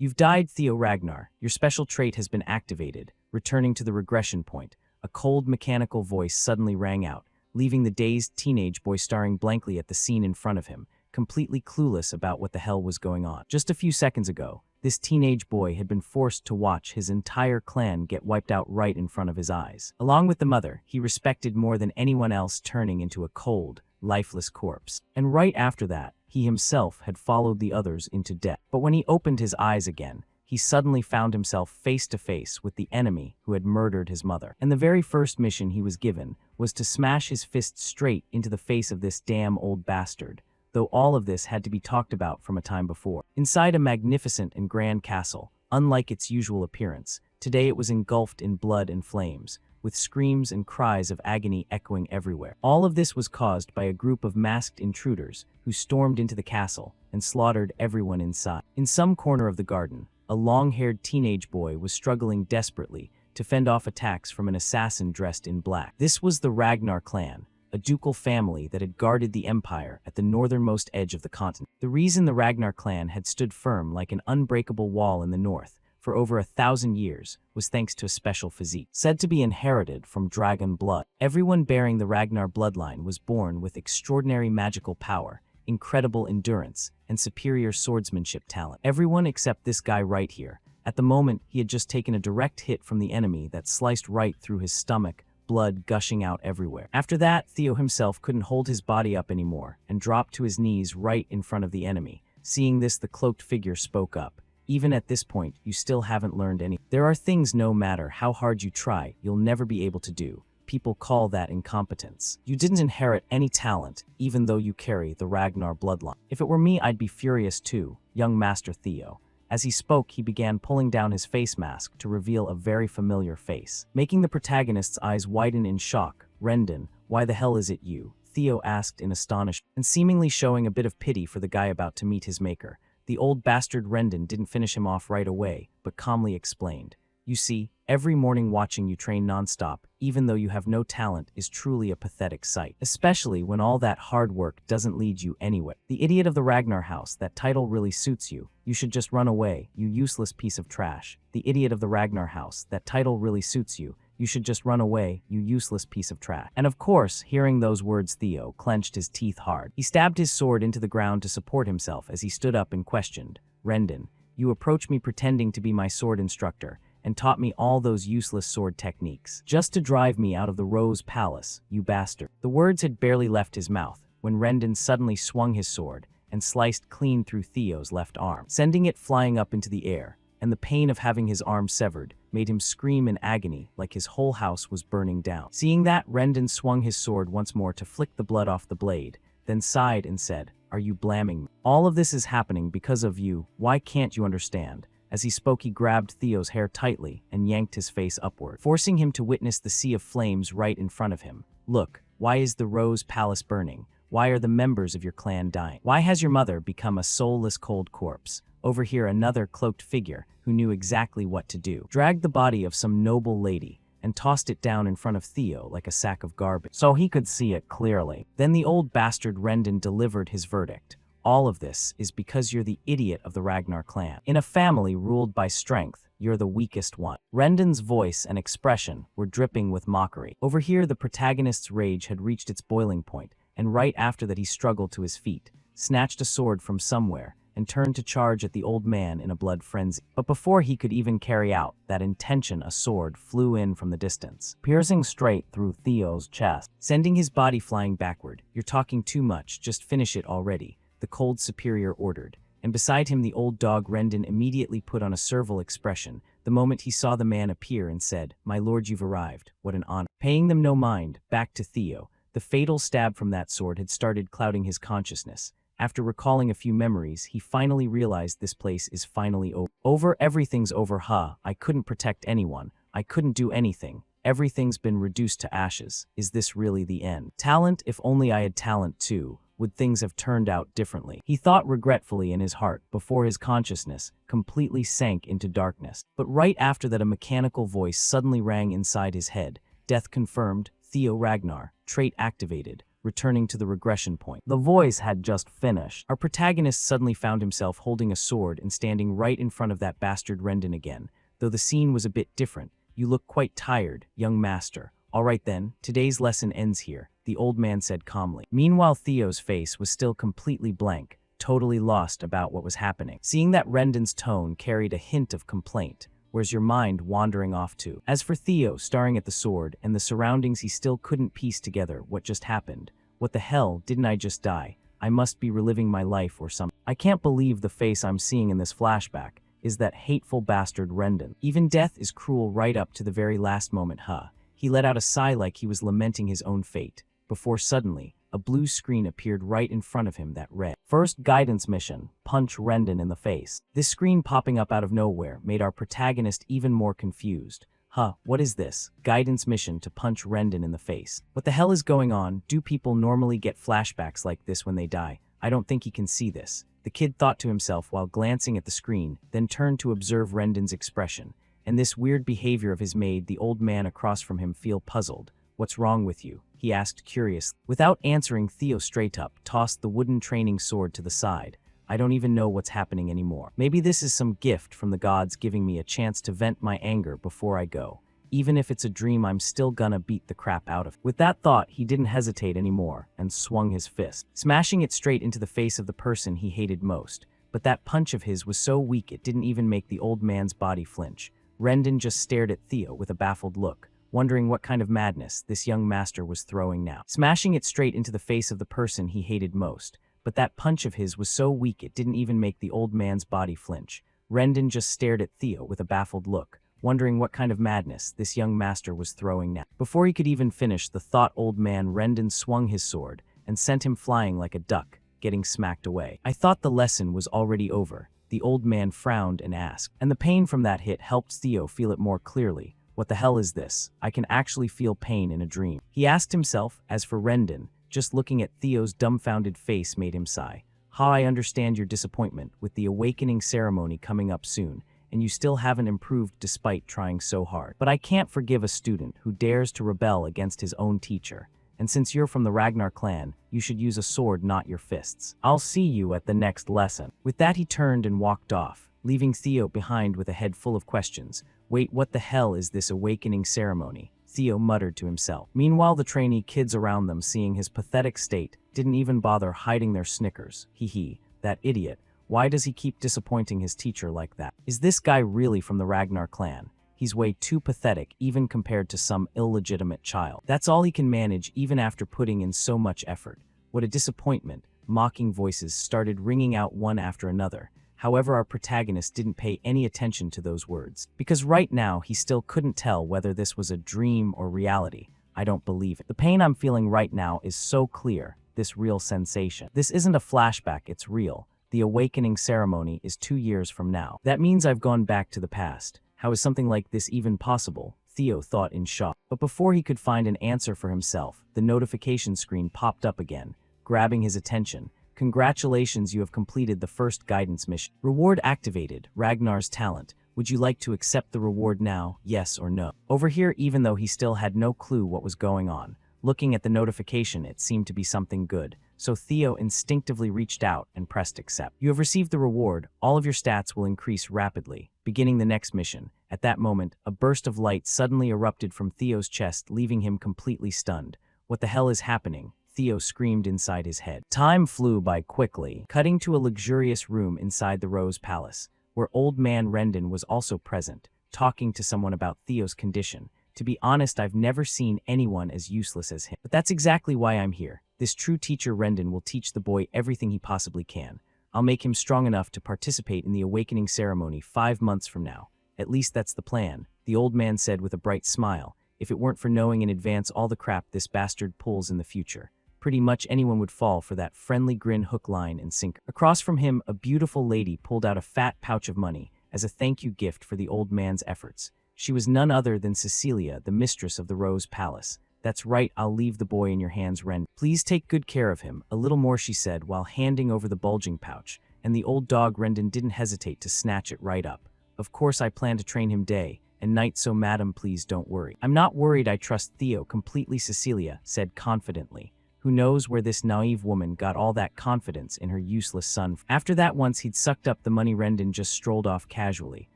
You've died, Theo Ragnar. Your special trait has been activated. Returning to the regression point, a cold mechanical voice suddenly rang out, leaving the dazed teenage boy staring blankly at the scene in front of him, completely clueless about what the hell was going on. Just a few seconds ago, this teenage boy had been forced to watch his entire clan get wiped out right in front of his eyes. Along with the mother, he respected more than anyone else, turning into a cold, lifeless corpse. And right after that, he himself had followed the others into death. But when he opened his eyes again, he suddenly found himself face to face with the enemy who had murdered his mother. And the very first mission he was given was to smash his fist straight into the face of this damn old bastard, though all of this had to be talked about from a time before. Inside a magnificent and grand castle, unlike its usual appearance, today it was engulfed in blood and flames, with screams and cries of agony echoing everywhere. All of this was caused by a group of masked intruders who stormed into the castle and slaughtered everyone inside. In some corner of the garden, a long-haired teenage boy was struggling desperately to fend off attacks from an assassin dressed in black. This was the Ragnar clan, a ducal family that had guarded the empire at the northernmost edge of the continent. The reason the Ragnar clan had stood firm like an unbreakable wall in the north for over 1,000 years was thanks to a special physique, said to be inherited from dragon blood. Everyone bearing the Ragnar bloodline was born with extraordinary magical power, incredible endurance, and superior swordsmanship talent. Everyone except this guy right here. At the moment, he had just taken a direct hit from the enemy that sliced right through his stomach, blood gushing out everywhere. After that, Theo himself couldn't hold his body up anymore and dropped to his knees right in front of the enemy. Seeing this, the cloaked figure spoke up. Even at this point, you still haven't learned any. There are things no matter how hard you try, you'll never be able to do. People call that incompetence. You didn't inherit any talent, even though you carry the Ragnar bloodline. If it were me, I'd be furious too, young Master Theo. As he spoke, he began pulling down his face mask to reveal a very familiar face, making the protagonist's eyes widen in shock. Rendon, why the hell is it you? Theo asked in astonishment, and seemingly showing a bit of pity for the guy about to meet his maker. The old bastard Rendon didn't finish him off right away, but calmly explained. You see, every morning watching you train nonstop, even though you have no talent, is truly a pathetic sight, especially when all that hard work doesn't lead you anywhere. The idiot of the Ragnar house, that title really suits you. You should just run away, you useless piece of trash. The idiot of the Ragnar house, that title really suits you. You should just run away, you useless piece of trash. And of course, hearing those words, Theo clenched his teeth hard. He stabbed his sword into the ground to support himself as he stood up and questioned. Rendon, you approached me pretending to be my sword instructor, and taught me all those useless sword techniques, just to drive me out of the Rose Palace, you bastard. The words had barely left his mouth when Rendon suddenly swung his sword and sliced clean through Theo's left arm, sending it flying up into the air, and the pain of having his arm severed made him scream in agony like his whole house was burning down. Seeing that, Rendon swung his sword once more to flick the blood off the blade, then sighed and said, "Are you blaming me? All of this is happening because of you. Why can't you understand?" As he spoke, he grabbed Theo's hair tightly and yanked his face upward, forcing him to witness the sea of flames right in front of him. Look, why is the Rose Palace burning? Why are the members of your clan dying? Why has your mother become a soulless cold corpse? Over here, another cloaked figure who knew exactly what to do dragged the body of some noble lady and tossed it down in front of Theo like a sack of garbage, so he could see it clearly. Then the old bastard Rendon delivered his verdict. All of this is because you're the idiot of the Ragnar clan. In a family ruled by strength, you're the weakest one. Rendon's voice and expression were dripping with mockery. Over here, the protagonist's rage had reached its boiling point, and right after that he struggled to his feet, snatched a sword from somewhere, and turned to charge at the old man in a blood frenzy. But before he could even carry out that intention, a sword flew in from the distance, piercing straight through Theo's chest, sending his body flying backward. You're talking too much, just finish it already, the cold superior ordered. And beside him, the old dog Rendon immediately put on a servile expression the moment he saw the man appear and said, "My lord, you've arrived. What an honor." Paying them no mind, back to Theo, the fatal stab from that sword had started clouding his consciousness. After recalling a few memories, he finally realized this place is finally over. Everything's over, huh? I couldn't protect anyone. I couldn't do anything. Everything's been reduced to ashes. Is this really the end? Talent, if only I had talent too. Would things have turned out differently? He thought regretfully in his heart before his consciousness completely sank into darkness. But right after that, a mechanical voice suddenly rang inside his head. Death confirmed. Theo Ragnar. Trait activated. returning to the regression point. The voice had just finished. Our protagonist suddenly found himself holding a sword and standing right in front of that bastard Rendon again. Though the scene was a bit different. You look quite tired, young master. All right then, today's lesson ends here, the old man said calmly. Meanwhile, Theo's face was still completely blank, totally lost about what was happening. Seeing that Rendon's tone carried a hint of complaint, where's your mind wandering off to? As for Theo, staring at the sword and the surroundings, he still couldn't piece together what just happened. What the hell, didn't I just die? I must be reliving my life or something. I can't believe the face I'm seeing in this flashback is that hateful bastard Rendon. Even death is cruel right up to the very last moment, huh? He let out a sigh like he was lamenting his own fate, before suddenly, a blue screen appeared right in front of him that read, "First guidance mission, punch Rendon in the face." This screen popping up out of nowhere made our protagonist even more confused. Huh, what is this? Guidance mission to punch Rendon in the face. What the hell is going on? Do people normally get flashbacks like this when they die? I don't think he can see this. The kid thought to himself while glancing at the screen, then turned to observe Rendon's expression. And this weird behavior of his made the old man across from him feel puzzled. "What's wrong with you?" he asked curiously. Without answering, Theo straight up tossed the wooden training sword to the side. "I don't even know what's happening anymore. Maybe this is some gift from the gods giving me a chance to vent my anger before I go. Even if it's a dream, I'm still gonna beat the crap out of it." With that thought, he didn't hesitate anymore and swung his fist, smashing it straight into the face of the person he hated most. But that punch of his was so weak it didn't even make the old man's body flinch. Rendon just stared at Theo with a baffled look, wondering what kind of madness this young master was throwing now. Smashing it straight into the face of the person he hated most. But that punch of his was so weak it didn't even make the old man's body flinch. Rendon just stared at Theo with a baffled look, wondering what kind of madness this young master was throwing now. Before he could even finish the thought, old man Rendon swung his sword and sent him flying like a duck, getting smacked away. "I thought the lesson was already over," the old man frowned and asked. And the pain from that hit helped Theo feel it more clearly. "What the hell is this? I can actually feel pain in a dream," he asked himself. As for Rendon, just looking at Theo's dumbfounded face made him sigh. "Ha, I understand your disappointment with the awakening ceremony coming up soon, and you still haven't improved despite trying so hard. But I can't forgive a student who dares to rebel against his own teacher. And since you're from the Ragnar clan, you should use a sword, not your fists. I'll see you at the next lesson." With that, he turned and walked off, leaving Theo behind with a head full of questions. "Wait, what the hell is this awakening ceremony?" Theo muttered to himself. Meanwhile, the trainee kids around them, seeing his pathetic state, didn't even bother hiding their snickers. Hee, that idiot. Why does he keep disappointing his teacher like that? Is this guy really from the Ragnar clan? He's way too pathetic, even compared to some illegitimate child. That's all he can manage even after putting in so much effort. What a disappointment. Mocking voices started ringing out one after another. However, our protagonist didn't pay any attention to those words, because right now he still couldn't tell whether this was a dream or reality. "I don't believe it. The pain I'm feeling right now is so clear, this real sensation. This isn't a flashback, it's real. The awakening ceremony is 2 years from now. That means I've gone back to the past. How is something like this even possible?" Theo thought in shock. But before he could find an answer for himself, the notification screen popped up again, grabbing his attention. "Congratulations, you have completed the first guidance mission. Reward activated, Ragnar's talent. Would you like to accept the reward now, yes or no?" Over here, even though he still had no clue what was going on, looking at the notification, it seemed to be something good. So Theo instinctively reached out and pressed accept. "You have received the reward. All of your stats will increase rapidly. Beginning the next mission." At that moment, a burst of light suddenly erupted from Theo's chest, leaving him completely stunned. "What the hell is happening?" Theo screamed inside his head. Time flew by quickly, cutting to a luxurious room inside the Rose Palace, where old man Rendon was also present, talking to someone about Theo's condition. "To be honest, I've never seen anyone as useless as him. But that's exactly why I'm here. This true teacher Rendon will teach the boy everything he possibly can. I'll make him strong enough to participate in the awakening ceremony 5 months from now. At least that's the plan," the old man said with a bright smile. "If it weren't for knowing in advance all the crap this bastard pulls in the future, pretty much anyone would fall for that friendly grin, hook, line, and sinker." Across from him, a beautiful lady pulled out a fat pouch of money as a thank you gift for the old man's efforts. She was none other than Cecilia, the mistress of the Rose Palace. "That's right, I'll leave the boy in your hands, Rendon. Please take good care of him." A little more, she said, while handing over the bulging pouch, and the old dog Rendon didn't hesitate to snatch it right up. "Of course I plan to train him day and night, so madam, please don't worry." "I'm not worried, I trust Theo completely," Cecilia said confidently. Who knows where this naive woman got all that confidence in her useless son? After that once he'd sucked up the money, Rendon just strolled off casually.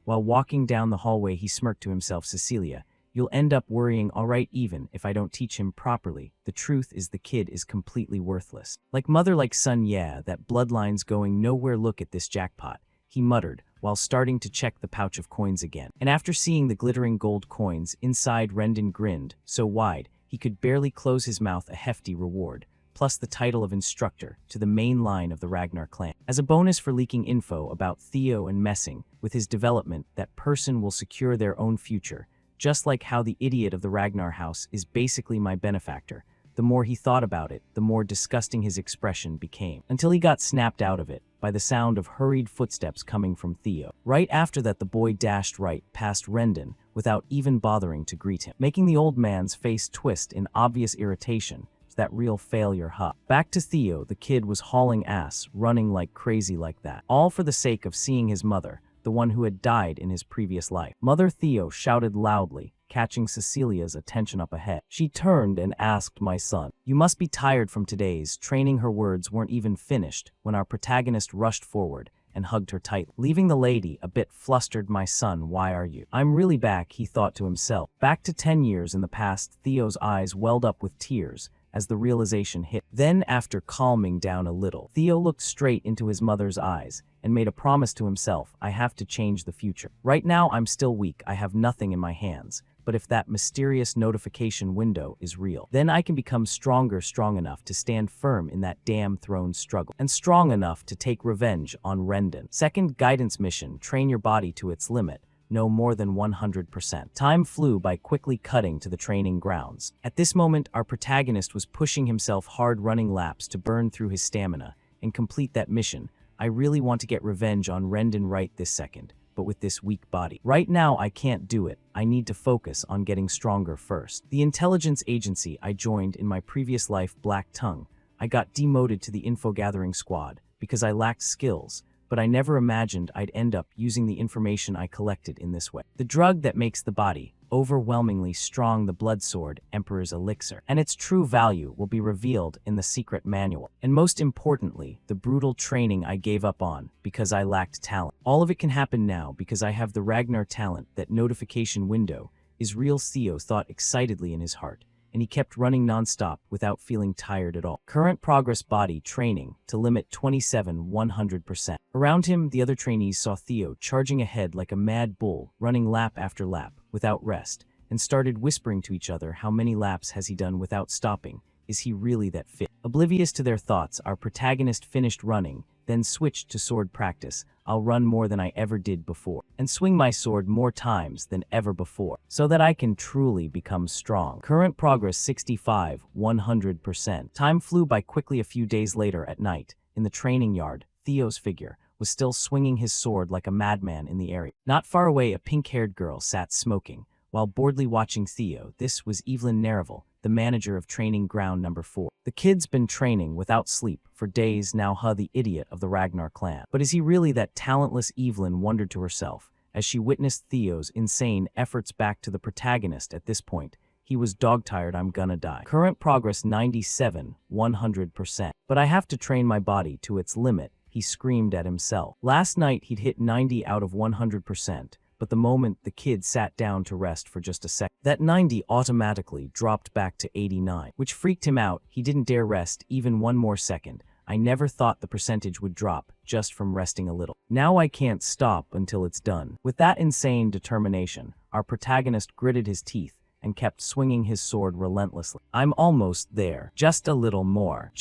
While walking down the hallway, he smirked to himself, Cecilia, you'll end up worrying all right even if I don't teach him properly. The truth is the kid is completely worthless. Like mother like son, yeah, that bloodline's going nowhere. Look at this jackpot, he muttered, while starting to check the pouch of coins again. And after seeing the glittering gold coins inside, Rendon grinned so wide he could barely close his mouth. A hefty reward, plus the title of instructor to the main line of the Ragnar clan. As a bonus for leaking info about Theo and messing with his development, that person will secure their own future, just like how the idiot of the Ragnar house is basically my benefactor. The more he thought about it, the more disgusting his expression became, until he got snapped out of it by the sound of hurried footsteps coming from Theo. Right after that, the boy dashed right past Rendon without even bothering to greet him, making the old man's face twist in obvious irritation. That real failure, huh? Back to Theo, the kid was hauling ass, running like crazy like that, all for the sake of seeing his mother, the one who had died in his previous life. Mother, Theo shouted loudly, catching Cecilia's attention up ahead. She turned and asked, my son, you must be tired from today's training. Her words weren't even finished when our protagonist rushed forward and hugged her tight, leaving the lady a bit flustered. My son, why are you? I'm really back, he thought to himself. Back to 10 years in the past. Theo's eyes welled up with tears as the realization hit. Then, after calming down a little, Theo looked straight into his mother's eyes and made a promise to himself, I have to change the future. Right now I'm still weak, I have nothing in my hands, but if that mysterious notification window is real, then I can become stronger, strong enough to stand firm in that damn throne struggle, and strong enough to take revenge on Rendon. Second guidance mission, train your body to its limit. No more than 100%. Time flew by, quickly cutting to the training grounds. At this moment, our protagonist was pushing himself hard, running laps to burn through his stamina and complete that mission. I really want to get revenge on Rendon right this second, but with this weak body. Right now, I can't do it. I need to focus on getting stronger first. The intelligence agency I joined in my previous life, Black Tongue, I got demoted to the info-gathering squad because I lacked skills, but I never imagined I'd end up using the information I collected in this way. The drug that makes the body overwhelmingly strong, the blood sword, Emperor's elixir, and its true value will be revealed in the secret manual. And most importantly, the brutal training I gave up on because I lacked talent. All of it can happen now because I have the Ragnar talent. That notification window is real, Theo thought excitedly in his heart, and he kept running non-stop without feeling tired at all. Current progress, body training to limit 27 100%. Around him, the other trainees saw Theo charging ahead like a mad bull, running lap after lap without rest, and started whispering to each other, how many laps has he done without stopping? Is he really that fit? Oblivious to their thoughts, our protagonist finished running, then switched to sword practice. I'll run more than I ever did before, and swing my sword more times than ever before, so that I can truly become strong. Current progress 65 100%. Time flew by quickly. A few days later at night, in the training yard, Theo's figure was still swinging his sword like a madman in the area. Not far away, a pink-haired girl sat smoking, while boredly watching Theo. This was Evelyn Nereville, the manager of training ground number 4. The kid's been training without sleep for days now, the idiot of the Ragnar clan. But is he really that talentless? Evelyn wondered to herself as she witnessed Theo's insane efforts. Back to the protagonist at this point. He was dog-tired. I'm gonna die. Current progress 97 100%. But I have to train my body to its limit, he screamed at himself. Last night he'd hit 90 out of 100%. But the moment the kid sat down to rest for just a sec, that 90 automatically dropped back to 89, which freaked him out. He didn't dare rest even one more second. I never thought the percentage would drop just from resting a little. Now I can't stop until it's done. With that insane determination, our protagonist gritted his teeth and kept swinging his sword relentlessly. I'm almost there. Just a little more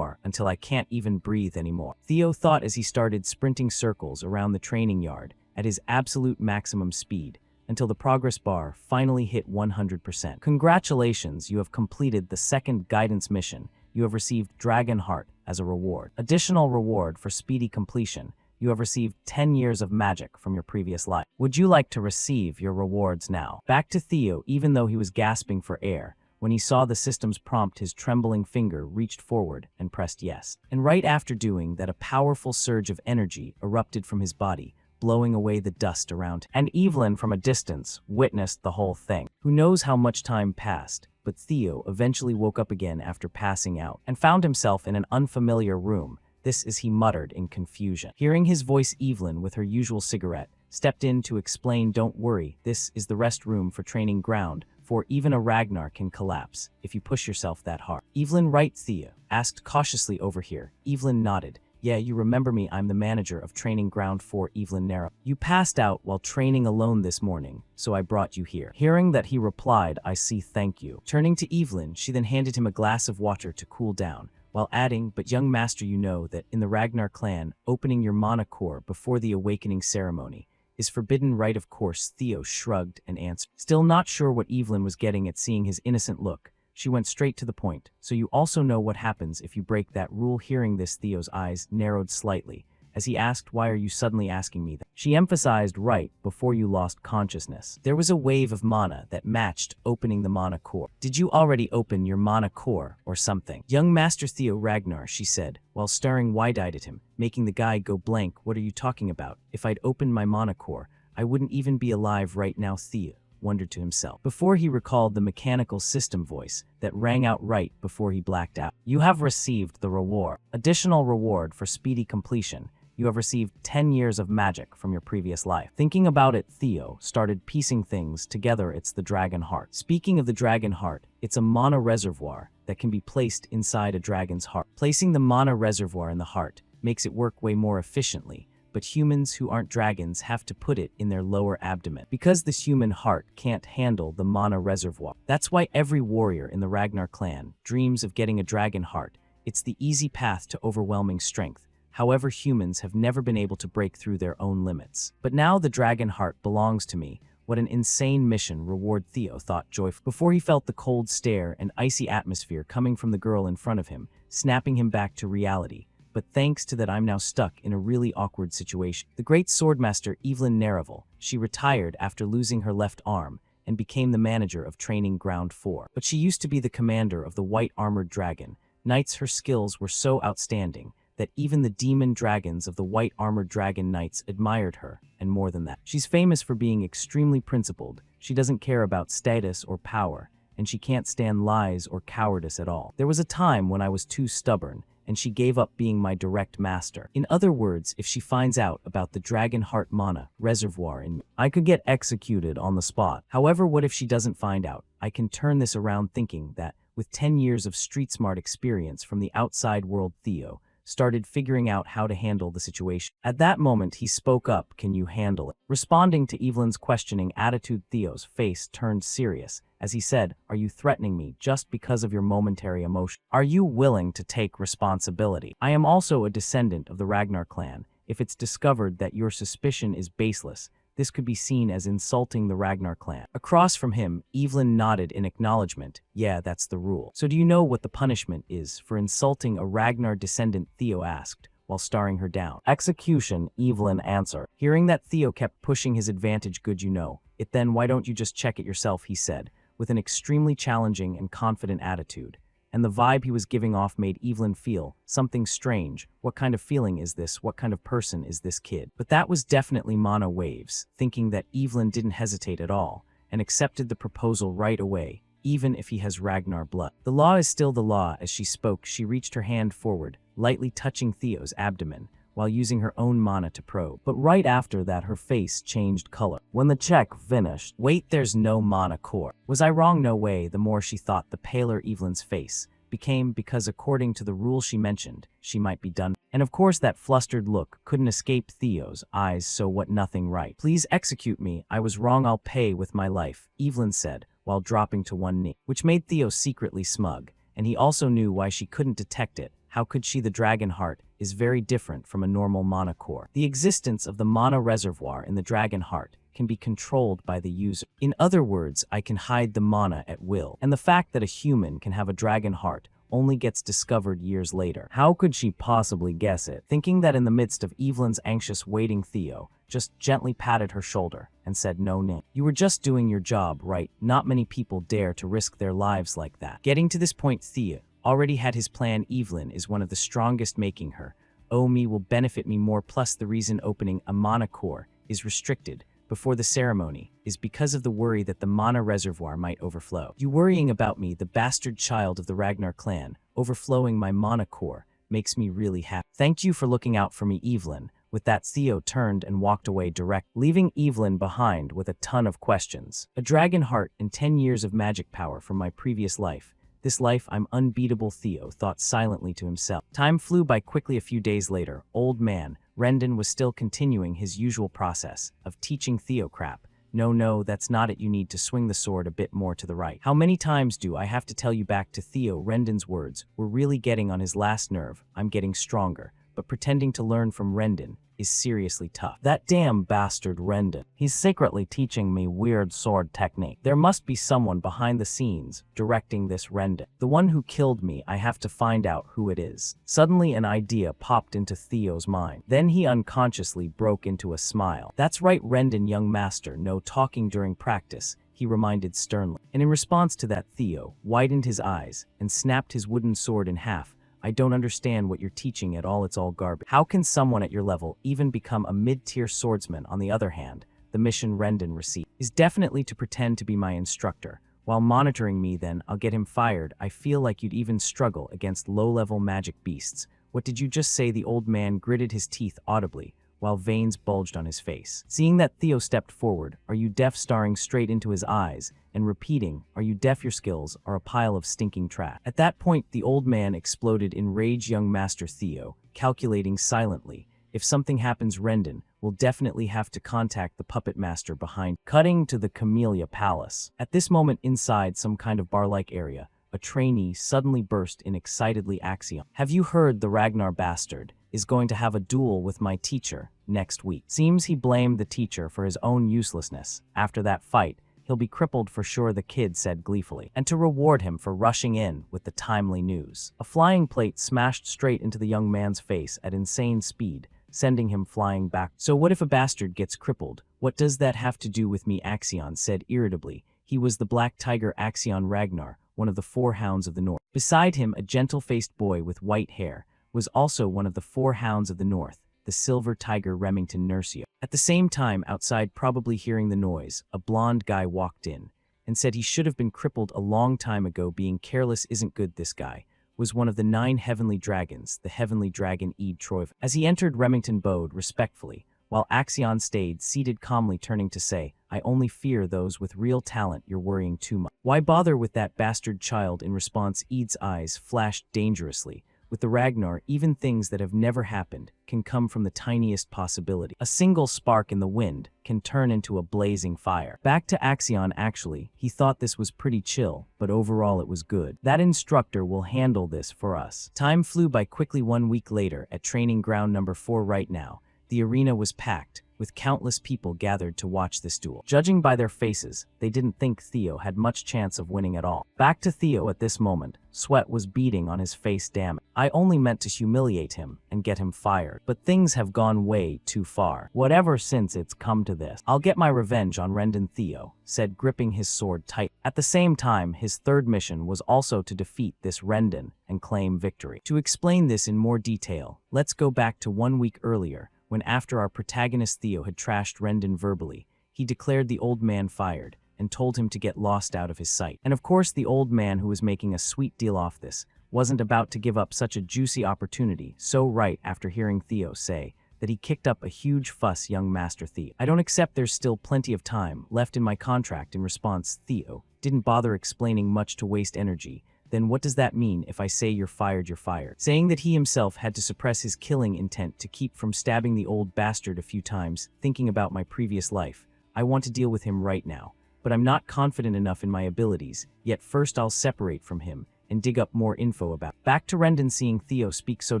until I can't even breathe anymore, Theo thought as he started sprinting circles around the training yard at his absolute maximum speed until the progress bar finally hit 100%. Congratulations, you have completed the second guidance mission. You have received Dragon Heart as a reward. Additional reward for speedy completion. You have received 10 years of magic from your previous life. Would you like to receive your rewards now? Back to Theo, even though he was gasping for air. When he saw the system's prompt, his trembling finger reached forward and pressed yes. And right after doing that, a powerful surge of energy erupted from his body, blowing away the dust around him. And Evelyn, from a distance, witnessed the whole thing. Who knows how much time passed but Theo eventually woke up again after passing out and found himself in an unfamiliar room. This as he muttered in confusion. Hearing his voice, Evelyn, with her usual cigarette, stepped in to explain, "Don't worry, this is the rest room for training ground, for even a Ragnar can collapse if you push yourself that hard." "Evelyn, right?" Theo asked cautiously over here. Evelyn nodded. "Yeah, you remember me, I'm the manager of training ground 4, Evelyn Narrow. You passed out while training alone this morning, so I brought you here." Hearing that he replied, "I see, thank you." Turning to Evelyn, she then handed him a glass of water to cool down, while adding, "But young master, you know that in the Ragnar clan, opening your mana core before the awakening ceremony is forbidden, right?" "Of course," Theo shrugged and answered. Still not sure what Evelyn was getting at seeing his innocent look, she went straight to the point. "So you also know what happens if you break that rule?" Hearing this, Theo's eyes narrowed slightly as he asked, "Why are you suddenly asking me that?" She emphasized, "Right before you lost consciousness, there was a wave of mana that matched opening the mana core. Did you already open your mana core or something?" "Young Master Theo Ragnar," she said, while staring wide-eyed at him, making the guy go blank. "What are you talking about? If I'd opened my mana core, I wouldn't even be alive right now." Theo wondered to himself, before he recalled the mechanical system voice that rang out right before he blacked out. "You have received the reward. Additional reward for speedy completion. You have received 10 years of magic from your previous life." Thinking about it, Theo started piecing things together. It's the dragon heart. Speaking of the dragon heart, it's a mana reservoir that can be placed inside a dragon's heart. Placing the mana reservoir in the heart makes it work way more efficiently, but humans who aren't dragons have to put it in their lower abdomen, because this human heart can't handle the mana reservoir. That's why every warrior in the Ragnar clan dreams of getting a dragon heart. It's the easy path to overwhelming strength. However, humans have never been able to break through their own limits. But now the dragon heart belongs to me. What an insane mission reward, Theo thought joyfully, before he felt the cold stare and icy atmosphere coming from the girl in front of him, snapping him back to reality. But thanks to that, I'm now stuck in a really awkward situation. The great swordmaster Evelyn Narrow, she retired after losing her left arm and became the manager of training ground 4. But she used to be the commander of the white armored dragon knights. Her skills were so outstanding that even the demon dragons of the white armored dragon knights admired her, and more than that, she's famous for being extremely principled. She doesn't care about status or power, and she can't stand lies or cowardice at all. There was a time when I was too stubborn, and she gave up being my direct master. In other words, if she finds out about the dragon heart mana reservoir in me, I could get executed on the spot. However, what if she doesn't find out? I can turn this around, thinking that with 10 years of street smart experience from the outside world, Theo started figuring out how to handle the situation. At that moment, he spoke up, "Can you handle it?" Responding to Evelyn's questioning attitude, Theo's face turned serious as he said, "Are you threatening me just because of your momentary emotion? Are you willing to take responsibility? I am also a descendant of the Ragnar clan. If it's discovered that your suspicion is baseless, this could be seen as insulting the Ragnar clan." Across from him, Evelyn nodded in acknowledgement. "Yeah, that's the rule." "So do you know what the punishment is for insulting a Ragnar descendant?" Theo asked, while staring her down. "Execution," Evelyn answered. Hearing that Theo kept pushing his advantage, "Good, you know it, then why don't you just check it yourself?" he said, with an extremely challenging and confident attitude. And the vibe he was giving off made Evelyn feel something strange. What kind of feeling is this? What kind of person is this kid? But that was definitely mana waves, thinking that Evelyn didn't hesitate at all, and accepted the proposal right away, even if he has Ragnar blood. The law is still the law. As she spoke, she reached her hand forward, lightly touching Theo's abdomen, while using her own mana to probe. But right after that, her face changed color. When the check finished, "Wait, there's no mana core. Was I wrong?" "No way." The more she thought, the paler Evelyn's face became, because according to the rule she mentioned, she might be done. And of course that flustered look couldn't escape Theo's eyes. "So what? Nothing, right? Please execute me. I was wrong. I'll pay with my life," Evelyn said, while dropping to one knee, which made Theo secretly smug, and he also knew why she couldn't detect it. How could she? The dragon heart is very different from a normal mana core. The existence of the mana reservoir in the dragon heart can be controlled by the user. In other words, I can hide the mana at will. And the fact that a human can have a dragon heart only gets discovered years later. How could she possibly guess it? Thinking that in the midst of Evelyn's anxious waiting, Theo just gently patted her shoulder and said, "No, Nick. You were just doing your job, right? Not many people dare to risk their lives like that." Getting to this point, Theo already had his plan. Evelyn is one of the strongest, making her, "Oh, me will benefit me more, plus the reason opening a mana core is restricted before the ceremony is because of the worry that the mana reservoir might overflow. You worrying about me, the bastard child of the Ragnar clan, overflowing my mana core, makes me really happy. Thank you for looking out for me, Evelyn. With that, Theo turned and walked away direct, leaving Evelyn behind with a ton of questions. A dragon heart and 10 years of magic power from my previous life. This life I'm unbeatable, Theo thought silently to himself. Time flew by quickly. A few days later, old man Rendon was still continuing his usual process of teaching Theo crap. No, that's not it. You need to swing the sword a bit more to the right. How many times do I have to tell you? Back to Theo, Rendon's words were really getting on his last nerve. I'm getting stronger, but pretending to learn from Rendon is seriously tough. That damn bastard Rendon. He's secretly teaching me weird sword technique. There must be someone behind the scenes directing this Rendon. The one who killed me, I have to find out who it is. Suddenly an idea popped into Theo's mind. Then he unconsciously broke into a smile. That's right, Rendon, young master, no talking during practice, he reminded sternly. And in response to that, Theo widened his eyes and snapped his wooden sword in half. I don't understand what you're teaching at all. It's all garbage. How can someone at your level even become a mid-tier swordsman? On the other hand, the mission Rendon received is definitely to pretend to be my instructor. While monitoring me, then I'll get him fired. I feel like you'd even struggle against low-level magic beasts. What did you just say? The old man gritted his teeth audibly, while veins bulged on his face. Seeing that, Theo stepped forward. Are you deaf? Staring straight into his eyes and repeating, are you deaf? Your skills are a pile of stinking trash. At that point, the old man exploded in rage. Young Master Theo, calculating silently, if something happens, Rendon will definitely have to contact the puppet master behind. Cutting to the Camellia Palace. At this moment, inside some kind of bar-like area, a trainee suddenly burst in excitedly. Axion, have you heard? The Ragnar bastard is going to have a duel with my teacher next week. Seems he blamed the teacher for his own uselessness. After that fight, he'll be crippled for sure, the kid said gleefully. And to reward him for rushing in with the timely news, a flying plate smashed straight into the young man's face at insane speed, sending him flying back. So what if a bastard gets crippled? What does that have to do with me? Axion said irritably. He was the Black Tiger Axion Ragnar, one of the 4 hounds of the north. Beside him, a gentle-faced boy with white hair was also one of the 4 hounds of the north, the Silver Tiger Remington Nurcio. At the same time, outside, probably hearing the noise, a blonde guy walked in and said he should have been crippled a long time ago. Being careless isn't good. This guy was one of the 9 heavenly dragons, the heavenly dragon Eid Troiv. As he entered, Remington bowed respectfully, while Axion stayed seated calmly, turning to say, I only fear those with real talent. You're worrying too much. Why bother with that bastard child? In response, Eid's eyes flashed dangerously. With the Ragnar, even things that have never happened can come from the tiniest possibility. A single spark in the wind can turn into a blazing fire. Back to Axion. Actually, he thought this was pretty chill, but overall it was good. That instructor will handle this for us. Time flew by quickly. 1 week later, at training ground number 4 right now, the arena was packed, with countless people gathered to watch this duel. Judging by their faces, they didn't think Theo had much chance of winning at all. Back to Theo at this moment, sweat was beading on his face. Damn it. I only meant to humiliate him and get him fired, but things have gone way too far. Whatever, since it's come to this, I'll get my revenge on Rendon, Theo said, gripping his sword tight. At the same time, his third mission was also to defeat this Rendon and claim victory. To explain this in more detail, let's go back to 1 week earlier, when after our protagonist Theo had trashed Rendon verbally, he declared the old man fired and told him to get lost out of his sight. And of course, the old man, who was making a sweet deal off this, wasn't about to give up such a juicy opportunity. So right after hearing Theo say that, he kicked up a huge fuss. Young Master Theo, I don't accept. There's still plenty of time left in my contract. In response, Theo didn't bother explaining much to waste energy. Then what does that mean? If I say you're fired, you're fired. Saying that he himself had to suppress his killing intent to keep from stabbing the old bastard a few times. Thinking about my previous life, I want to deal with him right now, but I'm not confident enough in my abilities. Yet first I'll separate from him and dig up more info about. Back to Rendon. Seeing Theo speak so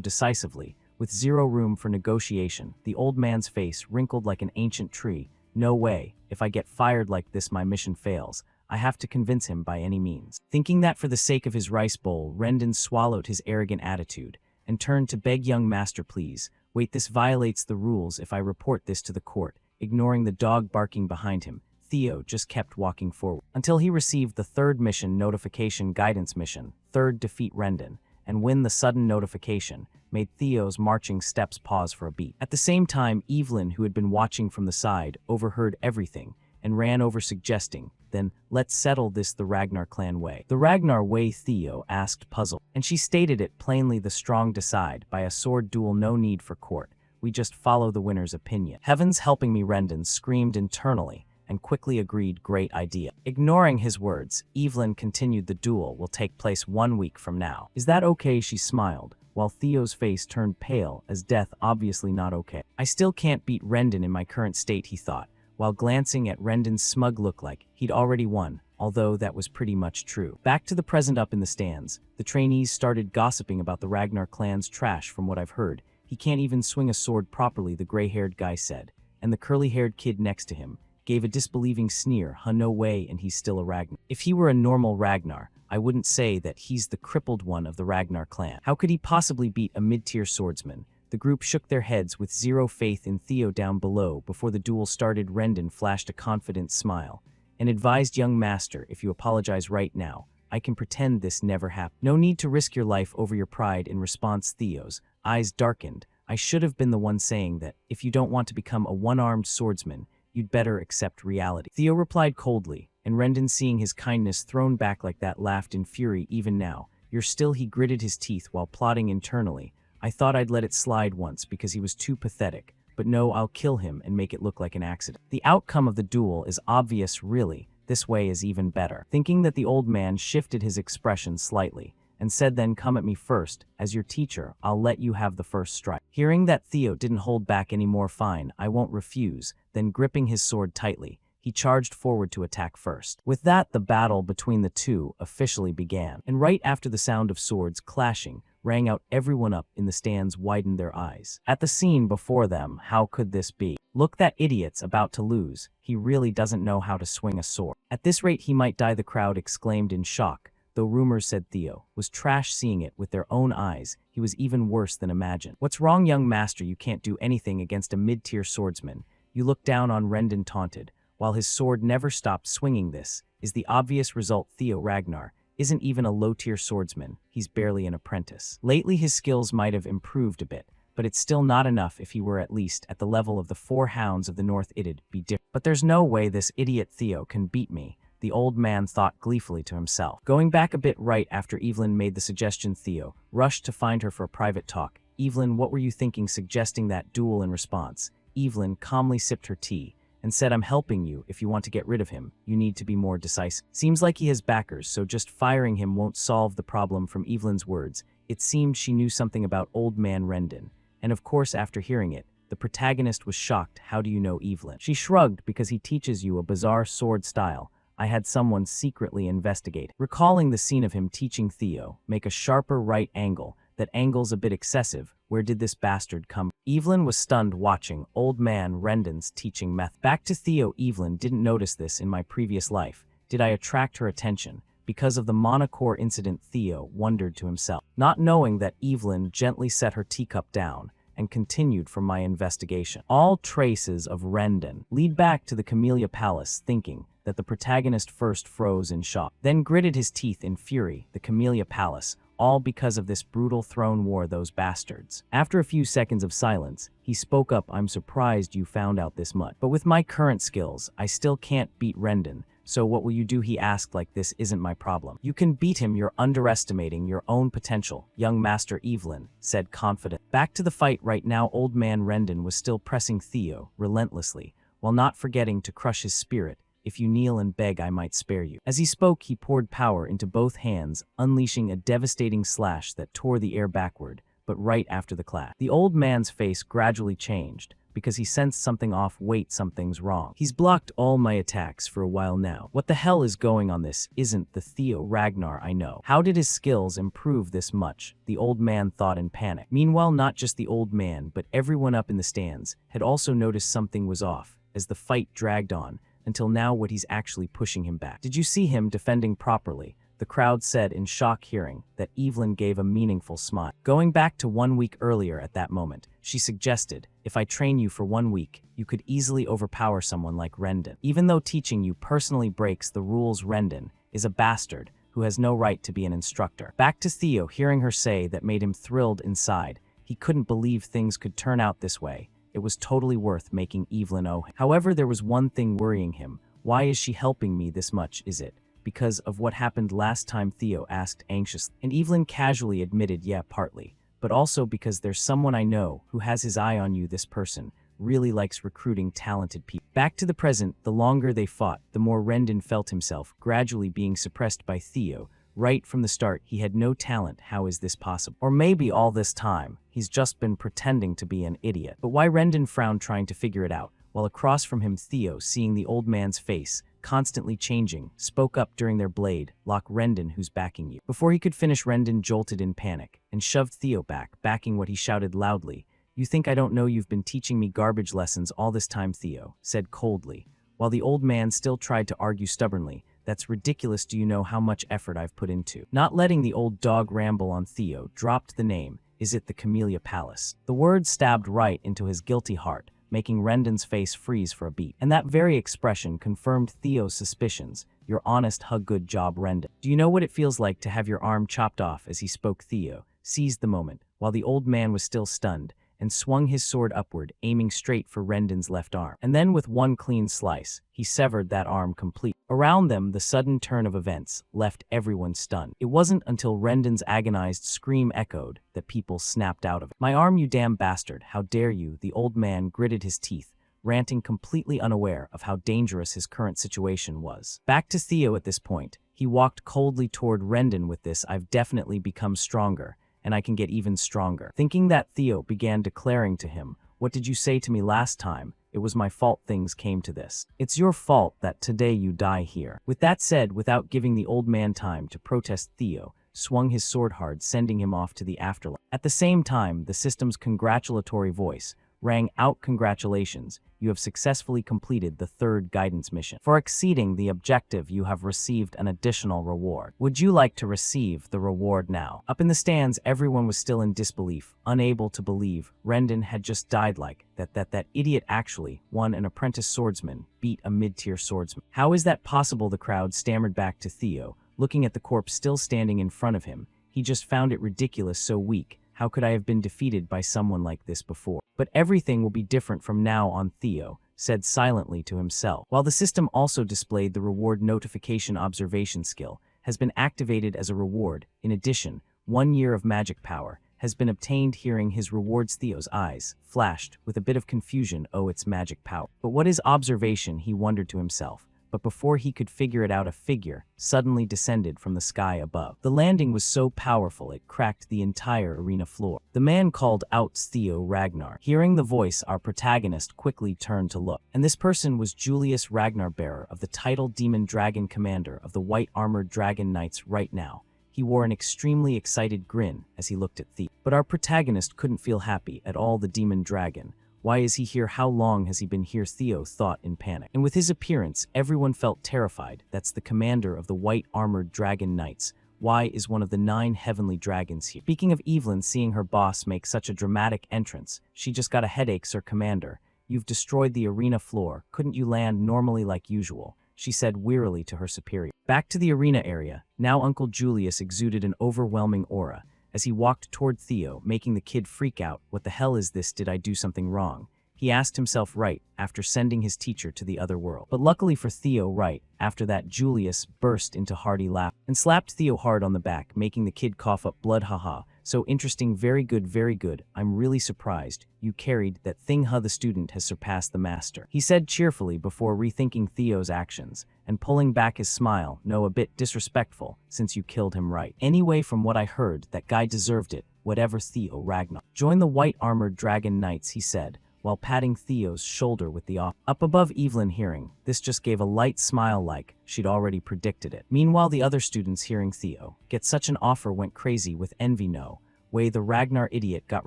decisively, with zero room for negotiation, the old man's face wrinkled like an ancient tree. No way. If I get fired like this, my mission fails. I have to convince him by any means. Thinking that for the sake of his rice bowl, Rendon swallowed his arrogant attitude and turned to beg, young master, please, wait, this violates the rules if I report this to the court. Ignoring the dog barking behind him, Theo just kept walking forward until he received the third mission notification. Guidance mission, third, defeat Rendon and when the sudden notification made Theo's marching steps pause for a beat. At the same time, Evelyn, who had been watching from the side, overheard everything and ran over suggesting, "Then, let's settle this the Ragnar clan way." "The Ragnar way?" Theo asked, puzzled. And she stated it plainly: "The strong decide, by a sword duel, no need for court. We just follow the winner's opinion." "Heavens helping me," Rendon screamed internally, and quickly agreed, "Great idea." Ignoring his words, Evelyn continued, "The duel will take place 1 week from now. Is that okay?" She smiled, while Theo's face turned pale as death, obviously not okay. "I still can't beat Rendon in my current state," he thought, while glancing at Rendon's smug look like he'd already won, although that was pretty much true. Back to the present. Up in the stands, the trainees started gossiping about the Ragnar clan's trash. "From what I've heard, he can't even swing a sword properly," the gray-haired guy said, and the curly-haired kid next to him gave a disbelieving sneer. "Huh, no way, and he's still a Ragnar." "If he were a normal Ragnar, I wouldn't say that. He's the crippled one of the Ragnar clan. How could he possibly beat a mid-tier swordsman?" The group shook their heads with zero faith in Theo. Down below, before the duel started, Rendon flashed a confident smile and advised, "Young master, if you apologize right now, I can pretend this never happened." "No need to risk your life over your pride." In response, Theo's eyes darkened. "I should have been the one saying that. If you don't want to become a one-armed swordsman, you'd better accept reality." Theo replied coldly, and Rendon, seeing his kindness thrown back like that, laughed in fury. "Even now, you're still—" He gritted his teeth while plotting internally, "I thought I'd let it slide once because he was too pathetic, but no, I'll kill him and make it look like an accident. The outcome of the duel is obvious, really. This way is even better." Thinking that the old man shifted his expression slightly and said, "Then come at me first. As your teacher, I'll let you have the first strike." Hearing that Theo didn't hold back anymore, "Fine, I won't refuse." Then, gripping his sword tightly, he charged forward to attack first. With that, the battle between the two officially began. And right after the sound of swords clashing rang out, everyone up in the stands widened their eyes at the scene before them. How could this be? "Look, that idiot's about to lose. He really doesn't know how to swing a sword. At this rate, he might die," the crowd exclaimed in shock, though rumors said Theo was trash. Seeing it with their own eyes, he was even worse than imagined. "What's wrong, young master? You can't do anything against a mid-tier swordsman. You look down on." Rendon taunted, while his sword never stopped swinging. "This is the obvious result. Theo Ragnar isn't even a low-tier swordsman. He's barely an apprentice. Lately his skills might have improved a bit, but it's still not enough. If he were at least at the level of the 4 hounds of the North, it'd be different. But there's no way this idiot Theo can beat me," the old man thought gleefully to himself. Going back a bit, right after Evelyn made the suggestion, Theo rushed to find her for a private talk. "Evelyn, what were you thinking suggesting that duel?" In response, Evelyn calmly sipped her tea and said, "I'm helping you. If you want to get rid of him, you need to be more decisive. Seems like he has backers, so just firing him won't solve the problem." From Evelyn's words, it seemed she knew something about old man Rendon, and of course, after hearing it, the protagonist was shocked. "How do you know Evelyn?" She shrugged. "Because he teaches you a bizarre sword style. I had someone secretly investigate." Recalling the scene of him teaching Theo, "Make a sharper right angle. That angle's a bit excessive. Where did this bastard come?" Evelyn was stunned watching old man Rendon's teaching method. Back to Theo. "Evelyn didn't notice this in my previous life. Did I attract her attention because of the monocore incident?" Theo wondered to himself, not knowing that Evelyn gently set her teacup down and continued, "From my investigation, all traces of Rendon lead back to the Camellia Palace." Thinking that the protagonist first froze in shock, then gritted his teeth in fury. "The Camellia Palace, all because of this brutal throne war, those bastards." After a few seconds of silence, he spoke up, "I'm surprised you found out this much. But with my current skills, I still can't beat Rendon. So what will you do?" he asked. "Like, this isn't my problem. You can beat him. You're underestimating your own potential, young master," Evelyn said confident. Back to the fight right now. Old man Rendon was still pressing Theo relentlessly, while not forgetting to crush his spirit. "If you kneel and beg, I might spare you." As he spoke, he poured power into both hands, unleashing a devastating slash that tore the air backward. But right after the clash, the old man's face gradually changed, because he sensed something off. "Wait, something's wrong. He's blocked all my attacks for a while now. What the hell is going on? This isn't the Theo Ragnar I know. How did his skills improve this much?" the old man thought in panic. Meanwhile, not just the old man, but everyone up in the stands had also noticed something was off as the fight dragged on, until now what he's actually pushing him back. "Did you see him defending properly?" the crowd said in shock, hearing that Evelyn gave a meaningful smile. Going back to 1 week earlier at that moment, she suggested, "If I train you for 1 week, you could easily overpower someone like Rendon." Even though teaching you personally breaks the rules, Rendon is a bastard, who has no right to be an instructor. Back to Theo, hearing her say that made him thrilled inside. He couldn't believe things could turn out this way. It was totally worth making Evelyn owe him. However, there was one thing worrying him. Why is she helping me this much, is it? Because of what happened last time, Theo asked anxiously. And Evelyn casually admitted, yeah, partly. But also because there's someone I know who has his eye on you. This person really likes recruiting talented people. Back to the present, the longer they fought, the more Rendon felt himself gradually being suppressed by Theo. Right from the start, he had no talent. How is this possible? Or maybe all this time, he's just been pretending to be an idiot. But why? Rendon frowned, trying to figure it out, while across from him Theo, seeing the old man's face, constantly changing, spoke up during their blade, "Lock Rendon, who's backing you?" Before he could finish, Rendon jolted in panic, and shoved Theo back, backing what he shouted loudly. "You think I don't know you've been teaching me garbage lessons all this time," Theo said coldly, while the old man still tried to argue stubbornly. "That's ridiculous. Do you know how much effort I've put into?" Not letting the old dog ramble on, Theo dropped the name. "Is it the Camellia Palace?" The word stabbed right into his guilty heart, making Rendon's face freeze for a beat. And that very expression confirmed Theo's suspicions. "You're honest, hug. Good job, Rendon. Do you know what it feels like to have your arm chopped off?" As he spoke, Theo seized the moment, while the old man was still stunned, and swung his sword upward, aiming straight for Rendon's left arm. And then with one clean slice, he severed that arm completely. Around them, the sudden turn of events left everyone stunned. It wasn't until Rendon's agonized scream echoed that people snapped out of it. "My arm, you damn bastard! How dare you!" The old man gritted his teeth, ranting, completely unaware of how dangerous his current situation was. Back to Theo at this point. He walked coldly toward Rendon with this, "I've definitely become stronger, and I can get even stronger." Thinking that, Theo began declaring to him, "What did you say to me last time? It was my fault things came to this. It's your fault that today you die here." With that said, without giving the old man time to protest, Theo swung his sword hard, sending him off to the afterlife. At the same time, the system's congratulatory voice rang out, "Congratulations, you have successfully completed the third guidance mission. For exceeding the objective, you have received an additional reward. Would you like to receive the reward now?" Up in the stands, everyone was still in disbelief, unable to believe Rendon had just died. Like that idiot actually won. An apprentice swordsman beat a mid-tier swordsman. "How is that possible?" The crowd stammered back to Theo, looking at the corpse still standing in front of him. He just found it ridiculous, so weak. How could I have been defeated by someone like this before? "But everything will be different from now on," Theo said silently to himself. While the system also displayed the reward notification. Observation skill has been activated as a reward. In addition, 1 year of magic power has been obtained. Hearing his rewards, Theo's eyes flashed with a bit of confusion. "Oh, it's magic power. But what is observation?" he wondered to himself. But before he could figure it out, a figure suddenly descended from the sky above. The landing was so powerful it cracked the entire arena floor. The man called out, "Theo Ragnar." Hearing the voice, our protagonist quickly turned to look. And this person was Julius Ragnar, bearer of the title Demon Dragon, commander of the White Armored Dragon Knights. Right now, he wore an extremely excited grin as he looked at Theo. But our protagonist couldn't feel happy at all. The Demon Dragon. Why is he here? How long has he been here? Theo thought in panic. And with his appearance, everyone felt terrified. That's the commander of the White Armored Dragon Knights. Why is one of the 9 heavenly dragons here? Speaking of Evelyn, seeing her boss make such a dramatic entrance, she just got a headache. "Sir Commander, you've destroyed the arena floor. Couldn't you land normally like usual?" she said wearily to her superior. Back to the arena area. Now Uncle Julius exuded an overwhelming aura as he walked toward Theo, making the kid freak out. "What the hell is this? Did I do something wrong?" he asked himself right after sending his teacher to the other world. But luckily for Theo, right after that, Julius burst into hearty laughter and slapped Theo hard on the back, making the kid cough up blood. "Haha, so interesting. Very good, very good. I'm really surprised you carried that thing. The student has surpassed the master," he said cheerfully before rethinking Theo's actions and pulling back his smile. "No, a bit disrespectful since you killed him, right? Anyway, from what I heard, that guy deserved it. Whatever. Theo Ragnar. Join the White Armored Dragon Knights," he said, while patting Theo's shoulder with the off. Up above, Evelyn, hearing this, just gave a light smile like she'd already predicted it. Meanwhile, the other students, hearing Theo get such an offer, went crazy with envy. "No way the Ragnar idiot got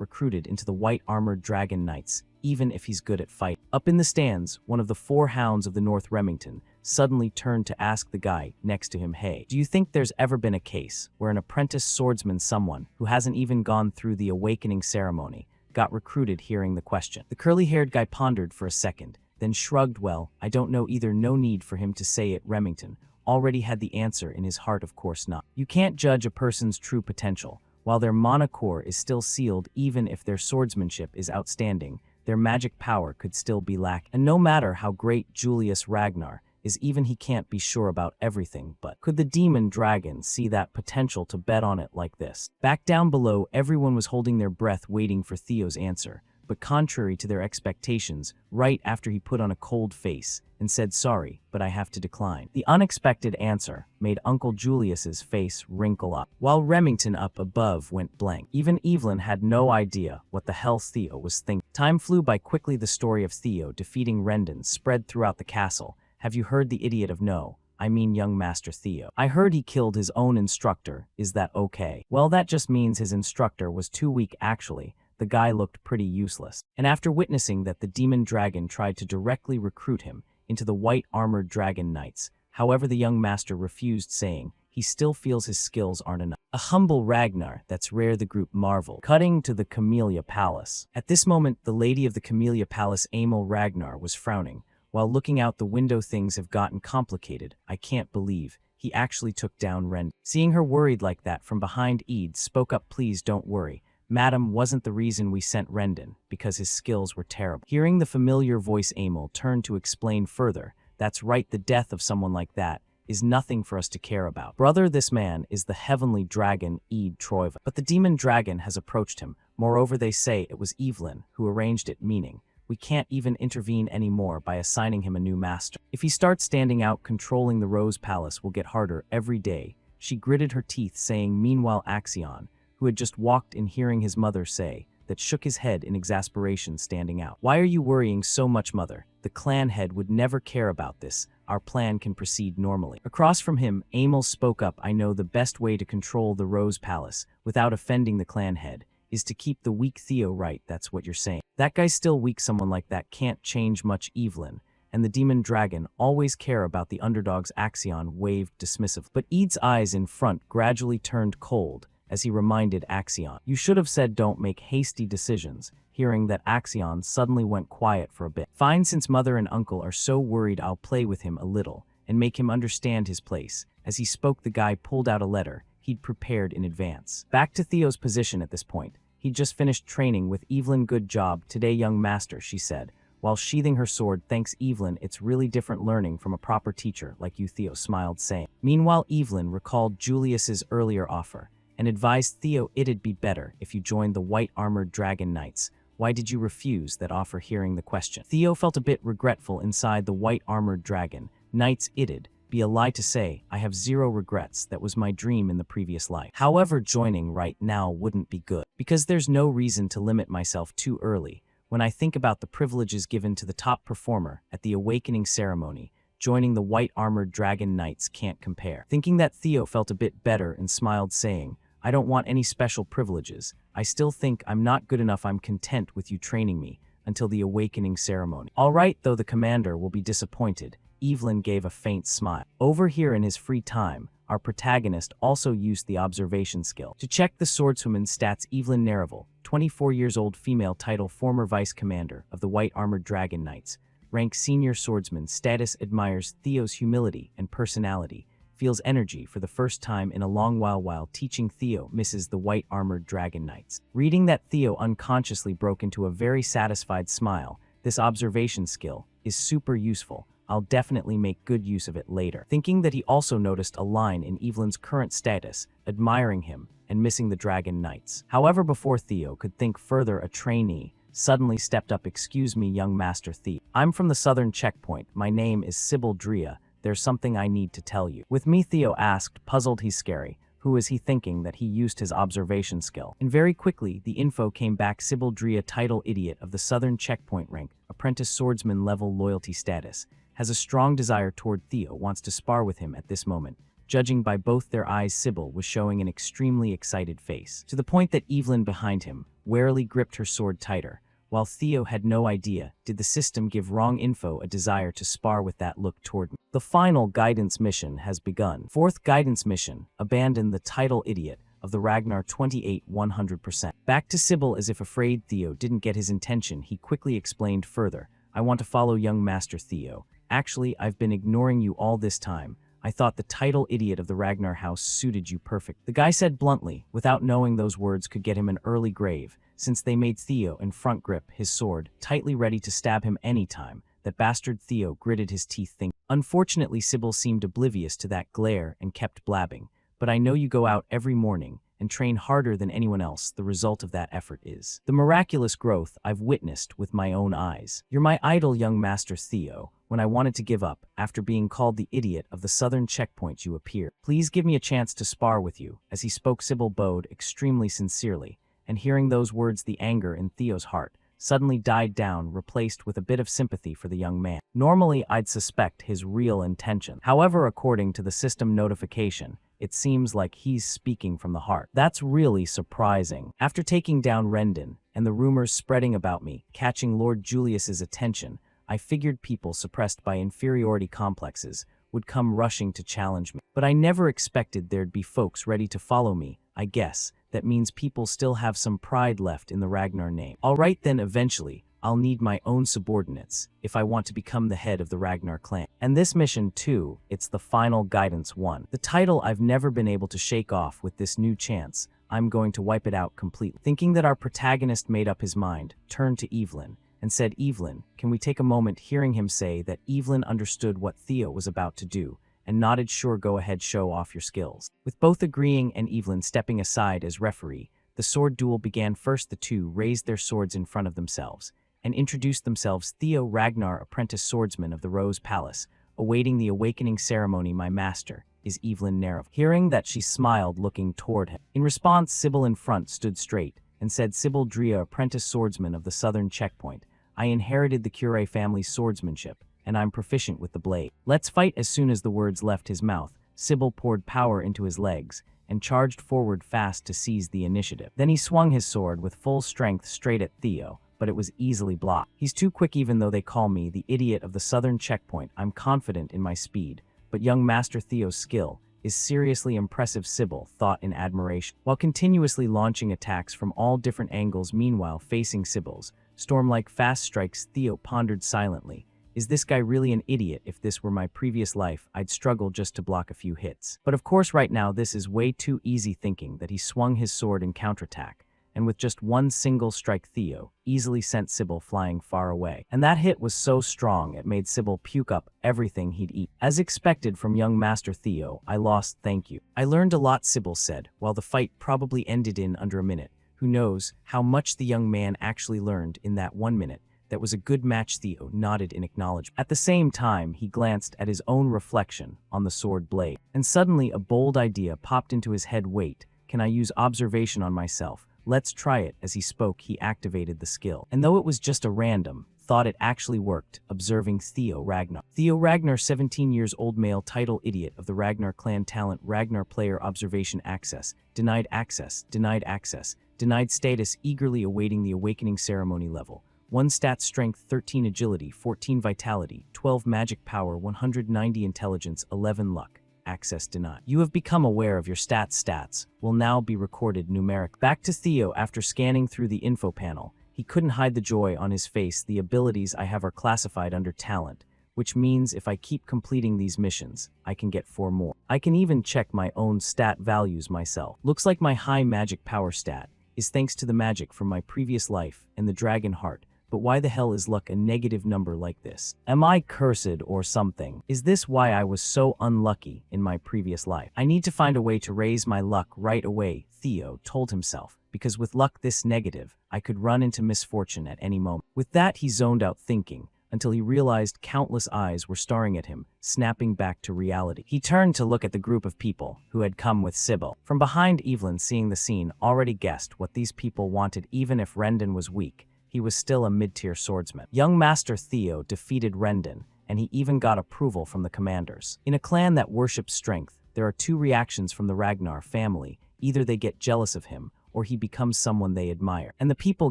recruited into the White Armored Dragon Knights, even if he's good at fight." Up in the stands, one of the 4 hounds of the North Remington suddenly turned to ask the guy next to him, "Hey, do you think there's ever been a case where an apprentice swordsman, someone who hasn't even gone through the awakening ceremony, got recruited?" Hearing the question, the curly-haired guy pondered for a second, then shrugged. "Well, I don't know either. No need for him to say it, Remington. already had the answer in his heart. Of course not. You can't judge a person's true potential. While their mana core is still sealed, even if their swordsmanship is outstanding, their magic power could still be lacking. And no matter how great Julius Ragnar is, even he can't be sure about everything. But could the demon dragon see that potential to bet on it like this? Back down below, everyone was holding their breath waiting for Theo's answer. But contrary to their expectations, right after he put on a cold face and said, "Sorry, but I have to decline." The unexpected answer made Uncle Julius's face wrinkle up, while Remington up above went blank. Even Evelyn had no idea what the hell Theo was thinking. Time flew by quickly. The story of Theo defeating Rendon spread throughout the castle. "Have you heard the idiot of no, I mean young Master Theo? I heard he killed his own instructor. Is that okay?" Well, that just means his instructor was too weak actually. The guy looked pretty useless. And after witnessing that the demon dragon tried to directly recruit him into the white armored dragon knights, however, the young master refused, saying he still feels his skills aren't enough. "A humble Ragnar, that's rare," the group marveled. Cutting to the Camellia Palace. At this moment, the lady of the Camellia Palace, Emil Ragnar, was frowning. While looking out the window, "Things have gotten complicated. I can't believe he actually took down Ren." Seeing her worried like that from behind, Ede spoke up, "Please don't worry. Madam wasn't the reason we sent Rendon, because his skills were terrible." Hearing the familiar voice, Emil turned to explain further. "That's right, the death of someone like that is nothing for us to care about. Brother, this man is the heavenly dragon Ede Troiva. But the demon dragon has approached him. Moreover, they say it was Evelyn who arranged it, meaning we can't even intervene anymore by assigning him a new master. If he starts standing out, controlling the Rose Palace will get harder every day." She gritted her teeth, saying. Meanwhile, Axion, who had just walked in hearing his mother say that, shook his head in exasperation, standing out. "Why are you worrying so much, mother? The clan head would never care about this. Our plan can proceed normally." Across from him, Emil spoke up. "I know the best way to control the Rose Palace without offending the clan head is to keep the weak Theo right. That's what you're saying. That guy's still weak. Someone like that can't change much. Evelyn and the demon dragon always care about the underdogs." Axion waved dismissive. But Ede's eyes in front gradually turned cold as he reminded Axion, "You should have said don't make hasty decisions." Hearing that, Axion suddenly went quiet for a bit. "Fine, since mother and uncle are so worried, I'll play with him a little and make him understand his place." As he spoke, the guy pulled out a letter he'd prepared in advance. Back to Theo's position at this point. He'd just finished training with Evelyn. "Good job today, young master," she said, while sheathing her sword. "Thanks, Evelyn. It's really different learning from a proper teacher like you," Theo smiled, saying. Meanwhile, Evelyn recalled Julius's earlier offer and advised Theo it'd be better if you joined the white armored dragon knights. "Why did you refuse that offer?" Hearing the question, Theo felt a bit regretful inside the white armored dragon knights. "It'd be a lie to say I have zero regrets. That was my dream in the previous life. However, joining right now wouldn't be good, because there's no reason to limit myself too early. When I think about the privileges given to the top performer at the awakening ceremony, joining the white armored dragon knights can't compare." Thinking that, Theo felt a bit better and smiled, saying, "I don't want any special privileges. I still think I'm not good enough. I'm content with you training me until the awakening ceremony." "All right, though the commander will be disappointed." Evelyn gave a faint smile. Over here in his free time, our protagonist also used the observation skill to check the swordswoman's stats. Evelyn Nereville, 24 years old, female, title former vice commander of the white armored dragon knights, rank senior swordsman, status admires Theo's humility and personality, feels energy for the first time in a long while teaching Theo, misses the white armored dragon knights. Reading that, Theo unconsciously broke into a very satisfied smile. This observation skill is super useful. I'll definitely make good use of it later. Thinking that, he also noticed a line in Evelyn's current status, admiring him and missing the dragon knights. However, before Theo could think further, a trainee suddenly stepped up. "Excuse me, young Master Theo. I'm from the southern checkpoint. My name is Sybil Drea. There's something I need to tell you." "With me?" Theo asked, puzzled. He's scary. Who is he thinking that he used his observation skill? And very quickly, the info came back. Sybil Drea, title idiot of the southern checkpoint, rank apprentice swordsman, level loyalty status, has a strong desire toward Theo, wants to spar with him at this moment. Judging by both their eyes, Sybil was showing an extremely excited face, to the point that Evelyn behind him warily gripped her sword tighter. While Theo had no idea, did the system give wrong info a desire to spar with that look toward me? The final guidance mission has begun. Fourth guidance mission, abandon the title idiot of the Ragnar 28 100%. Back to Sybil, as if afraid Theo didn't get his intention, he quickly explained further. "I want to follow young Master Theo. Actually, I've been ignoring you all this time. I thought the title idiot of the Ragnar house suited you perfect. The guy said bluntly, without knowing those words could get him an early grave, since they made Theo in front grip his sword, tightly ready to stab him anytime. That bastard Theo gritted his teeth thinking. Unfortunately, Sybil seemed oblivious to that glare and kept blabbing. But I know you go out every morning and train harder than anyone else. The result of that effort is the miraculous growth I've witnessed with my own eyes. You're my idol, young Master Theo. When I wanted to give up, after being called the idiot of the southern checkpoint, you appeared. Please give me a chance to spar with you. As he spoke, Sybil bowed extremely sincerely, and hearing those words, the anger in Theo's heart suddenly died down, replaced with a bit of sympathy for the young man. Normally, I'd suspect his real intention. However, according to the system notification, it seems like he's speaking from the heart. That's really surprising. After taking down Rendon, and the rumors spreading about me, catching Lord Julius's attention, I figured people suppressed by inferiority complexes would come rushing to challenge me. But I never expected there'd be folks ready to follow me. I guess that means people still have some pride left in the Ragnar name. All right then, eventually, I'll need my own subordinates if I want to become the head of the Ragnar clan. And this mission too, it's the final guidance one. The title I've never been able to shake off. With this new chance, I'm going to wipe it out completely. Thinking that our protagonist made up his mind, turned to Evelyn and said, Evelyn, can we take a moment? Hearing him say that, Evelyn understood what Theo was about to do and nodded, sure, go ahead, show off your skills. With both agreeing and Evelyn stepping aside as referee, the sword duel began. First, the two raised their swords in front of themselves and introduced themselves. Theo Ragnar, apprentice swordsman of the Rose Palace, awaiting the awakening ceremony. My master is Evelyn Nerov. Hearing that, she smiled, looking toward him. In response, Sybil in front stood straight and said, Sybil Drea, apprentice swordsman of the southern checkpoint. I inherited the Curie family's swordsmanship, and I'm proficient with the blade. Let's fight. As soon as the words left his mouth, Sybil poured power into his legs and charged forward fast to seize the initiative. Then he swung his sword with full strength straight at Theo, but it was easily blocked. He's too quick. Even though they call me the idiot of the southern checkpoint, I'm confident in my speed, but young Master Theo's skill is seriously impressive, Sybil thought in admiration, while continuously launching attacks from all different angles. Meanwhile, facing Sybil's storm-like fast strikes, Theo pondered silently. Is this guy really an idiot? If this were my previous life, I'd struggle just to block a few hits. But of course right now this is way too easy. Thinking that, he swung his sword in counterattack, and with just one single strike, Theo easily sent Sybil flying far away. And that hit was so strong it made Sybil puke up everything he'd eat. As expected from young Master Theo, I lost, thank you. I learned a lot, Sybil said, while the fight probably ended in under a minute. Who knows how much the young man actually learned in that 1 minute. That was a good match. Theo nodded in acknowledgement. At the same time, he glanced at his own reflection on the sword blade. And suddenly a bold idea popped into his head. Wait, can I use observation on myself? Let's try it. As he spoke, he activated the skill. And though it was just a random thought, it actually worked. Observing Theo Ragnar. Theo Ragnar, 17 years old, male, title idiot of the Ragnar clan, talent Ragnar, player, observation, access, denied access, denied access, denied status, eagerly awaiting the awakening ceremony. Level 1 stat, strength 13, agility 14, vitality 12, magic power 190, intelligence 11, luck. Access denied. You have become aware of your stats will now be recorded numeric. Back to Theo. After scanning through the info panel, he couldn't hide the joy on his face. The abilities I have are classified under talent, which means if I keep completing these missions, I can get 4 more. I can even check my own stat values myself. Looks like my high magic power stat is thanks to the magic from my previous life and the dragon heart. But why the hell is luck a negative number like this? Am I cursed or something? Is this why I was so unlucky in my previous life? I need to find a way to raise my luck right away, Theo told himself, because with luck this negative, I could run into misfortune at any moment. With that, he zoned out thinking, until he realized countless eyes were staring at him, snapping back to reality. He turned to look at the group of people who had come with Sybil. From behind, Evelyn, seeing the scene, already guessed what these people wanted. Even if Rendon was weak, he was still a mid-tier swordsman. Young Master Theo defeated Rendon, and he even got approval from the commanders. In a clan that worships strength, there are 2 reactions from the Ragnar family. Either they get jealous of him, or he becomes someone they admire. And the people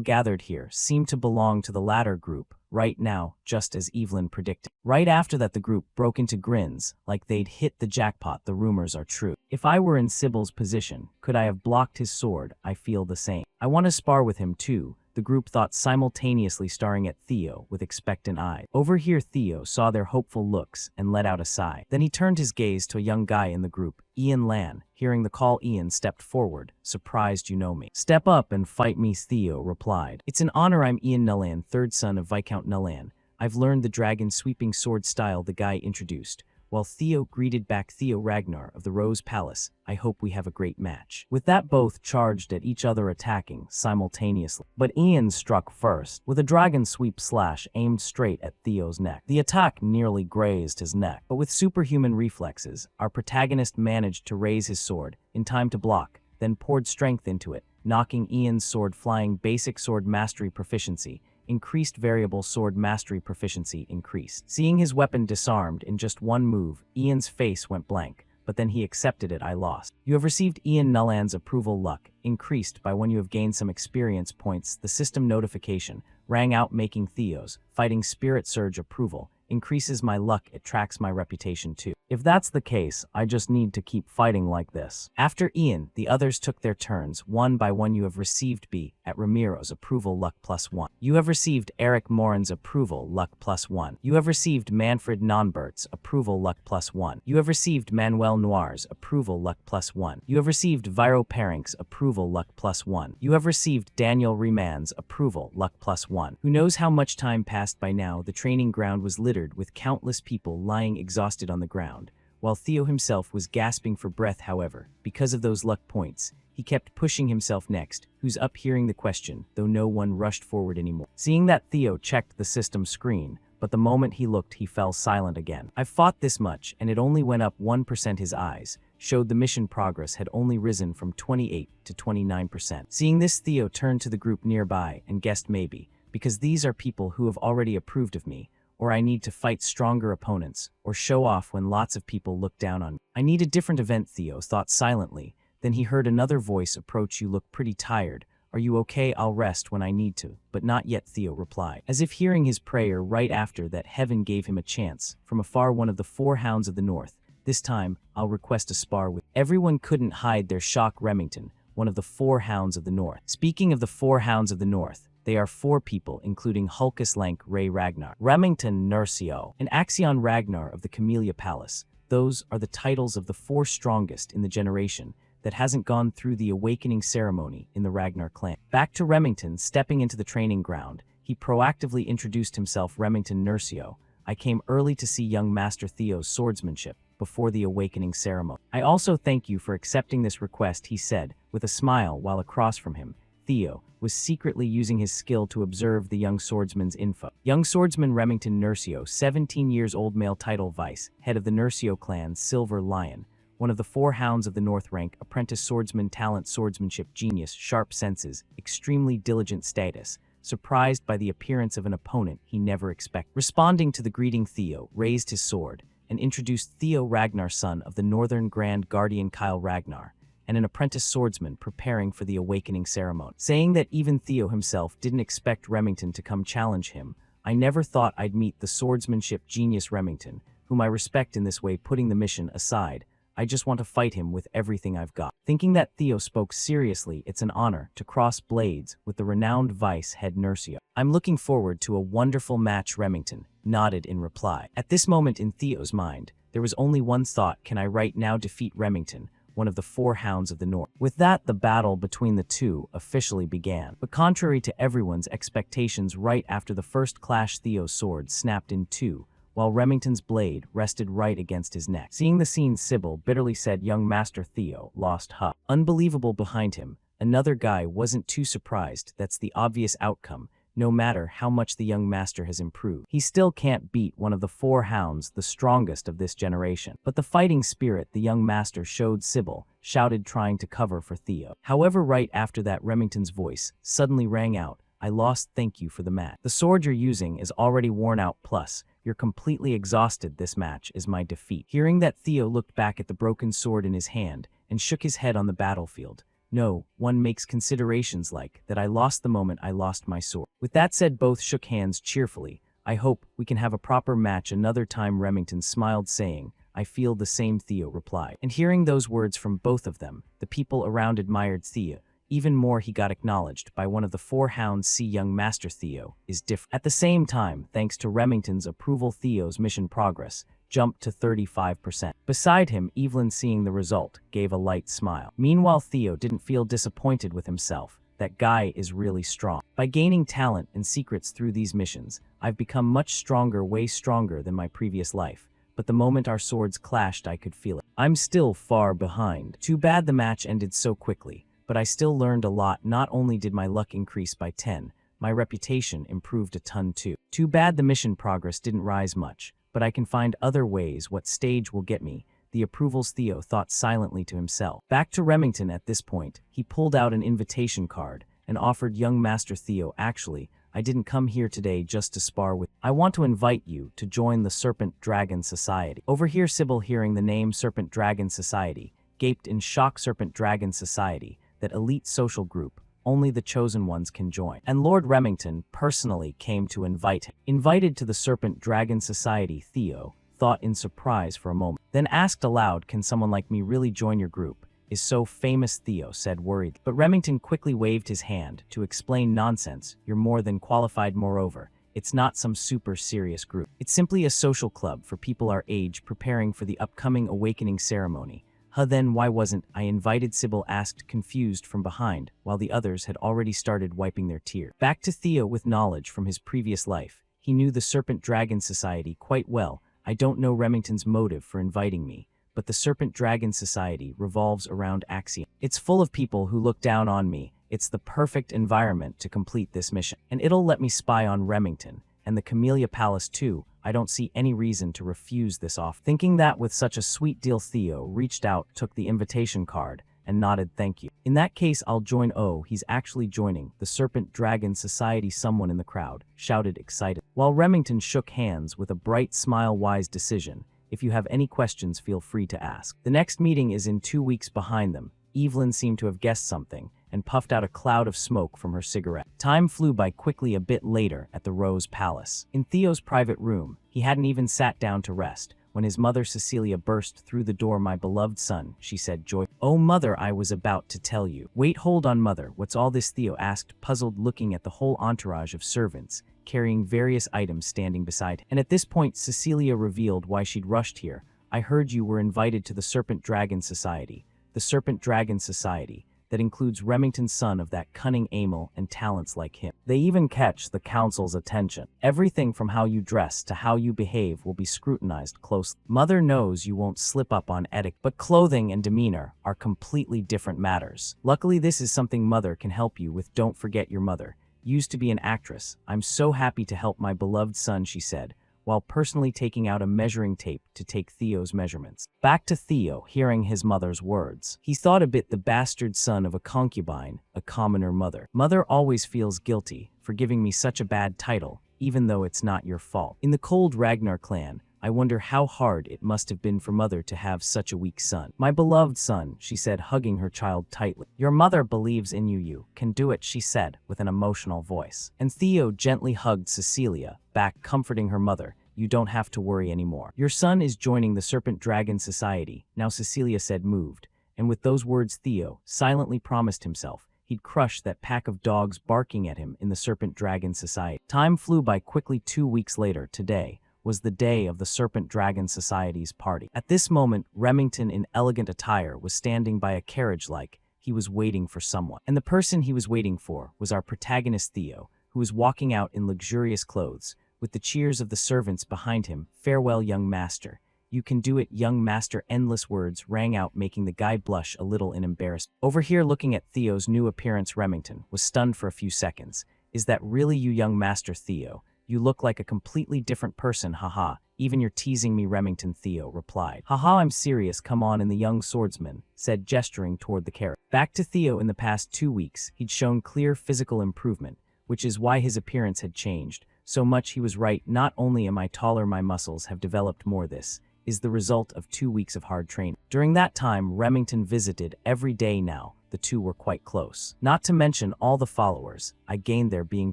gathered here seem to belong to the latter group right now, just as Evelyn predicted. Right after that, the group broke into grins, like they'd hit the jackpot. The rumors are true. If I were in Sybil's position, could I have blocked his sword? I feel the same. I want to spar with him too, the group thought, simultaneously staring at Theo with expectant eyes. Over here, Theo saw their hopeful looks and let out a sigh. Then he turned his gaze to a young guy in the group, Ian Lan. Hearing the call, Ian stepped forward, surprised. "You know me." "Step up and fight me," Theo replied. "It's an honor. I'm Ian Nullan, third son of Viscount Nullan. I've learned the dragon sweeping sword style," the guy introduced, while Theo greeted back. "Theo Ragnar of the Rose Palace. I hope we have a great match." With that, both charged at each other, attacking simultaneously. But Ian struck first, with a dragon sweep slash aimed straight at Theo's neck. The attack nearly grazed his neck, but with superhuman reflexes, our protagonist managed to raise his sword in time to block, then poured strength into it, knocking Ian's sword flying. Basic sword mastery proficiency increased. Variable sword mastery proficiency increased. Seeing his weapon disarmed in just one move, Ian's face went blank, but then he accepted it. "I lost." "You have received Ian Nullan's approval. Luck increased by 1. You have gained some experience points." The system notification rang out, making Theo's fighting spirit surge. "Approval increases my luck. It tracks my reputation too." "If that's the case, I just need to keep fighting like this." After Ian, the others took their turns, one by one. "You have received B. at Ramiro's approval. Luck +1. You have received Eric Morin's approval. Luck +1. You have received Manfred Nonbert's approval. Luck +1. You have received Manuel Noir's approval. Luck +1. You have received Viro Perink's approval. Luck +1. You have received Daniel Rieman's approval. Luck +1. Who knows how much time passed by now? The training ground was littered with countless people lying exhausted on the ground, while Theo himself was gasping for breath. However, because of those luck points, he kept pushing himself. "Next, who's up?" Hearing the question, though no one rushed forward anymore. Seeing that, Theo checked the system screen, but the moment he looked, he fell silent again. "I've fought this much, and it only went up 1%. His eyes showed the mission progress had only risen from 28 to 29%. Seeing this, Theo turned to the group nearby and guessed, "Maybe because these are people who have already approved of me, or I need to fight stronger opponents, or show off when lots of people look down on me. I need a different event," Theo thought silently. Then he heard another voice approach. "You look pretty tired. Are you okay?" "I'll rest when I need to, but not yet," Theo replied. As if hearing his prayer right after that, heaven gave him a chance. From afar, one of the 4 hounds of the north. "This time, I'll request a spar with." Everyone couldn't hide their shock. Remington, one of the 4 hounds of the north. Speaking of the 4 hounds of the north, they are 4 people, including Hulkus Lank Ray Ragnar, Remington Nursio, and Axion Ragnar of the Camellia Palace. Those are the titles of the 4 strongest in the generation that hasn't gone through the awakening ceremony in the Ragnar clan. Back to Remington, stepping into the training ground, he proactively introduced himself. "Remington Nursio, I came early to see young Master Theo's swordsmanship before the awakening ceremony. I also thank you for accepting this request," he said, with a smile, while across from him, Theo was secretly using his skill to observe the young swordsman's info. Young swordsman Remington Nursio, 17 years old, male, title Vice, head of the Nursio clan, Silver Lion, one of the 4 hounds of the North, rank, apprentice swordsman, talent, swordsmanship, genius, sharp senses, extremely diligent status, surprised by the appearance of an opponent he never expected. Responding to the greeting, Theo raised his sword and introduced Theo Ragnar, son of the Northern Grand Guardian Kyle Ragnar, and an apprentice swordsman preparing for the awakening ceremony. Saying that even Theo himself didn't expect Remington to come challenge him. "I never thought I'd meet the swordsmanship genius Remington, whom I respect in this way. Putting the mission aside, I just want to fight him with everything I've got." Thinking that Theo spoke seriously, it's an honor to cross blades with the renowned Vice head Nursio. "I'm looking forward to a wonderful match," Remington nodded in reply. At this moment in Theo's mind, there was only one thought: can I right now defeat Remington, one of the 4 hounds of the north? With that, the battle between the two officially began. But contrary to everyone's expectations, right after the first clash, Theo's sword snapped in 2, while Remington's blade rested right against his neck. Seeing the scene, Sybil bitterly said, "Young Master Theo lost huh?" Unbelievable. Behind him, another guy wasn't too surprised. That's the obvious outcome. No matter how much the young master has improved, he still can't beat one of the 4 hounds, the strongest of this generation. But the fighting spirit the young master showed, Sybil shouted, trying to cover for Theo. However, right after that, Remington's voice suddenly rang out. "I lost. Thank you for the match. The sword you're using is already worn out, plus you're completely exhausted. This match is my defeat." Hearing that, Theo looked back at the broken sword in his hand and shook his head. "On the battlefield, no one makes considerations like that. I lost the moment I lost my sword." With that said, both shook hands cheerfully. "I hope we can have a proper match another time." Remington smiled, saying, "I feel the same," Theo replied. And hearing those words from both of them, the people around admired Theo. Even more, he got acknowledged by one of the four hounds. See, young Master Theo is different. At the same time, thanks to Remington's approval, Theo's mission progress jumped to 35%. Beside him, Evelyn, seeing the result, gave a light smile. Meanwhile, Theo didn't feel disappointed with himself. That guy is really strong. By gaining talent and secrets through these missions, I've become much stronger, way stronger than my previous life. But the moment our swords clashed, I could feel it. I'm still far behind. Too bad the match ended so quickly, but I still learned a lot. Not only did my luck increase by 10, my reputation improved a ton too. Too bad the mission progress didn't rise much, but I can find other ways. What stage will get me? The approvals, Theo thought silently to himself. Back to Remington at this point, he pulled out an invitation card and offered young Master Theo, actually, I didn't come here today just to spar with. I want to invite you to join the Serpent Dragon Society. Over here, Sybil, hearing the name Serpent Dragon Society, gaped in shock. Serpent Dragon Society, that elite social group, only the chosen ones can join. And Lord Remington personally came to invite him. Invited to the Serpent Dragon Society, Theo thought in surprise for a moment, then asked aloud, can someone like me really join your group? Is so famous, Theo said, worried. But Remington quickly waved his hand to explain, nonsense, you're more than qualified. Moreover, it's not some super serious group. It's simply a social club for people our age preparing for the upcoming awakening ceremony. Then why wasn't I invited? Sybil asked, confused from behind, while the others had already started wiping their tears. Back to Theo with knowledge from his previous life. He knew the Serpent Dragon Society quite well. I don't know Remington's motive for inviting me, but the Serpent Dragon Society revolves around Axiom. It's full of people who look down on me. It's the perfect environment to complete this mission. And it'll let me spy on Remington, and the Camellia Palace too. I don't see any reason to refuse this offer. Thinking that with such a sweet deal, Theo reached out, took the invitation card, and nodded thank you. In that case, I'll join. Oh, he's actually joining the Serpent Dragon Society. Someone in the crowd shouted excited, while Remington shook hands with a bright smile. Wise decision. If you have any questions, feel free to ask. The next meeting is in 2 weeks. Behind them, Evelyn seemed to have guessed something and puffed out a cloud of smoke from her cigarette. Time flew by quickly. A bit later, at the Rose Palace, in Theo's private room, he hadn't even sat down to rest when his mother Cecilia burst through the door. My beloved son, she said joyfully. Oh mother, I was about to tell you. Wait, hold on mother, what's all this? Theo asked, puzzled, looking at the whole entourage of servants carrying various items standing beside him. And at this point, Cecilia revealed why she'd rushed here. I heard you were invited to the Serpent Dragon Society. The Serpent Dragon Society, that includes Remington's son of that cunning Amel and talents like him. They even catch the council's attention. Everything from how you dress to how you behave will be scrutinized closely. Mother knows you won't slip up on etiquette, but clothing and demeanor are completely different matters. Luckily, this is something Mother can help you with. Don't forget your mother used to be an actress. I'm so happy to help my beloved son, she said, while personally taking out a measuring tape to take Theo's measurements. Back to Theo, hearing his mother's words. He thought a bit, the bastard son of a concubine, a commoner mother. Mother always feels guilty for giving me such a bad title, even though it's not your fault. In the cold Ragnar clan, I wonder how hard it must have been for Mother to have such a weak son. My beloved son, she said, hugging her child tightly. Your mother believes in you. You can do it, she said, with an emotional voice. And Theo gently hugged Cecilia back, comforting her mother. You don't have to worry anymore. Your son is joining the Serpent Dragon Society now, Cecilia said, moved. And with those words, Theo silently promised himself he'd crush that pack of dogs barking at him in the Serpent Dragon Society. Time flew by quickly. 2 weeks later, today was the day of the Serpent Dragon Society's party. At this moment, Remington, in elegant attire, was standing by a carriage like he was waiting for someone. And the person he was waiting for was our protagonist Theo, who was walking out in luxurious clothes, with the cheers of the servants behind him. Farewell, young master. You can do it, young master. Endless words rang out, making the guy blush a little in embarrassment. Over here, looking at Theo's new appearance, Remington was stunned for a few seconds. Is that really you, young master Theo? You look like a completely different person, haha. Even you're teasing me, Remington, Theo replied. Haha, I'm serious, come on. And the young swordsman said, gesturing toward the carriage. Back to Theo. In the past 2 weeks, he'd shown clear physical improvement, which is why his appearance had changed so much. He was right. Not only am I taller, my muscles have developed more. This is the result of 2 weeks of hard training. During that time, Remington visited every day now. The two were quite close. Not to mention all the followers I gained there, being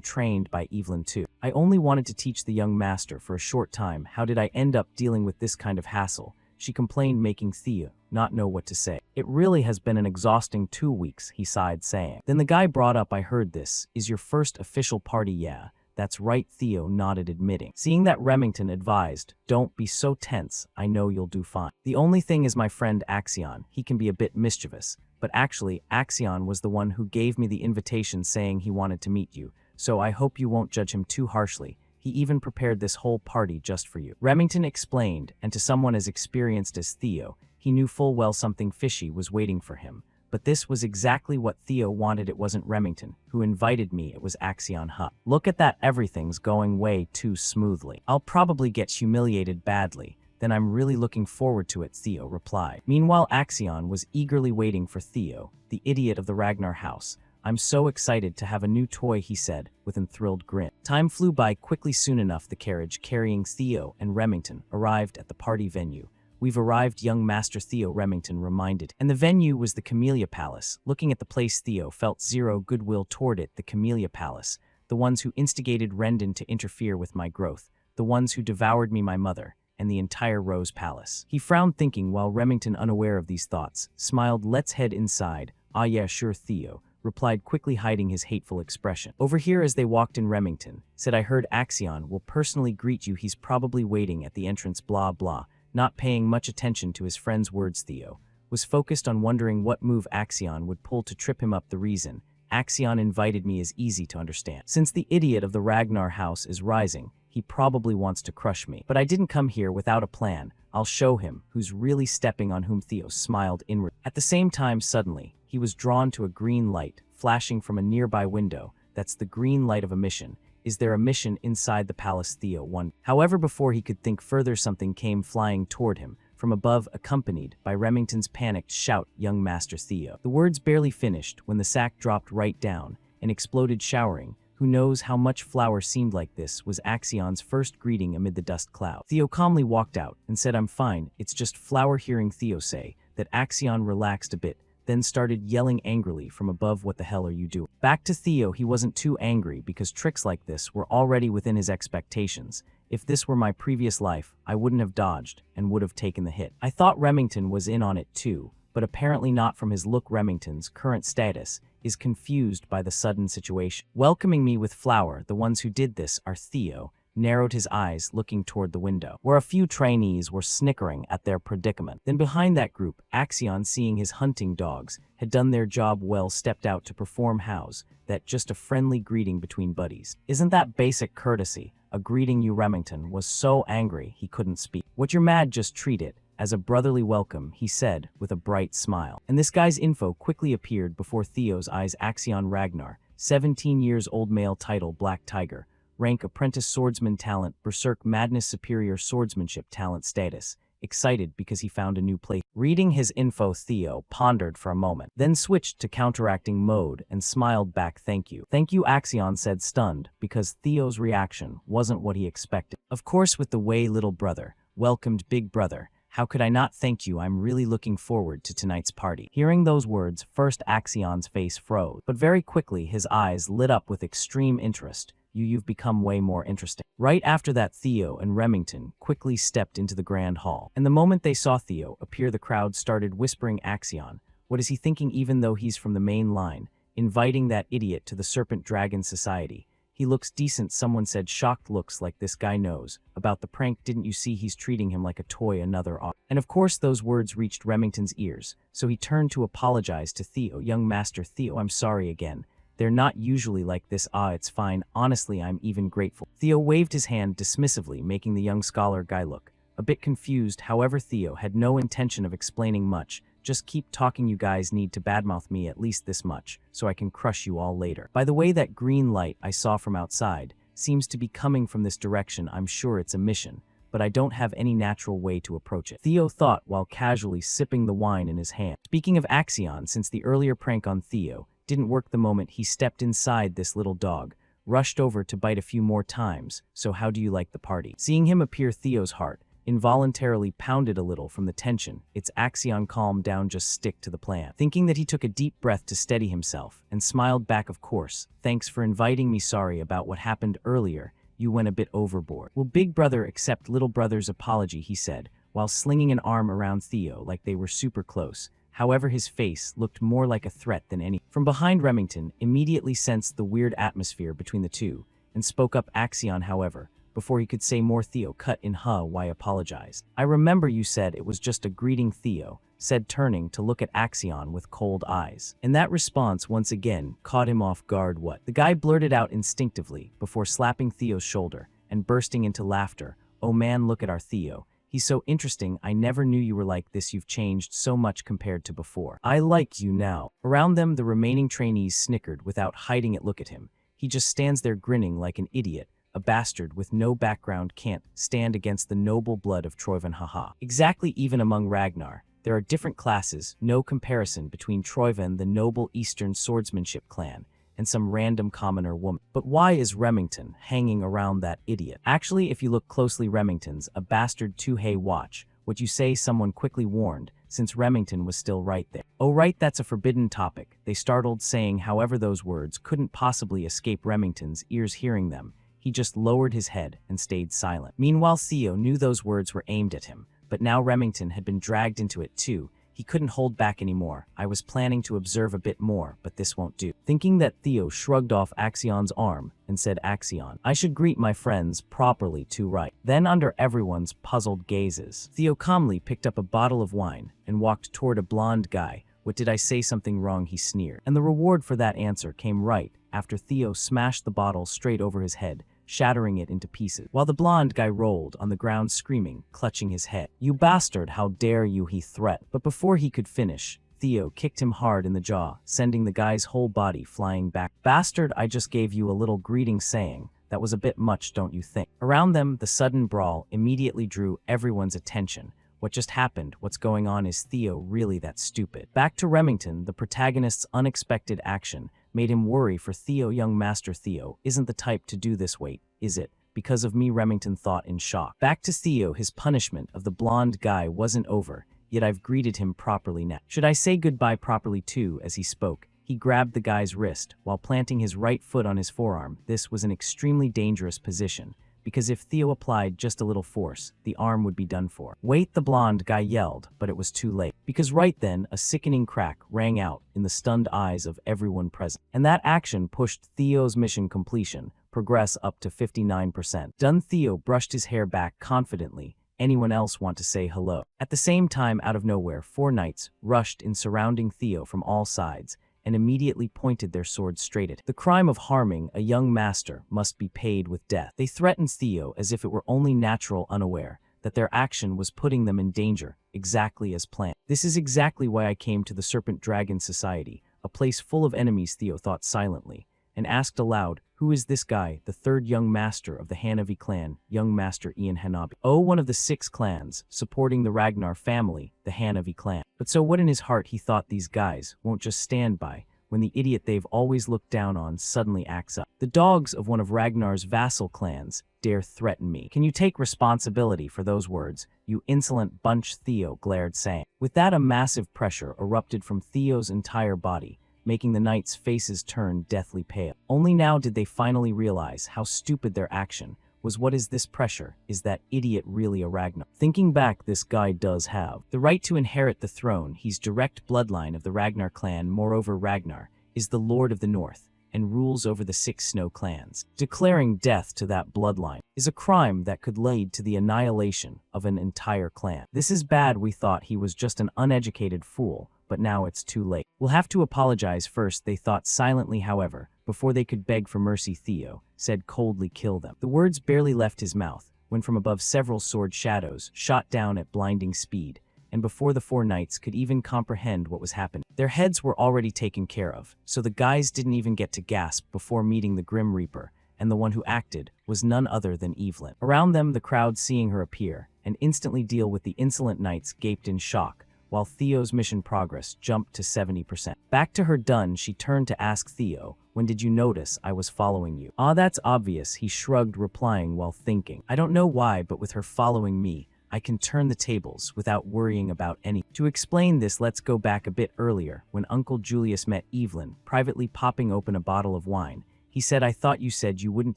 trained by Evelyn too. I only wanted to teach the young master for a short time. How did I end up dealing with this kind of hassle? she complained, making Theo not know what to say. It really has been an exhausting 2 weeks, he sighed, saying. Then the guy brought up, I heard this is your first official party. Yeah, that's right, Theo nodded, admitting. Seeing that, Remington advised, don't be so tense, I know you'll do fine. The only thing is my friend Axion, he can be a bit mischievous. But actually, Axion was the one who gave me the invitation saying he wanted to meet you, so I hope you won't judge him too harshly. He even prepared this whole party just for you. Remington explained, and to someone as experienced as Theo, he knew full well something fishy was waiting for him. But this was exactly what Theo wanted. It wasn't Remington who invited me, it was Axion Hut. Look at that, everything's going way too smoothly. I'll probably get humiliated badly. Then I'm really looking forward to it, Theo replied. Meanwhile, Axion was eagerly waiting for Theo, the idiot of the Ragnar house. I'm so excited to have a new toy, he said, with a thrilled grin. Time flew by quickly. Soon enough, the carriage carrying Theo and Remington arrived at the party venue. We've arrived, young Master, Theo Remington reminded. And the venue was the Camellia Palace. Looking at the place, Theo felt zero goodwill toward it. The Camellia Palace, the ones who instigated Rendon to interfere with my growth, the ones who devoured me, my mother, and the entire Rose Palace. He frowned, thinking, while Remington, unaware of these thoughts, smiled. Let's head inside. Ah yeah, sure, Theo replied, quickly hiding his hateful expression. Over here, as they walked in, Remington said, I heard Axion will personally greet you. He's probably waiting at the entrance, blah blah. Not paying much attention to his friend's words, Theo was focused on wondering what move Axion would pull to trip him up. The reason Axion invited me is easy to understand. Since the idiot of the Ragnar house is rising, he probably wants to crush me. But I didn't come here without a plan. I'll show him who's really stepping on whom. Theo smiled inward. At the same time, suddenly, he was drawn to a green light flashing from a nearby window. That's the green light of a mission. Is there a mission inside the palace, Theo wondered. However, before he could think further, something came flying toward him from above, accompanied by Remington's panicked shout, young Master Theo. The words barely finished when the sack dropped right down and exploded, showering. Who knows how much flour seemed like this was Axion's first greeting amid the dust cloud. Theo calmly walked out and said, I'm fine, it's just flour. Hearing Theo say that, Axion relaxed a bit, then started yelling angrily from above, what the hell are you doing? Back to Theo, he wasn't too angry because tricks like this were already within his expectations. If this were my previous life, I wouldn't have dodged and would have taken the hit. I thought Remington was in on it too, but apparently not from his look. Remington's current status is confused by the sudden situation. Welcoming me with flour, the ones who did this are Theo narrowed his eyes, looking toward the window, where a few trainees were snickering at their predicament. Then behind that group, Axion, seeing his hunting dogs had done their job well, stepped out to perform. How's that, just a friendly greeting between buddies? Isn't that basic courtesy? A greeting you? Remington was so angry he couldn't speak. What, you're mad? Just treat it as a brotherly welcome, he said with a bright smile. And this guy's info quickly appeared before Theo's eyes. Axion Ragnar, 17 years old, male, title Black Tiger, rank apprentice swordsman, talent Berserk Madness, superior swordsmanship talent, status excited because he found a new place. Reading his info, Theo pondered for a moment, then switched to counteracting mode and smiled back. Thank you, Axion said, stunned because Theo's reaction wasn't what he expected. Of course, with the way little brother welcomed big brother, how could I not thank you? I'm really looking forward to tonight's party. Hearing those words, first Axion's face froze, but very quickly his eyes lit up with extreme interest. You've become way more interesting. Right after that, Theo and Remington quickly stepped into the grand hall. And the moment they saw Theo appear, the crowd started whispering, Axion, what is he thinking? Even though he's from the main line, inviting that idiot to the Serpent Dragon Society. He looks decent, someone said, shocked. Looks like this guy knows about the prank. Didn't you see he's treating him like a toy? Another off. And of course those words reached Remington's ears, so he turned to apologize to Theo. Young Master Theo, I'm sorry again. They're not usually like this. It's fine. Honestly, I'm even grateful. Theo waved his hand dismissively, making the young scholar guy look a bit confused. However, Theo had no intention of explaining much. Just keep talking. You guys need to badmouth me at least this much, so I can crush you all later. By the way, that green light I saw from outside seems to be coming from this direction. I'm sure it's a mission, but I don't have any natural way to approach it, Theo thought while casually sipping the wine in his hand. Speaking of Axion, since the earlier prank on Theo didn't work the moment he stepped inside, this little dog rushed over to bite a few more times. So how do you like the party? Seeing him appear, Theo's heart involuntarily pounded a little from the tension. It's Axion, calm down, just stick to the plan. Thinking that, he took a deep breath to steady himself and smiled back, of course, thanks for inviting me. Sorry about what happened earlier. You went a bit overboard. Will big brother accept little brother's apology? He said, while slinging an arm around Theo like they were super close. However, his face looked more like a threat than any. From behind, Remington immediately sensed the weird atmosphere between the two and spoke up. Axion, however, before he could say more, Theo cut in. Why apologize? I remember you said it was just a greeting, Theo said, turning to look at Axion with cold eyes. And that response once again caught him off guard. What? The guy blurted out instinctively before slapping Theo's shoulder and bursting into laughter. Oh man, look at our Theo. He's so interesting. I never knew you were like this. You've changed so much compared to before. I like you now. Around them, the remaining trainees snickered without hiding it. Look at him. He just stands there grinning like an idiot. A bastard with no background can't stand against the noble blood of Troyven. Haha. Exactly. Even among Ragnar, there are different classes, no comparison between Troyven, the noble Eastern swordsmanship clan, and some random commoner woman. But why is Remington hanging around that idiot? Actually, if you look closely, Remington's a bastard too. Hey, watch what you say, someone quickly warned, since Remington was still right there. Oh right, that's a forbidden topic, they startled, saying. However, those words couldn't possibly escape Remington's ears. Hearing them, he just lowered his head and stayed silent. Meanwhile, Theo knew those words were aimed at him, but now Remington had been dragged into it too. He couldn't hold back anymore. I was planning to observe a bit more, but this won't do. Thinking that, Theo shrugged off Axion's arm and said, Axion, I should greet my friends properly too, right? Then, under everyone's puzzled gazes, Theo calmly picked up a bottle of wine and walked toward a blonde guy. What, did I say something wrong? He sneered. And the reward for that answer came right after Theo smashed the bottle straight over his head, shattering it into pieces, while the blonde guy rolled on the ground screaming, clutching his head. You bastard, how dare you, he threatened. But before he could finish, Theo kicked him hard in the jaw, sending the guy's whole body flying back. Bastard, I just gave you a little greeting, saying. That was a bit much, don't you think? Around them, the sudden brawl immediately drew everyone's attention. What just happened? What's going on? Is Theo really that stupid? Back to Remington, the protagonist's unexpected action made him worry for Theo. Young Master Theo isn't the type to do this. Wait, is it? Because of me? Remington thought in shock. Back to Theo, his punishment of the blonde guy wasn't over, yet I've greeted him properly now. Should I say goodbye properly too? As he spoke, he grabbed the guy's wrist while planting his right foot on his forearm. This was an extremely dangerous position, because if Theo applied just a little force, the arm would be done for. Wait, the blonde guy yelled, but it was too late. Because right then, a sickening crack rang out in the stunned eyes of everyone present. And that action pushed Theo's mission completion progress up to 59%. Done. Theo brushed his hair back confidently. Anyone else want to say hello? At the same time, out of nowhere, 4 knights rushed in, surrounding Theo from all sides, and immediately pointed their swords straight at him. The crime of harming a young master must be paid with death. They threatened Theo as if it were only natural, unaware that their action was putting them in danger, exactly as planned. This is exactly why I came to the Serpent Dragon Society, a place full of enemies, Theo thought silently, and asked aloud, who is this guy? The third young master of the Hanabi clan, young master Ian Hanabi. Oh, one of the 6 clans supporting the Ragnar family, the Hanabi clan. But so what? In his heart he thought, these guys won't just stand by when the idiot they've always looked down on suddenly acts up. The dogs of one of Ragnar's vassal clans dare threaten me. Can you take responsibility for those words, you insolent bunch? Theo glared, saying. With that, a massive pressure erupted from Theo's entire body, making the knights' faces turn deathly pale. Only now did they finally realize how stupid their action was. What is this pressure? Is that idiot really a Ragnar? Thinking back, this guy does have the right to inherit the throne. He's direct bloodline of the Ragnar clan. Moreover, Ragnar is the Lord of the North and rules over the 6 snow clans. Declaring death to that bloodline is a crime that could lead to the annihilation of an entire clan. This is bad. We thought he was just an uneducated fool, but now it's too late. We'll have to apologize first, they thought silently. However, before they could beg for mercy, Theo said coldly, kill them. The words barely left his mouth when from above several sword shadows shot down at blinding speed, and before the 4 knights could even comprehend what was happening, their heads were already taken care of, so the guys didn't even get to gasp before meeting the Grim Reaper, and the one who acted was none other than Evelyn. Around them, the crowd, seeing her appear and instantly deal with the insolent knights, gaped in shock, while Theo's mission progress jumped to 70%. Back to her done, she turned to ask Theo, when did you notice I was following you? Ah, that's obvious, he shrugged, replying while thinking. I don't know why, but with her following me, I can turn the tables without worrying about any. To explain this, let's go back a bit earlier, when Uncle Julius met Evelyn, privately popping open a bottle of wine. He said, I thought you said you wouldn't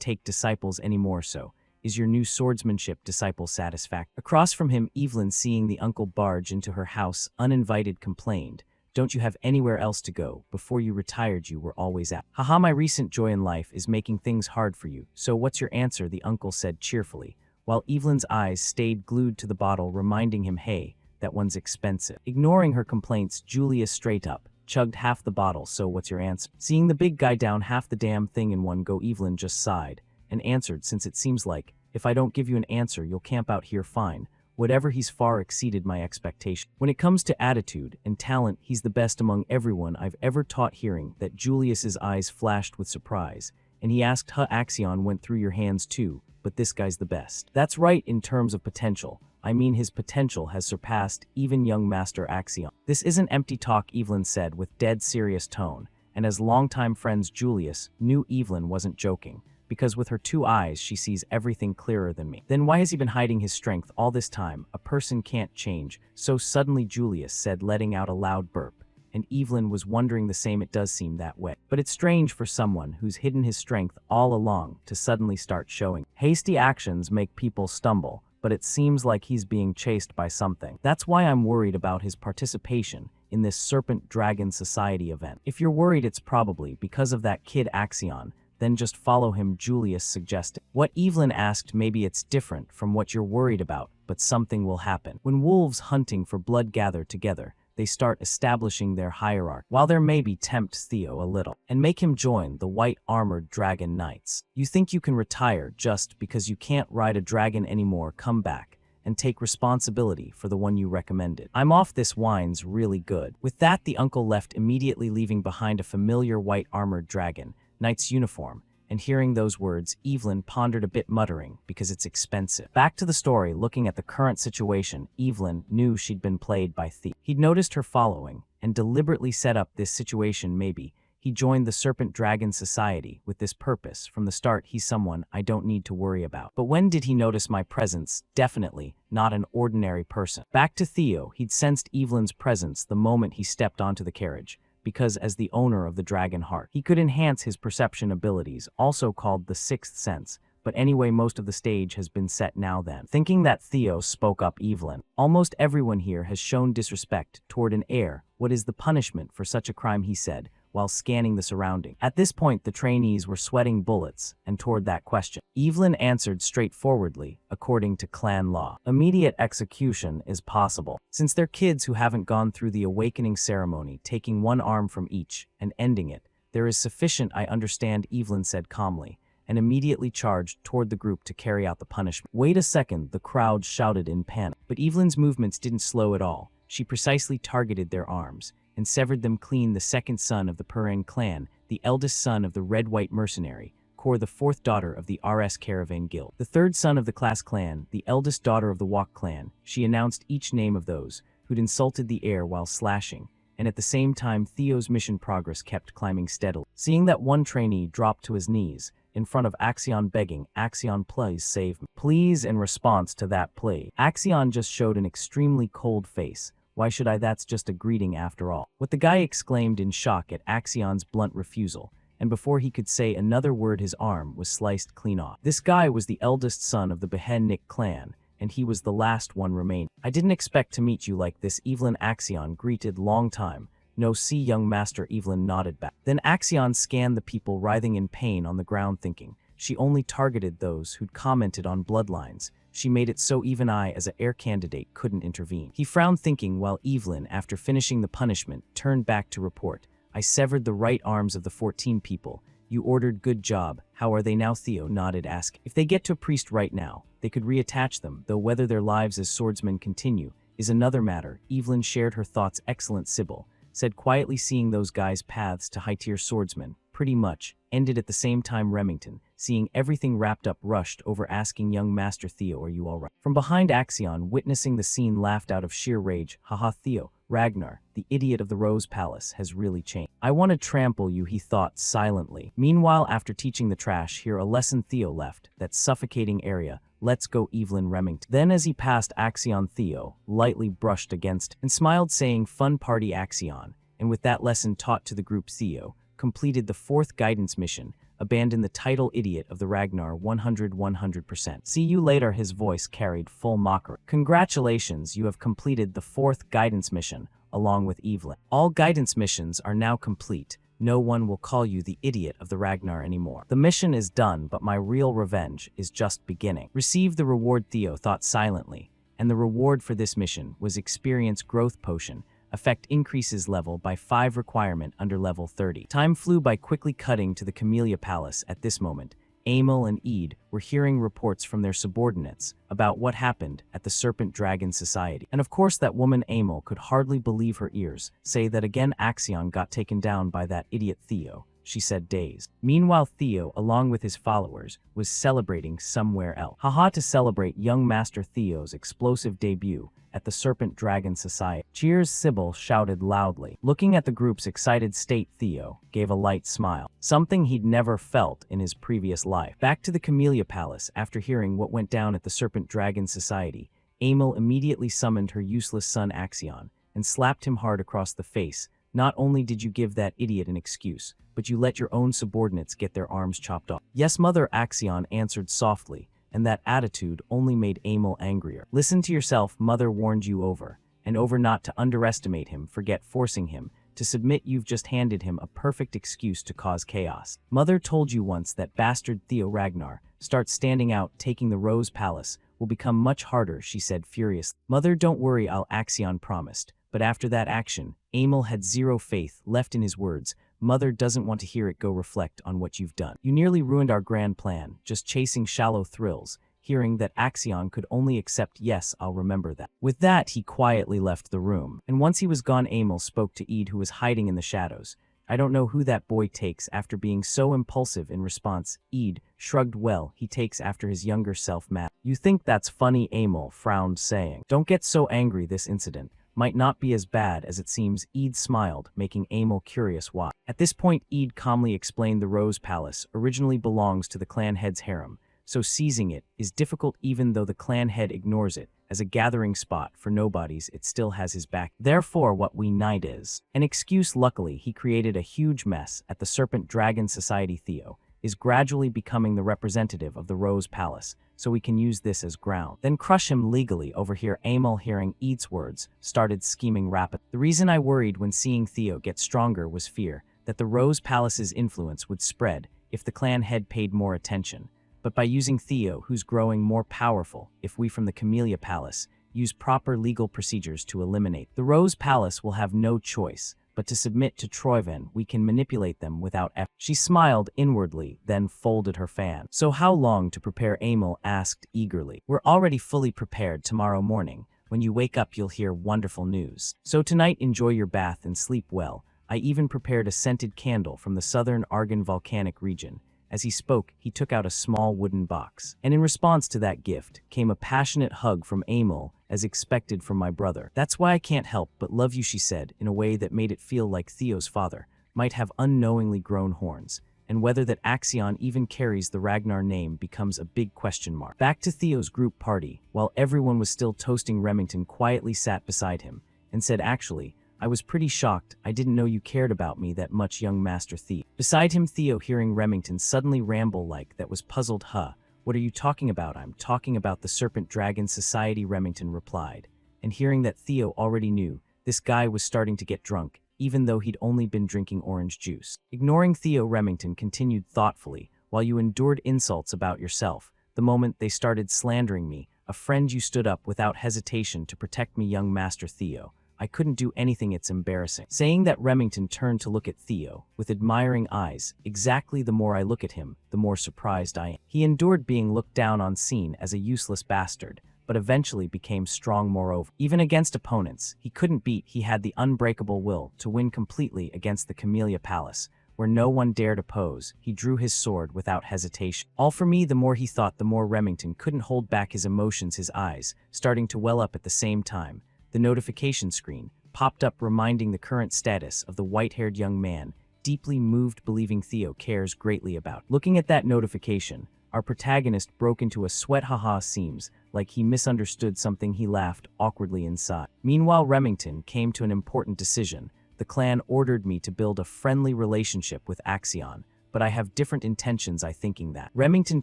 take disciples anymore, so Is your new swordsmanship disciple satisfactory? Across from him, Evelyn, seeing the uncle barge into her house uninvited, complained, "Don't you have anywhere else to go? Before you retired you were always out." "Haha, my recent joy in life is making things hard for you. So what's your answer?" the uncle said cheerfully, while Evelyn's eyes stayed glued to the bottle, reminding him, "Hey, that one's expensive." Ignoring her complaints, Julius straight up chugged half the bottle. "So what's your answer?" Seeing the big guy down half the damn thing in one go, Evelyn just sighed and answered, "Since it seems like, if I don't give you an answer you'll camp out here, fine. Whatever, he's far exceeded my expectation. When it comes to attitude and talent, he's the best among everyone I've ever taught." Hearing that, Julius's eyes flashed with surprise, and he asked, "Huh, Axion went through your hands too, but this guy's the best." "That's right, in terms of potential. I mean, his potential has surpassed even young Master Axion." "This isn't empty talk," Evelyn said with dead serious tone, and as longtime friends Julius knew Evelyn wasn't joking, because with her 2 eyes she sees everything clearer than me. "Then why has he been hiding his strength all this time? A person can't change so suddenly," Julius said, letting out a loud burp, and Evelyn was wondering the same. It does seem that way. But it's strange for someone who's hidden his strength all along to suddenly start showing. Hasty actions make people stumble, but it seems like he's being chased by something. That's why I'm worried about his participation in this Serpent Dragon Society event. If you're worried it's probably because of that kid Axion, then just follow him," Julius suggested. What Evelyn asked, "Maybe it's different from what you're worried about, but something will happen. When wolves hunting for blood gather together, they start establishing their hierarchy. While there may be tempt Theo a little, and make him join the white armored dragon knights. You think you can retire just because you can't ride a dragon anymore? Come back and take responsibility for the one you recommended. I'm off, this wine's really good." With that, the uncle left immediately, leaving behind a familiar white armored dragon knight's uniform, and hearing those words, Evelyn pondered a bit, muttering, "Because it's expensive." Back to the story. Looking at the current situation, Evelyn knew she'd been played by Theo. He'd noticed her following and deliberately set up this situation. Maybe he joined the Serpent Dragon Society with this purpose from the start. He's someone I don't need to worry about. But when did he notice my presence? Definitely not an ordinary person. Back to Theo. He'd sensed Evelyn's presence the moment he stepped onto the carriage, because as the owner of the Dragon Heart, he could enhance his perception abilities, also called the sixth sense. But anyway, most of the stage has been set now then. Thinking that, Theo spoke up, "Evelyn, almost everyone here has shown disrespect toward an heir. What is the punishment for such a crime?" he said, while scanning the surrounding. At this point, the trainees were sweating bullets, and toward that question, Evelyn answered straightforwardly, "According to clan law, immediate execution is possible. Since they're kids who haven't gone through the awakening ceremony, taking one arm from each and ending it, there is sufficient." "I understand," Evelyn said calmly, and immediately charged toward the group to carry out the punishment. "Wait a second," the crowd shouted in panic. But Evelyn's movements didn't slow at all. She precisely targeted their arms and severed them clean. The second son of the Pereng clan, the eldest son of the Red-White Mercenary Corps, the fourth daughter of the RS Caravan Guild, the third son of the Class clan, the eldest daughter of the Wok clan. She announced each name of those who'd insulted the heir while slashing, and at the same time Theo's mission progress kept climbing steadily. Seeing that, one trainee dropped to his knees in front of Axion, begging, "Axion, please save me." Please, in response to that plea, Axion just showed an extremely cold face. "Why should I? That's just a greeting after all." What the guy exclaimed in shock at Axion's blunt refusal, and before he could say another word his arm was sliced clean off. This guy was the eldest son of the Behennik clan, and he was the last one remaining. "I didn't expect to meet you like this," Evelyn Axion greeted. "Long time no see, young master." Evelyn nodded back. Then Axion scanned the people writhing in pain on the ground, thinking she only targeted those who'd commented on bloodlines. She made it so even I, as an heir candidate, couldn't intervene. He frowned, thinking, while Evelyn, after finishing the punishment, turned back to report, "I severed the right arms of the 14 people you ordered. Good job. How are they now?" Theo nodded, asking, "If they get to a priest right now, they could reattach them, though whether their lives as swordsmen continue is another matter." Evelyn shared her thoughts. "Excellent," Sybil said quietly, "seeing those guys' paths to high-tier swordsmen pretty much ended at the same time." Remington, seeing everything wrapped up, rushed over, asking, "Young Master Theo, are you all right?" From behind, Axion, witnessing the scene, laughed out of sheer rage. "Haha, Theo, Ragnar, the idiot of the Rose Palace, has really changed. I want to trample you," he thought silently. Meanwhile, after teaching the trash here a lesson, Theo left that suffocating area. "Let's go, Evelyn." Remington, then as he passed Axion, Theo lightly brushed against and smiled, saying, "Fun party, Axion." And with that lesson taught to the group, Theo completed the 4th guidance mission, abandon the title idiot of the Ragnar 100%. See you later. His voice carried full mockery. Congratulations, you have completed the 4th guidance mission, along with Evelyn. All guidance missions are now complete. No one will call you the idiot of the Ragnar anymore. The mission is done, but my real revenge is just beginning. Receive the reward, Theo thought silently, and the reward for this mission was Experience Growth Potion. Effect increases level by 5 requirement under level 30. Time flew by quickly. Cutting to the Camellia Palace. At this moment, Amel and Ede were hearing reports from their subordinates about what happened at the Serpent Dragon Society. And of course that woman Amel could hardly believe her ears. Say that again. Axion got taken down by that idiot Theo, she said, dazed. Meanwhile, Theo, along with his followers, was celebrating somewhere else. Haha, to celebrate young Master Theo's explosive debut at the Serpent Dragon Society. Cheers, Sybil shouted loudly. Looking at the group's excited state, Theo gave a light smile, something he'd never felt in his previous life. Back to the Camellia Palace, after hearing what went down at the Serpent Dragon Society, Amel immediately summoned her useless son Axion and slapped him hard across the face. Not only did you give that idiot an excuse, but you let your own subordinates get their arms chopped off. Yes, Mother, Axion answered softly, and that attitude only made Amel angrier. Listen to yourself. Mother warned you over and over not to underestimate him. Forget forcing him to submit. You've just handed him a perfect excuse to cause chaos. Mother told you once that bastard Theo Ragnar starts standing out. Taking the Rose Palace will become much harder, she said furiously. Mother, don't worry, Axion promised. But after that action, Amel had zero faith left in his words. Mother doesn't want to hear it. Go reflect on what you've done. You nearly ruined our grand plan, just chasing shallow thrills. Hearing that Axion could only accept yes, I'll remember that. With that, he quietly left the room. And once he was gone, Amel spoke to Ede, who was hiding in the shadows. I don't know who that boy takes after being so impulsive. In response, Ede shrugged. Well, he takes after his younger self, Matt. You think that's funny? Amel frowned, saying, don't get so angry. This incident might not be as bad as it seems. Ede smiled, making Amel curious why. At this point, Ede calmly explained the Rose Palace originally belongs to the clan head's harem, so seizing it is difficult. Even though the clan head ignores it as a gathering spot for nobodies, it still has his back. Therefore, what we need is an excuse. Luckily, he created a huge mess at the Serpent Dragon Society. Theo is gradually becoming the representative of the Rose Palace, so we can use this as ground. Then crush him legally. Over here, Amel, hearing Ede's words, started scheming rapidly. The reason I worried when seeing Theo get stronger was fear that the Rose Palace's influence would spread if the clan head paid more attention. But by using Theo, who's growing more powerful, if we from the Camellia Palace use proper legal procedures to eliminate, the Rose Palace will have no choice but to submit to Troyven. We can manipulate them without effort. She smiled inwardly, then folded her fan. So how long to prepare? Amel asked eagerly. We're already fully prepared. Tomorrow morning, when you wake up, you'll hear wonderful news. So tonight, enjoy your bath and sleep well. I even prepared a scented candle from the southern Argon volcanic region. As he spoke, he took out a small wooden box. And in response to that gift came a passionate hug from Amel, as expected from my brother. That's why I can't help but love you, she said, in a way that made it feel like Theo's father might have unknowingly grown horns. And whether that Axion even carries the Ragnar name becomes a big question mark. Back to Theo's group party, while everyone was still toasting, Remington quietly sat beside him and said, actually, I was pretty shocked. I didn't know you cared about me that much, young Master Thief. Beside him, Theo, hearing Remington suddenly ramble like that, was puzzled. Huh, what are you talking about? I'm talking about the Serpent Dragon Society, Remington replied. And hearing that Theo already knew, this guy was starting to get drunk, even though he'd only been drinking orange juice. Ignoring Theo, Remington continued thoughtfully, while you endured insults about yourself, the moment they started slandering me, a friend, you stood up without hesitation to protect me, young Master Theo. I couldn't do anything, it's embarrassing. Saying that, Remington turned to look at Theo with admiring eyes. Exactly, the more I look at him, the more surprised I am. He endured being looked down on, seen as a useless bastard, but eventually became strong. Moreover, even against opponents he couldn't beat, he had the unbreakable will to win completely. Against the Camellia Palace, where no one dared oppose, he drew his sword without hesitation. All for me. The more he thought, the more Remington couldn't hold back his emotions, his eyes starting to well up. At the same time, the notification screen popped up, reminding the current status of the white-haired young man, deeply moved, believing Theo cares greatly about. Looking at that notification, our protagonist broke into a sweat. Haha, seems like he misunderstood something. He laughed awkwardly inside. Meanwhile, Remington came to an important decision. The clan ordered me to build a friendly relationship with Axion but I have different intentions I thinking that. Remington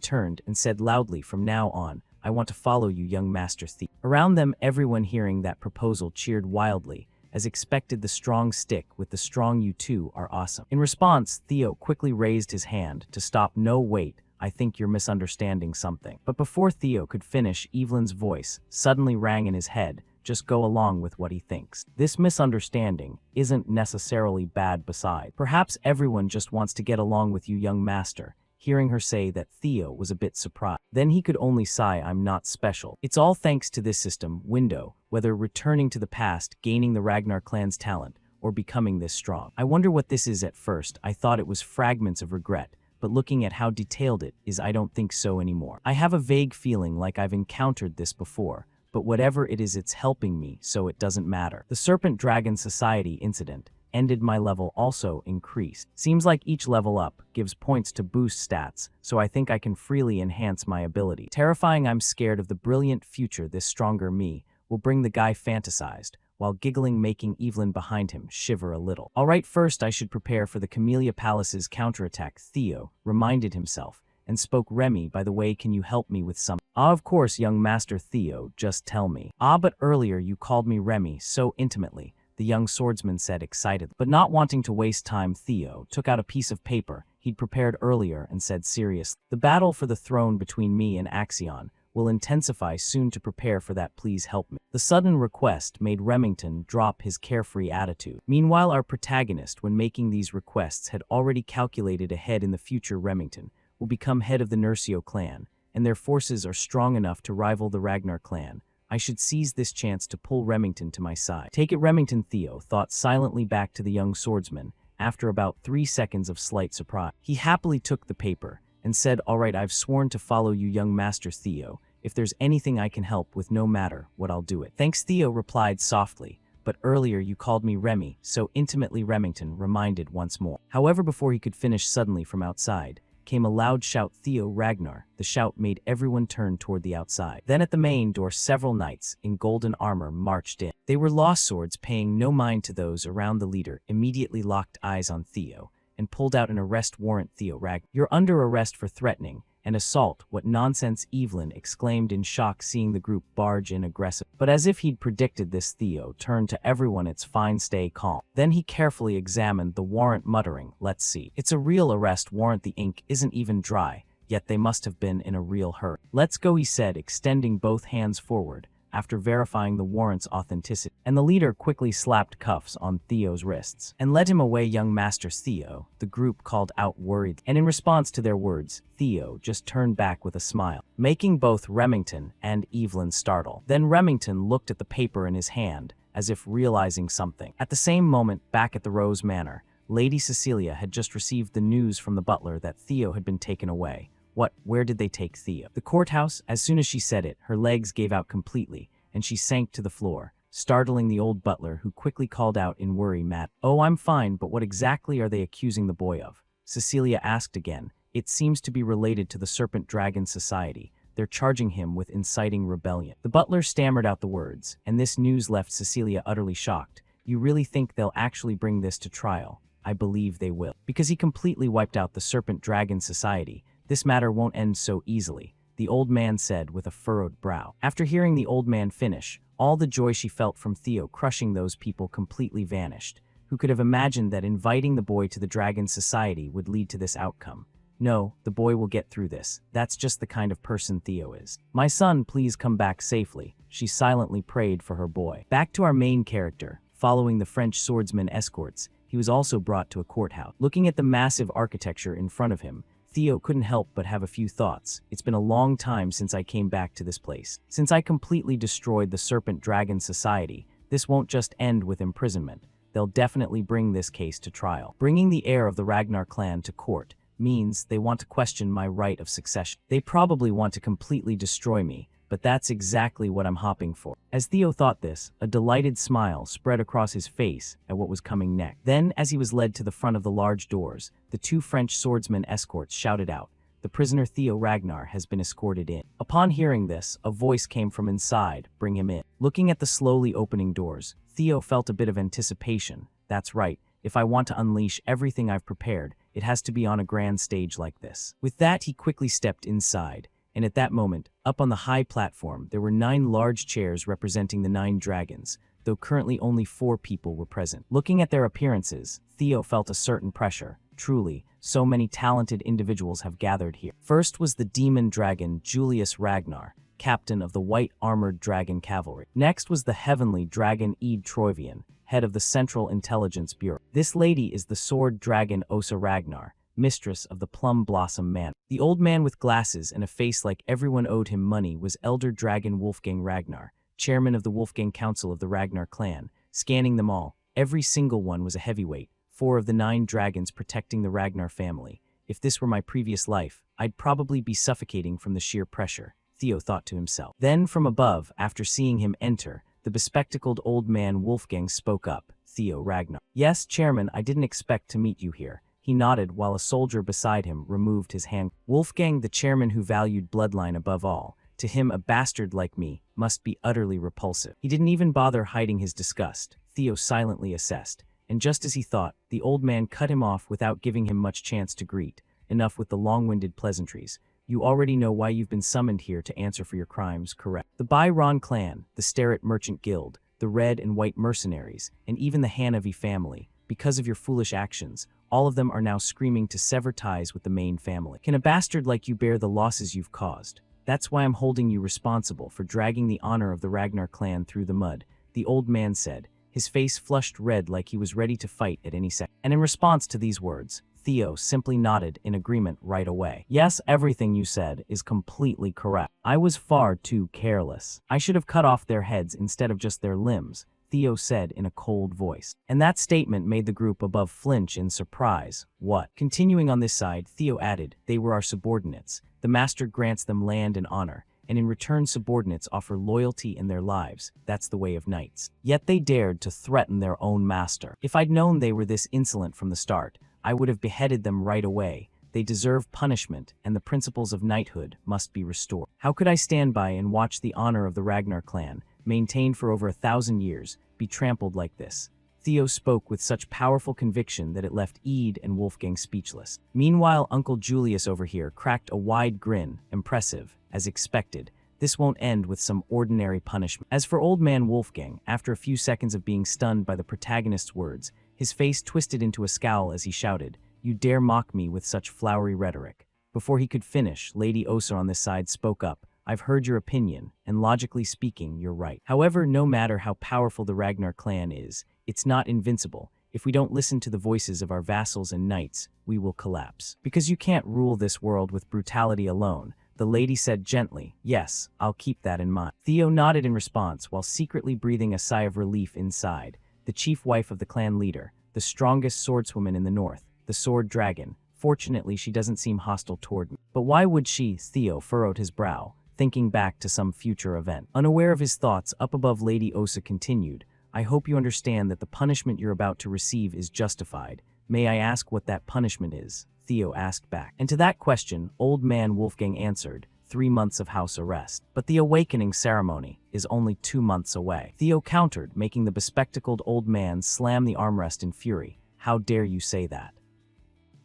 turned and said loudly, from now on, I want to follow you, young Master Thief. Around them, everyone hearing that proposal cheered wildly. As expected, the strong stick with the strong you two are awesome. In response, Theo quickly raised his hand to stop. No, wait, I think you're misunderstanding something. But before Theo could finish, Evelyn's voice suddenly rang in his head. Just go along with what he thinks. This misunderstanding isn't necessarily bad besides. Perhaps everyone just wants to get along with you, young master. Hearing her say that, Theo was a bit surprised. Then he could only sigh, I'm not special. It's all thanks to this system, window, whether returning to the past, gaining the Ragnar clan's talent, or becoming this strong. I wonder what this is. At first, I thought it was fragments of regret, but looking at how detailed it is, I don't think so anymore. I have a vague feeling like I've encountered this before, but whatever it is, it's helping me, so it doesn't matter. The Serpent Dragon Society incident ended. My level also increased. Seems like each level up gives points to boost stats, so I think I can freely enhance my ability. Terrifying, I'm scared of the brilliant future this stronger me will bring, the guy fantasized, while giggling, making Evelyn behind him shiver a little. Alright, first I should prepare for the Camellia Palace's counterattack, Theo reminded himself, and spoke. Remy, by the way, can you help me with some? Ah, of course, young Master Theo, just tell me. Ah, but earlier you called me Remy so intimately, the young swordsman said excitedly. But not wanting to waste time, Theo took out a piece of paper he'd prepared earlier and said seriously, the battle for the throne between me and Axion will intensify soon. To prepare for that, please help me. The sudden request made Remington drop his carefree attitude. Meanwhile, our protagonist, when making these requests, had already calculated ahead. In the future, Remington will become head of the Nursio clan, and their forces are strong enough to rival the Ragnar clan. I should seize this chance to pull Remington to my side. Take it, Remington, Theo thought silently back to the young swordsman. After about 3 seconds of slight surprise, he happily took the paper and said, all right, I've sworn to follow you, young Master Theo. If there's anything I can help with, no matter what, I'll do it. Thanks, Theo replied softly. But earlier you called me Remy so intimately, Remington reminded once more. However, before he could finish, suddenly from outside came a loud shout, Theo, Ragnar. The shout made everyone turn toward the outside. Then at the main door, several knights in golden armor marched in. They were lost swords, paying no mind to those around. The leader immediately locked eyes on Theo and pulled out an arrest warrant. Theo, Ragnar, you're under arrest for threatening and assault. What nonsense, Evelyn exclaimed in shock, seeing the group barge in aggressive. But as if he'd predicted this, Theo turned to everyone, it's fine, stay calm. Then he carefully examined the warrant, muttering, let's see. It's a real arrest warrant. The ink isn't even dry, yet they must have been in a real hurry. Let's go, he said, extending both hands forward after verifying the warrant's authenticity. And the leader quickly slapped cuffs on Theo's wrists and led him away. Young Master Theo, the group called out worried, and in response to their words, Theo just turned back with a smile, making both Remington and Evelyn startle. Then Remington looked at the paper in his hand, as if realizing something. At the same moment, back at the Rose Manor, Lady Cecilia had just received the news from the butler that Theo had been taken away. What? Where did they take Theo? The courthouse. As soon as she said it, her legs gave out completely, and she sank to the floor, startling the old butler, who quickly called out in worry, Matt. Oh, I'm fine, but what exactly are they accusing the boy of? Cecilia asked again. It seems to be related to the Serpent Dragon Society. They're charging him with inciting rebellion. The butler stammered out the words, and this news left Cecilia utterly shocked. You really think they'll actually bring this to trial? I believe they will. Because he completely wiped out the Serpent Dragon Society, this matter won't end so easily, the old man said with a furrowed brow. After hearing the old man finish, all the joy she felt from Theo crushing those people completely vanished. Who could have imagined that inviting the boy to the Dragon Society would lead to this outcome? No, the boy will get through this. That's just the kind of person Theo is. My son, please come back safely, she silently prayed for her boy. Back to our main character. Following the French swordsman escorts, he was also brought to a courthouse. Looking at the massive architecture in front of him, Theo couldn't help but have a few thoughts. It's been a long time since I came back to this place. Since I completely destroyed the Serpent Dragon Society, this won't just end with imprisonment. They'll definitely bring this case to trial. Bringing the heir of the Ragnar clan to court means they want to question my right of succession. They probably want to completely destroy me, but that's exactly what I'm hoping for. As Theo thought this, a delighted smile spread across his face at what was coming next. Then, as he was led to the front of the large doors, the two French swordsman escorts shouted out, the prisoner Theo Ragnar has been escorted in. Upon hearing this, a voice came from inside, bring him in. Looking at the slowly opening doors, Theo felt a bit of anticipation. That's right, if I want to unleash everything I've prepared, It has to be on a grand stage like this. With that, he quickly stepped inside, and at that moment, up on the high platform, there were 9 large chairs representing the 9 dragons, though currently only 4 people were present. Looking at their appearances, Theo felt a certain pressure. Truly, so many talented individuals have gathered here. First was the demon dragon Julius Ragnar, captain of the white armored dragon cavalry. Next was the heavenly dragon Eid Troivian, head of the Central Intelligence Bureau. This lady is the sword dragon Osa Ragnar, mistress of the Plum Blossom Manor. The old man with glasses and a face like everyone owed him money was elder dragon Wolfgang Ragnar, chairman of the Wolfgang Council of the Ragnar clan. Scanning them all, every single one was a heavyweight, 4 of the 9 dragons protecting the Ragnar family. If this were my previous life, I'd probably be suffocating from the sheer pressure, Theo thought to himself. Then from above, after seeing him enter, the bespectacled old man Wolfgang spoke up. Theo Ragnar. Yes, Chairman, I didn't expect to meet you here. He nodded while a soldier beside him removed his hand. Wolfgang, the chairman who valued bloodline above all, to him a bastard like me must be utterly repulsive. He didn't even bother hiding his disgust, Theo silently assessed. And just as he thought, the old man cut him off without giving him much chance to greet. Enough with the long-winded pleasantries. You already know why you've been summoned here to answer for your crimes, correct? The Byron clan, the Starrett Merchant Guild, the Red and White Mercenaries, and even the Hanavi family, because of your foolish actions, all of them are now screaming to sever ties with the main family. Can a bastard like you bear the losses you've caused? That's why I'm holding you responsible for dragging the honor of the Ragnar clan through the mud, the old man said, his face flushed red like he was ready to fight at any second. And in response to these words, Theo simply nodded in agreement right away. Yes, everything you said is completely correct. I was far too careless. I should have cut off their heads instead of just their limbs, Theo said in a cold voice. And that statement made the group above flinch in surprise. What? Continuing on this side, Theo added, they were our subordinates. The master grants them land and honor, and in return subordinates offer loyalty in their lives. That's the way of knights. Yet they dared to threaten their own master. If I'd known they were this insolent from the start, I would have beheaded them right away. They deserve punishment, and the principles of knighthood must be restored. How could I stand by and watch the honor of the Ragnar clan, maintained for over 1,000 years, be trampled like this? Theo spoke with such powerful conviction that it left Eid and Wolfgang speechless. Meanwhile, Uncle Julius over here cracked a wide grin, impressive, as expected. This won't end with some ordinary punishment. As for old man Wolfgang, after a few seconds of being stunned by the protagonist's words, his face twisted into a scowl as he shouted, "You dare mock me with such flowery rhetoric." Before he could finish, Lady Osa on this side spoke up. I've heard your opinion, and logically speaking, you're right. However, no matter how powerful the Ragnar clan is, it's not invincible. If we don't listen to the voices of our vassals and knights, we will collapse. Because you can't rule this world with brutality alone, the lady said gently. Yes, I'll keep that in mind. Theo nodded in response while secretly breathing a sigh of relief inside. The chief wife of the clan leader, the strongest swordswoman in the north, the sword dragon. Fortunately, she doesn't seem hostile toward me. But why would she? Theo furrowed his brow, thinking back to some future event. Unaware of his thoughts, up above Lady Osa continued, I hope you understand that the punishment you're about to receive is justified. May I ask what that punishment is? Theo asked back. And to that question, old man Wolfgang answered, 3 months of house arrest. But the awakening ceremony is only 2 months away. Theo countered, making the bespectacled old man slam the armrest in fury. How dare you say that?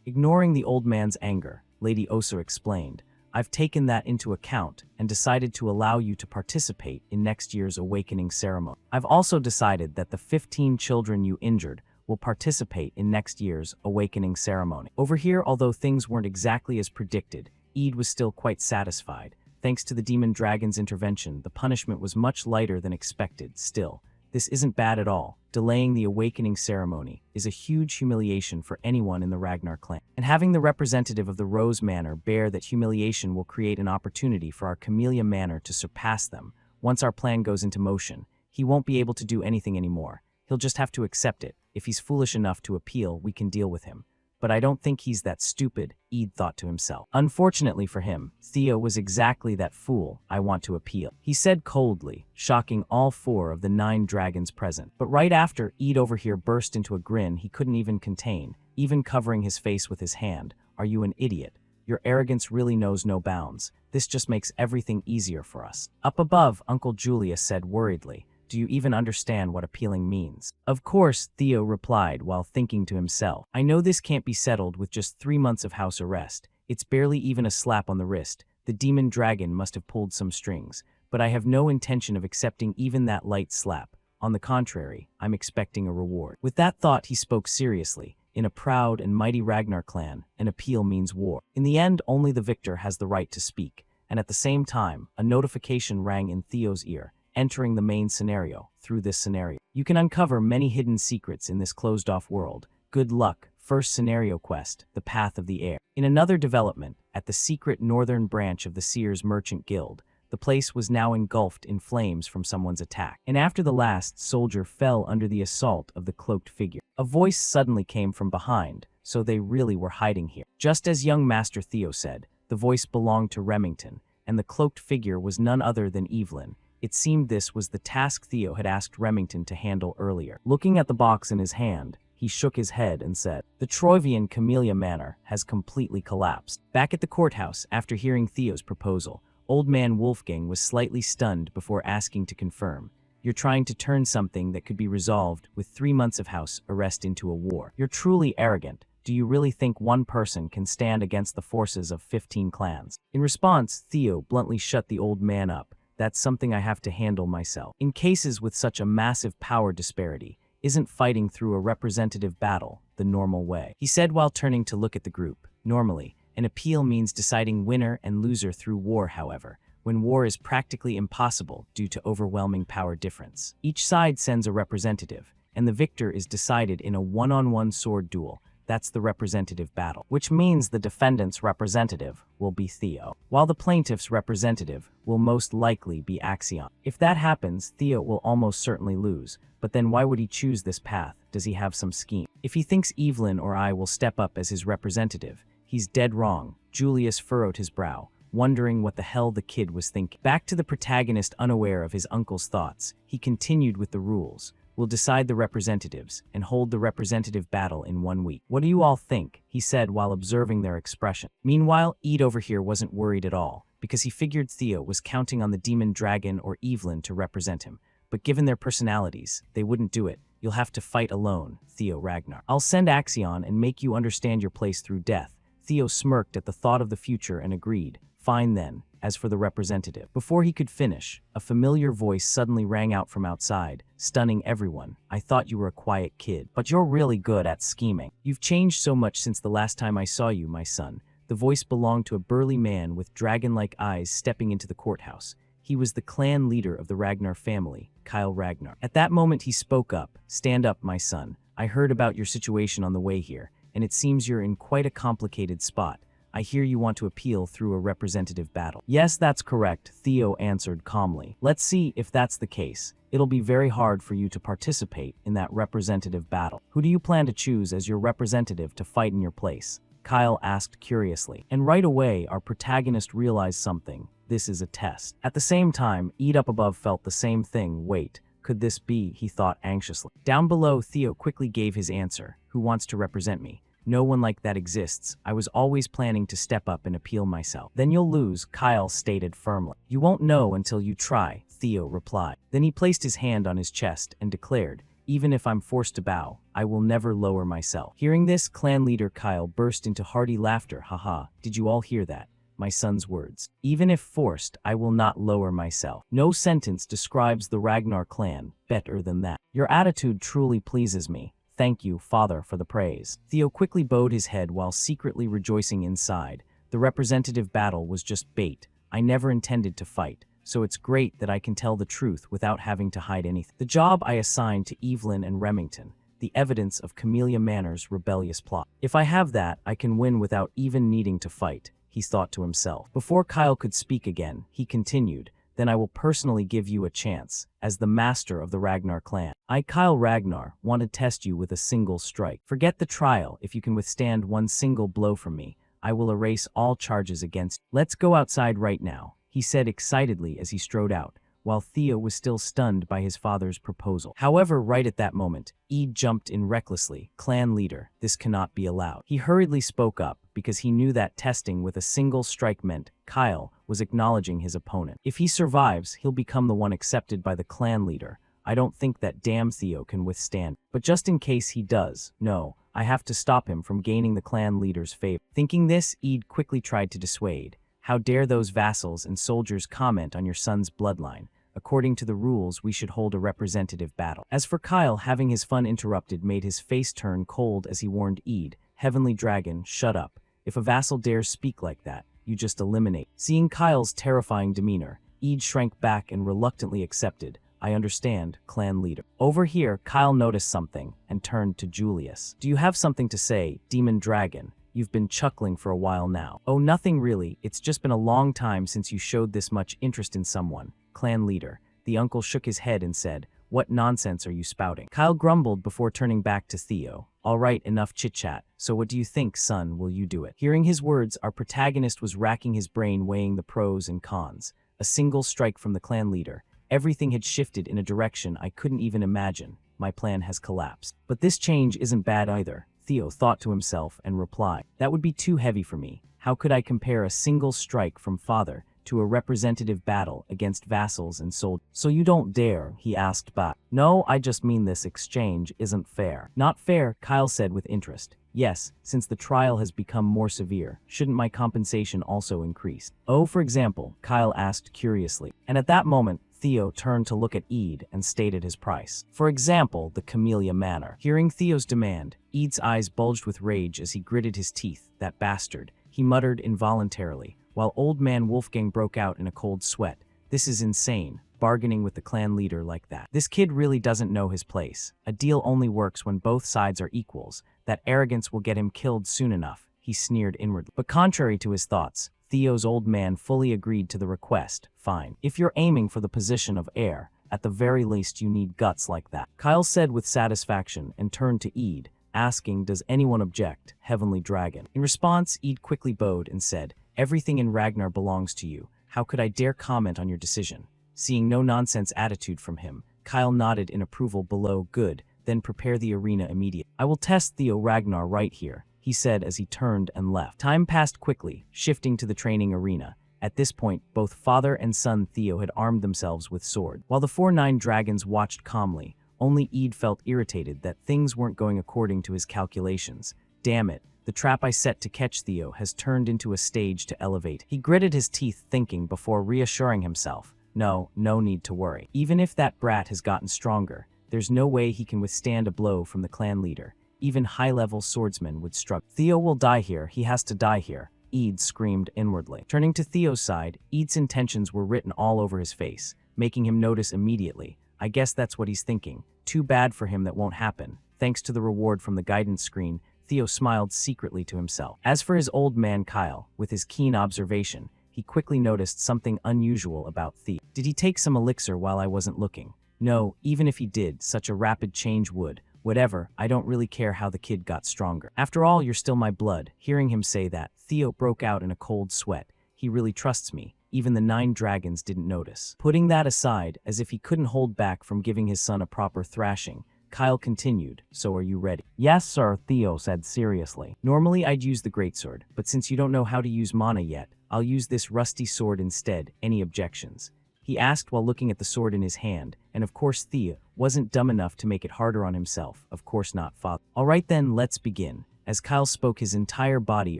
Ignoring the old man's anger, Lady Osa explained, I've taken that into account and decided to allow you to participate in next year's awakening ceremony. I've also decided that the 15 children you injured will participate in next year's awakening ceremony. Over here, although things weren't exactly as predicted, Eid was still quite satisfied. Thanks to the demon dragon's intervention, the punishment was much lighter than expected. Still, this isn't bad at all. Delaying the awakening ceremony is a huge humiliation for anyone in the Ragnar clan. And having the representative of the Rose Manor bear that humiliation will create an opportunity for our Camellia Manor to surpass them. Once our plan goes into motion, he won't be able to do anything anymore. He'll just have to accept it. If he's foolish enough to appeal, we can deal with him. But I don't think he's that stupid, Eid thought to himself. Unfortunately for him, Theo was exactly that fool I want to appeal, he said coldly, shocking all 4 of the 9 dragons present. But right after, Eid over here burst into a grin he couldn't even contain, even covering his face with his hand. Are you an idiot? Your arrogance really knows no bounds. This just makes everything easier for us. Up above, Uncle Julius said worriedly, Do you even understand what appealing means? Of course, Theo replied while thinking to himself. I know this can't be settled with just 3 months of house arrest. It's barely even a slap on the wrist. The demon dragon must have pulled some strings. But I have no intention of accepting even that light slap. On the contrary, I'm expecting a reward. With that thought, he spoke seriously. In a proud and mighty Ragnar clan, an appeal means war. In the end, only the victor has the right to speak. And at the same time, a notification rang in Theo's ear, entering the main scenario. Through this scenario, you can uncover many hidden secrets in this closed-off world. Good luck. First scenario quest, The Path of the Air. In another development, at the secret northern branch of the Sears Merchant Guild, the place was now engulfed in flames from someone's attack. And after the last soldier fell under the assault of the cloaked figure, a voice suddenly came from behind, so they really were hiding here. Just as young Master Theo said, the voice belonged to Remington, and the cloaked figure was none other than Evelyn. It seemed this was the task Theo had asked Remington to handle earlier. Looking at the box in his hand, he shook his head and said, "The Troyvian Camellia Manor has completely collapsed." Back at the courthouse, after hearing Theo's proposal, Old Man Wolfgang was slightly stunned before asking to confirm. You're trying to turn something that could be resolved with 3 months of house arrest into a war. You're truly arrogant. Do you really think one person can stand against the forces of 15 clans? In response, Theo bluntly shut the old man up. That's something I have to handle myself. In cases with such a massive power disparity, isn't fighting through a representative battle the normal way? He said while turning to look at the group. Normally, an appeal means deciding winner and loser through war, however, when war is practically impossible due to overwhelming power difference. Each side sends a representative, and the victor is decided in a one-on-one sword duel. That's the representative battle, which means the defendant's representative will be Theo, while the plaintiff's representative will most likely be Axion. If that happens, Theo will almost certainly lose, but then why would he choose this path? Does he have some scheme? If he thinks Evelyn or I will step up as his representative, he's dead wrong. Julius furrowed his brow, wondering what the hell the kid was thinking. Back to the protagonist unaware of his uncle's thoughts, he continued with the rules. We'll decide the representatives and hold the representative battle in 1 week. What do you all think? He said while observing their expression. Meanwhile, Ede over here wasn't worried at all, because he figured Theo was counting on the demon dragon or Evelyn to represent him. But given their personalities, they wouldn't do it. You'll have to fight alone, Theo Ragnar. I'll send Axion and make you understand your place through death. Theo smirked at the thought of the future and agreed. Fine then. As for the representative. Before he could finish, a familiar voice suddenly rang out from outside, stunning everyone. I thought you were a quiet kid, but you're really good at scheming. You've changed so much since the last time I saw you, my son. The voice belonged to a burly man with dragon-like eyes stepping into the courthouse. He was the clan leader of the Ragnar family, Kyle Ragnar. At that moment he spoke up. Stand up, my son. I heard about your situation on the way here, and it seems you're in quite a complicated spot. I hear you want to appeal through a representative battle. Yes, that's correct, Theo answered calmly. Let's see if that's the case. It'll be very hard for you to participate in that representative battle. Who do you plan to choose as your representative to fight in your place? Kyle asked curiously. And right away, our protagonist realized something. This is a test. At the same time, Ede up above felt the same thing. Wait, could this be? He thought anxiously. Down below, Theo quickly gave his answer. Who wants to represent me? No one like that exists. I was always planning to step up and appeal myself. Then you'll lose, Kyle stated firmly. You won't know until you try, Theo replied. Then he placed his hand on his chest and declared, even if I'm forced to bow, I will never lower myself. Hearing this, clan leader Kyle burst into hearty laughter. Haha, did you all hear that? My son's words. Even if forced, I will not lower myself. No sentence describes the Ragnar clan better than that. Your attitude truly pleases me. Thank you, Father, for the praise. Theo quickly bowed his head while secretly rejoicing inside. The representative battle was just bait. I never intended to fight, so it's great that I can tell the truth without having to hide anything. The job I assigned to Evelyn and Remington, the evidence of Camellia Manor's rebellious plot. If I have that, I can win without even needing to fight, he thought to himself. Before Kyle could speak again, he continued, then I will personally give you a chance, as the master of the Ragnar clan. I, Kyle Ragnar, want to test you with a single strike. Forget the trial. If you can withstand one single blow from me, I will erase all charges against you. Let's go outside right now, he said excitedly as he strode out, while Theo was still stunned by his father's proposal. However, right at that moment, Ede jumped in recklessly. Clan leader, this cannot be allowed. He hurriedly spoke up, because he knew that testing with a single strike meant Kyle was acknowledging his opponent. If he survives, he'll become the one accepted by the clan leader. I don't think that damn Theo can withstand. But just in case he does, no, I have to stop him from gaining the clan leader's favor. Thinking this, Eid quickly tried to dissuade. How dare those vassals and soldiers comment on your son's bloodline? According to the rules, we should hold a representative battle. As for Kyle, having his fun interrupted made his face turn cold as he warned Eid, Heavenly Dragon, shut up. If a vassal dares speak like that, you just eliminate. Seeing Kyle's terrifying demeanor, Eid shrank back and reluctantly accepted. I understand, clan leader. Over here, Kyle noticed something and turned to Julius. Do you have something to say, Demon Dragon? You've been chuckling for a while now. Oh, nothing really. It's just been a long time since you showed this much interest in someone. Clan leader. The uncle shook his head and said, what nonsense are you spouting? Kyle grumbled before turning back to Theo. All right, enough chit-chat. So what do you think, son? Will you do it? Hearing his words, our protagonist was racking his brain weighing the pros and cons. A single strike from the clan leader. Everything had shifted in a direction I couldn't even imagine. My plan has collapsed. But this change isn't bad either, Theo thought to himself and replied. That would be too heavy for me. How could I compare a single strike from father to a representative battle against vassals and soldiers? So you don't dare, he asked back. No, I just mean this exchange isn't fair. Not fair, Kyle said with interest. Yes, since the trial has become more severe, shouldn't my compensation also increase? Oh, for example, Kyle asked curiously. And at that moment, Theo turned to look at Eid and stated his price. For example, the Camellia Manor. Hearing Theo's demand, Eid's eyes bulged with rage as he gritted his teeth. That bastard, he muttered involuntarily, while old man Wolfgang broke out in a cold sweat. This is insane, bargaining with the clan leader like that. This kid really doesn't know his place. A deal only works when both sides are equals. That arrogance will get him killed soon enough, he sneered inwardly. But contrary to his thoughts, Theo's old man fully agreed to the request. Fine. If you're aiming for the position of heir, at the very least you need guts like that, Kyle said with satisfaction and turned to Eid, asking, does anyone object, Heavenly Dragon? In response, Eid quickly bowed and said, everything in Ragnar belongs to you. How could I dare comment on your decision? Seeing no nonsense attitude from him, Kyle nodded in approval below. Good, then prepare the arena immediately. I will test Theo Ragnar right here, he said as he turned and left. Time passed quickly, shifting to the training arena. At this point, both father and son Theo had armed themselves with swords. While the 4-9 dragons watched calmly, only Eid felt irritated that things weren't going according to his calculations. Damn it, the trap I set to catch Theo has turned into a stage to elevate. He gritted his teeth thinking before reassuring himself. No need to worry. Even if that brat has gotten stronger, there's no way he can withstand a blow from the clan leader. Even high-level swordsmen would struggle. Theo will die here, he has to die here, Eid screamed inwardly. Turning to Theo's side, Eid's intentions were written all over his face, making him notice immediately. I guess that's what he's thinking. Too bad for him that won't happen. Thanks to the reward from the guidance screen, Theo smiled secretly to himself. As for his old man Kyle, with his keen observation, he quickly noticed something unusual about Theo. Did he take some elixir while I wasn't looking? No, even if he did, such a rapid change would. Whatever, I don't really care how the kid got stronger. After all, you're still my blood. Hearing him say that, Theo broke out in a cold sweat. He really trusts me. Even the 9 dragons didn't notice. Putting that aside, as if he couldn't hold back from giving his son a proper thrashing, Kyle continued, so are you ready? Yes, sir, Theo said seriously. Normally I'd use the greatsword, but since you don't know how to use mana yet, I'll use this rusty sword instead. Any objections? He asked while looking at the sword in his hand, and of course Theo wasn't dumb enough to make it harder on himself. Of course not, father. All right then, let's begin. As Kyle spoke, his entire body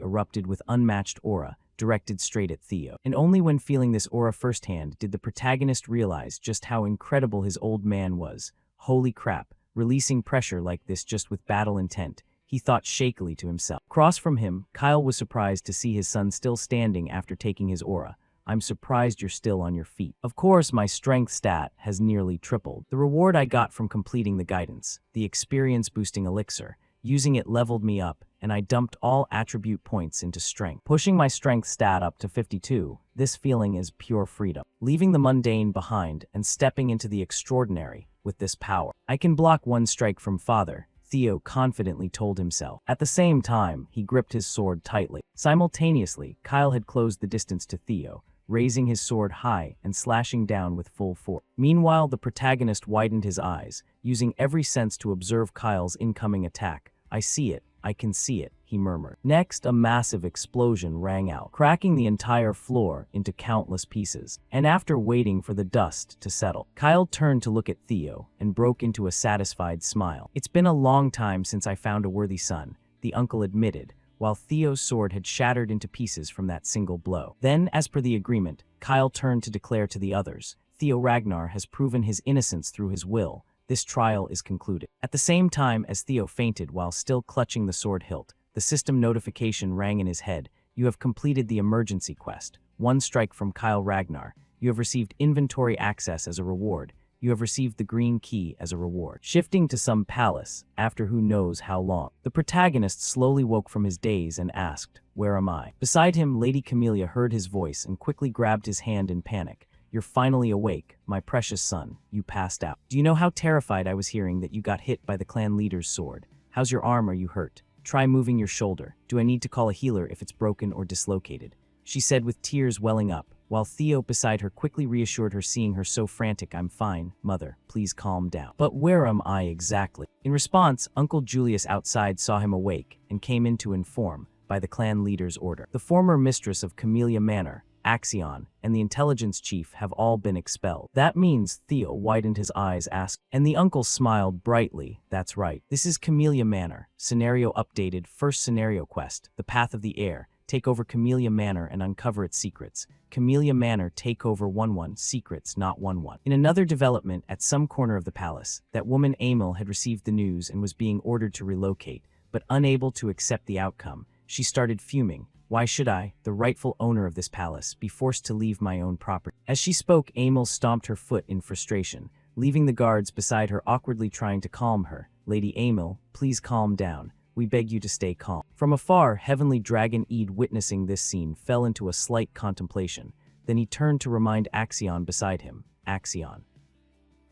erupted with unmatched aura, directed straight at Theo. And only when feeling this aura firsthand did the protagonist realize just how incredible his old man was. Holy crap, releasing pressure like this just with battle intent, he thought shakily to himself. Across from him, Kyle was surprised to see his son still standing after taking his aura. I'm surprised you're still on your feet. Of course, my strength stat has nearly tripled. The reward I got from completing the guidance, the experience-boosting elixir, using it leveled me up, and I dumped all attribute points into strength. Pushing my strength stat up to 52, this feeling is pure freedom. Leaving the mundane behind and stepping into the extraordinary with this power. I can block one strike from father, Theo confidently told himself. At the same time, he gripped his sword tightly. Simultaneously, Kyle had closed the distance to Theo, raising his sword high and slashing down with full force. Meanwhile, the protagonist widened his eyes, using every sense to observe Kyle's incoming attack. I see it, I can see it, he murmured. Next, a massive explosion rang out, cracking the entire floor into countless pieces. And after waiting for the dust to settle, Kyle turned to look at Theo and broke into a satisfied smile. It's been a long time since I found a worthy son, the uncle admitted, while Theo's sword had shattered into pieces from that single blow. Then, as per the agreement, Kyle turned to declare to the others, Theo Ragnar has proven his innocence through his will. This trial is concluded. At the same time as Theo fainted while still clutching the sword hilt, the system notification rang in his head. You have completed the emergency quest. 1 strike from Kyle Ragnar. You have received inventory access as a reward. You have received the green key as a reward. Shifting to some palace, after who knows how long. The protagonist slowly woke from his daze and asked, where am I? Beside him, Lady Camellia heard his voice and quickly grabbed his hand in panic. You're finally awake, my precious son. You passed out. Do you know how terrified I was hearing that you got hit by the clan leader's sword? How's your arm? Are you hurt? Try moving your shoulder. Do I need to call a healer if it's broken or dislocated? She said with tears welling up, while Theo beside her quickly reassured her, seeing her so frantic. I'm fine, mother. Please calm down. But where am I exactly? In response, Uncle Julius outside saw him awake and came in to inform, by the clan leader's order. The former mistress of Camellia Manor, Axion, and the intelligence chief have all been expelled. That means, Theo widened his eyes, asked, and the uncle smiled brightly. That's right. This is Camellia Manor. Scenario updated. First scenario quest, The Path of the Air. Take over Camellia Manor and uncover its secrets. Camellia Manor takeover 1-1, secrets not 1-1. In another development, at some corner of the palace, that woman Emil had received the news and was being ordered to relocate, but unable to accept the outcome. She started fuming. Why should I, the rightful owner of this palace, be forced to leave my own property? As she spoke, Emil stomped her foot in frustration, leaving the guards beside her awkwardly trying to calm her. Lady Emil, please calm down. We beg you to stay calm. From afar, Heavenly Dragon Ede, witnessing this scene, fell into a slight contemplation. Then he turned to remind Axion beside him. Axion.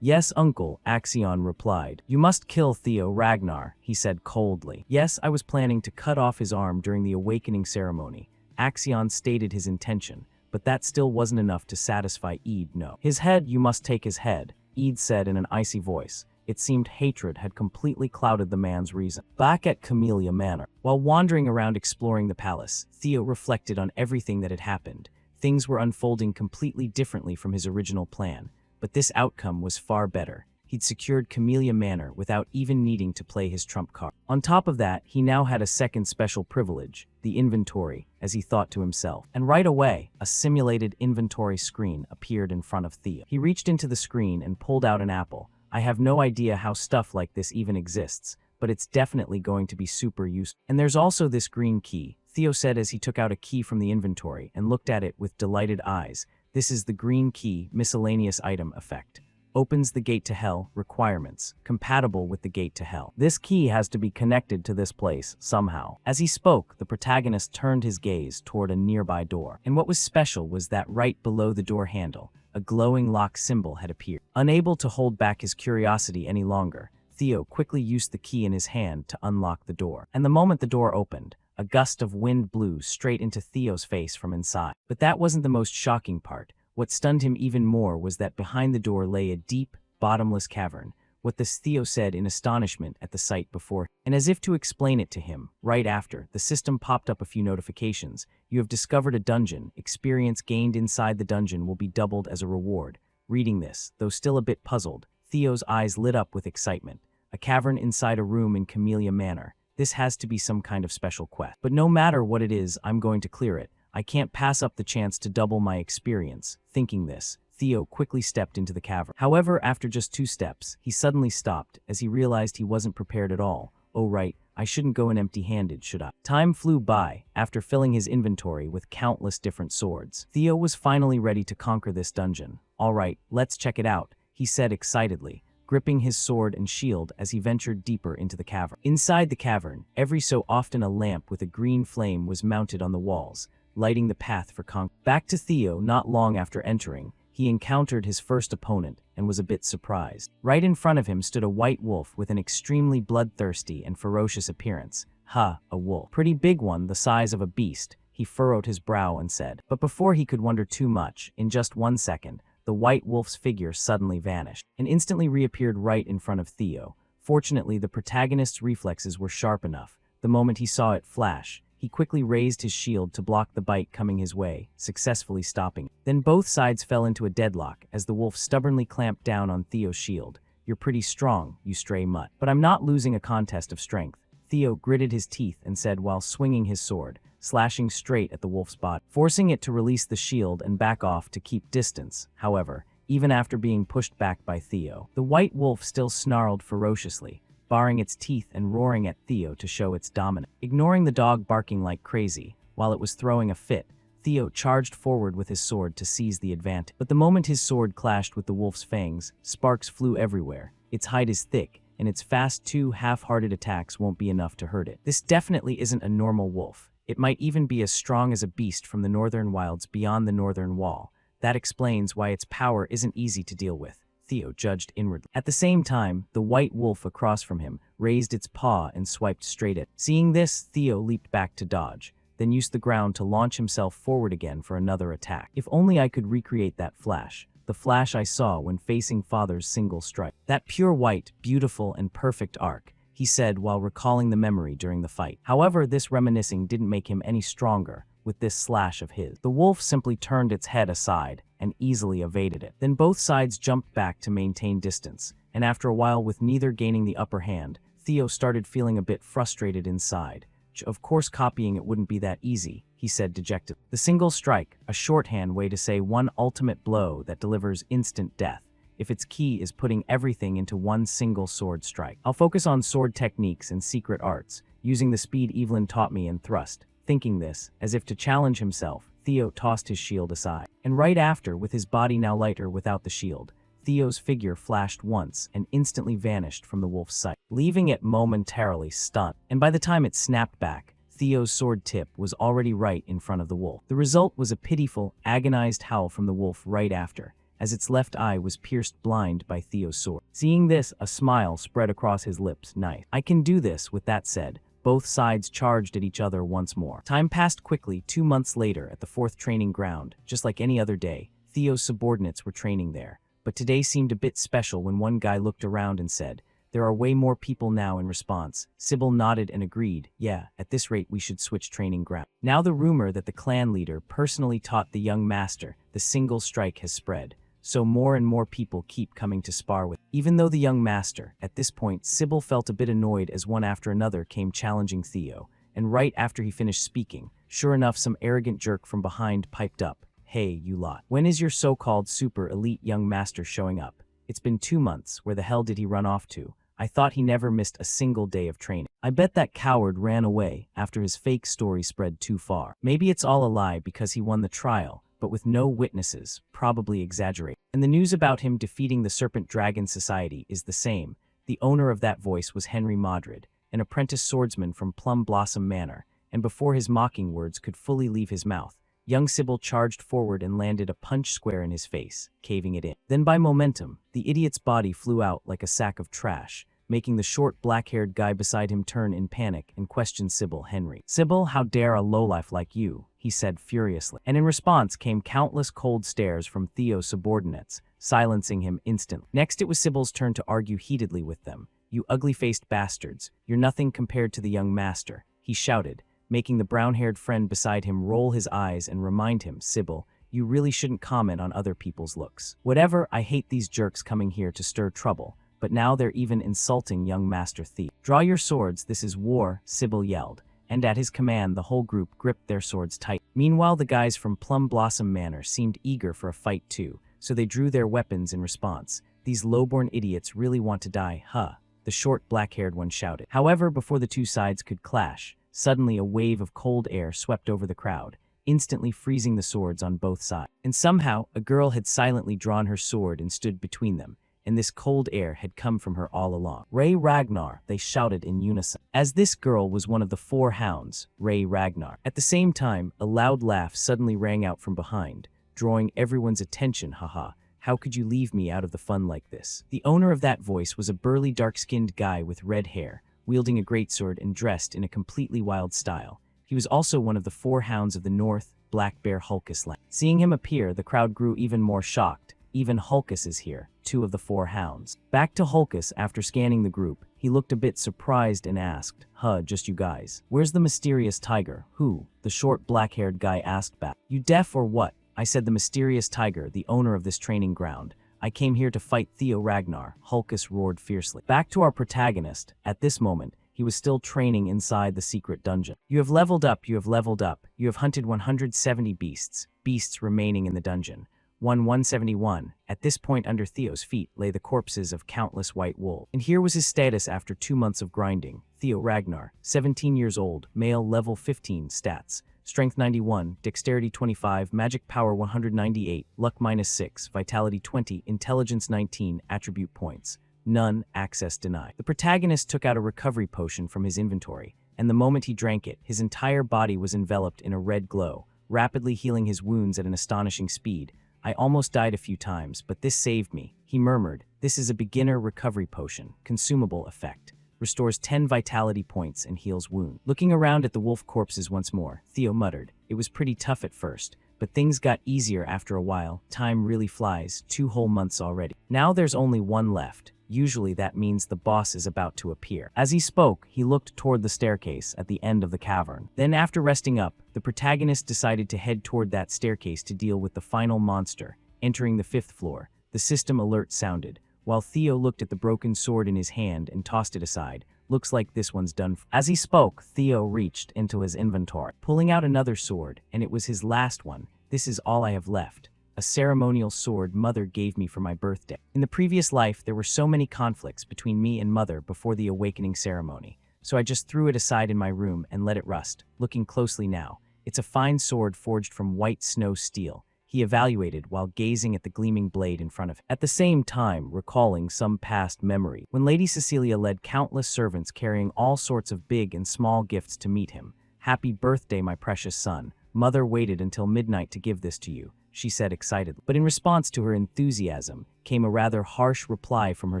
Yes, uncle, Axion replied. You must kill Theo Ragnar, he said coldly. Yes, I was planning to cut off his arm during the awakening ceremony. Axion stated his intention, but that still wasn't enough to satisfy Ede. No. His head, you must take his head, Ede said in an icy voice. It seemed hatred had completely clouded the man's reason. Back at Camellia Manor, while wandering around exploring the palace, Theo reflected on everything that had happened. Things were unfolding completely differently from his original plan, but this outcome was far better. He'd secured Camellia Manor without even needing to play his trump card. On top of that, he now had a second special privilege, the inventory, as he thought to himself. And right away, a simulated inventory screen appeared in front of Theo. He reached into the screen and pulled out an apple. I have no idea how stuff like this even exists, but it's definitely going to be super useful. And there's also this green key, Theo said as he took out a key from the inventory and looked at it with delighted eyes. This is the green key miscellaneous item effect. Opens the gate to hell, requirements, compatible with the gate to hell. This key has to be connected to this place, somehow. As he spoke, the protagonist turned his gaze toward a nearby door. And what was special was that right below the door handle, a glowing lock symbol had appeared. Unable to hold back his curiosity any longer, Theo quickly used the key in his hand to unlock the door. And the moment the door opened, a gust of wind blew straight into Theo's face from inside. But that wasn't the most shocking part. What stunned him even more was that behind the door lay a deep, bottomless cavern. What this Theo said in astonishment at the sight before. And as if to explain it to him, right after, the system popped up a few notifications. You have discovered a dungeon. Experience gained inside the dungeon will be doubled as a reward. Reading this, though still a bit puzzled, Theo's eyes lit up with excitement. A cavern inside a room in Camellia Manor. This has to be some kind of special quest. But no matter what it is, I'm going to clear it. I can't pass up the chance to double my experience. Thinking this, Theo quickly stepped into the cavern. However, after just 2 steps, he suddenly stopped as he realized he wasn't prepared at all. Oh right, I shouldn't go in empty-handed, should I? Time flew by. After filling his inventory with countless different swords, Theo was finally ready to conquer this dungeon. All right, let's check it out, he said excitedly, gripping his sword and shield as he ventured deeper into the cavern. Inside the cavern, every so often a lamp with a green flame was mounted on the walls, lighting the path for conquest. Back to Theo, not long after entering, he encountered his first opponent and was a bit surprised. Right in front of him stood a white wolf with an extremely bloodthirsty and ferocious appearance. Ha, a wolf. Pretty big one, the size of a beast. He furrowed his brow and said. But before he could wonder too much, in just 1 second, the white wolf's figure suddenly vanished and instantly reappeared right in front of Theo. Fortunately, the protagonist's reflexes were sharp enough, the moment he saw it flash. He quickly raised his shield to block the bite coming his way, successfully stopping it. Then both sides fell into a deadlock as the wolf stubbornly clamped down on Theo's shield. "You're pretty strong, you stray mutt. But I'm not losing a contest of strength." Theo gritted his teeth and said while swinging his sword, slashing straight at the wolf's body, forcing it to release the shield and back off to keep distance. However, even after being pushed back by Theo, the white wolf still snarled ferociously, baring its teeth and roaring at Theo to show its dominance. Ignoring the dog barking like crazy, while it was throwing a fit, Theo charged forward with his sword to seize the advantage. But the moment his sword clashed with the wolf's fangs, sparks flew everywhere. Its hide is thick, and its fast half-hearted attacks won't be enough to hurt it. This definitely isn't a normal wolf. It might even be as strong as a beast from the northern wilds beyond the northern wall. That explains why its power isn't easy to deal with, Theo judged inwardly. At the same time, the white wolf across from him raised its paw and swiped straight at. Seeing this, Theo leaped back to dodge, then used the ground to launch himself forward again for another attack. "If only I could recreate that flash. The flash I saw when facing Father's single strike. That pure white, beautiful, and perfect arc," he said while recalling the memory during the fight. However, this reminiscing didn't make him any stronger. With this slash of his, the wolf simply turned its head aside and easily evaded it. Then both sides jumped back to maintain distance, and after a while, with neither gaining the upper hand, Theo started feeling a bit frustrated inside. "Of course copying it wouldn't be that easy," he said dejectedly. "The single strike, a shorthand way to say one ultimate blow that delivers instant death, if its key is putting everything into one single sword strike. I'll focus on sword techniques and secret arts, using the speed Evelyn taught me in thrust." Thinking this, as if to challenge himself, Theo tossed his shield aside. And right after, with his body now lighter without the shield, Theo's figure flashed once and instantly vanished from the wolf's sight, leaving it momentarily stunned. And by the time it snapped back, Theo's sword tip was already right in front of the wolf. The result was a pitiful, agonized howl from the wolf right after, as its left eye was pierced blind by Theo's sword. Seeing this, a smile spread across his lips. "Nice. I can do this." With that said, both sides charged at each other once more. Time passed quickly. 2 months later, at the 4th training ground, just like any other day, Theo's subordinates were training there. But today seemed a bit special when one guy looked around and said, "There are way more people now." In response, Sybil nodded and agreed, "Yeah, at this rate we should switch training ground." Now the rumor that the clan leader personally taught the young master the single strike has spread, so more and more people keep coming to spar with. Even though the young master, at this point, Sybil felt a bit annoyed as one after another came challenging Theo, and right after he finished speaking, sure enough some arrogant jerk from behind piped up, "Hey, you lot. When is your so-called super elite young master showing up? It's been 2 months, where the hell did he run off to? I thought he never missed a single day of training. I bet that coward ran away after his fake story spread too far. Maybe it's all a lie because he won the trial, but with no witnesses, probably exaggerate. And the news about him defeating the Serpent Dragon Society is the same." The owner of that voice was Henry Modred, an apprentice swordsman from Plum Blossom Manor, and before his mocking words could fully leave his mouth, young Sybil charged forward and landed a punch square in his face, caving it in. Then by momentum, the idiot's body flew out like a sack of trash, making the short black-haired guy beside him turn in panic and question Sybil. "Henry. Sybil, how dare a lowlife like you?" he said furiously. And in response came countless cold stares from Theo's subordinates, silencing him instantly. Next it was Sybil's turn to argue heatedly with them. "You ugly-faced bastards, you're nothing compared to the young master," he shouted, making the brown-haired friend beside him roll his eyes and remind him, "Sybil, you really shouldn't comment on other people's looks. Whatever, I hate these jerks coming here to stir trouble. But now they're even insulting young Master Thief. Draw your swords, this is war," Sybil yelled, and at his command the whole group gripped their swords tight. Meanwhile, the guys from Plum Blossom Manor seemed eager for a fight too, so they drew their weapons in response. "These lowborn idiots really want to die, huh?" the short black-haired one shouted. However, before the two sides could clash, suddenly a wave of cold air swept over the crowd, instantly freezing the swords on both sides. And somehow, a girl had silently drawn her sword and stood between them, and this cold air had come from her all along. "Ray Ragnar," they shouted in unison. As this girl was one of the 4 hounds, Ray Ragnar. At the same time, a loud laugh suddenly rang out from behind, drawing everyone's attention. "Haha, how could you leave me out of the fun like this?" The owner of that voice was a burly dark-skinned guy with red hair, wielding a greatsword and dressed in a completely wild style. He was also one of the 4 hounds of the North, Black Bear Hulkus land. Seeing him appear, the crowd grew even more shocked. "Even Hulkus is here, 2 of the 4 hounds." Back to Hulkus after scanning the group, he looked a bit surprised and asked, "Huh, just you guys. Where's the mysterious tiger?" "Who?" the short black-haired guy asked back. "You deaf or what?" I said, "The mysterious tiger, the owner of this training ground. I came here to fight Theo Ragnar," Hulkus roared fiercely. Back to our protagonist. At this moment, he was still training inside the secret dungeon. "You have leveled up, you have leveled up. You have hunted 170 beasts remaining in the dungeon. 171. At this point under Theo's feet lay the corpses of countless white wolves. And here was his status after 2 months of grinding. Theo Ragnar, 17 years old, male, level 15, stats. Strength 91, Dexterity 25, Magic Power 198, Luck -6, Vitality 20, Intelligence 19, Attribute Points. None, access denied. The protagonist took out a recovery potion from his inventory, and the moment he drank it, his entire body was enveloped in a red glow, rapidly healing his wounds at an astonishing speed. "I almost died a few times, but this saved me," he murmured. "This is a beginner recovery potion, consumable effect. Restores 10 vitality points and heals wound." Looking around at the wolf corpses once more, Theo muttered, "It was pretty tough at first, but things got easier after a while. Time really flies, 2 whole months already. Now there's only one left. Usually that means the boss is about to appear." As he spoke, he looked toward the staircase at the end of the cavern. Then after resting up, the protagonist decided to head toward that staircase to deal with the final monster. Entering the 5th floor, the system alert sounded, while Theo looked at the broken sword in his hand and tossed it aside. "Looks like this one's done." As he spoke, Theo reached into his inventory, pulling out another sword, and it was his last one. "This is all I have left. A ceremonial sword Mother gave me for my birthday. In the previous life, there were so many conflicts between me and Mother before the awakening ceremony, so I just threw it aside in my room and let it rust." Looking closely now, it's a fine sword forged from white snow steel, he evaluated while gazing at the gleaming blade in front of him, at the same time recalling some past memory, when Lady Cecilia led countless servants carrying all sorts of big and small gifts to meet him. "Happy birthday, my precious son. Mother waited until midnight to give this to you," she said excitedly. But in response to her enthusiasm came a rather harsh reply from her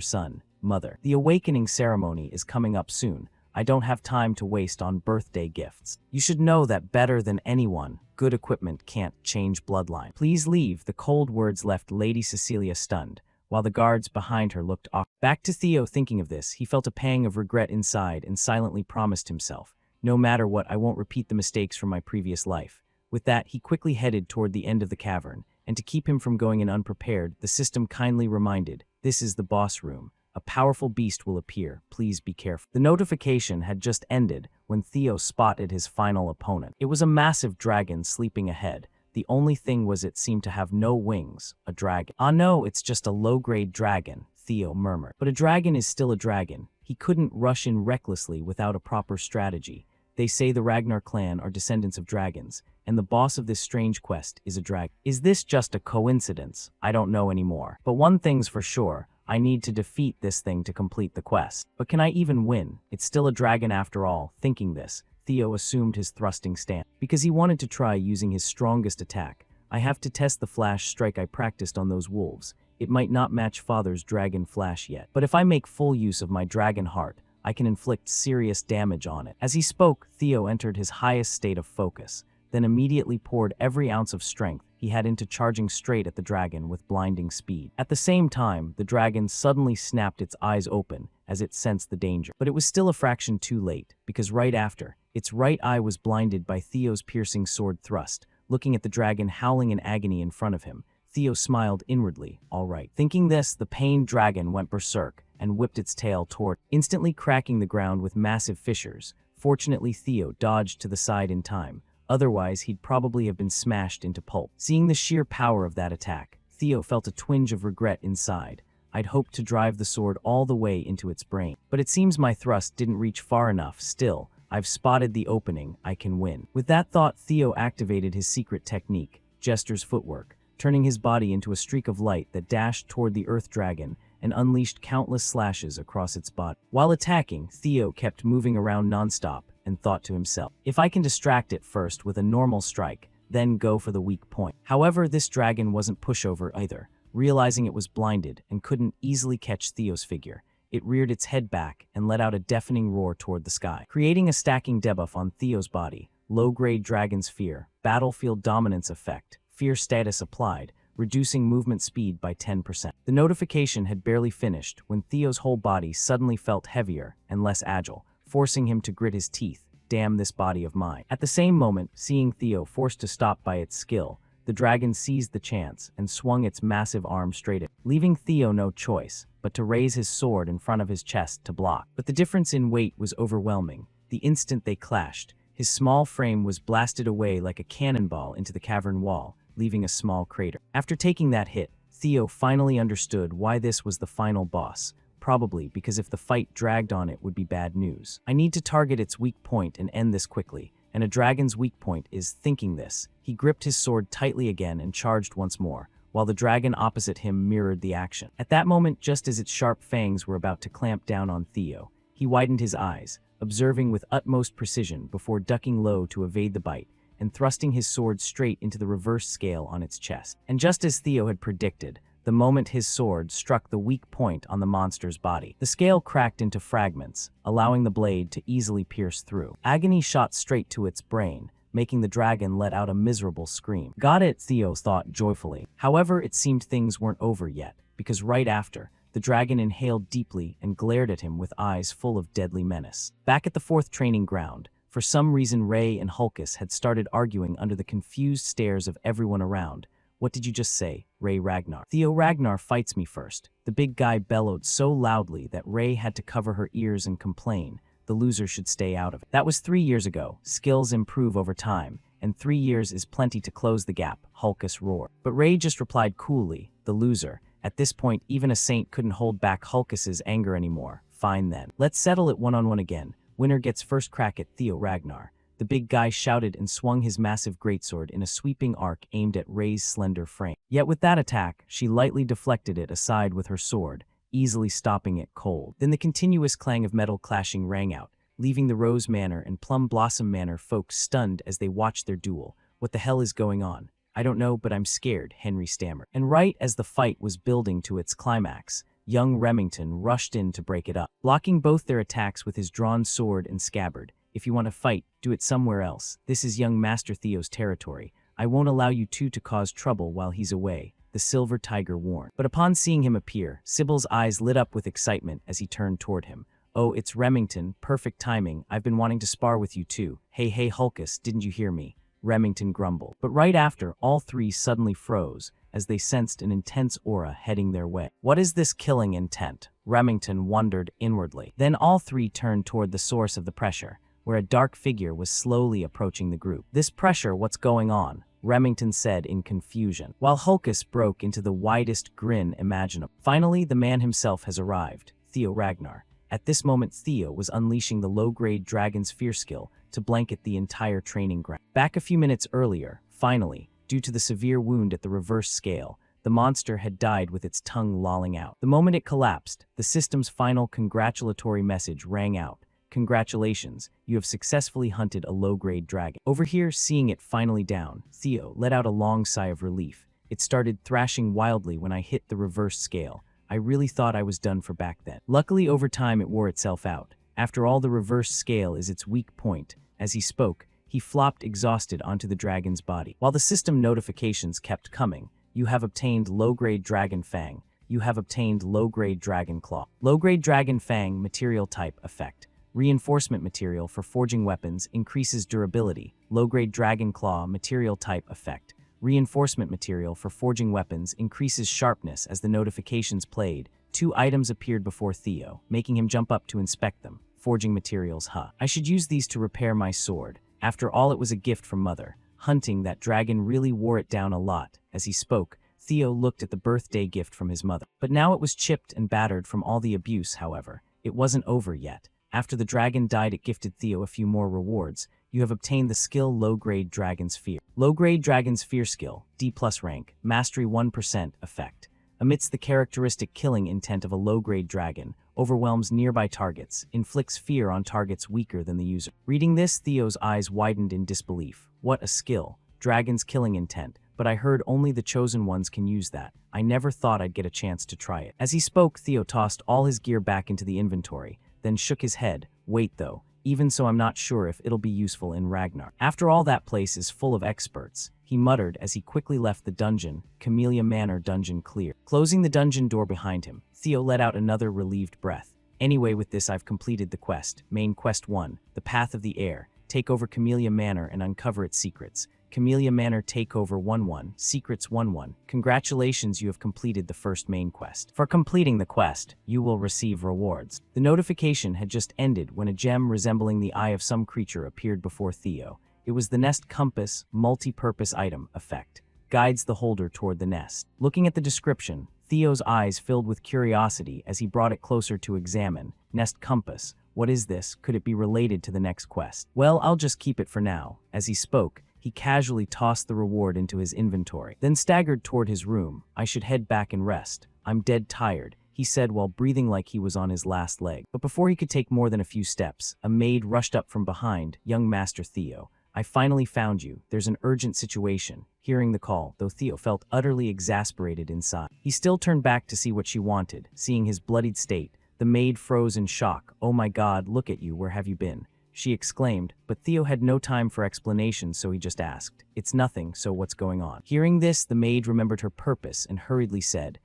son. "Mother, the awakening ceremony is coming up soon. I don't have time to waste on birthday gifts. You should know that better than anyone, good equipment can't change bloodline. Please leave." The cold words left Lady Cecilia stunned, while the guards behind her looked off. Back to Theo. Thinking of this, he felt a pang of regret inside and silently promised himself, "No matter what, I won't repeat the mistakes from my previous life." With that, he quickly headed toward the end of the cavern, and to keep him from going in unprepared, the system kindly reminded, "This is the boss room. A powerful beast will appear. Please be careful." The notification had just ended when Theo spotted his final opponent. It was a massive dragon sleeping ahead. The only thing was it seemed to have no wings. A dragon. "Ah no, it's just a low-grade dragon," Theo murmured. But a dragon is still a dragon. He couldn't rush in recklessly without a proper strategy. They say the Ragnar clan are descendants of dragons, and the boss of this strange quest is a dragon. Is this just a coincidence? I don't know anymore. But one thing's for sure, I need to defeat this thing to complete the quest. But can I even win? It's still a dragon after all. Thinking this, Theo assumed his thrusting stance, because he wanted to try using his strongest attack. "I have to test the flash strike I practiced on those wolves. It might not match Father's dragon flash yet, but if I make full use of my dragon heart, I can inflict serious damage on it." As he spoke, Theo entered his highest state of focus, then immediately poured every ounce of strength he had into charging straight at the dragon with blinding speed. At the same time, the dragon suddenly snapped its eyes open as it sensed the danger. But it was still a fraction too late, because right after, its right eye was blinded by Theo's piercing sword thrust. Looking at the dragon howling in agony in front of him, Theo smiled inwardly. All right. Thinking this, the pained dragon went berserk and whipped its tail toward, instantly cracking the ground with massive fissures. Fortunately, Theo dodged to the side in time. Otherwise, he'd probably have been smashed into pulp. Seeing the sheer power of that attack, Theo felt a twinge of regret inside. I'd hoped to drive the sword all the way into its brain. But it seems my thrust didn't reach far enough. Still, I've spotted the opening. I can win. With that thought, Theo activated his secret technique, Jester's footwork, turning his body into a streak of light that dashed toward the earth dragon and unleashed countless slashes across its body. While attacking, Theo kept moving around nonstop and thought to himself, if I can distract it first with a normal strike, then go for the weak point. However, this dragon wasn't pushover either. Realizing it was blinded and couldn't easily catch Theo's figure, it reared its head back and let out a deafening roar toward the sky, creating a stacking debuff on Theo's body. Low-grade Dragon's Fear, Battlefield Dominance Effect, Fear status applied. reducing movement speed by 10%. The notification had barely finished when Theo's whole body suddenly felt heavier and less agile, forcing him to grit his teeth. Damn this body of mine. At the same moment, seeing Theo forced to stop by its skill, the dragon seized the chance and swung its massive arm straight at him, leaving Theo no choice but to raise his sword in front of his chest to block. But the difference in weight was overwhelming. The instant they clashed, his small frame was blasted away like a cannonball into the cavern wall, leaving a small crater. After taking that hit, Theo finally understood why this was the final boss, probably because if the fight dragged on it would be bad news. I need to target its weak point and end this quickly, and a dragon's weak point is thinking this. He gripped his sword tightly again and charged once more, while the dragon opposite him mirrored the action. At that moment, just as its sharp fangs were about to clamp down on Theo, he widened his eyes, observing with utmost precision before ducking low to evade the bite, and thrusting his sword straight into the reverse scale on its chest. And just as Theo had predicted, the moment his sword struck the weak point on the monster's body, the scale cracked into fragments, allowing the blade to easily pierce through. Agony shot straight to its brain, making the dragon let out a miserable scream. Got it, Theo thought joyfully. However, it seemed things weren't over yet, because right after, the dragon inhaled deeply and glared at him with eyes full of deadly menace. Back at the fourth training ground, for some reason Ray and Hulkus had started arguing under the confused stares of everyone around. What did you just say, Ray Ragnar? Theo Ragnar fights me first. The big guy bellowed so loudly that Ray had to cover her ears and complain. The loser should stay out of it. That was 3 years ago. Skills improve over time, and 3 years is plenty to close the gap, Hulkus roared. But Ray just replied coolly, the loser. At this point, even a saint couldn't hold back Hulkus's anger anymore. Fine then. Let's settle it one-on-one again. Winner gets first crack at Theo Ragnar. The big guy shouted and swung his massive greatsword in a sweeping arc aimed at Ray's slender frame. Yet with that attack, she lightly deflected it aside with her sword, easily stopping it cold. Then the continuous clang of metal clashing rang out, leaving the Rose Manor and Plum Blossom Manor folks stunned as they watched their duel. What the hell is going on? I don't know, but I'm scared, Henry stammered. And right as the fight was building to its climax, young Remington rushed in to break it up, blocking both their attacks with his drawn sword and scabbard. If you want to fight, do it somewhere else. This is young Master Theo's territory. I won't allow you two to cause trouble while he's away, the Silver Tiger warned. But upon seeing him appear, Sybil's eyes lit up with excitement as he turned toward him. Oh, it's Remington, perfect timing. I've been wanting to spar with you too. Hey, Hulkus, didn't you hear me? Remington grumbled. But right after, all three suddenly froze, as they sensed an intense aura heading their way. What is this killing intent? Remington wondered inwardly. Then all three turned toward the source of the pressure, where a dark figure was slowly approaching the group. This pressure, what's going on? Remington said in confusion, while Hulkus broke into the widest grin imaginable. Finally, the man himself has arrived, Theo Ragnar. At this moment, Theo was unleashing the low-grade dragon's fear skill to blanket the entire training ground. Back a few minutes earlier, finally, due to the severe wound at the reverse scale, the monster had died with its tongue lolling out. The moment it collapsed, the system's final congratulatory message rang out. Congratulations, you have successfully hunted a low-grade dragon. Over here, seeing it finally down, Theo let out a long sigh of relief. It started thrashing wildly when I hit the reverse scale. I really thought I was done for back then. Luckily, over time, it wore itself out. After all, the reverse scale is its weak point. As he spoke, he flopped exhausted onto the dragon's body. While the system notifications kept coming, you have obtained low-grade dragon fang. You have obtained low-grade dragon claw. Low-grade dragon fang material type effect. Reinforcement material for forging weapons increases durability. Low-grade dragon claw material type effect. Reinforcement material for forging weapons increases sharpness. As the notifications played, 2 items appeared before Theo, making him jump up to inspect them. Forging materials, huh? I should use these to repair my sword. After all, it was a gift from Mother. Hunting that dragon really wore it down a lot. As he spoke, Theo looked at the birthday gift from his mother. But now it was chipped and battered from all the abuse, however. It wasn't over yet. After the dragon died, it gifted Theo a few more rewards. You have obtained the skill Low-Grade Dragon's Fear. Low-Grade Dragon's Fear skill, D+ rank, Mastery 1% effect. Amidst the characteristic killing intent of a low-grade dragon, overwhelms nearby targets, inflicts fear on targets weaker than the user. Reading this, Theo's eyes widened in disbelief. What a skill. Dragon's killing intent. But I heard only the chosen ones can use that. I never thought I'd get a chance to try it. As he spoke, Theo tossed all his gear back into the inventory, then shook his head. Wait though, even so I'm not sure if it'll be useful in Ragnar. After all, that place is full of experts. he muttered as he quickly left the dungeon, Camellia Manor dungeon clear. Closing the dungeon door behind him, Theo let out another relieved breath. Anyway, with this I've completed the quest. Main Quest 1, The Path of the Air. Take over Camellia Manor and uncover its secrets. Camellia Manor Takeover 1-1, Secrets 1-1. Congratulations, you have completed the first main quest. For completing the quest, you will receive rewards. The notification had just ended when a gem resembling the eye of some creature appeared before Theo. It was the Nest Compass multi-purpose item effect. Guides the holder toward the nest. Looking at the description, Theo's eyes filled with curiosity as he brought it closer to examine. Nest Compass. What is this? Could it be related to the next quest? Well, I'll just keep it for now. As he spoke, he casually tossed the reward into his inventory, then staggered toward his room. I should head back and rest. I'm dead tired, he said while breathing like he was on his last leg. But before he could take more than a few steps, a maid rushed up from behind. Young Master Theo, I finally found you. There's an urgent situation. Hearing the call, though Theo felt utterly exasperated inside, he still turned back to see what she wanted. Seeing his bloodied state, the maid froze in shock. Oh my God, look at you, where have you been? She exclaimed, but Theo had no time for explanation, so he just asked, It's nothing, so what's going on? Hearing this, the maid remembered her purpose and hurriedly said,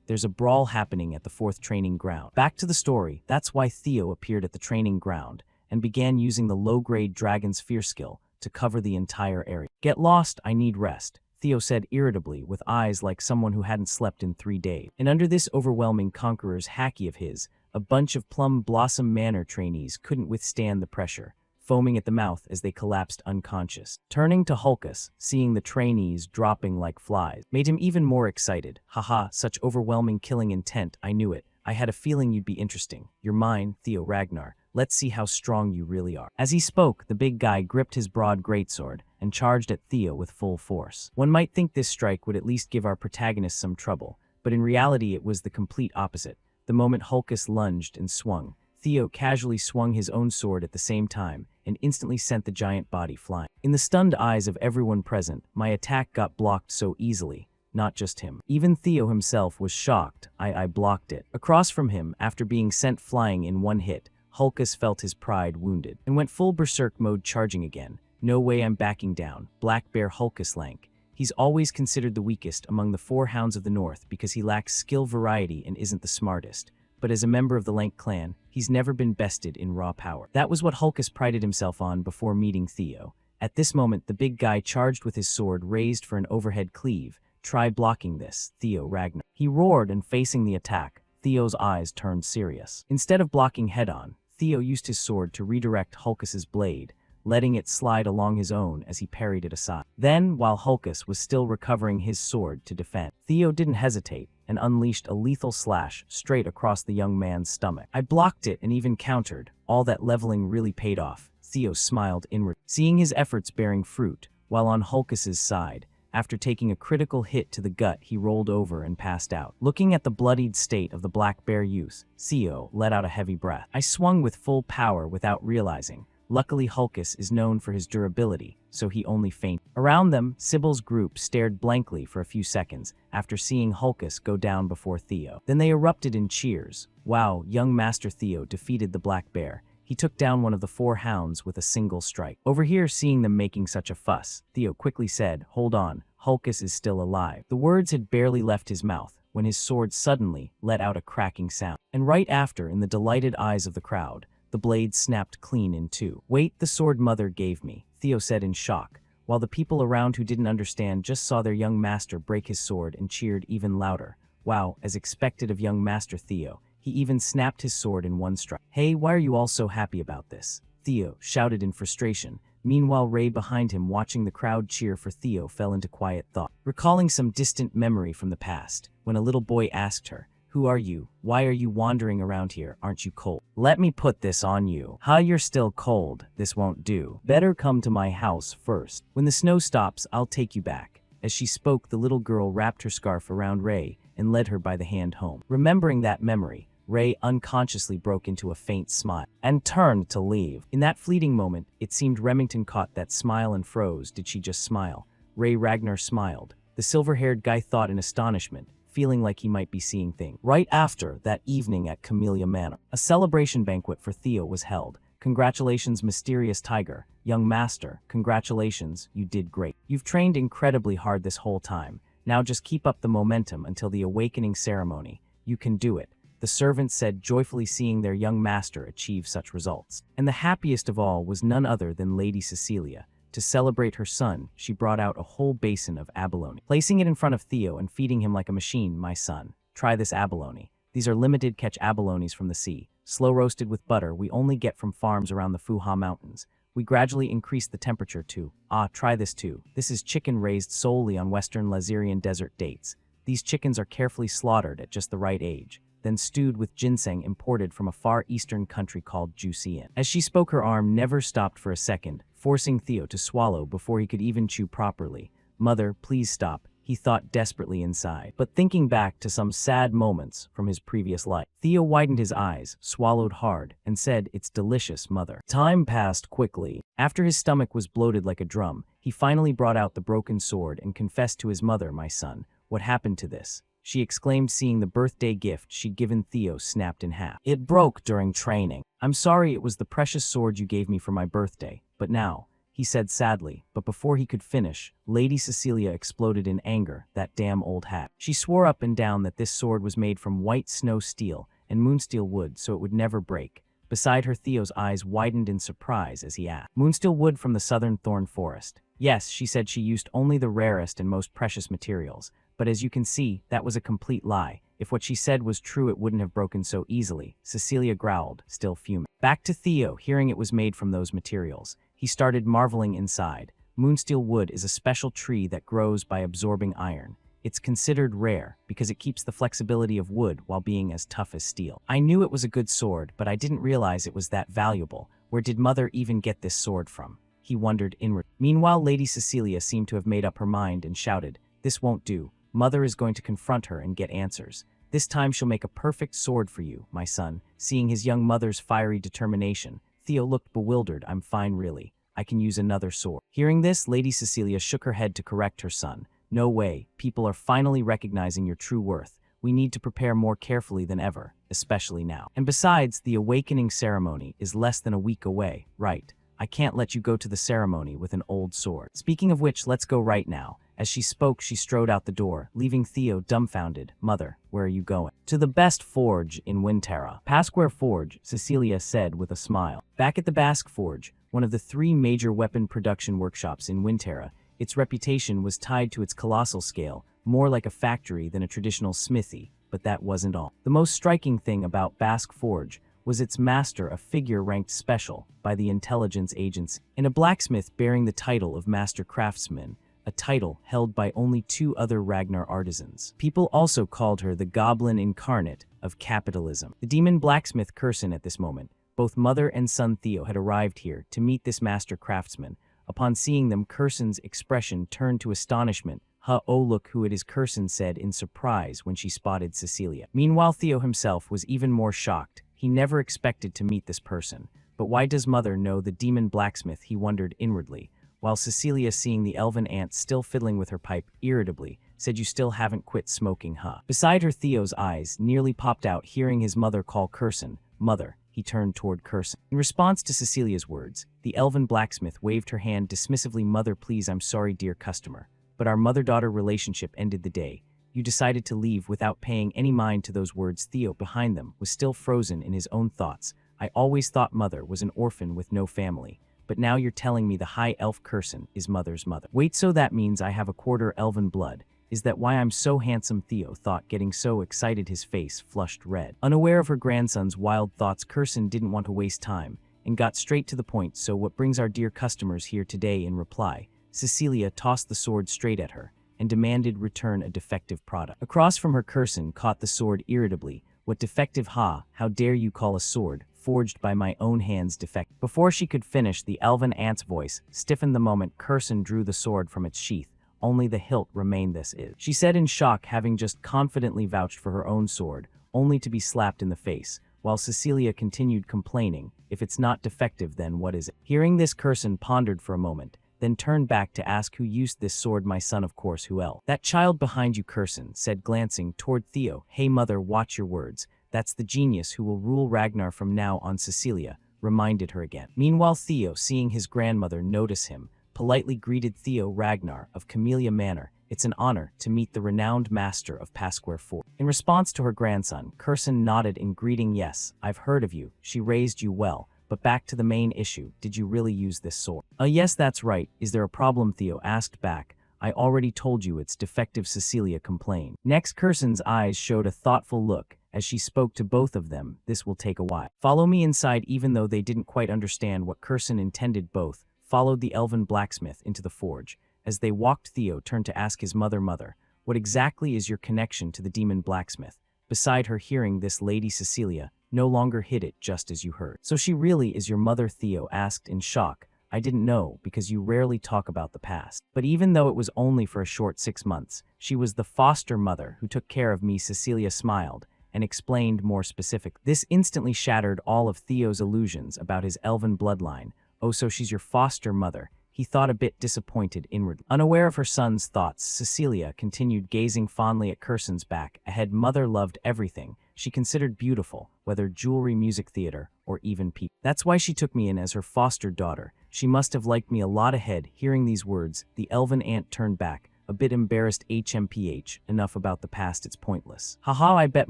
There's a brawl happening at the 4th training ground. Back to the story, that's why Theo appeared at the training ground and began using the low-grade Dragon's Fear skill to cover the entire area. Get lost, I need rest, Theo said irritably with eyes like someone who hadn't slept in 3 days. And under this overwhelming conqueror's haki of his, a bunch of Plum Blossom Manor trainees couldn't withstand the pressure, foaming at the mouth as they collapsed unconscious. Turning to Hulkus, seeing the trainees dropping like flies, made him even more excited. Haha, such overwhelming killing intent, I knew it. I had a feeling you'd be interesting. You're mine, Theo Ragnar. Let's see how strong you really are. As he spoke, the big guy gripped his broad greatsword and charged at Theo with full force. One might think this strike would at least give our protagonist some trouble, but in reality it was the complete opposite. The moment Hulkus lunged and swung, Theo casually swung his own sword at the same time and instantly sent the giant body flying. In the stunned eyes of everyone present, my attack got blocked so easily. Not just him. Even Theo himself was shocked. I blocked it. Across from him, after being sent flying in one hit, Hulkus felt his pride wounded and went full berserk mode, charging again. No way, I'm backing down. Black Bear Hulkus Lank. He's always considered the weakest among the 4 hounds of the north because he lacks skill variety and isn't the smartest. But as a member of the Lank clan, he's never been bested in raw power. That was what Hulkus prided himself on before meeting Theo. At this moment, the big guy charged with his sword raised for an overhead cleave. Try blocking this, Theo Ragnar. He roared, and facing the attack, Theo's eyes turned serious. Instead of blocking head-on, Theo used his sword to redirect Hulkus's blade, letting it slide along his own as he parried it aside. Then, while Hulkus was still recovering his sword to defend, Theo didn't hesitate and unleashed a lethal slash straight across the young man's stomach. I blocked it and even countered. All that leveling really paid off. Theo smiled inward, seeing his efforts bearing fruit. While on Hulkus's side, after taking a critical hit to the gut, he rolled over and passed out. Looking at the bloodied state of the Black Bear youth, Theo let out a heavy breath. I swung with full power without realizing. Luckily, Hulkus is known for his durability, so he only fainted. Around them, Sybil's group stared blankly for a few seconds after seeing Hulkus go down before Theo. Then they erupted in cheers. Wow, young Master Theo defeated the Black Bear. He took down one of the 4 hounds with a single strike. Over here, seeing them making such a fuss, Theo quickly said, Hold on, Hulkus is still alive. The words had barely left his mouth when his sword suddenly let out a cracking sound. And right after, in the delighted eyes of the crowd, the blade snapped clean in two. Wait, the sword mother gave me, Theo said in shock, while the people around who didn't understand just saw their young master break his sword and cheered even louder. Wow, as expected of young Master Theo, he even snapped his sword in one strike. Hey, why are you all so happy about this? Theo shouted in frustration. Meanwhile, Ray behind him, watching the crowd cheer for Theo, fell into quiet thought, recalling some distant memory from the past, when a little boy asked her, Who are you? Why are you wandering around here? Aren't you cold? Let me put this on you. Huh, you're still cold. This won't do. Better come to my house first. When the snow stops, I'll take you back. As she spoke, the little girl wrapped her scarf around Ray and led her by the hand home. Remembering that memory, Ray unconsciously broke into a faint smile and turned to leave. In that fleeting moment, it seemed Remington caught that smile and froze. Did she just smile? Ray Ragnar smiled. The silver-haired guy thought in astonishment, feeling like he might be seeing things. Right after that evening at Camellia Manor, a celebration banquet for Theo was held. Congratulations, mysterious tiger. Young master, congratulations, you did great. You've trained incredibly hard this whole time. Now just keep up the momentum until the awakening ceremony. You can do it, the servants said, joyfully seeing their young master achieve such results. And the happiest of all was none other than Lady Cecilia. To celebrate her son, she brought out a whole basin of abalone. Placing it in front of Theo and feeding him like a machine, my son, try this abalone. These are limited catch abalones from the sea, slow roasted with butter we only get from farms around the Fuha Mountains. We gradually increase the temperature to, try this too. This is chicken raised solely on western Lazirian desert dates. These chickens are carefully slaughtered at just the right age, then stewed with ginseng imported from a far eastern country called Jusian. As she spoke, her arm never stopped for a second, forcing Theo to swallow before he could even chew properly. Mother, please stop, he thought desperately inside. But thinking back to some sad moments from his previous life, Theo widened his eyes, swallowed hard, and said, "It's delicious, mother." Time passed quickly. After his stomach was bloated like a drum, he finally brought out the broken sword and confessed to his mother, "My son, what happened to this?" she exclaimed, seeing the birthday gift she'd given Theo snapped in half. "It broke during training. I'm sorry, it was the precious sword you gave me for my birthday, but now," he said sadly, but before he could finish, Lady Cecilia exploded in anger. "That damn old hat." She swore up and down that this sword was made from white snow steel and moonsteel wood, so it would never break. Beside her, Theo's eyes widened in surprise as he asked, "Moonsteel wood from the southern thorn forest?" "Yes," she said. "She used only the rarest and most precious materials. But as you can see, that was a complete lie. If what she said was true, it wouldn't have broken so easily," Cecilia growled, still fuming. Back to Theo, hearing it was made from those materials. He started marveling inside. Moonsteel wood is a special tree that grows by absorbing iron. It's considered rare because it keeps the flexibility of wood while being as tough as steel. "I knew it was a good sword, but I didn't realize it was that valuable. Where did Mother even get this sword from?" he wondered inwardly. Meanwhile, Lady Cecilia seemed to have made up her mind and shouted, "This won't do. Mother is going to confront her and get answers. This time she'll make a perfect sword for you, my son." Seeing his young mother's fiery determination, Theo looked bewildered. "I'm fine, really. I can use another sword." Hearing this, Lady Cecilia shook her head to correct her son. "No way. People are finally recognizing your true worth. We need to prepare more carefully than ever, especially now. And besides, the awakening ceremony is less than a week away, right? I can't let you go to the ceremony with an old sword. Speaking of which, let's go right now." As she spoke, she strode out the door, leaving Theo dumbfounded. "Mother, where are you going?" "To the best forge in Winterra." "Pasquare Forge," Cecilia said with a smile. Back at the Basque Forge, one of the 3 major weapon production workshops in Winterra, its reputation was tied to its colossal scale, more like a factory than a traditional smithy, but that wasn't all. The most striking thing about Basque Forge was its master, a figure ranked special by the intelligence agency, and a blacksmith bearing the title of Master Craftsman, a title held by only 2 other Ragnar artisans. People also called her the goblin incarnate of capitalism. The demon blacksmith Curson. At this moment, both mother and son Theo had arrived here to meet this master craftsman. Upon seeing them, Curson's expression turned to astonishment. "Oh, look who it is," Curson said in surprise when she spotted Cecilia. Meanwhile, Theo himself was even more shocked. He never expected to meet this person. But why does mother know the demon blacksmith, he wondered inwardly, while Cecilia, seeing the elven aunt still fiddling with her pipe irritably, said, "You still haven't quit smoking, huh?" Beside her, Theo's eyes nearly popped out hearing his mother call Curson "Mother." He turned toward Curson. In response to Cecilia's words, the elven blacksmith waved her hand dismissively. "Mother, please, I'm sorry, dear customer, but our mother-daughter relationship ended the day you decided to leave." Without paying any mind to those words, Theo, behind them, was still frozen in his own thoughts. "I always thought Mother was an orphan with no family. But now you're telling me the high elf Curson is Mother's mother. Wait, so that means I have a quarter elven blood. Is that why I'm so handsome?" Theo thought, getting so excited his face flushed red. Unaware of her grandson's wild thoughts, Curson didn't want to waste time and got straight to the point. "So what brings our dear customers here today?" In reply, Cecilia tossed the sword straight at her and demanded return a defective product. Across from her, Curson caught the sword irritably. "What defective? Ha! How dare you call a sword forged by my own hands defective?" Before she could finish, the elven aunt's voice stiffened the moment Curson drew the sword from its sheath. "Only the hilt remained, this is," she said in shock, having just confidently vouched for her own sword, only to be slapped in the face, while Cecilia continued complaining, "If it's not defective, then what is it?" Hearing this, Curson pondered for a moment, then turned back to ask, "Who used this sword?" "My son, of course. Who else?" "That child behind you," Curson said, glancing toward Theo. "Hey, mother, watch your words. That's the genius who will rule Ragnar from now on." Cecilia, reminded her again. Meanwhile, Theo, seeing his grandmother notice him, politely greeted Theo Ragnar of Camellia Manor. It's an honor to meet the renowned master of Pasquare Fort. In response to her grandson, Curson nodded in greeting. Yes, I've heard of you. She raised you well. But back to the main issue, did you really use this sword? Yes, that's right. Is there a problem? Theo asked back. I already told you it's defective, Cecilia complained. Next, Curson's eyes showed a thoughtful look as she spoke to both of them. This will take a while. Follow me inside. Even though they didn't quite understand what Curson intended, both followed the elven blacksmith into the forge. As they walked, Theo turned to ask his mother, what exactly is your connection to the demon blacksmith? Beside her, hearing this, Lady Cecilia no longer hid it, just as you heard. So she really is your mother? Theo asked in shock. I didn't know, because you rarely talk about the past. But even though it was only for a short 6 months, she was the foster mother who took care of me. Cecilia smiled and explained more specific. This instantly shattered all of Theo's illusions about his elven bloodline. Oh, so she's your foster mother. He thought, a bit disappointed inwardly. Unaware of her son's thoughts, Cecilia continued gazing fondly at Curson's back. Ahead, mother loved everything she considered beautiful, whether jewelry, music, theater, or even people. That's why she took me in as her foster daughter. She must have liked me a lot. Ahead, hearing these words, the elven aunt turned back, a bit embarrassed. HMPH, enough about the past, it's pointless. Haha, I bet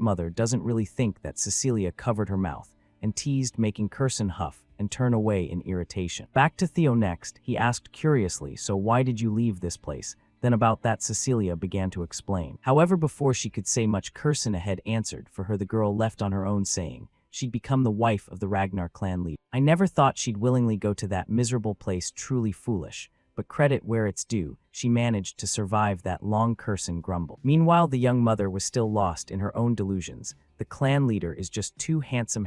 mother doesn't really think that. Cecilia covered her mouth and teased, making Curson huff and turn away in irritation. Back to Theo next, he asked curiously, so why did you leave this place? Then about that, Cecilia began to explain. However, before she could say much, Curson ahead answered for her, the girl left on her own, saying she'd become the wife of the Ragnar clan leader. I never thought she'd willingly go to that miserable place. Truly foolish. But credit where it's due, she managed to survive that long. Curson grumbled. Meanwhile, the young mother was still lost in her own delusions. The clan leader is just too handsome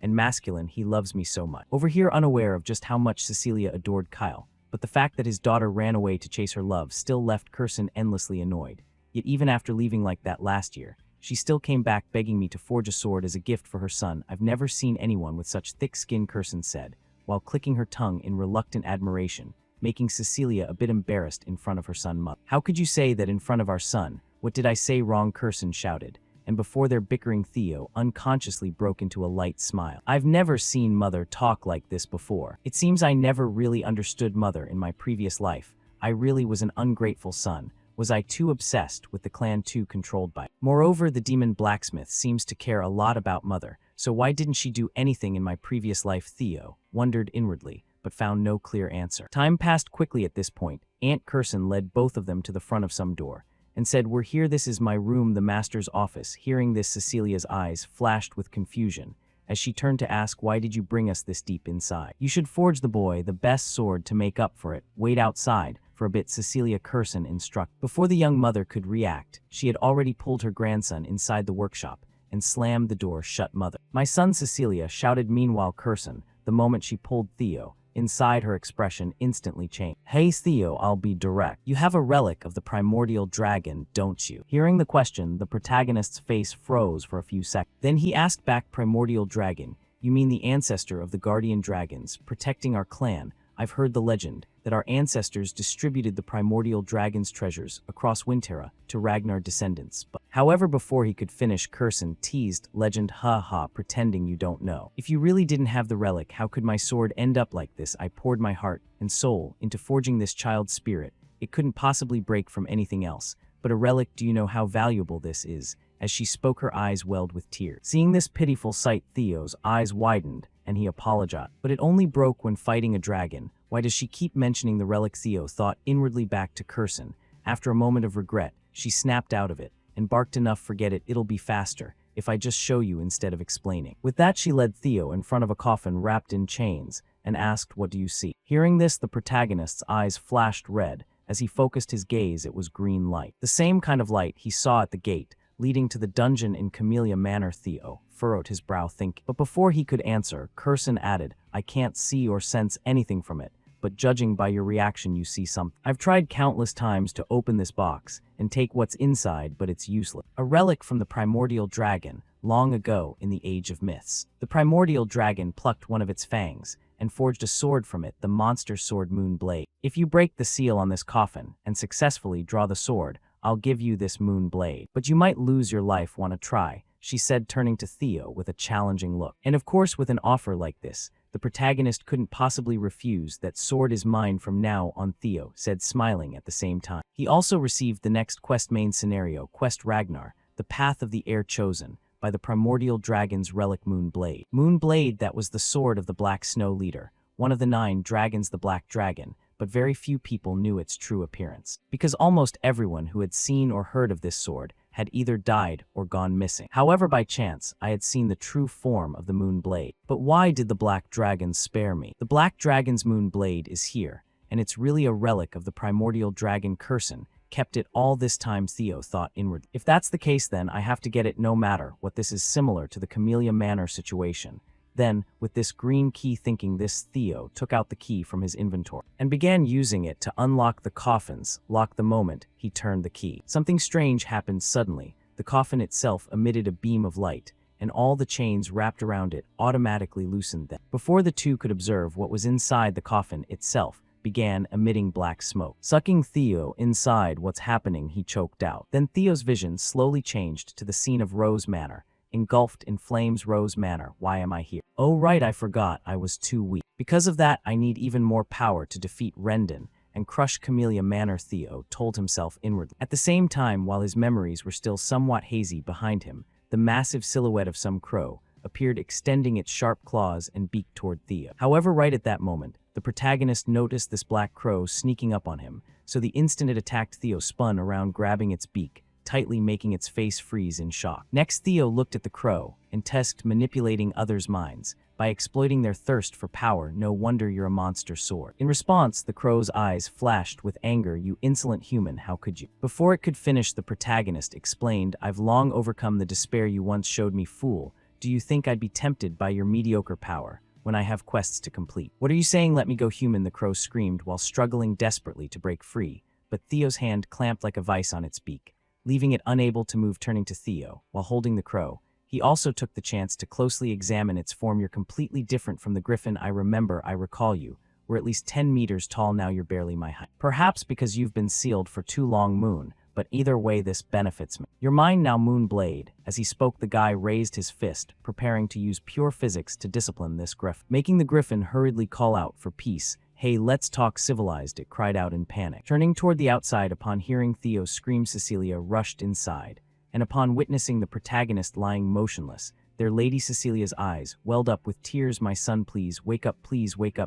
and masculine. He loves me so much. Over here, unaware of just how much Cecilia adored Kyle, but the fact that his daughter ran away to chase her love still left Curson endlessly annoyed. Yet even after leaving like that last year, she still came back begging me to forge a sword as a gift for her son. I've never seen anyone with such thick skin, Curson said, while clicking her tongue in reluctant admiration, making Cecilia a bit embarrassed in front of her son. Mother, how could you say that in front of our son? What did I say wrong? Curson shouted. And before their bickering, Theo unconsciously broke into a light smile. I've never seen mother talk like this before. It seems I never really understood mother in my previous life. I really was an ungrateful son. Was I too obsessed with the clan, too controlled by it? Moreover, the demon blacksmith seems to care a lot about mother, so why didn't she do anything in my previous life? Theo wondered inwardly, but found no clear answer. Time passed quickly at this point. Aunt Curson led both of them to the front of some door and said, we're here, this is my room, the master's office. Hearing this, Cecilia's eyes flashed with confusion as she turned to ask, why did you bring us this deep inside? You should forge the boy the best sword to make up for it. Wait outside for a bit, Cecilia Curson instructed. Before the young mother could react, she had already pulled her grandson inside the workshop and slammed the door shut. Mother, my son, Cecilia shouted. Meanwhile, Curson, the moment she pulled Theo inside, her expression instantly changed. Hey Theo, I'll be direct. You have a relic of the primordial dragon, don't you? Hearing the question, the protagonist's face froze for a few seconds. Then he asked back, primordial dragon? You mean the ancestor of the guardian dragons, protecting our clan? I've heard the legend that our ancestors distributed the primordial dragon's treasures across Winterra to Ragnar descendants. But however, before he could finish, Curson teased, legend, ha, pretending you don't know. If you really didn't have the relic, how could my sword end up like this? I poured my heart and soul into forging this child's spirit. It couldn't possibly break from anything else. But a relic, do you know how valuable this is? As she spoke, her eyes welled with tears. Seeing this pitiful sight, Theo's eyes widened, and he apologized. But it only broke when fighting a dragon. Why does she keep mentioning the relic? Theo thought inwardly. Back to Curson. After a moment of regret, she snapped out of it and barked, enough, forget it, it'll be faster if I just show you instead of explaining. With that, she led Theo in front of a coffin wrapped in chains and asked, what do you see? Hearing this, the protagonist's eyes flashed red. As he focused his gaze, it was green light. The same kind of light he saw at the gate leading to the dungeon in Camellia Manor. Theo furrowed his brow thinking. But before he could answer, Curson added, I can't see or sense anything from it, but judging by your reaction, you see something. I've tried countless times to open this box and take what's inside, but it's useless. A relic from the primordial dragon, long ago in the Age of Myths. The primordial dragon plucked one of its fangs and forged a sword from it, the monster sword Moon Blade. If you break the seal on this coffin and successfully draw the sword, I'll give you this Moon Blade. But you might lose your life. Want to try? She said, turning to Theo with a challenging look. And of course, with an offer like this, The protagonist couldn't possibly refuse. That sword is mine from now on, Theo said, smiling at the same time. He also received the next quest main scenario, Quest Ragnar, the Path of the Heir Chosen, by the primordial dragon's relic Moon Blade. Moon Blade, that was the sword of the Black Snow Leader, one of the 9 dragons, the Black Dragon, but very few people knew its true appearance, because almost everyone who had seen or heard of this sword had either died or gone missing. However, by chance, I had seen the true form of the Moon Blade. But why did the Black Dragon spare me? The Black Dragon's Moon Blade is here, and it's really a relic of the primordial dragon Curson, kept it all this time, Theo thought inwardly. If that's the case, then I have to get it no matter what. This is similar to the Camellia Manor situation. Then, with this green key thinking this, Theo took out the key from his inventory and began using it to unlock the coffins. Lock the moment he turned the key, something strange happened suddenly. The coffin itself emitted a beam of light, and all the chains wrapped around it automatically loosened then. Before the two could observe what was inside the coffin itself, began emitting black smoke. Sucking Theo inside what's happening, he choked out. Then Theo's vision slowly changed to the scene of Rose Manor. Engulfed in flames, Rose Manor. Why am I here? Oh right, I forgot, I was too weak. Because of that, I need even more power to defeat Rendon and crush Camellia Manor, Theo told himself inwardly. At the same time, while his memories were still somewhat hazy, behind him, the massive silhouette of some crow appeared, extending its sharp claws and beak toward Theo. However, right at that moment, the protagonist noticed this black crow sneaking up on him, so the instant it attacked, Theo spun around, grabbing its beak tightly, making its face freeze in shock. Next, Theo looked at the crow and tested manipulating others' minds by exploiting their thirst for power. No wonder you're a monster sword. In response, the crow's eyes flashed with anger. You insolent human, how could you? Before it could finish, the protagonist explained, I've long overcome the despair you once showed me, fool. Do you think I'd be tempted by your mediocre power when I have quests to complete? What are you saying? Let me go, human, the crow screamed while struggling desperately to break free, but Theo's hand clamped like a vice on its beak, leaving it unable to move. Turning to Theo, while holding the crow, he also took the chance to closely examine its form. You're completely different from the griffin I recall you were at least 10 meters tall, now you're barely my height. Perhaps because you've been sealed for too long, Moon, but either way this benefits me. You're mine now, Moon Blade. As he spoke, the guy raised his fist, preparing to use pure physics to discipline this griffin, making the griffin hurriedly call out for peace. Hey, let's talk civilized, it cried out in panic. Turning toward the outside upon hearing Theo scream, Cecilia rushed inside, and upon witnessing the protagonist lying motionless, their Lady Cecilia's eyes welled up with tears. My son, please wake up,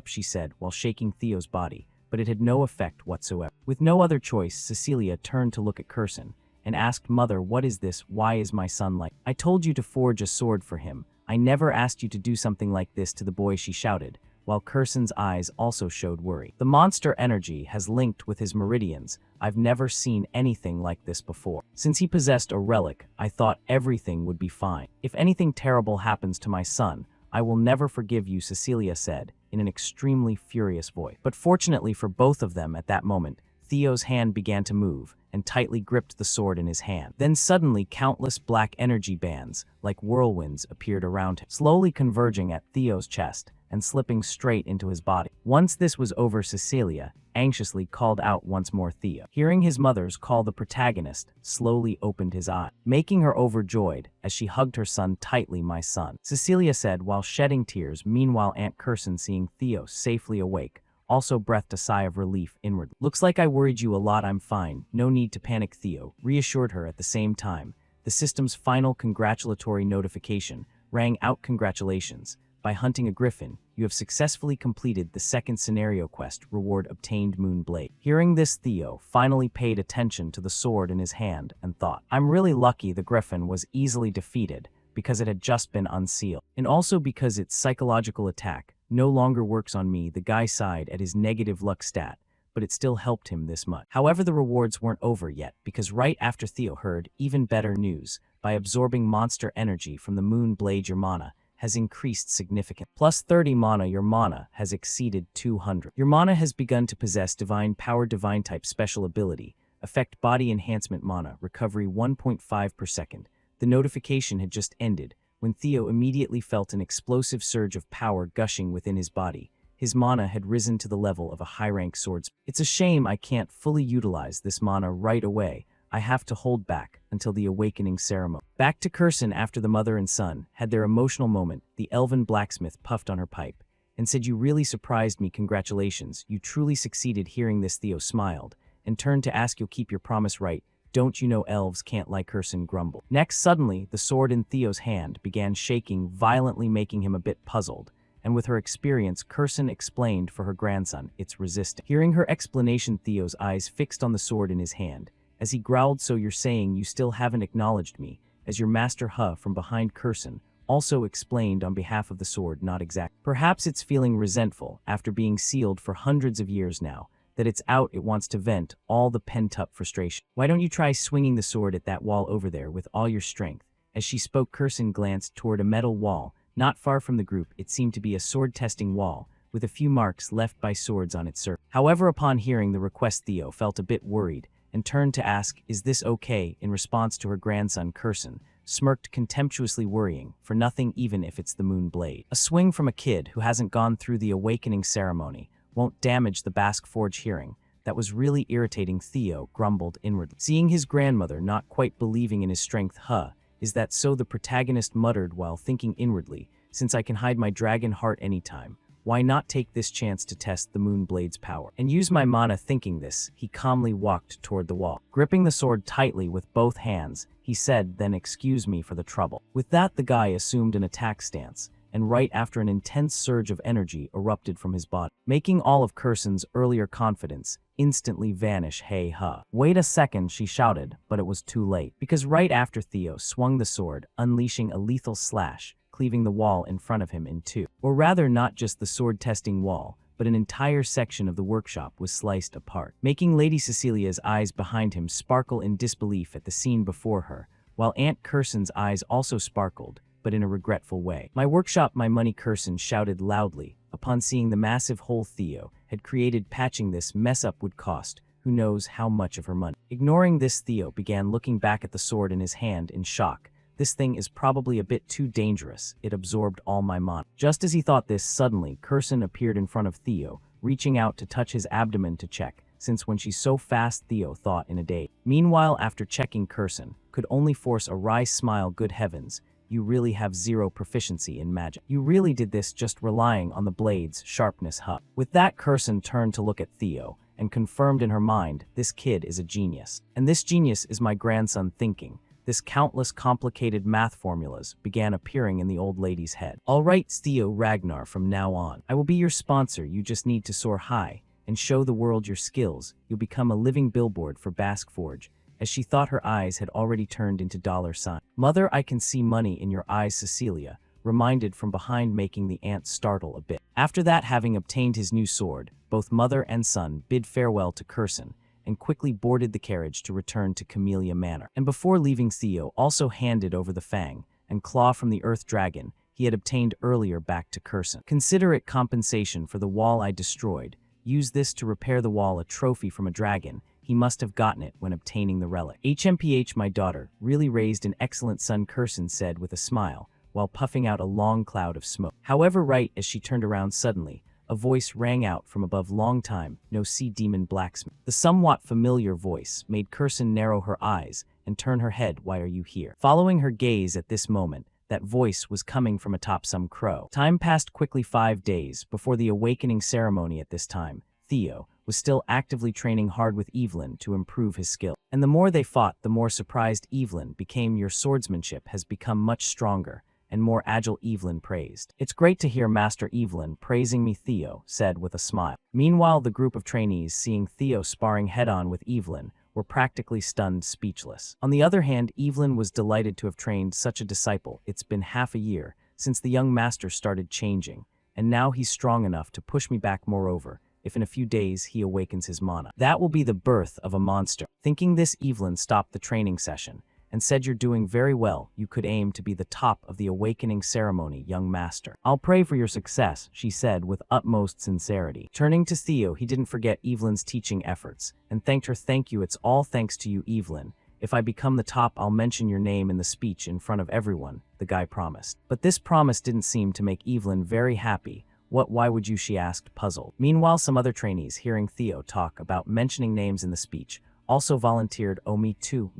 she said, while shaking Theo's body, but it had no effect whatsoever. With no other choice, Cecilia turned to look at Curson and asked, Mother, what is this? Why is my son like? I told you to forge a sword for him. I never asked you to do something like this to the boy, she shouted, while Curson's eyes also showed worry. The monster energy has linked with his meridians. I've never seen anything like this before. Since he possessed a relic, I thought everything would be fine. If anything terrible happens to my son, I will never forgive you, Cecilia said in an extremely furious voice. But fortunately for both of them at that moment, Theo's hand began to move and tightly gripped the sword in his hand. Then suddenly countless black energy bands, like whirlwinds, appeared around him, slowly converging at Theo's chest and slipping straight into his body. Once this was over, Cecilia anxiously called out once more. Theo, hearing his mother's call, the protagonist slowly opened his eyes, making her overjoyed as she hugged her son tightly. My son, Cecilia said while shedding tears. Meanwhile, Aunt Curson, seeing Theo safely awake, also breathed a sigh of relief inwardly. Looks like I worried you a lot. I'm fine. No need to panic, Theo reassured her. At the same time, the system's final congratulatory notification rang out. Congratulations. By hunting a griffin, you have successfully completed the second scenario quest. Reward obtained, Moon Blade. Hearing this, Theo finally paid attention to the sword in his hand and thought, I'm really lucky the griffin was easily defeated because it had just been unsealed, and also because its psychological attack no longer works on me. The guy sighed at his negative luck stat, but it still helped him this much. However, the rewards weren't over yet, because right after Theo heard even better news, by absorbing monster energy from the Moon Blade, your mana has increased significantly. Plus 30 mana, your mana has exceeded 200. Your mana has begun to possess divine power. Divine type special ability, effect body enhancement, mana recovery 1.5 per second. The notification had just ended when Theo immediately felt an explosive surge of power gushing within his body. His mana had risen to the level of a high-rank swordsman. It's a shame I can't fully utilize this mana right away. I have to hold back until the awakening ceremony. Back to Curson after the mother and son had their emotional moment. The elven blacksmith puffed on her pipe and said, "You really surprised me, congratulations, you truly succeeded." Hearing this, Theo smiled, and turned to ask, "You'll keep your promise, right? Don't you know elves can't lie?" Curson grumbled. Next, suddenly, the sword in Theo's hand began shaking violently, making him a bit puzzled. And with her experience, Curson explained for her grandson, "It's resisting." Hearing her explanation, Theo's eyes fixed on the sword in his hand, as he growled, "So you're saying you still haven't acknowledged me as your master?" From behind, Curson also explained on behalf of the sword, "Not exact. Perhaps it's feeling resentful after being sealed for hundreds of years now, that it's out, it wants to vent all the pent-up frustration. Why don't you try swinging the sword at that wall over there with all your strength?" As she spoke, Curson glanced toward a metal wall not far from the group. It seemed to be a sword-testing wall, with a few marks left by swords on its surface. However, upon hearing the request, Theo felt a bit worried and turned to ask, "Is this okay?" In response to her grandson, Curson smirked contemptuously, worrying for nothing, even if it's the moon blade. A swing from a kid who hasn't gone through the awakening ceremony won't damage the Basque Forge. Hearing that was really irritating, Theo grumbled inwardly. Seeing his grandmother not quite believing in his strength, "Is that so?" the protagonist muttered while thinking inwardly. "Since I can hide my dragon heart anytime, why not take this chance to test the moon blade's power and use my mana?" Thinking this, he calmly walked toward the wall. Gripping the sword tightly with both hands, he said, "Then excuse me for the trouble." With that, the guy assumed an attack stance, and right after, an intense surge of energy erupted from his body, making all of Curson's earlier confidence instantly vanish. "Hey, wait a second," she shouted, but it was too late, because right after, Theo swung the sword, unleashing a lethal slash, cleaving the wall in front of him in two. Or rather, not just the sword-testing wall, but an entire section of the workshop was sliced apart, making Lady Cecilia's eyes behind him sparkle in disbelief at the scene before her, while Aunt Curson's eyes also sparkled, but in a regretful way. "My workshop, my money!" Curson shouted loudly, upon seeing the massive hole Theo had created. Patching this mess up would cost who knows how much of her money. Ignoring this, Theo began looking back at the sword in his hand in shock. "This thing is probably a bit too dangerous. It absorbed all my mana." Just as he thought this, suddenly Curson appeared in front of Theo, reaching out to touch his abdomen to check, since when she's so fast, Theo thought in a day. Meanwhile, after checking, Curson could only force a wry smile. "Good heavens, you really have zero proficiency in magic. You really did this just relying on the blade's sharpness." With that, Curson turned to look at Theo and confirmed in her mind, "This kid is a genius. And this genius is my grandson." Thinking this, countless complicated math formulas began appearing in the old lady's head. "All right, Theo Ragnar, from now on, I will be your sponsor. You just need to soar high and show the world your skills. You'll become a living billboard for Basque Forge." As she thought, her eyes had already turned into dollar signs. "Mother, I can see money in your eyes," Cecilia reminded from behind, making the aunt startle a bit. After that, having obtained his new sword, both mother and son bid farewell to Curson and quickly boarded the carriage to return to Camellia Manor. And before leaving, Theo also handed over the fang and claw from the earth dragon he had obtained earlier back to Curson. "Consider it compensation for the wall I destroyed. Use this to repair the wall, a trophy from a dragon. He must have gotten it when obtaining the relic." "HMPH, my daughter really raised an excellent son," Curson said with a smile, while puffing out a long cloud of smoke. However, right as she turned around, suddenly a voice rang out from above. "Long time no see, demon blacksmith." The somewhat familiar voice made Curson narrow her eyes and turn her head. "Why are you here?" Following her gaze at this moment, that voice was coming from atop some crow. Time passed quickly. 5 days before the awakening ceremony. At this time, Theo was still actively training hard with Evelyn to improve his skill. And the more they fought, the more surprised Evelyn became. "Your swordsmanship has become much stronger and more agile," Evelyn praised. "It's great to hear Master Evelyn praising me," Theo said with a smile. Meanwhile, the group of trainees, seeing Theo sparring head-on with Evelyn, were practically stunned, speechless. On the other hand, Evelyn was delighted to have trained such a disciple. It's been half a year since the young master started changing, and now he's strong enough to push me back. Moreover, if in a few days he awakens his mana, that will be the birth of a monster." Thinking this, Evelyn stopped the training session and said, "You're doing very well. You could aim to be the top of the awakening ceremony, young master." "I'll pray for your success," she said with utmost sincerity. Turning to Theo, he didn't forget Evelyn's teaching efforts and thanked her. "Thank you. It's all thanks to you, Evelyn. If I become the top, I'll mention your name in the speech in front of everyone," the guy promised. But this promise didn't seem to make Evelyn very happy. Why would you?" she asked, puzzled. Meanwhile, some other trainees, hearing Theo talk about mentioning names in the speech, also volunteered. "Oh, me too,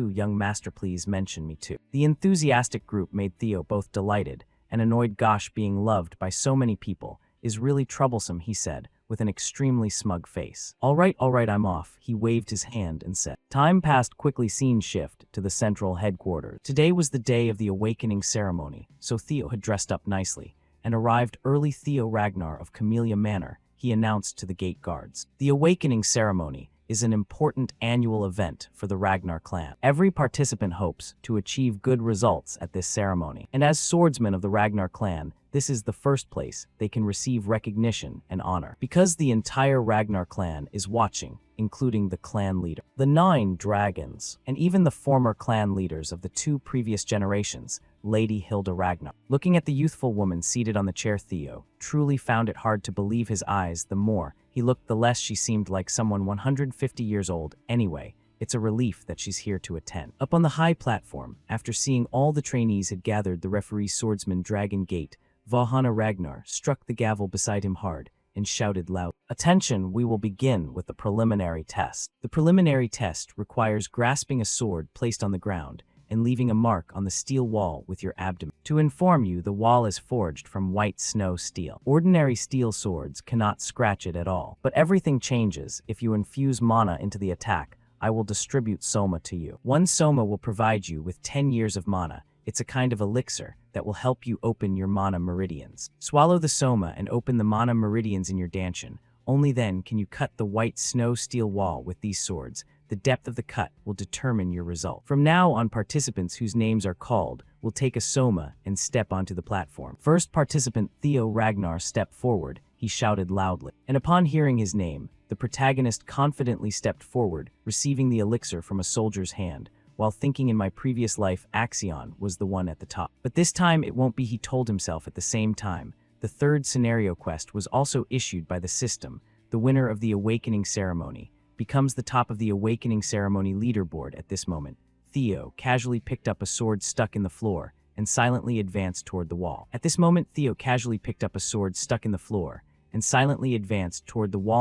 young master, please mention me too." The enthusiastic group made Theo both delighted and annoyed. Gosh, being loved by so many people is really troublesome, he said, with an extremely smug face. All right, I'm off, he waved his hand and said. Time passed quickly. Scene shift to the central headquarters. Today was the day of the awakening ceremony, so Theo had dressed up nicely and arrived early. Theo Ragnar of Camellia Manor, he announced to the gate guards. The awakening ceremony is an important annual event for the Ragnar clan. Every participant hopes to achieve good results at this ceremony, and as swordsmen of the Ragnar clan, this is the first place they can receive recognition and honor. Because the entire Ragnar clan is watching, including the clan leader, the 9 dragons, and even the former clan leaders of the 2 previous generations, Lady Hilda Ragnar. Looking at the youthful woman seated on the chair, Theo truly found it hard to believe his eyes. The more he looked, the less she seemed like someone 150 years old. Anyway, it's a relief that she's here to attend. Up on the high platform, after seeing all the trainees had gathered, the referee swordsman Dragon Gate, Vahana Ragnar, struck the gavel beside him hard and shouted loud, "Attention, we will begin with the preliminary test." The preliminary test requires grasping a sword placed on the ground and leaving a mark on the steel wall with your abdomen. To inform you, the wall is forged from white snow steel. Ordinary steel swords cannot scratch it at all. But everything changes if you infuse mana into the attack. I will distribute Soma to you. 1 Soma will provide you with 10 years of mana. It's a kind of elixir that will help you open your mana meridians. Swallow the Soma and open the mana meridians in your danshin. Only then can you cut the white snow steel wall with these swords. The depth of the cut will determine your result. From now on, participants whose names are called will take a Soma and step onto the platform. First participant Theo Ragnar stepped forward, he shouted loudly. And upon hearing his name, the protagonist confidently stepped forward, receiving the elixir from a soldier's hand, while thinking in my previous life Axion was the one at the top. But this time it won't be, he told himself. At the same time, the 3rd scenario quest was also issued by the system. The winner of the awakening ceremony becomes the top of the awakening ceremony leaderboard. At this moment, Theo casually picked up a sword stuck in the floor and silently advanced toward the wall.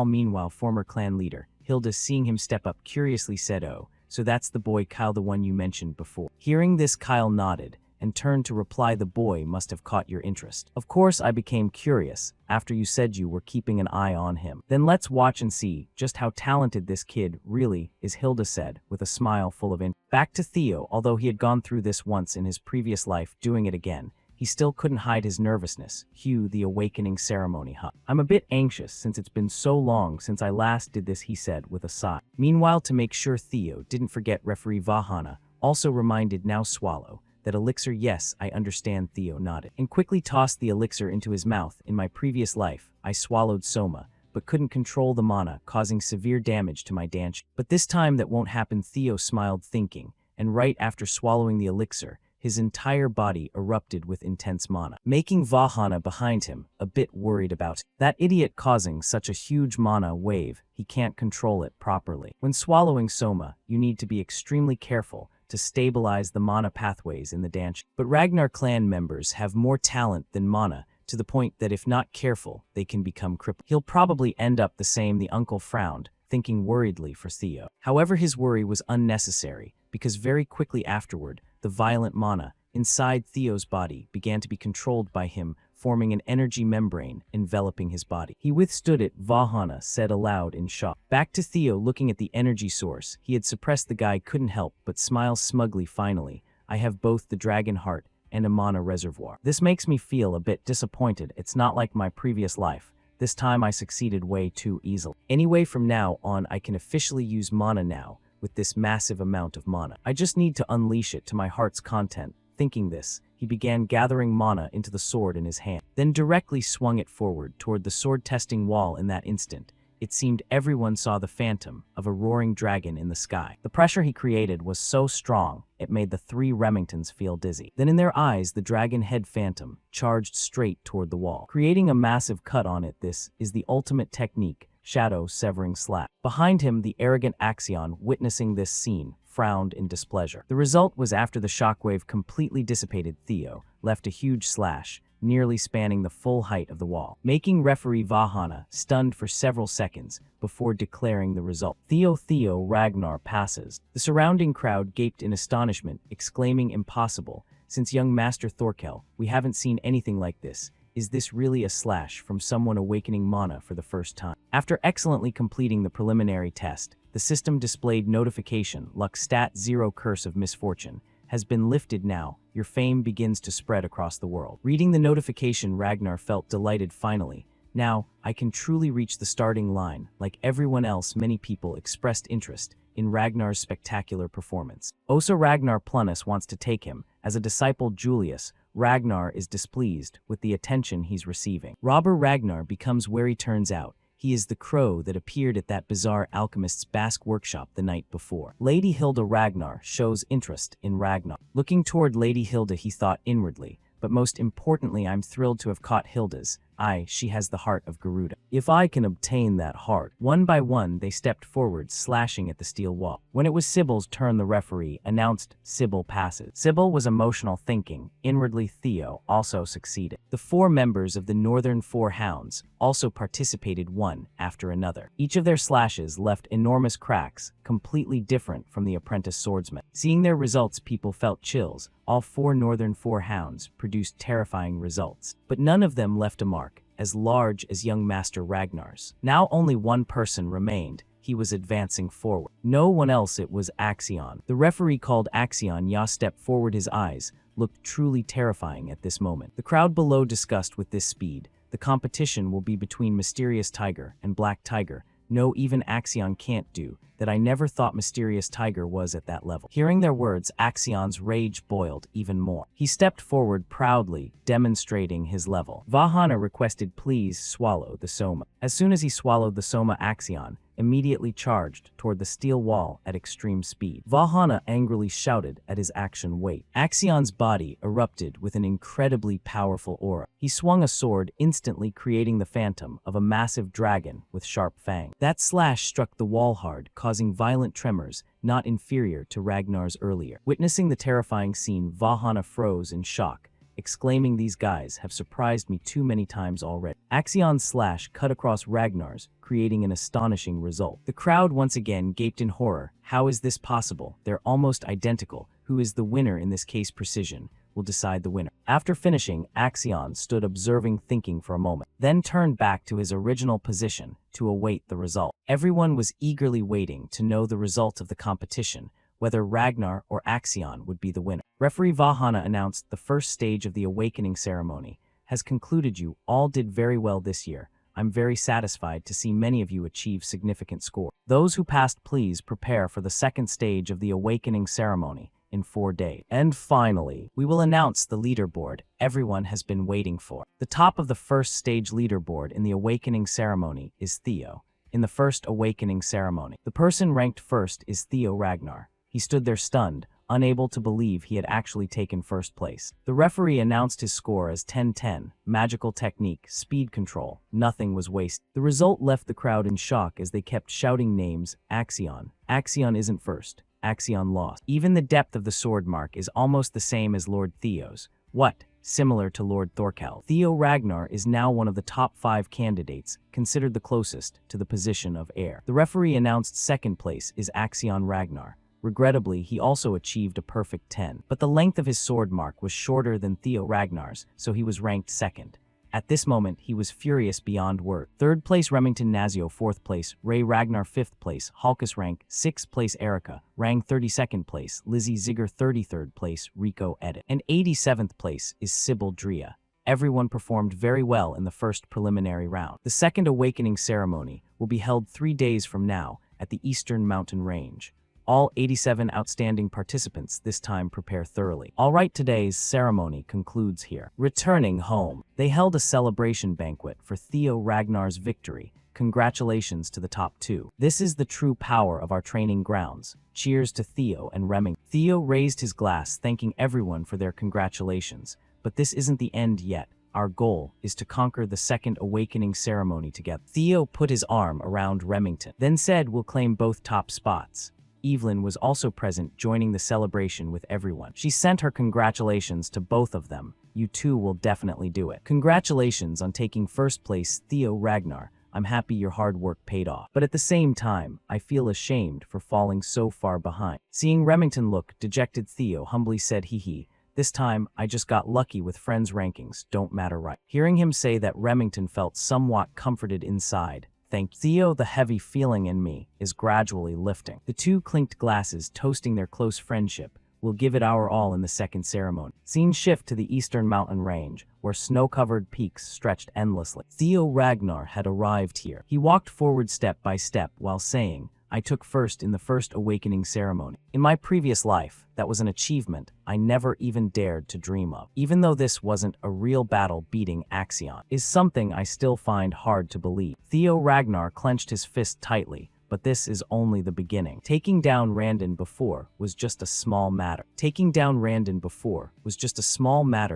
Meanwhile, former clan leader Hilda, seeing him step up, curiously said, "Oh, so that's the boy Kyle, the one you mentioned before." Hearing this, Kyle nodded and turned to reply, "The boy must have caught your interest. Of course, I became curious after you said you were keeping an eye on him. Then let's watch and see just how talented this kid really is," Hilda said with a smile full of interest. Back to Theo. Although he had gone through this once in his previous life, doing it again, he still couldn't hide his nervousness. The awakening ceremony hut. "I'm a bit anxious since it's been so long since I last did this," he said with a sigh. Meanwhile, to make sure Theo didn't forget, referee Vahana also reminded, "Now swallow that elixir." "Yes, I understand," Theo nodded and quickly tossed the elixir into his mouth. "In my previous life, I swallowed Soma, but couldn't control the mana, causing severe damage to my danshin. But this time that won't happen," Theo smiled, thinking, and right after swallowing the elixir, his entire body erupted with intense mana, making Vahana behind him a bit worried about that idiot causing such a huge mana wave. He can't control it properly. When swallowing Soma, you need to be extremely careful to stabilize the mana pathways in the danshin. But Ragnar clan members have more talent than mana, to the point that if not careful, they can become crippled. He'll probably end up the same. The uncle frowned, thinking worriedly for Theo. However, his worry was unnecessary, because very quickly afterward, the violent mana inside Theo's body began to be controlled by him, forming an energy membrane enveloping his body. He withstood it, Vahana said aloud in shock. Back to Theo, looking at the energy source he had suppressed. The guy couldn't help but smile smugly. "Finally, I have both the dragon heart and a mana reservoir. This makes me feel a bit disappointed. It's not like my previous life. This time I succeeded way too easily. Anyway, from now on I can officially use mana now. With this massive amount of mana, I just need to unleash it to my heart's content." Thinking this, he began gathering mana into the sword in his hand, then directly swung it forward toward the sword-testing wall. In that instant, it seemed everyone saw the phantom of a roaring dragon in the sky. The pressure he created was so strong, it made the 3 Remingtons feel dizzy. Then in their eyes, the dragon head phantom charged straight toward the wall, creating a massive cut on it. This is the ultimate technique, shadow severing slap. Behind him, the arrogant Axion, witnessing this scene, frowned in displeasure. The result was, after the shockwave completely dissipated, Theo left a huge slash, nearly spanning the full height of the wall, making referee Vahana stunned for several seconds before declaring the result. Theo Ragnar passes." The surrounding crowd gaped in astonishment, exclaiming, "Impossible. Since young Master Thorkel, we haven't seen anything like this. is this really a slash from someone awakening mana for the first time? After excellently completing the preliminary test, the system displayed notification, luck stat 0 curse of misfortune, has been lifted now, your fame begins to spread across the world. Reading the notification, Ragnar felt delighted finally. Now, I can truly reach the starting line. Like everyone else, many people expressed interest in Ragnar's spectacular performance. Also, Ragnar Plunus wants to take him. As a disciple Julius, Ragnar is displeased with the attention he's receiving. Robber Ragnar becomes where he turns out. He is the crow that appeared at that bizarre alchemist's Basque workshop the night before. Lady Hilda Ragnar shows interest in Ragnar. Looking toward Lady Hilda, he thought inwardly, but most importantly, I'm thrilled to have caught Hilda's eye. She has the heart of Garuda. If I can obtain that heart. One by one, they stepped forward, slashing at the steel wall. When it was Sybil's turn, the referee announced Sybil passes. Sybil was emotional thinking. Inwardly, Theo also succeeded. The 4 members of the Northern Four Hounds also participated one after another. Each of their slashes left enormous cracks, completely different from the apprentice swordsman. Seeing their results, people felt chills. All 4 Northern Four Hounds produced terrifying results, but none of them left a mark as large as young Master Ragnar's. Now only one person remained. He was advancing forward. No one else, it was Axion. The referee called Axion. Ya stepped forward. His eyes looked truly terrifying at this moment. The crowd below discussed with this speed. The competition will be between Mysterious Tiger and Black Tiger. No, even Axion can't do that. I never thought Mysterious Tiger was at that level. Hearing their words, Axion's rage boiled even more. He stepped forward proudly, demonstrating his level. Vahana requested, please swallow the soma. As soon as he swallowed the soma, Axion immediately charged toward the steel wall at extreme speed. Vahana angrily shouted at his action weight. Axion's body erupted with an incredibly powerful aura. He swung a sword, instantly creating the phantom of a massive dragon with sharp fangs. That slash struck the wall hard, causing violent tremors, not inferior to Ragnar's earlier. Witnessing the terrifying scene, Vahana froze in shock, exclaiming, these guys have surprised me too many times already. Axion's slash cut across Ragnar's, creating an astonishing result. The crowd once again gaped in horror. How is this possible? They're almost identical. Who is the winner in this case? Precision will decide the winner. After finishing, Axion stood observing, thinking for a moment, then turned back to his original position to await the result. Everyone was eagerly waiting to know the result of the competition, whether Ragnar or Axion would be the winner. Referee Vahana announced the first stage of the awakening ceremony has concluded. You all did very well this year. I'm very satisfied to see many of you achieve significant score. Those who passed, please prepare for the second stage of the awakening ceremony in 4 days. And finally, we will announce the leaderboard everyone has been waiting for. The top of the first stage leaderboard in the awakening ceremony is Theo. In the first awakening ceremony, the person ranked first is Theo Ragnar. He stood there stunned, unable to believe he had actually taken first place. The referee announced his score as 10-10, magical technique, speed control, nothing was wasted. The result left the crowd in shock as they kept shouting names. Axion. Axion isn't first. Axion lost. Even the depth of the sword mark is almost the same as Lord Theo's. What? Similar to Lord Thorkel. Theo Ragnar is now one of the top 5 candidates, considered the closest to the position of heir. The referee announced second place is Axion Ragnar. Regrettably, he also achieved a perfect 10, but the length of his sword mark was shorter than Theo Ragnar's, so he was ranked second. At this moment, he was furious beyond word. Third place, Remington Nazio. Fourth place, Ray Ragnar. Fifth place, Halkus Rank. Sixth place, Erica. Rang 32nd place, Lizzie Ziegler. 33rd place, Rico Edit. And 87th place is Sybil Drea. Everyone performed very well in the first preliminary round. The second awakening ceremony will be held 3 days from now at the Eastern Mountain Range. All 87 outstanding participants this time prepare thoroughly. Alright, today's ceremony concludes here. Returning home, they held a celebration banquet for Theo Ragnar's victory. Congratulations to the top 2. This is the true power of our training grounds. Cheers to Theo and Remington. Theo raised his glass, thanking everyone for their congratulations. But this isn't the end yet. Our goal is to conquer the second awakening ceremony together. Theo put his arm around Remington, then said, we'll claim both top spots. Evelyn was also present, joining the celebration with everyone. She sent her congratulations to both of them. You two will definitely do it. Congratulations on taking first place, Theo Ragnar. I'm happy your hard work paid off. But at the same time, I feel ashamed for falling so far behind. Seeing Remington look dejected, Theo humbly said, hee hee, This time, I just got lucky with friends' rankings, don't matter right. Hearing him say that, Remington felt somewhat comforted inside. Thank Theo, the heavy feeling in me is gradually lifting. The two clinked glasses, toasting their close friendship. We'll give it our all in the second ceremony. Scene shift to the eastern mountain range, where snow-covered peaks stretched endlessly. Theo Ragnar had arrived here. He walked forward step by step while saying, I took first in the first awakening ceremony. In my previous life, that was an achievement I never even dared to dream of. Even though this wasn't a real battle, beating Axion is something I still find hard to believe. Theo Ragnar clenched his fist tightly, but this is only the beginning. Taking down Randon before was just a small matter.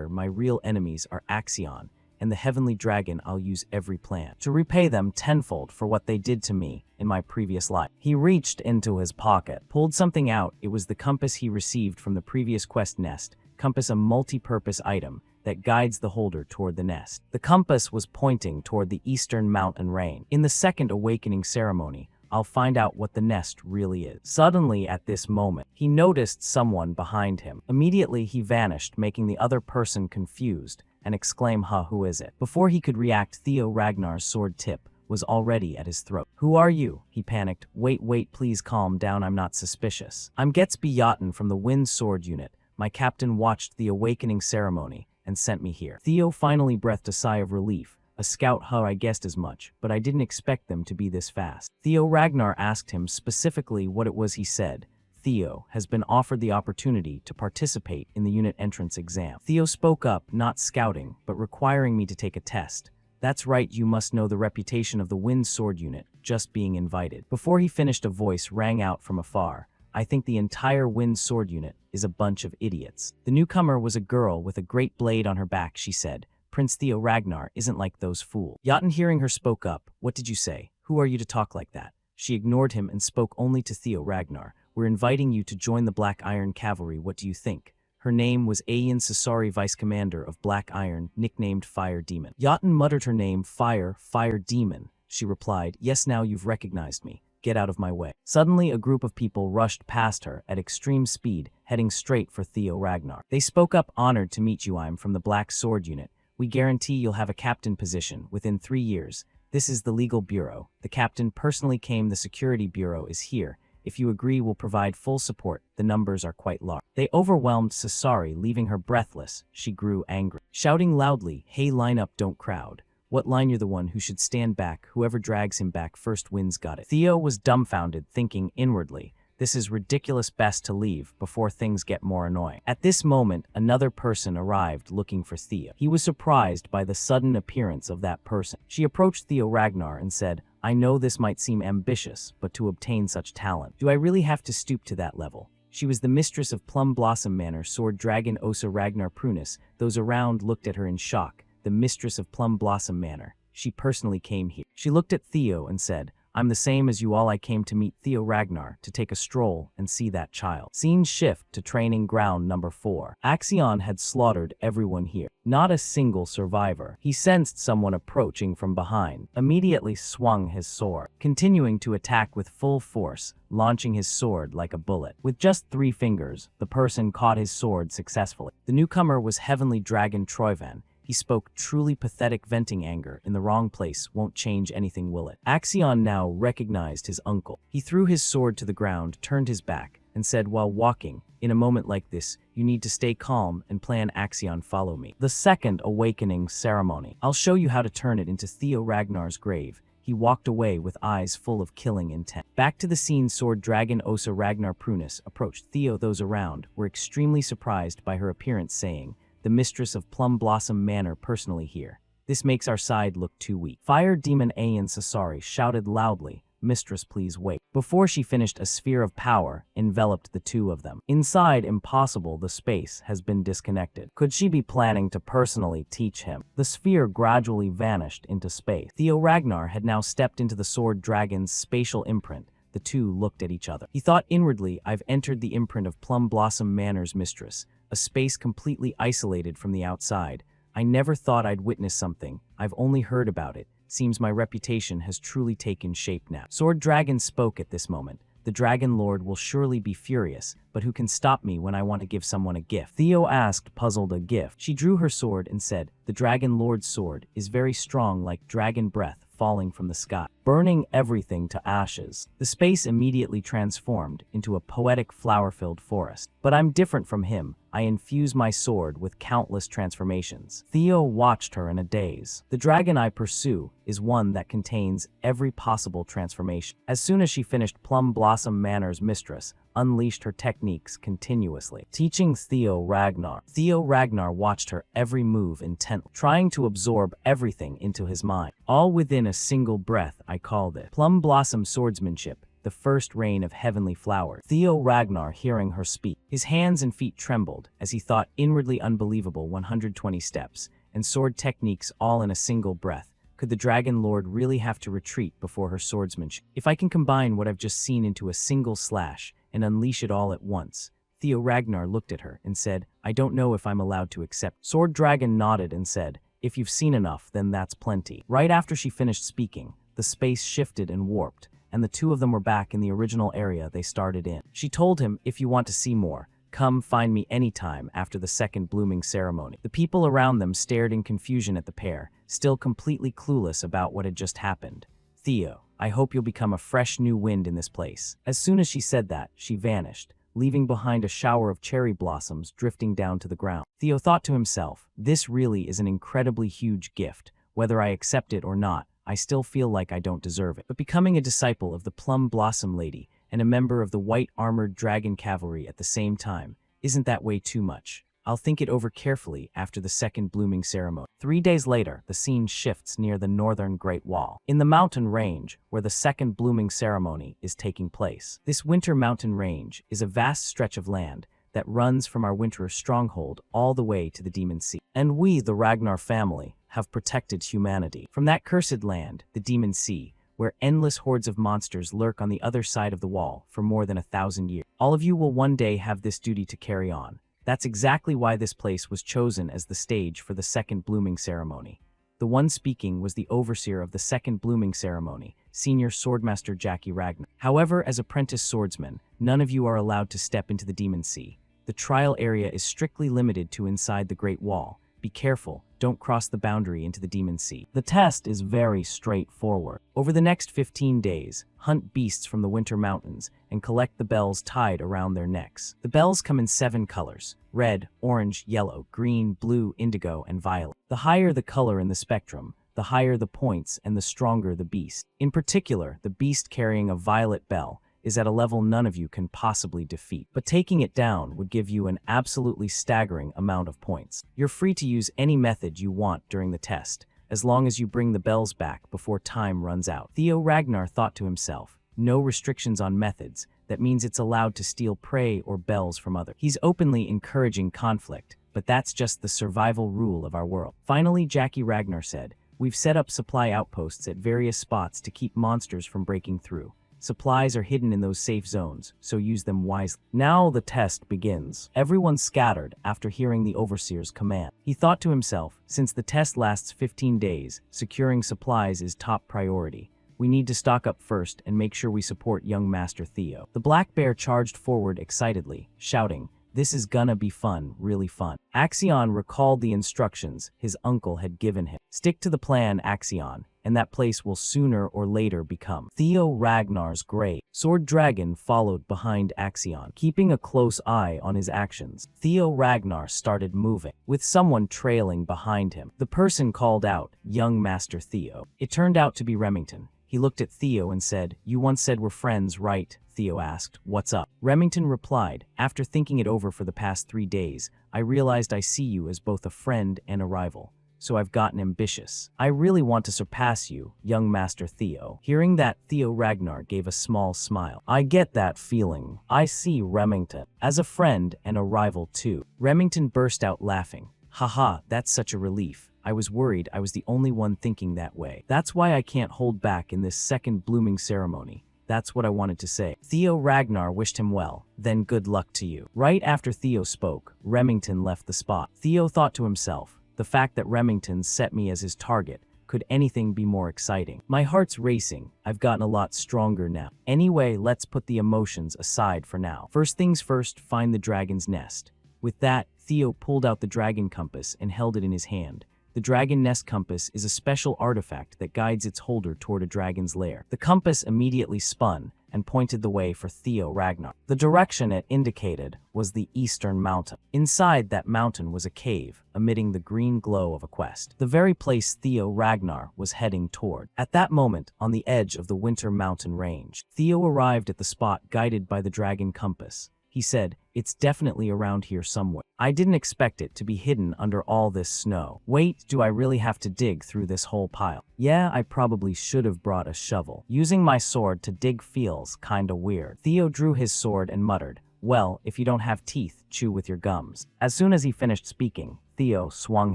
My real enemies are Axion and the Heavenly Dragon. I'll use every plan to repay them tenfold for what they did to me in my previous life. He reached into his pocket, pulled something out. It was the compass he received from the previous quest nest. Compass, a multi-purpose item that guides the holder toward the nest. The compass was pointing toward the eastern mountain range. In the second awakening ceremony, I'll find out what the nest really is. Suddenly, at this moment, he noticed someone behind him. Immediately, he vanished, making the other person confused and exclaim, "Huh, who is it?" Before he could react, Theo Ragnar's sword tip was already at his throat. "Who are you?" he panicked. Wait, please calm down. I'm not suspicious. I'm Gatsby Yachten from the Wind Sword Unit. My captain watched the awakening ceremony and sent me here. Theo finally breathed a sigh of relief. A scout, huh, I guessed as much, but I didn't expect them to be this fast. Theo Ragnar asked him specifically what it was. He said, Theo has been offered the opportunity to participate in the unit entrance exam. Theo spoke up, not scouting, but requiring me to take a test. That's right, you must know the reputation of the Wind Sword Unit, just being invited. Before he finished, a voice rang out from afar. I think the entire Wind Sword Unit is a bunch of idiots. The newcomer was a girl with a great blade on her back. She said, Prince Theo Ragnar isn't like those fools. Yachten, hearing her, spoke up. What did you say? Who are you to talk like that? She ignored him and spoke only to Theo Ragnar. We're inviting you to join the Black Iron Cavalry. What do you think? Her name was Ayan Sasari, Vice Commander of Black Iron, nicknamed Fire Demon. Yachten muttered her name. Fire Demon. She replied, yes, now you've recognized me. Get out of my way. Suddenly, a group of people rushed past her at extreme speed, heading straight for Theo Ragnar. They spoke up. Honored to meet you. I'm from the Black Sword Unit. We guarantee you'll have a captain position within 3 years. This is the legal bureau. The captain personally came. The security bureau is here. If you agree, we'll provide full support. The numbers are quite large. They overwhelmed Sasari, leaving her breathless. She grew angry, shouting loudly, hey, line up, don't crowd. What line? You're the one who should stand back. Whoever drags him back first wins. Got it. Theo was dumbfounded, thinking inwardly, this is ridiculous. Best to leave before things get more annoying. At this moment, another person arrived looking for Theo. He was surprised by the sudden appearance of that person. She approached Theo Ragnar and said, I know this might seem ambitious, but to obtain such talent, do I really have to stoop to that level? She was the mistress of Plum Blossom Manor, Sword Dragon Osa Ragnar Prunus. Those around looked at her in shock. The mistress of Plum Blossom Manor. She personally came here. She looked at Theo and said, I'm the same as you all. I came to meet Theo Ragnar, to take a stroll and see that child. Scene shift to training ground number 4. Axion had slaughtered everyone here. Not a single survivor. He sensed someone approaching from behind, immediately swung his sword, continuing to attack with full force, launching his sword like a bullet. With just 3 fingers, the person caught his sword successfully. The newcomer was Heavenly Dragon Troyvan. He spoke, truly pathetic. Venting anger in the wrong place won't change anything, will it? Axion now recognized his uncle. He threw his sword to the ground, turned his back, and said while walking, in a moment like this, you need to stay calm and plan. Axion, follow me. The second awakening ceremony. I'll show you how to turn it into Theo Ragnar's grave. He walked away with eyes full of killing intent. Back to the scene, Sword Dragon Osa Ragnar Prunus approached Theo. Those around were extremely surprised by her appearance, saying, the mistress of Plum Blossom Manor personally here. This makes our side look too weak. Fire Demon Ayan Sasari shouted loudly, Mistress, please wait. Before she finished, a sphere of power enveloped the two of them. Inside, impossible, the space has been disconnected. Could she be planning to personally teach him? The sphere gradually vanished into space. Theo Ragnar had now stepped into the Sword Dragon's spatial imprint. The two looked at each other. He thought inwardly, I've entered the imprint of Plum Blossom Manor's mistress. A space completely isolated from the outside. I never thought I'd witness something. I've only heard about it. Seems my reputation has truly taken shape now. Sword Dragon spoke at this moment. The Dragon Lord will surely be furious, but who can stop me when I want to give someone a gift? Theo asked, puzzled. A gift. She drew her sword and said, the Dragon Lord's sword is very strong, like dragon breath falling from the sky, burning everything to ashes. The space immediately transformed into a poetic flower-filled forest. But I'm different from him. I infuse my sword with countless transformations. Theo watched her in a daze. The dragon I pursue is one that contains every possible transformation. As soon as she finished, Plum Blossom Manor's mistress unleashed her techniques continuously, teaching Theo Ragnar. Theo Ragnar watched her every move intently, trying to absorb everything into his mind. All within a single breath. I called it Plum Blossom Swordsmanship, the first rain of heavenly flowers. Theo Ragnar, hearing her speak, his hands and feet trembled as he thought inwardly unbelievable 120 steps and sword techniques all in a single breath. Could the Dragon Lord really have to retreat before her swordsmanship? If I can combine what I've just seen into a single slash and unleash it all at once. Theo Ragnar looked at her and said, I don't know if I'm allowed to accept. Sword Dragon nodded and said, if you've seen enough, then that's plenty. Right after she finished speaking, the space shifted and warped, and the two of them were back in the original area they started in. She told him, if you want to see more, come find me anytime after the second blooming ceremony. The people around them stared in confusion at the pair, still completely clueless about what had just happened. Theo, I hope you'll become a fresh new wind in this place. As soon as she said that, she vanished, leaving behind a shower of cherry blossoms drifting down to the ground. Theo thought to himself, this really is an incredibly huge gift. Whether I accept it or not, I still feel like I don't deserve it. But becoming a disciple of the Plum Blossom Lady and a member of the White Armored Dragon Cavalry at the same time, isn't that way too much? I'll think it over carefully after the second blooming ceremony. 3 days later, the scene shifts near the northern Great Wall, in the mountain range where the second blooming ceremony is taking place. This winter mountain range is a vast stretch of land that runs from our winter stronghold all the way to the Demon Sea. And we, the Ragnar family, have protected humanity from that cursed land, the Demon Sea, where endless hordes of monsters lurk on the other side of the wall for more than 1,000 years. All of you will one day have this duty to carry on. That's exactly why this place was chosen as the stage for the second blooming ceremony. The one speaking was the overseer of the second blooming ceremony, Senior Swordmaster Jackie Ragnar. However, as apprentice swordsmen, none of you are allowed to step into the Demon Sea. The trial area is strictly limited to inside the Great Wall. Be careful, don't cross the boundary into the Demon Sea. The test is very straightforward. Over the next 15 days, hunt beasts from the Winter Mountains and collect the bells tied around their necks. The bells come in 7 colors: red, orange, yellow, green, blue, indigo, and violet. The higher the color in the spectrum, the higher the points and the stronger the beast. In particular, the beast carrying a violet bell is at a level none of you can possibly defeat, but taking it down would give you an absolutely staggering amount of points. You're free to use any method you want during the test, as long as you bring the bells back before time runs out. Theo Ragnar thought to himself, no restrictions on methods, that means it's allowed to steal prey or bells from others. He's openly encouraging conflict, but that's just the survival rule of our world. Finally, Jackie Ragnar said, we've set up supply outposts at various spots to keep monsters from breaking through. Supplies are hidden in those safe zones, so use them wisely. Now the test begins. Everyone scattered after hearing the overseer's command. He thought to himself, since the test lasts 15 days, securing supplies is top priority. We need to stock up first and make sure we support young Master Theo. The black bear charged forward excitedly, shouting, this is gonna be fun, really fun. Axion recalled the instructions his uncle had given him. Stick to the plan, Axion, and that place will sooner or later become Theo Ragnar's grave. Sword Dragon followed behind Axion, keeping a close eye on his actions. Theo Ragnar started moving, with someone trailing behind him. The person called out, young Master Theo. It turned out to be Remington. He looked at Theo and said, you once said we're friends, right? Theo asked, what's up? Remington replied, after thinking it over for the past 3 days, I realized I see you as both a friend and a rival. So I've gotten ambitious. I really want to surpass you, young Master Theo. Hearing that, Theo Ragnar gave a small smile. I get that feeling. I see Remington as a friend and a rival too. Remington burst out laughing. Haha, that's such a relief. I was worried I was the only one thinking that way. That's why I can't hold back in this second blooming ceremony. That's what I wanted to say. Theo Ragnar wished him well, then good luck to you. Right after Theo spoke, Remington left the spot. Theo thought to himself, the fact that Remington set me as his target Could anything be more exciting? My heart's racing. I've gotten a lot stronger now. Anyway, let's put the emotions aside for now. First things first, find the dragon's nest. With that, Theo pulled out the dragon compass and held it in his hand. The dragon nest compass is a special artifact that guides its holder toward a dragon's lair. The compass immediately spun and pointed the way for Theo Ragnar. The direction it indicated was the eastern mountain. Inside that mountain was a cave, emitting the green glow of a quest, the very place Theo Ragnar was heading toward. At that moment, on the edge of the winter mountain range, Theo arrived at the spot guided by the dragon compass. He said, "It's definitely around here somewhere. I didn't expect it to be hidden under all this snow. Wait, do I really have to dig through this whole pile? Yeah, I probably should have brought a shovel. Using my sword to dig feels kinda weird." Theo drew his sword and muttered, "Well, if you don't have teeth, chew with your gums." As soon as he finished speaking, Theo swung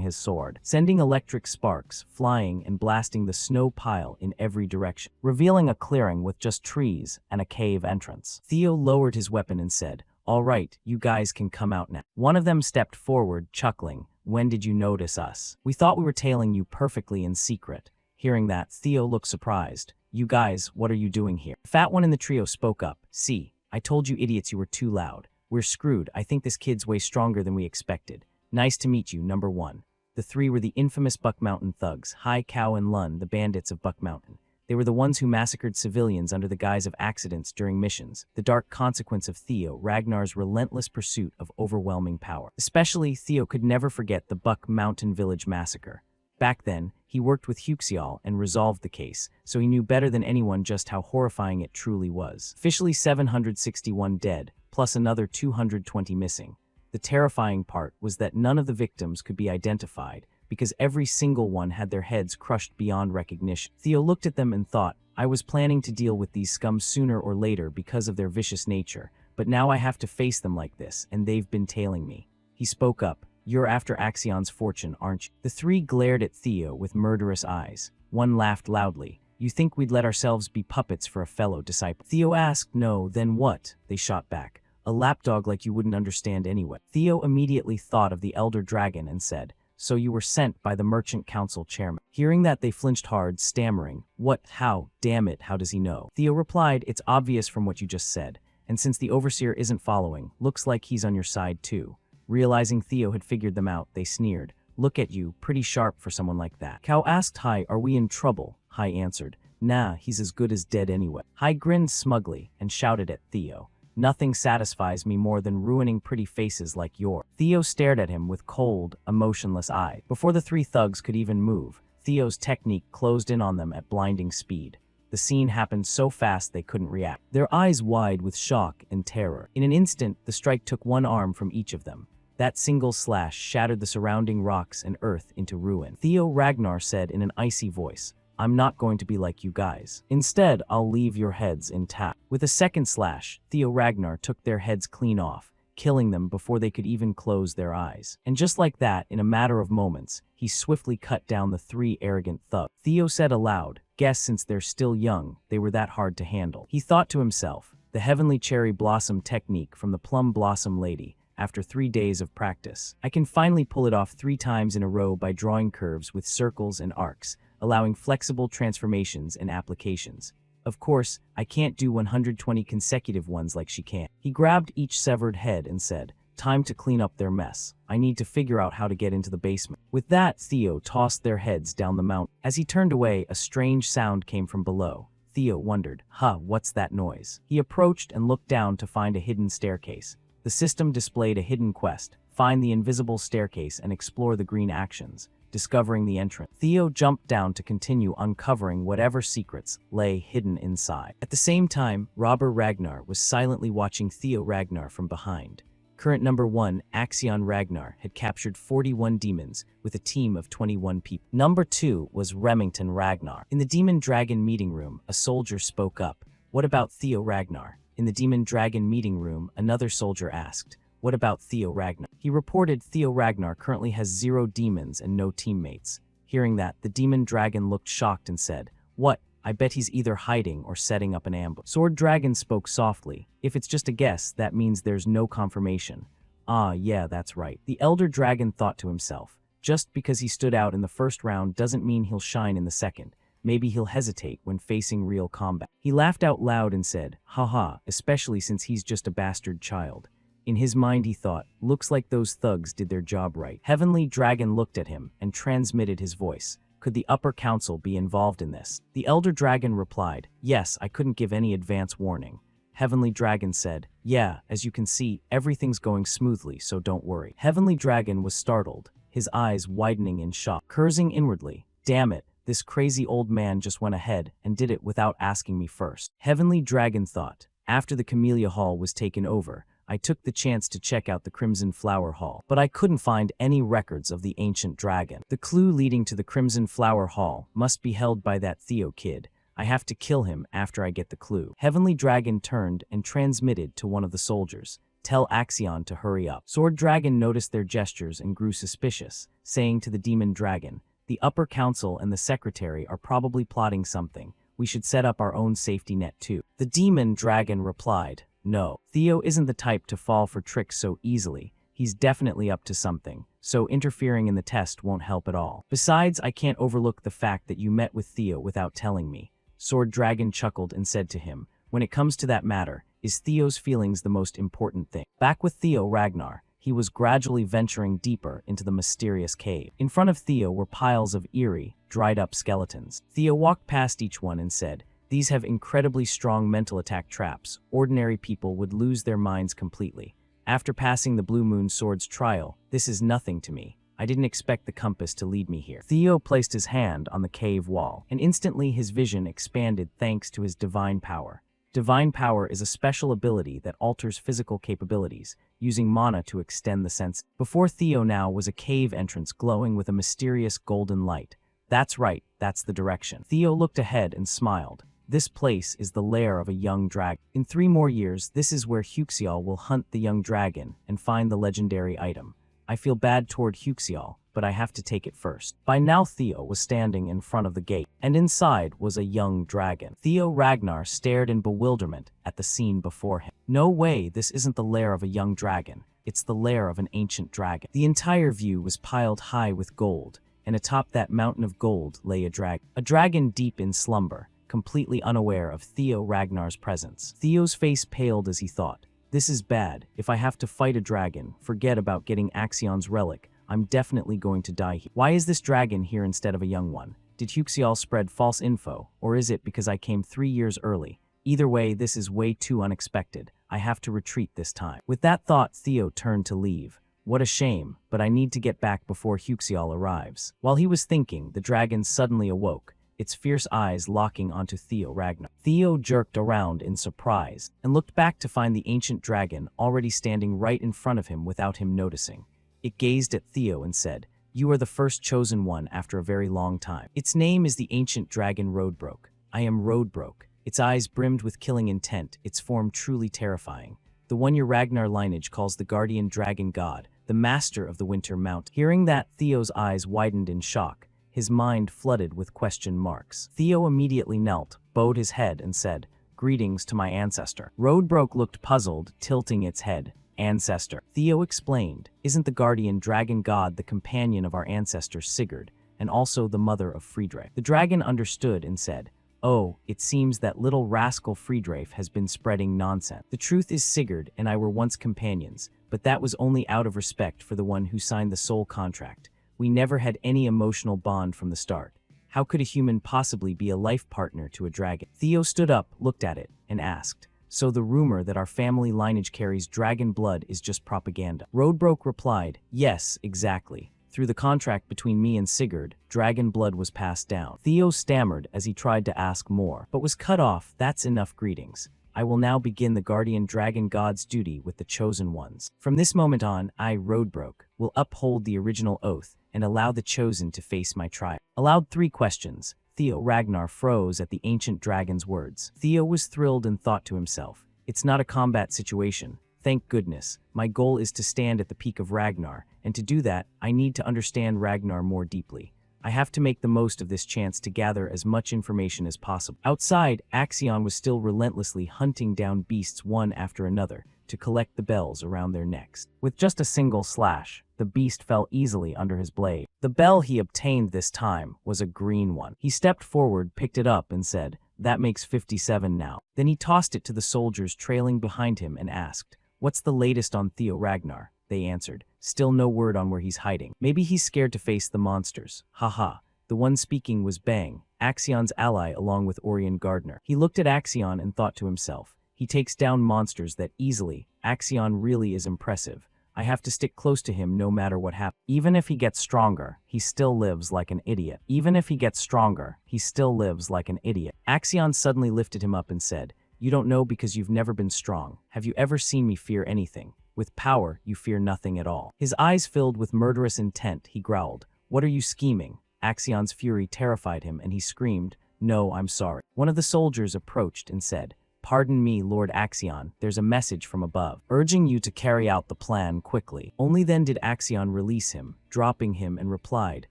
his sword, sending electric sparks flying and blasting the snow pile in every direction, revealing a clearing with just trees and a cave entrance. Theo lowered his weapon and said, "All right, you guys can come out now." One of them stepped forward, chuckling. "When did you notice us? We thought we were tailing you perfectly in secret." Hearing that, Theo looked surprised. "You guys, what are you doing here?" The fat one in the trio spoke up. "See, I told you idiots you were too loud. We're screwed. I think this kid's way stronger than we expected. Nice to meet you, number one." The three were the infamous Buck Mountain thugs, Hai, Cow, and Lun, the bandits of Buck Mountain. They were the ones who massacred civilians under the guise of accidents during missions, the dark consequence of Theo Ragnar's relentless pursuit of overwhelming power. Especially, Theo could never forget the Buck Mountain Village massacre. Back then, he worked with Huxial and resolved the case, so he knew better than anyone just how horrifying it truly was. Officially 761 dead, plus another 220 missing. The terrifying part was that none of the victims could be identified, because every single one had their heads crushed beyond recognition. Theo looked at them and thought, "I was planning to deal with these scum sooner or later because of their vicious nature, but now I have to face them like this, and they've been tailing me." He spoke up, "You're after Axion's fortune, aren't you?" The three glared at Theo with murderous eyes. One laughed loudly. "You think we'd let ourselves be puppets for a fellow disciple?" Theo asked. "No, then what?" They shot back. "A lapdog like you wouldn't understand anyway." Theo immediately thought of the Elder Dragon and said, "So you were sent by the Merchant Council chairman." Hearing that, they flinched hard, stammering, "What? How? Damn it, how does he know?" Theo replied, "It's obvious from what you just said, and since the Overseer isn't following, looks like he's on your side too." Realizing Theo had figured them out, they sneered. "Look at you, pretty sharp for someone like that." Cow asked Hai, "Are we in trouble?" Hai answered, "Nah, he's as good as dead anyway." Hai grinned smugly and shouted at Theo, "Nothing satisfies me more than ruining pretty faces like yours." Theo stared at him with cold, emotionless eyes. Before the three thugs could even move, Theo's technique closed in on them at blinding speed. The scene happened so fast they couldn't react, their eyes wide with shock and terror. In an instant, the strike took one arm from each of them. That single slash shattered the surrounding rocks and earth into ruin. Theo Ragnar said in an icy voice, "I'm not going to be like you guys. Instead, I'll leave your heads intact." With a second slash, Theo Ragnar took their heads clean off, killing them before they could even close their eyes. And just like that, in a matter of moments, he swiftly cut down the three arrogant thugs. Theo said aloud, "Guess since they're still young, they were that hard to handle." He thought to himself, the heavenly cherry blossom technique from the plum blossom lady. After 3 days of practice, I can finally pull it off 3 times in a row by drawing curves with circles and arcs, allowing flexible transformations and applications. Of course, I can't do 120 consecutive ones like she can. He grabbed each severed head and said, "Time to clean up their mess. I need to figure out how to get into the basement." With that, Theo tossed their heads down the mountain. As he turned away, a strange sound came from below. Theo wondered, what's that noise?" He approached and looked down to find a hidden staircase. The system displayed a hidden quest: find the invisible staircase and explore the green actions, discovering the entrance. Theo jumped down to continue uncovering whatever secrets lay hidden inside. At the same time, Robber Ragnar was silently watching Theo Ragnar from behind. Current number 1, Axion Ragnar, had captured 41 demons with a team of 21 people. Number 2 was Remington Ragnar. In the Demon Dragon meeting room, a soldier spoke up. "What about Theo Ragnar?" In the Demon Dragon meeting room, another soldier asked, "What about Theo Ragnar?" He reported Theo Ragnar currently has 0 demons and no teammates. Hearing that, the Demon Dragon looked shocked and said, "What? I bet he's either hiding or setting up an ambush." Sword Dragon spoke softly, "If it's just a guess, that means there's no confirmation." "Ah, yeah, that's right." The Elder Dragon thought to himself, Just because he stood out in the first round doesn't mean he'll shine in the second. Maybe he'll hesitate when facing real combat. He laughed out loud and said, haha, especially since he's just a bastard child. In his mind he thought, looks like those thugs did their job right. Heavenly Dragon looked at him and transmitted his voice. Could the upper council be involved in this? The Elder Dragon replied, yes, I couldn't give any advance warning. Heavenly Dragon said, yeah, as you can see, everything's going smoothly, so don't worry. Heavenly Dragon was startled, his eyes widening in shock, cursing inwardly, damn it, this crazy old man just went ahead and did it without asking me first. Heavenly Dragon thought, after the Camellia Hall was taken over, I took the chance to check out the Crimson Flower Hall, but I couldn't find any records of the ancient dragon. The clue leading to the Crimson Flower Hall must be held by that Theo kid. I have to kill him after I get the clue. Heavenly Dragon turned and transmitted to one of the soldiers. Tell Axion to hurry up. Sword Dragon noticed their gestures and grew suspicious, saying to the Demon Dragon, the upper council and the secretary are probably plotting something. We should set up our own safety net too. The Demon Dragon replied, no, Theo isn't the type to fall for tricks so easily. He's definitely up to something, so interfering in the test won't help at all. Besides, I can't overlook the fact that you met with Theo without telling me. Sword Dragon chuckled and said to him, when it comes to that matter, is Theo's feelings the most important thing? Back with Theo Ragnar, he was gradually venturing deeper into the mysterious cave. In front of Theo were piles of eerie, dried-up skeletons. Theo walked past each one and said, these have incredibly strong mental attack traps. Ordinary people would lose their minds completely. After passing the Blue Moon Sword's trial, this is nothing to me. I didn't expect the compass to lead me here. Theo placed his hand on the cave wall, and instantly his vision expanded thanks to his divine power. Divine power is a special ability that alters physical capabilities, using mana to extend the sense. Before Theo now was a cave entrance glowing with a mysterious golden light. That's right, that's the direction. Theo looked ahead and smiled. This place is the lair of a young dragon. In 3 more years, this is where Huxial will hunt the young dragon and find the legendary item. I feel bad toward Huxial, but I have to take it first. By now Theo was standing in front of the gate, and inside was a young dragon. Theo Ragnar stared in bewilderment at the scene before him. No way, this isn't the lair of a young dragon. It's the lair of an ancient dragon. The entire view was piled high with gold, and atop that mountain of gold lay a dragon. A dragon deep in slumber, completely unaware of Theo Ragnar's presence. Theo's face paled as he thought, this is bad. If I have to fight a dragon, forget about getting Axion's relic. I'm definitely going to die here. Why is this dragon here instead of a young one? Did Huxial spread false info, or is it because I came 3 years early? Either way, this is way too unexpected. I have to retreat this time. With that thought, Theo turned to leave. What a shame, but I need to get back before Huxial arrives. While he was thinking, the dragon suddenly awoke, its fierce eyes locking onto Theo Ragnar. Theo jerked around in surprise and looked back to find the ancient dragon already standing right in front of him without him noticing. It gazed at Theo and said, you are the first chosen one after a very long time. Its name is the ancient dragon Roadbroke. I am Roadbroke. Its eyes brimmed with killing intent, its form truly terrifying. The one your Ragnar lineage calls the guardian dragon god, the master of the winter mount. Hearing that, Theo's eyes widened in shock. His mind flooded with question marks. Theo immediately knelt, bowed his head, and said, greetings to my ancestor. Roadbroke looked puzzled, tilting its head. Ancestor. Theo explained, isn't the guardian dragon god the companion of our ancestor Sigurd, and also the mother of Friedrich? The dragon understood and said, oh, it seems that little rascal Friedrich has been spreading nonsense. The truth is Sigurd and I were once companions, but that was only out of respect for the one who signed the soul contract. We never had any emotional bond from the start. How could a human possibly be a life partner to a dragon? Theo stood up, looked at it, and asked, so the rumor that our family lineage carries dragon blood is just propaganda? Roadbroke replied, yes, exactly. Through the contract between me and Sigurd, dragon blood was passed down. Theo stammered as he tried to ask more, but was cut off. That's enough greetings. I will now begin the guardian dragon god's duty with the chosen ones. From this moment on, I, Roadbroke, will uphold the original oath and allow the chosen to face my trial. Allowed 3 questions. Theo Ragnar froze at the ancient dragon's words. Theo was thrilled and thought to himself, it's not a combat situation. Thank goodness. My goal is to stand at the peak of Ragnar, and to do that, I need to understand Ragnar more deeply. I have to make the most of this chance to gather as much information as possible. Outside, Axion was still relentlessly hunting down beasts one after another to collect the bells around their necks. With just a single slash, the beast fell easily under his blade. The bell he obtained this time was a green one. He stepped forward, picked it up, and said, "That makes 57 now." Then he tossed it to the soldiers trailing behind him and asked, "What's the latest on Theo Ragnar?" They answered, "Still no word on where he's hiding. Maybe he's scared to face the monsters. Haha." The one speaking was Bang, Axion's ally along with Orion Gardner. He looked at Axion and thought to himself, "He takes down monsters that easily. Axion really is impressive. I have to stick close to him no matter what happens. Even if he gets stronger, he still lives like an idiot. Even if he gets stronger, he still lives like an idiot." Axion suddenly lifted him up and said, "You don't know because you've never been strong. Have you ever seen me fear anything? With power, you fear nothing at all." His eyes filled with murderous intent, he growled, "What are you scheming?" Axion's fury terrified him, and he screamed, "No, I'm sorry." One of the soldiers approached and said, "Pardon me, Lord Axion, there's a message from above, urging you to carry out the plan quickly." Only then did Axion release him, dropping him, and replied,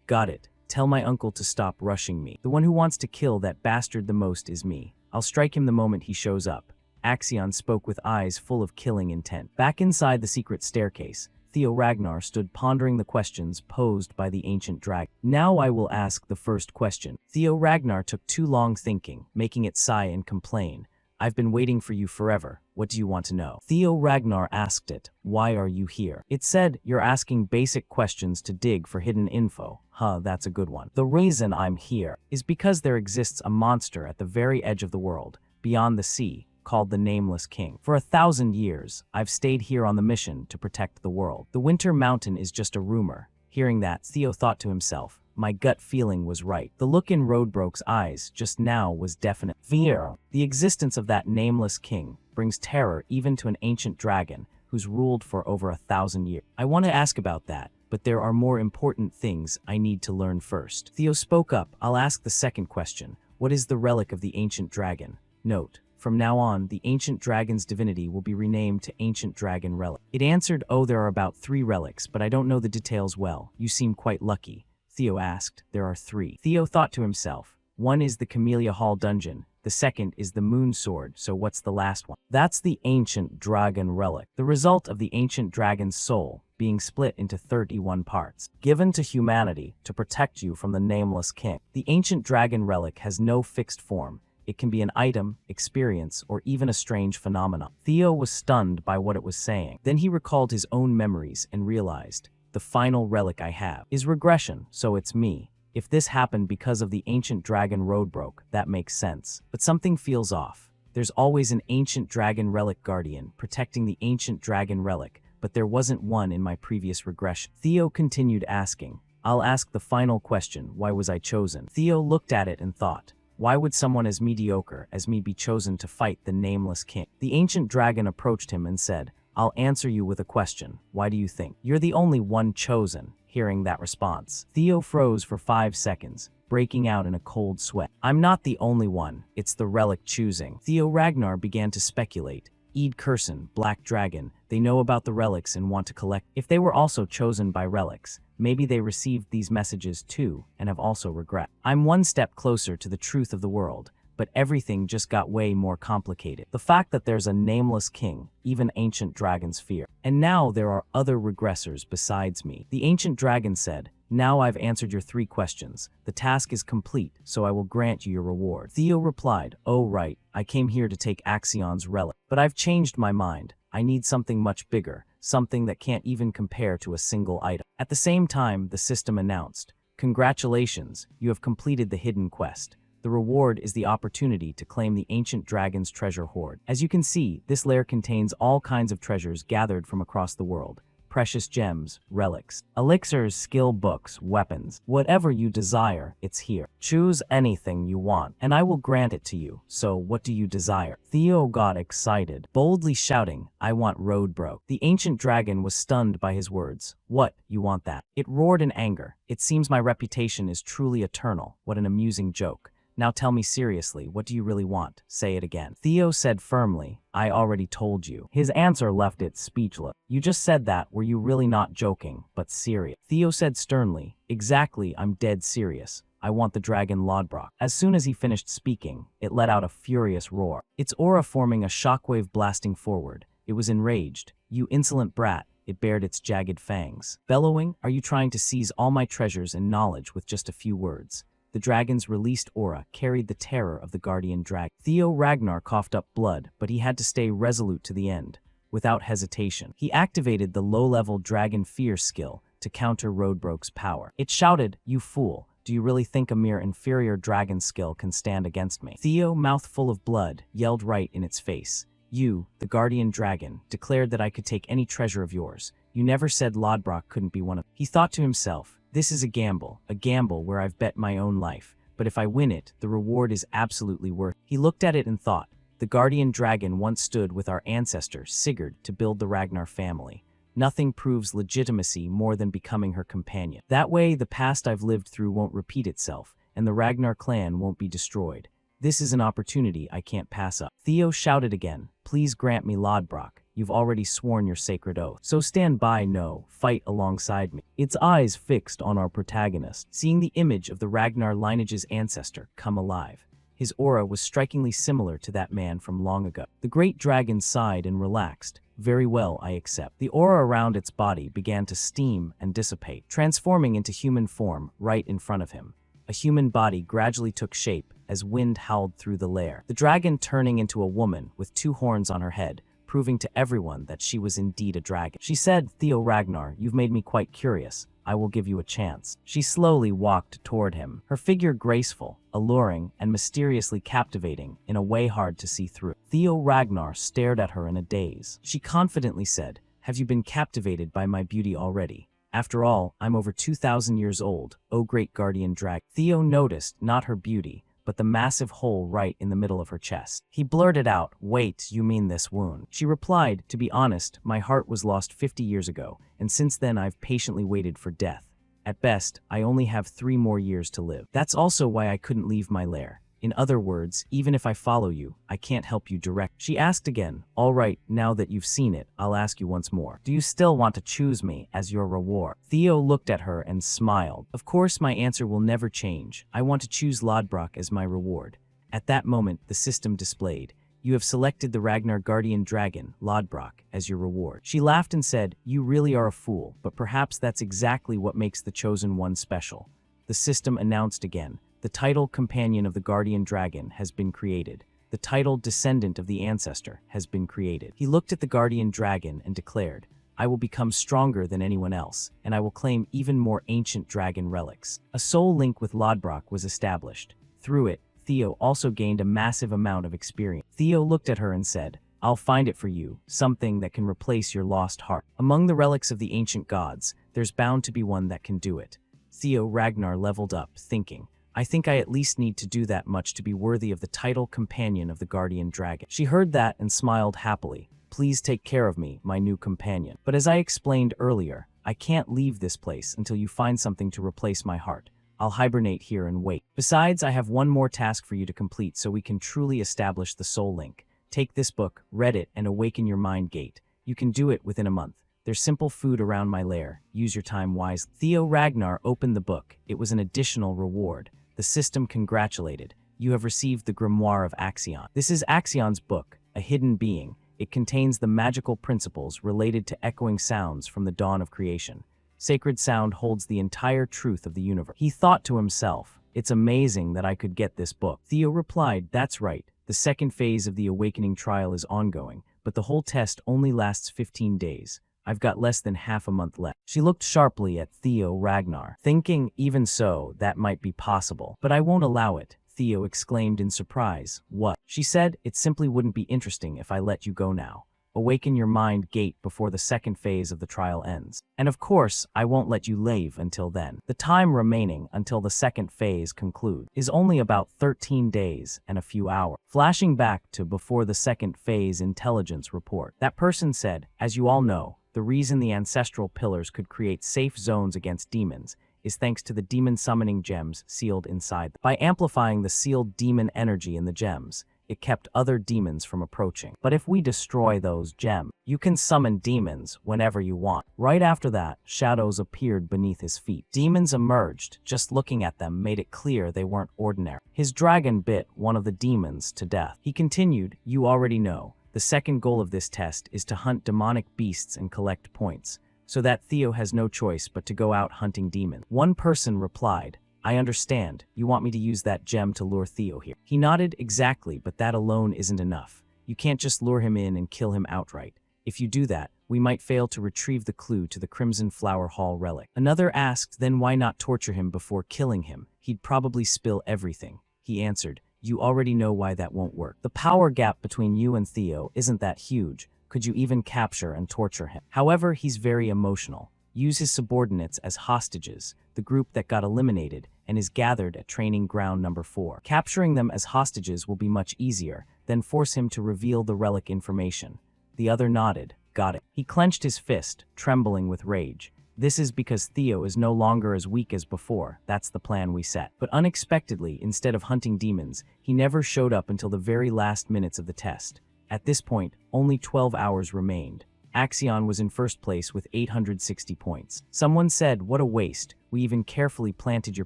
"Got it. Tell my uncle to stop rushing me. The one who wants to kill that bastard the most is me. I'll strike him the moment he shows up." Axion spoke with eyes full of killing intent. Back inside the secret staircase, Theo Ragnar stood pondering the questions posed by the ancient dragon. "Now I will ask the first question." Theo Ragnar took too long thinking, making it sigh and complain. "I've been waiting for you forever. What do you want to know?" Theo Ragnar asked it, "Why are you here?" It said, "You're asking basic questions to dig for hidden info." That's a good one. "The reason I'm here is because there exists a monster at the very edge of the world, beyond the sea, called the Nameless King. For 1,000 years, I've stayed here on the mission to protect the world. The Winter Mountain is just a rumor." Hearing that, Theo thought to himself, "My gut feeling was right." The look in Rodebroke's eyes just now was definite. Fear. The existence of that Nameless King brings terror even to an ancient dragon who's ruled for over 1,000 years. "I want to ask about that, but there are more important things I need to learn first." Theo spoke up. "I'll ask the second question. What is the relic of the ancient dragon?" Note: from now on, the ancient dragon's divinity will be renamed to Ancient Dragon Relic. It answered, "Oh, there are about 3 relics, but I don't know the details well. You seem quite lucky." Theo asked, "There are 3. Theo thought to himself, "One is the Camellia Hall dungeon, the second is the Moon Sword, so what's the last one?" That's the Ancient Dragon Relic, the result of the ancient dragon's soul being split into 31 parts, given to humanity to protect you from the Nameless King. The Ancient Dragon Relic has no fixed form. It can be an item, experience, or even a strange phenomenon. Theo was stunned by what it was saying. Then he recalled his own memories and realized, the final relic I have is regression, so it's me. If this happened because of the ancient dragon Rodebroke, that makes sense. But something feels off. There's always an ancient dragon relic guardian protecting the ancient dragon relic, but there wasn't one in my previous regression. Theo continued asking, "I'll ask the final question, why was I chosen?" Theo looked at it and thought, why would someone as mediocre as me be chosen to fight the Nameless King? The ancient dragon approached him and said, "I'll answer you with a question. Why do you think you're the only one chosen?" Hearing that response, Theo froze for 5 seconds, breaking out in a cold sweat. "I'm not the only one. It's the relic choosing." Theo Ragnar began to speculate. Eid Curson, Black Dragon, they know about the relics and want to collect. If they were also chosen by relics, maybe they received these messages too and have also regret. I'm one step closer to the truth of the world, but everything just got way more complicated. The fact that there's a nameless king, even ancient dragons fear. And now there are other regressors besides me. The ancient dragon said, "Now I've answered your 3 questions. The task is complete, so I will grant you your reward." Theo replied, "Oh right, I came here to take Axion's relic. But I've changed my mind. I need something much bigger, something that can't even compare to a single item." At the same time, the system announced, "Congratulations, you have completed the hidden quest. The reward is the opportunity to claim the ancient dragon's treasure hoard." As you can see, this lair contains all kinds of treasures gathered from across the world. Precious gems, relics, elixirs, skill books, weapons. Whatever you desire, it's here. Choose anything you want, and I will grant it to you. So, what do you desire? Theo got excited, boldly shouting, "I want Rodebroke." The ancient dragon was stunned by his words. "What, you want that?" It roared in anger. "It seems my reputation is truly eternal. What an amusing joke. Now tell me seriously, what do you really want? Say it again." Theo said firmly, "I already told you." His answer left it speechless. "You just said that, were you really not joking, but serious?" Theo said sternly, "Exactly, I'm dead serious. I want the dragon Lodbrok." As soon as he finished speaking, it let out a furious roar, its aura forming a shockwave blasting forward. It was enraged. "You insolent brat, it bared its jagged fangs. Bellowing, "Are you trying to seize all my treasures and knowledge with just a few words?" The dragon's released aura carried the terror of the guardian dragon. Theo Ragnar coughed up blood, but he had to stay resolute to the end. Without hesitation, he activated the low-level Dragon Fear skill to counter Roadbroke's power. It shouted, "You fool. Do you really think a mere inferior dragon skill can stand against me?" Theo, mouth full of blood, yelled right in its face. "You, the guardian dragon, declared that I could take any treasure of yours. You never said Lodbrok couldn't be one of." He thought to himself, "This is a gamble where I've bet my own life. But if I win it, the reward is absolutely worth it." He looked at it and thought, "The guardian dragon once stood with our ancestor, Sigurd, to build the Ragnar family. Nothing proves legitimacy more than becoming her companion. That way, the past I've lived through won't repeat itself, and the Ragnar clan won't be destroyed. This is an opportunity I can't pass up." Theo shouted again, "Please grant me Lodbrok. You've already sworn your sacred oath. So stand by, no, fight alongside me." Its eyes fixed on our protagonist, seeing the image of the Ragnar lineage's ancestor come alive. His aura was strikingly similar to that man from long ago. The great dragon sighed and relaxed. "Very well, I accept." The aura around its body began to steam and dissipate, transforming into human form right in front of him. A human body gradually took shape as wind howled through the lair, the dragon turning into a woman with 2 horns on her head, proving to everyone that she was indeed a dragon. She said, "Theo Ragnar, you've made me quite curious. I will give you a chance." She slowly walked toward him, her figure graceful, alluring, and mysteriously captivating in a way hard to see through. Theo Ragnar stared at her in a daze. She confidently said, "Have you been captivated by my beauty already? After all, I'm over 2,000 years old, O great guardian dragon." Theo noticed not her beauty, but the massive hole right in the middle of her chest. He blurted out, "Wait, you mean this wound?" She replied, "To be honest, my heart was lost 50 years ago, and since then I've patiently waited for death. At best, I only have 3 more years to live. That's also why I couldn't leave my lair. In other words, even if I follow you, I can't help you direct." She asked again, "All right, now that you've seen it, I'll ask you once more. Do you still want to choose me as your reward?" Theo looked at her and smiled. "Of course, my answer will never change. I want to choose Lodbrok as my reward." At that moment, the system displayed, "You have selected the Ragnar guardian dragon, Lodbrok, as your reward." She laughed and said, "You really are a fool, but perhaps that's exactly what makes the chosen one special." The system announced again, "The title companion of the guardian dragon has been created. The title descendant of the ancestor has been created." He looked at the guardian dragon and declared, "I will become stronger than anyone else, and I will claim even more ancient dragon relics." A soul link with Lodbrok was established. Through it, Theo also gained a massive amount of experience. Theo looked at her and said, "I'll find it for you, something that can replace your lost heart. Among the relics of the ancient gods, there's bound to be one that can do it." Theo Ragnar leveled up, thinking, "I think I at least need to do that much to be worthy of the title companion of the guardian dragon." She heard that and smiled happily. "Please take care of me, my new companion. But as I explained earlier, I can't leave this place until you find something to replace my heart. I'll hibernate here and wait. Besides, I have one more task for you to complete so we can truly establish the soul link. Take this book, read it, and awaken your mind gate. You can do it within a month. There's simple food around my lair. Use your time wisely." Theo Ragnar opened the book. It was an additional reward. The system congratulated, "You have received the Grimoire of Axion. This is Axion's book, a hidden being. It contains the magical principles related to echoing sounds from the dawn of creation. Sacred sound holds the entire truth of the universe." He thought to himself, "It's amazing that I could get this book." Theo replied, "That's right. The second phase of the awakening trial is ongoing, but the whole test only lasts 15 days. I've got less than half a month left." She looked sharply at Theo Ragnar, thinking, even so, that might be possible. "But I won't allow it," Theo exclaimed in surprise. "What?" She said, "It simply wouldn't be interesting if I let you go now. Awaken your mind gate before the second phase of the trial ends. And of course, I won't let you leave until then. The time remaining until the second phase concludes is only about 13 days and a few hours." Flashing back to before the second phase intelligence report, that person said, "As you all know, the reason the ancestral pillars could create safe zones against demons is thanks to the demon summoning gems sealed inside them. By amplifying the sealed demon energy in the gems, it kept other demons from approaching. But if we destroy those gems, you can summon demons whenever you want." Right after that, shadows appeared beneath his feet. Demons emerged. Just looking at them made it clear they weren't ordinary. His dragon bit one of the demons to death. He continued, "You already know. The second goal of this test is to hunt demonic beasts and collect points, so that Theo has no choice but to go out hunting demons. One person replied, I understand, you want me to use that gem to lure Theo here. He nodded, exactly, but that alone isn't enough. You can't just lure him in and kill him outright. If you do that, we might fail to retrieve the clue to the Crimson Flower Hall relic. Another asked, then why not torture him before killing him? He'd probably spill everything. He answered, you already know why that won't work. The power gap between you and Theo isn't that huge. Could you even capture and torture him? However, he's very emotional. Use his subordinates as hostages, the group that got eliminated and is gathered at training ground number 4. Capturing them as hostages will be much easier, then force him to reveal the relic information. The other nodded. Got it. He clenched his fist, trembling with rage. This is because Theo is no longer as weak as before. That's the plan we set. But unexpectedly, instead of hunting demons, he never showed up until the very last minutes of the test. At this point, only 12 hours remained. Axion was in first place with 860 points. Someone said, what a waste. We even carefully planted your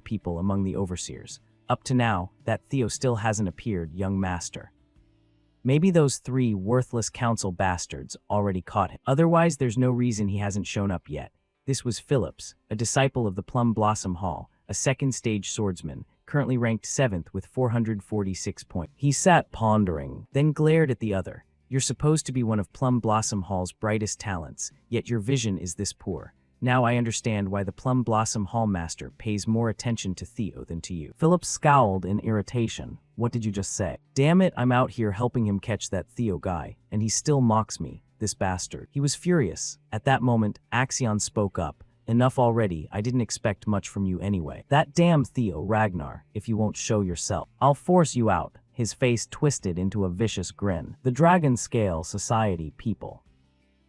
people among the overseers. Up to now, that Theo still hasn't appeared, young master. Maybe those 3 worthless council bastards already caught him. Otherwise, there's no reason he hasn't shown up yet. This was Phillips, a disciple of the Plum Blossom Hall, a second-stage swordsman, currently ranked 7th with 446 points. He sat pondering, then glared at the other. You're supposed to be one of Plum Blossom Hall's brightest talents, yet your vision is this poor. Now I understand why the Plum Blossom Hall Master pays more attention to Theo than to you. Phillips scowled in irritation. What did you just say? Damn it, I'm out here helping him catch that Theo guy, and he still mocks me, this bastard. He was furious. At that moment, Axion spoke up. Enough already, I didn't expect much from you anyway. That damn Theo, Ragnar, if you won't show yourself. I'll force you out. His face twisted into a vicious grin. The Dragon Scale Society people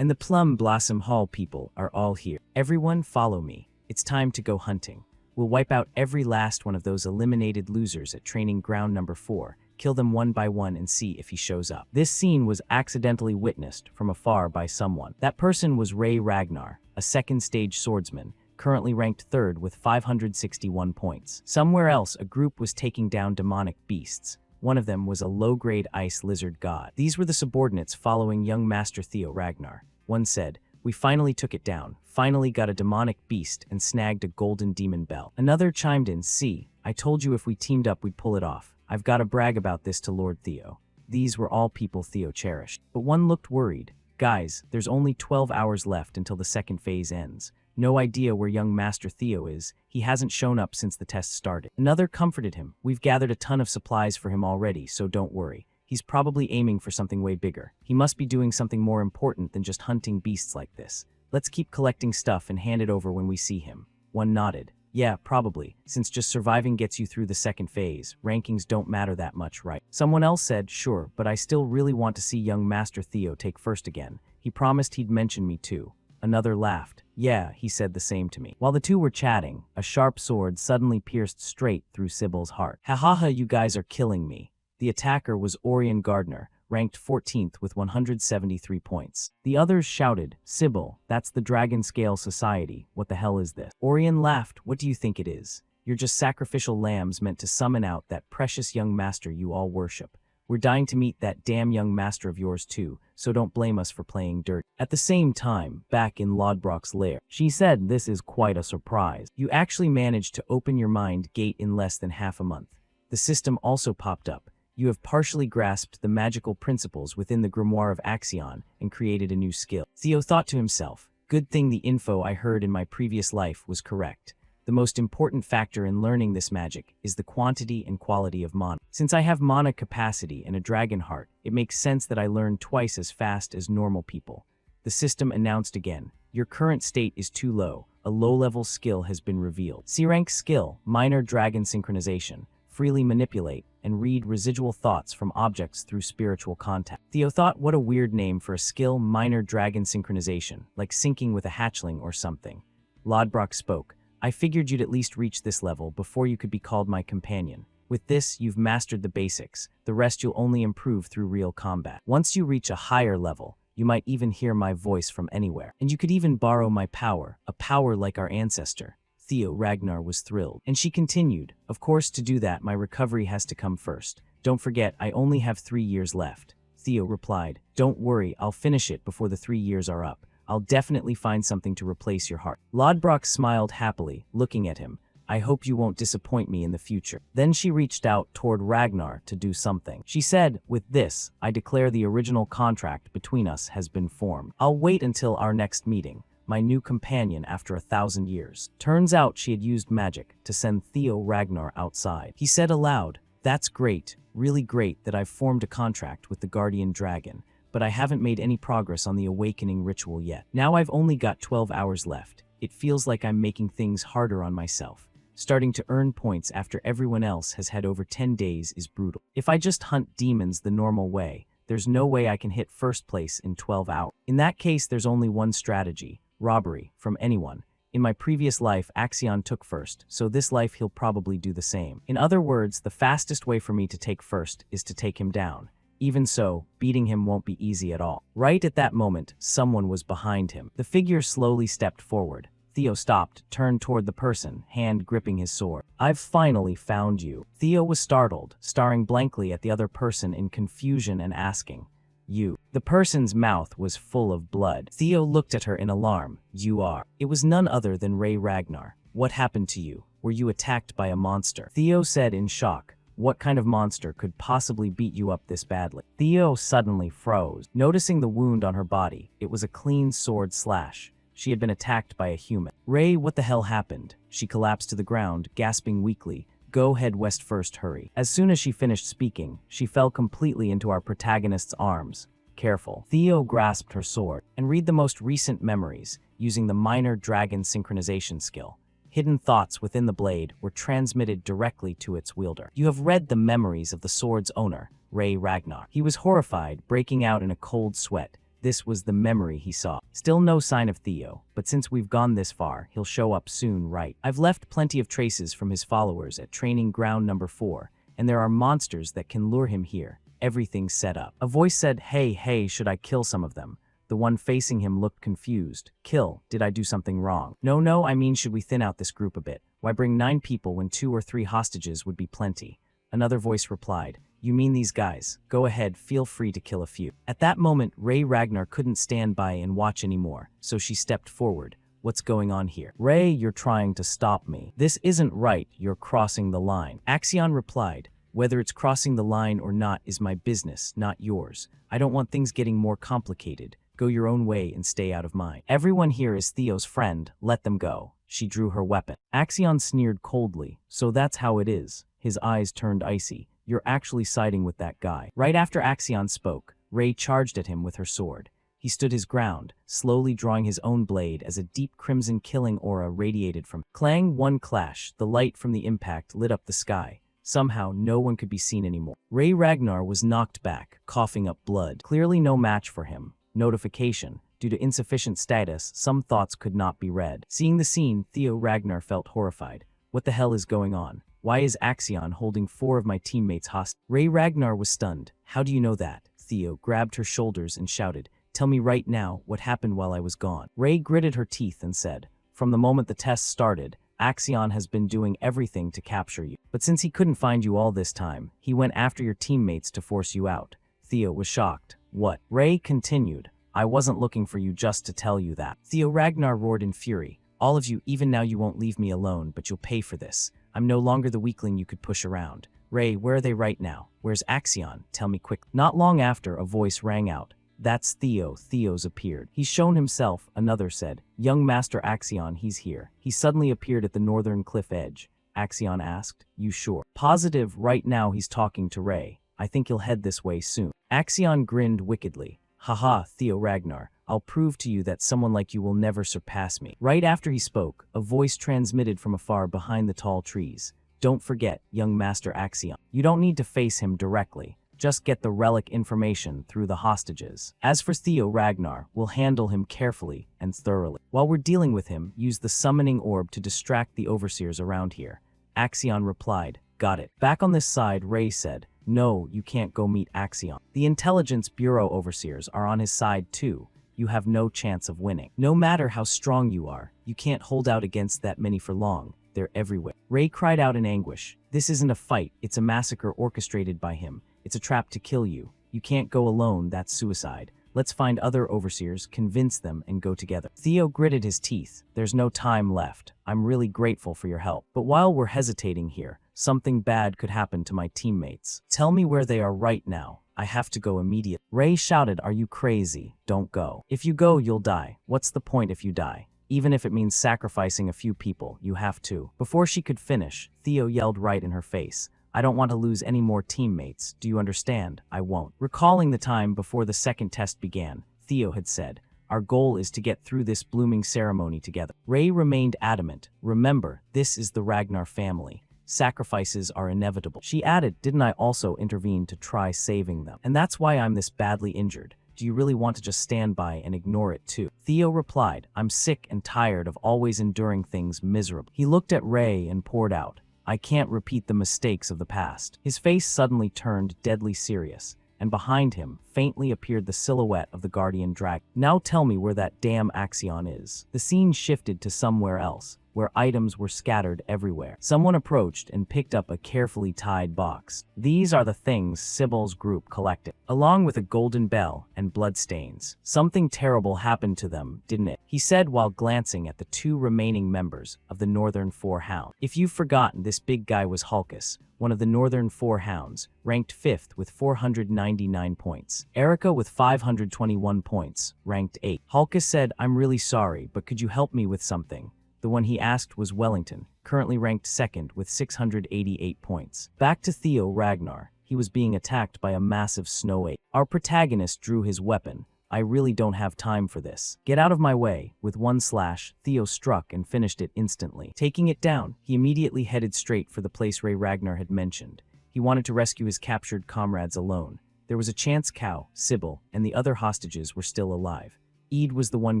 and the Plum Blossom Hall people are all here. Everyone follow me. It's time to go hunting. We'll wipe out every last one of those eliminated losers at training ground number 4, kill them one by one and see if he shows up. This scene was accidentally witnessed from afar by someone. That person was Ray Ragnar, a second-stage swordsman, currently ranked 3rd with 561 points. Somewhere else, a group was taking down demonic beasts. One of them was a low-grade ice lizard god. These were the subordinates following young Master Theo Ragnar. One said, we finally took it down, finally got a demonic beast and snagged a golden demon bell. Another chimed in, see, I told you if we teamed up we'd pull it off. I've got to brag about this to Lord Theo. These were all people Theo cherished. But one looked worried. Guys, there's only 12 hours left until the second phase ends. No idea where young Master Theo is. He hasn't shown up since the test started. Another comforted him. We've gathered a ton of supplies for him already, so don't worry. He's probably aiming for something way bigger. He must be doing something more important than just hunting beasts like this. Let's keep collecting stuff and hand it over when we see him. One nodded. Yeah, probably, since just surviving gets you through the second phase. Rankings don't matter that much, right? Someone else said, sure, but I still really want to see young Master Theo take first again. He promised he'd mention me too. Another laughed. Yeah, he said the same to me. While the two were chatting, a sharp sword suddenly pierced straight through Sybil's heart. Ha ha ha, you guys are killing me. The attacker was Orion Gardner, ranked 14th with 173 points. The others shouted, Sybil, that's the Dragon Scale Society. What the hell is this? Orion laughed. What do you think it is? You're just sacrificial lambs meant to summon out that precious young master you all worship. We're dying to meet that damn young master of yours too, so don't blame us for playing dirt. At the same time, back in Lodbrok's lair, she said, this is quite a surprise. You actually managed to open your mind gate in less than half a month. The system also popped up. You have partially grasped the magical principles within the Grimoire of Axion and created a new skill. Theo thought to himself, good thing the info I heard in my previous life was correct. The most important factor in learning this magic is the quantity and quality of mana. Since I have mana capacity and a dragon heart, it makes sense that I learn twice as fast as normal people. The system announced again, your current state is too low. A low-level skill has been revealed. C-rank skill, minor dragon synchronization. Freely manipulate and read residual thoughts from objects through spiritual contact. Theo thought, what a weird name for a skill, minor dragon synchronization, like syncing with a hatchling or something. Lodbrok spoke. I figured you'd at least reach this level before you could be called my companion. With this, you've mastered the basics. The rest you'll only improve through real combat. Once you reach a higher level, you might even hear my voice from anywhere. And you could even borrow my power, a power like our ancestor. Theo Ragnar was thrilled. And she continued, of course, to do that, my recovery has to come first. Don't forget, I only have 3 years left. Theo replied. Don't worry, I'll finish it before the 3 years are up. I'll definitely find something to replace your heart. Lodbrok smiled happily, looking at him. I hope you won't disappoint me in the future. Then she reached out toward Ragnar to do something. She said, with this, I declare the original contract between us has been formed. I'll wait until our next meeting. My new companion after 1,000 years. Turns out she had used magic to send Theo Ragnar outside. He said aloud, that's great, really great that I've formed a contract with the guardian dragon, but I haven't made any progress on the awakening ritual yet. Now I've only got 12 hours left. It feels like I'm making things harder on myself. Starting to earn points after everyone else has had over 10 days is brutal. If I just hunt demons the normal way, there's no way I can hit first place in 12 hours. In that case, there's only one strategy: robbery from anyone. In my previous life, Axion took first, so this life he'll probably do the same. In other words, the fastest way for me to take first is to take him down. Even so, beating him won't be easy at all. Right at that moment, someone was behind him. The figure slowly stepped forward. Theo stopped, turned toward the person, hand gripping his sword. I've finally found you. Theo was startled, staring blankly at the other person in confusion and asking, You. The person's mouth was full of blood. Theo looked at her in alarm. You are. It was none other than Ray Ragnar. What happened to you? Were you attacked by a monster? Theo said in shock. What kind of monster could possibly beat you up this badly? Theo suddenly froze. Noticing the wound on her body, it was a clean sword slash. She had been attacked by a human. Ray, what the hell happened? She collapsed to the ground, gasping weakly. Go head west first, hurry. As soon as she finished speaking, she fell completely into our protagonist's arms. Careful. Theo grasped her sword and read the most recent memories using the minor dragon synchronization skill. Hidden thoughts within the blade were transmitted directly to its wielder. You have read the memories of the sword's owner, Ray Ragnar. He was horrified, breaking out in a cold sweat. This was the memory he saw. Still no sign of Theo, but since we've gone this far, he'll show up soon, right? I've left plenty of traces from his followers at training ground number 4, and there are monsters that can lure him here. Everything's set up. A voice said, hey, should I kill some of them? The one facing him looked confused. Kill? Did I do something wrong? No, I mean, should we thin out this group a bit? Why bring 9 people when 2 or 3 hostages would be plenty? Another voice replied, You mean these guys? Go ahead, feel free to kill a few. At that moment, Ray Ragnar couldn't stand by and watch anymore, so she stepped forward. What's going on here? Ray, you're trying to stop me. This isn't right, you're crossing the line. Axion replied, Whether it's crossing the line or not is my business, not yours. I don't want things getting more complicated. Go your own way and stay out of mine. Everyone here is Theo's friend, let them go. She drew her weapon. Axion sneered coldly, so that's how it is. His eyes turned icy. You're actually siding with that guy. Right after Axion spoke, Ray charged at him with her sword. He stood his ground, slowly drawing his own blade as a deep crimson killing aura radiated from him. Clang, one clash, the light from the impact lit up the sky. Somehow, no one could be seen anymore. Ray Ragnar was knocked back, coughing up blood. Clearly no match for him. Notification. Due to insufficient status, some thoughts could not be read. Seeing the scene, Theo Ragnar felt horrified. What the hell is going on? Why is Axion holding 4 of my teammates hostage? Ray Ragnar was stunned. How do you know that? Theo grabbed her shoulders and shouted, Tell me right now what happened while I was gone. Ray gritted her teeth and said, From the moment the test started, Axion has been doing everything to capture you. But since he couldn't find you all this time, he went after your teammates to force you out. Theo was shocked. What? Ray continued, I wasn't looking for you just to tell you that. Theo Ragnar roared in fury. All of you, even now you won't leave me alone, but you'll pay for this. I'm no longer the weakling you could push around. Ray, where are they right now? Where's Axion? Tell me quick. Not long after, a voice rang out. That's Theo. Theo's appeared. He's shown himself, another said. Young Master Axion, he's here. He suddenly appeared at the northern cliff edge. Axion asked, You sure? Positive, right now he's talking to Ray. I think he'll head this way soon. Axion grinned wickedly. Haha, Theo Ragnar, I'll prove to you that someone like you will never surpass me. Right after he spoke, a voice transmitted from afar behind the tall trees. Don't forget, young Master Axion. You don't need to face him directly. Just get the relic information through the hostages. As for Theo Ragnar, we'll handle him carefully and thoroughly. While we're dealing with him, use the summoning orb to distract the overseers around here. Axion replied, Got it. Back on this side, Ray said, No, you can't go meet Axion. The Intelligence Bureau overseers are on his side too. You have no chance of winning. No matter how strong you are, you can't hold out against that many for long. They're everywhere. Ray cried out in anguish. This isn't a fight, it's a massacre orchestrated by him. It's a trap to kill you. You can't go alone, that's suicide. Let's find other overseers, convince them, and go together. Theo gritted his teeth. There's no time left. I'm really grateful for your help. But while we're hesitating here, something bad could happen to my teammates. Tell me where they are right now. I have to go immediately. Ray shouted, are you crazy? Don't go. If you go, you'll die. What's the point if you die? Even if it means sacrificing a few people, you have to. Before she could finish, Theo yelled right in her face. I don't want to lose any more teammates. Do you understand? I won't. Recalling the time before the second test began, Theo had said, our goal is to get through this blooming ceremony together. Ray remained adamant. Remember, this is the Ragnar family. Sacrifices are inevitable. She added, didn't I also intervene to try saving them? And that's why I'm this badly injured. Do you really want to just stand by and ignore it too? Theo replied, I'm sick and tired of always enduring things miserably. He looked at Ray and poured out, I can't repeat the mistakes of the past. His face suddenly turned deadly serious, and behind him faintly appeared the silhouette of the guardian dragon. Now tell me where that damn Axion is. The scene shifted to somewhere else, where items were scattered everywhere. Someone approached and picked up a carefully tied box. These are the things Sybil's group collected, along with a golden bell and bloodstains. Something terrible happened to them, didn't it? He said while glancing at the two remaining members of the Northern Four Hounds. If you've forgotten, this big guy was Hulkus, one of the Northern Four Hounds, ranked 5th with 499 points. Erica with 521 points, ranked 8th. Hulkus said, I'm really sorry, but could you help me with something? The one he asked was Wellington, currently ranked 2nd with 688 points. Back to Theo Ragnar. He was being attacked by a massive snow ape. Our protagonist drew his weapon. I really don't have time for this. Get out of my way. With one slash, Theo struck and finished it instantly. Taking it down, he immediately headed straight for the place Ray Ragnar had mentioned. He wanted to rescue his captured comrades alone. There was a chance Cow, Sybil, and the other hostages were still alive. Eid was the one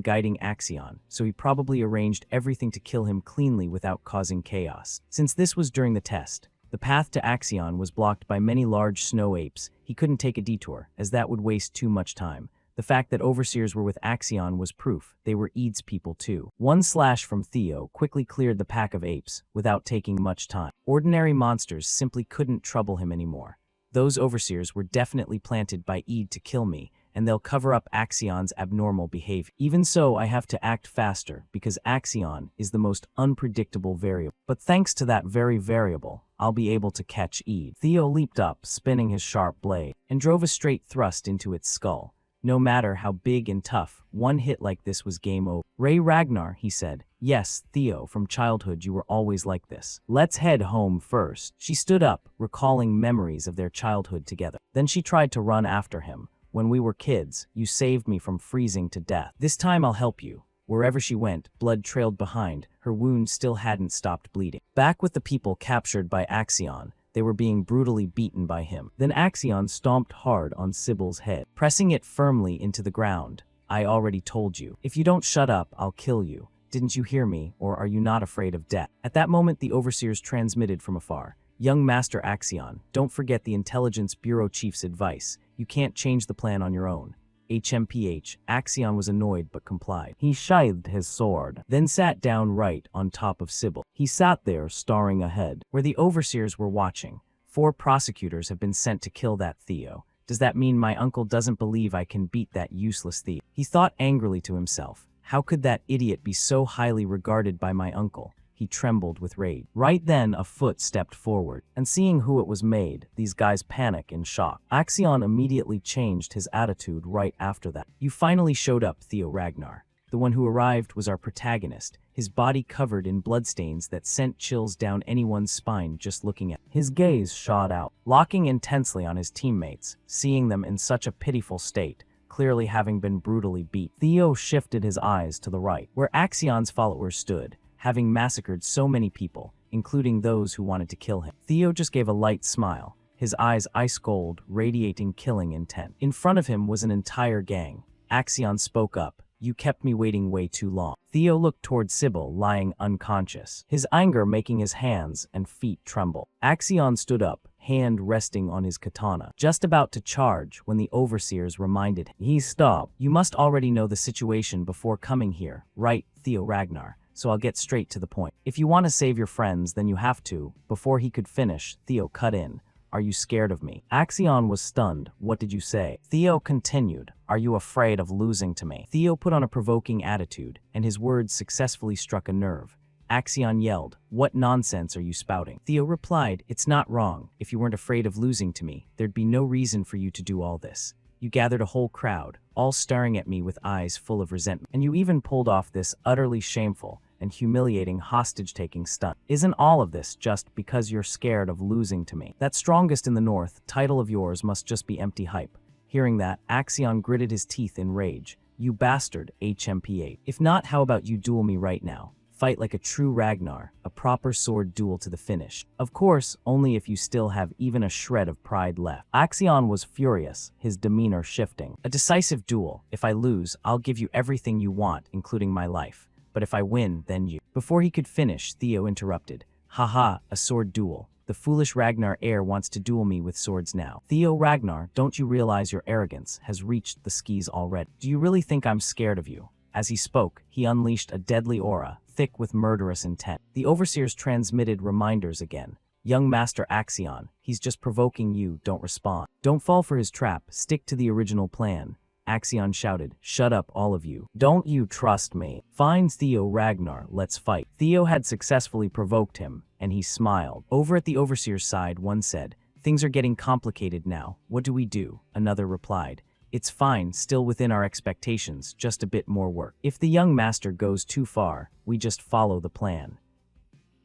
guiding Axion, so he probably arranged everything to kill him cleanly without causing chaos. Since this was during the test, the path to Axion was blocked by many large snow apes. He couldn't take a detour, as that would waste too much time. The fact that overseers were with Axion was proof. They were Eid's people too. One slash from Theo quickly cleared the pack of apes, without taking much time. Ordinary monsters simply couldn't trouble him anymore. Those overseers were definitely planted by Eid to kill me, and they'll cover up Axion's abnormal behavior. Even so, I have to act faster, because Axion is the most unpredictable variable. But thanks to that very variable, I'll be able to catch Eid. Theo leaped up, spinning his sharp blade, and drove a straight thrust into its skull. No matter how big and tough, one hit like this was game over. Ray Ragnar, he said. Yes, Theo, from childhood you were always like this. Let's head home first. She stood up, recalling memories of their childhood together. Then she tried to run after him. When we were kids, you saved me from freezing to death. This time I'll help you. Wherever she went, blood trailed behind. Her wound still hadn't stopped bleeding. Back with the people captured by Axion, they were being brutally beaten by him. Then Axion stomped hard on Sybil's head, pressing it firmly into the ground. I already told you. If you don't shut up, I'll kill you. Didn't you hear me, or are you not afraid of death? At that moment, the overseers transmitted from afar. Young Master Axion, don't forget the Intelligence Bureau Chief's advice. You can't change the plan on your own. HMPH, Axion was annoyed but complied. He sheathed his sword, then sat down right on top of Sybil. He sat there, staring ahead, where the overseers were watching. 4 prosecutors have been sent to kill that Theo. Does that mean my uncle doesn't believe I can beat that useless thief? He thought angrily to himself. How could that idiot be so highly regarded by my uncle? He trembled with rage. Right then, a foot stepped forward, and seeing who it was made, these guys panic in shock. Axion immediately changed his attitude right after that. You finally showed up, Theo Ragnar. The one who arrived was our protagonist, his body covered in bloodstains that sent chills down anyone's spine just looking at him. His gaze shot out, locking intensely on his teammates, seeing them in such a pitiful state, clearly having been brutally beat. Theo shifted his eyes to the right, where Axion's followers stood, having massacred so many people, including those who wanted to kill him. Theo just gave a light smile, his eyes ice-cold, radiating killing intent. In front of him was an entire gang. Axion spoke up. You kept me waiting way too long. Theo looked toward Sybil, lying unconscious, his anger making his hands and feet tremble. Axion stood up, hand resting on his katana, just about to charge when the overseers reminded him. He stopped. You must already know the situation before coming here, right, Theo Ragnar? So I'll get straight to the point. If you want to save your friends, then you have to. Before he could finish, Theo cut in. Are you scared of me? Axion was stunned. What did you say? Theo continued. Are you afraid of losing to me? Theo put on a provoking attitude, and his words successfully struck a nerve. Axion yelled, what nonsense are you spouting? Theo replied, it's not wrong. If you weren't afraid of losing to me, there'd be no reason for you to do all this. You gathered a whole crowd, all staring at me with eyes full of resentment. And you even pulled off this utterly shameful and humiliating hostage-taking stunt. Isn't all of this just because you're scared of losing to me? That strongest in the north title of yours must just be empty hype. Hearing that, Axion gritted his teeth in rage. You bastard, HMP8. If not, how about you duel me right now? Fight like a true Ragnar, a proper sword duel to the finish. Of course, only if you still have even a shred of pride left. Axion was furious, his demeanor shifting. A decisive duel. If I lose, I'll give you everything you want, including my life. But if I win, then you. Before he could finish, Theo interrupted. Haha, a sword duel. The foolish Ragnar heir wants to duel me with swords now. Theo Ragnar, don't you realize your arrogance has reached the skis already? Do you really think I'm scared of you? As he spoke, he unleashed a deadly aura, thick with murderous intent. The overseers transmitted reminders again. Young Master Axion, he's just provoking you, don't respond. Don't fall for his trap, stick to the original plan. Axion shouted, shut up all of you. Don't you trust me? Fine Theo Ragnar, let's fight. Theo had successfully provoked him, and he smiled. Over at the overseer's side, one said, things are getting complicated now. What do we do? Another replied, it's fine, still within our expectations, just a bit more work. If the young master goes too far, we just follow the plan.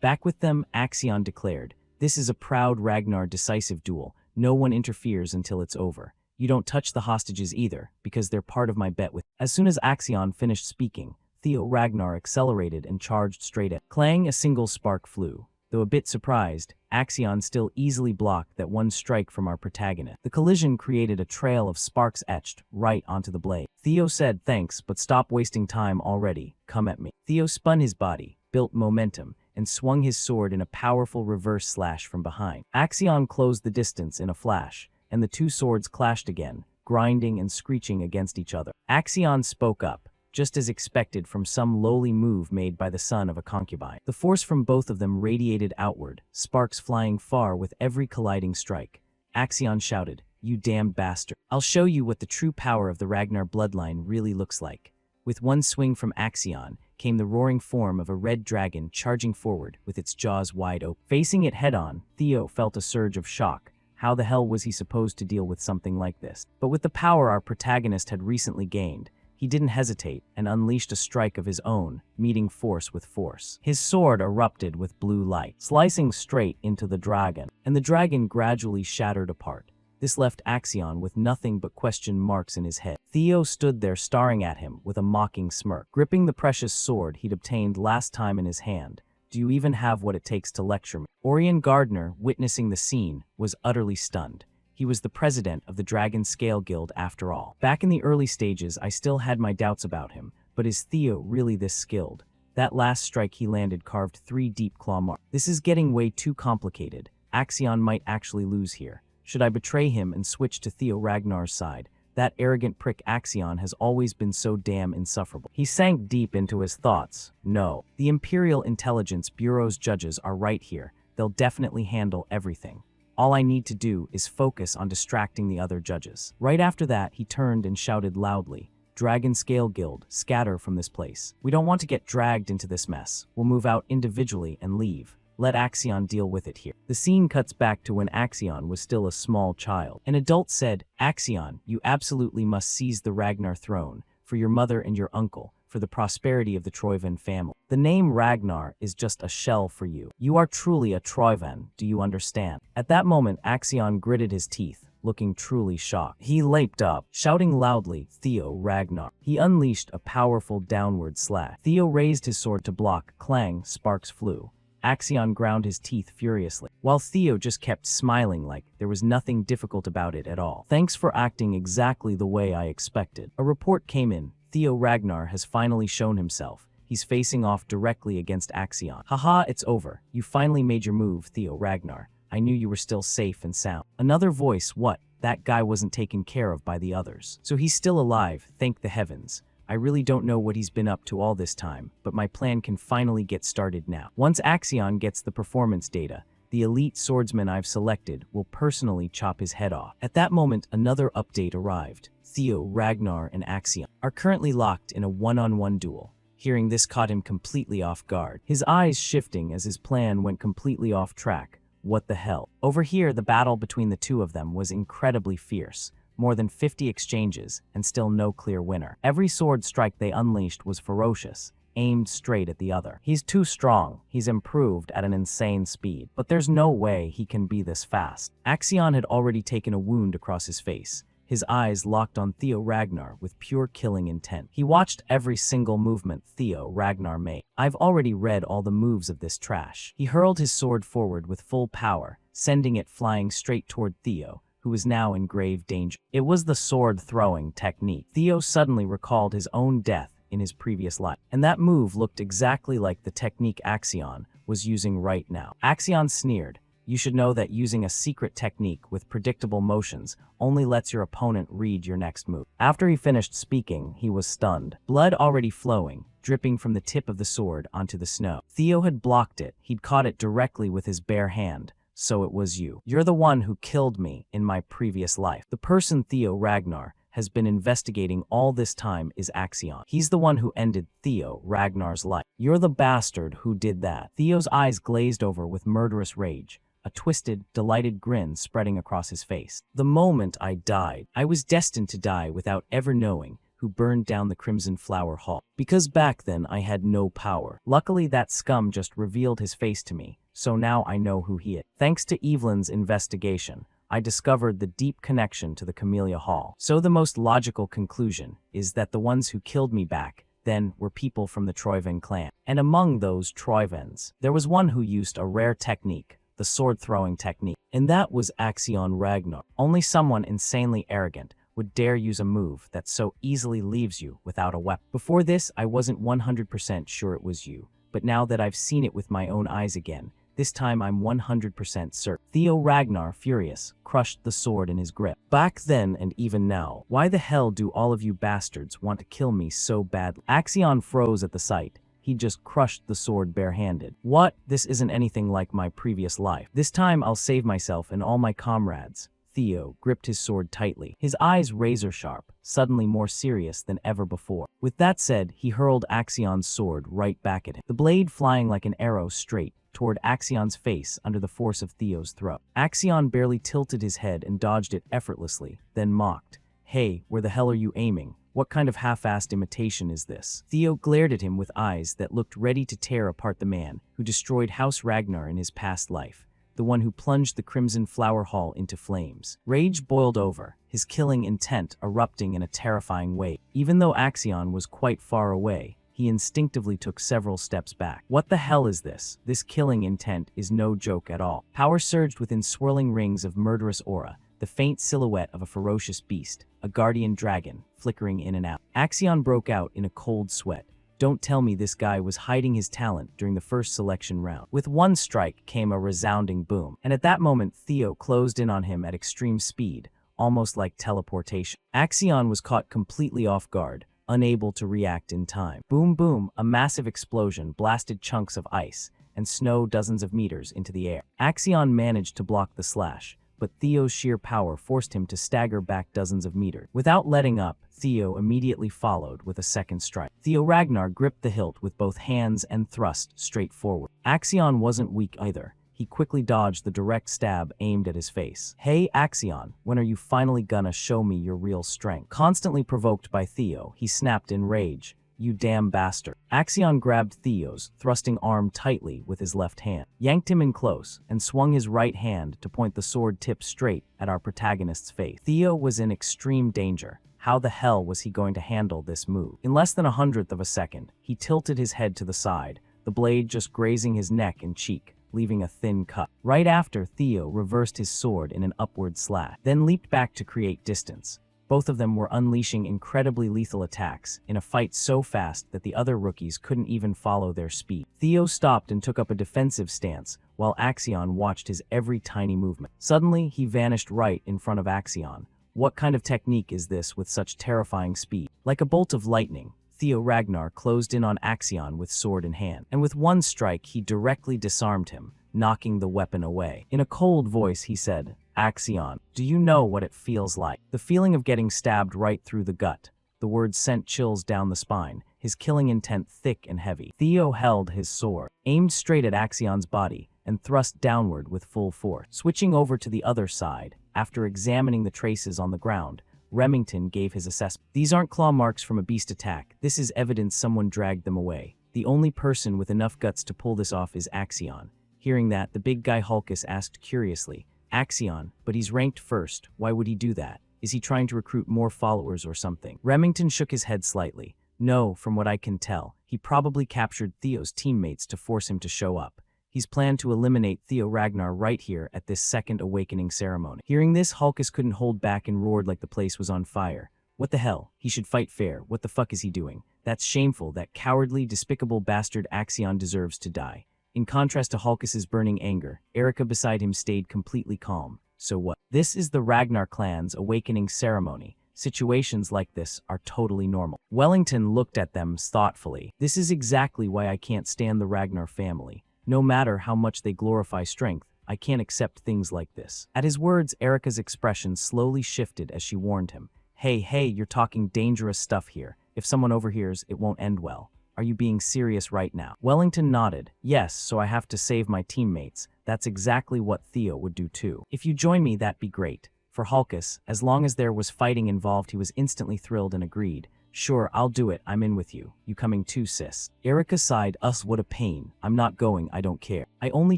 Back with them, Axion declared, this is a proud Ragnar decisive duel. No one interferes until it's over. You don't touch the hostages either, because they're part of my bet with. As soon as Axion finished speaking, Theo Ragnar accelerated and charged straight at. Clang, a single spark flew. Though a bit surprised, Axion still easily blocked that one strike from our protagonist. The collision created a trail of sparks etched right onto the blade. Theo said, thanks, but stop wasting time already. Come at me. Theo spun his body, built momentum, and swung his sword in a powerful reverse slash from behind. Axion closed the distance in a flash, and the two swords clashed again, grinding and screeching against each other. Axion spoke up, just as expected from some lowly move made by the son of a concubine. The force from both of them radiated outward, sparks flying far with every colliding strike. Axion shouted, you damned bastard. I'll show you what the true power of the Ragnar bloodline really looks like. With one swing from Axion, came the roaring form of a red dragon charging forward with its jaws wide open. Facing it head-on, Theo felt a surge of shock. How the hell was he supposed to deal with something like this? But with the power our protagonist had recently gained, he didn't hesitate and unleashed a strike of his own, meeting force with force. His sword erupted with blue light, slicing straight into the dragon, and the dragon gradually shattered apart. This left Axion with nothing but question marks in his head. Theo stood there staring at him with a mocking smirk, gripping the precious sword he'd obtained last time in his hand. Do you even have what it takes to lecture me? Orion Gardner, witnessing the scene, was utterly stunned. He was the president of the Dragon Scale Guild after all. Back in the early stages, I still had my doubts about him, but is Theo really this skilled? That last strike he landed carved 3 deep claw marks. This is getting way too complicated. Axion might actually lose here. Should I betray him and switch to Theo Ragnar's side? That arrogant prick Axion has always been so damn insufferable. He sank deep into his thoughts. No. The Imperial Intelligence Bureau's judges are right here. They'll definitely handle everything. All I need to do is focus on distracting the other judges. Right after that, he turned and shouted loudly, Dragon Scale Guild, scatter from this place. We don't want to get dragged into this mess. We'll move out individually and leave. Let Axion deal with it here. The scene cuts back to when Axion was still a small child. An adult said, Axion, you absolutely must seize the Ragnar throne, for your mother and your uncle, for the prosperity of the Troivan family. The name Ragnar is just a shell for you. You are truly a Troivan, do you understand? At that moment, Axion gritted his teeth, looking truly shocked. He leaped up, shouting loudly, Theo Ragnar. He unleashed a powerful downward slash. Theo raised his sword to block. Clang, sparks flew. Axion ground his teeth furiously, while Theo just kept smiling like there was nothing difficult about it at all. Thanks for acting exactly the way I expected. A report came in. Theo Ragnar has finally shown himself. He's facing off directly against Axion. Haha, it's over. You finally made your move, Theo Ragnar. I knew you were still safe and sound. Another voice, what? That guy wasn't taken care of by the others. So he's still alive, thank the heavens. I really don't know what he's been up to all this time, but my plan can finally get started now. Once Axion gets the performance data, The elite swordsman I've selected will personally chop his head off. At that moment, another update arrived. Theo, Ragnar, and Axion are currently locked in a one-on-one duel. Hearing this caught him completely off guard, his eyes shifting as his plan went completely off track. What the hell? Over here, the battle between the two of them was incredibly fierce. More than 50 exchanges, and still no clear winner. Every sword strike they unleashed was ferocious, aimed straight at the other. He's too strong, he's improved at an insane speed, but there's no way he can be this fast. Axion had already taken a wound across his face. His eyes locked on Theo Ragnar with pure killing intent. He watched every single movement Theo Ragnar made. I've already read all the moves of this trash. He hurled his sword forward with full power, sending it flying straight toward Theo, who was now in grave danger. It was the sword-throwing technique. Theo suddenly recalled his own death in his previous life, and that move looked exactly like the technique Axion was using right now. Axion sneered. You should know that using a secret technique with predictable motions only lets your opponent read your next move. After he finished speaking, he was stunned. Blood already flowing, dripping from the tip of the sword onto the snow. Theo had blocked it. He'd caught it directly with his bare hand. So it was you. You're the one who killed me in my previous life. The person Theo Ragnar has been investigating all this time is Axion. He's the one who ended Theo Ragnar's life. You're the bastard who did that. Theo's eyes glazed over with murderous rage, a twisted, delighted grin spreading across his face. The moment I died, I was destined to die without ever knowing who burned down the Crimson Flower Hall. Because back then I had no power. Luckily that scum just revealed his face to me, so now I know who he is. Thanks to Evelyn's investigation, I discovered the deep connection to the Camellia Hall. So the most logical conclusion is that the ones who killed me back then were people from the Troyven clan. And among those Troyvens, there was one who used a rare technique, the sword-throwing technique. And that was Axion Ragnar. Only someone insanely arrogant would dare use a move that so easily leaves you without a weapon. Before this, I wasn't 100% sure it was you, but now that I've seen it with my own eyes again, this time I'm 100% certain. Theo Ragnar, furious, crushed the sword in his grip. Back then and even now, why the hell do all of you bastards want to kill me so badly? Axion froze at the sight. He just crushed the sword barehanded. What? This isn't anything like my previous life. This time I'll save myself and all my comrades. Theo gripped his sword tightly, his eyes razor-sharp, suddenly more serious than ever before. With that said, he hurled Axion's sword right back at him, the blade flying like an arrow straight toward Axion's face under the force of Theo's throat. Axion barely tilted his head and dodged it effortlessly, then mocked. Hey, where the hell are you aiming? What kind of half-assed imitation is this? Theo glared at him with eyes that looked ready to tear apart the man who destroyed House Ragnar in his past life, the one who plunged the Crimson Flower Hall into flames. Rage boiled over, his killing intent erupting in a terrifying way. Even though Axion was quite far away, he instinctively took several steps back. What the hell is this? This killing intent is no joke at all. Power surged within swirling rings of murderous aura, the faint silhouette of a ferocious beast, a guardian dragon, flickering in and out. Axion broke out in a cold sweat. Don't tell me this guy was hiding his talent during the first selection round. With one strike came a resounding boom, and at that moment Theo closed in on him at extreme speed, almost like teleportation. Axion was caught completely off guard, unable to react in time. Boom boom, a massive explosion blasted chunks of ice and snow dozens of meters into the air. Axion managed to block the slash, but Theo's sheer power forced him to stagger back dozens of meters. Without letting up, Theo immediately followed with a second strike. Theo Ragnar gripped the hilt with both hands and thrust straight forward. Axion wasn't weak either. He quickly dodged the direct stab aimed at his face. Hey Axion, when are you finally gonna show me your real strength? Constantly provoked by Theo, he snapped in rage. You damn bastard. Axion grabbed Theo's thrusting arm tightly with his left hand, yanked him in close, and swung his right hand to point the sword tip straight at our protagonist's face. Theo was in extreme danger. How the hell was he going to handle this move? In less than 1/100th of a second, he tilted his head to the side, the blade just grazing his neck and cheek, leaving a thin cut. Right after, Theo reversed his sword in an upward slash, then leaped back to create distance. Both of them were unleashing incredibly lethal attacks in a fight so fast that the other rookies couldn't even follow their speed. Theo stopped and took up a defensive stance, while Axion watched his every tiny movement. Suddenly, he vanished right in front of Axion. What kind of technique is this with such terrifying speed? Like a bolt of lightning, Theo Ragnar closed in on Axion with sword in hand, and with one strike he directly disarmed him, knocking the weapon away. In a cold voice, he said, "Axion, do you know what it feels like?" The feeling of getting stabbed right through the gut. The words sent chills down the spine, his killing intent thick and heavy. Theo held his sword, aimed straight at Axion's body, and thrust downward with full force. Switching over to the other side, after examining the traces on the ground, Remington gave his assessment. "These aren't claw marks from a beast attack. This is evidence someone dragged them away. The only person with enough guts to pull this off is Axion." Hearing that, the big guy Hulkus asked curiously, "Axion, but he's ranked first. Why would he do that? Is he trying to recruit more followers or something?" Remington shook his head slightly. "No, from what I can tell, he probably captured Theo's teammates to force him to show up. He's planned to eliminate Theo Ragnar right here at this second awakening ceremony." Hearing this, Hulkus couldn't hold back and roared like the place was on fire. "What the hell? He should fight fair. What the fuck is he doing? That's shameful. That cowardly, despicable bastard Axion deserves to die." In contrast to Hulkus's burning anger, Erica beside him stayed completely calm. "So what? This is the Ragnar clan's awakening ceremony. Situations like this are totally normal." Wellington looked at them thoughtfully. "This is exactly why I can't stand the Ragnar family. No matter how much they glorify strength, I can't accept things like this." At his words, Erica's expression slowly shifted as she warned him. Hey, you're talking dangerous stuff here. If someone overhears, it won't end well. Are you being serious right now?" Wellington nodded. "Yes, so I have to save my teammates. That's exactly what Theo would do too. If you join me, that'd be great." For Hulkus, as long as there was fighting involved, he was instantly thrilled and agreed. "Sure, I'll do it. I'm in with you. You coming too, sis?" Erica sighed. What a pain. I'm not going. I don't care. I only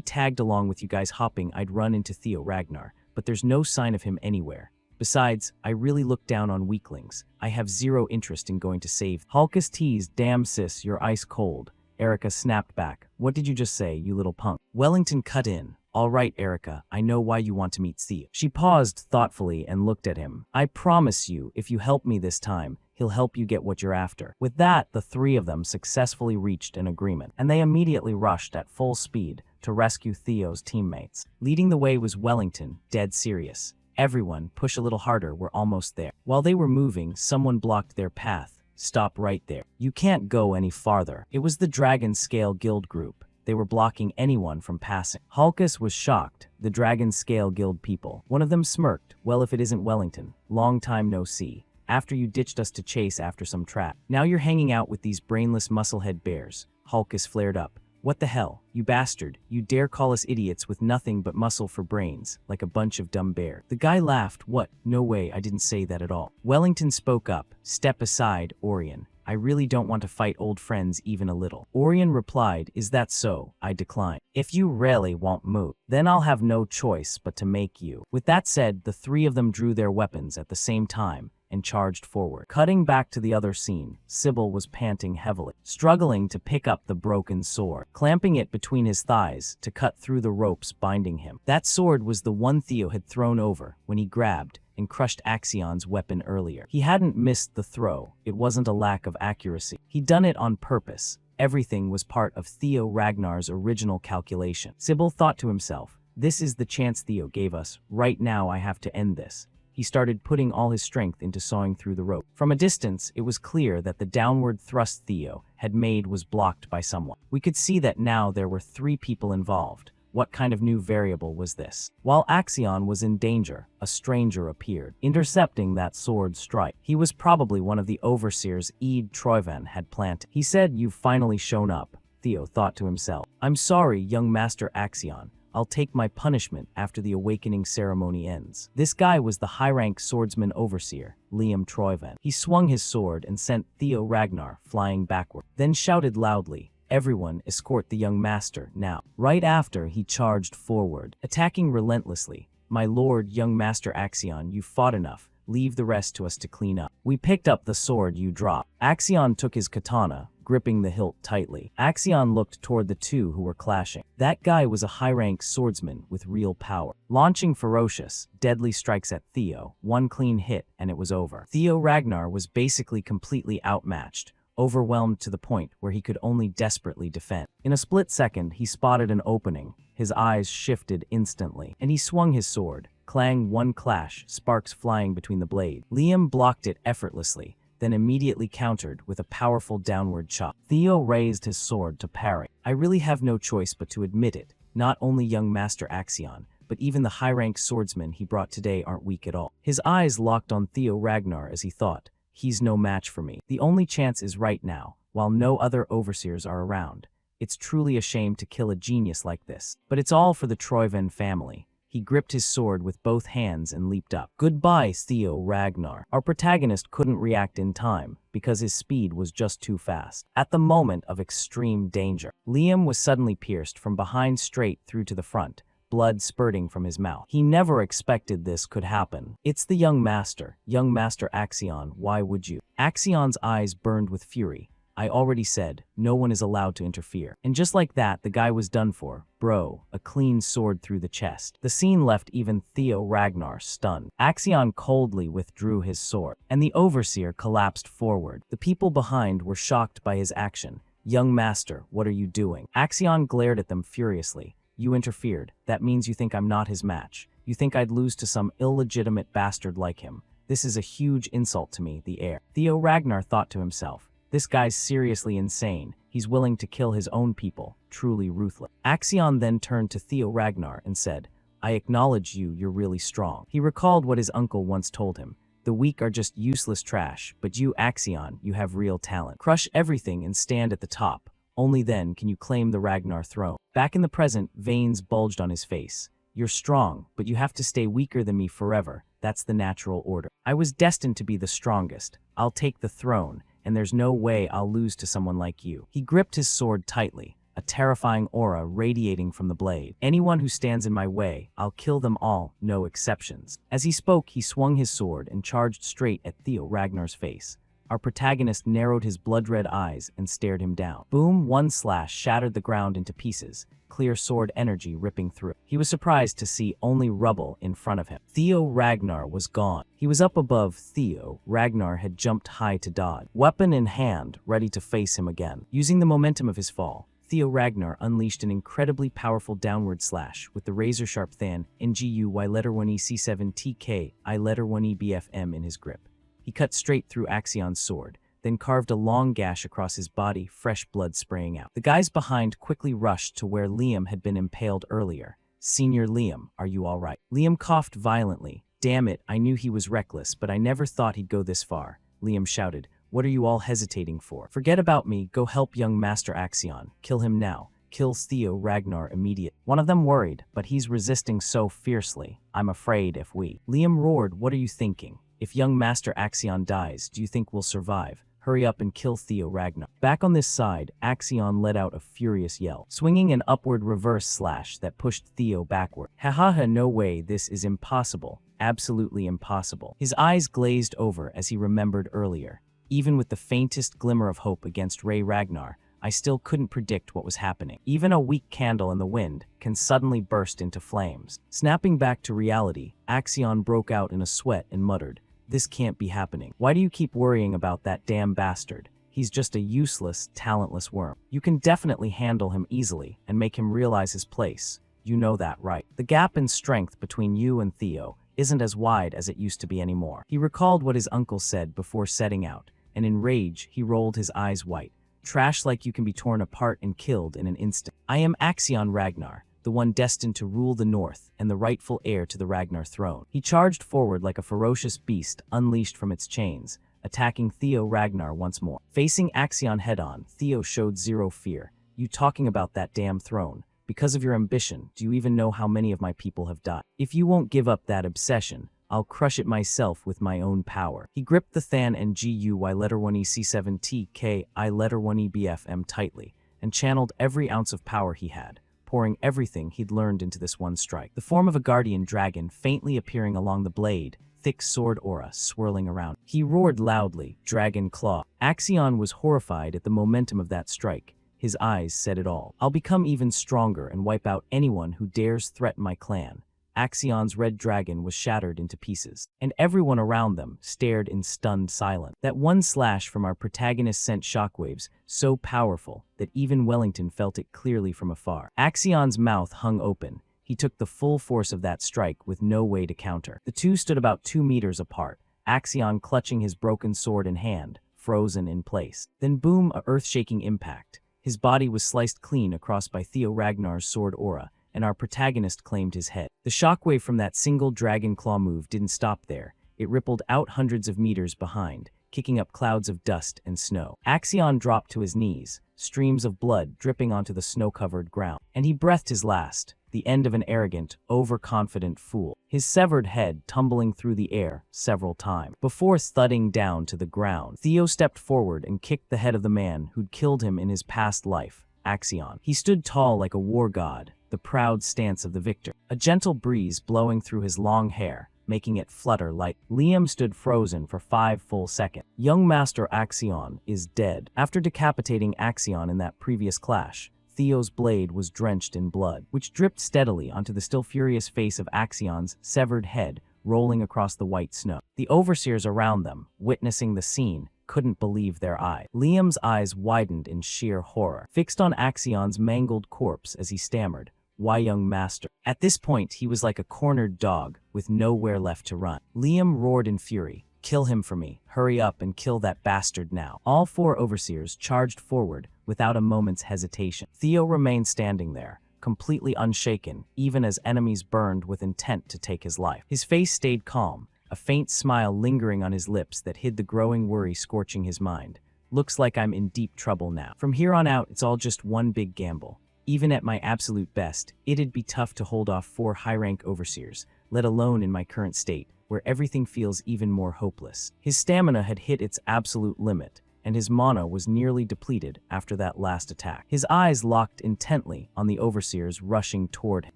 tagged along with you guys hopping I'd run into Theo Ragnar, but there's no sign of him anywhere. Besides, I really look down on weaklings. I have zero interest in going to save." Hulkus teased, "Damn sis, you're ice cold." Erica snapped back. "What did you just say, you little punk?" Wellington cut in. "All right, Erica, I know why you want to meet Theo." She paused thoughtfully and looked at him. "I promise you, if you help me this time, he'll help you get what you're after." With that, the three of them successfully reached an agreement, and they immediately rushed at full speed to rescue Theo's teammates. Leading the way was Wellington, dead serious. "Everyone, push a little harder, we're almost there." While they were moving, someone blocked their path. "Stop right there. You can't go any farther." It was the Dragon Scale Guild group. They were blocking anyone from passing. Hulkus was shocked. The Dragon Scale Guild people. One of them smirked. "Well, if it isn't Wellington. Long time no see. After you ditched us to chase after some trap. Now you're hanging out with these brainless musclehead bears." Hulkus flared up. "What the hell, you bastard, you dare call us idiots with nothing but muscle for brains, like a bunch of dumb bears." The guy laughed. "What? No way, I didn't say that at all." Wellington spoke up. "Step aside, Orion. I really don't want to fight old friends even a little." Orion replied, "Is that so? I decline. If you really won't move, then I'll have no choice but to make you." With that said, the three of them drew their weapons at the same time and charged forward. Cutting back to the other scene, Sybil was panting heavily, struggling to pick up the broken sword, clamping it between his thighs to cut through the ropes binding him. That sword was the one Theo had thrown over when he grabbed and crushed Axion's weapon earlier. He hadn't missed the throw. It wasn't a lack of accuracy. He'd done it on purpose. Everything was part of Theo Ragnar's original calculation. Sybil thought to himself, "This is the chance Theo gave us. Right now I have to end this." He started putting all his strength into sawing through the rope. From a distance, it was clear that the downward thrust Theo had made was blocked by someone. We could see that now there were 3 people involved. What kind of new variable was this? While Axion was in danger, a stranger appeared, intercepting that sword strike. He was probably one of the overseers Eid Troivan had planted. He said, "You've finally shown up," Theo thought to himself. "I'm sorry, young Master Axion. I'll take my punishment after the awakening ceremony ends." This guy was the high-rank swordsman overseer, Liam Troivan. He swung his sword and sent Theo Ragnar flying backward, then shouted loudly, "Everyone escort the young master now." Right after, he charged forward, attacking relentlessly. "My lord, young Master Axion, you fought enough. Leave the rest to us to clean up. We picked up the sword you dropped." Axion took his katana, gripping the hilt tightly. Axion looked toward the 2 who were clashing. That guy was a high-rank swordsman with real power, launching ferocious, deadly strikes at Theo. One clean hit, and it was over. Theo Ragnar was basically completely outmatched, overwhelmed to the point where he could only desperately defend. In a split second, he spotted an opening. His eyes shifted instantly, and he swung his sword. Clang, one clash, sparks flying between the blades. Liam blocked it effortlessly, then immediately countered with a powerful downward chop. Theo raised his sword to parry. "I really have no choice but to admit it. Not only young Master Axion, but even the high-rank swordsmen he brought today aren't weak at all. His eyes locked on Theo Ragnar as he thought, he's no match for me. The only chance is right now, while no other overseers are around. It's truly a shame to kill a genius like this. But it's all for the Troyven family. He gripped his sword with both hands and leaped up. Goodbye, Theo Ragnar. Our protagonist couldn't react in time because his speed was just too fast. At the moment of extreme danger, Liam was suddenly pierced from behind straight through to the front, blood spurting from his mouth. He never expected this could happen. It's the young Master Axion, why would you? Axion's eyes burned with fury. I already said, no one is allowed to interfere. And just like that, the guy was done for. Bro, a clean sword through the chest. The scene left even Theo Ragnar stunned. Axion coldly withdrew his sword, and the overseer collapsed forward. The people behind were shocked by his action. Young Master, what are you doing? Axion glared at them furiously. You interfered. That means you think I'm not his match. You think I'd lose to some illegitimate bastard like him. This is a huge insult to me, the heir. Theo Ragnar thought to himself. This guy's seriously insane. He's willing to kill his own people. Truly ruthless. Axion then turned to Theo Ragnar and said, I acknowledge you're really strong. He recalled what his uncle once told him. The weak are just useless trash, but you, Axion, you have real talent. Crush everything and stand at the top. Only then can you claim the Ragnar throne. Back in the present, veins bulged on his face. You're strong, but you have to stay weaker than me forever. That's the natural order. I was destined to be the strongest. I'll take the throne, and there's no way I'll lose to someone like you. He gripped his sword tightly, a terrifying aura radiating from the blade. Anyone who stands in my way, I'll kill them all, no exceptions. As he spoke, he swung his sword and charged straight at Theo Ragnar's face. Our protagonist narrowed his blood-red eyes and stared him down. Boom, one slash shattered the ground into pieces, clear sword energy ripping through. He was surprised to see only rubble in front of him. Theo Ragnar was gone. He was up above Theo. Ragnar had jumped high to dodge, weapon in hand, ready to face him again. Using the momentum of his fall, Theo Ragnar unleashed an incredibly powerful downward slash with the razor-sharp Than, NGU-Y-1E-C7-TK, I-1E-BFM in his grip. He cut straight through Axion's sword, then carved a long gash across his body, fresh blood spraying out. The guys behind quickly rushed to where Liam had been impaled earlier. Senior Liam, are you all right? Liam coughed violently. Damn it, I knew he was reckless, but I never thought he'd go this far. Liam shouted, what are you all hesitating for? Forget about me, go help young Master Axion. Kill him now. Kill Theo Ragnar immediate. One of them worried, but he's resisting so fiercely. I'm afraid if we... Liam roared, what are you thinking? If young Master Axion dies, do you think we'll survive? Hurry up and kill Theo Ragnar. Back on this side, Axion let out a furious yell, swinging an upward reverse slash that pushed Theo backward. Ha, no way, this is impossible. Absolutely impossible. His eyes glazed over as he remembered earlier. Even with the faintest glimmer of hope against Ray Ragnar, I still couldn't predict what was happening. Even a weak candle in the wind can suddenly burst into flames. Snapping back to reality, Axion broke out in a sweat and muttered, this can't be happening. Why do you keep worrying about that damn bastard? He's just a useless, talentless worm. You can definitely handle him easily and make him realize his place. You know that, right? The gap in strength between you and Theo isn't as wide as it used to be anymore. He recalled what his uncle said before setting out, and in rage, he rolled his eyes white. Trash like you can be torn apart and killed in an instant. I am Axion Ragnar, the one destined to rule the North and the rightful heir to the Ragnar throne. He charged forward like a ferocious beast unleashed from its chains, attacking Theo Ragnar once more. Facing Axion head-on, Theo showed zero fear. You talking about that damn throne? Because of your ambition, do you even know how many of my people have died? If you won't give up that obsession, I'll crush it myself with my own power. He gripped the Than NGU-Y-1E-C7-TK I-1E-BFM tightly and channeled every ounce of power he had, pouring everything he'd learned into this one strike. The form of a guardian dragon faintly appearing along the blade, thick sword aura swirling around. He roared loudly, dragon claw. Axion was horrified at the momentum of that strike. His eyes said it all. I'll become even stronger and wipe out anyone who dares threaten my clan. Axion's red dragon was shattered into pieces, and everyone around them stared in stunned silence. That one slash from our protagonist sent shockwaves so powerful that even Wellington felt it clearly from afar. Axion's mouth hung open. He took the full force of that strike with no way to counter. The two stood about 2 meters apart, Axion clutching his broken sword in hand, frozen in place. Then boom, a earth-shaking impact. His body was sliced clean across by Theo Ragnar's sword aura, and our protagonist claimed his head. The shockwave from that single dragon claw move didn't stop there. It rippled out hundreds of meters behind, kicking up clouds of dust and snow. Axion dropped to his knees, streams of blood dripping onto the snow-covered ground. And he breathed his last, the end of an arrogant, overconfident fool, his severed head tumbling through the air several times. Before thudding down to the ground, Theo stepped forward and kicked the head of the man who'd killed him in his past life, Axion. He stood tall like a war god, the proud stance of the victor, a gentle breeze blowing through his long hair, making it flutter light. Liam stood frozen for 5 full seconds. Young Master Axion is dead. After decapitating Axion in that previous clash, Theo's blade was drenched in blood, which dripped steadily onto the still furious face of Axion's severed head, rolling across the white snow. The overseers around them, witnessing the scene, couldn't believe their eyes. Liam's eyes widened in sheer horror, fixed on Axion's mangled corpse as he stammered, "Why, young master?" At this point, he was like a cornered dog, with nowhere left to run. Liam roared in fury, "Kill him for me. Hurry up and kill that bastard now." All 4 overseers charged forward without a moment's hesitation. Theo remained standing there, completely unshaken, even as enemies burned with intent to take his life. His face stayed calm, a faint smile lingering on his lips that hid the growing worry scorching his mind. "Looks like I'm in deep trouble now. From here on out, it's all just one big gamble. Even at my absolute best, it'd be tough to hold off 4 high-rank overseers, let alone in my current state, where everything feels even more hopeless." His stamina had hit its absolute limit, and his mana was nearly depleted after that last attack. His eyes locked intently on the overseers rushing toward him,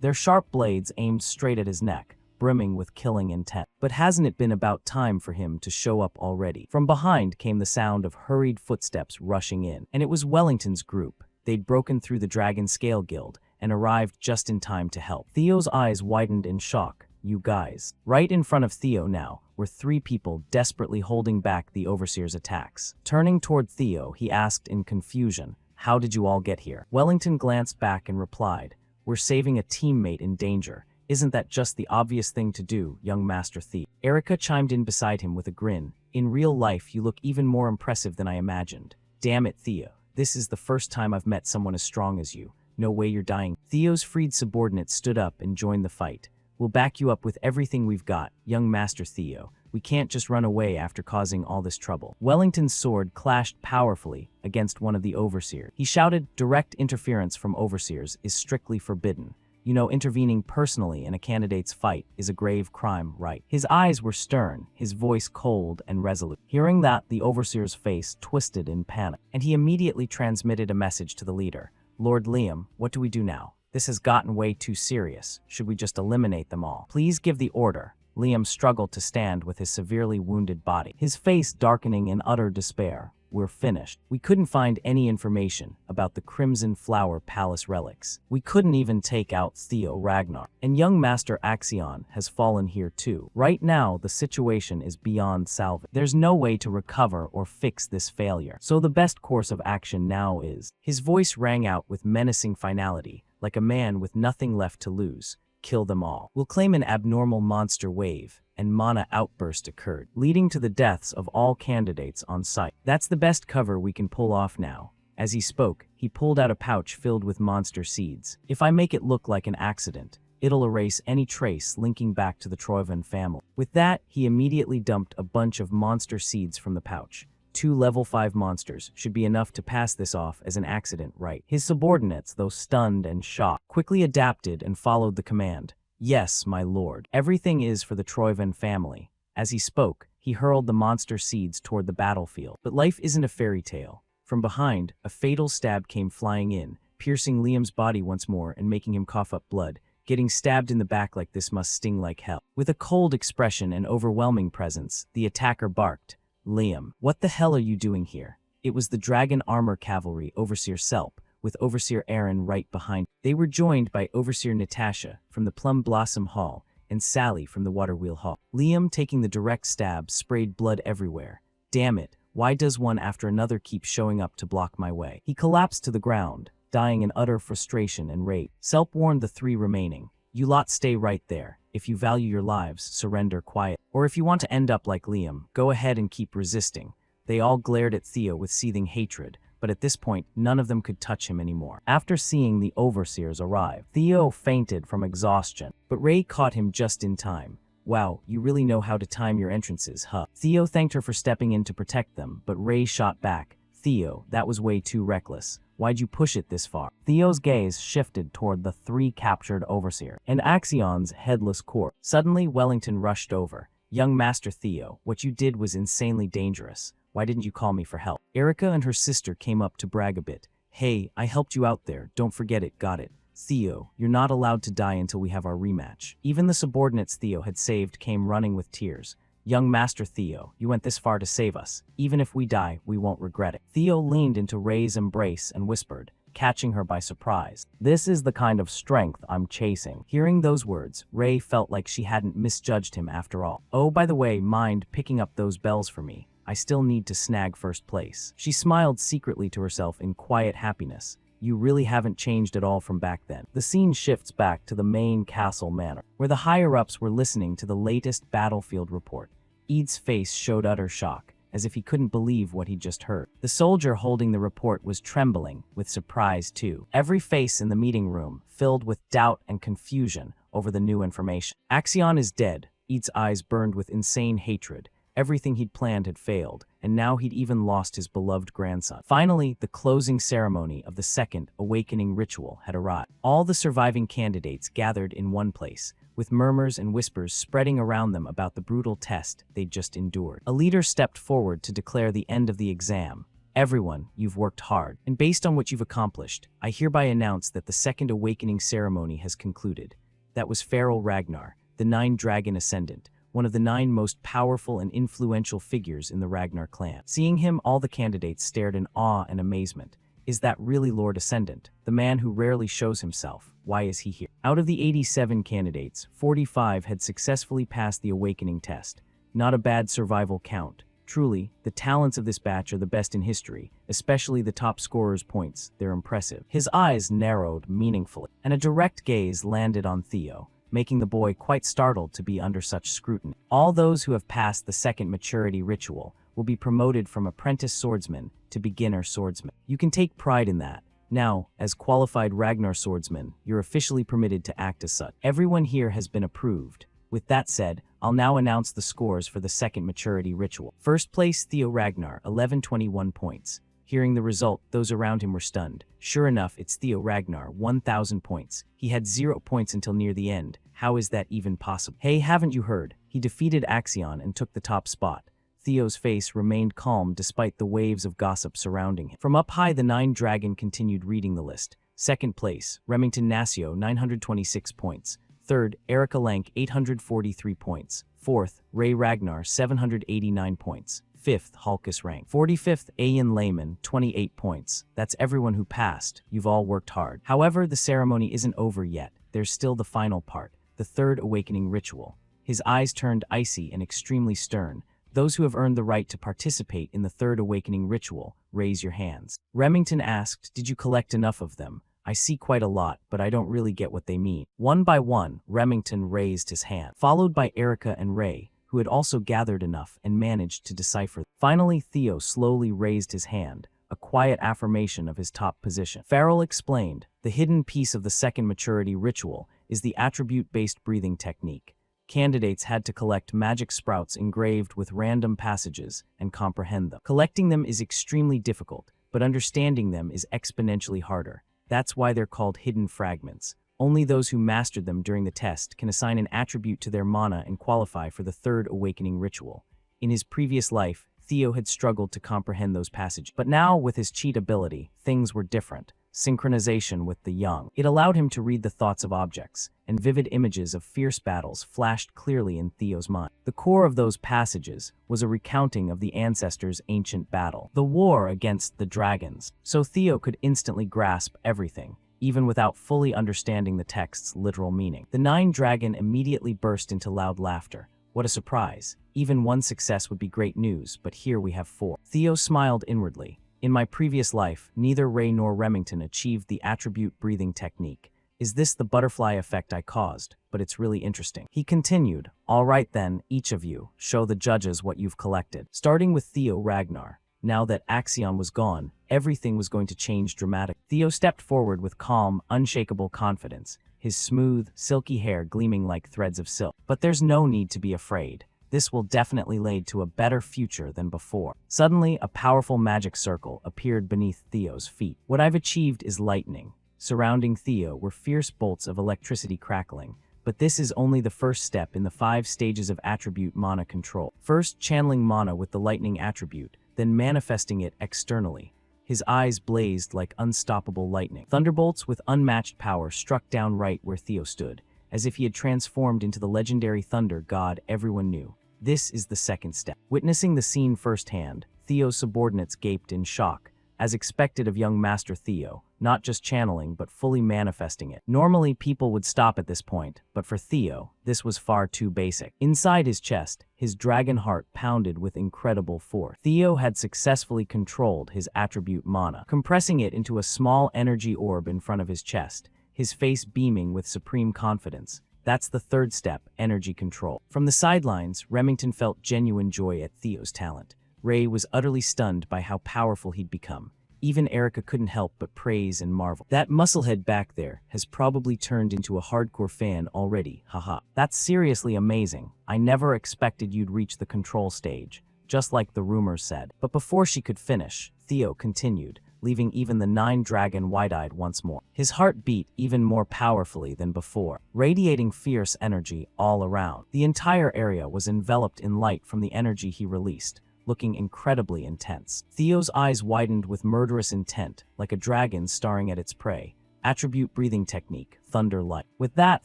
their sharp blades aimed straight at his neck, brimming with killing intent. But hasn't it been about time for him to show up already? From behind came the sound of hurried footsteps rushing in, and it was Wellington's group. They'd broken through the Dragon Scale Guild and arrived just in time to help. Theo's eyes widened in shock. "You guys." Right in front of Theo now were 3 people desperately holding back the Overseer's attacks. Turning toward Theo, he asked in confusion, "How did you all get here?" Wellington glanced back and replied, "We're saving a teammate in danger. Isn't that just the obvious thing to do, young Master Theo?" Erica chimed in beside him with a grin. "In real life, you look even more impressive than I imagined." "Damn it, Theo. This is the first time I've met someone as strong as you. No way you're dying." Theo's freed subordinate stood up and joined the fight. "We'll back you up with everything we've got, young Master Theo. We can't just run away after causing all this trouble." Wellington's sword clashed powerfully against one of the overseers. He shouted, "Direct interference from overseers is strictly forbidden. You know, intervening personally in a candidate's fight is a grave crime, right?" His eyes were stern, his voice cold and resolute. Hearing that, the overseer's face twisted in panic, and he immediately transmitted a message to the leader. "Lord Liam, what do we do now? This has gotten way too serious. Should we just eliminate them all?" "Please give the order." Liam struggled to stand with his severely wounded body, his face darkening in utter despair. "We're finished. We couldn't find any information about the Crimson Flower Palace relics. We couldn't even take out Theo Ragnar. And young Master Axion has fallen here too. Right now, the situation is beyond salvage. There's no way to recover or fix this failure. So the best course of action now is..." His voice rang out with menacing finality, like a man with nothing left to lose. "Kill them all. We'll claim an abnormal monster wave," and mana outburst occurred, leading to the deaths of all candidates on site. "That's the best cover we can pull off now." As he spoke, he pulled out a pouch filled with monster seeds. "If I make it look like an accident, it'll erase any trace linking back to the Troyvan family." With that, he immediately dumped a bunch of monster seeds from the pouch. 2 level 5 monsters should be enough to pass this off as an accident, right? His subordinates, though stunned and shocked, quickly adapted and followed the command. "Yes, my lord. Everything is for the Troyvan family." As he spoke, he hurled the monster seeds toward the battlefield. But life isn't a fairy tale. From behind, a fatal stab came flying in, piercing Liam's body once more and making him cough up blood. Getting stabbed in the back like this must sting like hell. With a cold expression and overwhelming presence, the attacker barked, "Liam, what the hell are you doing here?" It was the Dragon Armor Cavalry Overseer Selp, with Overseer Aaron right behind. They were joined by Overseer Natasha from the Plum Blossom Hall and Sally from the Waterwheel Hall. Liam, taking the direct stab, sprayed blood everywhere. "Damn it, why does one after another keep showing up to block my way?" He collapsed to the ground, dying in utter frustration and rage. Selp warned the 3 remaining, "You lot stay right there. If you value your lives, surrender quiet. Or if you want to end up like Liam, go ahead and keep resisting." They all glared at Theo with seething hatred, but at this point, none of them could touch him anymore. After seeing the overseers arrive, Theo fainted from exhaustion, but Ray caught him just in time. Wow, you really know how to time your entrances, huh? Theo thanked her for stepping in to protect them, but Ray shot back. Theo, that was way too reckless. Why'd you push it this far? Theo's gaze shifted toward the 3 captured overseers and Axion's headless corpse. Suddenly, Wellington rushed over. Young Master Theo, what you did was insanely dangerous. Why didn't you call me for help? Erica and her sister came up to brag a bit. Hey, I helped you out there. Don't forget it, got it? Theo, you're not allowed to die until we have our rematch. Even the subordinates Theo had saved came running with tears. Young Master Theo, you went this far to save us. Even if we die, we won't regret it. Theo leaned into Ray's embrace and whispered, catching her by surprise. This is the kind of strength I'm chasing. Hearing those words, Ray felt like she hadn't misjudged him after all. Oh, by the way, mind picking up those bells for me? I still need to snag first place. She smiled secretly to herself in quiet happiness. You really haven't changed at all from back then. The scene shifts back to the main castle manor, where the higher-ups were listening to the latest battlefield report. Ead's face showed utter shock, as if he couldn't believe what he'd just heard. The soldier holding the report was trembling, with surprise too. Every face in the meeting room filled with doubt and confusion over the new information. Axion is dead. Ead's eyes burned with insane hatred. Everything he'd planned had failed, and now he'd even lost his beloved grandson. Finally, the closing ceremony of the second awakening ritual had arrived. All the surviving candidates gathered in one place, with murmurs and whispers spreading around them about the brutal test they'd just endured. A leader stepped forward to declare the end of the exam. Everyone, you've worked hard, and based on what you've accomplished, I hereby announce that the second awakening ceremony has concluded. That was Feral Ragnar, the 9-Dragon Ascendant, one of the 9 most powerful and influential figures in the Ragnar clan. Seeing him, all the candidates stared in awe and amazement. Is that really Lord Ascendant, the man who rarely shows himself? Why is he here? Out of the 87 candidates, 45 had successfully passed the awakening test. Not a bad survival count. Truly, the talents of this batch are the best in history, especially the top scorer's points. They're impressive. His eyes narrowed meaningfully, and a direct gaze landed on Theo, making the boy quite startled to be under such scrutiny. All those who have passed the second maturity ritual will be promoted from apprentice swordsman to beginner swordsman. You can take pride in that. Now, as qualified Ragnar swordsman, you're officially permitted to act as such. Everyone here has been approved. With that said, I'll now announce the scores for the second maturity ritual. First place, Theo Ragnar, 1121 points. Hearing the result, those around him were stunned. Sure enough, it's Theo Ragnar, 1,000 points. He had 0 points until near the end. How is that even possible? Hey, haven't you heard? He defeated Axion and took the top spot. Theo's face remained calm despite the waves of gossip surrounding him. From up high, the 9-Dragon continued reading the list. Second place, Remington Nasio, 926 points. Third, Erica Lank, 843 points. Fourth, Ray Ragnar, 789 points. Fifth, Hulkus rank. 45th, Ayan Layman, 28 points. That's everyone who passed. You've all worked hard. However, the ceremony isn't over yet. There's still the final part, the third awakening ritual. His eyes turned icy and extremely stern. Those who have earned the right to participate in the third awakening ritual, raise your hands. Remington asked, did you collect enough of them? I see quite a lot, but I don't really get what they mean. One by one, Remington raised his hand, followed by Erica and Ray, who had also gathered enough and managed to decipher. Finally, Theo slowly raised his hand, a quiet affirmation of his top position. Farrell explained, the hidden piece of the second maturity ritual is the attribute-based breathing technique. Candidates had to collect magic sprouts engraved with random passages and comprehend them. Collecting them is extremely difficult, but understanding them is exponentially harder. That's why they're called hidden fragments. Only those who mastered them during the test can assign an attribute to their mana and qualify for the third awakening ritual. In his previous life, Theo had struggled to comprehend those passages, but now, with his cheat ability, things were different. Synchronization with the young. It allowed him to read the thoughts of objects, and vivid images of fierce battles flashed clearly in Theo's mind. The core of those passages was a recounting of the ancestors' ancient battle, the war against the dragons, so Theo could instantly grasp everything, even without fully understanding the text's literal meaning. The 9-Dragon immediately burst into loud laughter. What a surprise. Even one success would be great news, but here we have 4. Theo smiled inwardly. In my previous life, neither Ray nor Remington achieved the attribute breathing technique. Is this the butterfly effect I caused? But it's really interesting. He continued, all right then, each of you, show the judges what you've collected. Starting with Theo Ragnar. Now that Axion was gone, everything was going to change dramatically. Theo stepped forward with calm, unshakable confidence, his smooth, silky hair gleaming like threads of silk. But there's no need to be afraid. This will definitely lead to a better future than before. Suddenly, a powerful magic circle appeared beneath Theo's feet. What I've achieved is lightning. Surrounding Theo were fierce bolts of electricity crackling. But this is only the first step in the 5 stages of attribute mana control. First, channeling mana with the lightning attribute, then manifesting it externally. His eyes blazed like unstoppable lightning. Thunderbolts with unmatched power struck down right where Theo stood, as if he had transformed into the legendary thunder god everyone knew. This is the second step. Witnessing the scene firsthand, Theo's subordinates gaped in shock, as expected of young Master Theo, not just channeling but fully manifesting it. Normally people would stop at this point, but for Theo, this was far too basic. Inside his chest, his dragon heart pounded with incredible force. Theo had successfully controlled his attribute mana, compressing it into a small energy orb in front of his chest, his face beaming with supreme confidence. That's the third step, energy control. From the sidelines, Remington felt genuine joy at Theo's talent. Ray was utterly stunned by how powerful he'd become. Even Erica couldn't help but praise and marvel. That musclehead back there has probably turned into a hardcore fan already, haha. That's seriously amazing. I never expected you'd reach the control stage, just like the rumors said. But before she could finish, Theo continued, leaving even the 9-dragon wide-eyed once more. His heart beat even more powerfully than before, radiating fierce energy all around. The entire area was enveloped in light from the energy he released, looking incredibly intense. Theo's eyes widened with murderous intent, like a dragon staring at its prey. Attribute breathing technique, Thunder Light. With that,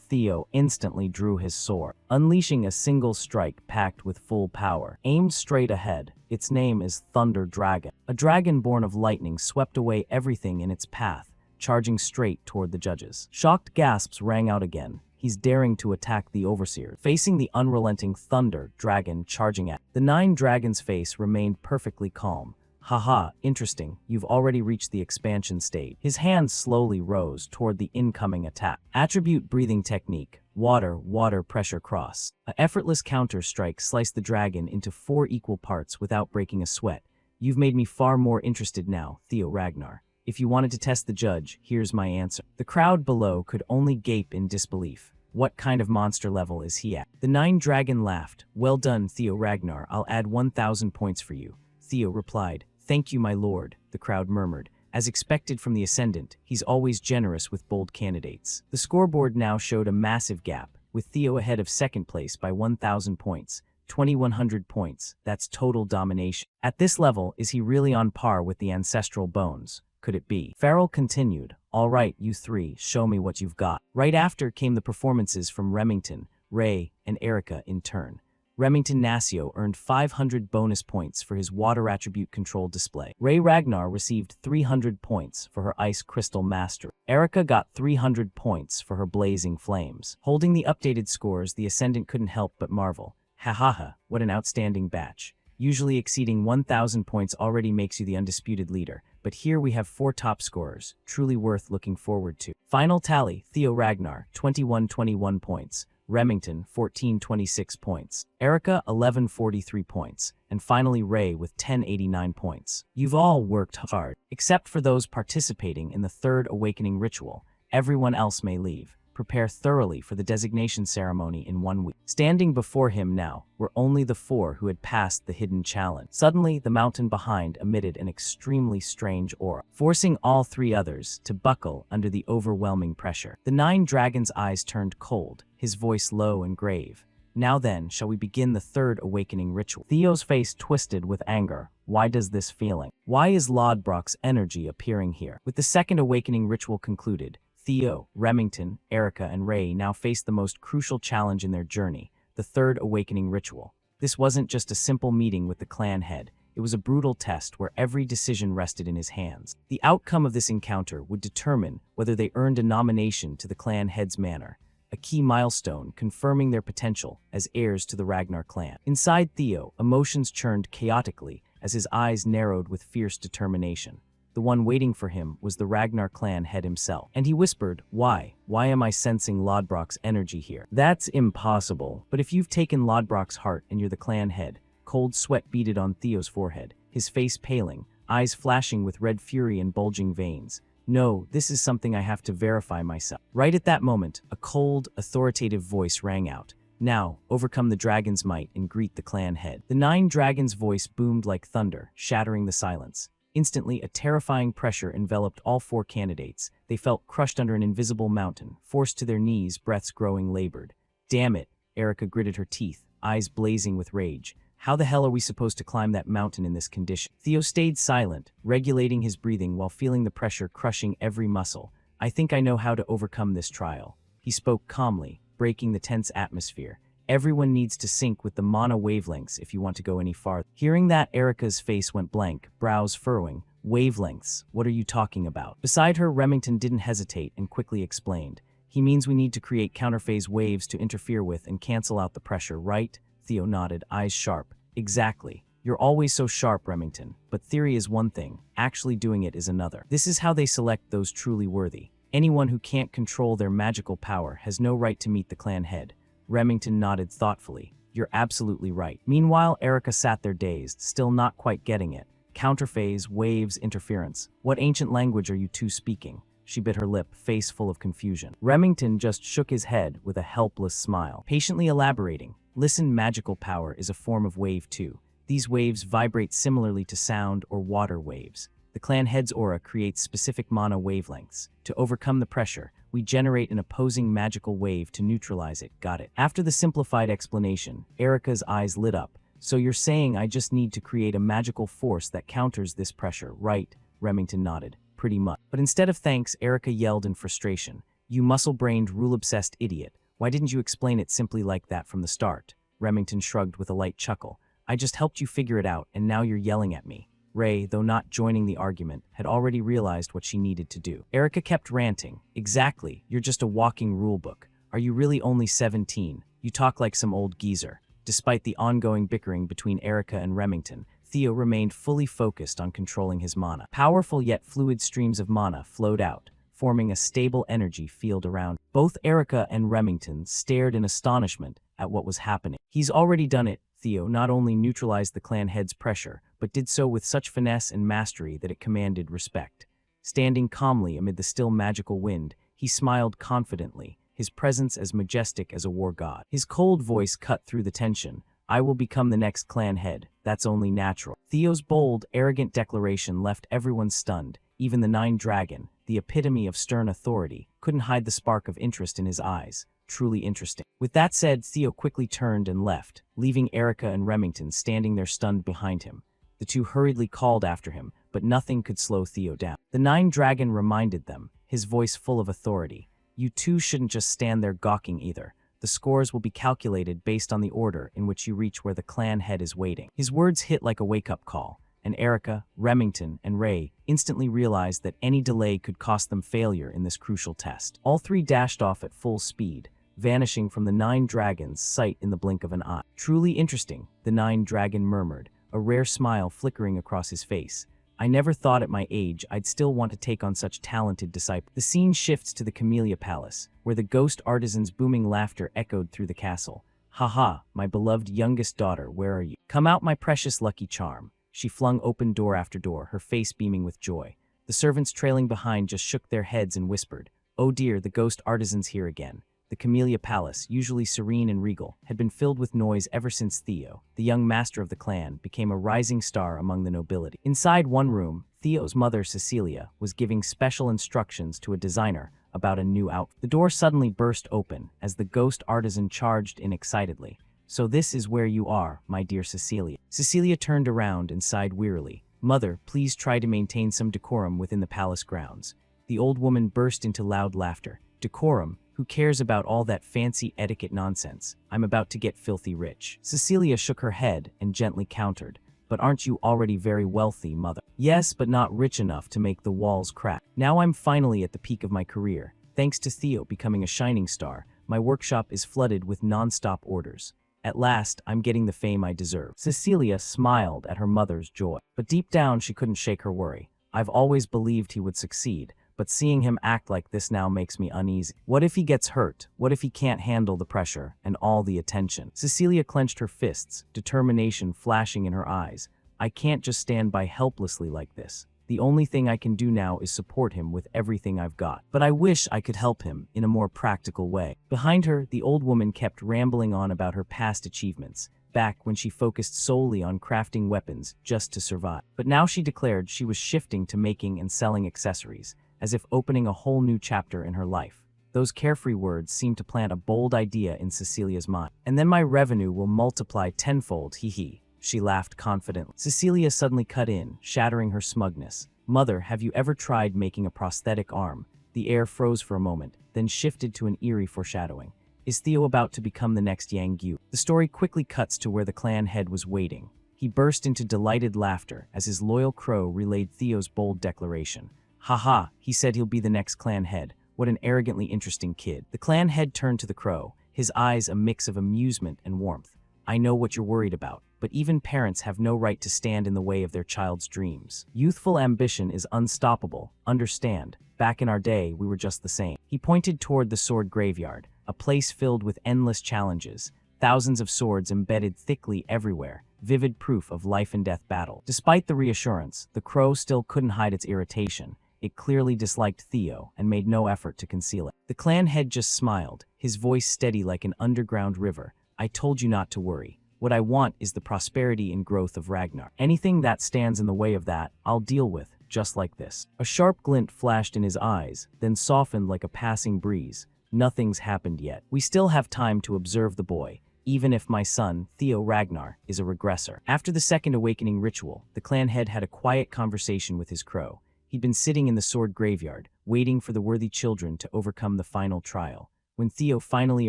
Theo instantly drew his sword, unleashing a single strike packed with full power. Aimed straight ahead, its name is Thunder Dragon. A dragon born of lightning swept away everything in its path, charging straight toward the judges. Shocked gasps rang out again. He's daring to attack the Overseer, facing the unrelenting Thunder Dragon charging at. The 9 dragon's face remained perfectly calm. Haha, interesting, you've already reached the expansion stage. His hand slowly rose toward the incoming attack. Attribute breathing technique, water pressure cross. An effortless counter strike sliced the dragon into 4 equal parts without breaking a sweat. You've made me far more interested now, Theo Ragnar. If you wanted to test the judge, here's my answer. The crowd below could only gape in disbelief. What kind of monster level is he at? The 9-dragon laughed. Well done, Theo Ragnar, I'll add 1,000 points for you. Theo replied. Thank you, my lord, the crowd murmured. As expected from the Ascendant, he's always generous with bold candidates. The scoreboard now showed a massive gap, with Theo ahead of second place by 1,000 points. 2,100 points, that's total domination. At this level, is he really on par with the ancestral bones? Could it be? Farrell continued, all right, you 3, show me what you've got. Right after came the performances from Remington, Ray, and Erica in turn. Remington Nasio earned 500 bonus points for his water attribute control display. Ray Ragnar received 300 points for her ice crystal mastery. Erica got 300 points for her blazing flames. Holding the updated scores, the Ascendant couldn't help but marvel. Ha ha ha, what an outstanding batch. Usually exceeding 1,000 points already makes you the undisputed leader, but here we have 4 top scorers, truly worth looking forward to. Final tally, Theo Ragnar, 2121 points. Remington, 1426 points. Erica, 1143 points. And finally Ray with 1089 points. You've all worked hard. Except for those participating in the 3rd awakening ritual. Everyone else may leave. Prepare thoroughly for the designation ceremony in 1 week. Standing before him now were only the 4 who had passed the hidden challenge. Suddenly, the mountain behind emitted an extremely strange aura, forcing all 3 others to buckle under the overwhelming pressure. The 9 dragon's eyes turned cold, his voice low and grave. Now then, shall we begin the 3rd awakening ritual? Theo's face twisted with anger. Why does this feeling? Why is Lodbrok's energy appearing here? With the 2nd awakening ritual concluded, Theo, Remington, Erica, and Ray now faced the most crucial challenge in their journey, the 3rd awakening ritual. This wasn't just a simple meeting with the clan head. It was a brutal test where every decision rested in his hands. The outcome of this encounter would determine whether they earned a nomination to the clan head's manor, a key milestone confirming their potential as heirs to the Ragnar clan. Inside Theo, emotions churned chaotically as his eyes narrowed with fierce determination. The one waiting for him was the Ragnar clan head himself. And he whispered, Why am I sensing Lodbrok's energy here? That's impossible. But if you've taken Lodbrok's heart and you're the clan head, cold sweat beaded on Theo's forehead. his face paling, eyes flashing with red fury and bulging veins. "No, this is something I have to verify myself." Right at that moment, a cold, authoritative voice rang out. "Now, overcome the dragon's might and greet the clan head." The 9 dragons' voice boomed like thunder, shattering the silence. Instantly, a terrifying pressure enveloped all 4 candidates. They felt crushed under an invisible mountain, forced to their knees, breaths growing labored. "Damn it," Erica gritted her teeth, eyes blazing with rage. "How the hell are we supposed to climb that mountain in this condition?" Theo stayed silent, regulating his breathing while feeling the pressure crushing every muscle. "I think I know how to overcome this trial." He spoke calmly, breaking the tense atmosphere. "Everyone needs to sync with the mana wavelengths if you want to go any farther." Hearing that, Erica's face went blank, brows furrowing. "Wavelengths? What are you talking about?" Beside her, Remington didn't hesitate and quickly explained. "He means we need to create counterphase waves to interfere with and cancel out the pressure, right?" Theo nodded, eyes sharp. "Exactly. You're always so sharp, Remington. But theory is one thing, actually doing it is another. This is how they select those truly worthy. Anyone who can't control their magical power has no right to meet the clan head." Remington nodded thoughtfully. "You're absolutely right." Meanwhile, Erica sat there dazed, still not quite getting it. Counterphase, waves, interference. What ancient language are you two speaking? She bit her lip, face full of confusion. Remington just shook his head with a helpless smile, patiently elaborating. "Listen, magical power is a form of wave too. These waves vibrate similarly to sound or water waves. The clan head's aura creates specific mana wavelengths. To overcome the pressure, we generate an opposing magical wave to neutralize it." Got it. After the simplified explanation, Erica's eyes lit up. "So you're saying I just need to create a magical force that counters this pressure, right?" Remington nodded. "Pretty much." But instead of thanks, Erica yelled in frustration. "You muscle-brained, rule-obsessed idiot. Why didn't you explain it simply like that from the start?" Remington shrugged with a light chuckle. "I just helped you figure it out, and now you're yelling at me." Ray, though not joining the argument, had already realized what she needed to do. Erica kept ranting. "Exactly, you're just a walking rulebook. Are you really only 17? You talk like some old geezer." Despite the ongoing bickering between Erica and Remington, Theo remained fully focused on controlling his mana. Powerful yet fluid streams of mana flowed out, forming a stable energy field around. Both Erica and Remington stared in astonishment at what was happening. "He's already done it." Theo not only neutralized the clan head's pressure, but did so with such finesse and mastery that it commanded respect. Standing calmly amid the still magical wind, he smiled confidently, his presence as majestic as a war god. His cold voice cut through the tension. "I will become the next clan head. That's only natural." Theo's bold, arrogant declaration left everyone stunned. Even the 9 dragon, the epitome of stern authority, couldn't hide the spark of interest in his eyes. Truly interesting. With that said, Theo quickly turned and left, leaving Erica and Remington standing there stunned behind him. The two hurriedly called after him, but nothing could slow Theo down. The 9 dragon reminded them, his voice full of authority. "You two shouldn't just stand there gawking either. The scores will be calculated based on the order in which you reach where the clan head is waiting." His words hit like a wake-up call, and Erica, Remington, and Ray instantly realized that any delay could cost them failure in this crucial test. All 3 dashed off at full speed, vanishing from the 9 dragons' sight in the blink of an eye. "Truly interesting," the 9 dragon murmured, a rare smile flickering across his face. "I never thought at my age I'd still want to take on such talented disciples." The scene shifts to the Camellia Palace, where the ghost artisan's booming laughter echoed through the castle. "Ha, my beloved youngest daughter, where are you? Come out, my precious lucky charm." She flung open door after door, her face beaming with joy. The servants trailing behind just shook their heads and whispered, "Oh dear, the ghost artisan's here again." The Camellia Palace, usually serene and regal, had been filled with noise ever since Theo, the young master of the clan, became a rising star among the nobility. Inside one room, Theo's mother, Cecilia, was giving special instructions to a designer about a new outfit. The door suddenly burst open as the ghost artisan charged in excitedly. "So this is where you are, my dear Cecilia." Cecilia turned around and sighed wearily. "Mother, please try to maintain some decorum within the palace grounds." The old woman burst into loud laughter. "Decorum? Who cares about all that fancy etiquette nonsense? I'm about to get filthy rich." Cecilia shook her head and gently countered. "But aren't you already very wealthy, mother?" "Yes, but not rich enough to make the walls crack. Now I'm finally at the peak of my career. Thanks to Theo becoming a shining star, my workshop is flooded with non-stop orders. At last, I'm getting the fame I deserve." Cecilia smiled at her mother's joy. But deep down, she couldn't shake her worry. "I've always believed he would succeed, but seeing him act like this now makes me uneasy. What if he gets hurt? What if he can't handle the pressure and all the attention?" Cecilia clenched her fists, determination flashing in her eyes. I can't just stand by helplessly like this. The only thing I can do now is support him with everything I've got. But I wish I could help him in a more practical way. Behind her, the old woman kept rambling on about her past achievements, back when she focused solely on crafting weapons just to survive. But now she declared she was shifting to making and selling accessories, as if opening a whole new chapter in her life. Those carefree words seemed to plant a bold idea in Cecilia's mind. And then my revenue will multiply tenfold, hee. She laughed confidently. Cecilia suddenly cut in, shattering her smugness. Mother, have you ever tried making a prosthetic arm? The air froze for a moment, then shifted to an eerie foreshadowing. Is Theo about to become the next Yang Gu? The story quickly cuts to where the clan head was waiting. He burst into delighted laughter as his loyal crow relayed Theo's bold declaration. Haha, he said he'll be the next clan head. What an arrogantly interesting kid. The clan head turned to the crow, his eyes a mix of amusement and warmth. I know what you're worried about, but even parents have no right to stand in the way of their child's dreams. Youthful ambition is unstoppable, understand. Back in our day, we were just the same. He pointed toward the sword graveyard, a place filled with endless challenges, thousands of swords embedded thickly everywhere, vivid proof of life and death battle. Despite the reassurance, the crow still couldn't hide its irritation. It clearly disliked Theo and made no effort to conceal it. The clan head just smiled, his voice steady like an underground river. I told you not to worry. What I want is the prosperity and growth of Ragnar. Anything that stands in the way of that, I'll deal with, just like this. A sharp glint flashed in his eyes, then softened like a passing breeze. Nothing's happened yet. We still have time to observe the boy, even if my son, Theo Ragnar, is a regressor. After the second awakening ritual, the clan head had a quiet conversation with his crow. He'd been sitting in the sword graveyard, waiting for the worthy children to overcome the final trial. When Theo finally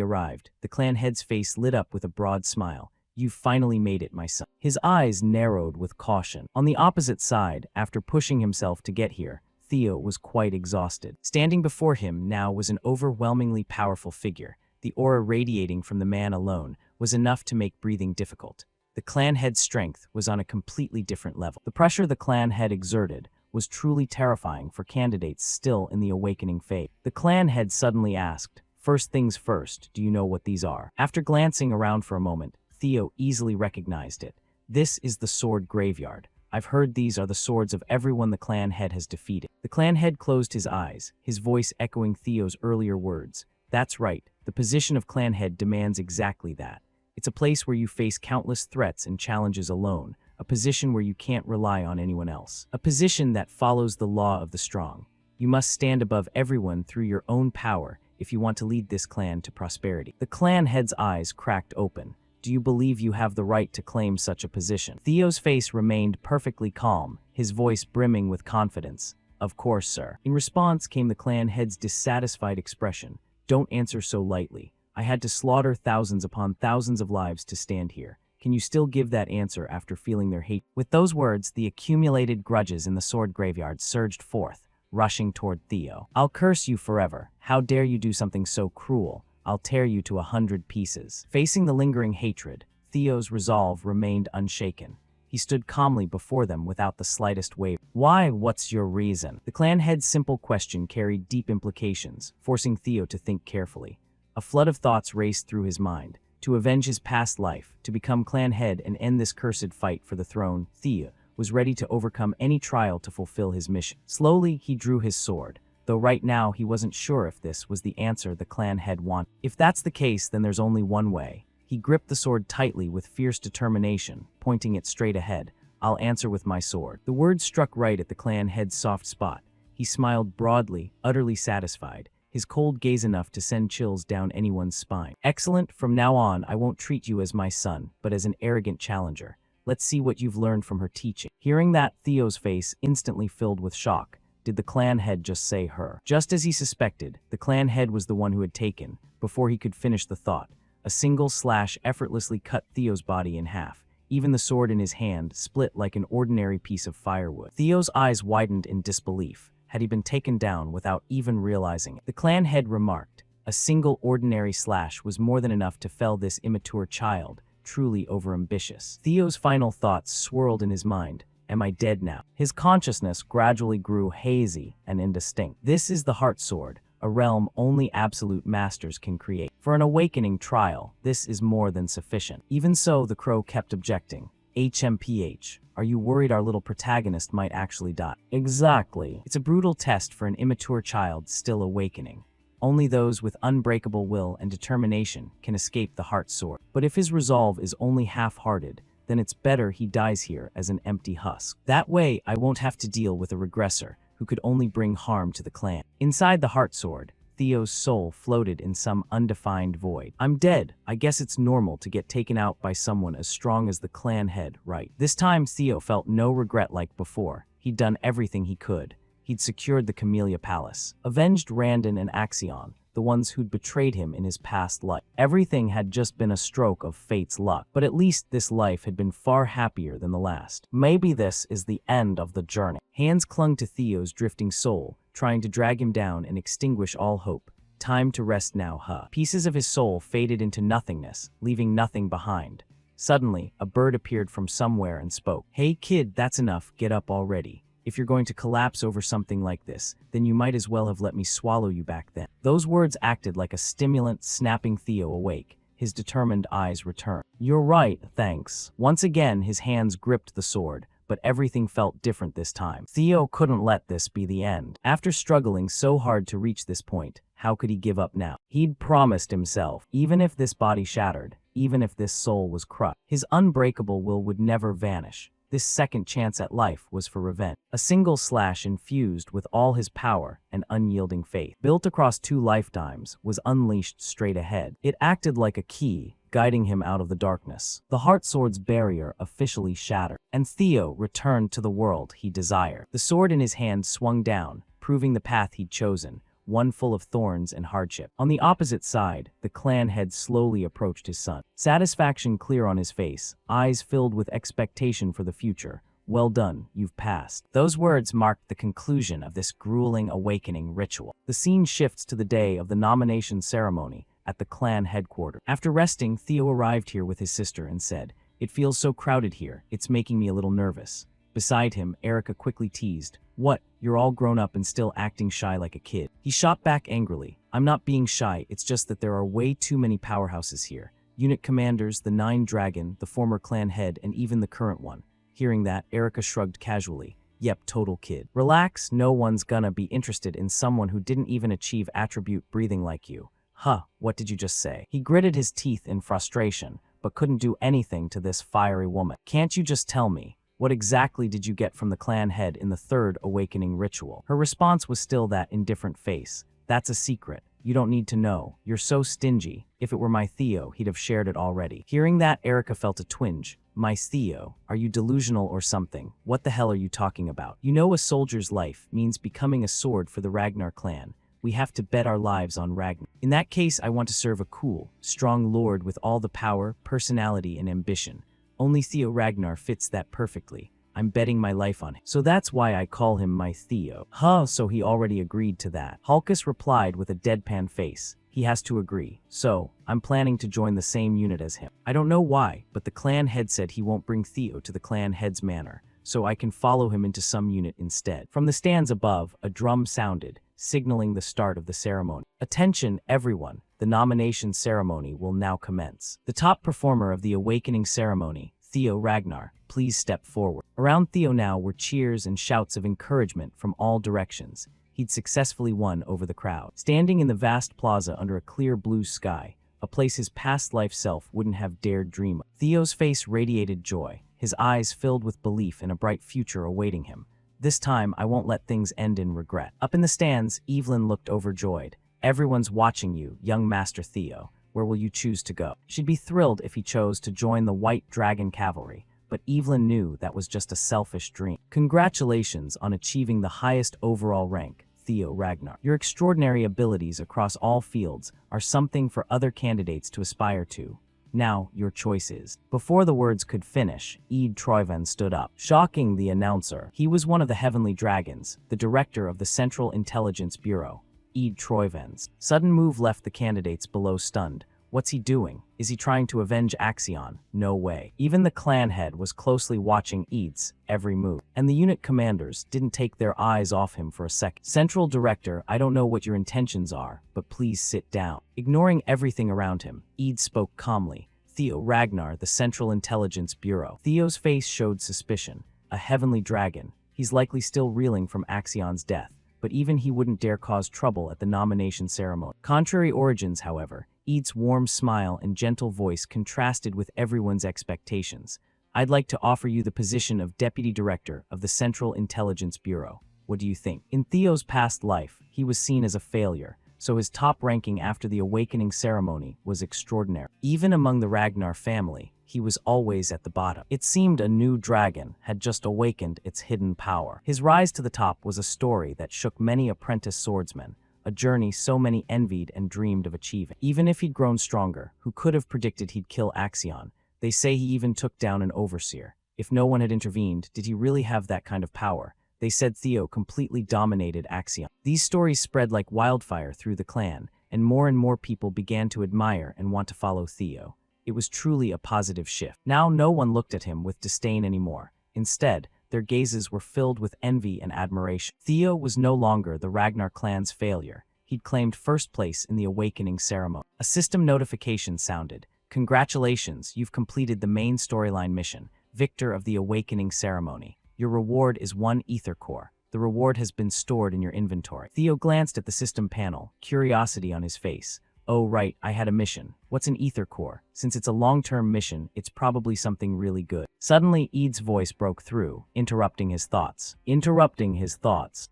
arrived, the clan head's face lit up with a broad smile. You've finally made it, my son. His eyes narrowed with caution. On the opposite side, after pushing himself to get here, Theo was quite exhausted. Standing before him now was an overwhelmingly powerful figure. The aura radiating from the man alone was enough to make breathing difficult. The clan head's strength was on a completely different level. The pressure the clan head exerted was truly terrifying for candidates still in the awakening phase. The clan head suddenly asked, first things first, do you know what these are? After glancing around for a moment, Theo easily recognized it. This is the sword graveyard. I've heard these are the swords of everyone the clan head has defeated. The clan head closed his eyes, his voice echoing Theo's earlier words. That's right, the position of clan head demands exactly that. It's a place where you face countless threats and challenges alone, a position where you can't rely on anyone else. A position that follows the law of the strong. You must stand above everyone through your own power if you want to lead this clan to prosperity. The clan head's eyes cracked open. Do you believe you have the right to claim such a position? Theo's face remained perfectly calm, his voice brimming with confidence. Of course, sir. In response came the clan head's dissatisfied expression. Don't answer so lightly. I had to slaughter thousands upon thousands of lives to stand here. Can you still give that answer after feeling their hate? With those words, the accumulated grudges in the sword graveyard surged forth, rushing toward Theo. I'll curse you forever. How dare you do something so cruel? I'll tear you to 100 pieces. Facing the lingering hatred, Theo's resolve remained unshaken. He stood calmly before them without the slightest waver. Why? What's your reason? The clan head's simple question carried deep implications, forcing Theo to think carefully. A flood of thoughts raced through his mind. To avenge his past life, to become clan head and end this cursed fight for the throne, Theo was ready to overcome any trial to fulfill his mission. Slowly, he drew his sword, though right now he wasn't sure if this was the answer the clan head wanted. If that's the case, then there's only one way. He gripped the sword tightly with fierce determination, pointing it straight ahead. I'll answer with my sword. The words struck right at the clan head's soft spot. He smiled broadly, utterly satisfied, his cold gaze enough to send chills down anyone's spine. Excellent, from now on I won't treat you as my son, but as an arrogant challenger. Let's see what you've learned from her teaching. Hearing that, Theo's face instantly filled with shock. Did the clan head just say her? Just as he suspected, the clan head was the one who had taken, before he could finish the thought. A single slash effortlessly cut Theo's body in half. Even the sword in his hand split like an ordinary piece of firewood. Theo's eyes widened in disbelief. Had he been taken down without even realizing it? The clan head remarked, a single ordinary slash was more than enough to fell this immature child, truly overambitious. Theo's final thoughts swirled in his mind. Am I dead now? His consciousness gradually grew hazy and indistinct. This is the heart sword, a realm only absolute masters can create. For an awakening trial, this is more than sufficient. Even so, the crow kept objecting. HMPH. Are you worried our little protagonist might actually die? Exactly. It's a brutal test for an immature child still awakening. Only those with unbreakable will and determination can escape the heart sword. But if his resolve is only half-hearted, then it's better he dies here as an empty husk. That way, I won't have to deal with a regressor who could only bring harm to the clan. Inside the heart sword, Theo's soul floated in some undefined void. I'm dead. I guess it's normal to get taken out by someone as strong as the clan head, right? This time, Theo felt no regret like before. He'd done everything he could. He'd secured the Camellia Palace, avenged Randon and Axion, the ones who'd betrayed him in his past life. Everything had just been a stroke of fate's luck, but at least this life had been far happier than the last. Maybe this is the end of the journey. Hands clung to Theo's drifting soul, trying to drag him down and extinguish all hope. Time to rest now, huh? Pieces of his soul faded into nothingness, leaving nothing behind. Suddenly, a bird appeared from somewhere and spoke. Hey kid, that's enough, get up already. If you're going to collapse over something like this, then you might as well have let me swallow you back then. Those words acted like a stimulant, snapping Theo awake. His determined eyes returned. You're right, thanks. Once again, his hands gripped the sword, but everything felt different this time. Theo couldn't let this be the end. After struggling so hard to reach this point, how could he give up now? He'd promised himself, even if this body shattered, even if this soul was crushed, his unbreakable will would never vanish. This second chance at life was for revenge. A single slash infused with all his power and unyielding faith, built across 2 lifetimes, was unleashed straight ahead. It acted like a key, guiding him out of the darkness. The heart sword's barrier officially shattered, and Theo returned to the world he desired. The sword in his hand swung down, proving the path he'd chosen, one full of thorns and hardship. On the opposite side, the clan head slowly approached his son. Satisfaction clear on his face, eyes filled with expectation for the future. Well done, you've passed. Those words marked the conclusion of this grueling awakening ritual. The scene shifts to the day of the nomination ceremony at the clan headquarters. After resting, Theo arrived here with his sister and said, "It feels so crowded here, it's making me a little nervous." Beside him, Erica quickly teased, "What, you're all grown up and still acting shy like a kid?" He shot back angrily, "I'm not being shy, it's just that there are way too many powerhouses here. Unit commanders, the 9 Dragon, the former clan head, and even the current one." Hearing that, Erica shrugged casually. "Yep, total kid. Relax, no one's gonna be interested in someone who didn't even achieve attribute breathing like you." Huh, what did you just say? He gritted his teeth in frustration, but couldn't do anything to this fiery woman. "Can't you just tell me? What exactly did you get from the clan head in the 3rd awakening ritual?" Her response was still that indifferent face. "That's a secret. You don't need to know. You're so stingy. If it were my Theo, he'd have shared it already." Hearing that, Erica felt a twinge. "My Theo? Are you delusional or something? What the hell are you talking about? You know a soldier's life means becoming a sword for the Ragnar clan. We have to bet our lives on Ragnar. In that case, I want to serve a cool, strong lord with all the power, personality, and ambition. Only Theo Ragnar fits that perfectly. I'm betting my life on him. So that's why I call him my Theo." Huh, so he already agreed to that. Hulkus replied with a deadpan face. "He has to agree. So, I'm planning to join the same unit as him. I don't know why, but the clan head said he won't bring Theo to the clan head's manor, so I can follow him into some unit instead." From the stands above, a drum sounded, signaling the start of the ceremony. "Attention, everyone. The nomination ceremony will now commence. The top performer of the awakening ceremony, Theo Ragnar, please step forward." Around Theo now were cheers and shouts of encouragement from all directions. He'd successfully won over the crowd. Standing in the vast plaza under a clear blue sky, a place his past life self wouldn't have dared dream of, Theo's face radiated joy, his eyes filled with belief in a bright future awaiting him. "This time, I won't let things end in regret." Up in the stands, Evelyn looked overjoyed. "Everyone's watching you, young Master Theo. Where will you choose to go?" She'd be thrilled if he chose to join the White Dragon Cavalry, but Evelyn knew that was just a selfish dream. "Congratulations on achieving the highest overall rank, Theo Ragnar. Your extraordinary abilities across all fields are something for other candidates to aspire to. Now, your choice is." Before the words could finish, Eid Troivan stood up, shocking the announcer. He was one of the Heavenly Dragons, the director of the Central Intelligence Bureau. Eid Troivan's sudden move left the candidates below stunned. What's he doing? Is he trying to avenge Axion? No way. Even the clan head was closely watching Eid's every move, and the unit commanders didn't take their eyes off him for a second. "Central Director, I don't know what your intentions are, but please sit down." Ignoring everything around him, Eid spoke calmly. Theo Ragnar, the Central Intelligence Bureau. Theo's face showed suspicion. A heavenly dragon. He's likely still reeling from Axion's death, but even he wouldn't dare cause trouble at the nomination ceremony. Contrary origins, however, Ead's warm smile and gentle voice contrasted with everyone's expectations. I'd like to offer you the position of Deputy Director of the Central Intelligence Bureau. What do you think? In Theo's past life, he was seen as a failure, so his top ranking after the awakening ceremony was extraordinary. Even among the Ragnar family, he was always at the bottom. It seemed a new dragon had just awakened its hidden power. His rise to the top was a story that shook many apprentice swordsmen, a journey so many envied and dreamed of achieving. Even if he'd grown stronger, who could have predicted he'd kill Axion? They say he even took down an overseer. If no one had intervened, did he really have that kind of power? They said Theo completely dominated Axion. These stories spread like wildfire through the clan, and more people began to admire and want to follow Theo. It was truly a positive shift. Now no one looked at him with disdain anymore. Instead, their gazes were filled with envy and admiration. Theo was no longer the Ragnar clan's failure. He'd claimed first place in the awakening ceremony. A system notification sounded. Congratulations, you've completed the main storyline mission, Victor of the Awakening Ceremony. Your reward is 1 ether core. The reward has been stored in your inventory. Theo glanced at the system panel, curiosity on his face. Oh right, I had a mission. What's an ether core? Since it's a long-term mission, it's probably something really good. Suddenly, Ead's voice broke through, interrupting his thoughts.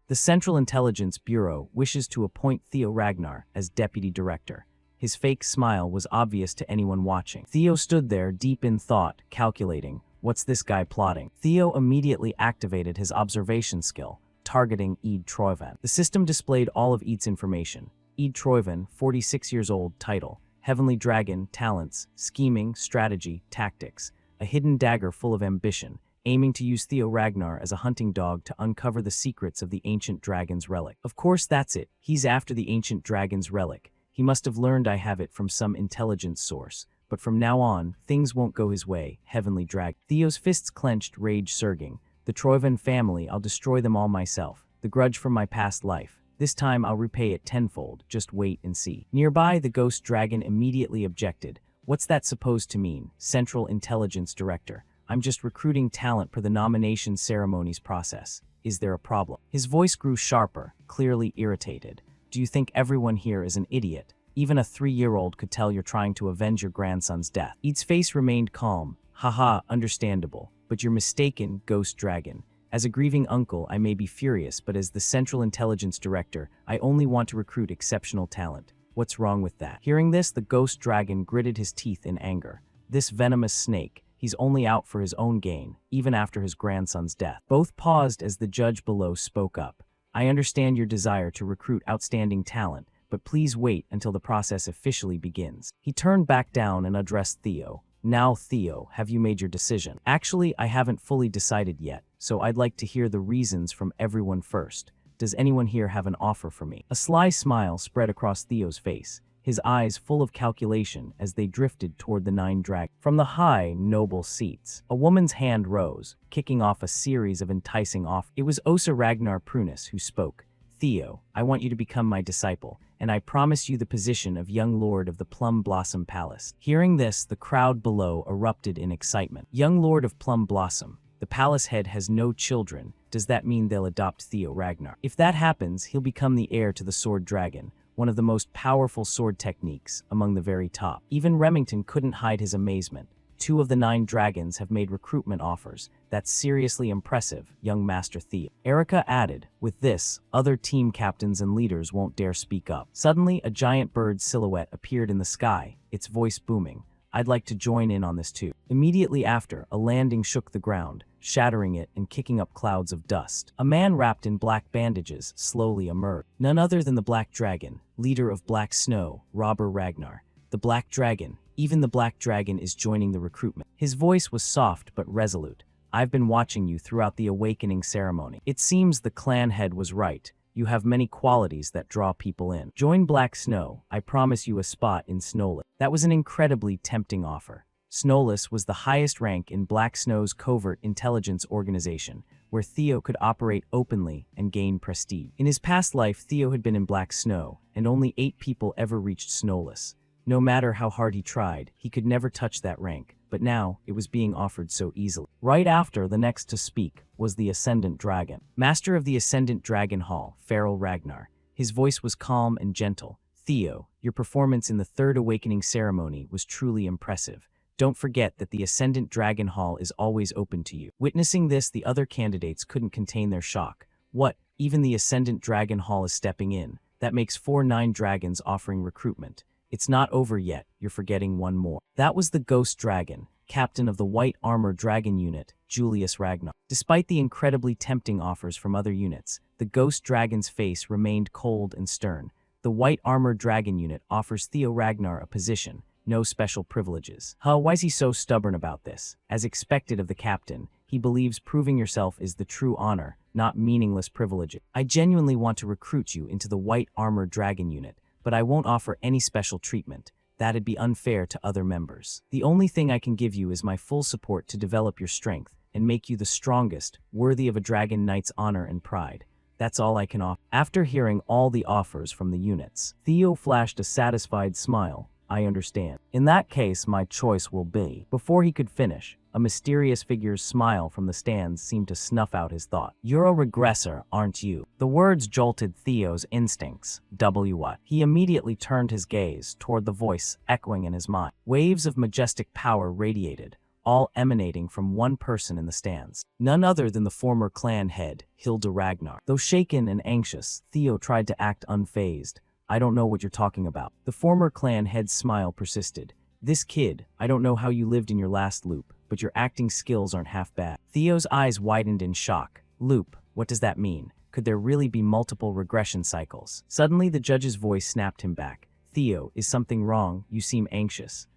The Central Intelligence Bureau wishes to appoint Theo Ragnar as Deputy Director. His fake smile was obvious to anyone watching. Theo stood there, deep in thought, calculating. What's this guy plotting? Theo immediately activated his observation skill, targeting Ead Troivan. The system displayed all of Ead's information. Ead Troivan, 46 years old, title, Heavenly Dragon, talents, scheming, strategy, tactics, a hidden dagger full of ambition, aiming to use Theo Ragnar as a hunting dog to uncover the secrets of the ancient dragon's relic. Of course that's it, he's after the ancient dragon's relic. He must have learned I have it from some intelligence source. But from now on, things won't go his way, Heavenly Dragon. Theo's fists clenched, rage surging. The Troivan family, I'll destroy them all myself. The grudge from my past life. This time I'll repay it tenfold, just wait and see. Nearby, the ghost dragon immediately objected. What's that supposed to mean, Central Intelligence Director? I'm just recruiting talent per the nomination ceremonies process. Is there a problem? His voice grew sharper, clearly irritated. Do you think everyone here is an idiot? Even a 3-year-old could tell you're trying to avenge your grandson's death. Ead's face remained calm. Haha, understandable. But you're mistaken, Ghost Dragon. As a grieving uncle, I may be furious, but as the Central Intelligence Director, I only want to recruit exceptional talent. What's wrong with that? Hearing this, the Ghost Dragon gritted his teeth in anger. This venomous snake, he's only out for his own gain, even after his grandson's death. Both paused as the judge below spoke up. I understand your desire to recruit outstanding talent, but please wait until the process officially begins. He turned back down and addressed Theo. Now, Theo, have you made your decision? Actually, I haven't fully decided yet, so I'd like to hear the reasons from everyone first. Does anyone here have an offer for me? A sly smile spread across Theo's face, his eyes full of calculation as they drifted toward the 9 dragons. From the high, noble seats, a woman's hand rose, kicking off a series of enticing offers. It was Osa Ragnar Prunus who spoke. Theo, I want you to become my disciple, and I promise you the position of young lord of the Plum Blossom Palace. Hearing this, the crowd below erupted in excitement. Young lord of Plum Blossom, the palace head has no children. Does that mean they'll adopt Theo Ragnar? If that happens, he'll become the heir to the Sword Dragon, one of the most powerful sword techniques among the very top. Even Remington couldn't hide his amazement. 2 of the 9 dragons have made recruitment offers. That's seriously impressive, young Master Theo. Erica added, with this, other team captains and leaders won't dare speak up. Suddenly, a giant bird's silhouette appeared in the sky, its voice booming. I'd like to join in on this too. Immediately after, a landing shook the ground, shattering it and kicking up clouds of dust. A man wrapped in black bandages slowly emerged. None other than the Black Dragon, leader of Black Snow, Robber Ragnar. The Black Dragon. Even the Black Dragon is joining the recruitment. His voice was soft but resolute. I've been watching you throughout the awakening ceremony. It seems the clan head was right. You have many qualities that draw people in. Join Black Snow. I promise you a spot in Snowless. That was an incredibly tempting offer. Snowless was the highest rank in Black Snow's covert intelligence organization, where Theo could operate openly and gain prestige. In his past life, Theo had been in Black Snow, and only 8 people ever reached Snowless. No matter how hard he tried, he could never touch that rank, but now it was being offered so easily. Right after, the next to speak was the Ascendant Dragon. Master of the Ascendant Dragon Hall, Feral Ragnar. His voice was calm and gentle. Theo, your performance in the Third Awakening ceremony was truly impressive. Don't forget that the Ascendant Dragon Hall is always open to you. Witnessing this, the other candidates couldn't contain their shock. What? Even the Ascendant Dragon Hall is stepping in. That makes 9 dragons offering recruitment. It's not over yet, you're forgetting one more. That was the Ghost Dragon, captain of the White Armor Dragon Unit, Julius Ragnar. Despite the incredibly tempting offers from other units, the Ghost Dragon's face remained cold and stern. The White Armor Dragon Unit offers Theo Ragnar a position, no special privileges. Why is he so stubborn about this? As expected of the captain, he believes proving yourself is the true honor, not meaningless privileges. I genuinely want to recruit you into the White Armor Dragon Unit, but I won't offer any special treatment. That'd be unfair to other members. The only thing I can give you is my full support to develop your strength and make you the strongest, worthy of a Dragon Knight's honor and pride. That's all I can offer. After hearing all the offers from the units, Theo flashed a satisfied smile. I understand. In that case, my choice will be. Before he could finish, a mysterious figure's smile from the stands seemed to snuff out his thought. You're a regressor, aren't you? The words jolted Theo's instincts. What? He immediately turned his gaze toward the voice echoing in his mind. Waves of majestic power radiated, all emanating from one person in the stands. None other than the former clan head, Hilda Ragnar. Though shaken and anxious, Theo tried to act unfazed. I don't know what you're talking about. The former clan head's smile persisted. This kid, I don't know how you lived in your last loop, but your acting skills aren't half bad. Theo's eyes widened in shock. Loop, what does that mean? Could there really be multiple regression cycles? Suddenly the judge's voice snapped him back. Theo, is something wrong? You seem anxious.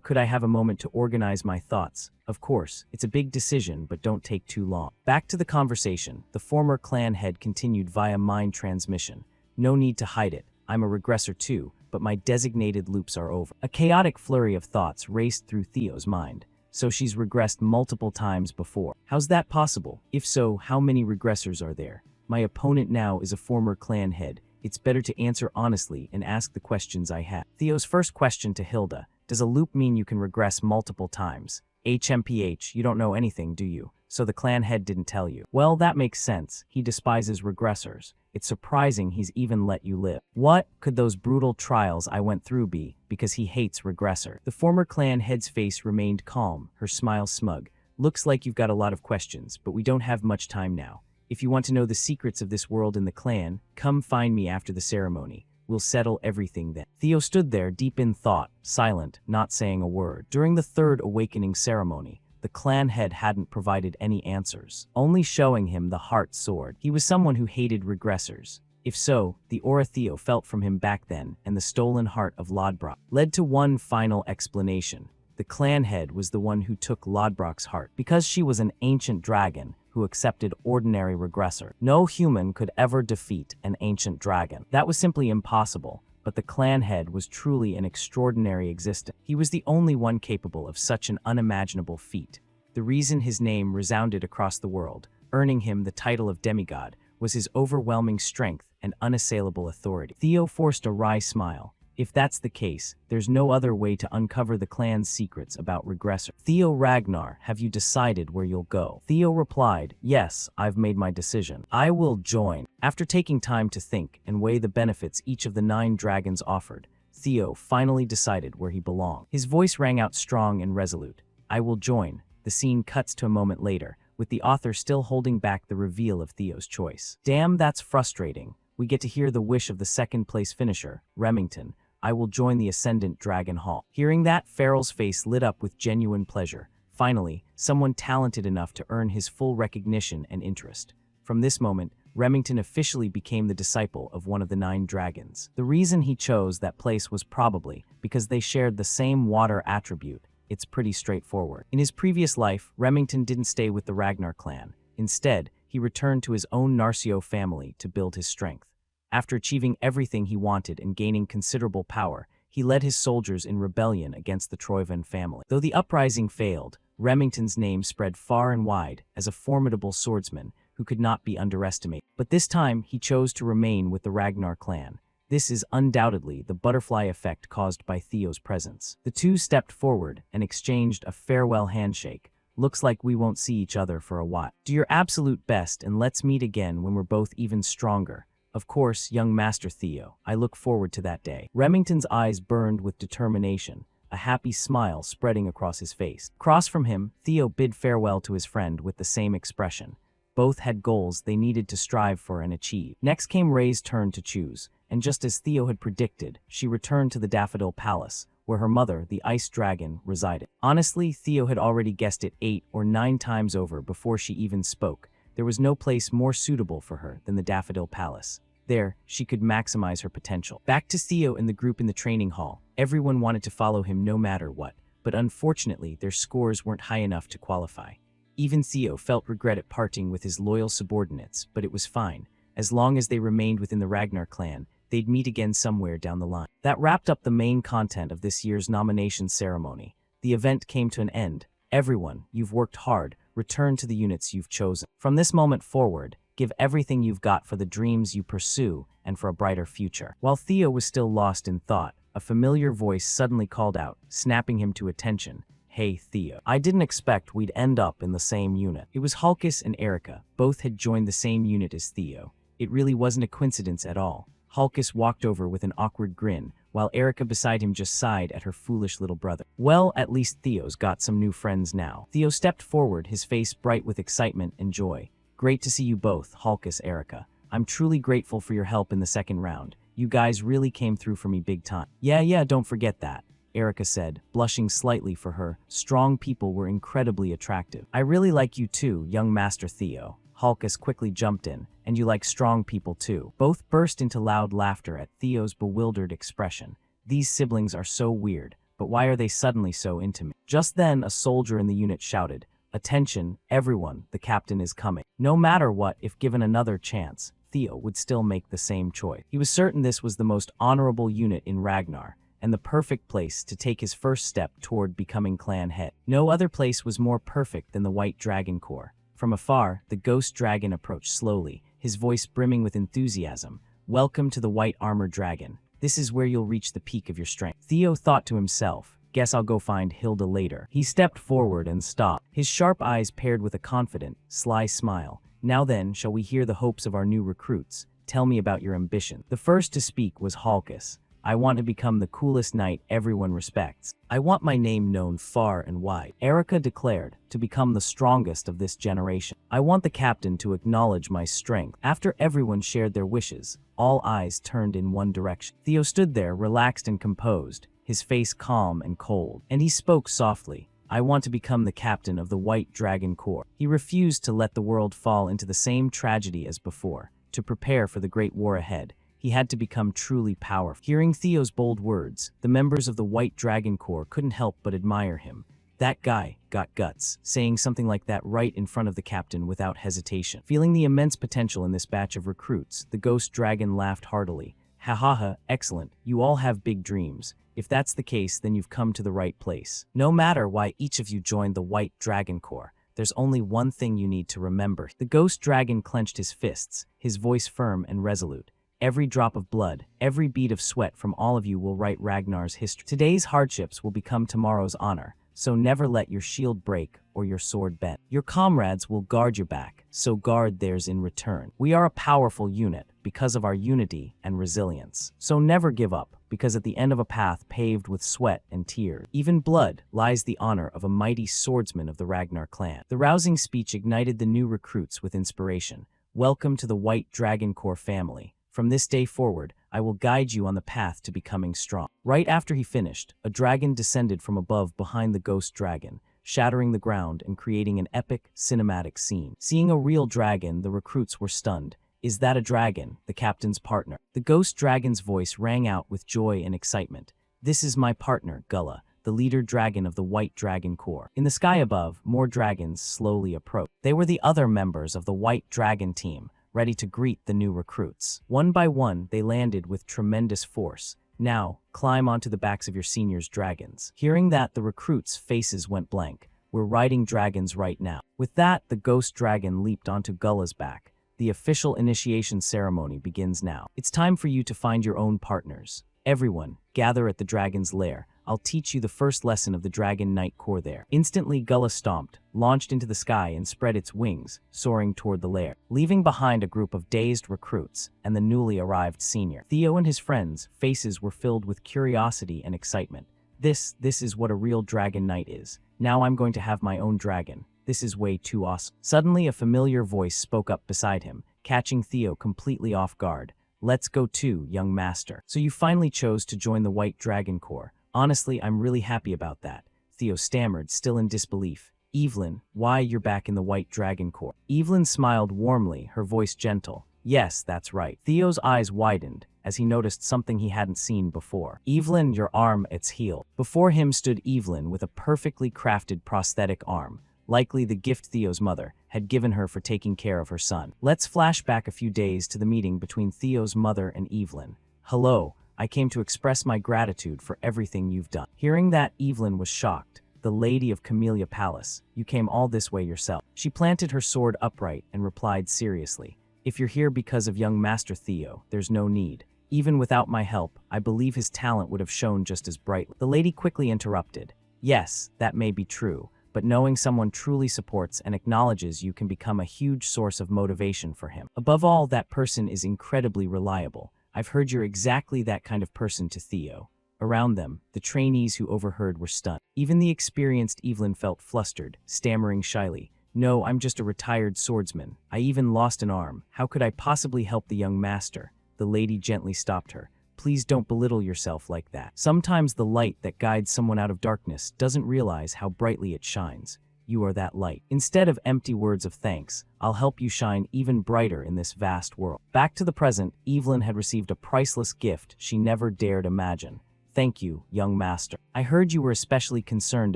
Could I have a moment to organize my thoughts? Of course, it's a big decision, but don't take too long. Back to the conversation, the former clan head continued via mind transmission. No need to hide it. I'm a regressor too, but my designated loops are over. A chaotic flurry of thoughts raced through Theo's mind. So she's regressed multiple times before. How's that possible? If so, how many regressors are there? My opponent now is a former clan head. It's better to answer honestly and ask the questions I have. Theo's first question to Hilda. Does a loop mean you can regress multiple times? HMPH, you don't know anything, do you? So the clan head didn't tell you. Well, that makes sense. He despises regressors. It's surprising he's even let you live. What could those brutal trials I went through be? Because he hates regressor. The former clan head's face remained calm, her smile smug. Looks like you've got a lot of questions, but we don't have much time now. If you want to know the secrets of this world in the clan, come find me after the ceremony. We'll settle everything then. Theo stood there deep in thought, silent, not saying a word. During the Third Awakening ceremony, the clan head hadn't provided any answers, only showing him the heart sword. He was someone who hated regressors. If so, the aura Theo felt from him back then and the stolen heart of Lodbrok led to one final explanation. The clan head was the one who took Lodbrok's heart. Because she was an ancient dragon who accepted ordinary regressor. No human could ever defeat an ancient dragon. That was simply impossible. But the clan head was truly an extraordinary existence. He was the only one capable of such an unimaginable feat. The reason his name resounded across the world, earning him the title of demigod, was his overwhelming strength and unassailable authority. Theo forced a wry smile. If that's the case, there's no other way to uncover the clan's secrets about regressor. Theo Ragnar, have you decided where you'll go? Theo replied, yes, I've made my decision. I will join. After taking time to think and weigh the benefits each of the 9 dragons offered, Theo finally decided where he belonged. His voice rang out strong and resolute. I will join. The scene cuts to a moment later, with the author still holding back the reveal of Theo's choice. Damn, that's frustrating. We get to hear the wish of the second-place finisher, Remington. I will join the Ascendant Dragon Hall. Hearing that, Farrell's face lit up with genuine pleasure. Finally, someone talented enough to earn his full recognition and interest. From this moment, Remington officially became the disciple of one of the 9 dragons. The reason he chose that place was probably because they shared the same water attribute. It's pretty straightforward. In his previous life, Remington didn't stay with the Ragnar clan. Instead, he returned to his own Narcio family to build his strength. After achieving everything he wanted and gaining considerable power, he led his soldiers in rebellion against the Troyvan family. Though the uprising failed, Remington's name spread far and wide as a formidable swordsman who could not be underestimated. But this time, he chose to remain with the Ragnar clan. This is undoubtedly the butterfly effect caused by Theo's presence. The two stepped forward and exchanged a farewell handshake. Looks like we won't see each other for a while. Do your absolute best and let's meet again when we're both even stronger. Of course, young Master Theo, I look forward to that day. Remington's eyes burned with determination, a happy smile spreading across his face. Across from him, Theo bid farewell to his friend with the same expression. Both had goals they needed to strive for and achieve. Next came Ray's turn to choose, and just as Theo had predicted, she returned to the Daffodil Palace, where her mother, the Ice Dragon, resided. Honestly, Theo had already guessed it 8 or 9 times over before she even spoke. There was no place more suitable for her than the Daffodil Palace. There, she could maximize her potential. Back to Theo and the group in the training hall. Everyone wanted to follow him no matter what, but unfortunately their scores weren't high enough to qualify. Even Theo felt regret at parting with his loyal subordinates, but it was fine. As long as they remained within the Ragnar clan, they'd meet again somewhere down the line. That wrapped up the main content of this year's nomination ceremony. The event came to an end. Everyone, you've worked hard. Return to the units you've chosen. From this moment forward, give everything you've got for the dreams you pursue and for a brighter future. While Theo was still lost in thought, a familiar voice suddenly called out, snapping him to attention. Hey Theo. I didn't expect we'd end up in the same unit. It was Hulkus and Erica. Both had joined the same unit as Theo. It really wasn't a coincidence at all. Hulkus walked over with an awkward grin, while Erica beside him just sighed at her foolish little brother. Well, at least Theo's got some new friends now. Theo stepped forward, his face bright with excitement and joy. Great to see you both, Hulkus, Erica. I'm truly grateful for your help in the second round. You guys really came through for me big time. Yeah, don't forget that, Erica said, blushing slightly for her. Strong people were incredibly attractive. I really like you too, young Master Theo. Hulkus quickly jumped in. And you like strong people too. Both burst into loud laughter at Theo's bewildered expression. These siblings are so weird, but why are they suddenly so into me? Just then, a soldier in the unit shouted, "Attention, everyone, the captain is coming." No matter what, if given another chance, Theo would still make the same choice. He was certain this was the most honorable unit in Ragnar, and the perfect place to take his first step toward becoming clan head. No other place was more perfect than the White Dragon Corps. From afar, the ghost dragon approached slowly, his voice brimming with enthusiasm. "Welcome to the White Armored Dragon. This is where you'll reach the peak of your strength." Theo thought to himself, "Guess I'll go find Hilda later." He stepped forward and stopped, his sharp eyes paired with a confident, sly smile. "Now then, shall we hear the hopes of our new recruits? Tell me about your ambition." The first to speak was Hulkus. "I want to become the coolest knight everyone respects. I want my name known far and wide." Erica declared, "To become the strongest of this generation. I want the captain to acknowledge my strength." After everyone shared their wishes, all eyes turned in one direction. Theo stood there, relaxed and composed, his face calm and cold. And he spoke softly, "I want to become the captain of the White Dragon Corps." He refused to let the world fall into the same tragedy as before. To prepare for the great war ahead, he had to become truly powerful. Hearing Theo's bold words, the members of the White Dragon Corps couldn't help but admire him. That guy got guts, saying something like that right in front of the captain without hesitation. Feeling the immense potential in this batch of recruits, the ghost dragon laughed heartily. "Ha ha ha, excellent. You all have big dreams. If that's the case, then you've come to the right place. No matter why each of you joined the White Dragon Corps, there's only one thing you need to remember." The ghost dragon clenched his fists, his voice firm and resolute. "Every drop of blood, every bead of sweat from all of you will write Ragnar's history. Today's hardships will become tomorrow's honor, so never let your shield break or your sword bend. Your comrades will guard your back, so guard theirs in return. We are a powerful unit because of our unity and resilience. So never give up, because at the end of a path paved with sweat and tears, even blood, lies the honor of a mighty swordsman of the Ragnar clan." The rousing speech ignited the new recruits with inspiration. "Welcome to the White Dragon Corps family. From this day forward, I will guide you on the path to becoming strong." Right after he finished, a dragon descended from above behind the ghost dragon, shattering the ground and creating an epic, cinematic scene. Seeing a real dragon, the recruits were stunned. "Is that a dragon?" the captain's partner. The ghost dragon's voice rang out with joy and excitement. "This is my partner, Gullah, the leader dragon of the White Dragon Corps." In the sky above, more dragons slowly approached. They were the other members of the White Dragon team, ready to greet the new recruits. One by one, they landed with tremendous force. "Now, climb onto the backs of your seniors' dragons." Hearing that, the recruits' faces went blank. "We're riding dragons right now." With that, the ghost dragon leaped onto Gullah's back. The official initiation ceremony begins now. It's time for you to find your own partners. Everyone, gather at the dragon's lair. I'll teach you the first lesson of the Dragon Knight core there. Instantly, Gullah stomped, launched into the sky and spread its wings, soaring toward the lair, leaving behind a group of dazed recruits and the newly arrived senior. Theo and his friends' faces were filled with curiosity and excitement. This is what a real Dragon Knight is. Now I'm going to have my own dragon. This is way too awesome. Suddenly, a familiar voice spoke up beside him, catching Theo completely off guard. Let's go too, young master. So you finally chose to join the White Dragon Corps. Honestly, I'm really happy about that. Theo stammered, still in disbelief. Evelyn, why you're back in the White Dragon Corps? Evelyn smiled warmly, her voice gentle. Yes, that's right. Theo's eyes widened as he noticed something he hadn't seen before. Evelyn, your arm, it's healed. Before him stood Evelyn with a perfectly crafted prosthetic arm, likely the gift Theo's mother had given her for taking care of her son. Let's flash back a few days to the meeting between Theo's mother and Evelyn. Hello, I came to express my gratitude for everything you've done. Hearing that, Evelyn was shocked. The Lady of Camellia Palace, you came all this way yourself. She planted her sword upright and replied seriously. If you're here because of young Master Theo, there's no need. Even without my help, I believe his talent would have shone just as brightly. The lady quickly interrupted. Yes, that may be true, but knowing someone truly supports and acknowledges you can become a huge source of motivation for him. Above all, that person is incredibly reliable. I've heard you're exactly that kind of person to Theo. Around them, the trainees who overheard were stunned. Even the experienced Evelyn felt flustered, stammering shyly. No, I'm just a retired swordsman. I even lost an arm. How could I possibly help the young master? The lady gently stopped her. Please don't belittle yourself like that. Sometimes the light that guides someone out of darkness doesn't realize how brightly it shines. You are that light. Instead of empty words of thanks, I'll help you shine even brighter in this vast world. Back to the present, Evelyn had received a priceless gift she never dared imagine. Thank you, young master. I heard you were especially concerned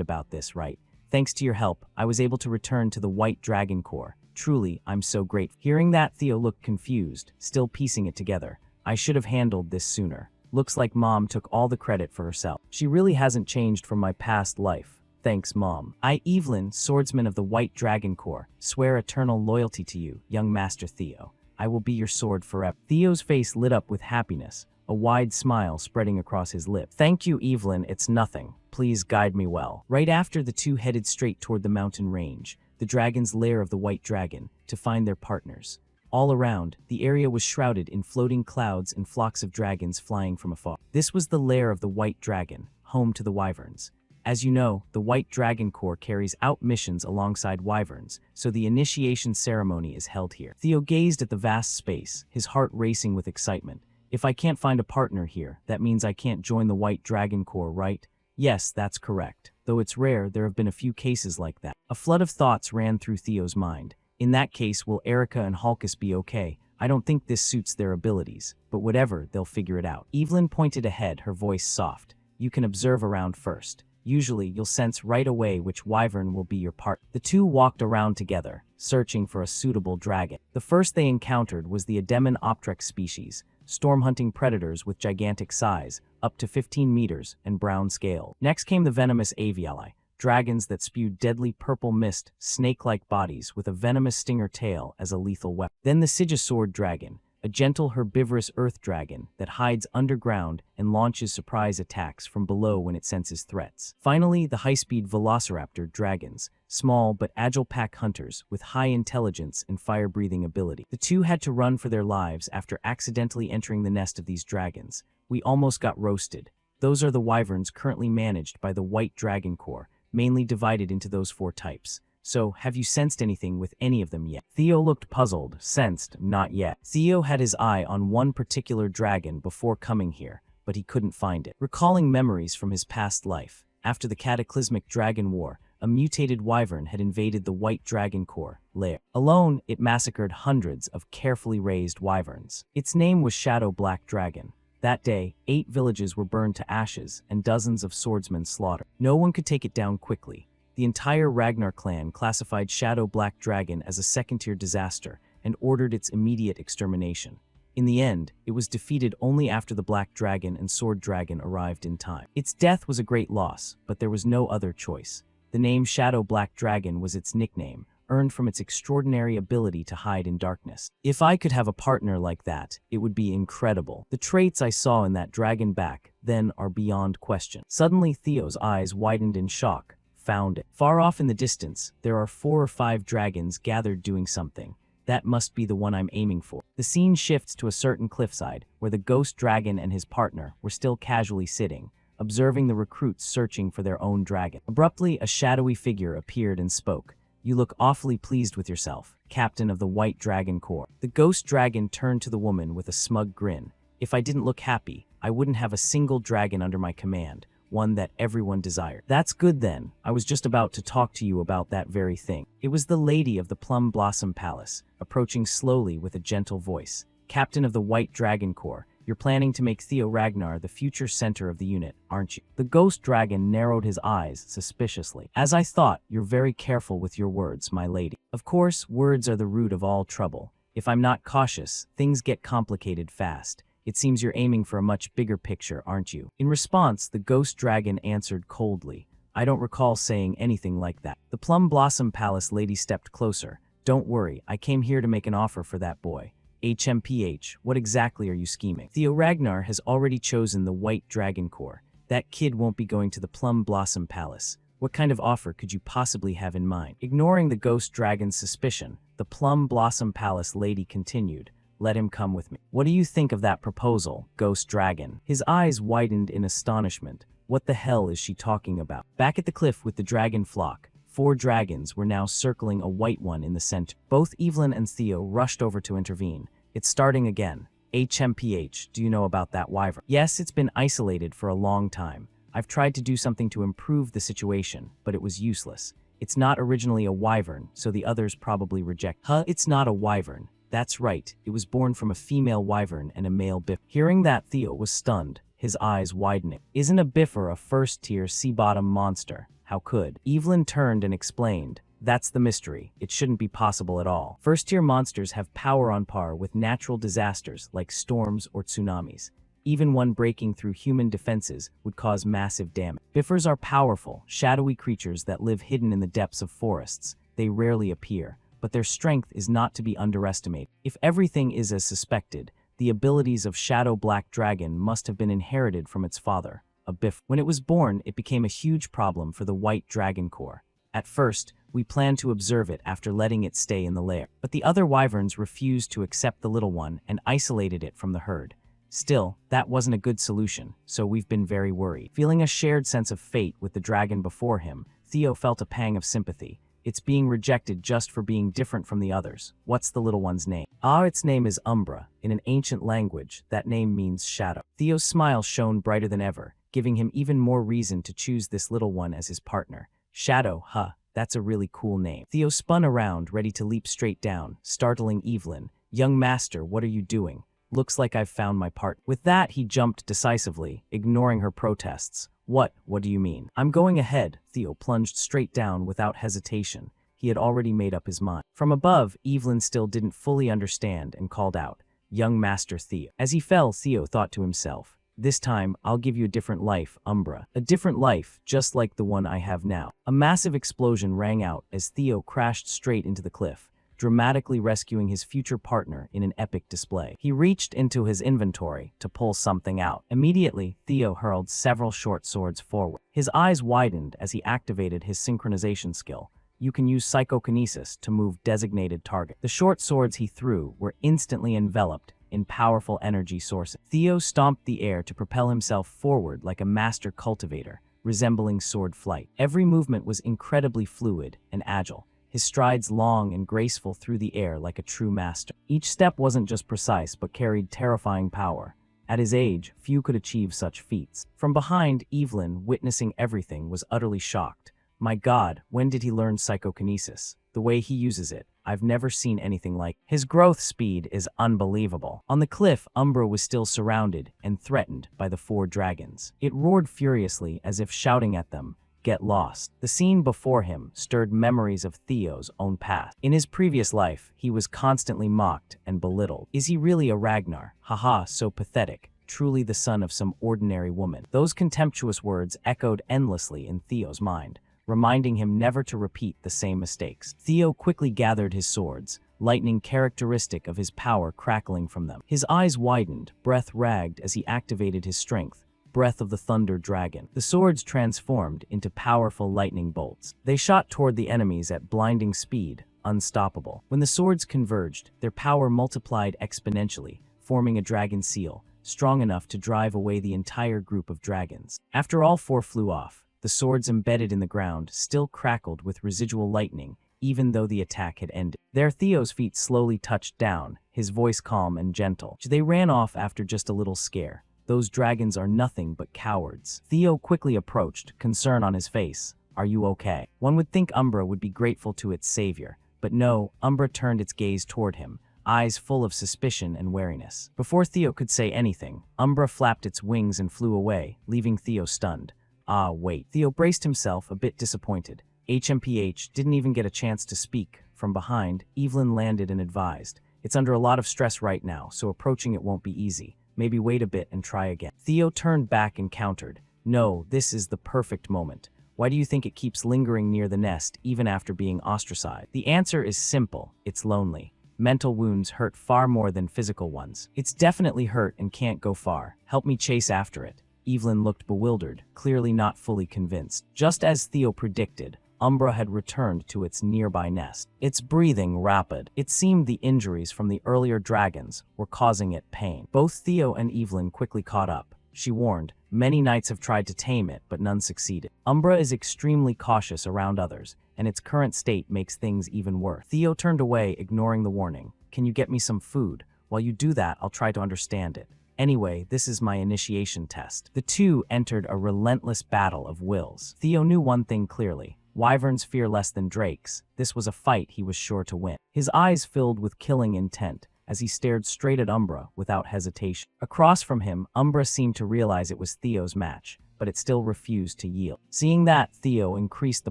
about this, right? Thanks to your help, I was able to return to the White Dragon Corps. Truly, I'm so grateful. Hearing that, Theo looked confused, still piecing it together. I should have handled this sooner. Looks like Mom took all the credit for herself. She really hasn't changed from my past life. Thanks, Mom. I, Evelyn, swordsman of the White Dragon Corps, swear eternal loyalty to you, young Master Theo. I will be your sword forever. Theo's face lit up with happiness, a wide smile spreading across his lips. Thank you, Evelyn, it's nothing. Please guide me well. Right after, the two headed straight toward the mountain range, the dragon's lair of the White Dragon, to find their partners. All around, the area was shrouded in floating clouds and flocks of dragons flying from afar. This was the lair of the White Dragon, home to the wyverns. As you know, the White Dragon Corps carries out missions alongside wyverns, so the initiation ceremony is held here. Theo gazed at the vast space, his heart racing with excitement. If I can't find a partner here, that means I can't join the White Dragon Corps, right? Yes, that's correct. Though it's rare, there have been a few cases like that. A flood of thoughts ran through Theo's mind. In that case, will Erica and Halkus be okay? I don't think this suits their abilities, but whatever, they'll figure it out. Evelyn pointed ahead, her voice soft. You can observe around first. Usually, you'll sense right away which wyvern will be your partner. The two walked around together, searching for a suitable dragon. The first they encountered was the Ademan optrex species, storm-hunting predators with gigantic size, up to 15 meters, and brown scale. Next came the venomous aviali, dragons that spewed deadly purple mist, snake-like bodies with a venomous stinger tail as a lethal weapon. Then the Sigisword dragon, a gentle herbivorous earth dragon that hides underground and launches surprise attacks from below when it senses threats. Finally, the high-speed velociraptor dragons, small but agile pack hunters with high intelligence and fire-breathing ability. The two had to run for their lives after accidentally entering the nest of these dragons. We almost got roasted. Those are the wyverns currently managed by the White Dragon Corps, mainly divided into those 4 types. So, have you sensed anything with any of them yet? Theo looked puzzled, sensed, not yet. Theo had his eye on one particular dragon before coming here, but he couldn't find it. Recalling memories from his past life, after the cataclysmic dragon war, a mutated wyvern had invaded the White Dragon Corps lair. Alone, it massacred hundreds of carefully raised wyverns. Its name was Shadow Black Dragon. That day, 8 villages were burned to ashes and dozens of swordsmen slaughtered. No one could take it down quickly. The entire Ragnar clan classified Shadow Black Dragon as a second-tier disaster and ordered its immediate extermination. In the end, it was defeated only after the Black Dragon and Sword Dragon arrived in time. Its death was a great loss, but there was no other choice. The name Shadow Black Dragon was its nickname, earned from its extraordinary ability to hide in darkness. If I could have a partner like that, it would be incredible. The traits I saw in that dragon back then are beyond question. Suddenly, Theo's eyes widened in shock. Found it. Far off in the distance, there are 4 or 5 dragons gathered doing something. That must be the one I'm aiming for. The scene shifts to a certain cliffside, where the ghost dragon and his partner were still casually sitting, observing the recruits searching for their own dragon. Abruptly, a shadowy figure appeared and spoke. "You look awfully pleased with yourself, captain of the White Dragon Corps." The ghost dragon turned to the woman with a smug grin. "If I didn't look happy, I wouldn't have a single dragon under my command, one that everyone desired." "That's good then. I was just about to talk to you about that very thing." It was the lady of the Plum Blossom Palace, approaching slowly with a gentle voice. "Captain of the White Dragon Corps, you're planning to make Theo Ragnar the future center of the unit, aren't you?" The ghost dragon narrowed his eyes suspiciously. "As I thought, you're very careful with your words, my lady." "Of course, words are the root of all trouble. If I'm not cautious, things get complicated fast. It seems you're aiming for a much bigger picture, aren't you?" In response, the ghost dragon answered coldly. "I don't recall saying anything like that." The Plum Blossom Palace lady stepped closer. "Don't worry, I came here to make an offer for that boy." "HMPH, what exactly are you scheming?" "Theo Ragnar has already chosen the White Dragon Corps. That kid won't be going to the Plum Blossom Palace. What kind of offer could you possibly have in mind?" Ignoring the ghost dragon's suspicion, the Plum Blossom Palace lady continued. "Let him come with me." "What do you think of that proposal, Ghost Dragon?" His eyes widened in astonishment. What the hell is she talking about? Back at the cliff with the dragon flock, 4 dragons were now circling a white one in the center. Both Evelyn and Theo rushed over to intervene. "It's starting again. HMPH, do you know about that wyvern?" "Yes, it's been isolated for a long time. I've tried to do something to improve the situation, but it was useless. It's not originally a wyvern, so the others probably reject." "Huh? It's not a wyvern." "That's right, it was born from a female wyvern and a male biffer." Hearing that, Theo was stunned, his eyes widening. "Isn't a biffer a first-tier sea-bottom monster? How could?" Evelyn turned and explained. "That's the mystery. It shouldn't be possible at all. First-tier monsters have power on par with natural disasters like storms or tsunamis. Even one breaking through human defenses would cause massive damage. Biffers are powerful, shadowy creatures that live hidden in the depths of forests. They rarely appear, but their strength is not to be underestimated. If everything is as suspected, the abilities of Shadow Black Dragon must have been inherited from its father, a Biff. When it was born, it became a huge problem for the White Dragon Corps. At first, we planned to observe it after letting it stay in the lair, but the other wyverns refused to accept the little one and isolated it from the herd. Still, that wasn't a good solution, so we've been very worried." Feeling a shared sense of fate with the dragon before him, Theo felt a pang of sympathy. It's being rejected just for being different from the others. "What's the little one's name?" Its name is Umbra. In an ancient language, that name means shadow." Theo's smile shone brighter than ever, giving him even more reason to choose this little one as his partner. "Shadow, huh? That's a really cool name." Theo spun around, ready to leap straight down, startling Evelyn. "Young master, what are you doing? Looks like I've found my part." With that, he jumped decisively, ignoring her protests. What do you mean?" "I'm going ahead." Theo plunged straight down without hesitation. He had already made up his mind. From above, Evelyn still didn't fully understand and called out, "Young Master Theo." As he fell, Theo thought to himself, "This time, I'll give you a different life, Umbra. A different life, just like the one I have now." A massive explosion rang out as Theo crashed straight into the cliff, dramatically rescuing his future partner in an epic display. He reached into his inventory to pull something out. Immediately, Theo hurled several short swords forward. His eyes widened as he activated his synchronization skill. You can use psychokinesis to move designated targets. The short swords he threw were instantly enveloped in powerful energy sources. Theo stomped the air to propel himself forward like a master cultivator, resembling sword flight. Every movement was incredibly fluid and agile, his strides long and graceful through the air like a true master. Each step wasn't just precise but carried terrifying power. At his age, few could achieve such feats. From behind, Evelyn, witnessing everything, was utterly shocked. "My God, when did he learn psychokinesis? The way he uses it, I've never seen anything like. His growth speed is unbelievable." On the cliff, Umbra was still surrounded and threatened by the 4 dragons. It roared furiously as if shouting at them, "Get lost." The scene before him stirred memories of Theo's own past. In his previous life, he was constantly mocked and belittled. Is he really a Ragnar? Haha, so pathetic. Truly the son of some ordinary woman. Those contemptuous words echoed endlessly in Theo's mind. reminding him never to repeat the same mistakes. Theo quickly gathered his swords, lightning characteristic of his power crackling from them. His eyes widened, breath ragged as he activated his strength, breath of the thunder dragon. The swords transformed into powerful lightning bolts. They shot toward the enemies at blinding speed, unstoppable. When the swords converged, their power multiplied exponentially, forming a dragon seal, strong enough to drive away the entire group of dragons. After all four flew off, the swords embedded in the ground still crackled with residual lightning, even though the attack had ended. There Theo's feet slowly touched down, his voice calm and gentle. They ran off after just a little scare. Those dragons are nothing but cowards. Theo quickly approached, concern on his face. Are you okay? One would think Umbra would be grateful to its savior, but no, Umbra turned its gaze toward him, eyes full of suspicion and wariness. Before Theo could say anything, Umbra flapped its wings and flew away, leaving Theo stunned. Ah, wait. Theo braced himself, a bit disappointed. HMPH didn't even get a chance to speak. From behind, Evelyn landed and advised. It's under a lot of stress right now, so approaching it won't be easy. Maybe wait a bit and try again. Theo turned back and countered. No, this is the perfect moment. Why do you think it keeps lingering near the nest even after being ostracized? The answer is simple. It's lonely. Mental wounds hurt far more than physical ones. It's definitely hurt and can't go far. Help me chase after it. Evelyn looked bewildered, clearly not fully convinced. Just as Theo predicted, Umbra had returned to its nearby nest. Its breathing rapid. It seemed the injuries from the earlier dragons were causing it pain. Both Theo and Evelyn quickly caught up. She warned, many knights have tried to tame it, but none succeeded. Umbra is extremely cautious around others, and its current state makes things even worse. Theo turned away, ignoring the warning. Can you get me some food? While you do that, I'll try to understand it. Anyway, this is my initiation test. The two entered a relentless battle of wills. Theo knew one thing clearly. Wyverns fear less than drakes. This was a fight he was sure to win. His eyes filled with killing intent as he stared straight at Umbra without hesitation. Across from him, Umbra seemed to realize it was Theo's match, but it still refused to yield. Seeing that, Theo increased the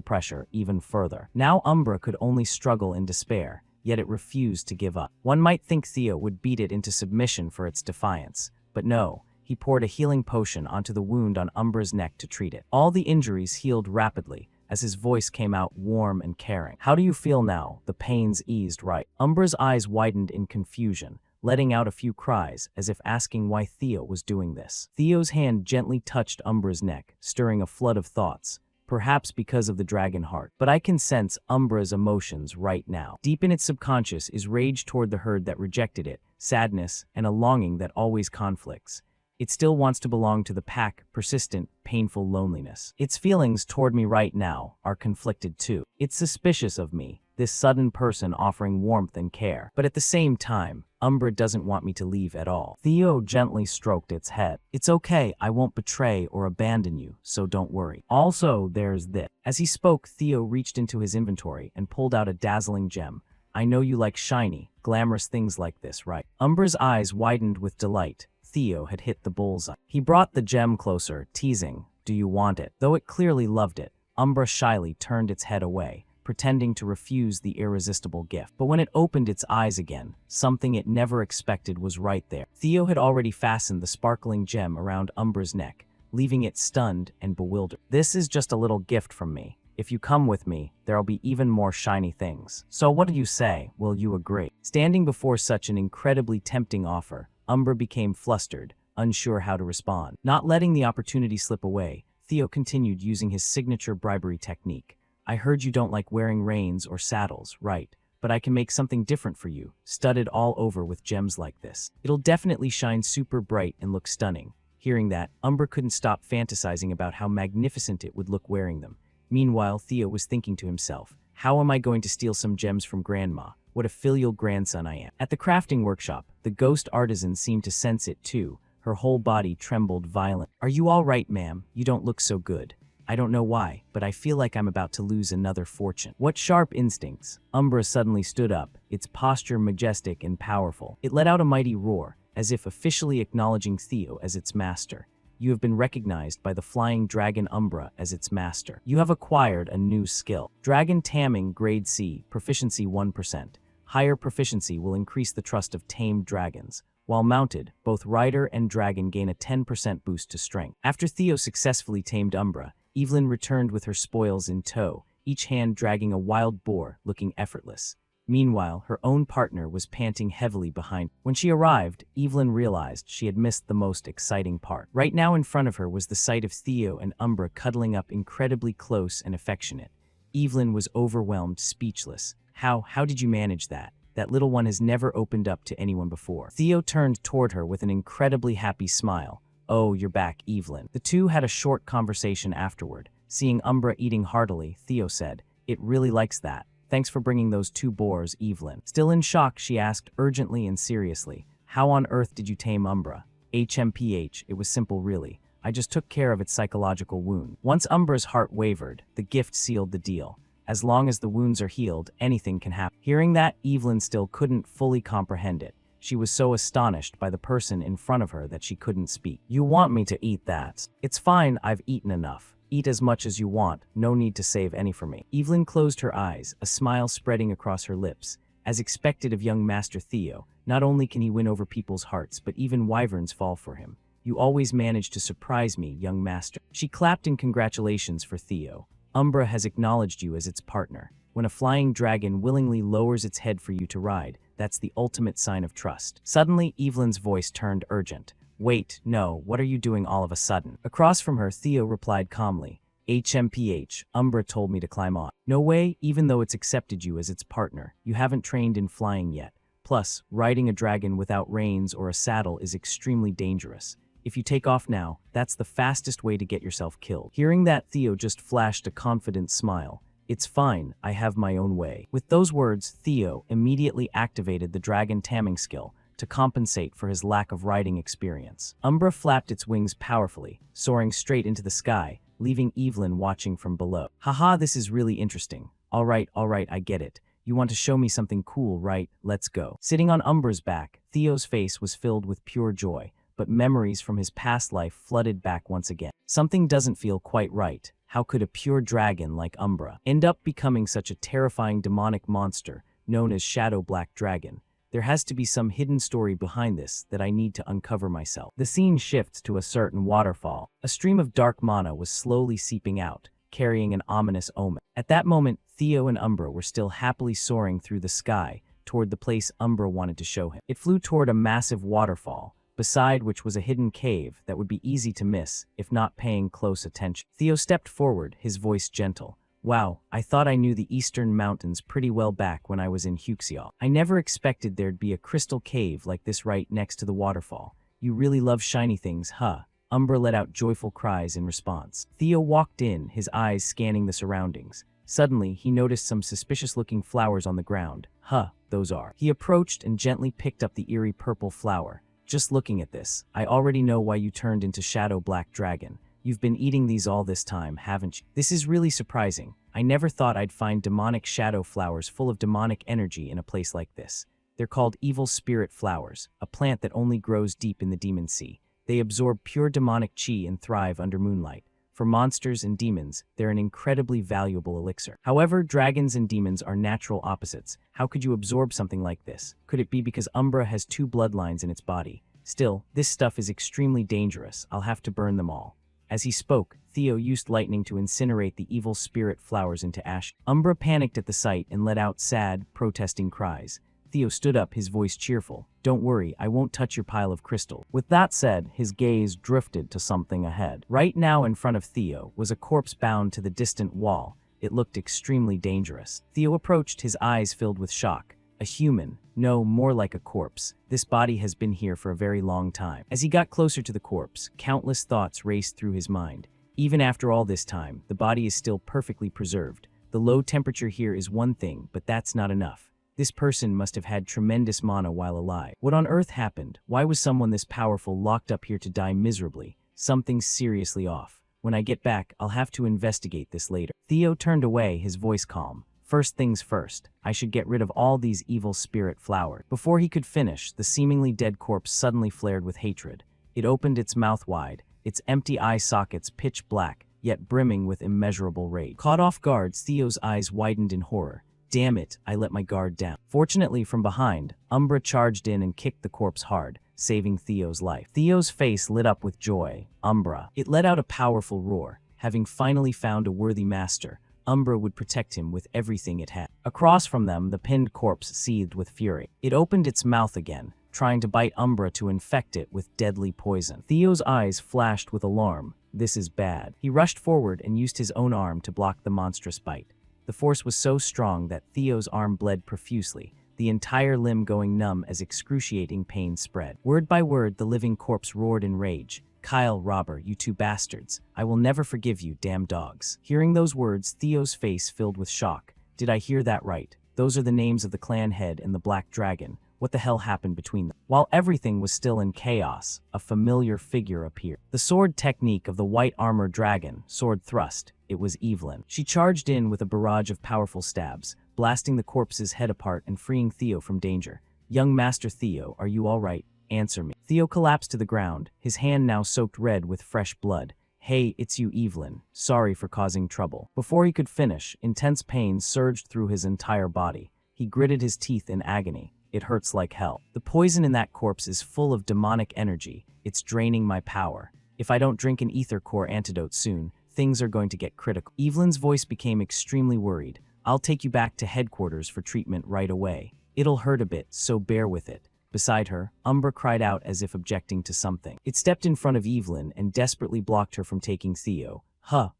pressure even further. Now Umbra could only struggle in despair, yet it refused to give up. One might think Theo would beat it into submission for its defiance, but no. He poured a healing potion onto the wound on Umbra's neck to treat it. All the injuries healed rapidly, as his voice came out warm and caring. How do you feel now? The pains eased, right? Umbra's eyes widened in confusion, letting out a few cries, as if asking why Theo was doing this. Theo's hand gently touched Umbra's neck, stirring a flood of thoughts, perhaps because of the dragon heart. But I can sense Umbra's emotions right now. Deep in its subconscious is rage toward the herd that rejected it, sadness, and a longing that always conflicts. It still wants to belong to the pack, persistent, painful loneliness. Its feelings toward me right now are conflicted too. It's suspicious of me, this sudden person offering warmth and care. But at the same time, Umbra doesn't want me to leave at all. Theo gently stroked its head. It's okay, I won't betray or abandon you, so don't worry. Also, there's this. As he spoke, Theo reached into his inventory and pulled out a dazzling gem. I know you like shiny, glamorous things like this, right? Umbra's eyes widened with delight. Theo had hit the bullseye. He brought the gem closer, teasing, do you want it? Though it clearly loved it, Umbra shyly turned its head away, pretending to refuse the irresistible gift. But when it opened its eyes again, something it never expected was right there. Theo had already fastened the sparkling gem around Umbra's neck, leaving it stunned and bewildered. This is just a little gift from me. If you come with me, there'll be even more shiny things. So what do you say? Will you agree? Standing before such an incredibly tempting offer, Umbra became flustered, unsure how to respond. Not letting the opportunity slip away, Theo continued using his signature bribery technique. I heard you don't like wearing reins or saddles, right? But I can make something different for you, studded all over with gems like this. It'll definitely shine super bright and look stunning. Hearing that, Umbra couldn't stop fantasizing about how magnificent it would look wearing them. Meanwhile, Theo was thinking to himself, how am I going to steal some gems from Grandma? What a filial grandson I am. At the crafting workshop, the ghost artisan seemed to sense it too. Her whole body trembled violently. Are you all right, ma'am? You don't look so good. I don't know why, but I feel like I'm about to lose another fortune. What sharp instincts. Umbra suddenly stood up, its posture majestic and powerful. It let out a mighty roar, as if officially acknowledging Theo as its master. You have been recognized by the flying dragon Umbra as its master. You have acquired a new skill. Dragon Taming Grade C, Proficiency 1%. Higher proficiency will increase the trust of tamed dragons. While mounted, both rider and dragon gain a 10% boost to strength. After Theo successfully tamed Umbra, Evelyn returned with her spoils in tow, each hand dragging a wild boar, looking effortless. Meanwhile, her own partner was panting heavily behind. When she arrived, Evelyn realized she had missed the most exciting part. Right now in front of her was the sight of Theo and Umbra cuddling up incredibly close and affectionate. Evelyn was overwhelmed, speechless. How did you manage that? That little one has never opened up to anyone before. Theo turned toward her with an incredibly happy smile. Oh, you're back, Evelyn. The two had a short conversation afterward. Seeing Umbra eating heartily, Theo said, "It really likes that. Thanks for bringing those two boars, Evelyn." Still in shock, she asked urgently and seriously, "How on earth did you tame Umbra?" "HMPH, it was simple really. I just took care of its psychological wound." Once Umbra's heart wavered, the gift sealed the deal. As long as the wounds are healed, anything can happen. Hearing that, Evelyn still couldn't fully comprehend it. She was so astonished by the person in front of her that she couldn't speak. "You want me to eat that? It's fine, I've eaten enough. Eat as much as you want, no need to save any for me." Evelyn closed her eyes, a smile spreading across her lips. As expected of young Master Theo, not only can he win over people's hearts, but even wyverns fall for him. "You always manage to surprise me, young master." She clapped in congratulations for Theo. "Umbra has acknowledged you as its partner. When a flying dragon willingly lowers its head for you to ride, that's the ultimate sign of trust." Suddenly, Evelyn's voice turned urgent. "Wait, no, what are you doing all of a sudden?" Across from her, Theo replied calmly, "HMPH, Umbra told me to climb on." "No way, even though it's accepted you as its partner. You haven't trained in flying yet. Plus, riding a dragon without reins or a saddle is extremely dangerous. If you take off now, that's the fastest way to get yourself killed." Hearing that, Theo just flashed a confident smile. "It's fine, I have my own way." With those words, Theo immediately activated the dragon taming skill to compensate for his lack of riding experience. Umbra flapped its wings powerfully, soaring straight into the sky, leaving Evelyn watching from below. "Haha, this is really interesting. All right, I get it. You want to show me something cool, right? Let's go." Sitting on Umbra's back, Theo's face was filled with pure joy, but memories from his past life flooded back once again. Something doesn't feel quite right. How could a pure dragon like Umbra end up becoming such a terrifying demonic monster known as Shadow Black Dragon? There has to be some hidden story behind this that I need to uncover myself. The scene shifts to a certain waterfall. A stream of dark mana was slowly seeping out, carrying an ominous omen. At that moment, Theo and Umbra were still happily soaring through the sky toward the place Umbra wanted to show him. It flew toward a massive waterfall, beside which was a hidden cave that would be easy to miss if not paying close attention. Theo stepped forward, his voice gentle. "Wow, I thought I knew the eastern mountains pretty well back when I was in Huxial. I never expected there'd be a crystal cave like this right next to the waterfall. You really love shiny things, huh?" Umbra let out joyful cries in response. Theo walked in, his eyes scanning the surroundings. Suddenly, he noticed some suspicious-looking flowers on the ground. "Huh, those are." He approached and gently picked up the eerie purple flower. "Just looking at this, I already know why you turned into Shadow Black Dragon. You've been eating these all this time, haven't you? This is really surprising. I never thought I'd find demonic shadow flowers full of demonic energy in a place like this. They're called evil spirit flowers, a plant that only grows deep in the demon sea. They absorb pure demonic chi and thrive under moonlight. For monsters and demons, they're an incredibly valuable elixir. However, dragons and demons are natural opposites. How could you absorb something like this? Could it be because Umbra has two bloodlines in its body? Still, this stuff is extremely dangerous. I'll have to burn them all." As he spoke, Theo used lightning to incinerate the evil spirit flowers into ash. Umbra panicked at the sight and let out sad, protesting cries. Theo stood up, his voice cheerful. "Don't worry, I won't touch your pile of crystal." With that said, his gaze drifted to something ahead. Right now in front of Theo was a corpse bound to the distant wall. It looked extremely dangerous. Theo approached, his eyes filled with shock. A human. No, more like a corpse. This body has been here for a very long time. As he got closer to the corpse, countless thoughts raced through his mind. Even after all this time, the body is still perfectly preserved. The low temperature here is one thing, but that's not enough. This person must have had tremendous mana while alive. What on earth happened? Why was someone this powerful locked up here to die miserably? Something's seriously off. When I get back, I'll have to investigate this later. Theo turned away, his voice calm. "First things first, I should get rid of all these evil spirit flowers." Before he could finish, the seemingly dead corpse suddenly flared with hatred. It opened its mouth wide, its empty eye sockets pitch black, yet brimming with immeasurable rage. Caught off guard, Theo's eyes widened in horror. "Damn it, I let my guard down." Fortunately, from behind, Umbra charged in and kicked the corpse hard. saving Theo's life. Theo's face lit up with joy. Umbra. It let out a powerful roar. Having finally found a worthy master, Umbra would protect him with everything it had. Across from them, the pinned corpse seethed with fury. It opened its mouth again, trying to bite Umbra to infect it with deadly poison. Theo's eyes flashed with alarm. This is bad. He rushed forward and used his own arm to block the monstrous bite. The force was so strong that Theo's arm bled profusely, the entire limb going numb as excruciating pain spread. Word by word, the living corpse roared in rage. Kyle, robber, you two bastards. I will never forgive you, damn dogs. Hearing those words, Theo's face filled with shock. Did I hear that right? Those are the names of the clan head and the black dragon. What the hell happened between them? While everything was still in chaos, a familiar figure appeared. The sword technique of the white armor dragon, sword thrust. It was Evelyn. She charged in with a barrage of powerful stabs, blasting the corpse's head apart and freeing Theo from danger. Young Master Theo, are you all right? Answer me. Theo collapsed to the ground, his hand now soaked red with fresh blood. Hey, it's you, Evelyn. Sorry for causing trouble. Before he could finish, intense pain surged through his entire body. He gritted his teeth in agony. It hurts like hell. The poison in that corpse is full of demonic energy. It's draining my power. If I don't drink an ether core antidote soon, things are going to get critical. Evelyn's voice became extremely worried. I'll take you back to headquarters for treatment right away. It'll hurt a bit, so bear with it. Beside her, Umbra cried out as if objecting to something. It stepped in front of Evelyn and desperately blocked her from taking Theo.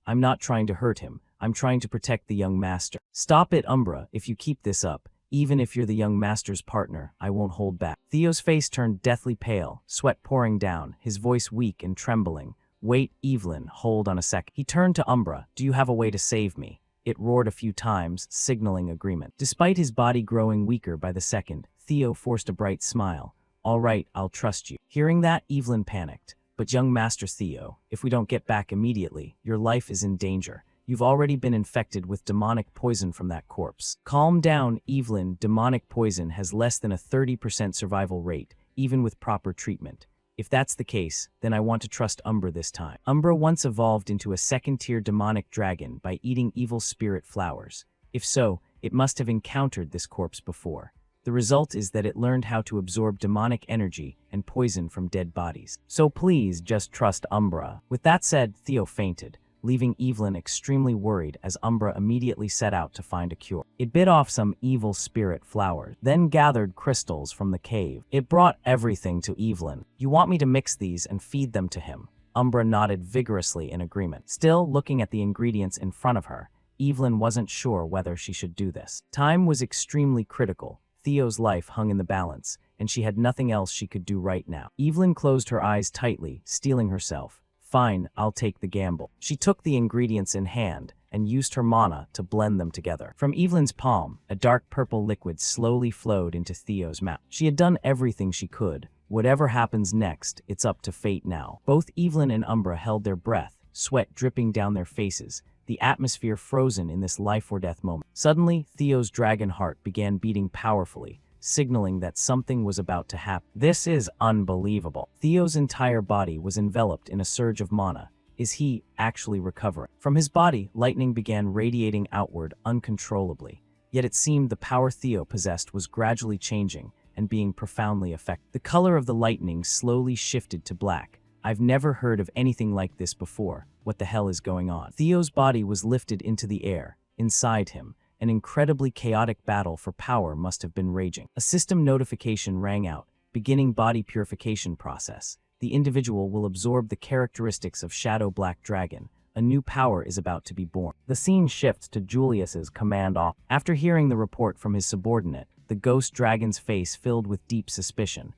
I'm not trying to hurt him. I'm trying to protect the young master. Stop it, Umbra. If you keep this up, even if you're the young master's partner, I won't hold back. Theo's face turned deathly pale, sweat pouring down, his voice weak and trembling. Wait, Evelyn, hold on a sec. He turned to Umbra. Do you have a way to save me? It roared a few times, signaling agreement. Despite his body growing weaker by the second, Theo forced a bright smile. All right, I'll trust you. Hearing that, Evelyn panicked. But young Master Theo, if we don't get back immediately, your life is in danger. You've already been infected with demonic poison from that corpse. Calm down, Evelyn. Demonic poison has less than a 30% survival rate, even with proper treatment. If that's the case, then I want to trust Umbra this time. Umbra once evolved into a second-tier demonic dragon by eating evil spirit flowers. If so, it must have encountered this corpse before. The result is that it learned how to absorb demonic energy and poison from dead bodies. So please just trust Umbra. With that said, Theo fainted, leaving Evelyn extremely worried as Umbra immediately set out to find a cure. It bit off some evil spirit flowers, then gathered crystals from the cave. It brought everything to Evelyn. You want me to mix these and feed them to him? Umbra nodded vigorously in agreement. Still looking at the ingredients in front of her, Evelyn wasn't sure whether she should do this. Time was extremely critical. Theo's life hung in the balance, and she had nothing else she could do right now. Evelyn closed her eyes tightly, steeling herself. Fine, I'll take the gamble. She took the ingredients in hand and used her mana to blend them together. From Evelyn's palm, a dark purple liquid slowly flowed into Theo's mouth. She had done everything she could. Whatever happens next, it's up to fate now. Both Evelyn and Umbra held their breath, sweat dripping down their faces, the atmosphere frozen in this life-or-death moment. Suddenly, Theo's dragon heart began beating powerfully, signaling that something was about to happen. This is unbelievable. Theo's entire body was enveloped in a surge of mana. Is he actually recovering? From his body, lightning began radiating outward uncontrollably. Yet it seemed the power Theo possessed was gradually changing and being profoundly affected. The color of the lightning slowly shifted to black. I've never heard of anything like this before. What the hell is going on? Theo's body was lifted into the air. Inside him, an incredibly chaotic battle for power must have been raging. A system notification rang out, beginning body purification process. The individual will absorb the characteristics of Shadow Black Dragon. A new power is about to be born. The scene shifts to Julius's command office. After hearing the report from his subordinate, the ghost dragon's face filled with deep suspicion.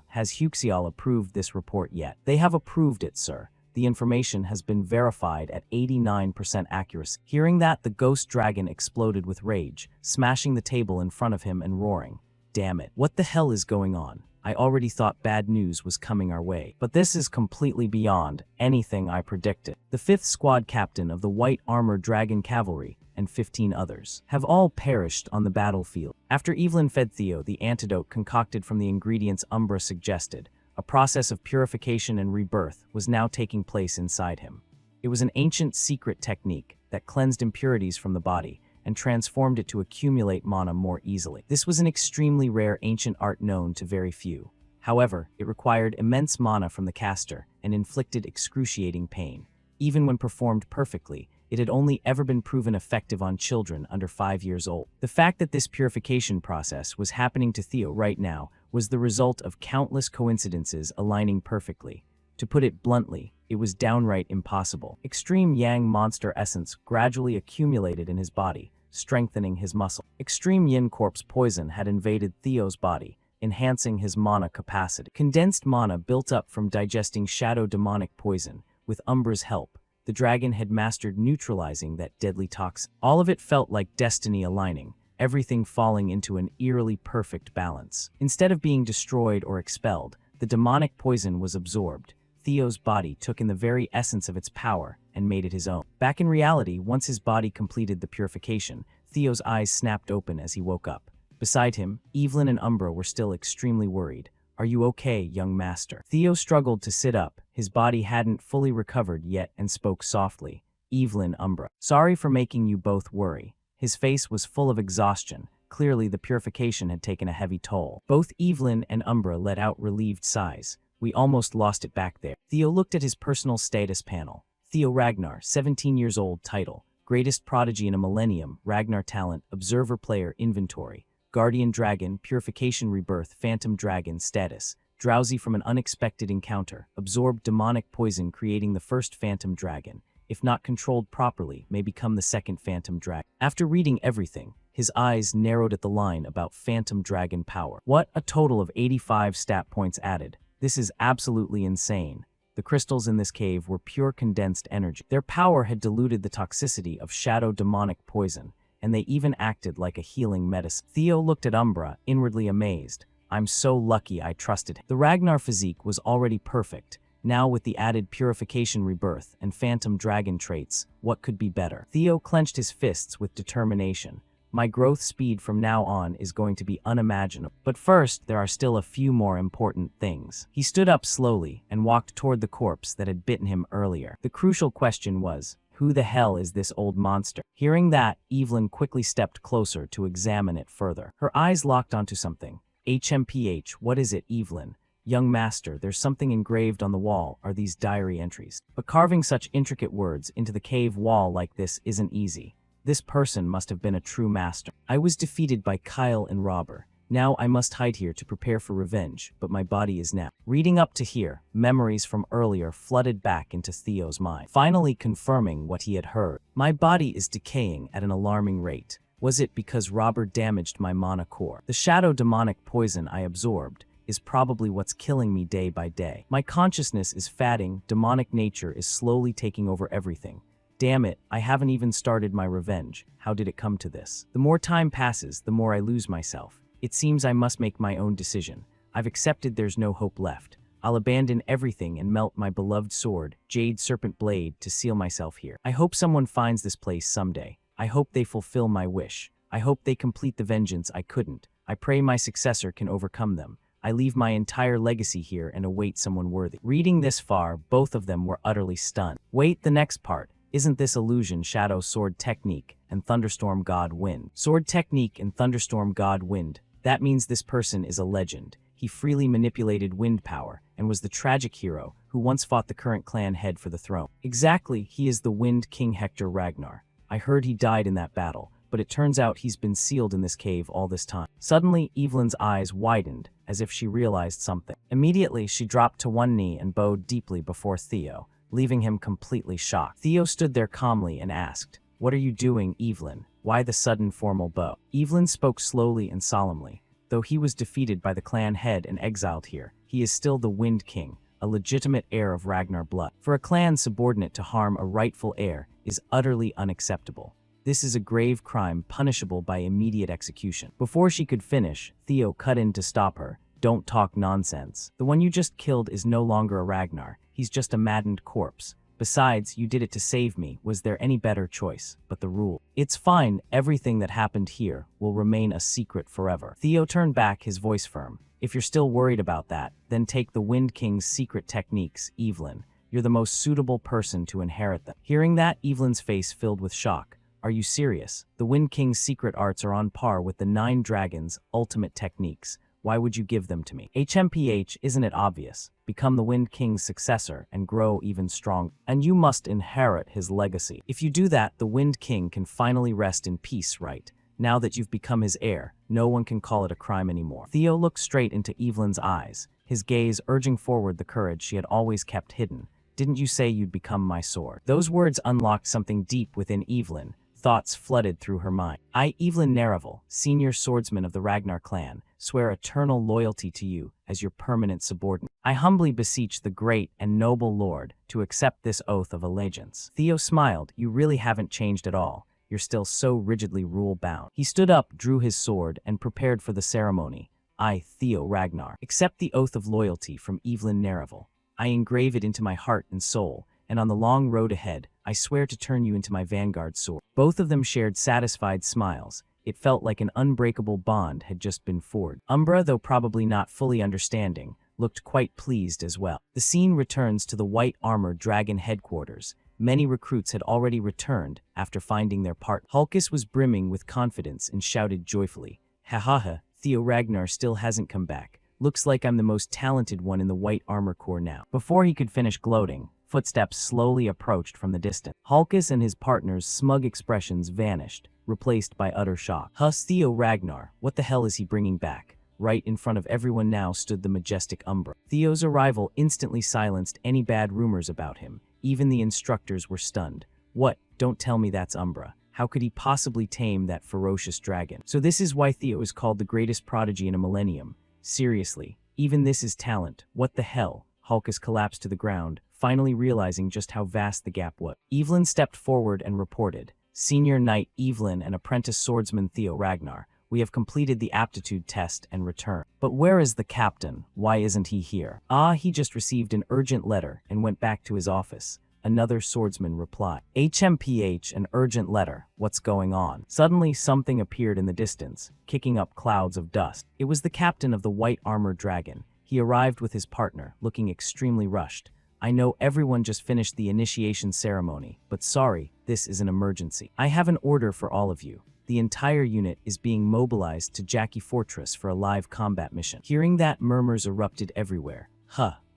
Has Huxial approved this report yet? They have approved it, sir. The information has been verified at 89% accuracy. Hearing that, the ghost dragon exploded with rage, smashing the table in front of him and roaring. Damn it. What the hell is going on? I already thought bad news was coming our way. But this is completely beyond anything I predicted. The 5th squad captain of the White Armor Dragon Cavalry and 15 others have all perished on the battlefield. After Evelyn fed Theo the antidote concocted from the ingredients Umbra suggested, a process of purification and rebirth was now taking place inside him. It was an ancient secret technique that cleansed impurities from the body and transformed it to accumulate mana more easily. This was an extremely rare ancient art known to very few. However, it required immense mana from the caster and inflicted excruciating pain. Even when performed perfectly, it had only ever been proven effective on children under 5 years old. The fact that this purification process was happening to Theo right now was the result of countless coincidences aligning perfectly. To put it bluntly, it was downright impossible. Extreme Yang monster essence gradually accumulated in his body, strengthening his muscle. Extreme Yin corpse poison had invaded Theo's body, enhancing his mana capacity. Condensed mana built up from digesting shadow demonic poison. With Umbra's help, the dragon had mastered neutralizing that deadly toxin. All of it felt like destiny aligning, everything falling into an eerily perfect balance. Instead of being destroyed or expelled, the demonic poison was absorbed. Theo's body took in the very essence of its power and made it his own. Back in reality, once his body completed the purification, Theo's eyes snapped open as he woke up. Beside him, Evelyn and Umbra were still extremely worried. "Are you okay, young master?" Theo struggled to sit up. His body hadn't fully recovered yet and spoke softly. "Evelyn, Umbra. Sorry for making you both worry." His face was full of exhaustion. Clearly, the purification had taken a heavy toll. Both Evelyn and Umbra let out relieved sighs. "We almost lost it back there." Theo looked at his personal status panel. Theo Ragnar, 17 years old, title, Greatest Prodigy in a Millennium, Ragnar Talent, Observer Player, Inventory, Guardian Dragon, Purification Rebirth, Phantom Dragon, Status, Drowsy from an unexpected encounter, absorbed demonic poison creating the first Phantom Dragon, if not controlled properly, may become the second Phantom Dragon. After reading everything, his eyes narrowed at the line about Phantom Dragon power. What? A total of 85 stat points added. This is absolutely insane. The crystals in this cave were pure condensed energy. Their power had diluted the toxicity of shadow demonic poison, and they even acted like a healing medicine. Theo looked at Umbra, inwardly amazed. "I'm so lucky I trusted him." The Ragnar physique was already perfect. Now with the added Purification Rebirth and Phantom Dragon traits, what could be better? Theo clenched his fists with determination. "My growth speed from now on is going to be unimaginable. But first, there are still a few more important things." He stood up slowly and walked toward the corpse that had bitten him earlier. The crucial question was, who the hell is this old monster? Hearing that, Evelyn quickly stepped closer to examine it further. Her eyes locked onto something. "HMPH, what is it, Evelyn?" "Young master, there's something engraved on the wall. Are these diary entries?" But carving such intricate words into the cave wall like this isn't easy. This person must have been a true master. "I was defeated by Kyle and Robber. Now I must hide here to prepare for revenge, but my body is now." Reading up to here, memories from earlier flooded back into Theo's mind, finally confirming what he had heard. "My body is decaying at an alarming rate. Was it because Robber damaged my mana core? The shadow demonic poison I absorbed is probably what's killing me day by day. My consciousness is fatting, demonic nature is slowly taking over everything. Damn it, I haven't even started my revenge. How did it come to this? The more time passes, the more I lose myself. It seems I must make my own decision. I've accepted there's no hope left. I'll abandon everything and melt my beloved sword, Jade Serpent Blade, to seal myself here. I hope someone finds this place someday. I hope they fulfill my wish. I hope they complete the vengeance I couldn't. I pray my successor can overcome them. I leave my entire legacy here and await someone worthy." Reading this far, both of them were utterly stunned. Wait, the next part. Isn't this illusion Shadow Sword Technique and Thunderstorm God Wind? Sword Technique and Thunderstorm God Wind. That means this person is a legend. He freely manipulated wind power and was the tragic hero who once fought the current clan head for the throne. Exactly, he is the Wind King Hector Ragnar. I heard he died in that battle, but it turns out he's been sealed in this cave all this time. Suddenly, Evelyn's eyes widened as if she realized something. Immediately, she dropped to one knee and bowed deeply before Theo, leaving him completely shocked. Theo stood there calmly and asked, "What are you doing, Evelyn? Why the sudden formal bow?" Evelyn spoke slowly and solemnly. "Though he was defeated by the clan head and exiled here, he is still the Wind King, a legitimate heir of Ragnar blood. For a clan subordinate to harm a rightful heir is utterly unacceptable. This is a grave crime punishable by immediate execution." Before she could finish, Theo cut in to stop her. "Don't talk nonsense. The one you just killed is no longer a Ragnar. He's just a maddened corpse. Besides, you did it to save me. Was there any better choice? But the rule. It's fine. Everything that happened here will remain a secret forever." Theo turned back, his voice firm. "If you're still worried about that, then take the Wind King's secret techniques, Evelyn. You're the most suitable person to inherit them." Hearing that, Evelyn's face filled with shock. "Are you serious? The Wind King's secret arts are on par with the 9 dragons' ultimate techniques. Why would you give them to me? HMPH, isn't it obvious? Become the Wind King's successor and grow even stronger. And you must inherit his legacy. If you do that, the Wind King can finally rest in peace, right? Now that you've become his heir, no one can call it a crime anymore. Theo looked straight into Evelyn's eyes, his gaze urging forward the courage she had always kept hidden. Didn't you say you'd become my sword? Those words unlocked something deep within Evelyn. Thoughts flooded through her mind. I, Evelyn Naravel, senior swordsman of the Ragnar clan, swear eternal loyalty to you as your permanent subordinate. I humbly beseech the great and noble lord to accept this oath of allegiance. Theo smiled. You really haven't changed at all. You're still so rigidly rule-bound. He stood up, drew his sword, and prepared for the ceremony. I, Theo Ragnar, accept the oath of loyalty from Evelyn Naravel. I engrave it into my heart and soul, and on the long road ahead, I swear to turn you into my vanguard sword. Both of them shared satisfied smiles. It felt like an unbreakable bond had just been forged. Umbra, though probably not fully understanding, looked quite pleased as well. The scene returns to the white armored dragon headquarters. Many recruits had already returned after finding their part. Hulkus was brimming with confidence and shouted joyfully, "Ha ha ha, Theo Ragnar still hasn't come back. Looks like I'm the most talented one in the White Armor Corps now." Before he could finish gloating, footsteps slowly approached from the distance. Hulkus and his partner's smug expressions vanished, replaced by utter shock. Theo Ragnar, what the hell is he bringing back? Right in front of everyone now stood the majestic Umbra. Theo's arrival instantly silenced any bad rumors about him. Even the instructors were stunned. What? Don't tell me that's Umbra. How could he possibly tame that ferocious dragon? So this is why Theo is called the greatest prodigy in a millennium. Seriously, even this is talent. What the hell? Hulkus collapsed to the ground, finally realizing just how vast the gap was. Evelyn stepped forward and reported, "Senior Knight Evelyn and apprentice swordsman Theo Ragnar, we have completed the aptitude test and returned. But where is the captain? Why isn't he here?" He just received an urgent letter and went back to his office. Another swordsman replied. HMPH, an urgent letter. What's going on? Suddenly, something appeared in the distance, kicking up clouds of dust. It was the captain of the white armored dragon. He arrived with his partner, looking extremely rushed. I know everyone just finished the initiation ceremony, but sorry, this is an emergency. I have an order for all of you. The entire unit is being mobilized to Jackie Fortress for a live combat mission. Hearing that, murmurs erupted everywhere.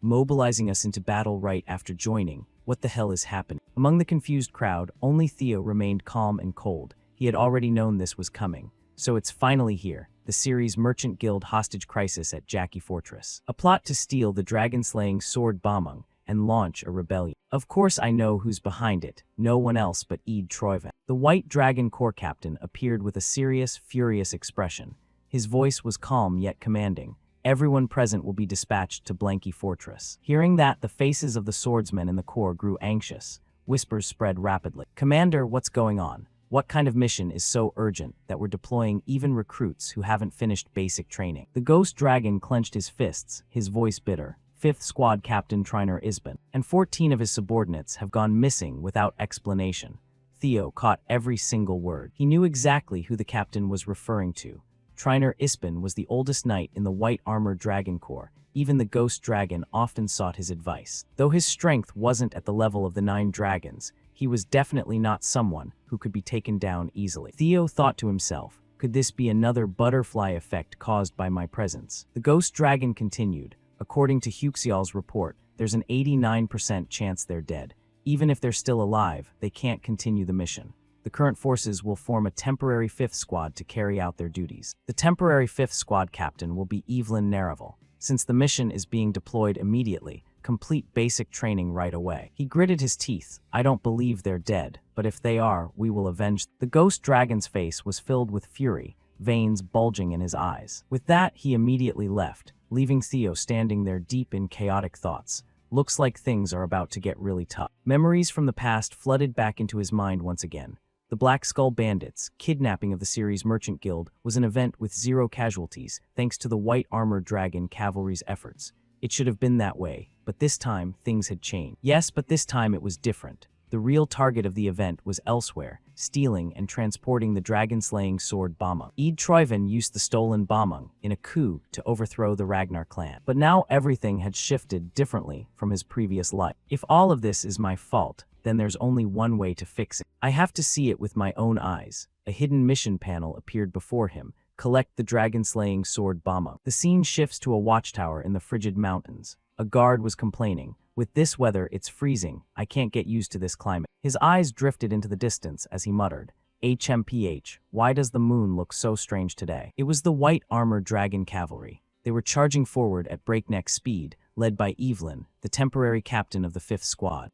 Mobilizing us into battle right after joining. What the hell is happening? Among the confused crowd, only Theo remained calm and cold. He had already known this was coming. So it's finally here. The series Merchant Guild hostage crisis at Jackie Fortress. A plot to steal the dragon-slaying sword Bamung and launch a rebellion. Of course I know who's behind it. No one else but Eid Troiven. The White Dragon Corps captain appeared with a serious, furious expression. His voice was calm yet commanding. Everyone present will be dispatched to Blanky Fortress. Hearing that, the faces of the swordsmen in the corps grew anxious. Whispers spread rapidly. Commander, what's going on? What kind of mission is so urgent that we're deploying even recruits who haven't finished basic training? The ghost dragon clenched his fists, his voice bitter. 5th Squad Captain Triner Isbin and 14 of his subordinates have gone missing without explanation. Theo caught every single word. He knew exactly who the captain was referring to. Triner Isbin was the oldest knight in the White Armored Dragon Corps. Even the Ghost Dragon often sought his advice. Though his strength wasn't at the level of the 9 dragons, he was definitely not someone who could be taken down easily. Theo thought to himself, could this be another butterfly effect caused by my presence? The Ghost Dragon continued, according to Huxial's report, there's an 89% chance they're dead. Even if they're still alive, they can't continue the mission. The current forces will form a temporary 5th squad to carry out their duties. The temporary 5th squad captain will be Evelyn Naravel. Since the mission is being deployed immediately, complete basic training right away. He gritted his teeth. I don't believe they're dead, but if they are, we will avenge. The ghost dragon's face was filled with fury, veins bulging in his eyes. With that, he immediately left, leaving Theo standing there deep in chaotic thoughts. Looks like things are about to get really tough. Memories from the past flooded back into his mind once again. The Black Skull Bandits' kidnapping of the series Merchant Guild was an event with 0 casualties thanks to the White Armored Dragon cavalry's efforts. It should have been that way, but this time things had changed. Yes, but this time it was different. The real target of the event was elsewhere, stealing and transporting the dragon-slaying sword Bamung. Eid Troiven used the stolen Bamung in a coup to overthrow the Ragnar clan. But now everything had shifted differently from his previous life. If all of this is my fault, then there's only one way to fix it. I have to see it with my own eyes. A hidden mission panel appeared before him, collect the dragon-slaying sword Bama. The scene shifts to a watchtower in the frigid mountains. A guard was complaining. With this weather, it's freezing. I can't get used to this climate. His eyes drifted into the distance as he muttered, HMPH, why does the moon look so strange today? It was the white armored dragon cavalry. They were charging forward at breakneck speed, led by Evelyn, the temporary captain of the 5th Squad.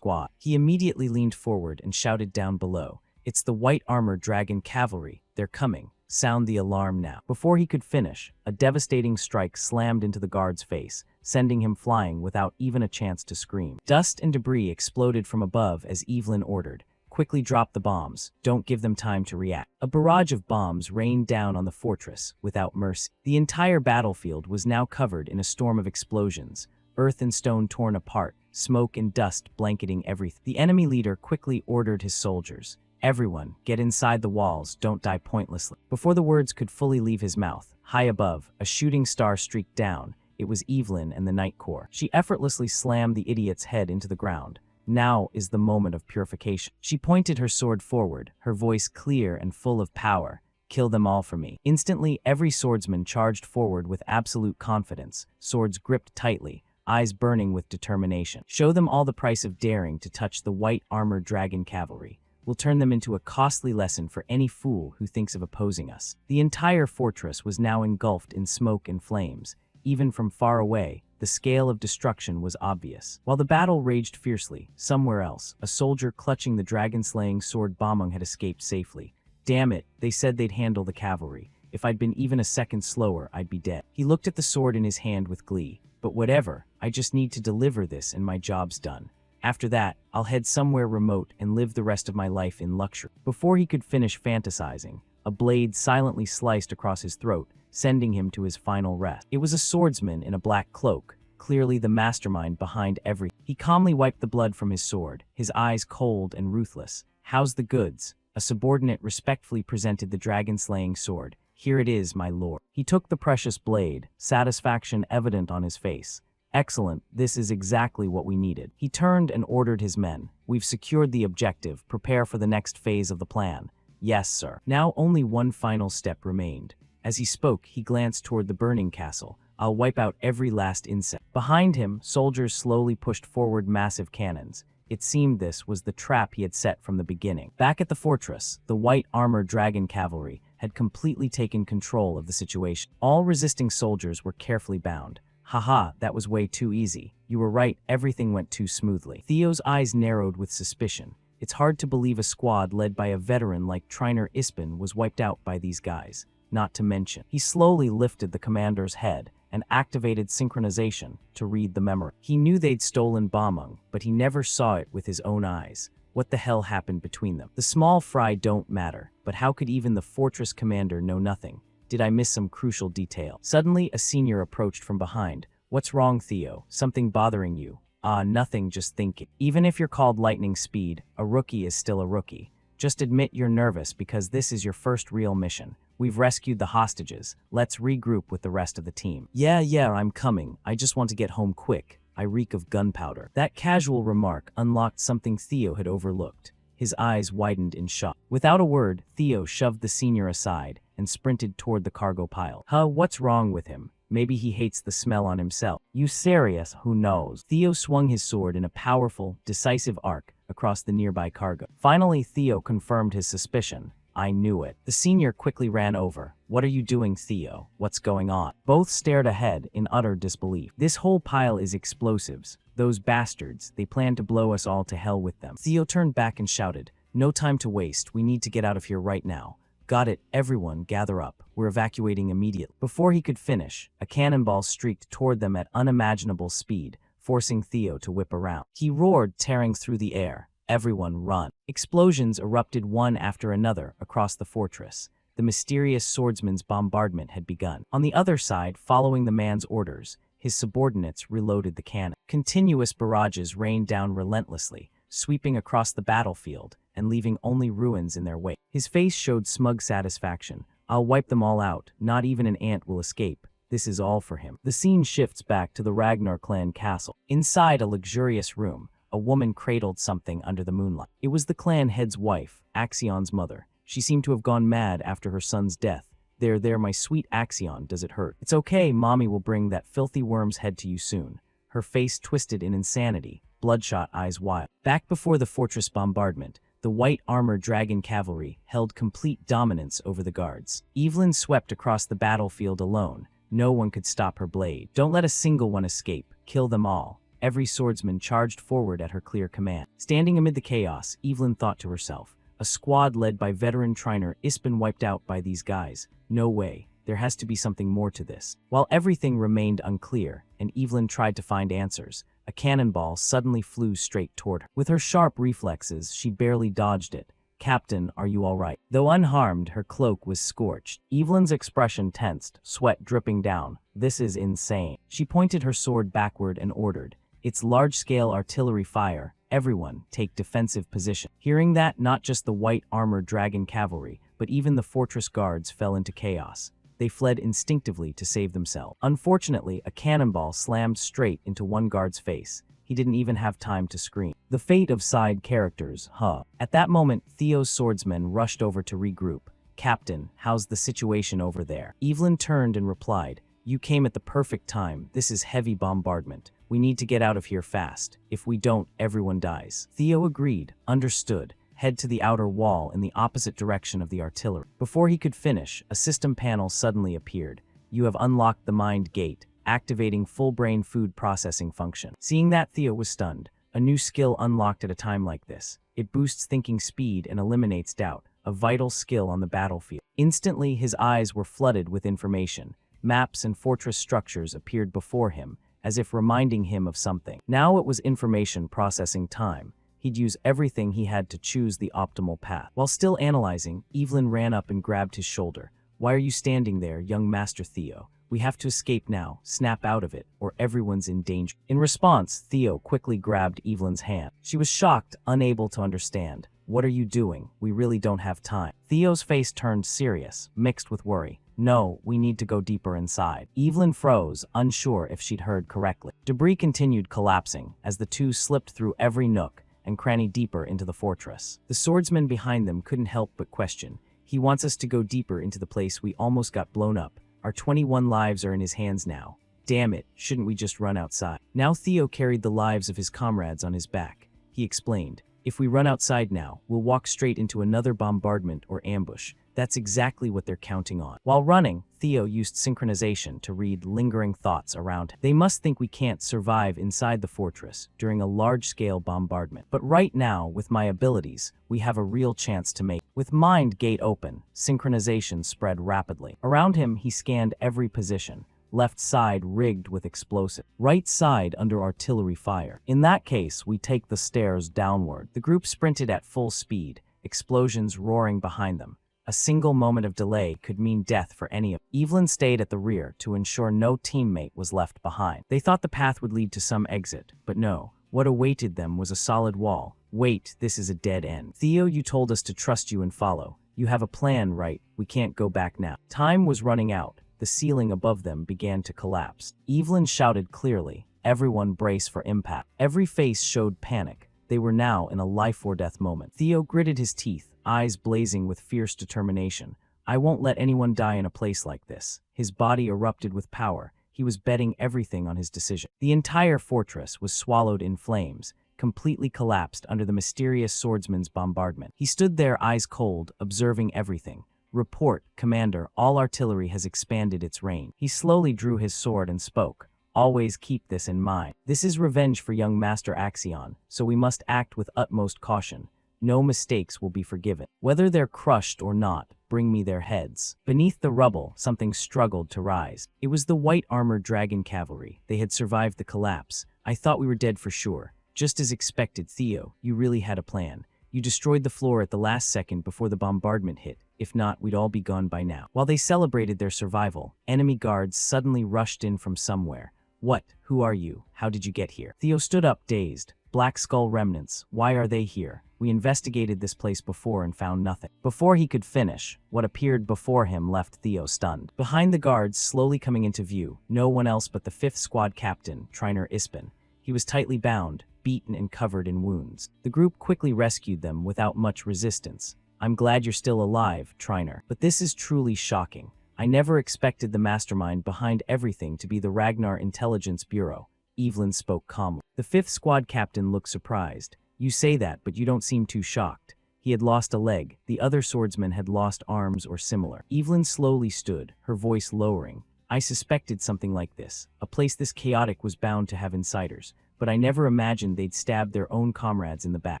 He immediately leaned forward and shouted down below, it's the white armored dragon cavalry. They're coming. Sound the alarm now. Before he could finish, a devastating strike slammed into the guard's face, sending him flying without even a chance to scream. Dust and debris exploded from above as Evelyn ordered, quickly drop the bombs, don't give them time to react. A barrage of bombs rained down on the fortress without mercy. The entire battlefield was now covered in a storm of explosions, earth and stone torn apart, smoke and dust blanketing everything. The enemy leader quickly ordered his soldiers, everyone, get inside the walls, don't die pointlessly. Before the words could fully leave his mouth, high above, a shooting star streaked down. It was Evelyn and the Night Corps. She effortlessly slammed the idiot's head into the ground. Now is the moment of purification. She pointed her sword forward, her voice clear and full of power. Kill them all for me. Instantly, every swordsman charged forward with absolute confidence, swords gripped tightly, eyes burning with determination. Show them all the price of daring to touch the white armored dragon cavalry. We'll turn them into a costly lesson for any fool who thinks of opposing us. The entire fortress was now engulfed in smoke and flames. Even from far away, the scale of destruction was obvious. While the battle raged fiercely, somewhere else, a soldier clutching the dragon-slaying sword Bamung had escaped safely. Damn it, they said they'd handle the cavalry. If I'd been even a second slower, I'd be dead. He looked at the sword in his hand with glee. But whatever, I just need to deliver this and my job's done. After that, I'll head somewhere remote and live the rest of my life in luxury. Before he could finish fantasizing, a blade silently sliced across his throat, sending him to his final rest. It was a swordsman in a black cloak, clearly the mastermind behind everything. He calmly wiped the blood from his sword, his eyes cold and ruthless. How's the goods? A subordinate respectfully presented the dragon-slaying sword. Here it is, my lord. He took the precious blade, satisfaction evident on his face. Excellent, this is exactly what we needed. He turned and ordered his men. We've secured the objective. Prepare for the next phase of the plan. Yes, sir. Now only one final step remained. As he spoke, he glanced toward the burning castle. I'll wipe out every last insect. Behind him, soldiers slowly pushed forward massive cannons. It seemed this was the trap he had set from the beginning. Back at the fortress, the white armored dragon cavalry had completely taken control of the situation. All resisting soldiers were carefully bound. Haha, that was way too easy. You were right, everything went too smoothly. Theo's eyes narrowed with suspicion. It's hard to believe a squad led by a veteran like Triner Ispin was wiped out by these guys. Not to mention, he slowly lifted the commander's head and activated synchronization to read the memory. He knew they'd stolen Bamung, but he never saw it with his own eyes. What the hell happened between them? The small fry don't matter, but how could even the fortress commander know nothing? Did I miss some crucial detail? Suddenly, a senior approached from behind. What's wrong, Theo? Something bothering you? Nothing, just thinking. Even if you're called lightning speed, a rookie is still a rookie. Just admit you're nervous because this is your first real mission. We've rescued the hostages. Let's regroup with the rest of the team. Yeah, I'm coming. I just want to get home quick. I reek of gunpowder. That casual remark unlocked something Theo had overlooked. His eyes widened in shock. Without a word, Theo shoved the senior aside and sprinted toward the cargo pile. What's wrong with him? Maybe he hates the smell on himself. You serious? Who knows? Theo swung his sword in a powerful, decisive arc across the nearby cargo. Finally, Theo confirmed his suspicion. I knew it. The senior quickly ran over. What are you doing, Theo? What's going on? Both stared ahead in utter disbelief. This whole pile is explosives. Those bastards, they plan to blow us all to hell with them. Theo turned back and shouted, no time to waste. We need to get out of here right now. Got it, everyone, gather up. We're evacuating immediately. Before he could finish, a cannonball streaked toward them at unimaginable speed, forcing Theo to whip around. He roared, tearing through the air. Everyone run. Explosions erupted one after another across the fortress. The mysterious swordsman's bombardment had begun. On the other side, following the man's orders, his subordinates reloaded the cannon. Continuous barrages rained down relentlessly, sweeping across the battlefield and leaving only ruins in their wake. His face showed smug satisfaction. I'll wipe them all out. Not even an ant will escape. This is all for him. The scene shifts back to the Ragnar clan castle. Inside a luxurious room, a woman cradled something under the moonlight. It was the clan head's wife, Axion's mother. She seemed to have gone mad after her son's death. There, my sweet Axion, does it hurt? It's okay, mommy will bring that filthy worm's head to you soon. Her face twisted in insanity, bloodshot eyes wild. Back before the fortress bombardment, the white armored dragon cavalry held complete dominance over the guards. Evelyn swept across the battlefield alone. No one could stop her blade. Don't let a single one escape. Kill them all. Every swordsman charged forward at her clear command. Standing amid the chaos, Evelyn thought to herself, a squad led by veteran trainer Ispen wiped out by these guys. No way. There has to be something more to this. While everything remained unclear, and Evelyn tried to find answers, a cannonball suddenly flew straight toward her. With her sharp reflexes, she barely dodged it. Captain, are you all right? Though unharmed, her cloak was scorched. Evelyn's expression tensed, sweat dripping down. This is insane. She pointed her sword backward and ordered, it's large-scale artillery fire. Everyone, take defensive position. Hearing that, not just the white armored dragon cavalry, but even the fortress guards fell into chaos. They fled instinctively to save themselves. Unfortunately, a cannonball slammed straight into one guard's face. He didn't even have time to scream. The fate of side characters, huh? At that moment, Theo's swordsmen rushed over to regroup. Captain, how's the situation over there? Evelyn turned and replied, you came at the perfect time. This is heavy bombardment. We need to get out of here fast. If we don't, everyone dies. Theo agreed. Understood. Head to the outer wall in the opposite direction of the artillery. Before he could finish, a system panel suddenly appeared. You have unlocked the mind gate, activating full brain food processing function. Seeing that, Theo was stunned. A new skill unlocked at a time like this. It boosts thinking speed and eliminates doubt, a vital skill on the battlefield. Instantly, his eyes were flooded with information. Maps and fortress structures appeared before him, as if reminding him of something. Now it was information processing time. He'd use everything he had to choose the optimal path. While still analyzing, Evelyn ran up and grabbed his shoulder. Why are you standing there, young Master Theo? We have to escape now. Snap out of it, or everyone's in danger. In response, Theo quickly grabbed Evelyn's hand. She was shocked, unable to understand. What are you doing? We really don't have time. Theo's face turned serious, mixed with worry. No, we need to go deeper inside. Evelyn froze, unsure if she'd heard correctly. Debris continued collapsing as the two slipped through every nook and cranny deeper into the fortress. The swordsman behind them couldn't help but question. He wants us to go deeper into the place we almost got blown up. Our 21 lives are in his hands now. Damn it, shouldn't we just run outside? Now Theo carried the lives of his comrades on his back. He explained, if we run outside now, we'll walk straight into another bombardment or ambush. That's exactly what they're counting on. While running, Theo used synchronization to read lingering thoughts around him. They must think we can't survive inside the fortress during a large-scale bombardment. But right now, with my abilities, we have a real chance to make. With mind gate open, synchronization spread rapidly. Around him, he scanned every position. Left side rigged with explosive. Right side under artillery fire. In that case, we take the stairs downward. The group sprinted at full speed, explosions roaring behind them. A single moment of delay could mean death for any of them. Evelyn stayed at the rear to ensure no teammate was left behind. They thought the path would lead to some exit, but no. What awaited them was a solid wall. Wait, this is a dead end. Theo, you told us to trust you and follow. You have a plan, right? We can't go back now. Time was running out. The ceiling above them began to collapse. Evelyn shouted clearly. Everyone brace for impact. Every face showed panic. They were now in a life-or-death moment. Theo gritted his teeth, eyes blazing with fierce determination. I won't let anyone die in a place like this. His body erupted with power. He was betting everything on his decision. The entire fortress was swallowed in flames, completely collapsed under the mysterious swordsman's bombardment. He stood there, eyes cold, observing everything. Report, Commander, all artillery has expanded its range. He slowly drew his sword and spoke. Always keep this in mind. This is revenge for young Master Axion, so we must act with utmost caution. No mistakes will be forgiven. Whether they're crushed or not, bring me their heads. Beneath the rubble, something struggled to rise. It was the white armored dragon cavalry. They had survived the collapse. I thought we were dead for sure. Just as expected, Theo, you really had a plan. You destroyed the floor at the last second before the bombardment hit. If not, we'd all be gone by now. While they celebrated their survival, enemy guards suddenly rushed in from somewhere. What? Who are you? How did you get here? Theo stood up, dazed. Black Skull remnants. Why are they here? We investigated this place before and found nothing. Before he could finish, what appeared before him left Theo stunned. Behind the guards, slowly coming into view, no one else but the 5th Squad Captain, Trainer Ispen. He was tightly bound, beaten and covered in wounds. The group quickly rescued them without much resistance. "I'm glad you're still alive, Triner. But this is truly shocking. I never expected the mastermind behind everything to be the Ragnar Intelligence Bureau." Evelyn spoke calmly. The fifth squad captain looked surprised. "You say that, but you don't seem too shocked. He had lost a leg. The other swordsmen had lost arms or similar." Evelyn slowly stood, her voice lowering. "I suspected something like this. A place this chaotic was bound to have insiders, but I never imagined they'd stab their own comrades in the back."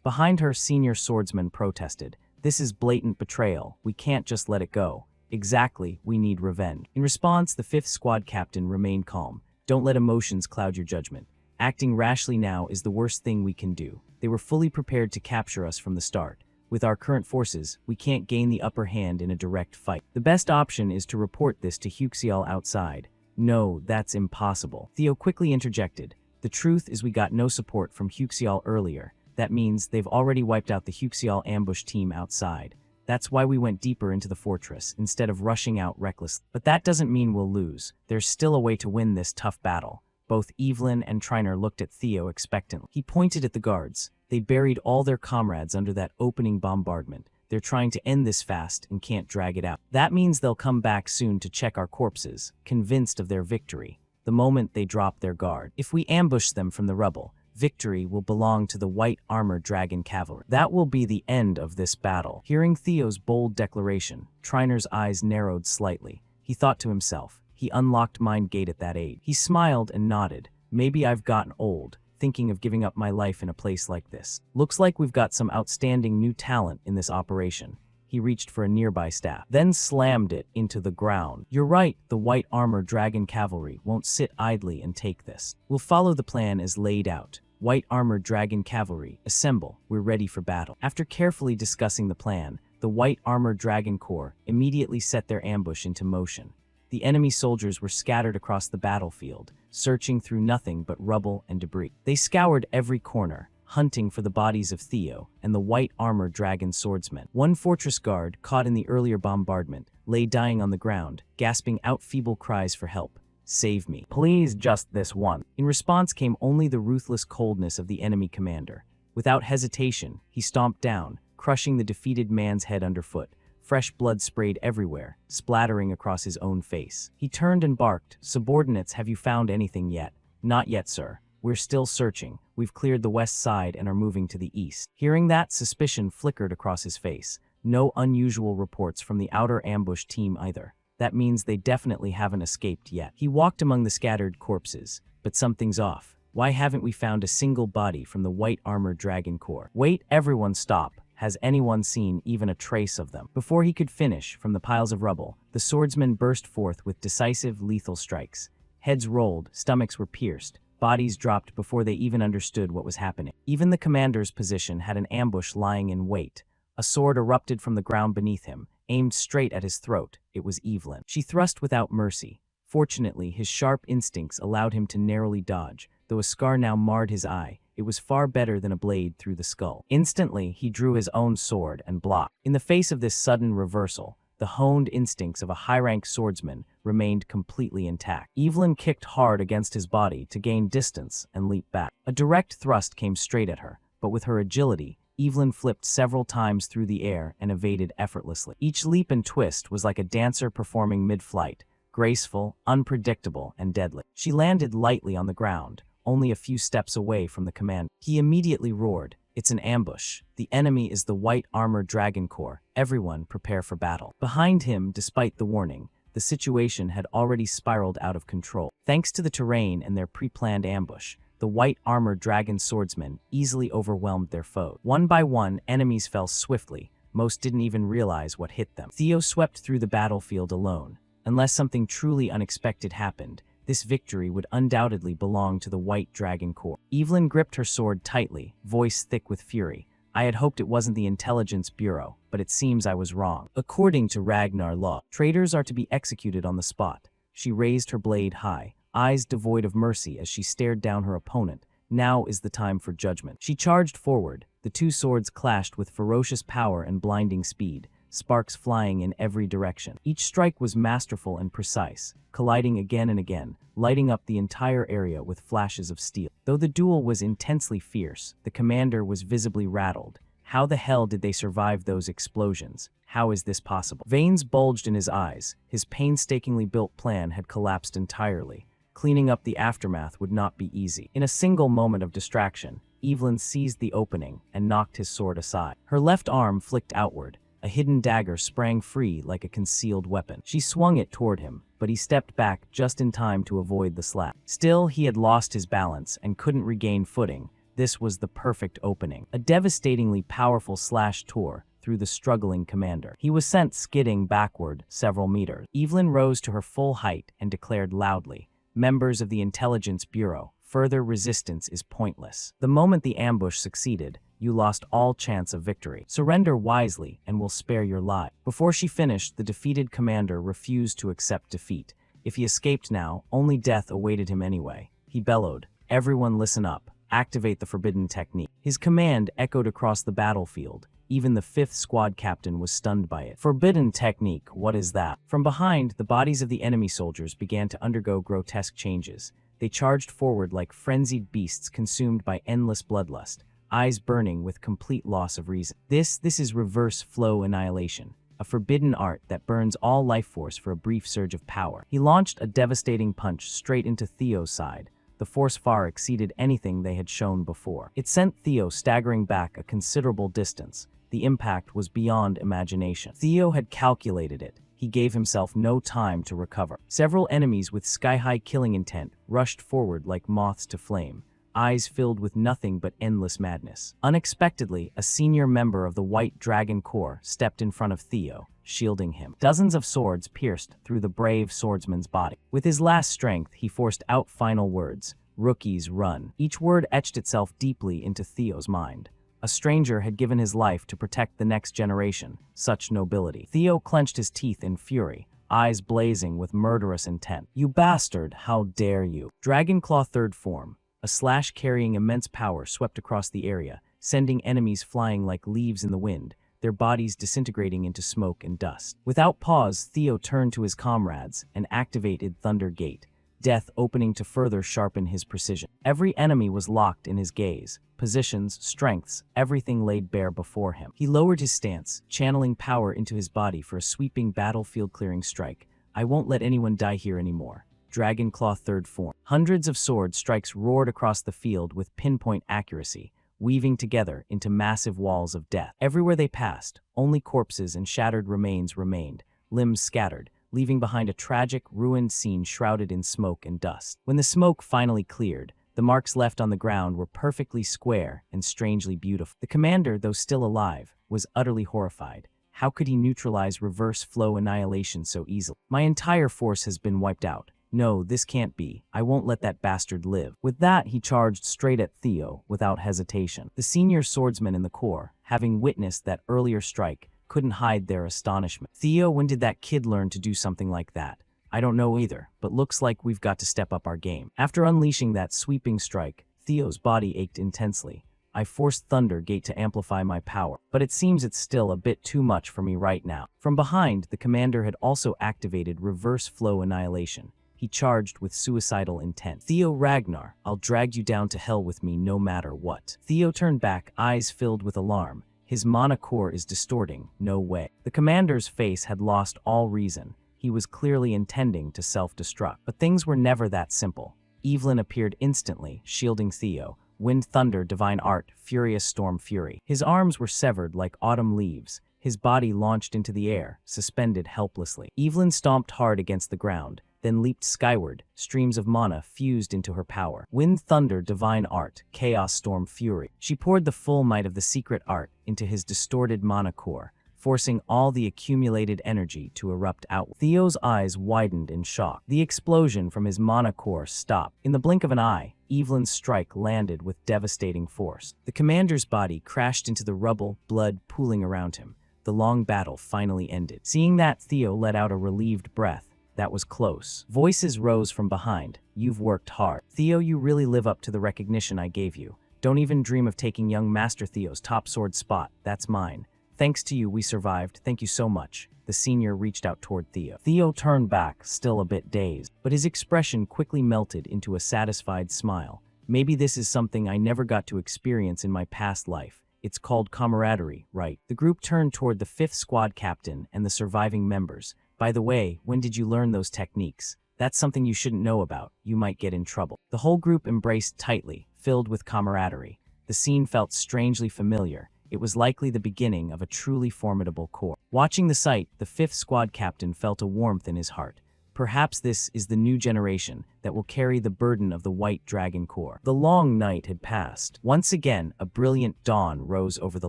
Behind her, senior swordsman protested. "This is blatant betrayal. We can't just let it go." "Exactly, we need revenge." In response, the fifth squad captain remained calm. "Don't let emotions cloud your judgment. Acting rashly now is the worst thing we can do. They were fully prepared to capture us from the start. With our current forces, we can't gain the upper hand in a direct fight. The best option is to report this to Huxial outside." "No, that's impossible." Theo quickly interjected. "The truth is we got no support from Huxial earlier. That means they've already wiped out the Huxial ambush team outside. That's why we went deeper into the fortress, instead of rushing out recklessly. But that doesn't mean we'll lose. There's still a way to win this tough battle." Both Evelyn and Triner looked at Theo expectantly. He pointed at the guards. "They buried all their comrades under that opening bombardment. They're trying to end this fast and can't drag it out. That means they'll come back soon to check our corpses, convinced of their victory, the moment they drop their guard. If we ambush them from the rubble, victory will belong to the white armored dragon cavalry. That will be the end of this battle." Hearing Theo's bold declaration, Triner's eyes narrowed slightly. He thought to himself, he unlocked Mind Gate at that age. He smiled and nodded. "Maybe I've gotten old, thinking of giving up my life in a place like this. Looks like we've got some outstanding new talent in this operation." He reached for a nearby staff, then slammed it into the ground. "You're right, the white armored dragon cavalry won't sit idly and take this. We'll follow the plan as laid out. White armored dragon cavalry, assemble. We're ready for battle." After carefully discussing the plan, the white armored dragon corps immediately set their ambush into motion. The enemy soldiers were scattered across the battlefield, searching through nothing but rubble and debris. They scoured every corner, hunting for the bodies of Theo and the white armored dragon swordsmen. One fortress guard, caught in the earlier bombardment, lay dying on the ground, gasping out feeble cries for help. "Save me. Please, just this one." In response came only the ruthless coldness of the enemy commander. Without hesitation, he stomped down, crushing the defeated man's head underfoot. Fresh blood sprayed everywhere, splattering across his own face. He turned and barked, "Subordinates, have you found anything yet?" "Not yet, sir. We're still searching. We've cleared the west side and are moving to the east." Hearing that, suspicion flickered across his face. No unusual reports from the outer ambush team either. That means they definitely haven't escaped yet. He walked among the scattered corpses. "But something's off. Why haven't we found a single body from the white armored dragon corps?" "Wait, everyone stop. Has anyone seen even a trace of them?" Before he could finish, from the piles of rubble, the swordsmen burst forth with decisive, lethal strikes. Heads rolled, stomachs were pierced, bodies dropped before they even understood what was happening. Even the commander's position had an ambush lying in wait. A sword erupted from the ground beneath him, aimed straight at his throat. It was Evelyn. She thrust without mercy. Fortunately, his sharp instincts allowed him to narrowly dodge, though a scar now marred his eye. It was far better than a blade through the skull. Instantly, he drew his own sword and blocked. In the face of this sudden reversal, the honed instincts of a high-rank swordsman remained completely intact. Evelyn kicked hard against his body to gain distance and leap back. A direct thrust came straight at her, but with her agility, Evelyn flipped several times through the air and evaded effortlessly. Each leap and twist was like a dancer performing mid-flight, graceful, unpredictable, and deadly. She landed lightly on the ground, only a few steps away from the commander. He immediately roared, "It's an ambush. The enemy is the white armored dragon corps. Everyone prepare for battle." Behind him, despite the warning, the situation had already spiraled out of control. Thanks to the terrain and their pre-planned ambush, the white armored dragon swordsmen easily overwhelmed their foe. One by one, enemies fell swiftly. Most didn't even realize what hit them. Theo swept through the battlefield alone. Unless something truly unexpected happened, this victory would undoubtedly belong to the White Dragon Corps. Evelyn gripped her sword tightly, voice thick with fury. "I had hoped it wasn't the Intelligence Bureau, but it seems I was wrong. According to Ragnar law, traitors are to be executed on the spot." She raised her blade high, eyes devoid of mercy as she stared down her opponent. Now is the time for judgment. She charged forward. The two swords clashed with ferocious power and blinding speed. sparks flying in every direction. Each strike was masterful and precise, colliding again and again, lighting up the entire area with flashes of steel. Though the duel was intensely fierce, the commander was visibly rattled. How the hell did they survive those explosions? How is this possible? Veins bulged in his eyes. His painstakingly built plan had collapsed entirely. Cleaning up the aftermath would not be easy. In a single moment of distraction, Evelyn seized the opening and knocked his sword aside. Her left arm flicked outward. A hidden dagger sprang free like a concealed weapon. She swung it toward him, but he stepped back just in time to avoid the slap. Still, he had lost his balance and couldn't regain footing. This was the perfect opening. A devastatingly powerful slash tore through the struggling commander. He was sent skidding backward several meters. Evelyn rose to her full height and declared loudly, "Members of the Intelligence Bureau, further resistance is pointless. The moment the ambush succeeded, you lost all chance of victory. Surrender wisely and we'll spare your life." Before she finished, the defeated commander refused to accept defeat. If he escaped now, only death awaited him anyway. He bellowed, "Everyone listen up. Activate the forbidden technique." His command echoed across the battlefield. Even the 5th squad captain was stunned by it. "Forbidden technique, what is that?" From behind, the bodies of the enemy soldiers began to undergo grotesque changes. They charged forward like frenzied beasts consumed by endless bloodlust, eyes burning with complete loss of reason. This is reverse flow annihilation, a forbidden art that burns all life force for a brief surge of power. He launched a devastating punch straight into Theo's side. The force far exceeded anything they had shown before. It sent Theo staggering back a considerable distance. The impact was beyond imagination. Theo had calculated it. He gave himself no time to recover. Several enemies with sky-high killing intent rushed forward like moths to flame, eyes filled with nothing but endless madness. Unexpectedly, a senior member of the White Dragon Corps stepped in front of Theo, shielding him. Dozens of swords pierced through the brave swordsman's body. With his last strength, he forced out final words, "Rookies, run." Each word etched itself deeply into Theo's mind. A stranger had given his life to protect the next generation. Such nobility. Theo clenched his teeth in fury, eyes blazing with murderous intent. "You bastard, how dare you!" Dragonclaw third form. A slash carrying immense power swept across the area, sending enemies flying like leaves in the wind, their bodies disintegrating into smoke and dust. Without pause, Theo turned to his comrades and activated Thunder Gate, death opening to further sharpen his precision. Every enemy was locked in his gaze. Positions, strengths, everything laid bare before him. He lowered his stance, channeling power into his body for a sweeping battlefield-clearing strike. "I won't let anyone die here anymore." Dragonclaw third form. Hundreds of sword strikes roared across the field with pinpoint accuracy, weaving together into massive walls of death. Everywhere they passed, only corpses and shattered remains remained, limbs scattered, leaving behind a tragic, ruined scene shrouded in smoke and dust. When the smoke finally cleared, the marks left on the ground were perfectly square and strangely beautiful. The commander, though still alive, was utterly horrified. How could he neutralize reverse flow annihilation so easily? "My entire force has been wiped out. No, this can't be. I won't let that bastard live." With that, he charged straight at Theo without hesitation. The senior swordsman in the Corps, having witnessed that earlier strike, couldn't hide their astonishment. "Theo, when did that kid learn to do something like that?" "I don't know either, but looks like we've got to step up our game." After unleashing that sweeping strike, Theo's body ached intensely. "I forced Thunder Gate to amplify my power, but it seems it's still a bit too much for me right now." From behind, the commander had also activated reverse flow annihilation. He charged with suicidal intent. "Theo Ragnar, I'll drag you down to hell with me no matter what." Theo turned back, eyes filled with alarm. His mana core is distorting, no way. The commander's face had lost all reason. He was clearly intending to self-destruct. But things were never that simple. Evelyn appeared instantly, shielding Theo. Wind Thunder, Divine Art, Furious Storm Fury. His arms were severed like autumn leaves. His body launched into the air, suspended helplessly. Evelyn stomped hard against the ground, then leaped skyward. Streams of mana fused into her power. Wind Thunder, Divine Art, Chaos Storm Fury. She poured the full might of the secret art into his distorted mana core, forcing all the accumulated energy to erupt outward. Theo's eyes widened in shock. The explosion from his mana core stopped. In the blink of an eye, Evelyn's strike landed with devastating force. The commander's body crashed into the rubble, blood pooling around him. The long battle finally ended. Seeing that, Theo let out a relieved breath. That was close. Voices rose from behind. "You've worked hard. Theo, you really live up to the recognition I gave you. Don't even dream of taking young Master Theo's top sword spot. That's mine." Thanks to you, we survived. Thank you so much. The senior reached out toward Theo. Theo turned back, still a bit dazed, but his expression quickly melted into a satisfied smile. Maybe this is something I never got to experience in my past life. It's called camaraderie, right? The group turned toward the 5th squad captain and the surviving members. By the way, when did you learn those techniques? That's something you shouldn't know about. You might get in trouble. The whole group embraced tightly, filled with camaraderie. The scene felt strangely familiar. It was likely the beginning of a truly formidable corps. Watching the sight, the 5th squad captain felt a warmth in his heart. Perhaps this is the new generation that will carry the burden of the White Dragon Corps. The long night had passed. Once again, a brilliant dawn rose over the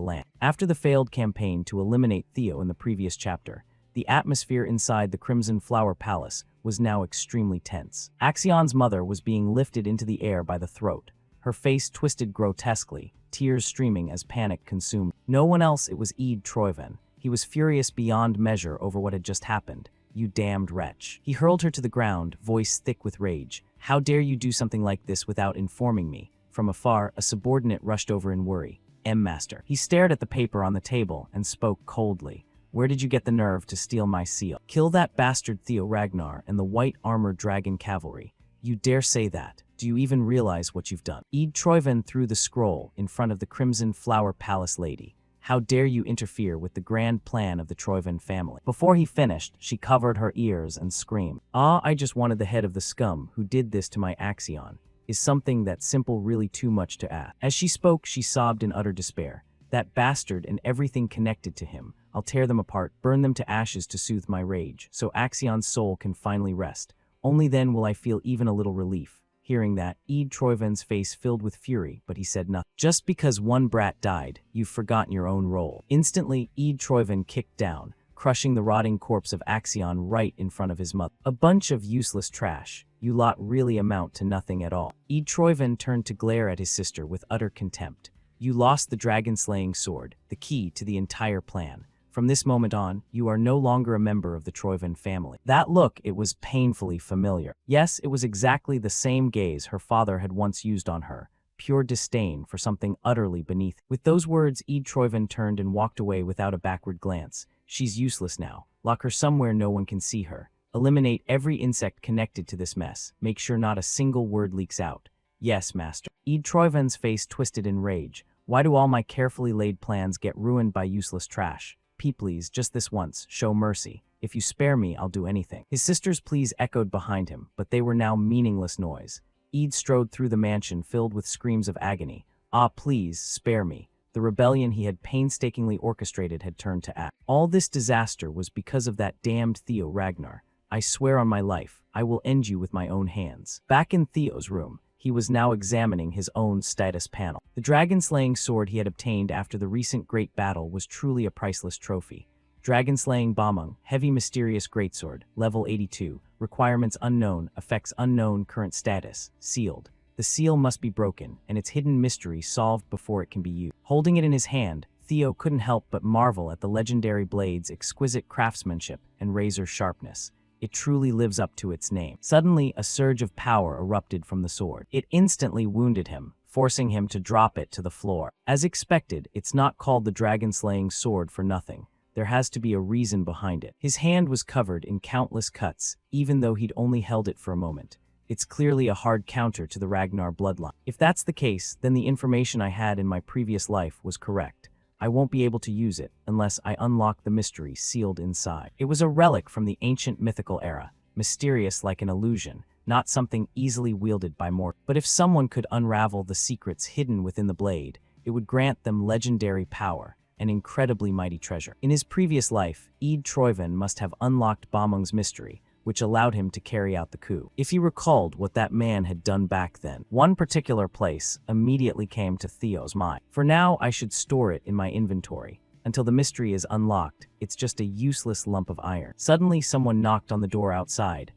land. After the failed campaign to eliminate Theo in the previous chapter, the atmosphere inside the Crimson Flower Palace was now extremely tense. Axion's mother was being lifted into the air by the throat, her face twisted grotesquely, tears streaming as panic consumed. No one else, it was Eid Troyven. He was furious beyond measure over what had just happened. You damned wretch. He hurled her to the ground, voice thick with rage. How dare you do something like this without informing me? From afar, a subordinate rushed over in worry. Master. He stared at the paper on the table and spoke coldly. Where did you get the nerve to steal my seal? Kill that bastard Theo Ragnar and the white armored dragon cavalry. You dare say that? Do you even realize what you've done? Eid Troyven threw the scroll in front of the Crimson Flower Palace lady. How dare you interfere with the grand plan of the Troyven family? Before he finished, she covered her ears and screamed. I just wanted the head of the scum who did this to my Axion. Is something that simple really too much to ask? As she spoke, she sobbed in utter despair. That bastard and everything connected to him. I'll tear them apart, burn them to ashes to soothe my rage, so Axion's soul can finally rest. Only then will I feel even a little relief. Hearing that, Eid Troyven's face filled with fury, but he said nothing. Just because one brat died, you've forgotten your own role. Instantly, Eid Troyven kicked down, crushing the rotting corpse of Axion right in front of his mother. A bunch of useless trash. You lot really amount to nothing at all. Eid Troyven turned to glare at his sister with utter contempt. You lost the dragon-slaying sword, the key to the entire plan. From this moment on, you are no longer a member of the Troyven family. That look, it was painfully familiar. Yes, it was exactly the same gaze her father had once used on her. Pure disdain for something utterly beneath. With those words, Eid Troyven turned and walked away without a backward glance. She's useless now. Lock her somewhere no one can see her. Eliminate every insect connected to this mess. Make sure not a single word leaks out. Yes, master. Eid Troyven's face twisted in rage. Why do all my carefully laid plans get ruined by useless trash? Please, just this once, show mercy. If you spare me, I'll do anything. His sister's pleas echoed behind him, but they were now meaningless noise. Eid strode through the mansion filled with screams of agony. Please, spare me. The rebellion he had painstakingly orchestrated had turned to act. All this disaster was because of that damned Theo Ragnar. I swear on my life, I will end you with my own hands. Back in Theo's room, he was now examining his own status panel. The dragon-slaying sword he had obtained after the recent great battle was truly a priceless trophy. Dragon-slaying Bamung, heavy mysterious greatsword, level 82, requirements unknown, effects unknown, current status, sealed. The seal must be broken, and its hidden mystery solved before it can be used. Holding it in his hand, Theo couldn't help but marvel at the legendary blade's exquisite craftsmanship and razor sharpness. It truly lives up to its name. Suddenly, a surge of power erupted from the sword. It instantly wounded him, forcing him to drop it to the floor. As expected, it's not called the dragon-slaying sword for nothing. There has to be a reason behind it. His hand was covered in countless cuts, even though he'd only held it for a moment. It's clearly a hard counter to the Ragnar bloodline. If that's the case, then the information I had in my previous life was correct. I won't be able to use it unless I unlock the mystery sealed inside. It was a relic from the ancient mythical era, mysterious like an illusion, not something easily wielded by mortals. But if someone could unravel the secrets hidden within the blade, it would grant them legendary power, an incredibly mighty treasure. In his previous life, Eid Troyven must have unlocked Bamung's mystery, which allowed him to carry out the coup. If he recalled what that man had done back then, one particular place immediately came to Theo's mind. For now, I should store it in my inventory. Until the mystery is unlocked, it's just a useless lump of iron. Suddenly, someone knocked on the door outside.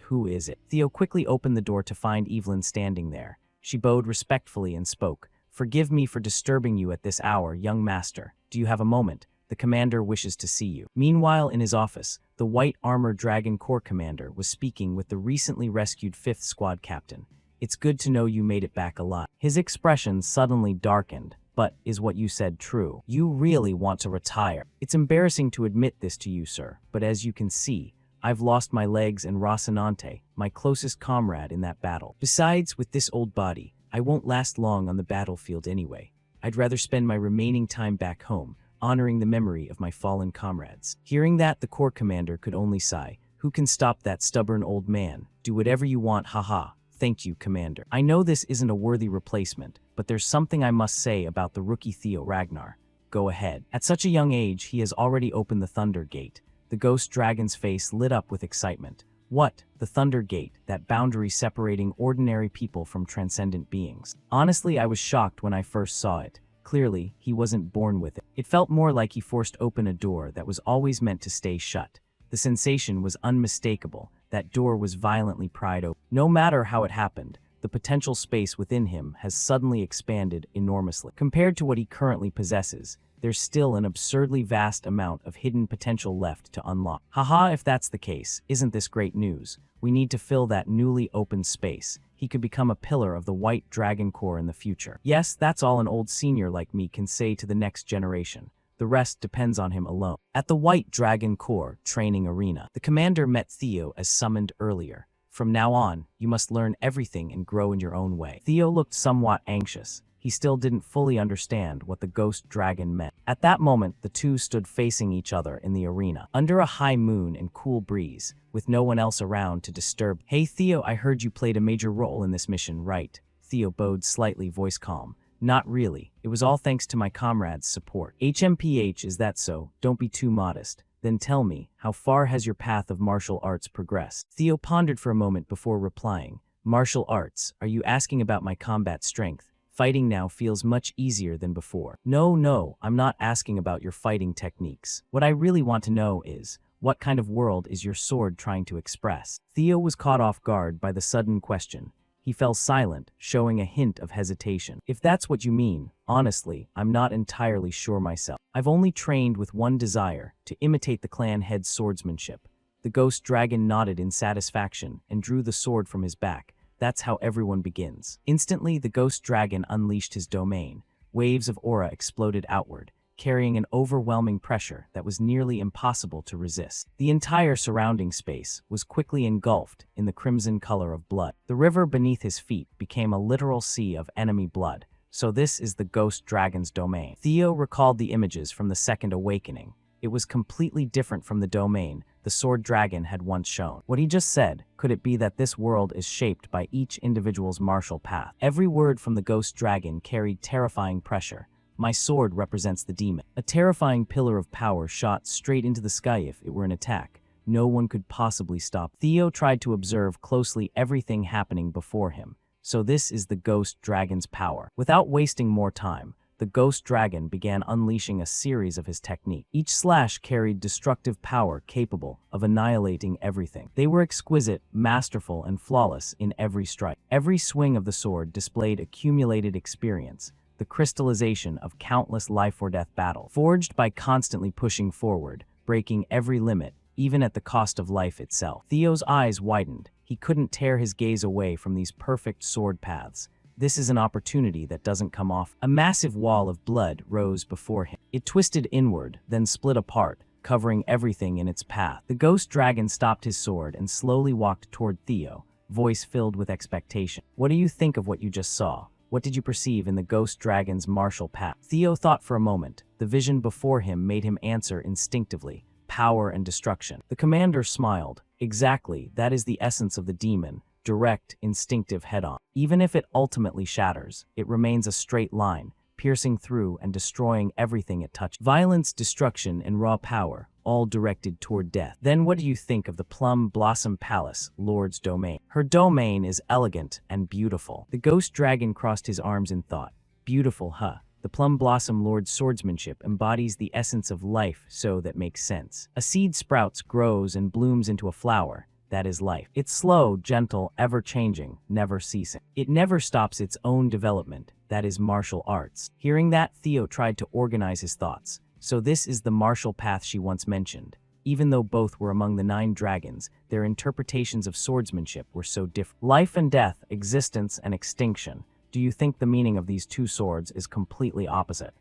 Who is it? Theo quickly opened the door to find Evelyn standing there. She bowed respectfully and spoke. Forgive me for disturbing you at this hour, young master. Do you have a moment? The commander wishes to see you. Meanwhile, in his office, the White Armored Dragon Corps commander was speaking with the recently rescued 5th squad captain. It's good to know you made it back alive. His expression suddenly darkened, But is what you said true? You really want to retire. It's embarrassing to admit this to you, sir, but as you can see, I've lost my legs and Rocinante, my closest comrade in that battle. Besides, with this old body, I won't last long on the battlefield anyway. I'd rather spend my remaining time back home, honoring the memory of my fallen comrades. Hearing that, the Corps commander could only sigh. Who can stop that stubborn old man? Do whatever you want, haha. Thank you, Commander. I know this isn't a worthy replacement, but there's something I must say about the rookie Theo Ragnar. Go ahead. At such a young age, he has already opened the Thunder Gate. The ghost dragon's face lit up with excitement. What? The Thunder Gate, that boundary separating ordinary people from transcendent beings. Honestly, I was shocked when I first saw it. Clearly, he wasn't born with it. It felt more like he forced open a door that was always meant to stay shut. The sensation was unmistakable. That door was violently pried open. No matter how it happened, the potential space within him has suddenly expanded enormously. Compared to what he currently possesses, there's still an absurdly vast amount of hidden potential left to unlock. Haha, if that's the case, isn't this great news? We need to fill that newly opened space. He could become a pillar of the White Dragon Corps in the future. Yes, that's all an old senior like me can say to the next generation. The rest depends on him alone. At the White Dragon Corps training arena, the commander met Theo as summoned earlier. From now on, you must learn everything and grow in your own way. Theo looked somewhat anxious. He still didn't fully understand what the ghost dragon meant. At that moment, the two stood facing each other in the arena, under a high moon and cool breeze, with no one else around to disturb. Hey Theo, I heard you played a major role in this mission, right? Theo bowed slightly, voice calm. Not really. It was all thanks to my comrades' support. HMPH, is that so? Don't be too modest. Then tell me, how far has your path of martial arts progressed? Theo pondered for a moment before replying. Martial arts? Are you asking about my combat strength? Fighting now feels much easier than before. No, I'm not asking about your fighting techniques. What I really want to know is, what kind of world is your sword trying to express? Theo was caught off guard by the sudden question. He fell silent, showing a hint of hesitation. If that's what you mean, honestly, I'm not entirely sure myself. I've only trained with one desire, to imitate the clan head's swordsmanship. The ghost dragon nodded in satisfaction and drew the sword from his back. That's how everyone begins. Instantly, the ghost dragon unleashed his domain. Waves of aura exploded outward, carrying an overwhelming pressure that was nearly impossible to resist. The entire surrounding space was quickly engulfed in the crimson color of blood. The river beneath his feet became a literal sea of enemy blood. So this is the ghost dragon's domain. Theo recalled the images from the Second Awakening. It was completely different from the domain the sword dragon had once shown. What he just said, could it be that this world is shaped by each individual's martial path? Every word from the ghost dragon carried terrifying pressure. My sword represents the demon. A terrifying pillar of power shot straight into the sky. If it were an attack, no one could possibly stop. Theo tried to observe closely everything happening before him. So this is the ghost dragon's power. Without wasting more time, the ghost dragon began unleashing a series of his techniques. Each slash carried destructive power capable of annihilating everything. They were exquisite, masterful, and flawless in every strike. Every swing of the sword displayed accumulated experience, the crystallization of countless life-or-death battles, forged by constantly pushing forward, breaking every limit, even at the cost of life itself. Theo's eyes widened. He couldn't tear his gaze away from these perfect sword paths. This is an opportunity that doesn't come off. A massive wall of blood rose before him. It twisted inward, then split apart, covering everything in its path. The ghost dragon stopped his sword and slowly walked toward Theo, voice filled with expectation. What do you think of what you just saw? What did you perceive in the ghost dragon's martial path? Theo thought for a moment. The vision before him made him answer instinctively. Power and destruction. The commander smiled. Exactly, that is the essence of the demon. Direct, instinctive head-on. Even if it ultimately shatters, it remains a straight line, piercing through and destroying everything it touches. Violence, destruction, and raw power, all directed toward death. Then what do you think of the Plum Blossom Palace, Lord's domain? Her domain is elegant and beautiful. The ghost dragon crossed his arms in thought. Beautiful, huh? The Plum Blossom Lord's swordsmanship embodies the essence of life, so that makes sense. A seed sprouts, grows, and blooms into a flower. That is life. It's slow, gentle, ever-changing, never ceasing. It never stops its own development. That is martial arts. Hearing that, Theo tried to organize his thoughts. So this is the martial path she once mentioned. Even though both were among the 9 dragons, their interpretations of swordsmanship were so different. Life and death, existence and extinction. Do you think the meaning of these two swords is completely opposite?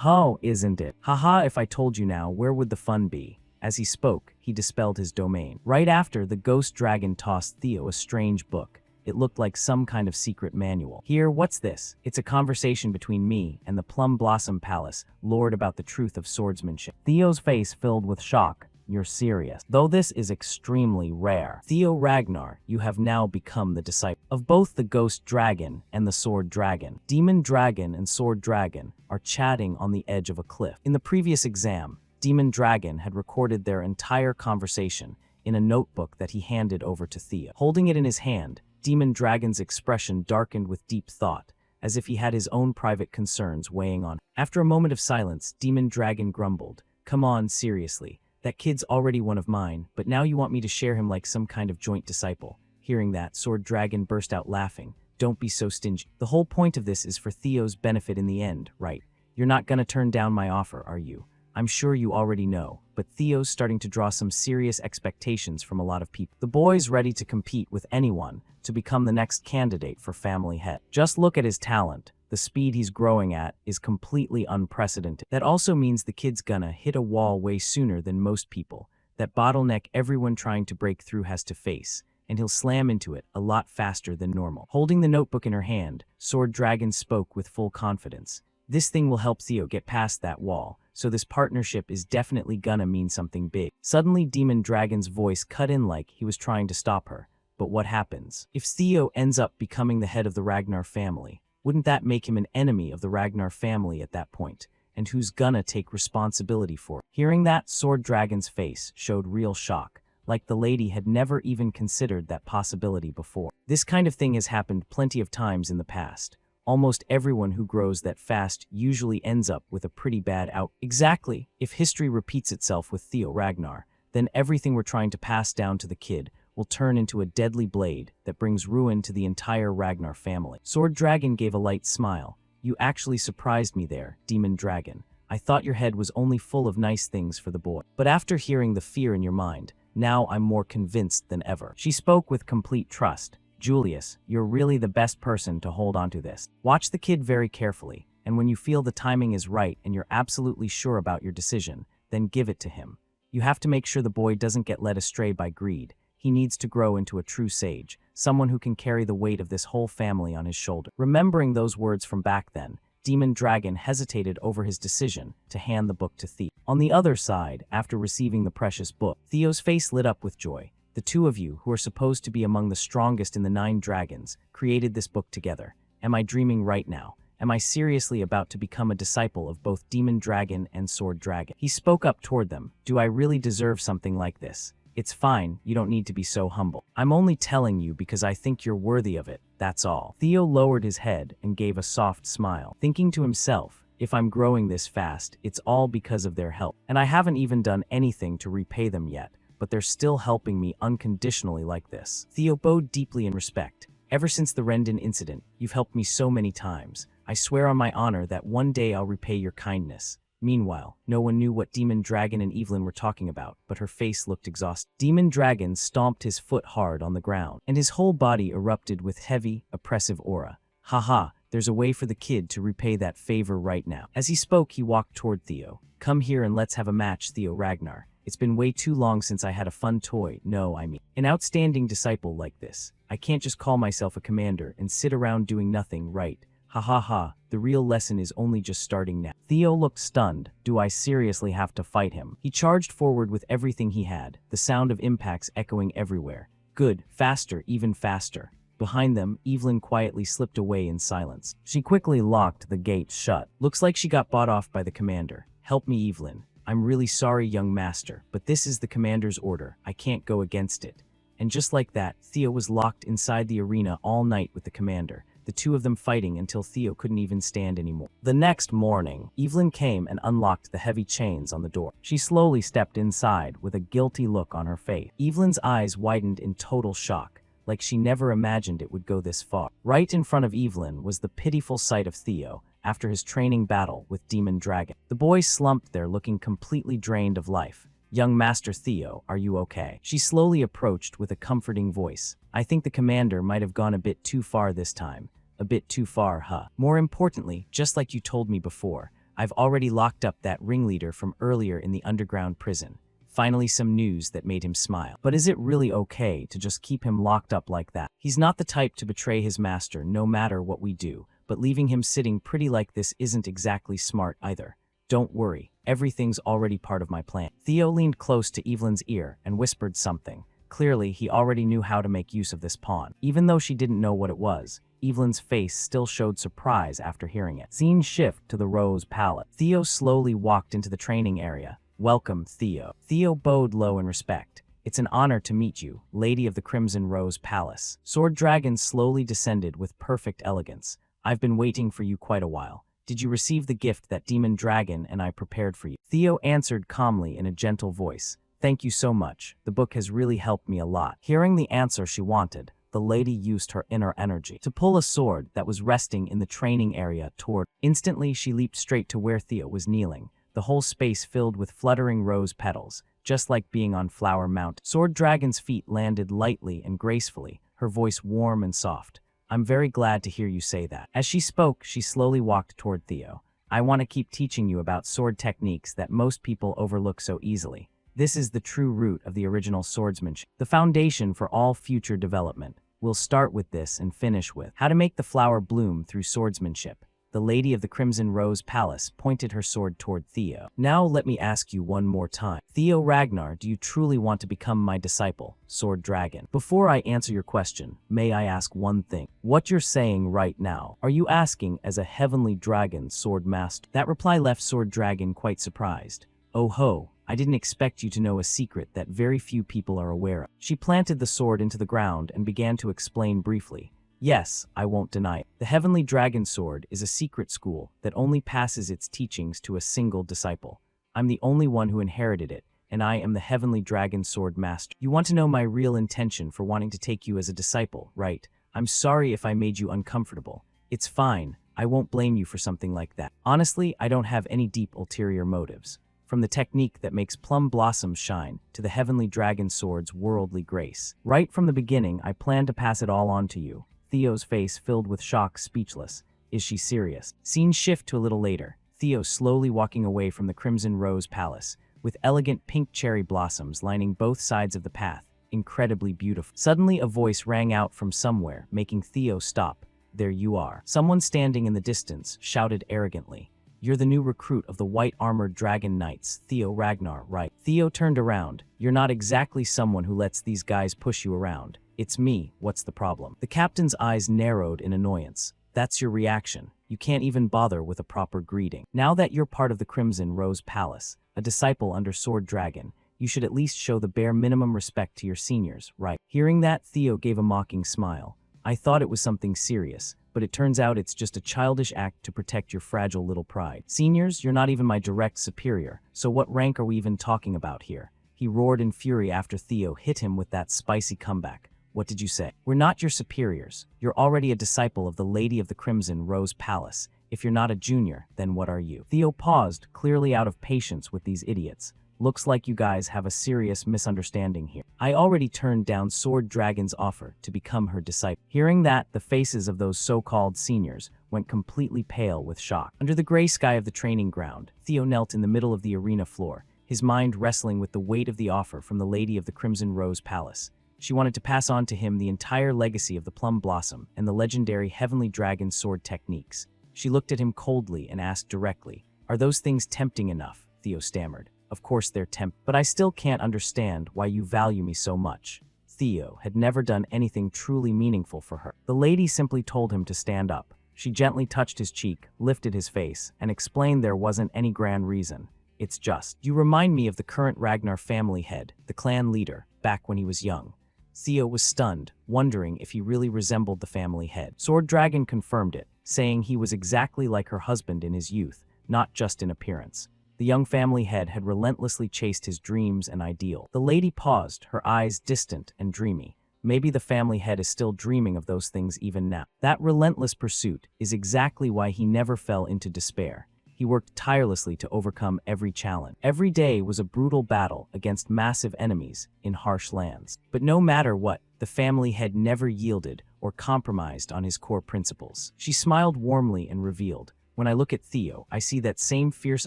Oh, isn't it? Haha, if I told you now, where would the fun be? As he spoke, he dispelled his domain. Right after, the ghost dragon tossed Theo a strange book. It looked like some kind of secret manual. Here, what's this? It's a conversation between me and the Plum Blossom Palace, Lord, about the truth of swordsmanship. Theo's face filled with shock. You're serious. Though this is extremely rare. Theo Ragnar, you have now become the disciple of both the ghost dragon and the sword dragon. Demon dragon and sword dragon are chatting on the edge of a cliff. In the previous exam, Demon Dragon had recorded their entire conversation in a notebook that he handed over to Theo. Holding it in his hand, Demon Dragon's expression darkened with deep thought, as if he had his own private concerns weighing on him. After a moment of silence, Demon Dragon grumbled, "Come on, seriously. That kid's already one of mine, but now you want me to share him like some kind of joint disciple." Hearing that, Sword Dragon burst out laughing. "Don't be so stingy. The whole point of this is for Theo's benefit in the end, right? You're not gonna turn down my offer, are you? I'm sure you already know, but Theo's starting to draw some serious expectations from a lot of people. The boy's ready to compete with anyone to become the next candidate for family head. Just look at his talent. The speed he's growing at is completely unprecedented. That also means the kid's gonna hit a wall way sooner than most people, that bottleneck everyone trying to break through has to face, and he'll slam into it a lot faster than normal." Holding the notebook in her hand, Sword Dragon spoke with full confidence. "This thing will help Theo get past that wall, so this partnership is definitely gonna mean something big." Suddenly, Demon Dragon's voice cut in like he was trying to stop her. "But what happens if Theo ends up becoming the head of the Ragnar family? Wouldn't that make him an enemy of the Ragnar family at that point? And who's gonna take responsibility for it?" Hearing that, Sword Dragon's face showed real shock, like the lady had never even considered that possibility before. This kind of thing has happened plenty of times in the past. Almost everyone who grows that fast usually ends up with a pretty bad out. Exactly. If history repeats itself with Theo Ragnar, then everything we're trying to pass down to the kid will turn into a deadly blade that brings ruin to the entire Ragnar family. Sword Dragon gave a light smile. "You actually surprised me there, Demon Dragon. I thought your head was only full of nice things for the boy. But after hearing the fear in your mind, now I'm more convinced than ever." She spoke with complete trust. "Julius, you're really the best person to hold on to this. Watch the kid very carefully, and when you feel the timing is right and you're absolutely sure about your decision, then give it to him. You have to make sure the boy doesn't get led astray by greed. He needs to grow into a true sage, someone who can carry the weight of this whole family on his shoulder." Remembering those words from back then, Demon Dragon hesitated over his decision to hand the book to Theo. On the other side, after receiving the precious book, Theo's face lit up with joy. "The two of you, who are supposed to be among the strongest in the 9 dragons, created this book together. Am I dreaming right now? Am I seriously about to become a disciple of both Demon Dragon and Sword Dragon?" He spoke up toward them. "Do I really deserve something like this? It's fine, you don't need to be so humble. I'm only telling you because I think you're worthy of it, that's all." Theo lowered his head and gave a soft smile, thinking to himself, "If I'm growing this fast, it's all because of their help. And I haven't even done anything to repay them yet, but they're still helping me unconditionally like this." Theo bowed deeply in respect. "Ever since the Rendon incident, you've helped me so many times. I swear on my honor that one day I'll repay your kindness." Meanwhile, no one knew what Demon Dragon and Evelyn were talking about, but her face looked exhausted. Demon Dragon stomped his foot hard on the ground, and his whole body erupted with heavy, oppressive aura. "Haha, there's a way for the kid to repay that favor right now." As he spoke, he walked toward Theo. "Come here and let's have a match, Theo Ragnar. It's been way too long since I had a fun toy, an outstanding disciple like this. I can't just call myself a commander and sit around doing nothing, right? Ha ha ha, the real lesson is only just starting now." Theo looked stunned. "Do I seriously have to fight him?" He charged forward with everything he had, the sound of impacts echoing everywhere. "Good, faster, even faster." Behind them, Evelyn quietly slipped away in silence. She quickly locked the gate shut. "Looks like she got bought off by the commander. Help me, Evelyn. I'm really sorry, young master, but this is the commander's order. I can't go against it." And just like that, Theo was locked inside the arena all night with the commander, the two of them fighting until Theo couldn't even stand anymore. The next morning, Evelyn came and unlocked the heavy chains on the door. She slowly stepped inside with a guilty look on her face. Evelyn's eyes widened in total shock, like she never imagined it would go this far. Right in front of Evelyn was the pitiful sight of Theo after his training battle with Demon Dragon. The boy slumped there looking completely drained of life. "Young Master Theo, are you okay?" She slowly approached with a comforting voice. "I think the commander might have gone a bit too far this time. A bit too far, huh? More importantly, just like you told me before, I've already locked up that ringleader from earlier in the underground prison. Finally some news that made him smile. But is it really okay to just keep him locked up like that? He's not the type to betray his master no matter what we do, but leaving him sitting pretty like this isn't exactly smart either. Don't worry, everything's already part of my plan. Theo leaned close to Evelyn's ear and whispered something. Clearly, he already knew how to make use of this pawn. Even though she didn't know what it was, Evelyn's face still showed surprise after hearing it. Scene shift to the Rose Palace. Theo slowly walked into the training area. Welcome, Theo. Theo bowed low in respect. It's an honor to meet you, Lady of the Crimson Rose Palace. Sword Dragon slowly descended with perfect elegance. I've been waiting for you quite a while. Did you receive the gift that Demon Dragon and I prepared for you? Theo answered calmly in a gentle voice. Thank you so much. The book has really helped me a lot. Hearing the answer she wanted, the lady used her inner energy to pull a sword that was resting in the training area toward. Instantly, she leaped straight to where Theo was kneeling, the whole space filled with fluttering rose petals, just like being on Flower Mountain. Sword Dragon's feet landed lightly and gracefully, her voice warm and soft. I'm very glad to hear you say that. As she spoke, she slowly walked toward Theo. I want to keep teaching you about sword techniques that most people overlook so easily. This is the true root of the original swordsmanship, the foundation for all future development. We'll start with this and finish with how to make the flower bloom through swordsmanship. The Lady of the Crimson Rose Palace pointed her sword toward Theo. Now let me ask you one more time. Theo Ragnar, do you truly want to become my disciple, Sword Dragon? Before I answer your question, may I ask one thing? What you're saying right now, are you asking as a heavenly dragon sword master? That reply left Sword Dragon quite surprised. Oh ho, I didn't expect you to know a secret that very few people are aware of. She planted the sword into the ground and began to explain briefly. Yes, I won't deny it. The Heavenly Dragon Sword is a secret school that only passes its teachings to a single disciple. I'm the only one who inherited it, and I am the Heavenly Dragon Sword Master. You want to know my real intention for wanting to take you as a disciple, right? I'm sorry if I made you uncomfortable. It's fine, I won't blame you for something like that. Honestly, I don't have any deep ulterior motives. From the technique that makes plum blossoms shine to the Heavenly Dragon Sword's worldly grace. Right from the beginning, I planned to pass it all on to you. Theo's face filled with shock, speechless. Is she serious? Scene shift to a little later. Theo slowly walking away from the Crimson Rose Palace, with elegant pink cherry blossoms lining both sides of the path. Incredibly beautiful. Suddenly a voice rang out from somewhere, making Theo stop. There you are. Someone standing in the distance shouted arrogantly. You're the new recruit of the white-armored dragon knights, Theo Ragnar, right? Theo turned around. You're not exactly someone who lets these guys push you around. It's me, what's the problem? The captain's eyes narrowed in annoyance. That's your reaction. You can't even bother with a proper greeting. Now that you're part of the Crimson Rose Palace, a disciple under Sword Dragon, you should at least show the bare minimum respect to your seniors, right? Hearing that, Theo gave a mocking smile. I thought it was something serious, but it turns out it's just a childish act to protect your fragile little pride. Seniors, you're not even my direct superior, so what rank are we even talking about here? He roared in fury after Theo hit him with that spicy comeback. What did you say? We're not your superiors. You're already a disciple of the Lady of the Crimson Rose Palace. If you're not a junior, then what are you? Theo paused, clearly out of patience with these idiots. Looks like you guys have a serious misunderstanding here. I already turned down Sword Dragon's offer to become her disciple. Hearing that, the faces of those so-called seniors went completely pale with shock. Under the gray sky of the training ground, Theo knelt in the middle of the arena floor, his mind wrestling with the weight of the offer from the Lady of the Crimson Rose Palace. She wanted to pass on to him the entire legacy of the Plum Blossom and the legendary Heavenly Dragon Sword techniques. She looked at him coldly and asked directly, "Are those things tempting enough?" Theo stammered. Of course they're but I still can't understand why you value me so much. Theo had never done anything truly meaningful for her. The lady simply told him to stand up. She gently touched his cheek, lifted his face, and explained there wasn't any grand reason. It's just, you remind me of the current Ragnar family head, the clan leader, back when he was young. Theo was stunned, wondering if he really resembled the family head. Sword Dragon confirmed it, saying he was exactly like her husband in his youth, not just in appearance. The young family head had relentlessly chased his dreams and ideals. The lady paused, her eyes distant and dreamy. Maybe the family head is still dreaming of those things even now. That relentless pursuit is exactly why he never fell into despair. He worked tirelessly to overcome every challenge. Every day was a brutal battle against massive enemies in harsh lands. But no matter what, the family head never yielded or compromised on his core principles. She smiled warmly and revealed, "When I look at Theo, I see that same fierce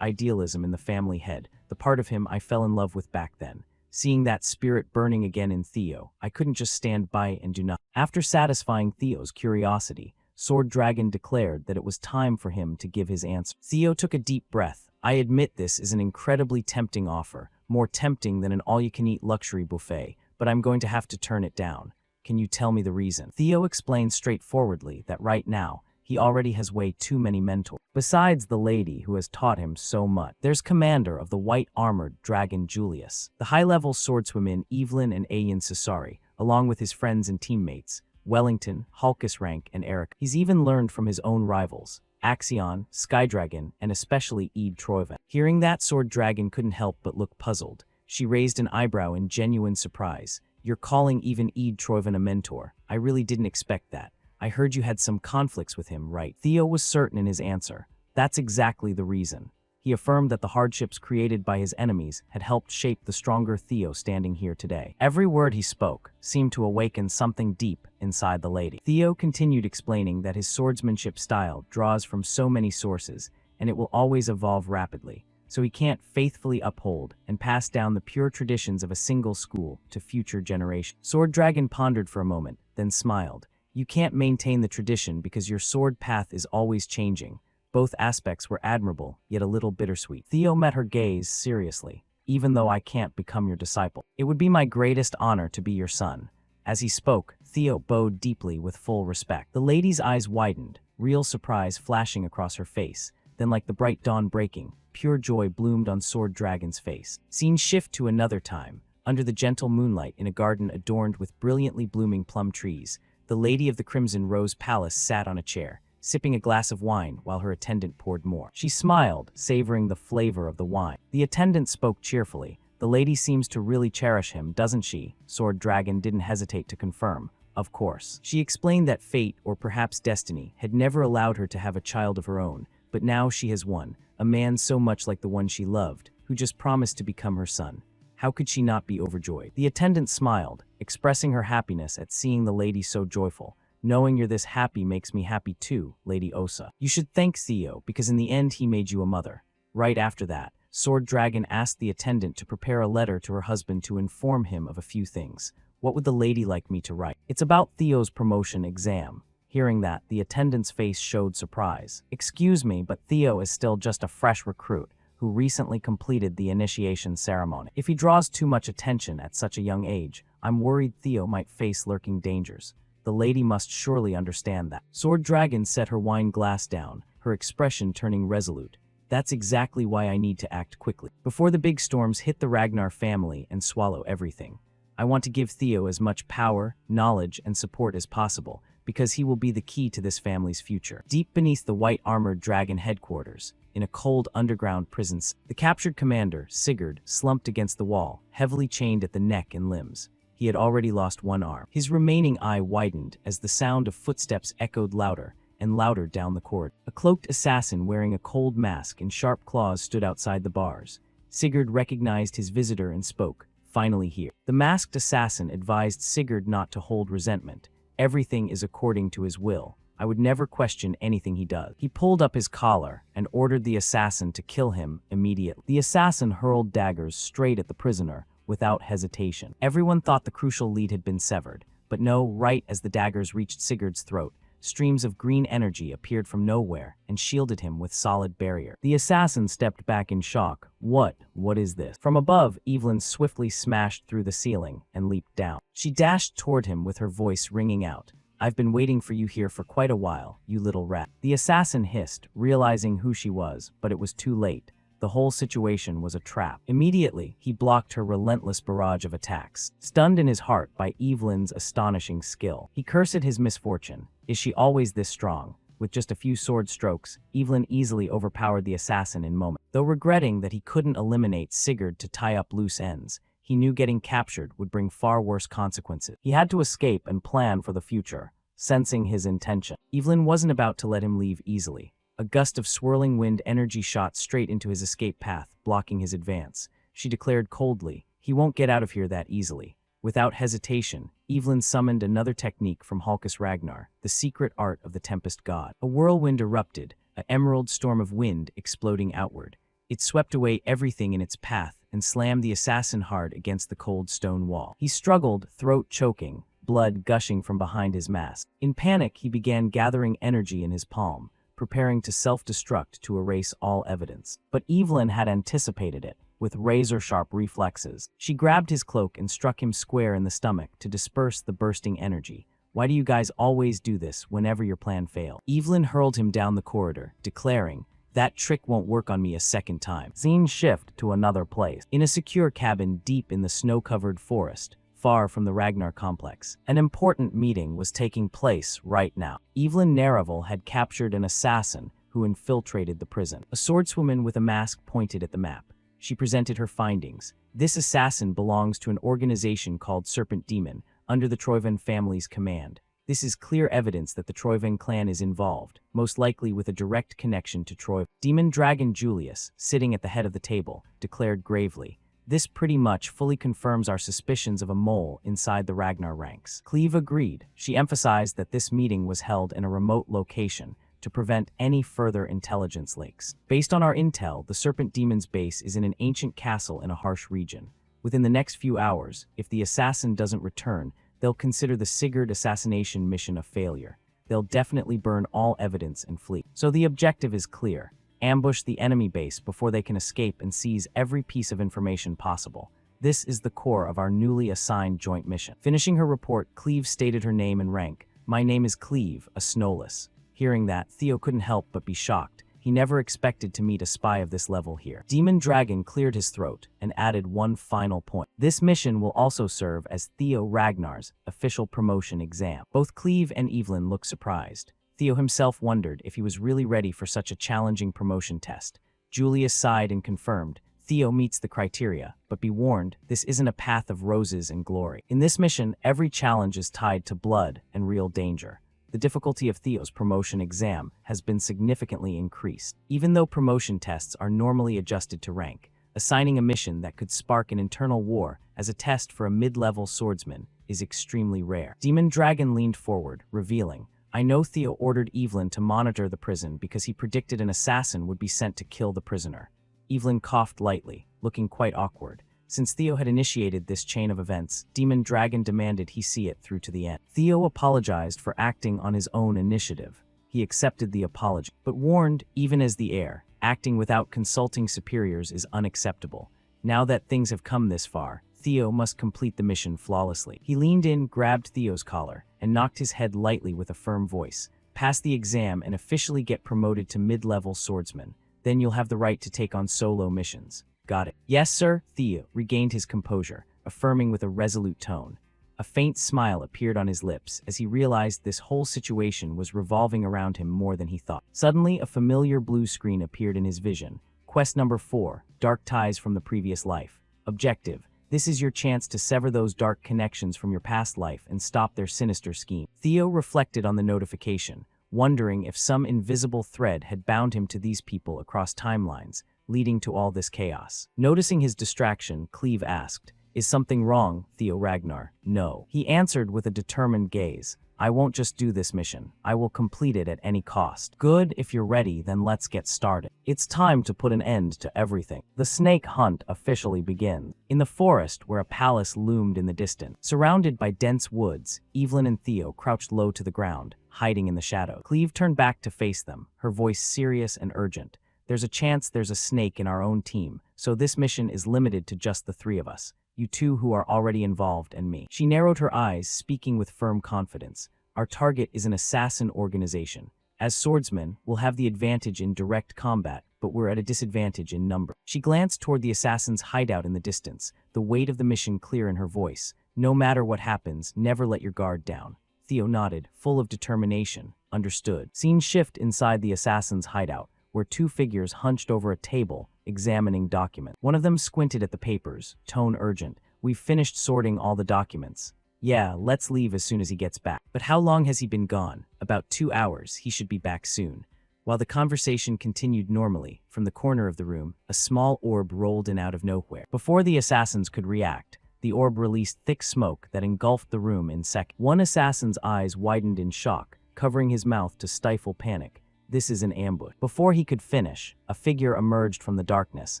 idealism in the family head, the part of him I fell in love with back then. Seeing that spirit burning again in Theo, I couldn't just stand by and do nothing." After satisfying Theo's curiosity, Sword Dragon declared that it was time for him to give his answer. Theo took a deep breath. "I admit this is an incredibly tempting offer, more tempting than an all-you-can-eat luxury buffet, but I'm going to have to turn it down. Can you tell me the reason?" Theo explained straightforwardly that right now, he already has way too many mentors. Besides the lady who has taught him so much, there's commander of the white-armored dragon Julius, the high-level swordswomen Evelyn and Ayan Sasari, along with his friends and teammates, Wellington, Hulkus Rank, and Eric. He's even learned from his own rivals, Axion, Skydragon, and especially Eid Troivan. Hearing that, Sword Dragon couldn't help but look puzzled. She raised an eyebrow in genuine surprise. "You're calling even Eid Troivan a mentor? I really didn't expect that. I heard you had some conflicts with him, right?" Theo was certain in his answer. That's exactly the reason. He affirmed that the hardships created by his enemies had helped shape the stronger Theo standing here today. Every word he spoke seemed to awaken something deep inside the lady. Theo continued explaining that his swordsmanship style draws from so many sources, and it will always evolve rapidly, so he can't faithfully uphold and pass down the pure traditions of a single school to future generations. Sword Dragon pondered for a moment, then smiled. "You can't maintain the tradition because your sword path is always changing." Both aspects were admirable, yet a little bittersweet. Theo met her gaze seriously. "Even though I can't become your disciple, it would be my greatest honor to be your son." As he spoke, Theo bowed deeply with full respect. The lady's eyes widened, real surprise flashing across her face. Then, like the bright dawn breaking, pure joy bloomed on Sword Dragon's face. Scene shift to another time. Under the gentle moonlight in a garden adorned with brilliantly blooming plum trees, the lady of the Crimson Rose Palace sat on a chair, sipping a glass of wine while her attendant poured more. She smiled, savoring the flavor of the wine. The attendant spoke cheerfully. "The lady seems to really cherish him, doesn't she?" Sword Dragon didn't hesitate to confirm. "Of course." She explained that fate, or perhaps destiny, had never allowed her to have a child of her own, but now she has one, a man so much like the one she loved, who just promised to become her son. How could she not be overjoyed? The attendant smiled, expressing her happiness at seeing the lady so joyful. "Knowing you're this happy makes me happy too, Lady Osa. You should thank Theo, because in the end he made you a mother." Right after that, Sword Dragon asked the attendant to prepare a letter to her husband to inform him of a few things. "What would the lady like me to write?" "It's about Theo's promotion exam." Hearing that, the attendant's face showed surprise. "Excuse me, but Theo is still just a fresh recruit who recently completed the initiation ceremony. If he draws too much attention at such a young age, I'm worried Theo might face lurking dangers. The lady must surely understand that." Sword Dragon set her wine glass down, her expression turning resolute. "That's exactly why I need to act quickly, before the big storms hit the Ragnar family and swallow everything. I want to give Theo as much power, knowledge, and support as possible, because he will be the key to this family's future." Deep beneath the white-armored dragon headquarters, in a cold underground prison, the captured commander, Sigurd, slumped against the wall, heavily chained at the neck and limbs. He had already lost one arm. His remaining eye widened as the sound of footsteps echoed louder and louder down the corridor. A cloaked assassin wearing a cold mask and sharp claws stood outside the bars. Sigurd recognized his visitor and spoke, "Finally here." The masked assassin advised Sigurd not to hold resentment. "Everything is according to his will. I would never question anything he does." He pulled up his collar and ordered the assassin to kill him immediately. The assassin hurled daggers straight at the prisoner, without hesitation. Everyone thought the crucial lead had been severed, but no, right as the daggers reached Sigurd's throat, streams of green energy appeared from nowhere and shielded him with solid barrier. The assassin stepped back in shock. What is this?" From above, Evelyn swiftly smashed through the ceiling and leaped down. She dashed toward him with her voice ringing out. "I've been waiting for you here for quite a while, you little rat." The assassin hissed, realizing who she was, but it was too late. The whole situation was a trap. Immediately, he blocked her relentless barrage of attacks. Stunned in his heart by Evelyn's astonishing skill, he cursed his misfortune. Is she always this strong? With just a few sword strokes, Evelyn easily overpowered the assassin in moments. Though regretting that he couldn't eliminate Sigurd to tie up loose ends, he knew getting captured would bring far worse consequences. He had to escape and plan for the future. Sensing his intention, Evelyn wasn't about to let him leave easily. A gust of swirling wind energy shot straight into his escape path, blocking his advance. She declared coldly, "He won't get out of here that easily." Without hesitation, Evelyn summoned another technique from Halkus Ragnar, the secret art of the Tempest God. A whirlwind erupted, an emerald storm of wind exploding outward. It swept away everything in its path and slammed the assassin hard against the cold stone wall. He struggled, throat choking, blood gushing from behind his mask. In panic, he began gathering energy in his palm, preparing to self-destruct to erase all evidence. But Evelyn had anticipated it. With razor-sharp reflexes, she grabbed his cloak and struck him square in the stomach to disperse the bursting energy. Why do you guys always do this whenever your plan fails? Evelyn hurled him down the corridor, declaring, "That trick won't work on me a second time." Scene shift to another place. In a secure cabin deep in the snow-covered forest, far from the Ragnar complex, an important meeting was taking place right now. Evelyn Naravel had captured an assassin who infiltrated the prison. A swordswoman with a mask pointed at the map. She presented her findings. This assassin belongs to an organization called Serpent Demon, under the Troyven family's command. This is clear evidence that the Troyven clan is involved, most likely with a direct connection to Troy. Demon Dragon Julius, sitting at the head of the table, declared gravely, "This pretty much fully confirms our suspicions of a mole inside the Ragnar ranks." Cleve agreed. She emphasized that this meeting was held in a remote location, to prevent any further intelligence leaks. Based on our intel, the Serpent Demon's base is in an ancient castle in a harsh region. Within the next few hours, if the assassin doesn't return, they'll consider the Sigurd assassination mission a failure. They'll definitely burn all evidence and flee. So the objective is clear. Ambush the enemy base before they can escape and seize every piece of information possible. This is the core of our newly assigned joint mission. Finishing her report, Cleve stated her name and rank. "My name is Cleve, a Snowless." Hearing that, Theo couldn't help but be shocked. He never expected to meet a spy of this level here. Demon Dragon cleared his throat and added one final point. This mission will also serve as Theo Ragnar's official promotion exam. Both Cleve and Evelyn looked surprised. Theo himself wondered if he was really ready for such a challenging promotion test. Julius sighed and confirmed, "Theo meets the criteria, but be warned, this isn't a path of roses and glory. In this mission, every challenge is tied to blood and real danger." The difficulty of Theo's promotion exam has been significantly increased. Even though promotion tests are normally adjusted to rank, assigning a mission that could spark an internal war as a test for a mid-level swordsman is extremely rare. Demon Dragon leaned forward, revealing, "I know Theo ordered Evelyn to monitor the prison because he predicted an assassin would be sent to kill the prisoner." Evelyn coughed lightly, looking quite awkward. Since Theo had initiated this chain of events, Demon Dragon demanded he see it through to the end. Theo apologized for acting on his own initiative. He accepted the apology, but warned, even as the heir, acting without consulting superiors is unacceptable. Now that things have come this far, Theo must complete the mission flawlessly. He leaned in, grabbed Theo's collar, and knocked his head lightly with a firm voice. "Pass the exam and officially get promoted to mid-level swordsman. Then you'll have the right to take on solo missions." "Got it." "Yes, sir." Theo regained his composure, affirming with a resolute tone. A faint smile appeared on his lips as he realized this whole situation was revolving around him more than he thought. Suddenly, a familiar blue screen appeared in his vision. Quest number 4, Dark Ties from the Previous Life. Objective: this is your chance to sever those dark connections from your past life and stop their sinister scheme. Theo reflected on the notification, wondering if some invisible thread had bound him to these people across timelines, leading to all this chaos. Noticing his distraction, Cleve asked, "Is something wrong, Theo Ragnar?" "No." He answered with a determined gaze. "I won't just do this mission. I will complete it at any cost." "Good, if you're ready, then let's get started. It's time to put an end to everything." The snake hunt officially begins. In the forest where a palace loomed in the distance, surrounded by dense woods, Evelyn and Theo crouched low to the ground, hiding in the shadow. Cleve turned back to face them, her voice serious and urgent. "There's a chance there's a snake in our own team, so this mission is limited to just the 3 of us. You 2 who are already involved and me." She narrowed her eyes, speaking with firm confidence. "Our target is an assassin organization. As swordsmen, we'll have the advantage in direct combat, but we're at a disadvantage in number." She glanced toward the assassin's hideout in the distance, the weight of the mission clear in her voice. "No matter what happens, never let your guard down." Theo nodded, full of determination. "Understood." Scene shift inside the assassin's hideout, where 2 figures hunched over a table, examining documents. One of them squinted at the papers, tone urgent. "We've finished sorting all the documents." "Yeah, let's leave as soon as he gets back." "But how long has he been gone?" "About 2 hours. He should be back soon." While the conversation continued normally, from the corner of the room, a small orb rolled in out of nowhere. Before the assassins could react, The orb released thick smoke that engulfed the room in seconds. One assassin's eyes widened in shock, covering his mouth to stifle panic. This is an ambush. Before he could finish, a figure emerged from the darkness,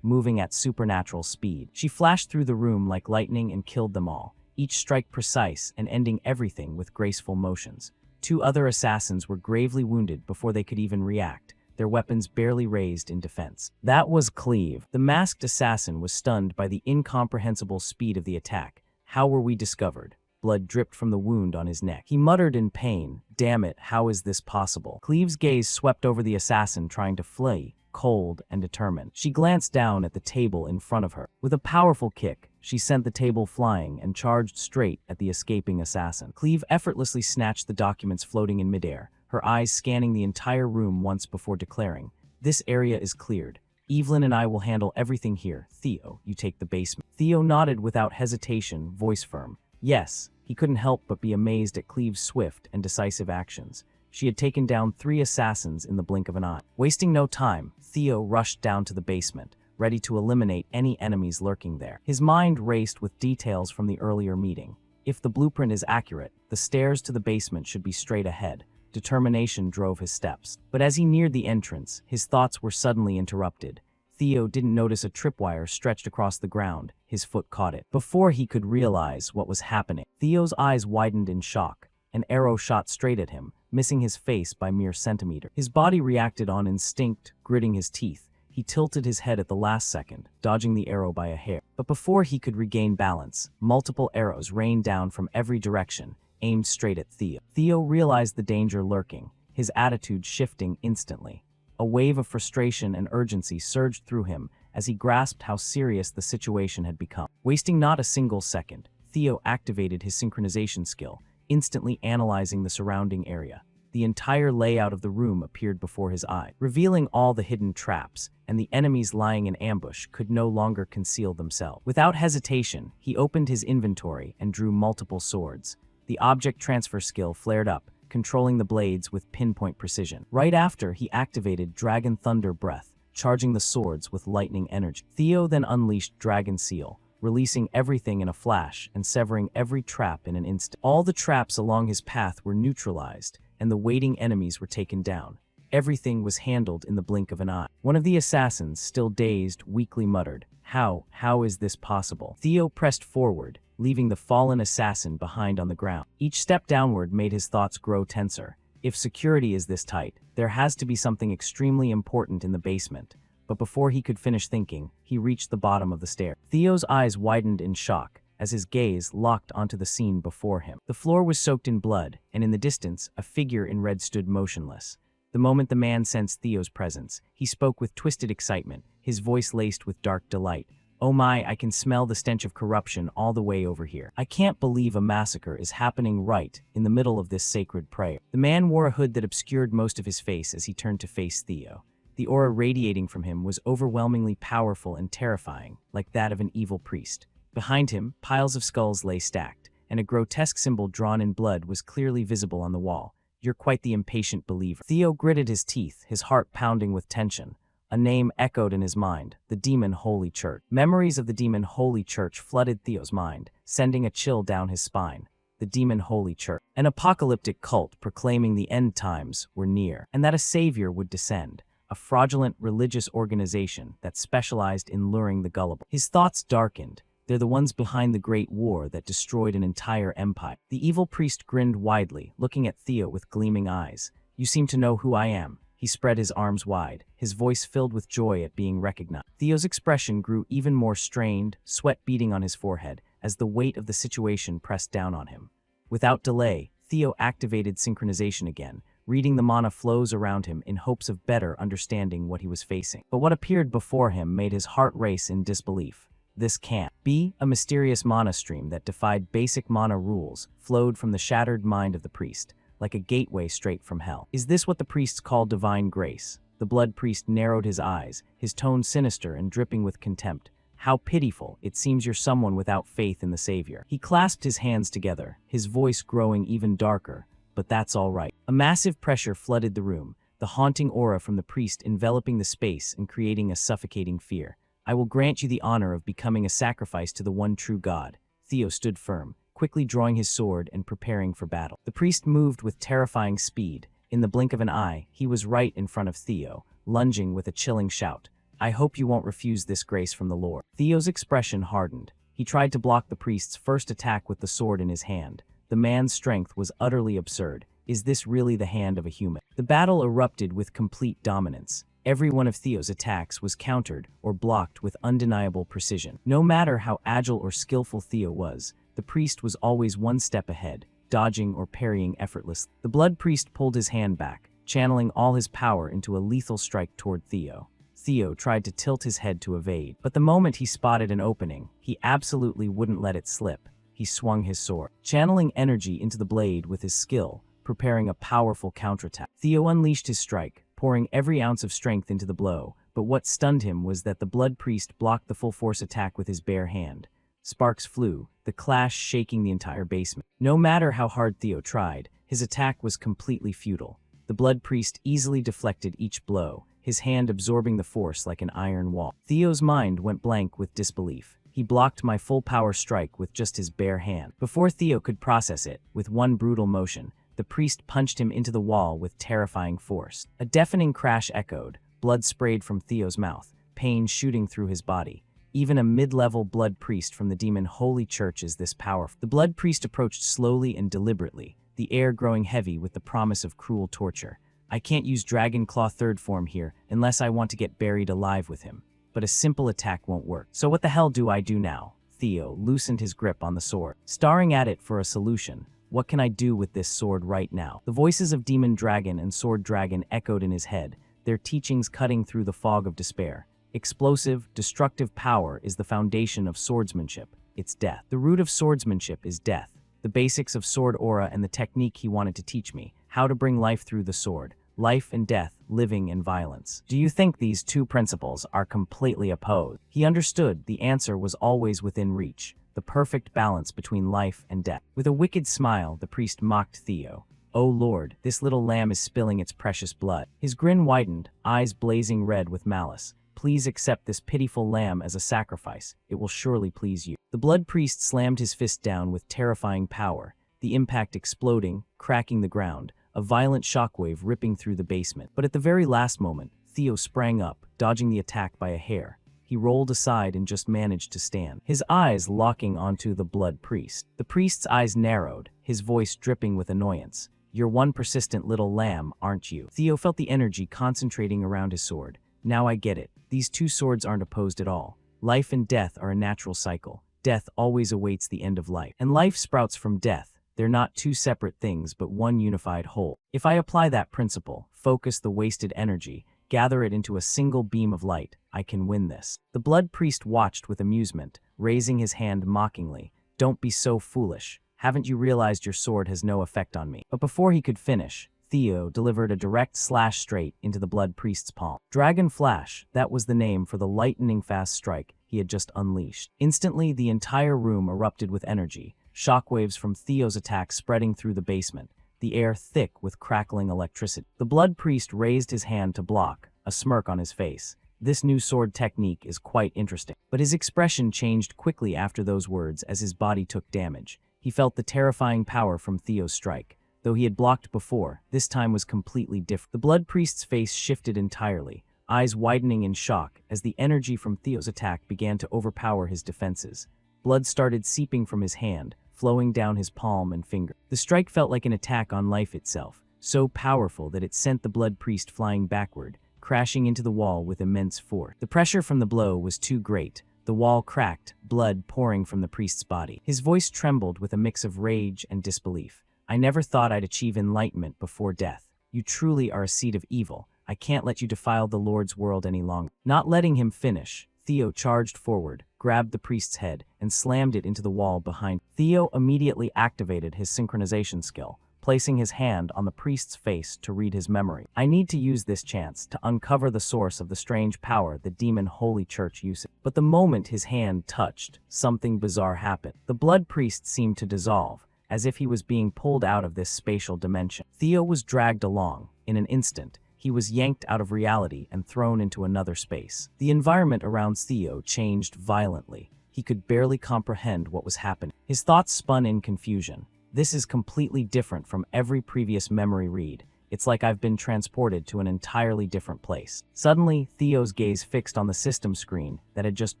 moving at supernatural speed. She flashed through the room like lightning and killed them all, each strike precise and ending everything with graceful motions. Two other assassins were gravely wounded before they could even react, their weapons barely raised in defense. That was Cleve. The masked assassin was stunned by the incomprehensible speed of the attack. How were we discovered? Blood dripped from the wound on his neck. He muttered in pain, "Damn it, how is this possible?" Cleve's gaze swept over the assassin trying to flee, cold and determined. She glanced down at the table in front of her. With a powerful kick, she sent the table flying and charged straight at the escaping assassin. Cleve effortlessly snatched the documents floating in midair, her eyes scanning the entire room once before declaring, "This area is cleared. Evelyn and I will handle everything here. Theo, you take the basement." Theo nodded without hesitation, voice firm. Yes, he couldn't help but be amazed at Cleve's swift and decisive actions. She had taken down 3 assassins in the blink of an eye. Wasting no time, Theo rushed down to the basement, ready to eliminate any enemies lurking there. His mind raced with details from the earlier meeting. If the blueprint is accurate, the stairs to the basement should be straight ahead. Determination drove his steps. But as he neared the entrance, his thoughts were suddenly interrupted. Theo didn't notice a tripwire stretched across the ground. His foot caught it. Before he could realize what was happening, Theo's eyes widened in shock. An arrow shot straight at him, missing his face by mere centimeter. His body reacted on instinct, gritting his teeth. He tilted his head at the last second, dodging the arrow by a hair. But before he could regain balance, multiple arrows rained down from every direction, aimed straight at Theo. Theo realized the danger lurking, his attitude shifting instantly. A wave of frustration and urgency surged through him as he grasped how serious the situation had become. Wasting not a single second, Theo activated his synchronization skill, instantly analyzing the surrounding area. The entire layout of the room appeared before his eye, revealing all the hidden traps, and the enemies lying in ambush could no longer conceal themselves. Without hesitation, he opened his inventory and drew multiple swords. The object transfer skill flared up, controlling the blades with pinpoint precision. Right after, he activated Dragon Thunder Breath, charging the swords with lightning energy. Theo then unleashed Dragon Seal, releasing everything in a flash and severing every trap in an instant. All the traps along his path were neutralized, and the waiting enemies were taken down. Everything was handled in the blink of an eye. One of the assassins, still dazed, weakly muttered, How is this possible?" Theo pressed forward, leaving the fallen assassin behind on the ground. Each step downward made his thoughts grow tenser. If security is this tight, there has to be something extremely important in the basement. But before he could finish thinking, he reached the bottom of the stair. Theo's eyes widened in shock as his gaze locked onto the scene before him. The floor was soaked in blood, and in the distance, a figure in red stood motionless. The moment the man sensed Theo's presence, he spoke with twisted excitement, his voice laced with dark delight. "Oh my, I can smell the stench of corruption all the way over here. I can't believe a massacre is happening right in the middle of this sacred prayer." The man wore a hood that obscured most of his face as he turned to face Theo. The aura radiating from him was overwhelmingly powerful and terrifying, like that of an evil priest. Behind him, piles of skulls lay stacked, and a grotesque symbol drawn in blood was clearly visible on the wall. "You're quite the impatient believer." Theo gritted his teeth, his heart pounding with tension. A name echoed in his mind, the Demon Holy Church. Memories of the Demon Holy Church flooded Theo's mind, sending a chill down his spine. The Demon Holy Church, an apocalyptic cult proclaiming the end times were near, and that a savior would descend. A fraudulent religious organization that specialized in luring the gullible. His thoughts darkened. They're the ones behind the Great War that destroyed an entire empire. The evil priest grinned widely, looking at Theo with gleaming eyes. "You seem to know who I am." He spread his arms wide, his voice filled with joy at being recognized. Theo's expression grew even more strained, sweat beading on his forehead, as the weight of the situation pressed down on him. Without delay, Theo activated synchronization again, reading the mana flows around him in hopes of better understanding what he was facing. But what appeared before him made his heart race in disbelief. This can't be. A mysterious mana stream that defied basic mana rules flowed from the shattered mind of the priest, like a gateway straight from hell. Is this what the priests call divine grace? The blood priest narrowed his eyes, his tone sinister and dripping with contempt. "How pitiful, it seems you're someone without faith in the Savior." He clasped his hands together, his voice growing even darker. "But that's all right." A massive pressure flooded the room, the haunting aura from the priest enveloping the space and creating a suffocating fear. "I will grant you the honor of becoming a sacrifice to the one true God." Theo stood firm, quickly drawing his sword and preparing for battle. The priest moved with terrifying speed. In the blink of an eye, he was right in front of Theo, lunging with a chilling shout. "I hope you won't refuse this grace from the Lord." Theo's expression hardened. He tried to block the priest's first attack with the sword in his hand. The man's strength was utterly absurd. Is this really the hand of a human? The battle erupted with complete dominance. Every one of Theo's attacks was countered or blocked with undeniable precision. No matter how agile or skillful Theo was, the priest was always one step ahead, dodging or parrying effortlessly. The blood priest pulled his hand back, channeling all his power into a lethal strike toward Theo. Theo tried to tilt his head to evade, but the moment he spotted an opening, he absolutely wouldn't let it slip. He swung his sword, channeling energy into the blade with his skill, preparing a powerful counterattack. Theo unleashed his strike, pouring every ounce of strength into the blow, but what stunned him was that the blood priest blocked the full-force attack with his bare hand. Sparks flew, the clash shaking the entire basement. No matter how hard Theo tried, his attack was completely futile. The blood priest easily deflected each blow, his hand absorbing the force like an iron wall. Theo's mind went blank with disbelief. He blocked my full-power strike with just his bare hand. Before Theo could process it, with one brutal motion, the priest punched him into the wall with terrifying force. A deafening crash echoed, blood sprayed from Theo's mouth, pain shooting through his body. Even a mid-level blood priest from the demon Holy Church is this powerful. The blood priest approached slowly and deliberately, the air growing heavy with the promise of cruel torture. I can't use Dragon Claw third form here unless I want to get buried alive with him. But a simple attack won't work. So what the hell do I do now? Theo loosened his grip on the sword, staring at it for a solution. What can I do with this sword right now? The voices of Demon Dragon and Sword Dragon echoed in his head, their teachings cutting through the fog of despair. Explosive, destructive power is the foundation of swordsmanship. It's death. The root of swordsmanship is death. The basics of sword aura and the technique he wanted to teach me. How to bring life through the sword. Life and death, living and violence. Do you think these two principles are completely opposed? He understood the answer was always within reach. The perfect balance between life and death. With a wicked smile, the priest mocked Theo. "Oh Lord, this little lamb is spilling its precious blood." His grin widened, eyes blazing red with malice. "Please accept this pitiful lamb as a sacrifice. It will surely please you." The blood priest slammed his fist down with terrifying power, the impact exploding, cracking the ground, a violent shockwave ripping through the basement. But at the very last moment, Theo sprang up, dodging the attack by a hair. He rolled aside and just managed to stand, his eyes locking onto the blood priest. The priest's eyes narrowed, his voice dripping with annoyance. "You're one persistent little lamb, aren't you?" Theo felt the energy concentrating around his sword. "Now I get it. These two swords aren't opposed at all. Life and death are a natural cycle. Death always awaits the end of life. And life sprouts from death. They're not two separate things but one unified whole. If I apply that principle, focus the wasted energy, gather it into a single beam of light, I can win this." The blood priest watched with amusement, raising his hand mockingly. "Don't be so foolish. Haven't you realized your sword has no effect on me?" But before he could finish, Theo delivered a direct slash straight into the blood priest's palm. Dragon Flash, that was the name for the lightning-fast strike he had just unleashed. Instantly, the entire room erupted with energy, shockwaves from Theo's attack spreading through the basement, the air thick with crackling electricity. The blood priest raised his hand to block, a smirk on his face. This new sword technique is quite interesting. But his expression changed quickly after those words as his body took damage. He felt the terrifying power from Theo's strike. Though he had blocked before, this time was completely different. The blood priest's face shifted entirely, eyes widening in shock as the energy from Theo's attack began to overpower his defenses. Blood started seeping from his hand, flowing down his palm and finger. The strike felt like an attack on life itself, so powerful that it sent the blood priest flying backward, crashing into the wall with immense force. The pressure from the blow was too great. The wall cracked, blood pouring from the priest's body. His voice trembled with a mix of rage and disbelief. "I never thought I'd achieve enlightenment before death. You truly are a seed of evil. I can't let you defile the Lord's world any longer." Not letting him finish, Theo charged forward, grabbed the priest's head, and slammed it into the wall behind. Theo immediately activated his synchronization skill, placing his hand on the priest's face to read his memory. "I need to use this chance to uncover the source of the strange power the demon Holy Church uses." But the moment his hand touched, something bizarre happened. The blood priest seemed to dissolve, as if he was being pulled out of this spatial dimension. Theo was dragged along. In an instant, he was yanked out of reality and thrown into another space. The environment around Theo changed violently. He could barely comprehend what was happening. His thoughts spun in confusion. This is completely different from every previous memory read. It's like I've been transported to an entirely different place. Suddenly, Theo's gaze fixed on the system screen that had just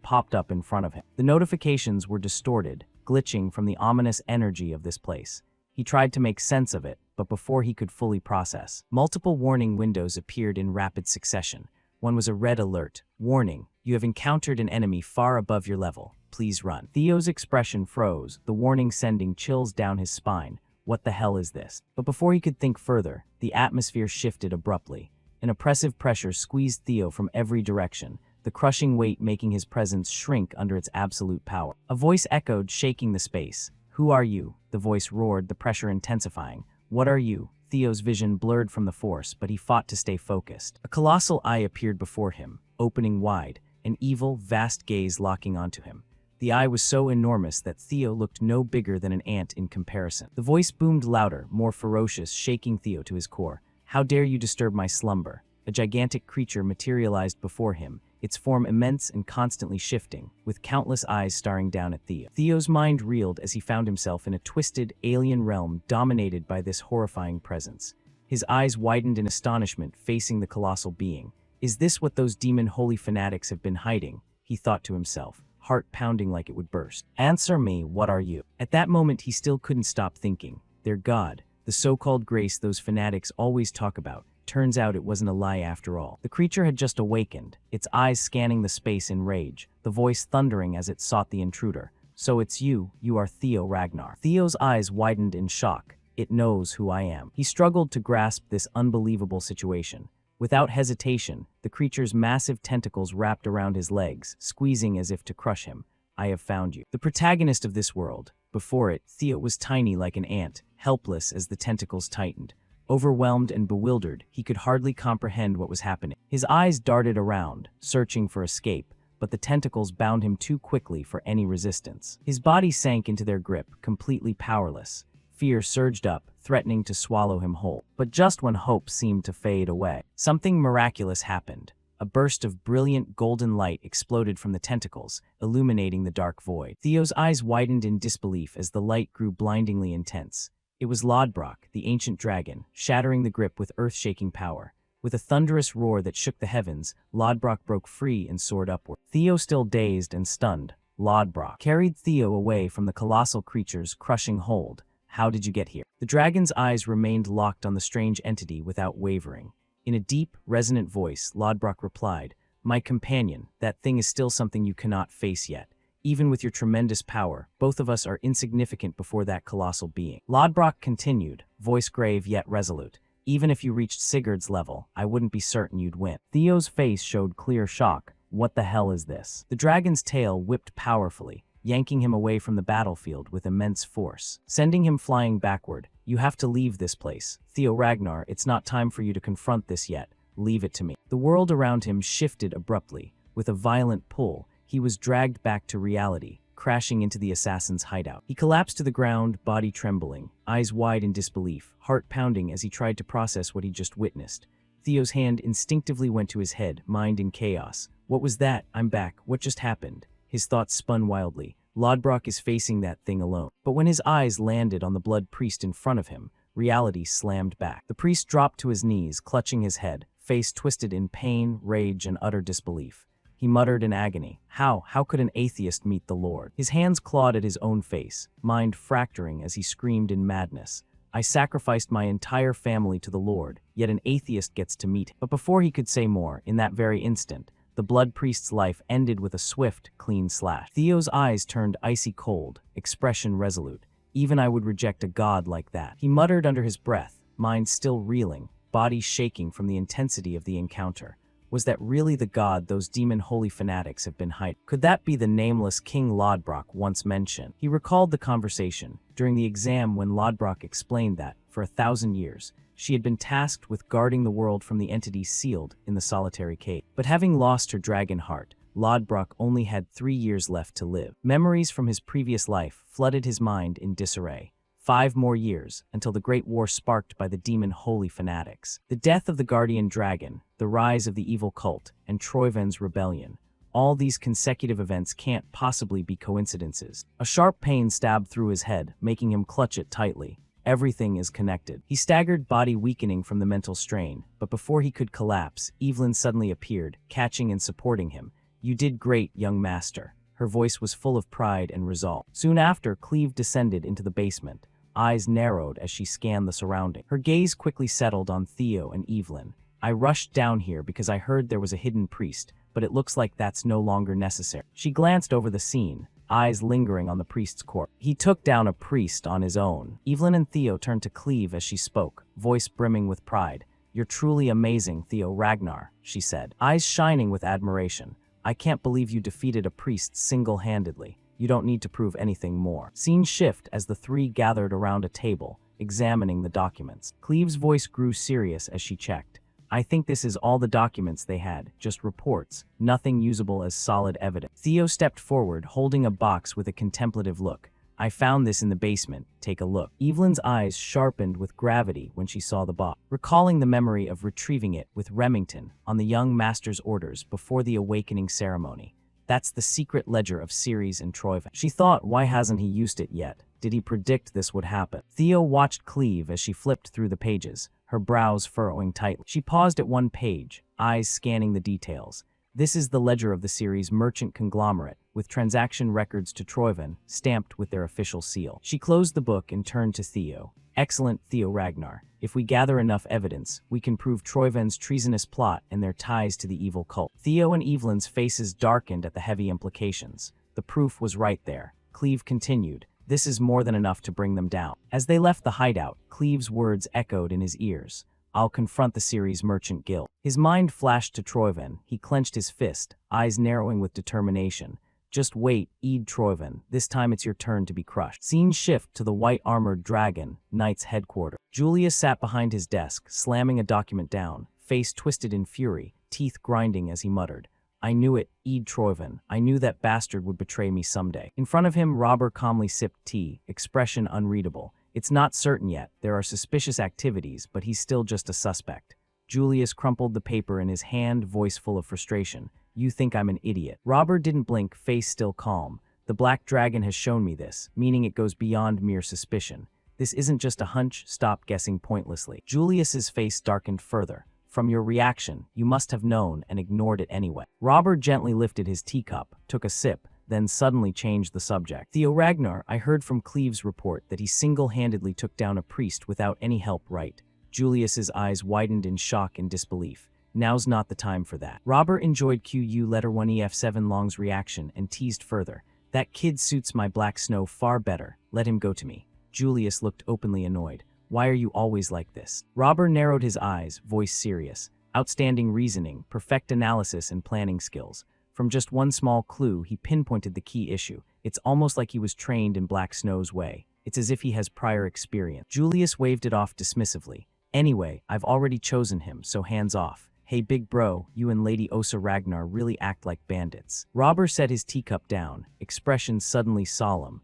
popped up in front of him. The notifications were distorted, glitching from the ominous energy of this place. He tried to make sense of it, but before he could fully process, multiple warning windows appeared in rapid succession. One was a red alert. Warning, you have encountered an enemy far above your level. Please run. Theo's expression froze, the warning sending chills down his spine. What the hell is this? But before he could think further, the atmosphere shifted abruptly. An oppressive pressure squeezed Theo from every direction, the crushing weight making his presence shrink under its absolute power. A voice echoed, shaking the space. Who are you? The voice roared, the pressure intensifying. What are you? Theo's vision blurred from the force, but he fought to stay focused. A colossal eye appeared before him, opening wide, an evil, vast gaze locking onto him. The eye was so enormous that Theo looked no bigger than an ant in comparison. The voice boomed louder, more ferocious, shaking Theo to his core. How dare you disturb my slumber? A gigantic creature materialized before him, its form immense and constantly shifting, with countless eyes staring down at Theo. Theo's mind reeled as he found himself in a twisted, alien realm dominated by this horrifying presence. His eyes widened in astonishment, facing the colossal being. Is this what those demon holy fanatics have been hiding? He thought to himself, heart pounding like it would burst. Answer me, what are you? At that moment he still couldn't stop thinking. Their god, the so-called grace those fanatics always talk about. Turns out it wasn't a lie after all. The creature had just awakened, its eyes scanning the space in rage, the voice thundering as it sought the intruder. So it's you are Theo Ragnar. Theo's eyes widened in shock. It knows who I am. He struggled to grasp this unbelievable situation. Without hesitation, the creature's massive tentacles wrapped around his legs, squeezing as if to crush him. I have found you. The protagonist of this world. Before it, Theo was tiny like an ant, helpless as the tentacles tightened. Overwhelmed and bewildered, he could hardly comprehend what was happening. His eyes darted around, searching for escape, but the tentacles bound him too quickly for any resistance. His body sank into their grip, completely powerless. Fear surged up, threatening to swallow him whole. But just when hope seemed to fade away, something miraculous happened. A burst of brilliant golden light exploded from the tentacles, illuminating the dark void. Theo's eyes widened in disbelief as the light grew blindingly intense. It was Lodbrok, the ancient dragon, shattering the grip with earth-shaking power. With a thunderous roar that shook the heavens, Lodbrok broke free and soared upward. Theo, still dazed and stunned, Lodbrok carried Theo away from the colossal creature's crushing hold. How did you get here? The dragon's eyes remained locked on the strange entity without wavering. In a deep, resonant voice, Lodbrok replied, My companion, that thing is still something you cannot face yet. Even with your tremendous power, both of us are insignificant before that colossal being. Lodbrok continued, voice grave yet resolute. Even if you reached Sigurd's level, I wouldn't be certain you'd win. Theo's face showed clear shock. What the hell is this? The dragon's tail whipped powerfully, yanking him away from the battlefield with immense force, sending him flying backward. You have to leave this place. Theo Ragnar, it's not time for you to confront this yet. Leave it to me. The world around him shifted abruptly. With a violent pull, he was dragged back to reality, crashing into the assassin's hideout. He collapsed to the ground, body trembling, eyes wide in disbelief, heart pounding as he tried to process what he just witnessed. Theo's hand instinctively went to his head, mind in chaos. What was that? I'm back. What just happened? His thoughts spun wildly. Lodbrok is facing that thing alone. But when his eyes landed on the blood priest in front of him, reality slammed back. The priest dropped to his knees, clutching his head, face twisted in pain, rage, and utter disbelief. He muttered in agony. How could an atheist meet the Lord? His hands clawed at his own face, mind fracturing as he screamed in madness. I sacrificed my entire family to the Lord, yet an atheist gets to meet him. But before he could say more, in that very instant, the blood priest's life ended with a swift, clean slash. Theo's eyes turned icy cold, expression resolute. Even I would reject a god like that. He muttered under his breath, mind still reeling, body shaking from the intensity of the encounter. Was that really the god those demon holy fanatics have been hiding? Could that be the nameless King Lodbrok once mentioned? He recalled the conversation during the exam when Lodbrok explained that, for 1,000 years, she had been tasked with guarding the world from the entity sealed in the solitary cave. But having lost her dragon heart, Lodbrok only had 3 years left to live. Memories from his previous life flooded his mind in disarray. 5 more years, until the great war sparked by the demon holy fanatics. The death of the guardian dragon, the rise of the evil cult, and Troiven's rebellion. All these consecutive events can't possibly be coincidences. A sharp pain stabbed through his head, making him clutch it tightly. Everything is connected. He staggered, body weakening from the mental strain, but before he could collapse, Evelyn suddenly appeared, catching and supporting him. "You did great, young master." Her voice was full of pride and resolve. Soon after, Cleve descended into the basement, eyes narrowed as she scanned the surrounding. Her gaze quickly settled on Theo and Evelyn. "I rushed down here because I heard there was a hidden priest, but it looks like that's no longer necessary." She glanced over the scene, eyes lingering on the priest's corpse. "He took down a priest on his own." Evelyn and Theo turned to Cleve as she spoke, voice brimming with pride. "You're truly amazing, Theo Ragnar," she said, eyes shining with admiration. "I can't believe you defeated a priest single-handedly. You don't need to prove anything more." Scene shift as the three gathered around a table, examining the documents. Cleve's voice grew serious as she checked. "I think this is all the documents they had, just reports, nothing usable as solid evidence." Theo stepped forward, holding a box with a contemplative look. "I found this in the basement, take a look." Evelyn's eyes sharpened with gravity when she saw the box, recalling the memory of retrieving it with Remington on the young master's orders before the awakening ceremony. That's the secret ledger of Ceres and Troivan. She thought, why hasn't he used it yet? Did he predict this would happen? Theo watched Cleve as she flipped through the pages, her brows furrowing tightly. She paused at one page, eyes scanning the details. "This is the ledger of the Ceres merchant conglomerate, with transaction records to Troivan, stamped with their official seal." She closed the book and turned to Theo. "Excellent, Theo Ragnar. If we gather enough evidence, we can prove Troivan's treasonous plot and their ties to the evil cult." Theo and Evelyn's faces darkened at the heavy implications. The proof was right there. Cleve continued, "This is more than enough to bring them down." As they left the hideout, Cleve's words echoed in his ears. "I'll confront the Ceres Merchant Guild." His mind flashed to Troivan. He clenched his fist, eyes narrowing with determination. "Just wait, Eid Troivan. This time it's your turn to be crushed." Scene shift to the white-armored dragon, Knight's headquarters. Julius sat behind his desk, slamming a document down, face twisted in fury, teeth grinding as he muttered, "I knew it, Eid Troivan. I knew that bastard would betray me someday." In front of him, Robber calmly sipped tea, expression unreadable. "It's not certain yet. There are suspicious activities, but he's still just a suspect." Julius crumpled the paper in his hand, voice full of frustration. "You think I'm an idiot." Robber didn't blink, face still calm. "The Black Dragon has shown me this, meaning it goes beyond mere suspicion. This isn't just a hunch. Stop guessing pointlessly." Julius's face darkened further. "From your reaction, you must have known and ignored it anyway." Robber gently lifted his teacup, took a sip, then suddenly changed the subject. "Theo Ragnar, I heard from Cleve's report that he single-handedly took down a priest without any help, right?" Julius's eyes widened in shock and disbelief. "Now's not the time for that." Robber enjoyed QU letter 1EF7 Long's reaction and teased further. "That kid suits my Black Snow far better. Let him go to me." Julius looked openly annoyed. "Why are you always like this?" Robber narrowed his eyes, voice serious. "Outstanding reasoning, perfect analysis and planning skills. From just one small clue, he pinpointed the key issue. It's almost like he was trained in Black Snow's way. It's as if he has prior experience." Julius waved it off dismissively. "Anyway, I've already chosen him, so hands off." "Hey big bro, you and Lady Osa Ragnar really act like bandits." Robber set his teacup down, expression suddenly solemn.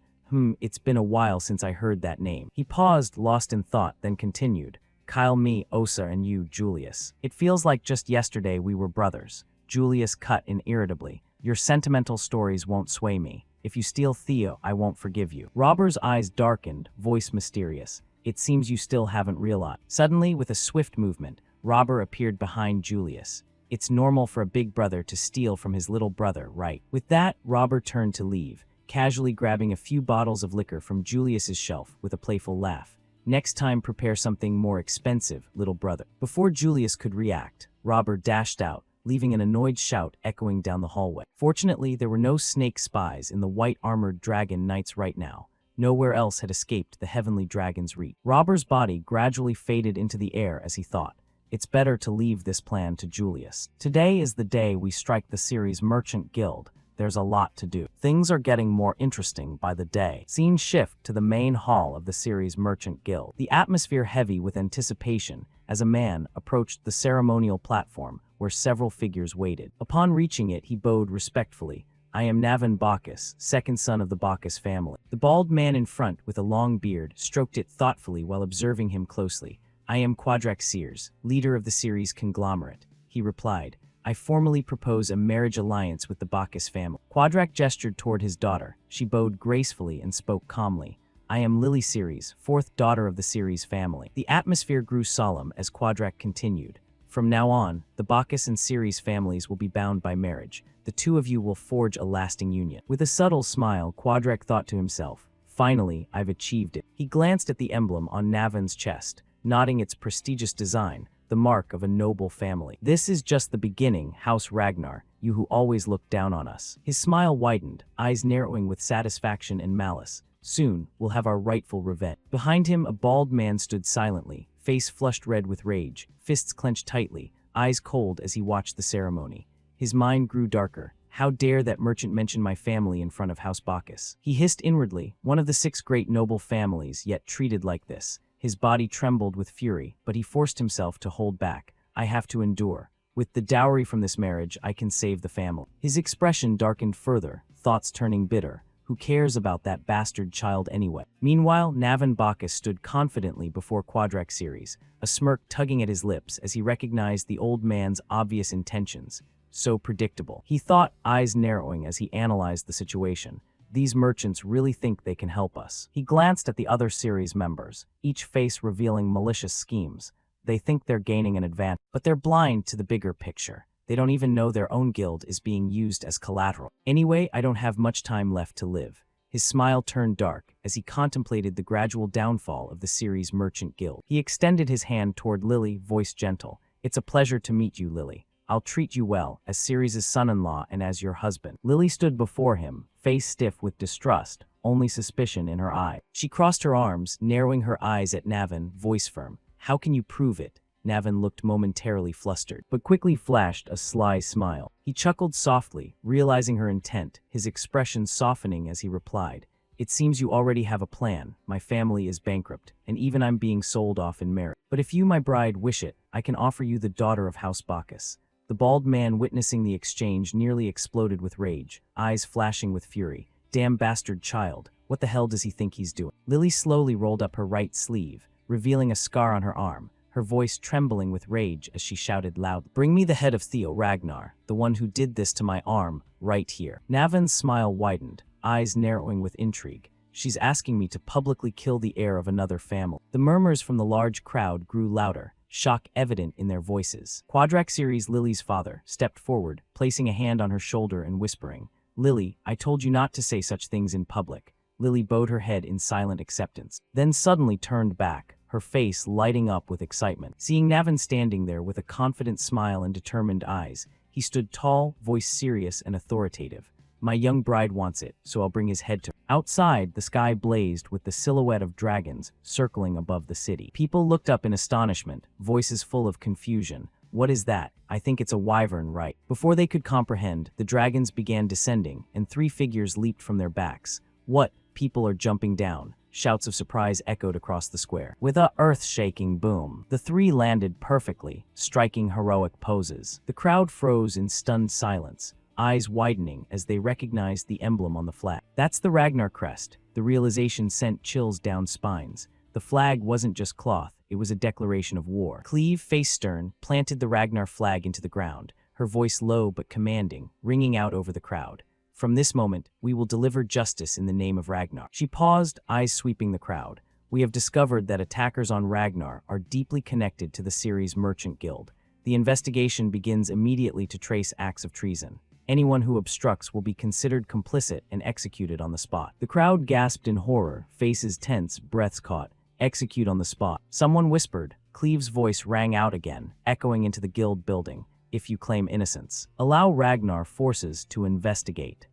It's been a while since I heard that name." He paused, lost in thought, then continued. "Kyle, me, Osa, and you, Julius. It feels like just yesterday we were brothers." Julius cut in irritably. "Your sentimental stories won't sway me. If you steal Theo, I won't forgive you." Robber's eyes darkened, voice mysterious. "It seems you still haven't realized." Suddenly, with a swift movement, Robber appeared behind Julius. "It's normal for a big brother to steal from his little brother, right?" With that, Robber turned to leave, casually grabbing a few bottles of liquor from Julius's shelf with a playful laugh. "Next time prepare something more expensive, little brother." Before Julius could react, Robber dashed out, leaving an annoyed shout echoing down the hallway. Fortunately, there were no snake spies in the white-armored dragon knights right now. Nowhere else had escaped the heavenly dragon's reach. Robber's body gradually faded into the air as he thought. It's better to leave this plan to Julius. Today is the day we strike the Ceres Merchant Guild. There's a lot to do. Things are getting more interesting by the day. Scene shift to the main hall of the Ceres Merchant Guild. The atmosphere heavy with anticipation as a man approached the ceremonial platform where several figures waited. Upon reaching it, he bowed respectfully. "I am Navin Bacchus, second son of the Bacchus family." The bald man in front with a long beard stroked it thoughtfully while observing him closely. "I am Quadrax Sears, leader of the Ceres conglomerate," he replied. I formally propose a marriage alliance with the Bacchus family. Quadrak gestured toward his daughter. She bowed gracefully and spoke calmly. I am Lily Ceres, fourth daughter of the Ceres family. The atmosphere grew solemn as Quadrak continued. From now on, the Bacchus and Ceres families will be bound by marriage. The two of you will forge a lasting union. With a subtle smile, Quadrak thought to himself, finally, I've achieved it. He glanced at the emblem on Navan's chest, noting its prestigious design, the mark of a noble family. This is just the beginning, House Ragnar, you who always looked down on us. His smile widened, eyes narrowing with satisfaction and malice. Soon, we'll have our rightful revenge. Behind him, a bald man stood silently, face flushed red with rage, fists clenched tightly, eyes cold as he watched the ceremony. His mind grew darker. How dare that merchant mention my family in front of House Bacchus? He hissed inwardly, one of the 6 great noble families, yet treated like this. His body trembled with fury, but he forced himself to hold back. I have to endure. With the dowry from this marriage, I can save the family. His expression darkened further, thoughts turning bitter. Who cares about that bastard child anyway? Meanwhile, Navan Bacchus stood confidently before Quadrak Ceres, a smirk tugging at his lips as he recognized the old man's obvious intentions. So predictable. He thought, eyes narrowing as he analyzed the situation. These merchants really think they can help us. He glanced at the other Ceres members, each face revealing malicious schemes. They think they're gaining an advantage, but they're blind to the bigger picture. They don't even know their own guild is being used as collateral. Anyway, I don't have much time left to live. His smile turned dark as he contemplated the gradual downfall of the Ceres Merchant Guild. He extended his hand toward Lily, voice gentle. It's a pleasure to meet you, Lily. I'll treat you well, as Ceres' son-in-law and as your husband. Lily stood before him, face stiff with distrust, only suspicion in her eye. She crossed her arms, narrowing her eyes at Navan, voice firm. How can you prove it? Navan looked momentarily flustered, but quickly flashed a sly smile. He chuckled softly, realizing her intent, his expression softening as he replied. It seems you already have a plan. My family is bankrupt, and even I'm being sold off in marriage. But if you, my bride, wish it, I can offer you the daughter of House Bacchus. The bald man witnessing the exchange nearly exploded with rage, eyes flashing with fury. Damn bastard child, what the hell does he think he's doing? Lily slowly rolled up her right sleeve, revealing a scar on her arm, her voice trembling with rage as she shouted loudly. Bring me the head of Theo Ragnar, the one who did this to my arm, right here. Navan's smile widened, eyes narrowing with intrigue. She's asking me to publicly kill the heir of another family. The murmurs from the large crowd grew louder, shock evident in their voices. Quadrak Ceres, Lily's father, stepped forward, placing a hand on her shoulder and whispering, Lily, I told you not to say such things in public. Lily bowed her head in silent acceptance, then suddenly turned back, her face lighting up with excitement. Seeing Navan standing there with a confident smile and determined eyes, he stood tall, voice serious and authoritative. My young bride wants it, so I'll bring his head to her. Outside, the sky blazed with the silhouette of dragons circling above the city. People looked up in astonishment, voices full of confusion. What is that? I think it's a wyvern, right? Before they could comprehend, the dragons began descending, and 3 figures leaped from their backs. What? People are jumping down. Shouts of surprise echoed across the square. With a earth-shaking boom, the 3 landed perfectly, striking heroic poses. The crowd froze in stunned silence, eyes widening as they recognized the emblem on the flag. That's the Ragnar crest. The realization sent chills down spines. The flag wasn't just cloth, it was a declaration of war. Cleve, face stern, planted the Ragnar flag into the ground, her voice low but commanding, ringing out over the crowd. From this moment, we will deliver justice in the name of Ragnar. She paused, eyes sweeping the crowd. We have discovered that attackers on Ragnar are deeply connected to the Ceres Merchant Guild. The investigation begins immediately to trace acts of treason. Anyone who obstructs will be considered complicit and executed on the spot. The crowd gasped in horror, faces tense, breaths caught. Execute on the spot. Someone whispered. Cleve's voice rang out again, echoing into the guild building. If you claim innocence, allow Ragnar forces to investigate.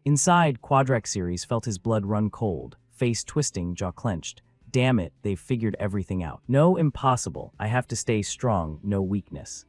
Inside, Quadrak Ceres felt his blood run cold, face twisting, jaw clenched. Damn it, they've figured everything out. No, impossible. I have to stay strong, no weakness.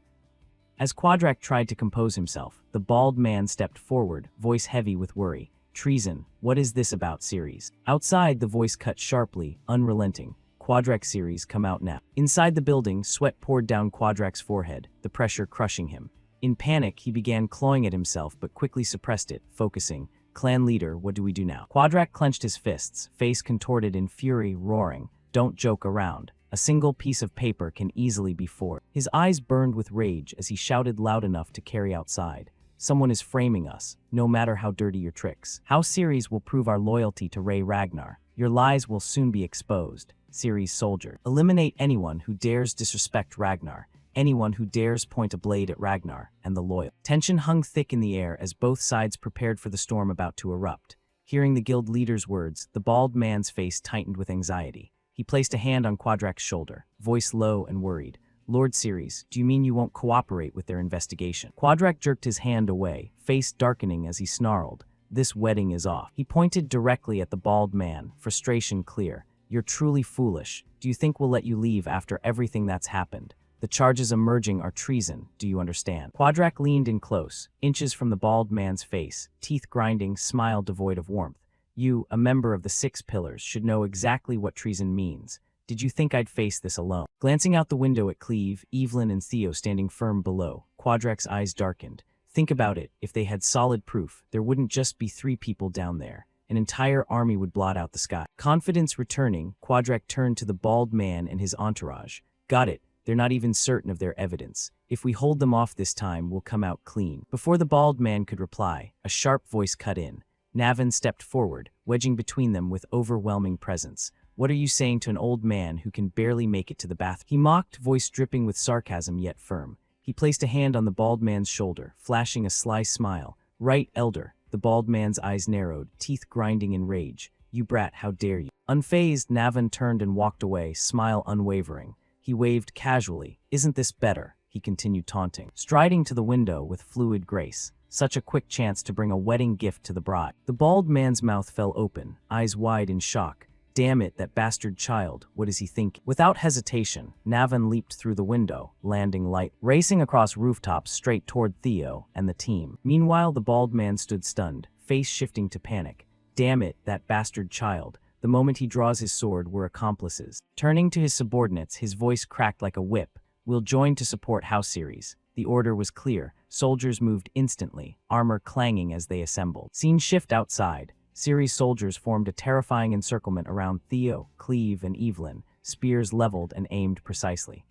As Quadrak tried to compose himself, the bald man stepped forward, voice heavy with worry. Treason. What is this about, Ceres? Outside, the voice cut sharply, unrelenting. Quadrak Ceres, come out now. Inside the building, sweat poured down Quadrak's forehead, the pressure crushing him. In panic, he began clawing at himself but quickly suppressed it, focusing. Clan leader, what do we do now? Quadrak clenched his fists, face contorted in fury, roaring. Don't joke around. A single piece of paper can easily be forged. His eyes burned with rage as he shouted loud enough to carry outside. Someone is framing us, no matter how dirty your tricks. How Ceres will prove our loyalty to Rey Ragnar. Your lies will soon be exposed. Ceres soldier. Eliminate anyone who dares disrespect Ragnar. Anyone who dares point a blade at Ragnar and the loyal. Tension hung thick in the air as both sides prepared for the storm about to erupt. Hearing the guild leader's words, the bald man's face tightened with anxiety. He placed a hand on Quadrak's shoulder, voice low and worried. Lord Ceres, do you mean you won't cooperate with their investigation? Quadrak jerked his hand away, face darkening as he snarled. This wedding is off. He pointed directly at the bald man, frustration clear. You're truly foolish. Do you think we'll let you leave after everything that's happened? The charges emerging are treason, do you understand? Quadrak leaned in close, inches from the bald man's face, teeth grinding, smile devoid of warmth. You, a member of the Six Pillars, should know exactly what treason means. Did you think I'd face this alone? Glancing out the window at Cleve, Evelyn and Theo standing firm below, Quadrak's eyes darkened. Think about it, if they had solid proof, there wouldn't just be 3 people down there. An entire army would blot out the sky. Confidence returning, Quadrak turned to the bald man and his entourage. Got it. They're not even certain of their evidence. If we hold them off this time, we'll come out clean. Before the bald man could reply, a sharp voice cut in. Navin stepped forward, wedging between them with overwhelming presence. What are you saying to an old man who can barely make it to the bathroom? He mocked, voice dripping with sarcasm yet firm. He placed a hand on the bald man's shoulder, flashing a sly smile. Right, elder. The bald man's eyes narrowed, teeth grinding in rage. You brat, how dare you? Unfazed, Navin turned and walked away, smile unwavering. He waved casually. Isn't this better? He continued taunting, striding to the window with fluid grace. Such a quick chance to bring a wedding gift to the bride. The bald man's mouth fell open, eyes wide in shock. Damn it, that bastard child, what is he thinking? Without hesitation, Navin leaped through the window, landing light, racing across rooftops straight toward Theo and the team. Meanwhile, the bald man stood stunned, face shifting to panic. Damn it, that bastard child. The moment he draws his sword, we're accomplices. Turning to his subordinates, his voice cracked like a whip. We'll join to support House Ceres. The order was clear. Soldiers moved instantly, armor clanging as they assembled. Scene shift outside. Ceres soldiers formed a terrifying encirclement around Theo, Cleve, and Evelyn, spears leveled and aimed precisely.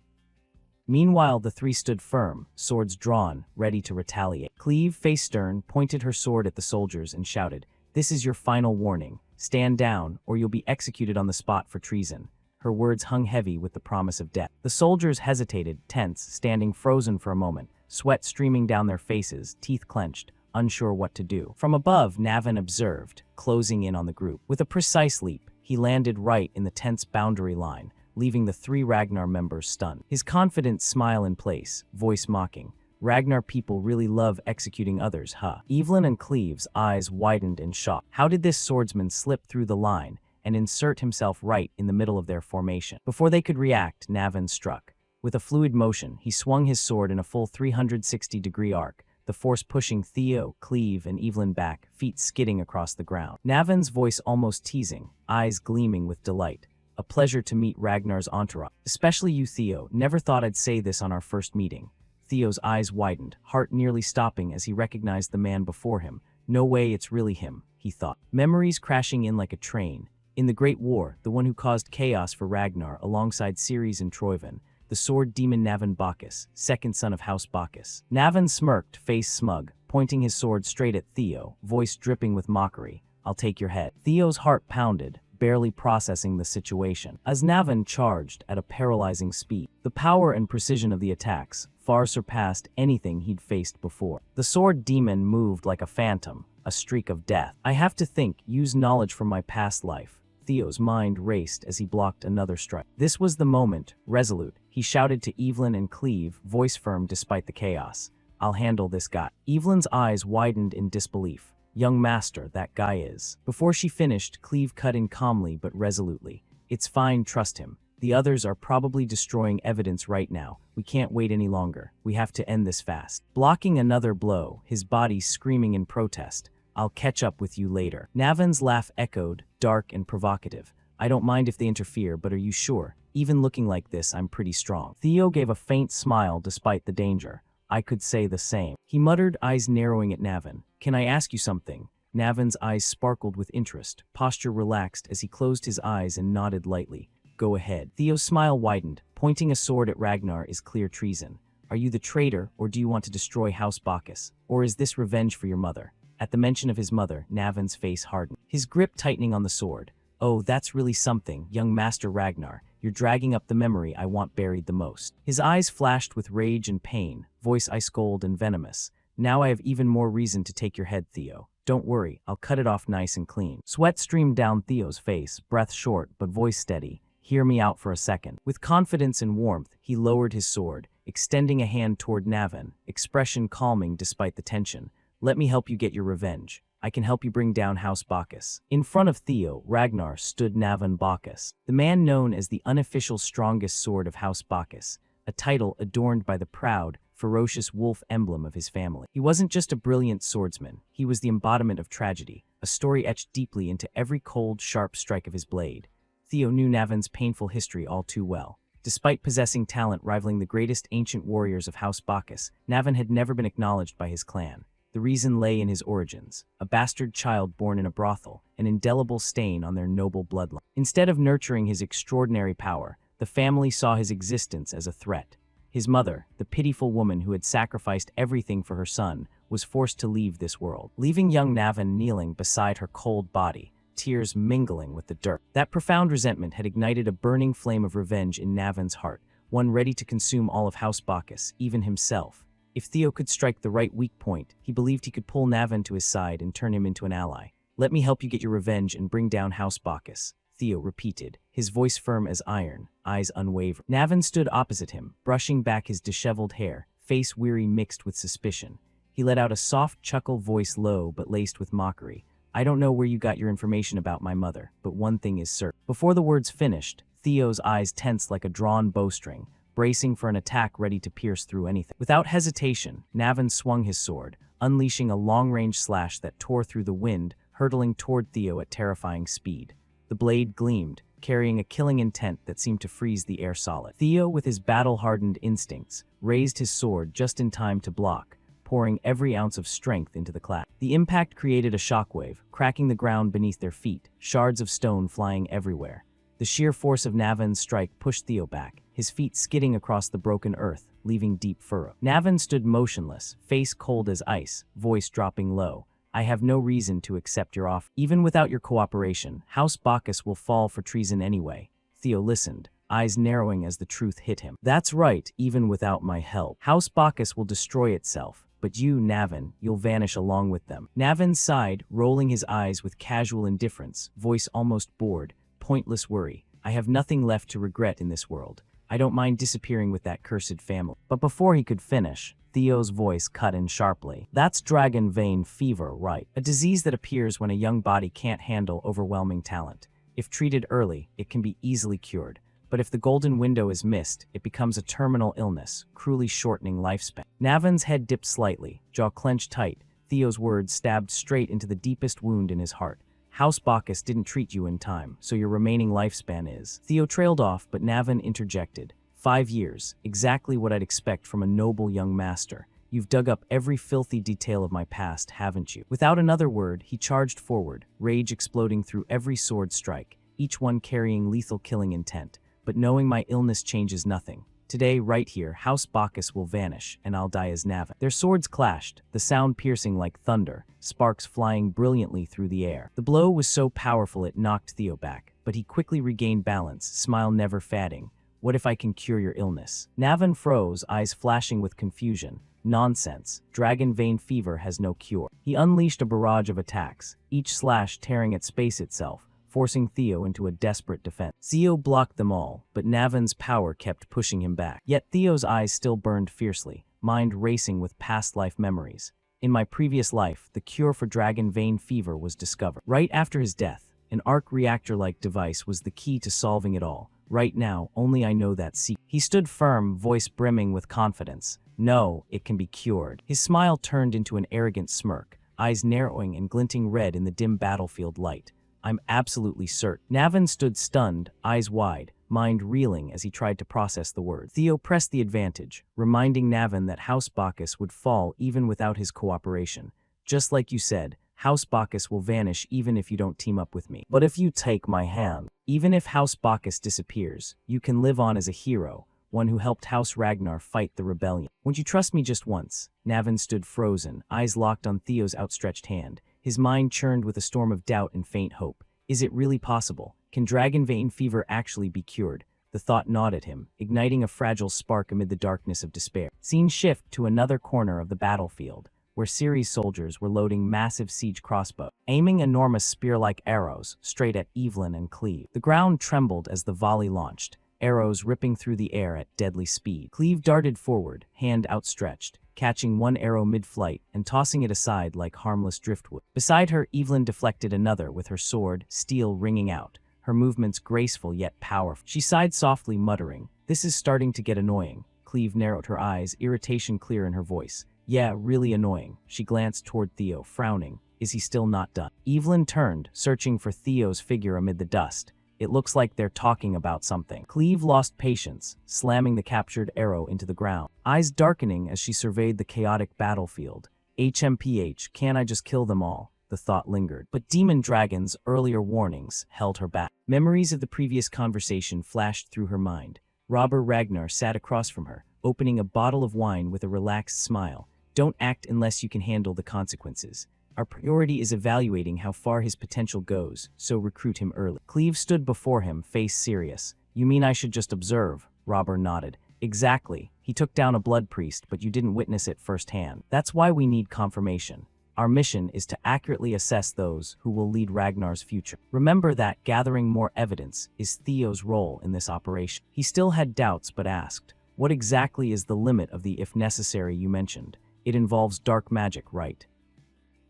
Meanwhile, the 3 stood firm, swords drawn, ready to retaliate. Cleve, face stern, pointed her sword at the soldiers and shouted, "This is your final warning. Stand down, or you'll be executed on the spot for treason." Her words hung heavy with the promise of death. The soldiers hesitated, tense, standing frozen for a moment, sweat streaming down their faces, teeth clenched, unsure what to do. From above, Navin observed, closing in on the group. With a precise leap, he landed right in the tense boundary line, leaving the 3 Ragnar members stunned. His confident smile in place, voice mocking. Ragnar people really love executing others, huh? Evelyn and Cleve's eyes widened in shock. How did this swordsman slip through the line and insert himself right in the middle of their formation? Before they could react, Navin struck. With a fluid motion, he swung his sword in a full 360-degree arc, the force pushing Theo, Cleve, and Evelyn back, feet skidding across the ground. Navin's voice almost teasing, eyes gleaming with delight. A pleasure to meet Ragnar's entourage. Especially you, Theo. Never thought I'd say this on our first meeting. Theo's eyes widened, heart nearly stopping as he recognized the man before him. No way it's really him, he thought. Memories crashing in like a train. In the Great War, the one who caused chaos for Ragnar alongside Ceres and Troivan, the sword demon Navin Bacchus, second son of House Bacchus. Navin smirked, face smug, pointing his sword straight at Theo, voice dripping with mockery. I'll take your head. Theo's heart pounded, barely processing the situation, as Navin charged at a paralyzing speed. The power and precision of the attacks far surpassed anything he'd faced before. The sword demon moved like a phantom, a streak of death. I have to think, use knowledge from my past life. Theo's mind raced as he blocked another strike. This was the moment, resolute, he shouted to Evelyn and Cleve, voice firm despite the chaos. I'll handle this guy. Evelyn's eyes widened in disbelief. Young master, that guy is. Before she finished, Cleve cut in calmly but resolutely. It's fine, trust him. The others are probably destroying evidence right now. We can't wait any longer. We have to end this fast. Blocking another blow, his body screaming in protest. I'll catch up with you later. Navin's laugh echoed, dark and provocative. I don't mind if they interfere, but are you sure? Even looking like this, I'm pretty strong. Theo gave a faint smile despite the danger. I could say the same. He muttered, eyes narrowing at Navin. Can I ask you something? Navin's eyes sparkled with interest, posture relaxed as he closed his eyes and nodded lightly. go ahead. Theo's smile widened. Pointing a sword at Ragnar is clear treason. Are you the traitor, or do you want to destroy House Bacchus? Or is this revenge for your mother? At the mention of his mother, Navan's face hardened, his grip tightening on the sword. Oh, that's really something, young Master Ragnar. You're dragging up the memory I want buried the most. His eyes flashed with rage and pain, voice ice-cold and venomous. Now I have even more reason to take your head, Theo. Don't worry, I'll cut it off nice and clean. Sweat streamed down Theo's face, breath short but voice steady. Hear me out for a second. With confidence and warmth, he lowered his sword, extending a hand toward Navan, expression calming despite the tension. Let me help you get your revenge. I can help you bring down House Bacchus. In front of Theo, Ragnar stood Navan Bacchus, the man known as the unofficial strongest sword of House Bacchus, a title adorned by the proud, ferocious wolf emblem of his family. He wasn't just a brilliant swordsman, he was the embodiment of tragedy, a story etched deeply into every cold, sharp strike of his blade. Theo knew Navan's painful history all too well. Despite possessing talent rivaling the greatest ancient warriors of House Bacchus, Navan had never been acknowledged by his clan. The reason lay in his origins, a bastard child born in a brothel, an indelible stain on their noble bloodline. Instead of nurturing his extraordinary power, the family saw his existence as a threat. His mother, the pitiful woman who had sacrificed everything for her son, was forced to leave this world, leaving young Navan kneeling beside her cold body, tears mingling with the dirt. That profound resentment had ignited a burning flame of revenge in Navan's heart, one ready to consume all of House Bacchus, even himself. If Theo could strike the right weak point, he believed he could pull Navan to his side and turn him into an ally. Let me help you get your revenge and bring down House Bacchus, Theo repeated, his voice firm as iron, eyes unwavering. Navan stood opposite him, brushing back his disheveled hair, face weary mixed with suspicion. He let out a soft chuckle, voice low but laced with mockery. I don't know where you got your information about my mother, but one thing is certain. Before the words finished, Theo's eyes tensed like a drawn bowstring, bracing for an attack ready to pierce through anything. Without hesitation, Navan swung his sword, unleashing a long-range slash that tore through the wind, hurtling toward Theo at terrifying speed. The blade gleamed, carrying a killing intent that seemed to freeze the air solid. Theo, with his battle-hardened instincts, raised his sword just in time to block, pouring every ounce of strength into the clash. The impact created a shockwave, cracking the ground beneath their feet, shards of stone flying everywhere. The sheer force of Navan's strike pushed Theo back, his feet skidding across the broken earth, leaving deep furrow. Navan stood motionless, face cold as ice, voice dropping low. I have no reason to accept your offer. Even without your cooperation, House Bacchus will fall for treason anyway. Theo listened, eyes narrowing as the truth hit him. That's right, even without my help. House Bacchus will destroy itself, but you, Navan, you'll vanish along with them. Navan sighed, rolling his eyes with casual indifference, voice almost bored. Pointless worry. I have nothing left to regret in this world. I don't mind disappearing with that cursed family. But before he could finish, Theo's voice cut in sharply. That's dragon vein fever, right? A disease that appears when a young body can't handle overwhelming talent. If treated early, it can be easily cured. But if the golden window is missed, it becomes a terminal illness, cruelly shortening lifespan. Navan's head dipped slightly, jaw clenched tight. Theo's words stabbed straight into the deepest wound in his heart. House Bacchus didn't treat you in time, so your remaining lifespan is. Theo trailed off, but Navan interjected. 5 years, exactly what I'd expect from a noble young master. You've dug up every filthy detail of my past, haven't you? Without another word, he charged forward, rage exploding through every sword strike, each one carrying lethal killing intent. But knowing my illness changes nothing. Today, right here, House Bacchus will vanish, and I'll die as Navan. Their swords clashed, the sound piercing like thunder, sparks flying brilliantly through the air. The blow was so powerful it knocked Theo back, but he quickly regained balance, smile never fading. What if I can cure your illness? Navan froze, eyes flashing with confusion. Nonsense. Dragon vein fever has no cure. He unleashed a barrage of attacks, each slash tearing at space itself, forcing Theo into a desperate defense. Theo blocked them all, but Navan's power kept pushing him back. Yet Theo's eyes still burned fiercely, mind racing with past life memories. In my previous life, the cure for dragon vein fever was discovered. Right after his death, an arc reactor-like device was the key to solving it all. Right now, only I know that secret. He stood firm, voice brimming with confidence. No, it can be cured. His smile turned into an arrogant smirk, eyes narrowing and glinting red in the dim battlefield light. I'm absolutely certain. Navan stood stunned, eyes wide, mind reeling as he tried to process the word. Theo pressed the advantage, reminding Navan that House Bacchus would fall even without his cooperation. Just like you said, House Bacchus will vanish even if you don't team up with me. But if you take my hand, even if House Bacchus disappears, you can live on as a hero, one who helped House Ragnar fight the rebellion. Won't you trust me just once? Navin stood frozen, eyes locked on Theo's outstretched hand. His mind churned with a storm of doubt and faint hope. Is it really possible? Can dragon vein fever actually be cured? The thought gnawed at him, igniting a fragile spark amid the darkness of despair. Scene shift to another corner of the battlefield, where Ceres soldiers were loading massive siege crossbows, aiming enormous spear-like arrows straight at Evelyn and Cleve. The ground trembled as the volley launched, arrows ripping through the air at deadly speed. Cleve darted forward, hand outstretched, catching one arrow mid-flight and tossing it aside like harmless driftwood. Beside her, Evelyn deflected another with her sword, steel ringing out, her movements graceful yet powerful. She sighed softly, muttering, "This is starting to get annoying." Cleve narrowed her eyes, irritation clear in her voice. "Yeah, really annoying." She glanced toward Theo, frowning. Is he still not done? Evelyn turned, searching for Theo's figure amid the dust. It looks like they're talking about something. Cleve lost patience, slamming the captured arrow into the ground, eyes darkening as she surveyed the chaotic battlefield. HMPH, can't I just kill them all? The thought lingered. But Demon Dragon's earlier warnings held her back. Memories of the previous conversation flashed through her mind. Robber Ragnar sat across from her, opening a bottle of wine with a relaxed smile. Don't act unless you can handle the consequences. Our priority is evaluating how far his potential goes, so recruit him early. Cleve stood before him, face serious. You mean I should just observe? Robber nodded. Exactly. He took down a blood priest, but you didn't witness it firsthand. That's why we need confirmation. Our mission is to accurately assess those who will lead Ragnar's future. Remember that gathering more evidence is Theo's role in this operation. He still had doubts but asked, what exactly is the limit of the if necessary you mentioned? It involves dark magic, right?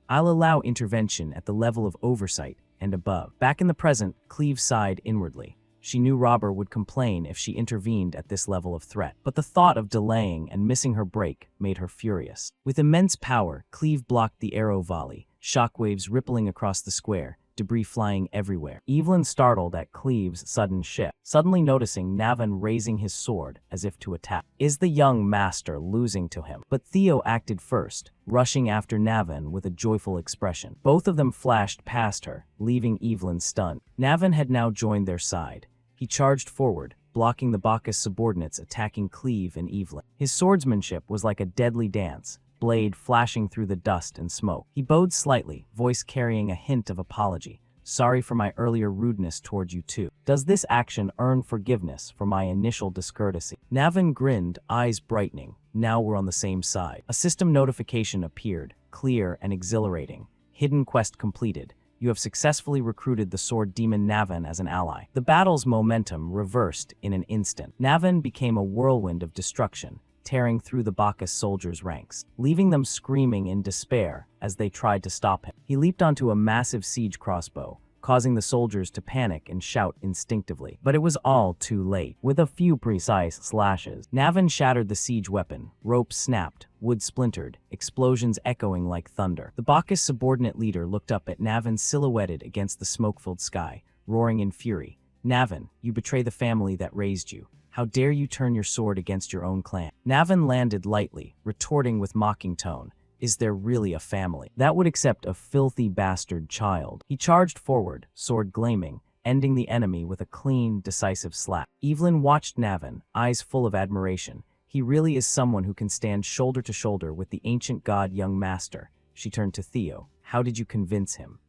I'll allow intervention at the level of oversight and above. Back in the present, Cleve sighed inwardly. She knew Robber would complain if she intervened at this level of threat, but the thought of delaying and missing her break made her furious. With immense power, Cleve blocked the arrow volley, shockwaves rippling across the square, debris flying everywhere. Evelyn startled at Cleve's sudden shift, suddenly noticing Navin raising his sword as if to attack. Is the young master losing to him? But Theo acted first, rushing after Navin with a joyful expression. Both of them flashed past her, leaving Evelyn stunned. Navin had now joined their side. He charged forward, blocking the Bacchus subordinates attacking Cleve and Evelyn. His swordsmanship was like a deadly dance, blade flashing through the dust and smoke. He bowed slightly, voice carrying a hint of apology. Sorry for my earlier rudeness toward you too. Does this action earn forgiveness for my initial discourtesy? Navin grinned, eyes brightening. Now we're on the same side. A system notification appeared, clear and exhilarating. Hidden quest completed. You have successfully recruited the sword demon Navin as an ally. The battle's momentum reversed in an instant. Navin became a whirlwind of destruction, tearing through the Bacchus soldiers' ranks, leaving them screaming in despair as they tried to stop him. He leaped onto a massive siege crossbow, causing the soldiers to panic and shout instinctively. But it was all too late. With a few precise slashes, Navin shattered the siege weapon. Ropes snapped, wood splintered, explosions echoing like thunder. The Bacchus subordinate leader looked up at Navin silhouetted against the smoke-filled sky, roaring in fury. Navin, you betray the family that raised you. How dare you turn your sword against your own clan? Navin landed lightly, retorting with mocking tone. Is there really a family that would accept a filthy bastard child? He charged forward, sword gleaming, ending the enemy with a clean, decisive slap. Evelyn watched Navin, eyes full of admiration. He really is someone who can stand shoulder to shoulder with the ancient god young master. She turned to Theo. How did you convince him?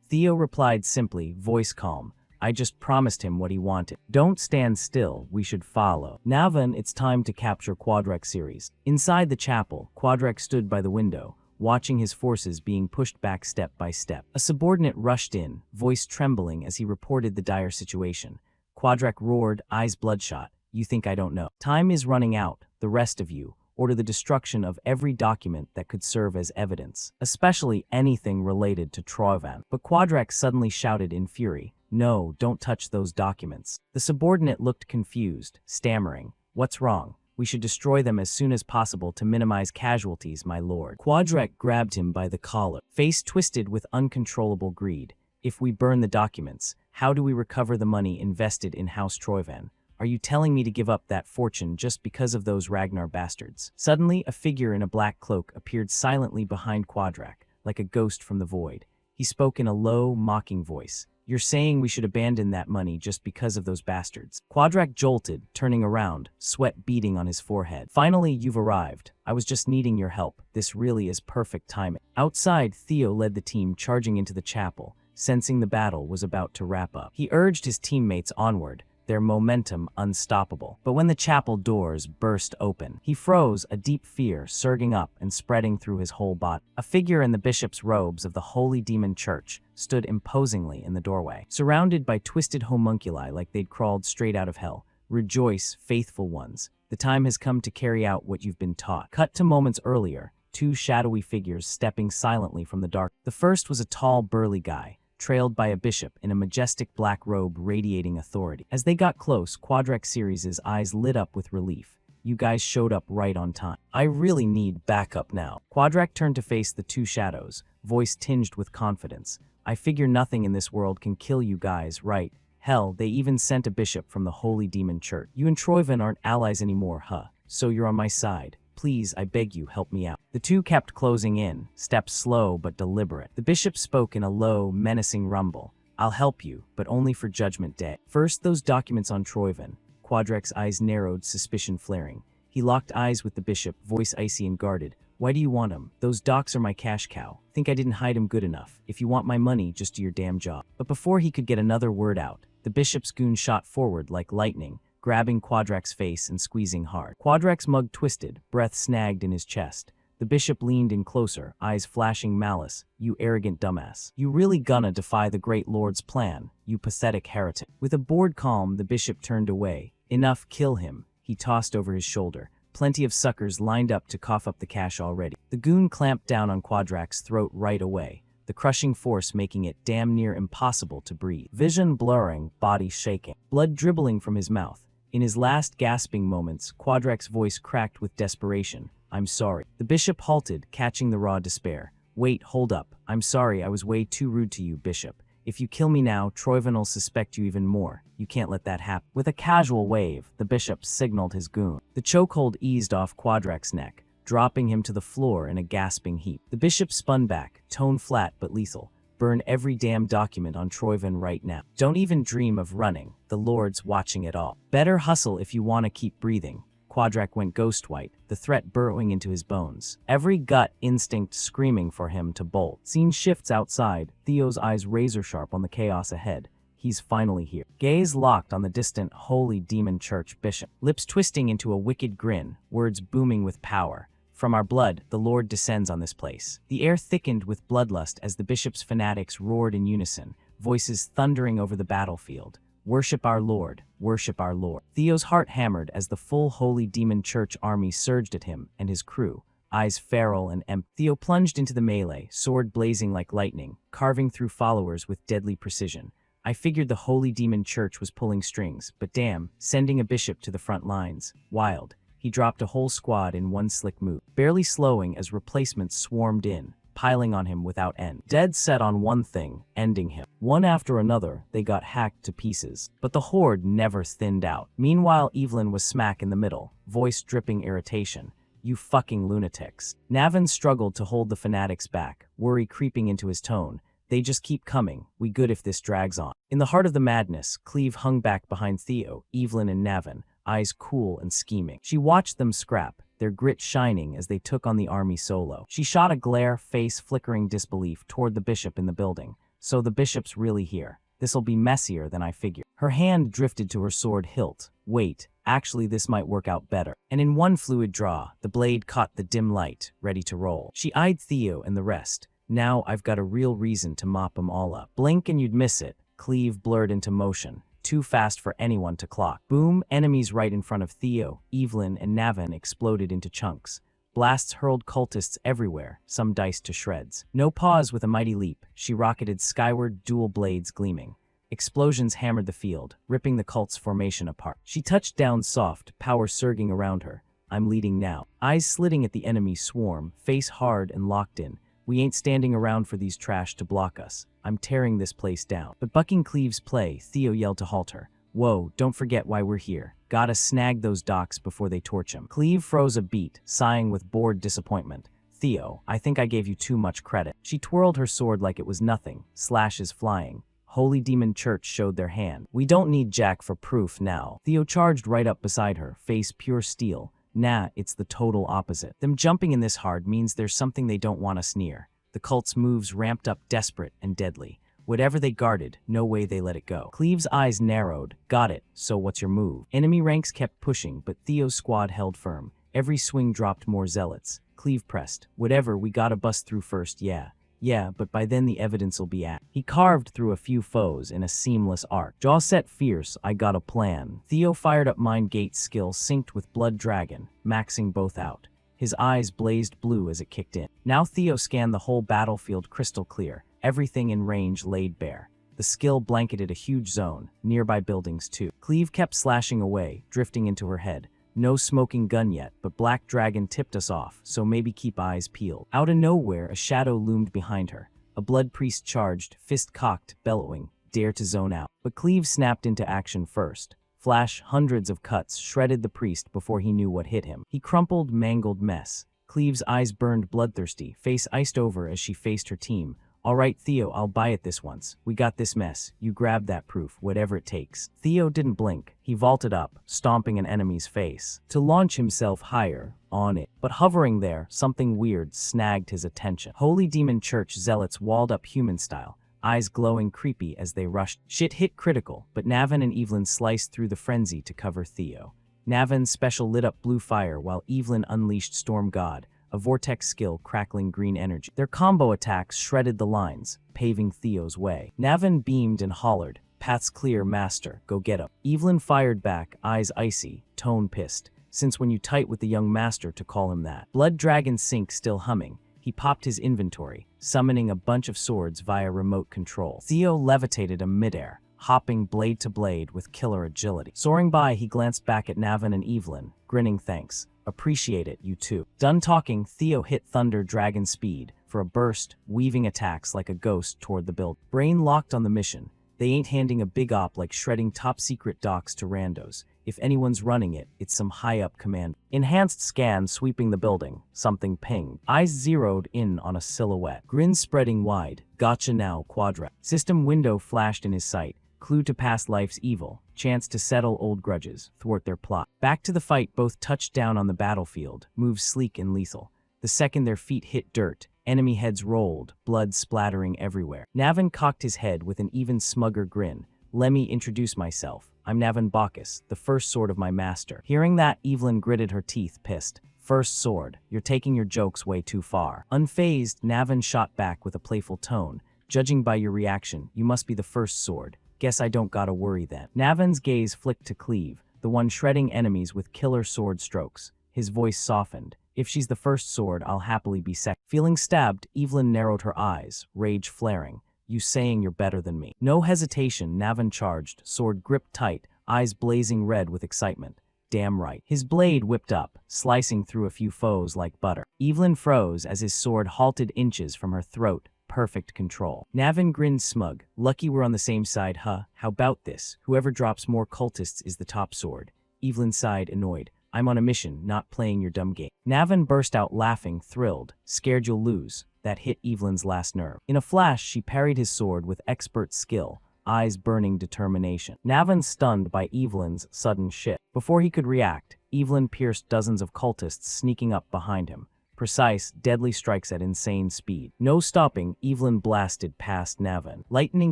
Theo replied simply, voice calm. I just promised him what he wanted. Don't stand still, we should follow. Navin, it's time to capture Quadrek Ceres. Inside the chapel, Quadrek stood by the window, watching his forces being pushed back step by step. A subordinate rushed in, voice trembling as he reported the dire situation. Quadrek roared, eyes bloodshot. You think I don't know? Time is running out, the rest of you. Order the destruction of every document that could serve as evidence, especially anything related to Troivan. But Quadrek suddenly shouted in fury. No, don't touch those documents. The subordinate looked confused, stammering. What's wrong? We should destroy them as soon as possible to minimize casualties, my lord. Quadrek grabbed him by the collar, face twisted with uncontrollable greed. If we burn the documents, how do we recover the money invested in House Troivan? Are you telling me to give up that fortune just because of those Ragnar bastards? Suddenly, a figure in a black cloak appeared silently behind Quadrek, like a ghost from the void. He spoke in a low, mocking voice. You're saying we should abandon that money just because of those bastards. Quadrak jolted, turning around, sweat beading on his forehead. Finally, you've arrived. I was just needing your help. This really is perfect timing. Outside, Theo led the team charging into the chapel, sensing the battle was about to wrap up. He urged his teammates onward, their momentum unstoppable. But when the chapel doors burst open, he froze, a deep fear surging up and spreading through his whole body. A figure in the bishop's robes of the Holy Demon Church stood imposingly in the doorway, surrounded by twisted homunculi like they'd crawled straight out of hell. Rejoice, faithful ones. The time has come to carry out what you've been taught. Cut to moments earlier, two shadowy figures stepping silently from the dark. The first was a tall, burly guy, trailed by a bishop in a majestic black robe radiating authority. As they got close, Quadrak Series' eyes lit up with relief. You guys showed up right on time. I really need backup now. Quadrak turned to face the two shadows, voice tinged with confidence. I figure nothing in this world can kill you guys, right? Hell, they even sent a bishop from the Holy Demon Church. You and Troyven aren't allies anymore, huh? So you're on my side. Please, I beg you, help me out. The two kept closing in, steps slow but deliberate. The bishop spoke in a low, menacing rumble. I'll help you, but only for Judgment Day. First, those documents on Troyven. Quadrak's eyes narrowed, suspicion flaring. He locked eyes with the bishop, voice icy and guarded. Why do you want them? Those docs are my cash cow. Think I didn't hide them good enough. If you want my money, just do your damn job. But before he could get another word out, the bishop's goon shot forward like lightning, grabbing Quadrak's face and squeezing hard. Quadrak's mug twisted, breath snagged in his chest. The bishop leaned in closer, eyes flashing malice. You arrogant dumbass. You really gonna defy the great lord's plan, you pathetic heretic. With a bored calm, the bishop turned away. Enough, kill him. He tossed over his shoulder. Plenty of suckers lined up to cough up the cash already. The goon clamped down on Quadrak's throat right away, the crushing force making it damn near impossible to breathe. Vision blurring, body shaking, blood dribbling from his mouth. In his last gasping moments, Quadrak's voice cracked with desperation. I'm sorry. The bishop halted, catching the raw despair. Wait, hold up. I'm sorry, I was way too rude to you, bishop. If you kill me now, Troyven will suspect you even more. You can't let that happen. With a casual wave, the bishop signaled his goon. The chokehold eased off Quadrak's neck, dropping him to the floor in a gasping heap. The bishop spun back, tone flat but lethal. Burn every damn document on Troyven right now. Don't even dream of running. The Lord's watching it all. Better hustle if you want to keep breathing. Quadrak went ghost white, the threat burrowing into his bones. Every gut instinct screaming for him to bolt. Scene shifts outside, Theo's eyes razor sharp on the chaos ahead. He's finally here. Gaze locked on the distant Holy Demon Church bishop. Lips twisting into a wicked grin, words booming with power. From our blood, the Lord descends on this place. The air thickened with bloodlust as the bishop's fanatics roared in unison, voices thundering over the battlefield. Worship our Lord, worship our Lord. Theo's heart hammered as the full Holy Demon Church army surged at him and his crew, eyes feral and empty. Theo plunged into the melee, sword blazing like lightning, carving through followers with deadly precision. I figured the Holy Demon Church was pulling strings, but damn, sending a bishop to the front lines. Wild. He dropped a whole squad in one slick move, barely slowing as replacements swarmed in, piling on him without end. Dead set on one thing, ending him. One after another, they got hacked to pieces. But the horde never thinned out. Meanwhile, Evelyn was smack in the middle, voice dripping irritation. You fucking lunatics. Navin struggled to hold the fanatics back, worry creeping into his tone. They just keep coming. We good if this drags on. In the heart of the madness, Cleve hung back behind Theo, Evelyn and Navin, eyes cool and scheming. She watched them scrap, their grit shining as they took on the army solo. She shot a glare, face flickering disbelief toward the bishop in the building. So the bishop's really here. This'll be messier than I figured. Her hand drifted to her sword hilt. Wait, actually this might work out better. And in one fluid draw, the blade caught the dim light, ready to roll. She eyed Theo and the rest. Now I've got a real reason to mop them all up. Blink and you'd miss it. Cleve blurred into motion, too fast for anyone to clock. Boom, enemies right in front of Theo, Evelyn, and Navin exploded into chunks. Blasts hurled cultists everywhere, some diced to shreds. No pause with a mighty leap, she rocketed skyward, dual blades gleaming. Explosions hammered the field, ripping the cult's formation apart. She touched down soft, power surging around her. I'm leading now. Eyes slitting at the enemy swarm, face hard and locked in. We ain't standing around for these trash to block us. I'm tearing this place down. But bucking Cleve's play, Theo yelled to halt her. Whoa, don't forget why we're here. Gotta snag those docs before they torch him. Cleve froze a beat, sighing with bored disappointment. Theo, I think I gave you too much credit. She twirled her sword like it was nothing, slashes flying. Holy Demon Church showed their hand. We don't need Jack for proof now. Theo charged right up beside her, face pure steel. Nah, it's the total opposite. Them jumping in this hard means there's something they don't want us near. The cult's moves ramped up desperate and deadly. Whatever they guarded, no way they let it go. Cleve's eyes narrowed. Got it, so what's your move? Enemy ranks kept pushing, but Theo's squad held firm. Every swing dropped more zealots. Cleve pressed. Whatever, we gotta bust through first, yeah. Yeah, but by then the evidence'll be at. He carved through a few foes in a seamless arc. Jaw set fierce, I got a plan. Theo fired up Mind Gate skill synced with Blood Dragon, maxing both out. His eyes blazed blue as it kicked in. Now Theo scanned the whole battlefield crystal clear, everything in range laid bare. The skill blanketed a huge zone, nearby buildings too. Cleve kept slashing away, drifting into her head. No smoking gun yet, but Black Dragon tipped us off, so maybe keep eyes peeled. Out of nowhere, a shadow loomed behind her. A blood priest charged, fist cocked, bellowing, dare to zone out. But Cleve snapped into action first. Flash, hundreds of cuts, shredded the priest before he knew what hit him. He crumpled, mangled mess. Cleve's eyes burned bloodthirsty, face iced over as she faced her team. All right, Theo, I'll buy it this once. We got this mess. You grab that proof, whatever it takes. Theo didn't blink. He vaulted up, stomping an enemy's face, to launch himself higher, on it. But hovering there, something weird snagged his attention. Holy Demon Church zealots walled up human style, eyes glowing creepy as they rushed. Shit hit critical, but Navin and Evelyn sliced through the frenzy to cover Theo. Navin's special lit up blue fire while Evelyn unleashed Storm God, a vortex skill crackling green energy. Their combo attacks shredded the lines, paving Theo's way. Navin beamed and hollered, "Path's clear, master, go get 'em." Evelyn fired back, eyes icy, tone pissed, since when you tight with the young master to call him that. Blood Dragon Sync still humming. He popped his inventory, summoning a bunch of swords via remote control. Theo levitated in midair, hopping blade to blade with killer agility. Soaring by, he glanced back at Navin and Evelyn, grinning thanks. Appreciate it, you too. Done talking, Theo hit Thunder Dragon speed for a burst, weaving attacks like a ghost toward the build. Brain locked on the mission. They ain't handing a big op like shredding top-secret docs to randos. If anyone's running it, it's some high-up command. Enhanced scan sweeping the building. Something pinged. Eyes zeroed in on a silhouette. Grin spreading wide. Gotcha now, Quadra. System window flashed in his sight. Clue to past life's evil, chance to settle old grudges, thwart their plot. Back to the fight, both touched down on the battlefield, moves sleek and lethal. The second their feet hit dirt, enemy heads rolled, blood splattering everywhere. Navin cocked his head with an even smugger grin. Let me introduce myself. I'm Navin Bacchus, the first sword of my master. Hearing that, Evelyn gritted her teeth, pissed. First sword, you're taking your jokes way too far. Unfazed, Navin shot back with a playful tone. Judging by your reaction, you must be the first sword. Guess I don't gotta worry then. Navin's gaze flicked to Cleve, the one shredding enemies with killer sword strokes. His voice softened. If she's the first sword, I'll happily be second. Feeling stabbed, Evelyn narrowed her eyes, rage flaring. You saying you're better than me. No hesitation, Navin charged, sword gripped tight, eyes blazing red with excitement. Damn right. His blade whipped up, slicing through a few foes like butter. Evelyn froze as his sword halted inches from her throat. Perfect control. Navin grinned smug. Lucky we're on the same side, huh? How about this? Whoever drops more cultists is the top sword. Evelyn sighed, annoyed. I'm on a mission, not playing your dumb game. Navin burst out laughing, thrilled. Scared you'll lose. That hit Evelyn's last nerve. In a flash, she parried his sword with expert skill, eyes burning determination. Navin stunned by Evelyn's sudden shift. Before he could react, Evelyn pierced dozens of cultists sneaking up behind him. Precise, deadly strikes at insane speed. No stopping, Evelyn blasted past Navin. Lightning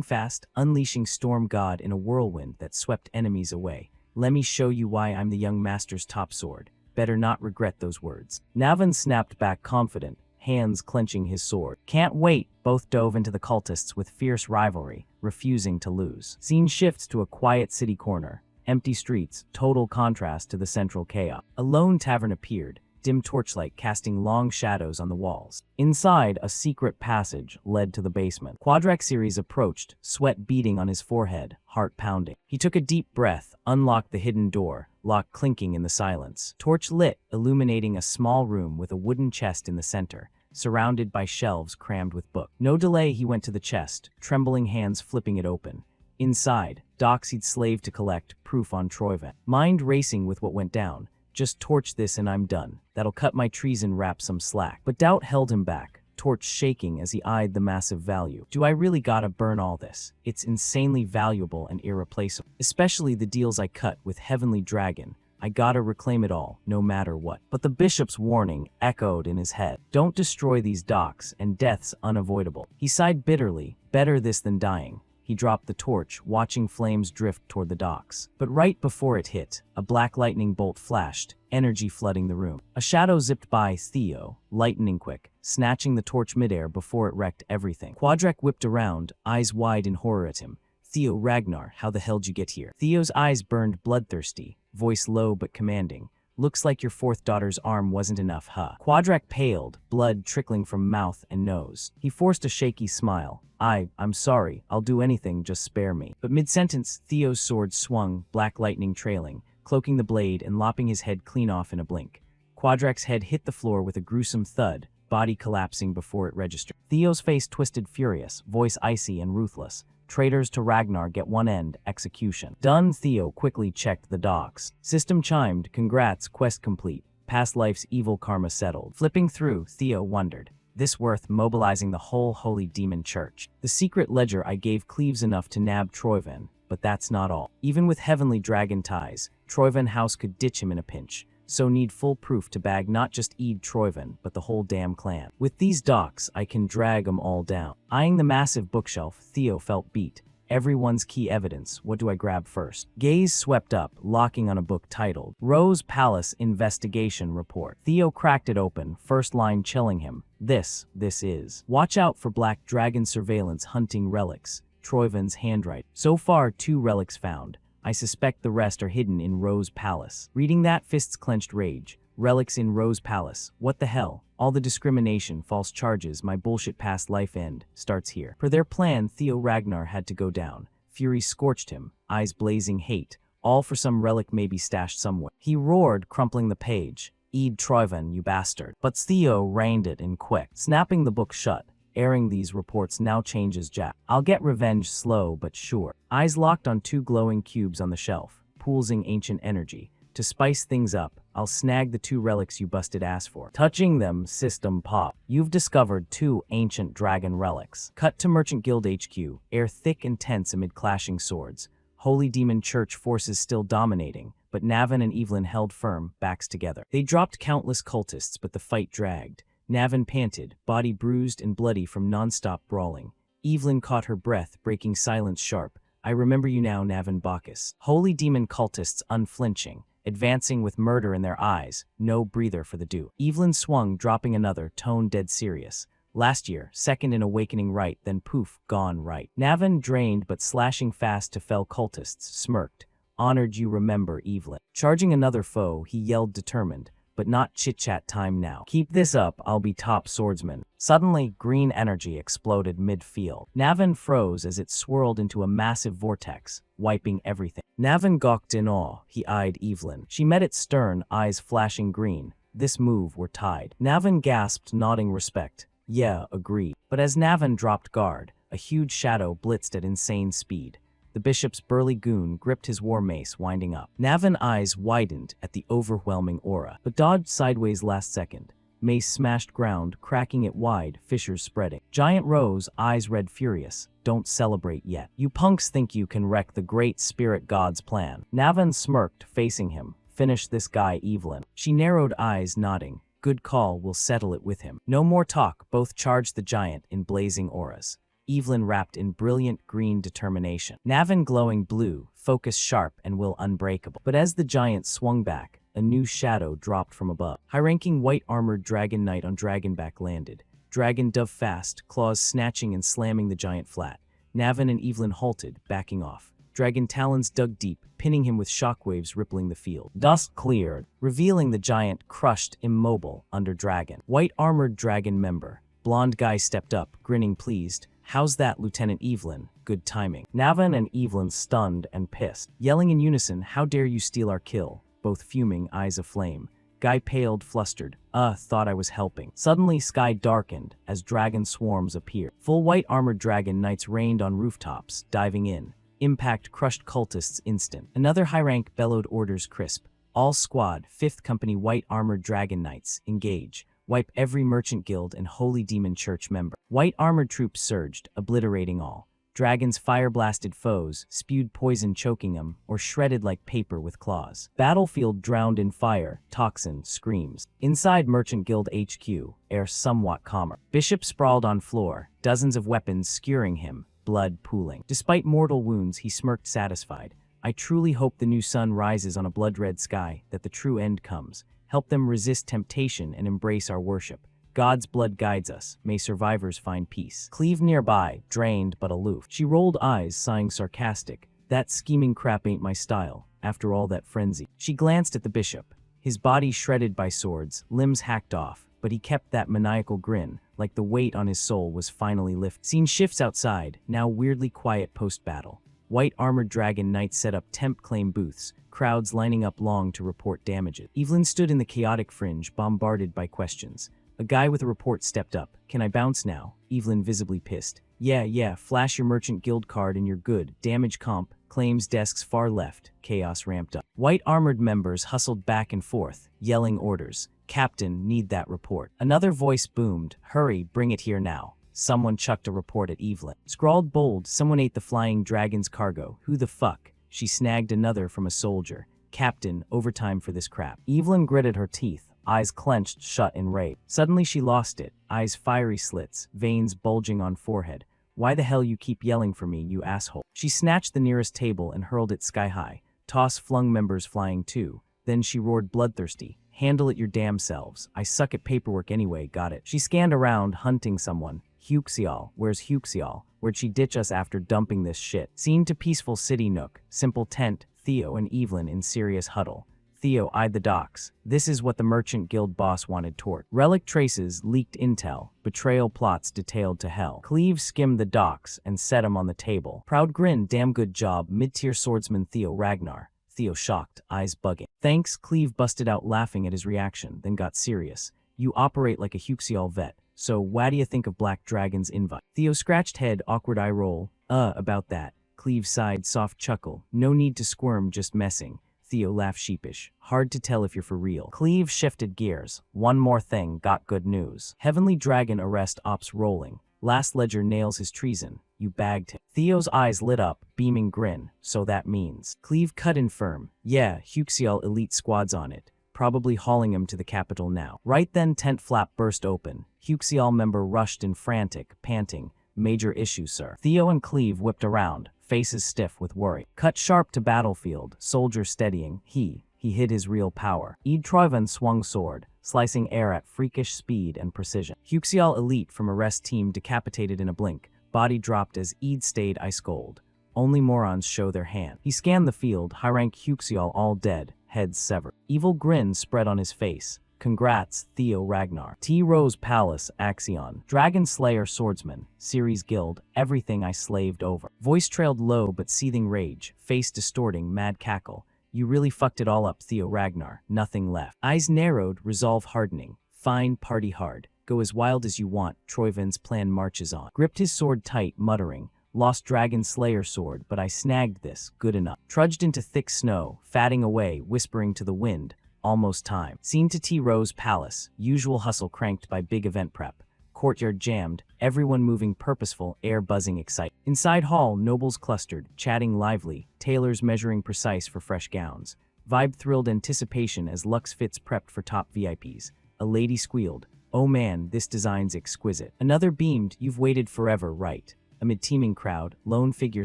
fast, unleashing Storm God in a whirlwind that swept enemies away. Let me show you why I'm the young master's top sword. Better not regret those words. Navin snapped back confident, hands clenching his sword. Can't wait, both dove into the cultists with fierce rivalry, refusing to lose. Scene shifts to a quiet city corner. Empty streets, total contrast to the central chaos. A lone tavern appeared, dim torchlight casting long shadows on the walls. Inside, a secret passage led to the basement. Quadrax Series approached, sweat beading on his forehead, heart pounding. He took a deep breath, unlocked the hidden door, lock clinking in the silence. Torch lit, illuminating a small room with a wooden chest in the center, surrounded by shelves crammed with books. No delay, he went to the chest, trembling hands flipping it open. Inside, docs he'd slaved to collect, proof on Troyven. Mind racing with what went down. Just torch this and I'm done. That'll cut my treason wrap some slack. But doubt held him back, torch shaking as he eyed the massive value. Do I really gotta burn all this? It's insanely valuable and irreplaceable. Especially the deals I cut with Heavenly Dragon. I gotta reclaim it all, no matter what. But the bishop's warning echoed in his head. Don't destroy these docks, and death's unavoidable. He sighed bitterly. Better this than dying. He dropped the torch, watching flames drift toward the docks. But right before it hit, a black lightning bolt flashed, energy flooding the room. A shadow zipped by Theo, lightning quick, snatching the torch midair before it wrecked everything. Quadrack whipped around, eyes wide in horror at him. Theo, Ragnar, how the hell'd you get here? Theo's eyes burned bloodthirsty, voice low but commanding. Looks like your fourth daughter's arm wasn't enough, huh? Quadrack paled, blood trickling from mouth and nose. He forced a shaky smile. I'm sorry, I'll do anything, just spare me. But mid-sentence, Theo's sword swung, black lightning trailing, cloaking the blade and lopping his head clean off in a blink. Quadrack's head hit the floor with a gruesome thud, body collapsing before it registered. Theo's face twisted furious, voice icy and ruthless. Traitors to Ragnar get one end, execution. Done. Theo quickly checked the docks. System chimed, congrats, quest complete. Past life's evil karma settled. Flipping through, Theo wondered. This worth mobilizing the whole holy demon church. The secret ledger I gave Cleves enough to nab Troyven, but that's not all. Even with heavenly dragon ties, Troyven House could ditch him in a pinch. So need full proof to bag not just Eid Troyven, but the whole damn clan. With these docks, I can drag 'em all down. Eyeing the massive bookshelf, Theo felt beat. Everyone's key evidence. What do I grab first? Gaze swept up, locking on a book titled Rose Palace Investigation Report. Theo cracked it open, first line chilling him. This is. Watch out for Black Dragon surveillance hunting relics. Troyven's handwriting. So far, 2 relics found. I suspect the rest are hidden in Rose Palace. Reading that, fists clenched rage. Relics in Rose Palace. What the hell? All the discrimination, false charges, my bullshit past life end starts here. Per their plan, Theo Ragnar had to go down. Fury scorched him, eyes blazing hate, all for some relic maybe stashed somewhere. He roared, crumpling the page. Eid Troyven, you bastard. But Theo reined it in quick, snapping the book shut. Airing these reports now changes Jack. I'll get revenge slow but sure. Eyes locked on 2 glowing cubes on the shelf, pulsing ancient energy. To spice things up, I'll snag the 2 relics you busted ass for. Touching them, system pop. You've discovered 2 ancient dragon relics. Cut to Merchant Guild HQ, air thick and tense amid clashing swords. Holy Demon Church forces still dominating, but Navin and Evelyn held firm, backs together. They dropped countless cultists, but the fight dragged. Navin panted, body bruised and bloody from non-stop brawling. Evelyn caught her breath, breaking silence sharp. I remember you now, Navin Bacchus. Holy demon cultists unflinching, advancing with murder in their eyes, no breather for the do. Evelyn swung, dropping another, tone dead serious. Last year, second in awakening right, then poof, gone right. Navin, drained but slashing fast to fell cultists, smirked. Honored you remember, Evelyn. Charging another foe, he yelled determined. But not chit-chat time now. Keep this up, I'll be top swordsman. Suddenly, green energy exploded mid-field. Navin froze as it swirled into a massive vortex, wiping everything. Navin gawked in awe. He eyed Evelyn. She met it stern, eyes flashing green. This move were tied. Navin gasped, nodding respect. Yeah, agreed. But as Navin dropped guard, a huge shadow blitzed at insane speed. The bishop's burly goon gripped his war mace, winding up. Navin eyes widened at the overwhelming aura, but dodged sideways last second. Mace smashed ground, cracking it wide, fissures spreading. Giant rose, eyes red furious. Don't celebrate yet. You punks think you can wreck the great spirit god's plan. Navin smirked, facing him. Finish this guy, Evelyn. She narrowed eyes, nodding. Good call, we'll settle it with him. No more talk, both charged the giant in blazing auras. Evelyn wrapped in brilliant green determination. Navin glowing blue, focus sharp and will unbreakable. But as the giant swung back, a new shadow dropped from above. High-ranking white-armored dragon knight on dragonback landed. Dragon dove fast, claws snatching and slamming the giant flat. Navin and Evelyn halted, backing off. Dragon talons dug deep, pinning him with shockwaves rippling the field. Dust cleared, revealing the giant crushed, immobile, under dragon. White-armored dragon member. Blonde guy stepped up, grinning pleased. How's that, Lieutenant Evelyn? Good timing. Navin and Evelyn stunned and pissed. Yelling in unison, how dare you steal our kill? Both fuming, eyes aflame. Guy paled, flustered. Thought I was helping. Suddenly, sky darkened as dragon swarms appeared. Full white-armored dragon knights rained on rooftops, diving in. Impact crushed cultists instant. Another high rank bellowed orders crisp. All squad, 5th Company White Armored Dragon Knights, engage. Wipe every merchant guild and holy demon church member. White armored troops surged, obliterating all. Dragons fire-blasted foes, spewed poison choking them, or shredded like paper with claws. Battlefield drowned in fire, toxin, screams. Inside Merchant Guild HQ, air somewhat calmer. Bishop sprawled on floor, dozens of weapons skewering him, blood pooling. Despite mortal wounds, he smirked satisfied. I truly hope the new sun rises on a blood-red sky, that the true end comes. Help them resist temptation and embrace our worship. God's blood guides us. May survivors find peace. Cleve nearby, drained but aloof. She rolled eyes, sighing sarcastic. That scheming crap ain't my style, after all that frenzy. She glanced at the bishop. His body shredded by swords, limbs hacked off, but he kept that maniacal grin, like the weight on his soul was finally lifted. Scene shifts outside, now weirdly quiet post-battle. White armored dragon knights set up temp claim booths, crowds lining up long to report damages. Evelyn stood in the chaotic fringe, bombarded by questions. A guy with a report stepped up. Can I bounce now? Evelyn visibly pissed. Yeah, flash your merchant guild card and you're good. Damage comp, claims desks far left. Chaos ramped up. White armored members hustled back and forth, yelling orders. Captain, need that report. Another voice boomed. Hurry, bring it here now. Someone chucked a report at Evelyn. Scrawled bold, someone ate the flying dragon's cargo. Who the fuck? She snagged another from a soldier. Captain, overtime for this crap. Evelyn gritted her teeth, eyes clenched shut in rage. Suddenly she lost it, eyes fiery slits, veins bulging on forehead. Why the hell you keep yelling for me, you asshole? She snatched the nearest table and hurled it sky high. Toss flung members flying too. Then she roared bloodthirsty. Handle it your damn selves. I suck at paperwork anyway, got it. She scanned around, hunting someone. Huxial, where's Huxial? Where'd she ditch us after dumping this shit? Scene to peaceful city nook. Simple tent, Theo and Evelyn in serious huddle. Theo eyed the docks. This is what the Merchant Guild boss wanted tort. Relic traces, leaked intel, betrayal plots detailed to hell. Cleve skimmed the docks and set him on the table. Proud grin, damn good job, mid-tier swordsman Theo Ragnar. Theo shocked, eyes bugging. Thanks, Cleve busted out laughing at his reaction, then got serious. You operate like a Huxial vet, so what do you think of Black Dragon's invite? Theo scratched head, awkward eye roll. About that. Cleve sighed, soft chuckle. No need to squirm, just messing. Theo laughed sheepish. Hard to tell if you're for real. Cleve shifted gears. One more thing, got good news. Heavenly Dragon arrest ops rolling. Last ledger nails his treason. You bagged him. Theo's eyes lit up, beaming grin. So that means. Cleve cut in firm. Yeah, Huxial elite squad's on it. Probably hauling him to the capital now. Right then tent flap burst open. Huxial member rushed in frantic, panting. Major issue, sir. Theo and Cleve whipped around, faces stiff with worry. Cut sharp to battlefield, soldier steadying. He hid his real power. Eid Troivan swung sword, slicing air at freakish speed and precision. Huxial elite from arrest team decapitated in a blink. Body dropped as Eid stayed ice cold. Only morons show their hand. He scanned the field, high-rank Huxial all dead, heads severed. Evil grin spread on his face. Congrats, Theo Ragnar. T. Rose Palace, Axion. Dragon Slayer Swordsman. Ceres Guild. Everything I slaved over. Voice trailed low but seething rage. Face distorting, mad cackle. You really fucked it all up, Theo Ragnar. Nothing left. Eyes narrowed, resolve hardening. Fine, party hard. Go as wild as you want. Troivan's plan marches on. Gripped his sword tight, muttering. Lost Dragon Slayer sword, but I snagged this. Good enough. Trudged into thick snow, fatting away, whispering to the wind. Almost time. Scene to T. Rose Palace. Usual hustle cranked by big event prep. Courtyard jammed, everyone moving purposeful, air buzzing excited. Inside hall, nobles clustered, chatting lively, tailors measuring precise for fresh gowns. Vibe thrilled anticipation as Lux Fits prepped for top VIPs. A lady squealed, oh man, this design's exquisite. Another beamed, you've waited forever, right? Amid teeming crowd, lone figure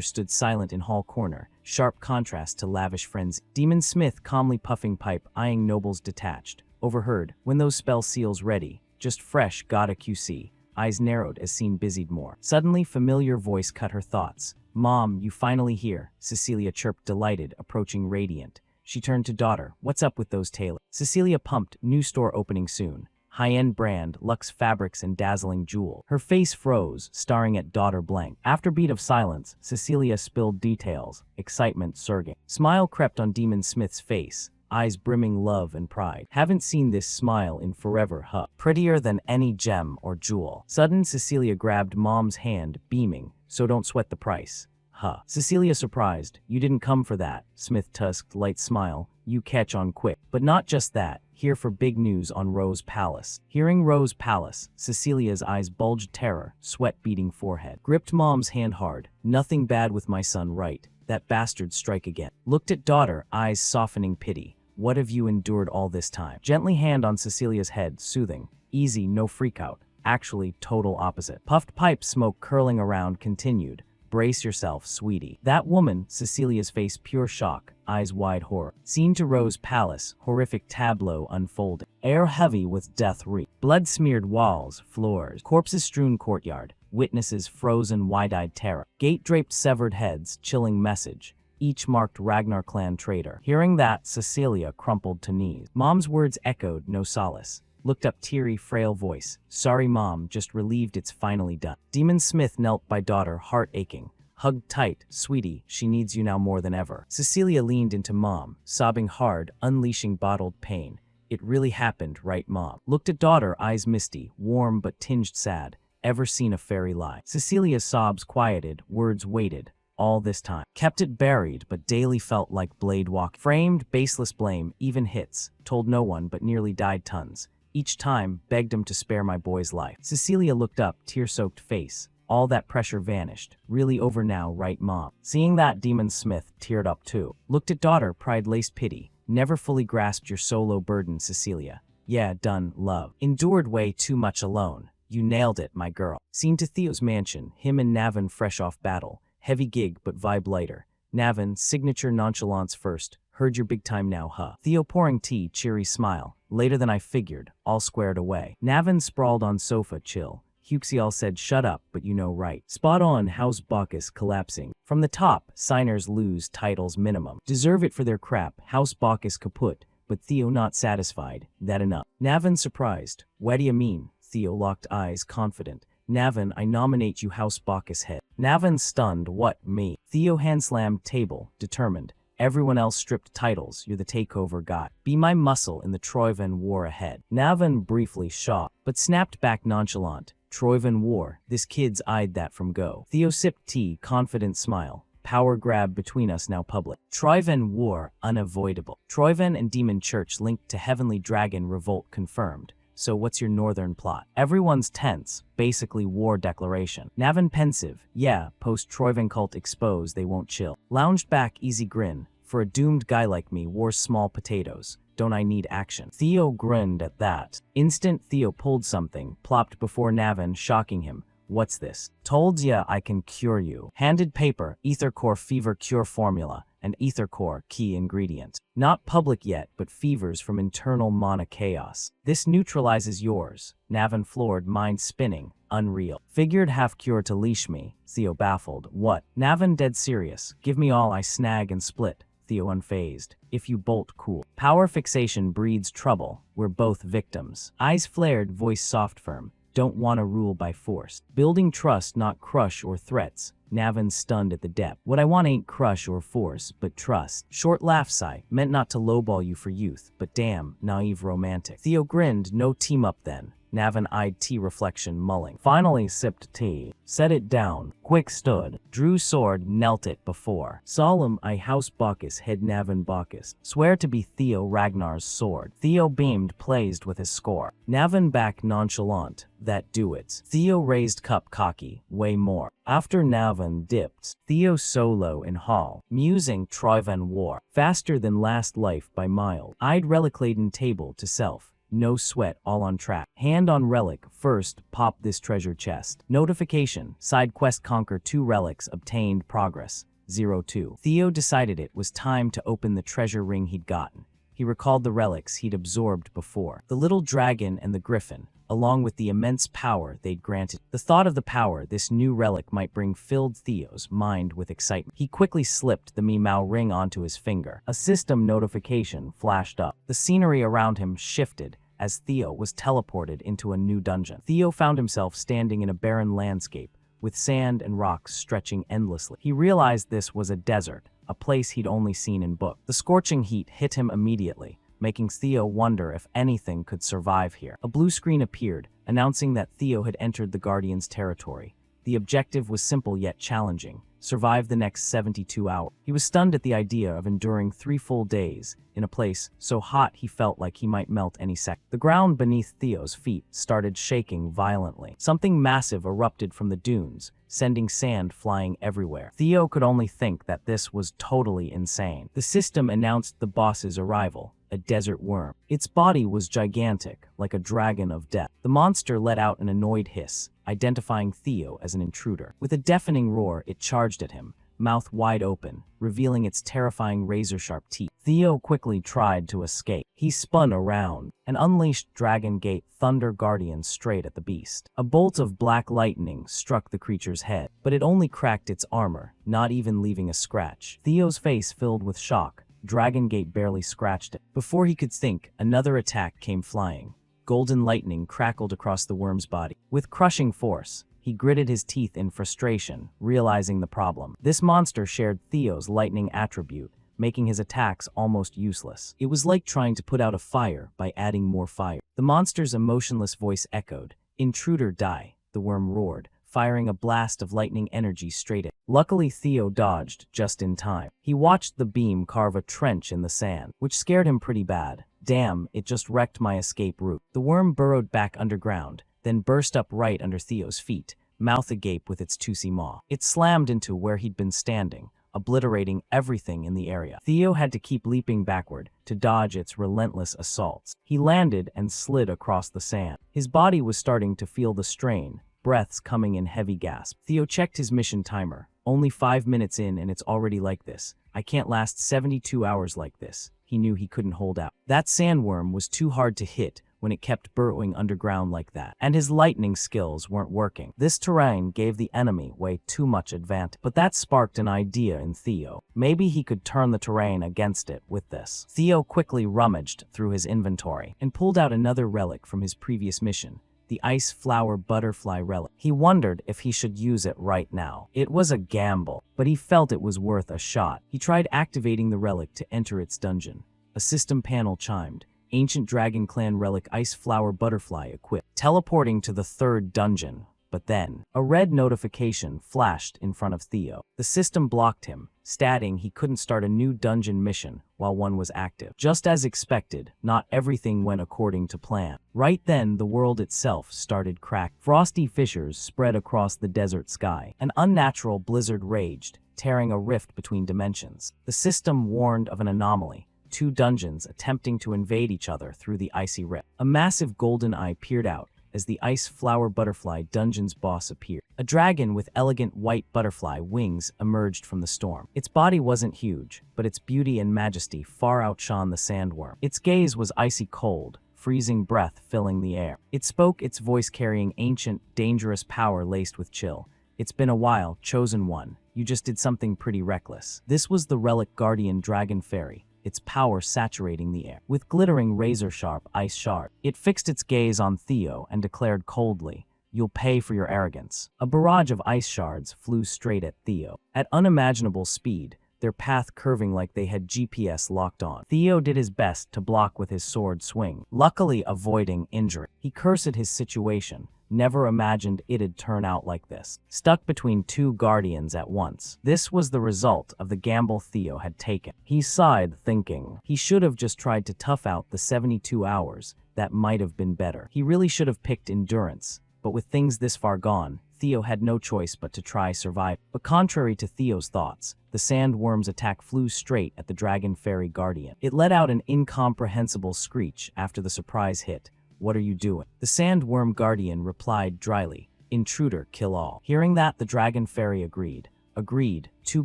stood silent in hall corner, sharp contrast to lavish frenzy. Demon Smith calmly puffing pipe, eyeing nobles detached. Overheard, when those spell seals ready, just fresh, got a QC. Eyes narrowed as seen busied more. Suddenly, familiar voice cut her thoughts. Mom, you finally here, Cecilia chirped delighted, approaching radiant. She turned to daughter, what's up with those tailors? Cecilia pumped, new store opening soon. High-end brand, luxe fabrics and dazzling jewel. Her face froze, staring at daughter blank. After beat of silence, Cecilia spilled details, excitement surging. Smile crept on Demon Smith's face, eyes brimming love and pride. Haven't seen this smile in forever, huh? Prettier than any gem or jewel. Sudden, Cecilia grabbed Mom's hand, beaming, so don't sweat the price. Huh. Cecilia surprised, you didn't come for that. Smith tusked, light smile, you catch on quick. But not just that, here for big news on Rose Palace. Hearing Rose Palace, Cecilia's eyes bulged terror, sweat beating forehead. Gripped mom's hand hard. Nothing bad with my son, right? That bastard strike again. Looked at daughter, eyes softening pity. What have you endured all this time? Gently hand on Cecilia's head, soothing. Easy, no freakout. Actually, total opposite. Puffed pipe smoke curling around continued. Brace yourself, sweetie. That woman, Cecilia's face pure shock, eyes wide horror. Scene to Rose Palace, horrific tableau unfolding. Air heavy with death reek. Blood-smeared walls, floors, corpses-strewn courtyard. Witnesses frozen wide-eyed terror. Gate-draped severed heads, chilling message. Each marked Ragnar clan traitor. Hearing that, Cecilia crumpled to knees. Mom's words echoed, no solace. Looked up teary, frail voice. Sorry, Mom, just relieved it's finally done. Demon Smith knelt by daughter, heart aching. Hugged tight, sweetie, she needs you now more than ever. Cecilia leaned into Mom, sobbing hard, unleashing bottled pain. It really happened, right, Mom? Looked at daughter, eyes misty, warm but tinged sad. Ever seen a fairy lie? Cecilia's sobs quieted, words waited. All this time. Kept it buried, but daily felt like blade walk. Framed, baseless blame, even hits. Told no one, but nearly died tons. Each time, begged him to spare my boy's life. Cecilia looked up, tear-soaked face. All that pressure vanished. Really over now, right, Mom? Seeing that, Demon Smith teared up too. Looked at daughter, pride-laced pity. Never fully grasped your solo burden, Cecilia. Yeah, done, love. Endured way too much alone. You nailed it, my girl. Scene to Theo's mansion, him and Navin fresh off battle. Heavy gig, but vibe lighter. Navin, signature nonchalance first. Heard you're big time now, huh? Theo pouring tea, cheery smile. Later than I figured, all squared away. Navin sprawled on sofa, chill. Huxiel said shut up, but you know right. Spot on, House Bacchus collapsing. From the top, signers lose titles minimum. Deserve it for their crap, House Bacchus kaput. But Theo not satisfied. That enough. Navin surprised. What do you mean? Theo locked eyes, confident. Navin, I nominate you House Bacchus head. Navin stunned. What, me? Theo handslammed table, determined. Everyone else stripped titles, you're the takeover guy. Be my muscle in the Troivan War ahead. Navin briefly shocked, but snapped back nonchalant. Troivan War, this kid's eyed that from go. Theo sipped tea, confident smile. Power grab between us now public. Troivan War, unavoidable. Troivan and Demon Church linked to Heavenly Dragon revolt confirmed. So what's your northern plot? Everyone's tense, basically war declaration. Navin pensive, yeah, post-Troivan cult exposed, they won't chill. Lounged back, easy grin. For a doomed guy like me, war's small potatoes. Don't I need action? Theo grinned at that. Instant Theo pulled something, plopped before Navin, shocking him. What's this? Told ya I can cure you. Handed paper, ether core fever cure formula. And ether core, key ingredient. Not public yet, but fevers from internal mana chaos. This neutralizes yours. Navin floored, mind spinning. Unreal. Figured half cure to leash me. Theo baffled. What? Navin dead serious. Give me all I snag and split. Theo unfazed. If you bolt, cool. Power fixation breeds trouble. We're both victims. Eyes flared, voice soft firm. Don't wanna rule by force. Building trust, not crush or threats. Navin stunned at the depth. What I want ain't crush or force, but trust. Short laugh sigh, meant not to lowball you for youth, but damn, naive romantic. Theo grinned, no team up then. Navin eyed tea reflection, mulling. Finally sipped tea. Set it down. Quick stood. Drew sword, knelt it before. Solemn, I House Bacchus, head Navin Bacchus. Swear to be Theo Ragnar's sword. Theo beamed, pleased with his score. Navin back nonchalant. That do it. Theo raised cup cocky. Way more. After Navin dipped. Theo solo in hall. Musing Troivan War. Faster than last life by mile. Eyed relic-laden table to self. No sweat, all on track. Hand on relic, first, pop this treasure chest. Notification, side quest conquer 2 relics, obtained progress, 02. Theo decided it was time to open the treasure ring he'd gotten. He recalled the relics he'd absorbed before. The little dragon and the griffin, along with the immense power they'd granted. The thought of the power this new relic might bring filled Theo's mind with excitement. He quickly slipped the Meow ring onto his finger. A system notification flashed up. The scenery around him shifted as Theo was teleported into a new dungeon. Theo found himself standing in a barren landscape, with sand and rocks stretching endlessly. He realized this was a desert, a place he'd only seen in books. The scorching heat hit him immediately, making Theo wonder if anything could survive here. A blue screen appeared, announcing that Theo had entered the Guardian's territory. The objective was simple yet challenging: survive the next 72 hours. He was stunned at the idea of enduring 3 full days in a place so hot he felt like he might melt any second. The ground beneath Theo's feet started shaking violently. Something massive erupted from the dunes, sending sand flying everywhere. Theo could only think that this was totally insane. The system announced the boss's arrival: a desert worm. Its body was gigantic, like a dragon of death. The monster let out an annoyed hiss, identifying Theo as an intruder. With a deafening roar, it charged at him, mouth wide open, revealing its terrifying razor-sharp teeth. Theo quickly tried to escape. He spun around and unleashed Dragon Gate Thunder Guardian straight at the beast. A bolt of black lightning struck the creature's head, but it only cracked its armor, not even leaving a scratch. Theo's face filled with shock. Dragon Gate barely scratched it. Before he could think, another attack came flying. Golden lightning crackled across the worm's body. With crushing force, he gritted his teeth in frustration, realizing the problem. This monster shared Theo's lightning attribute, making his attacks almost useless. It was like trying to put out a fire by adding more fire. The monster's emotionless voice echoed. "Intruder, die," the worm roared, firing a blast of lightning energy straight at him. Luckily, Theo dodged just in time. He watched the beam carve a trench in the sand, which scared him pretty bad. Damn, it just wrecked my escape route. The worm burrowed back underground, then burst up right under Theo's feet, mouth agape with its toothy maw. It slammed into where he'd been standing, obliterating everything in the area. Theo had to keep leaping backward to dodge its relentless assaults. He landed and slid across the sand. His body was starting to feel the strain, breaths coming in heavy gasps. Theo checked his mission timer. Only 5 minutes in and it's already like this. I can't last 72 hours like this. He knew he couldn't hold out. That sandworm was too hard to hit when it kept burrowing underground like that. And his lightning skills weren't working. This terrain gave the enemy way too much advantage. But that sparked an idea in Theo. Maybe he could turn the terrain against it with this. Theo quickly rummaged through his inventory and pulled out another relic from his previous mission: the ice flower butterfly relic. He wondered if he should use it right now. It was a gamble, but he felt it was worth a shot. He tried activating the relic to enter its dungeon. A system panel chimed. Ancient Dragon Clan relic ice flower butterfly equipped. Teleporting to the 3rd dungeon. But then, a red notification flashed in front of Theo. The system blocked him, stating he couldn't start a new dungeon mission while one was active. Just as expected, not everything went according to plan. Right then, the world itself started cracking. Frosty fissures spread across the desert sky. An unnatural blizzard raged, tearing a rift between dimensions. The system warned of an anomaly: 2 dungeons attempting to invade each other through the icy rift. A massive golden eye peered out as the ice flower butterfly dungeon's boss appeared. A dragon with elegant white butterfly wings emerged from the storm. Its body wasn't huge, but its beauty and majesty far outshone the sandworm. Its gaze was icy cold, freezing breath filling the air. It spoke, its voice carrying ancient, dangerous power laced with chill. "It's been a while, chosen one. You just did something pretty reckless." This was the relic guardian dragon fairy, its power saturating the air. With glittering razor-sharp ice shard, it fixed its gaze on Theo and declared coldly, "You'll pay for your arrogance." A barrage of ice shards flew straight at Theo. At unimaginable speed, their path curving like they had GPS locked on. Theo did his best to block with his sword swing, luckily avoiding injury. He cursed his situation. Never imagined it'd turn out like this. Stuck between 2 guardians at once. This was the result of the gamble Theo had taken. He sighed, thinking he should have just tried to tough out the 72 hours. That might have been better. He really should have picked endurance. But with things this far gone, Theo had no choice but to try survive. But contrary to Theo's thoughts, the sandworm's attack flew straight at the dragon fairy guardian. It let out an incomprehensible screech after the surprise hit. "What are you doing?" The sandworm guardian replied dryly, "Intruder, kill all." Hearing that, the dragon fairy agreed. Agreed, 2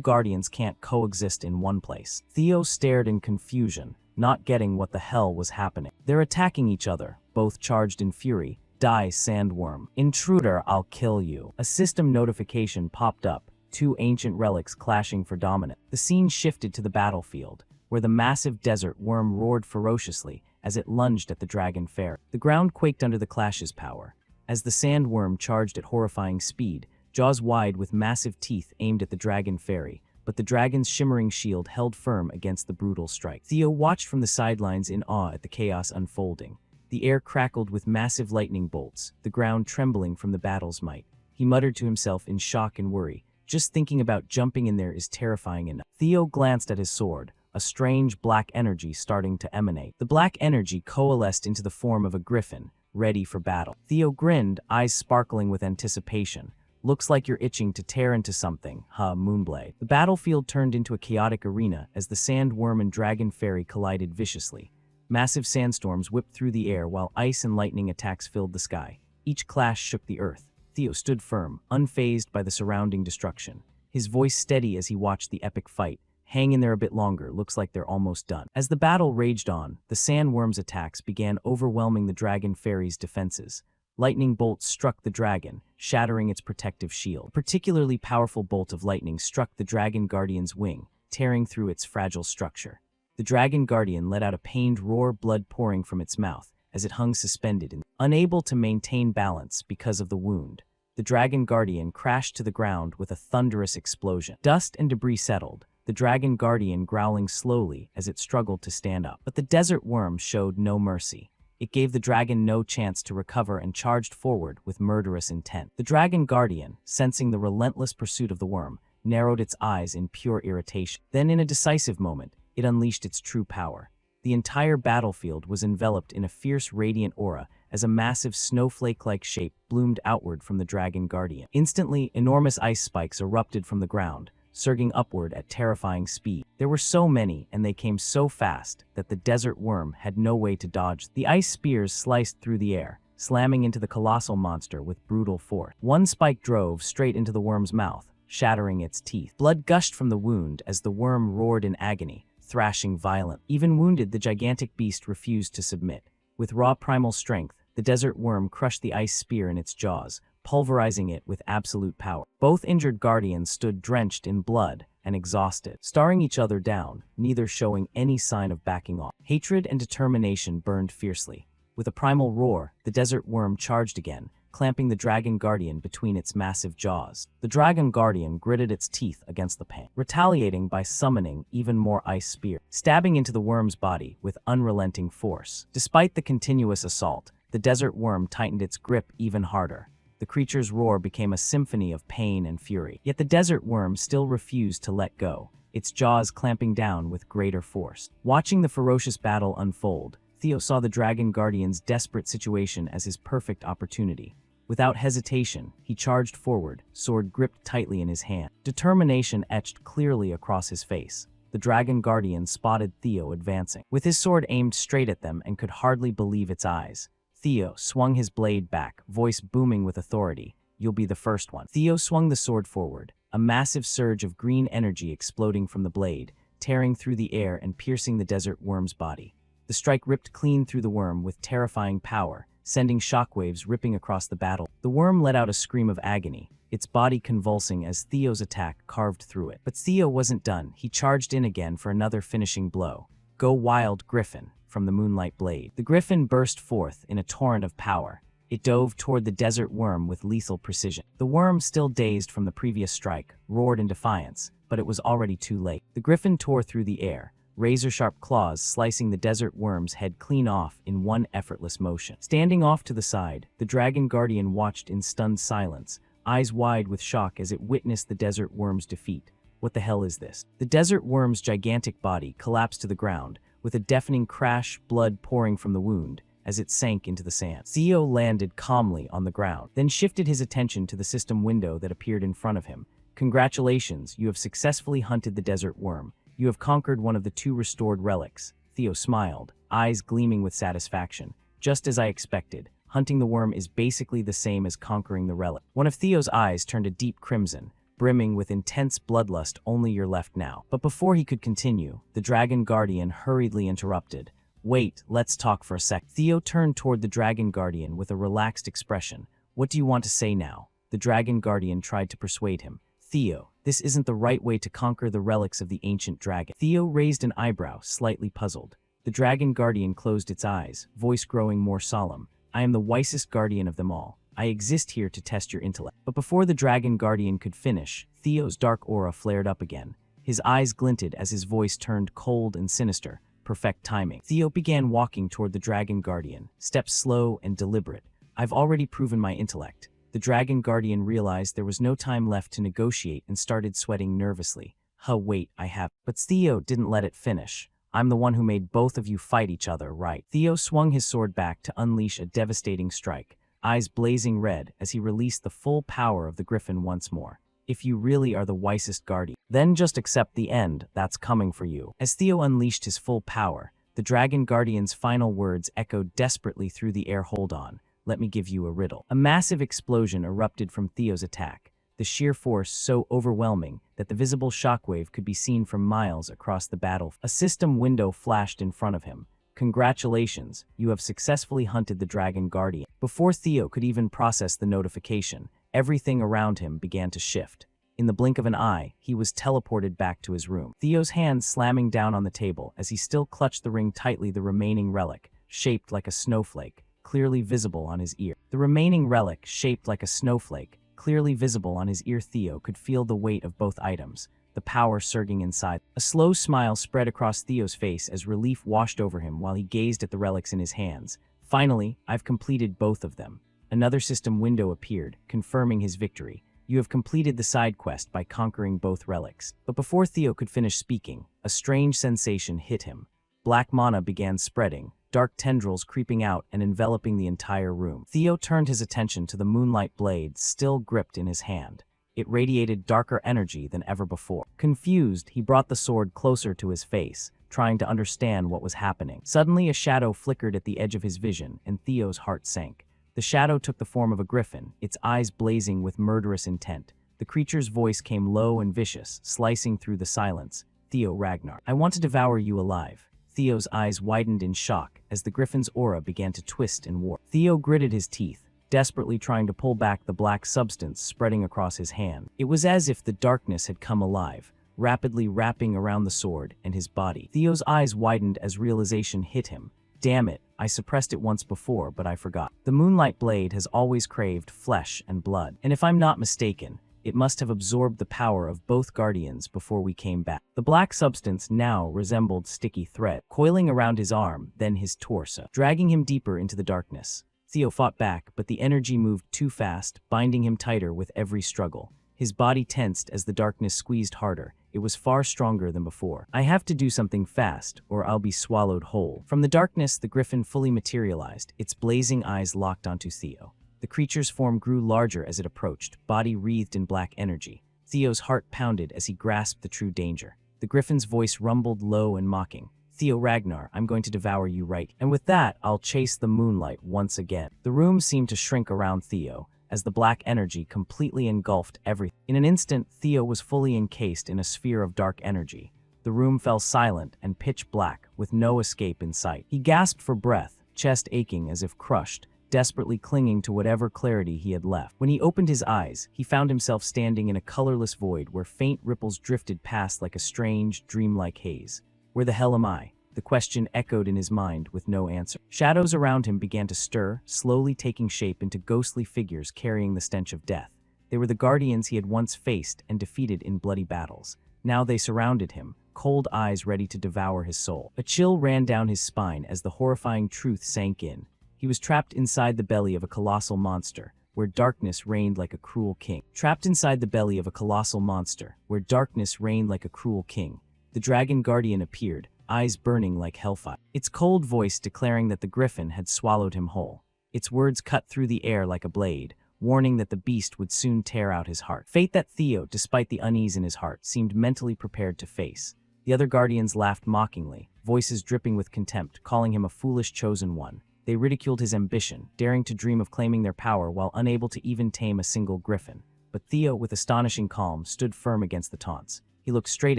guardians can't coexist in one place. Theo stared in confusion, not getting what the hell was happening. They're attacking each other, both charged in fury. "Die, sandworm." "Intruder, I'll kill you." A system notification popped up, 2 ancient relics clashing for dominance. The scene shifted to the battlefield, where the massive desert worm roared ferociously as it lunged at the dragon fairy. The ground quaked under the clash's power. As the sandworm charged at horrifying speed, jaws wide with massive teeth aimed at the dragon fairy, but the dragon's shimmering shield held firm against the brutal strike. Theo watched from the sidelines in awe at the chaos unfolding. The air crackled with massive lightning bolts, the ground trembling from the battle's might. He muttered to himself in shock and worry. Just thinking about jumping in there is terrifying enough. Theo glanced at his sword, a strange black energy starting to emanate. The black energy coalesced into the form of a griffin, ready for battle. Theo grinned, eyes sparkling with anticipation. Looks like you're itching to tear into something, huh, Moonblade? The battlefield turned into a chaotic arena as the sandworm and dragon fairy collided viciously. Massive sandstorms whipped through the air while ice and lightning attacks filled the sky. Each clash shook the earth. Theo stood firm, unfazed by the surrounding destruction. His voice steady as he watched the epic fight. Hang in there a bit longer, looks like they're almost done. As the battle raged on, the sandworm's attacks began overwhelming the dragon fairy's defenses. Lightning bolts struck the dragon, shattering its protective shield. A particularly powerful bolt of lightning struck the dragon guardian's wing, tearing through its fragile structure. The dragon guardian let out a pained roar, blood pouring from its mouth, as it hung suspended and unable to maintain balance because of the wound. The dragon guardian crashed to the ground with a thunderous explosion. Dust and debris settled, the dragon guardian growling slowly as it struggled to stand up. But the desert worm showed no mercy. It gave the dragon no chance to recover and charged forward with murderous intent. The dragon guardian, sensing the relentless pursuit of the worm, narrowed its eyes in pure irritation. Then in a decisive moment, it unleashed its true power. The entire battlefield was enveloped in a fierce radiant aura as a massive snowflake-like shape bloomed outward from the dragon guardian. Instantly, enormous ice spikes erupted from the ground, surging upward at terrifying speed. There were so many, and they came so fast, that the desert worm had no way to dodge. The ice spears sliced through the air, slamming into the colossal monster with brutal force. One spike drove straight into the worm's mouth, shattering its teeth. Blood gushed from the wound as the worm roared in agony, thrashing violently. Even wounded, the gigantic beast refused to submit. With raw primal strength, the desert worm crushed the ice spear in its jaws, pulverizing it with absolute power. Both injured guardians stood drenched in blood and exhausted, staring each other down, neither showing any sign of backing off. Hatred and determination burned fiercely. With a primal roar, the desert worm charged again, clamping the dragon guardian between its massive jaws. The dragon guardian gritted its teeth against the pain, retaliating by summoning even more ice spears, stabbing into the worm's body with unrelenting force. Despite the continuous assault, the desert worm tightened its grip even harder. The creature's roar became a symphony of pain and fury. Yet the desert worm still refused to let go, its jaws clamping down with greater force. Watching the ferocious battle unfold, Theo saw the dragon guardian's desperate situation as his perfect opportunity. Without hesitation, he charged forward, sword gripped tightly in his hand. Determination etched clearly across his face. The dragon guardian spotted Theo advancing, with his sword aimed straight at them, and could hardly believe its eyes. Theo swung his blade back, voice booming with authority. "You'll be the first one." Theo swung the sword forward, a massive surge of green energy exploding from the blade, tearing through the air and piercing the desert worm's body. The strike ripped clean through the worm with terrifying power, sending shockwaves ripping across the battle. The worm let out a scream of agony, its body convulsing as Theo's attack carved through it. But Theo wasn't done. He charged in again for another finishing blow. "Go wild, Griffin," from the moonlight blade. The griffin burst forth in a torrent of power. It dove toward the desert worm with lethal precision. The worm, still dazed from the previous strike, roared in defiance, but it was already too late. The griffin tore through the air, razor-sharp claws slicing the desert worm's head clean off in one effortless motion. Standing off to the side, the dragon guardian watched in stunned silence, eyes wide with shock as it witnessed the desert worm's defeat. What the hell is this? The desert worm's gigantic body collapsed to the ground, with a deafening crash, blood pouring from the wound as it sank into the sand. Theo landed calmly on the ground, then shifted his attention to the system window that appeared in front of him. "Congratulations, you have successfully hunted the desert worm. You have conquered one of the 2 restored relics." Theo smiled, eyes gleaming with satisfaction. "Just as I expected, hunting the worm is basically the same as conquering the relic." One of Theo's eyes turned a deep crimson, brimming with intense bloodlust. "Only you're left now." But before he could continue, the dragon guardian hurriedly interrupted. "Wait, let's talk for a sec." Theo turned toward the dragon guardian with a relaxed expression. "What do you want to say now?" The dragon guardian tried to persuade him. "Theo, this isn't the right way to conquer the relics of the ancient dragon." Theo raised an eyebrow, slightly puzzled. The dragon guardian closed its eyes, voice growing more solemn. "I am the wisest guardian of them all. I exist here to test your intellect." But before the dragon guardian could finish, Theo's dark aura flared up again. His eyes glinted as his voice turned cold and sinister. Perfect timing. Theo began walking toward the dragon guardian, steps slow and deliberate. "I've already proven my intellect. The Dragon Guardian realized there was no time left to negotiate and started sweating nervously. Wait, I have. But Theo didn't let it finish. I'm the one who made both of you fight each other, right? Theo swung his sword back to unleash a devastating strike, eyes blazing red as he released the full power of the griffin once more. If you really are the wisest guardian, then just accept the end that's coming for you. As Theo unleashed his full power, the Dragon Guardian's final words echoed desperately through the air. Hold on, let me give you a riddle. A massive explosion erupted from Theo's attack, the sheer force so overwhelming that the visible shockwave could be seen from miles across the battle. A system window flashed in front of him. Congratulations, you have successfully hunted the Dragon Guardian. Before Theo could even process the notification, everything around him began to shift. In the blink of an eye, he was teleported back to his room. Theo's hand slamming down on the table as he still clutched the ring tightly, the remaining relic, shaped like a snowflake, clearly visible on his ear. The remaining relic, shaped like a snowflake, clearly visible on his ear. Theo could feel the weight of both items, the power surging inside. A slow smile spread across Theo's face as relief washed over him while he gazed at the relics in his hands. Finally, I've completed both of them. Another system window appeared, confirming his victory. You have completed the side quest by conquering both relics. But before Theo could finish speaking, a strange sensation hit him. Black mana began spreading, dark tendrils creeping out and enveloping the entire room. Theo turned his attention to the moonlight blade still gripped in his hand. It radiated darker energy than ever before. Confused, he brought the sword closer to his face, trying to understand what was happening. Suddenly, a shadow flickered at the edge of his vision, and Theo's heart sank. The shadow took the form of a griffin, its eyes blazing with murderous intent. The creature's voice came low and vicious, slicing through the silence. Theo Ragnar, I want to devour you alive. Theo's eyes widened in shock as the griffin's aura began to twist and warp. Theo gritted his teeth, desperately trying to pull back the black substance spreading across his hand. It was as if the darkness had come alive, rapidly wrapping around the sword and his body. Theo's eyes widened as realization hit him. Damn it, I suppressed it once before, but I forgot. The moonlight blade has always craved flesh and blood, and if I'm not mistaken, it must have absorbed the power of both guardians before we came back. The black substance now resembled sticky thread, coiling around his arm, then his torso, dragging him deeper into the darkness. Theo fought back, but the energy moved too fast, binding him tighter with every struggle. His body tensed as the darkness squeezed harder. It was far stronger than before. I have to do something fast, or I'll be swallowed whole. From the darkness, the griffin fully materialized, its blazing eyes locked onto Theo. The creature's form grew larger as it approached, body wreathed in black energy. Theo's heart pounded as he grasped the true danger. The griffin's voice rumbled low and mocking. Theo Ragnar, I'm going to devour you right. And with that, I'll chase the moonlight once again. The room seemed to shrink around Theo, as the black energy completely engulfed everything. In an instant, Theo was fully encased in a sphere of dark energy. The room fell silent and pitch black, with no escape in sight. He gasped for breath, chest aching as if crushed, desperately clinging to whatever clarity he had left. When he opened his eyes, he found himself standing in a colorless void where faint ripples drifted past like a strange, dreamlike haze. Where the hell am I? The question echoed in his mind with no answer. Shadows around him began to stir, slowly taking shape into ghostly figures carrying the stench of death. They were the guardians he had once faced and defeated in bloody battles. Now they surrounded him, cold eyes ready to devour his soul. A chill ran down his spine as the horrifying truth sank in. He was trapped inside the belly of a colossal monster, where darkness reigned like a cruel king. Trapped inside the belly of a colossal monster, where darkness reigned like a cruel king. The Dragon Guardian appeared, eyes burning like hellfire. Its cold voice declaring that the griffin had swallowed him whole. Its words cut through the air like a blade, warning that the beast would soon tear out his heart. Fate that Theo, despite the unease in his heart, seemed mentally prepared to face. The other guardians laughed mockingly, voices dripping with contempt, calling him a foolish chosen one. They ridiculed his ambition, daring to dream of claiming their power while unable to even tame a single griffin. But Theo, with astonishing calm, stood firm against the taunts. He looked straight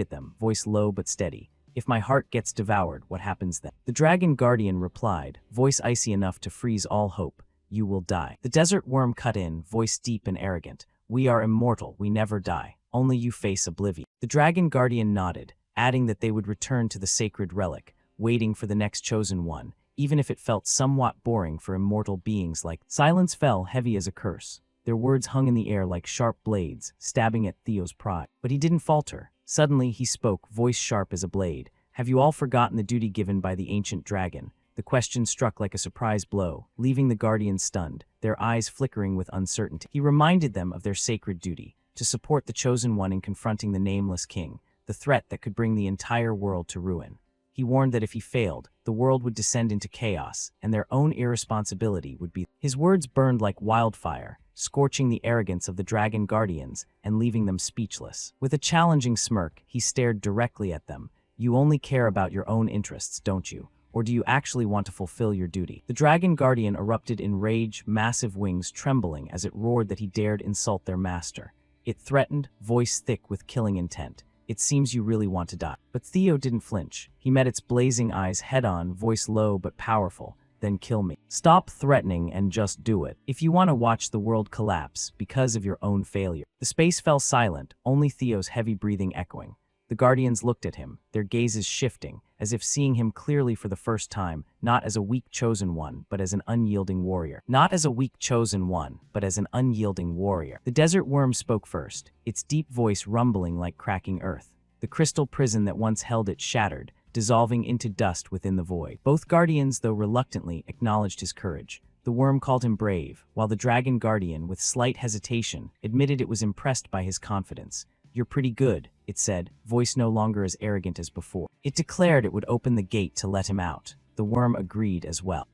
at them, voice low but steady. If my heart gets devoured, what happens then? The Dragon Guardian replied, voice icy enough to freeze all hope. You will die. The Desert Worm cut in, voice deep and arrogant. We are immortal, we never die. Only you face oblivion. The Dragon Guardian nodded, adding that they would return to the sacred relic, waiting for the next chosen one, even if it felt somewhat boring for immortal beings like. Silence fell heavy as a curse. Their words hung in the air like sharp blades, stabbing at Theo's pride. But he didn't falter. Suddenly he spoke, voice sharp as a blade. Have you all forgotten the duty given by the ancient dragon? The question struck like a surprise blow, leaving the Guardians stunned, their eyes flickering with uncertainty. He reminded them of their sacred duty, to support the Chosen One in confronting the Nameless King, the threat that could bring the entire world to ruin. He warned that if he failed, the world would descend into chaos, and their own irresponsibility would be. His words burned like wildfire, scorching the arrogance of the Dragon Guardians and leaving them speechless. With a challenging smirk, he stared directly at them. You only care about your own interests, don't you? Or do you actually want to fulfill your duty? The Dragon Guardian erupted in rage, massive wings trembling as it roared that he dared insult their master. It threatened, voice thick with killing intent. It seems you really want to die. But Theo didn't flinch. He met its blazing eyes head-on, voice low but powerful. Then kill me. Stop threatening and just do it. If you want to watch the world collapse because of your own failure. The space fell silent, only Theo's heavy breathing echoing. The Guardians looked at him, their gazes shifting, as if seeing him clearly for the first time, not as a weak chosen one, but as an unyielding warrior. Not as a weak chosen one, but as an unyielding warrior. The desert worm spoke first, its deep voice rumbling like cracking earth. The crystal prison that once held it shattered, dissolving into dust within the void. Both Guardians, though reluctantly, acknowledged his courage. The worm called him brave, while the Dragon Guardian, with slight hesitation, admitted it was impressed by his confidence. You're pretty good, it said, voice no longer as arrogant as before. It declared it would open the gate to let him out. The worm agreed as well.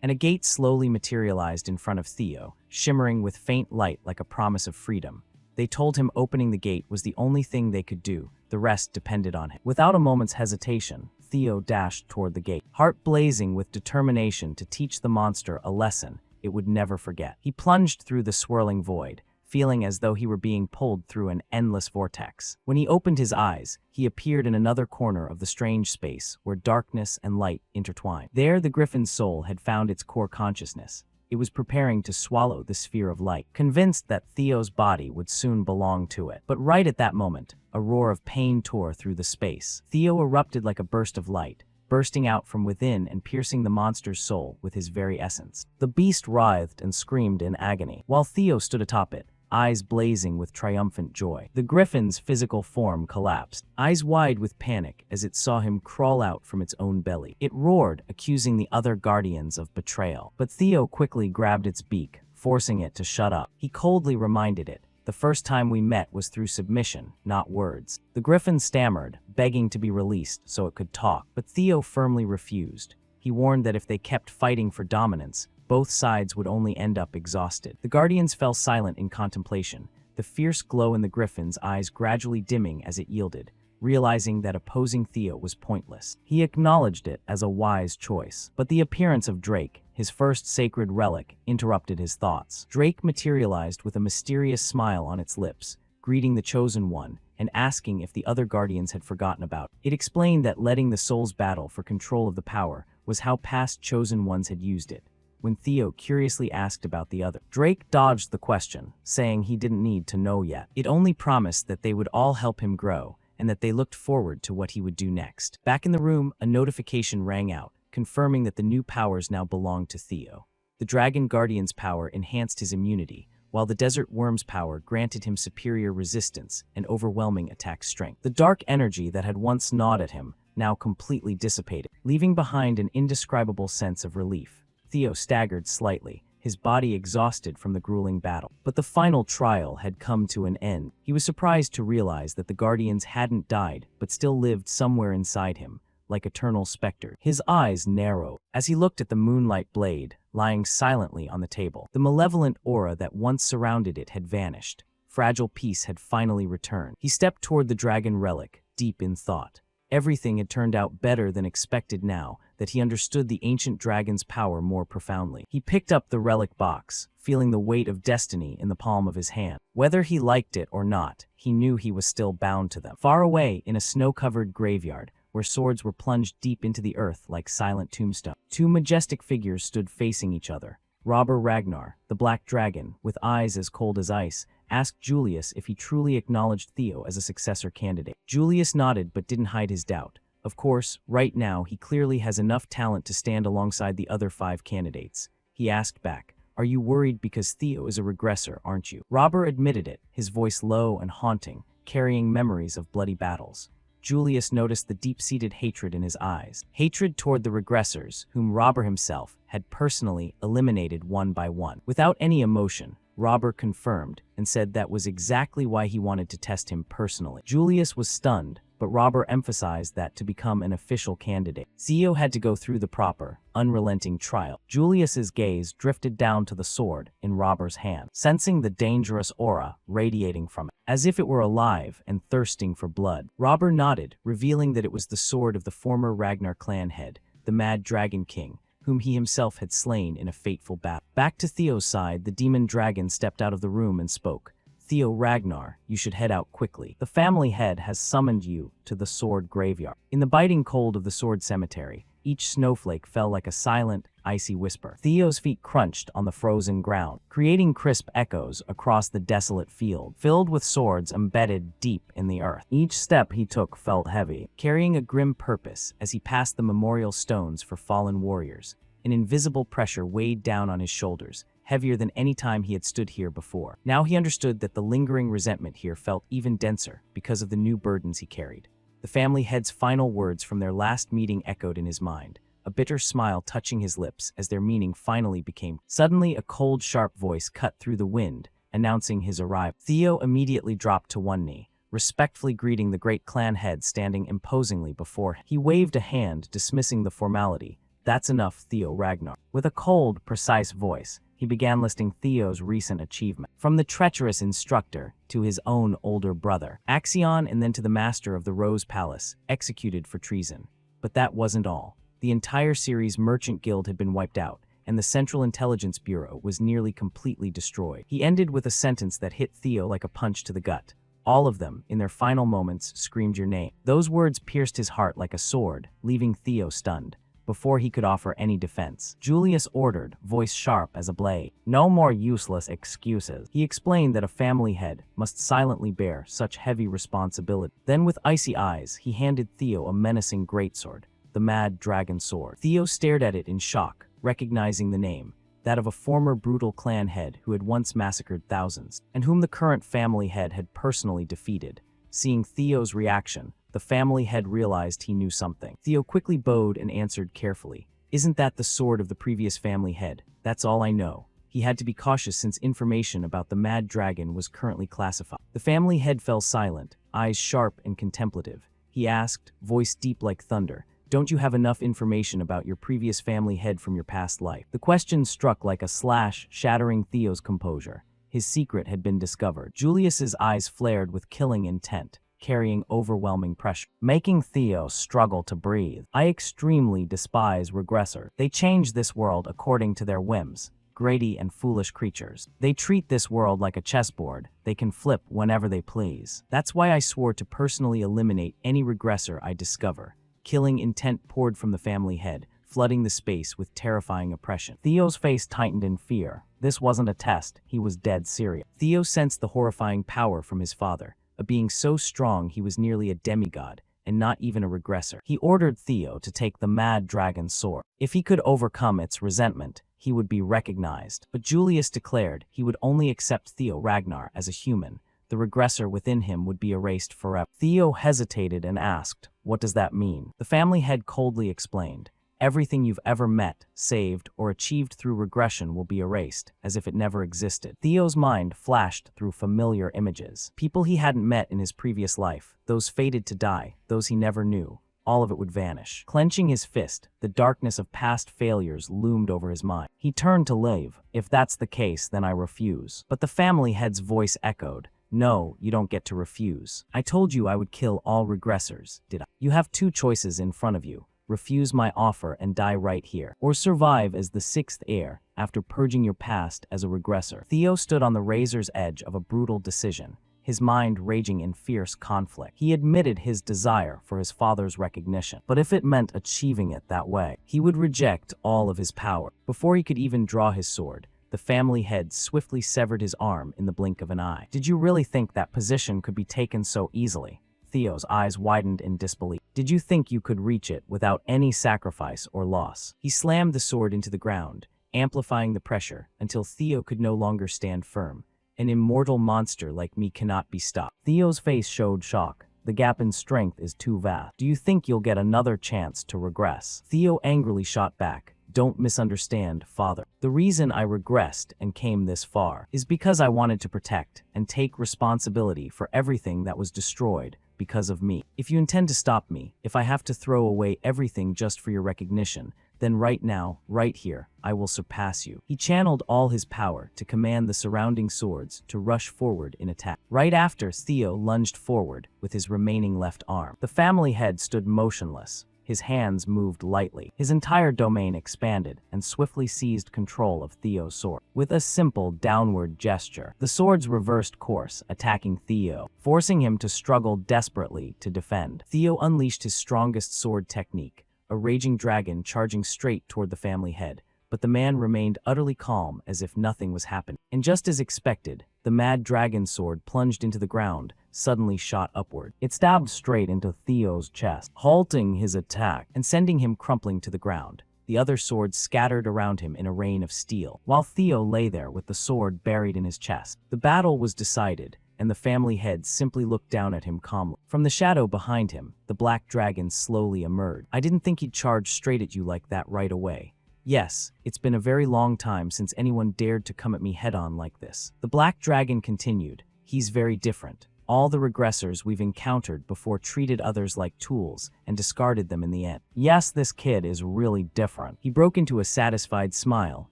And a gate slowly materialized in front of Theo, shimmering with faint light like a promise of freedom. They told him opening the gate was the only thing they could do. The rest depended on him. Without a moment's hesitation, Theo dashed toward the gate, heart blazing with determination to teach the monster a lesson it would never forget. He plunged through the swirling void, feeling as though he were being pulled through an endless vortex. When he opened his eyes, he appeared in another corner of the strange space where darkness and light intertwined. There, the Griffin's soul had found its core consciousness. It was preparing to swallow the sphere of light, convinced that Theo's body would soon belong to it. But right at that moment, a roar of pain tore through the space. Theo erupted like a burst of light, bursting out from within and piercing the monster's soul with his very essence. The beast writhed and screamed in agony, while Theo stood atop it, eyes blazing with triumphant joy. The Griffin's physical form collapsed, eyes wide with panic as it saw him crawl out from its own belly. It roared, accusing the other Guardians of betrayal. But Theo quickly grabbed its beak, forcing it to shut up. He coldly reminded it, the first time we met was through submission, not words. The Griffin stammered, begging to be released so it could talk, but Theo firmly refused. He warned that if they kept fighting for dominance, both sides would only end up exhausted. The Guardians fell silent in contemplation, the fierce glow in the Griffin's eyes gradually dimming as it yielded, realizing that opposing Theo was pointless. He acknowledged it as a wise choice. But the appearance of Drake, his first sacred relic, interrupted his thoughts. Drake materialized with a mysterious smile on its lips, greeting the Chosen One, and asking if the other Guardians had forgotten about it. It explained that letting the souls battle for control of the power was how past Chosen Ones had used it. When Theo curiously asked about the other, Drake dodged the question, saying he didn't need to know yet. It only promised that they would all help him grow, and that they looked forward to what he would do next. Back in the room, a notification rang out, confirming that the new powers now belonged to Theo. The Dragon Guardian's power enhanced his immunity, while the Desert Worm's power granted him superior resistance and overwhelming attack strength. The dark energy that had once gnawed at him now completely dissipated, leaving behind an indescribable sense of relief. Theo staggered slightly, his body exhausted from the grueling battle. But the final trial had come to an end. He was surprised to realize that the Guardians hadn't died, but still lived somewhere inside him, like eternal specters. His eyes narrowed as he looked at the moonlight blade, lying silently on the table. The malevolent aura that once surrounded it had vanished. Fragile peace had finally returned. He stepped toward the dragon relic, deep in thought. Everything had turned out better than expected now that he understood the ancient dragon's power more profoundly. He picked up the relic box, feeling the weight of destiny in the palm of his hand. Whether he liked it or not, he knew he was still bound to them. Far away, in a snow-covered graveyard, where swords were plunged deep into the earth like silent tombstones, two majestic figures stood facing each other. Robber Ragnar, the black dragon, with eyes as cold as ice, asked Julius if he truly acknowledged Theo as a successor candidate. Julius nodded but didn't hide his doubt. Of course, right now he clearly has enough talent to stand alongside the other 5 candidates. He asked back, "Are you worried because Theo is a regressor, aren't you?" Robber admitted it, his voice low and haunting, carrying memories of bloody battles. Julius noticed the deep-seated hatred in his eyes. Hatred toward the regressors, whom Robber himself had personally eliminated one by one. Without any emotion, Robber confirmed and said that was exactly why he wanted to test him personally. Julius was stunned, but Robber emphasized that to become an official candidate, Theo had to go through the proper, unrelenting trial. Julius's gaze drifted down to the sword in Robber's hand, sensing the dangerous aura radiating from it, as if it were alive and thirsting for blood. Robber nodded, revealing that it was the sword of the former Ragnar clan head, the Mad Dragon King, whom he himself had slain in a fateful battle. Back to Theo's side, the demon dragon stepped out of the room and spoke. Theo Ragnar, you should head out quickly. The family head has summoned you to the sword graveyard. In the biting cold of the sword cemetery, each snowflake fell like a silent, icy whisper. Theo's feet crunched on the frozen ground, creating crisp echoes across the desolate field, filled with swords embedded deep in the earth. Each step he took felt heavy, carrying a grim purpose as he passed the memorial stones for fallen warriors. An invisible pressure weighed down on his shoulders, heavier than any time he had stood here before. Now he understood that the lingering resentment here felt even denser because of the new burdens he carried. The family head's final words from their last meeting echoed in his mind, a bitter smile touching his lips as their meaning finally became. Suddenly, a cold, sharp voice cut through the wind, announcing his arrival. Theo immediately dropped to one knee, respectfully greeting the great clan head standing imposingly before him. He waved a hand, dismissing the formality. That's enough, Theo Ragnar. With a cold, precise voice, he began listing Theo's recent achievement. From the treacherous instructor to his own older brother, Axion, and then to the master of the Rose Palace, executed for treason. But that wasn't all. The entire series' merchant guild had been wiped out, and the Central Intelligence Bureau was nearly completely destroyed. He ended with a sentence that hit Theo like a punch to the gut. All of them, in their final moments, screamed your name. Those words pierced his heart like a sword, leaving Theo stunned. Before he could offer any defense, Julius ordered, voice sharp as a blade. No more useless excuses. He explained that a family head must silently bear such heavy responsibility. Then with icy eyes, he handed Theo a menacing greatsword, the Mad Dragon Sword. Theo stared at it in shock, recognizing the name, that of a former brutal clan head who had once massacred thousands, and whom the current family head had personally defeated. Seeing Theo's reaction, the family head realized he knew something. Theo quickly bowed and answered carefully. Isn't that the sword of the previous family head? That's all I know. He had to be cautious since information about the Mad Dragon was currently classified. The family head fell silent, eyes sharp and contemplative. He asked, voice deep like thunder, don't you have enough information about your previous family head from your past life? The question struck like a slash, shattering Theo's composure. His secret had been discovered. Julius's eyes flared with killing intent, carrying overwhelming pressure, making Theo struggle to breathe. I extremely despise regressors. They change this world according to their whims. Greedy and foolish creatures. They treat this world like a chessboard. They can flip whenever they please. That's why I swore to personally eliminate any regressor I discover. Killing intent poured from the family head, flooding the space with terrifying oppression. Theo's face tightened in fear. This wasn't a test. He was dead serious. Theo sensed the horrifying power from his father, a being so strong he was nearly a demigod, and not even a regressor. He ordered Theo to take the Mad Dragon Sword. If he could overcome its resentment, he would be recognized. But Julius declared he would only accept Theo Ragnar as a human. The regressor within him would be erased forever. Theo hesitated and asked, what does that mean? The family head coldly explained. Everything you've ever met, saved, or achieved through regression will be erased, as if it never existed. Theo's mind flashed through familiar images. People he hadn't met in his previous life, those fated to die, those he never knew. All of it would vanish. Clenching his fist, the darkness of past failures loomed over his mind. He turned to Liv. If that's the case, then I refuse. But the family head's voice echoed. No, you don't get to refuse. I told you I would kill all regressors, did I? You have two choices in front of you. Refuse my offer and die right here, or survive as the sixth heir after purging your past as a regressor. Theo stood on the razor's edge of a brutal decision, his mind raging in fierce conflict. He admitted his desire for his father's recognition, but if it meant achieving it that way, he would reject all of his power. Before he could even draw his sword, the family head swiftly severed his arm in the blink of an eye. Did you really think that position could be taken so easily? Theo's eyes widened in disbelief. Did you think you could reach it without any sacrifice or loss? He slammed the sword into the ground, amplifying the pressure until Theo could no longer stand firm. An immortal monster like me cannot be stopped. Theo's face showed shock, The gap in strength is too vast. Do you think you'll get another chance to regress? Theo angrily shot back. Don't misunderstand, father. The reason I regressed and came this far is because I wanted to protect and take responsibility for everything that was destroyed because of me. If you intend to stop me, if I have to throw away everything just for your recognition, then right now, right here, I will surpass you. He channeled all his power to command the surrounding swords to rush forward in attack. Right after, Theo lunged forward with his remaining left arm. The family head stood motionless. His hands moved lightly. His entire domain expanded and swiftly seized control of Theo's sword. With a simple downward gesture, the swords reversed course, attacking Theo, forcing him to struggle desperately to defend. Theo unleashed his strongest sword technique, a raging dragon charging straight toward the family head, but the man remained utterly calm as if nothing was happening. And just as expected, the mad dragon sword plunged into the ground, suddenly shot upward. It stabbed straight into Theo's chest, halting his attack and sending him crumpling to the ground. The other swords scattered around him in a rain of steel, while Theo lay there with the sword buried in his chest. The battle was decided, and the family head simply looked down at him calmly. From the shadow behind him, the black dragon slowly emerged. I didn't think he'd charge straight at you like that right away. Yes, it's been a very long time since anyone dared to come at me head-on like this. The black dragon continued. He's very different. All the regressors we've encountered before treated others like tools and discarded them in the end. Yes, this kid is really different. He broke into a satisfied smile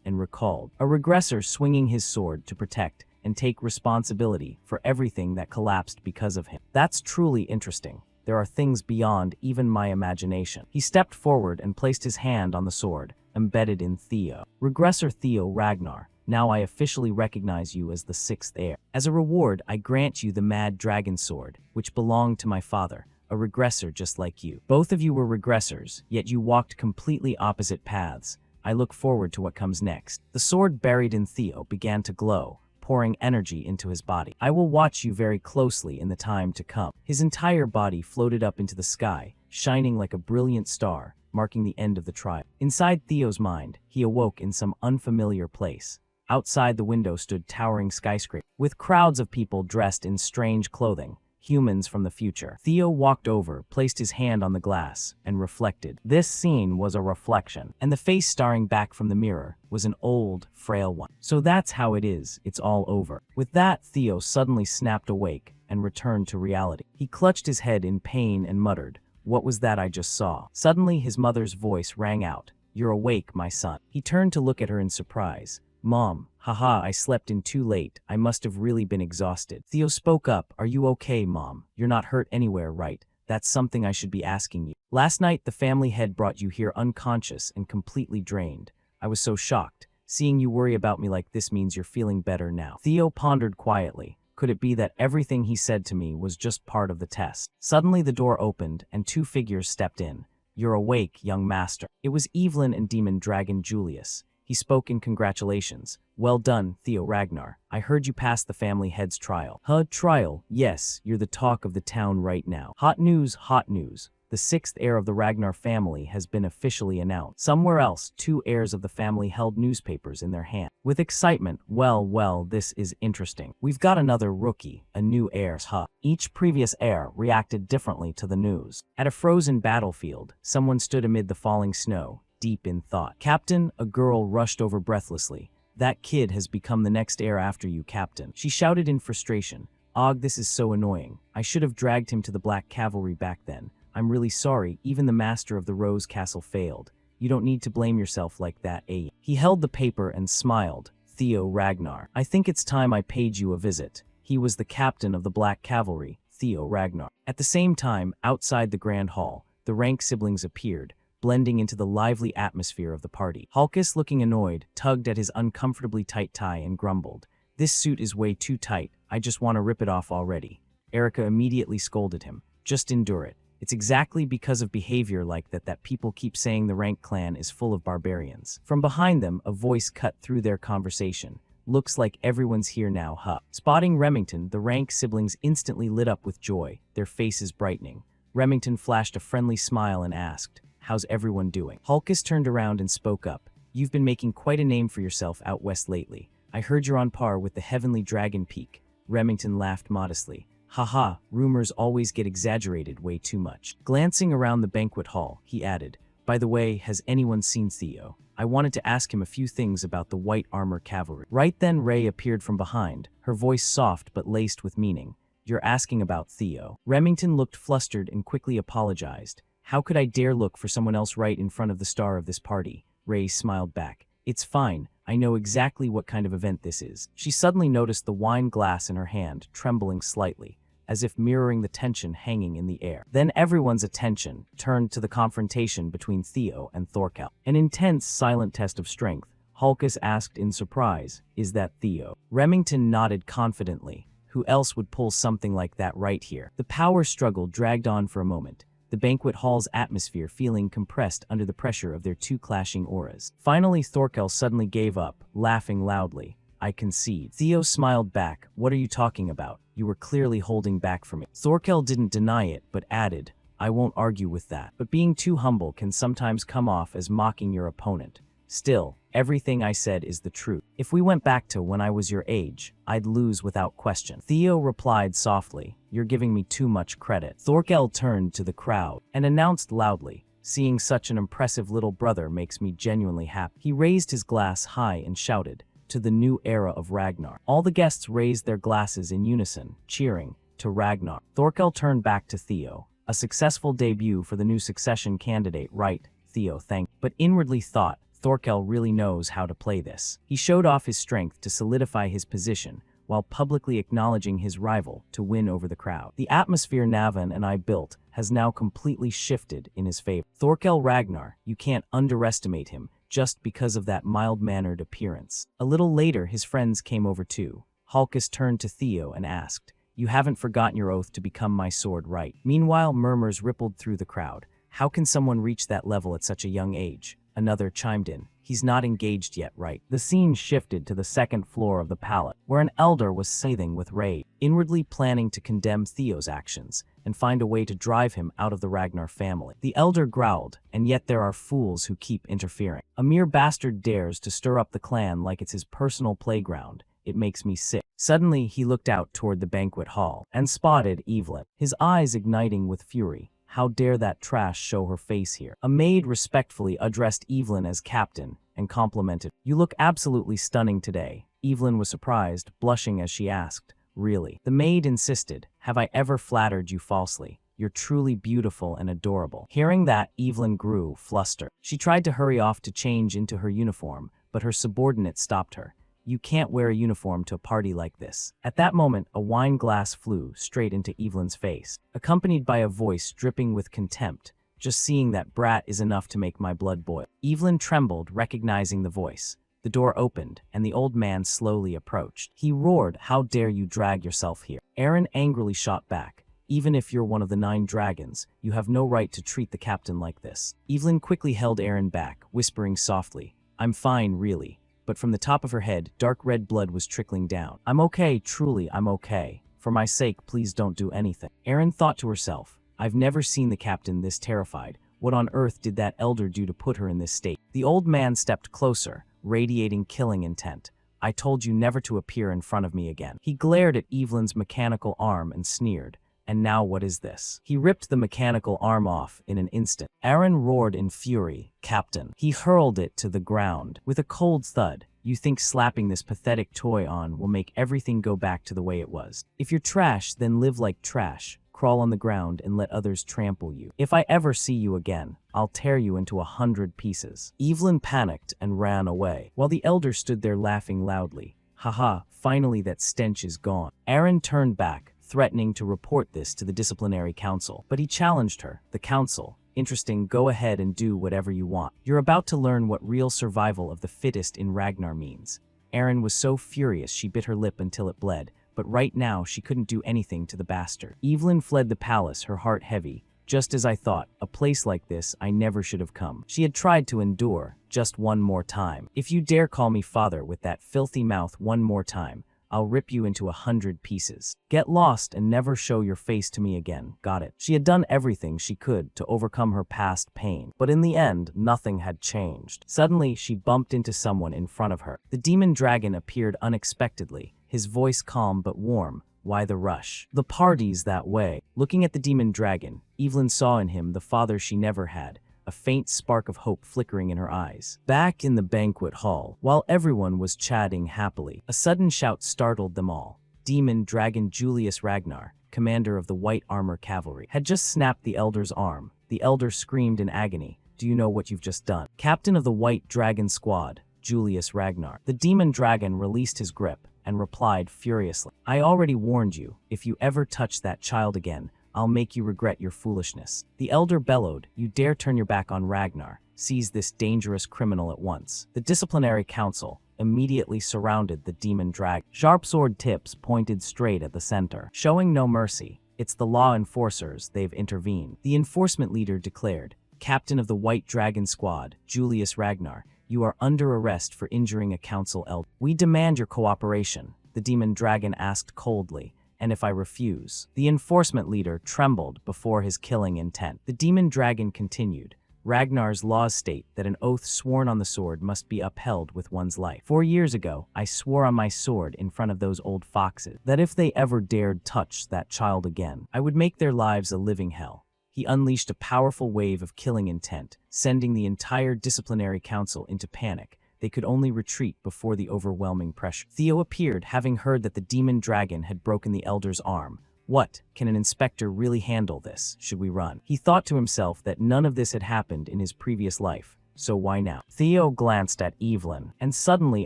and recalled a regressor swinging his sword to protect and take responsibility for everything that collapsed because of him. That's truly interesting. There are things beyond even my imagination. He stepped forward and placed his hand on the sword, embedded in Theo. Regressor Theo Ragnar, now I officially recognize you as the sixth heir. As a reward, I grant you the mad dragon sword, which belonged to my father, a regressor just like you. Both of you were regressors, yet you walked completely opposite paths. I look forward to what comes next. The sword buried in Theo began to glow, pouring energy into his body. I will watch you very closely in the time to come. His entire body floated up into the sky, shining like a brilliant star, marking the end of the trial. Inside Theo's mind, he awoke in some unfamiliar place. Outside the window stood towering skyscrapers, with crowds of people dressed in strange clothing, humans from the future. Theo walked over, placed his hand on the glass, and reflected. This scene was a reflection, and the face staring back from the mirror was an old, frail one. So that's how it is, it's all over. With that, Theo suddenly snapped awake and returned to reality. He clutched his head in pain and muttered, "What was that I just saw?" Suddenly, his mother's voice rang out, "You're awake, my son." He turned to look at her in surprise. "Mom, haha, I slept in too late. I must have really been exhausted." Theo spoke up. "Are you okay, Mom? You're not hurt anywhere, right? That's something I should be asking you. Last night, the family head brought you here unconscious and completely drained. I was so shocked. Seeing you worry about me like this means you're feeling better now." Theo pondered quietly. Could it be that everything he said to me was just part of the test? Suddenly, the door opened and two figures stepped in. "You're awake, young master." It was Evelyn and Demon Dragon Julius. He spoke in congratulations. "Well done, Theo Ragnar. I heard you passed the family head's trial." "Huh, trial? Yes, you're the talk of the town right now. Hot news, hot news. The sixth heir of the Ragnar family has been officially announced." Somewhere else, two heirs of the family held newspapers in their hand. With excitement, well, this is interesting. We've got another rookie, a new heir's huh. Each previous heir reacted differently to the news. At a frozen battlefield, someone stood amid the falling snow, deep in thought. "Captain," a girl rushed over breathlessly. "That kid has become the next heir after you, Captain." She shouted in frustration. "Og, this is so annoying. I should have dragged him to the Black Cavalry back then. I'm really sorry, even the master of the Rose Castle failed. You don't need to blame yourself like that, eh?" He held the paper and smiled. "Theo Ragnar, I think it's time I paid you a visit." He was the captain of the Black Cavalry, Theo Ragnar. At the same time, outside the Grand Hall, the rank siblings appeared, blending into the lively atmosphere of the party. Halkus, looking annoyed, tugged at his uncomfortably tight tie and grumbled, "This suit is way too tight. I just want to rip it off already." Erica immediately scolded him. "Just endure it. It's exactly because of behavior like that people keep saying the Rank clan is full of barbarians." From behind them, a voice cut through their conversation. "Looks like everyone's here now, huh?" Spotting Remington, the Rank siblings instantly lit up with joy, their faces brightening. Remington flashed a friendly smile and asked, "How's everyone doing?" Halkus turned around and spoke up. "You've been making quite a name for yourself out west lately. I heard you're on par with the Heavenly Dragon Peak." Remington laughed modestly. Haha, rumors always get exaggerated way too much. Glancing around the banquet hall, he added, by the way, has anyone seen Theo? I wanted to ask him a few things about the white armor cavalry. Right then Ray appeared from behind, her voice soft but laced with meaning. You're asking about Theo. Remington looked flustered and quickly apologized. How could I dare look for someone else right in front of the star of this party? Ray smiled back. It's fine. I know exactly what kind of event this is. She suddenly noticed the wine glass in her hand, trembling slightly, as if mirroring the tension hanging in the air. Then everyone's attention turned to the confrontation between Theo and Thorkel. An intense, silent test of strength. Hulkus asked in surprise, is that Theo? Remington nodded confidently. Who else would pull something like that right here? The power struggle dragged on for a moment, the banquet hall's atmosphere feeling compressed under the pressure of their two clashing auras. Finally, Thorkel suddenly gave up, laughing loudly. I concede. Theo smiled back. What are you talking about? You were clearly holding back from it. Thorkel didn't deny it, but added, I won't argue with that. But being too humble can sometimes come off as mocking your opponent. Still, everything I said is the truth. If we went back to when I was your age, I'd lose without question. Theo replied softly, you're giving me too much credit. Thorkel turned to the crowd and announced loudly, seeing such an impressive little brother makes me genuinely happy. He raised his glass high and shouted, to the new era of Ragnar. All the guests raised their glasses in unison, cheering, to Ragnar. Thorkel turned back to Theo. A successful debut for the new succession candidate, right? Theo thanked, but inwardly thought, Thorkel really knows how to play this. He showed off his strength to solidify his position, while publicly acknowledging his rival to win over the crowd. The atmosphere Navan and I built has now completely shifted in his favor. Thorkel Ragnar, you can't underestimate him, just because of that mild-mannered appearance. A little later, his friends came over too. Hulkus turned to Theo and asked, you haven't forgotten your oath to become my sword, right? Meanwhile, murmurs rippled through the crowd. How can someone reach that level at such a young age? Another chimed in. He's not engaged yet, right? The scene shifted to the second floor of the palace, where an elder was seething with rage, inwardly planning to condemn Theo's actions and find a way to drive him out of the Ragnar family. The elder growled, and yet there are fools who keep interfering. A mere bastard dares to stir up the clan like it's his personal playground. It makes me sick. Suddenly, he looked out toward the banquet hall and spotted Evelyn, his eyes igniting with fury. How dare that trash show her face here? A maid respectfully addressed Evelyn as captain and complimented, you look absolutely stunning today. Evelyn was surprised, blushing as she asked, really? The maid insisted, have I ever flattered you falsely? You're truly beautiful and adorable. Hearing that, Evelyn grew flustered. She tried to hurry off to change into her uniform, but her subordinate stopped her. You can't wear a uniform to a party like this. At that moment, a wine glass flew straight into Evelyn's face, accompanied by a voice dripping with contempt. Just seeing that brat is enough to make my blood boil. Evelyn trembled, recognizing the voice. The door opened, and the old man slowly approached. He roared, how dare you drag yourself here? Aaron angrily shot back. Even if you're one of the 9 dragons, you have no right to treat the captain like this. Evelyn quickly held Aaron back, whispering softly, I'm fine, really. But from the top of her head, dark red blood was trickling down. I'm okay, truly, I'm okay. For my sake, please don't do anything. Aaron thought to herself, I've never seen the captain this terrified. What on earth did that elder do to put her in this state? The old man stepped closer, radiating killing intent. I told you never to appear in front of me again. He glared at Evelyn's mechanical arm and sneered. And now what is this? He ripped the mechanical arm off in an instant. Aaron roared in fury, Captain. He hurled it to the ground. With a cold thud, you think slapping this pathetic toy on will make everything go back to the way it was. If you're trash, then live like trash. Crawl on the ground and let others trample you. If I ever see you again, I'll tear you into 100 pieces. Evelyn panicked and ran away, while the elder stood there laughing loudly. Haha, finally that stench is gone. Aaron turned back, threatening to report this to the disciplinary council. But he challenged her. The council, interesting, go ahead and do whatever you want. You're about to learn what real survival of the fittest in Ragnar means. Aaron was so furious she bit her lip until it bled, but right now she couldn't do anything to the bastard. Evelyn fled the palace, her heart heavy. Just as I thought, a place like this I never should have come. She had tried to endure, just one more time. If you dare call me father with that filthy mouth one more time, I'll rip you into 100 pieces. Get lost and never show your face to me again, got it? She had done everything she could to overcome her past pain, but in the end, nothing had changed. Suddenly, she bumped into someone in front of her. The demon dragon appeared unexpectedly, his voice calm but warm. Why the rush? The party's that way. Looking at the demon dragon, Evelyn saw in him the father she never had, a faint spark of hope flickering in her eyes. Back in the banquet hall, while everyone was chatting happily, a sudden shout startled them all. Demon Dragon Julius Ragnar, commander of the White Armor Cavalry, had just snapped the elder's arm. The elder screamed in agony. Do you know what you've just done? Captain of the White Dragon Squad, Julius Ragnar. The demon dragon released his grip and replied furiously. I already warned you, if you ever touch that child again, I'll make you regret your foolishness. The elder bellowed, you dare turn your back on Ragnar. Seize this dangerous criminal at once. The disciplinary council immediately surrounded the demon dragon. Sharp sword tips pointed straight at the center. Showing no mercy, it's the law enforcers, they've intervened. The enforcement leader declared, Captain of the White Dragon Squad, Julius Ragnar, you are under arrest for injuring a council elder. We demand your cooperation, the demon dragon asked coldly, and if I refuse? The enforcement leader trembled before his killing intent. The demon dragon continued, Ragnar's laws state that an oath sworn on the sword must be upheld with one's life. 4 years ago, I swore on my sword in front of those old foxes that if they ever dared touch that child again, I would make their lives a living hell. He unleashed a powerful wave of killing intent, sending the entire disciplinary council into panic. They could only retreat before the overwhelming pressure. Theo appeared, having heard that the demon dragon had broken the elder's arm. What? Can an inspector really handle this? Should we run? He thought to himself that none of this had happened in his previous life, so why now? Theo glanced at Evelyn and suddenly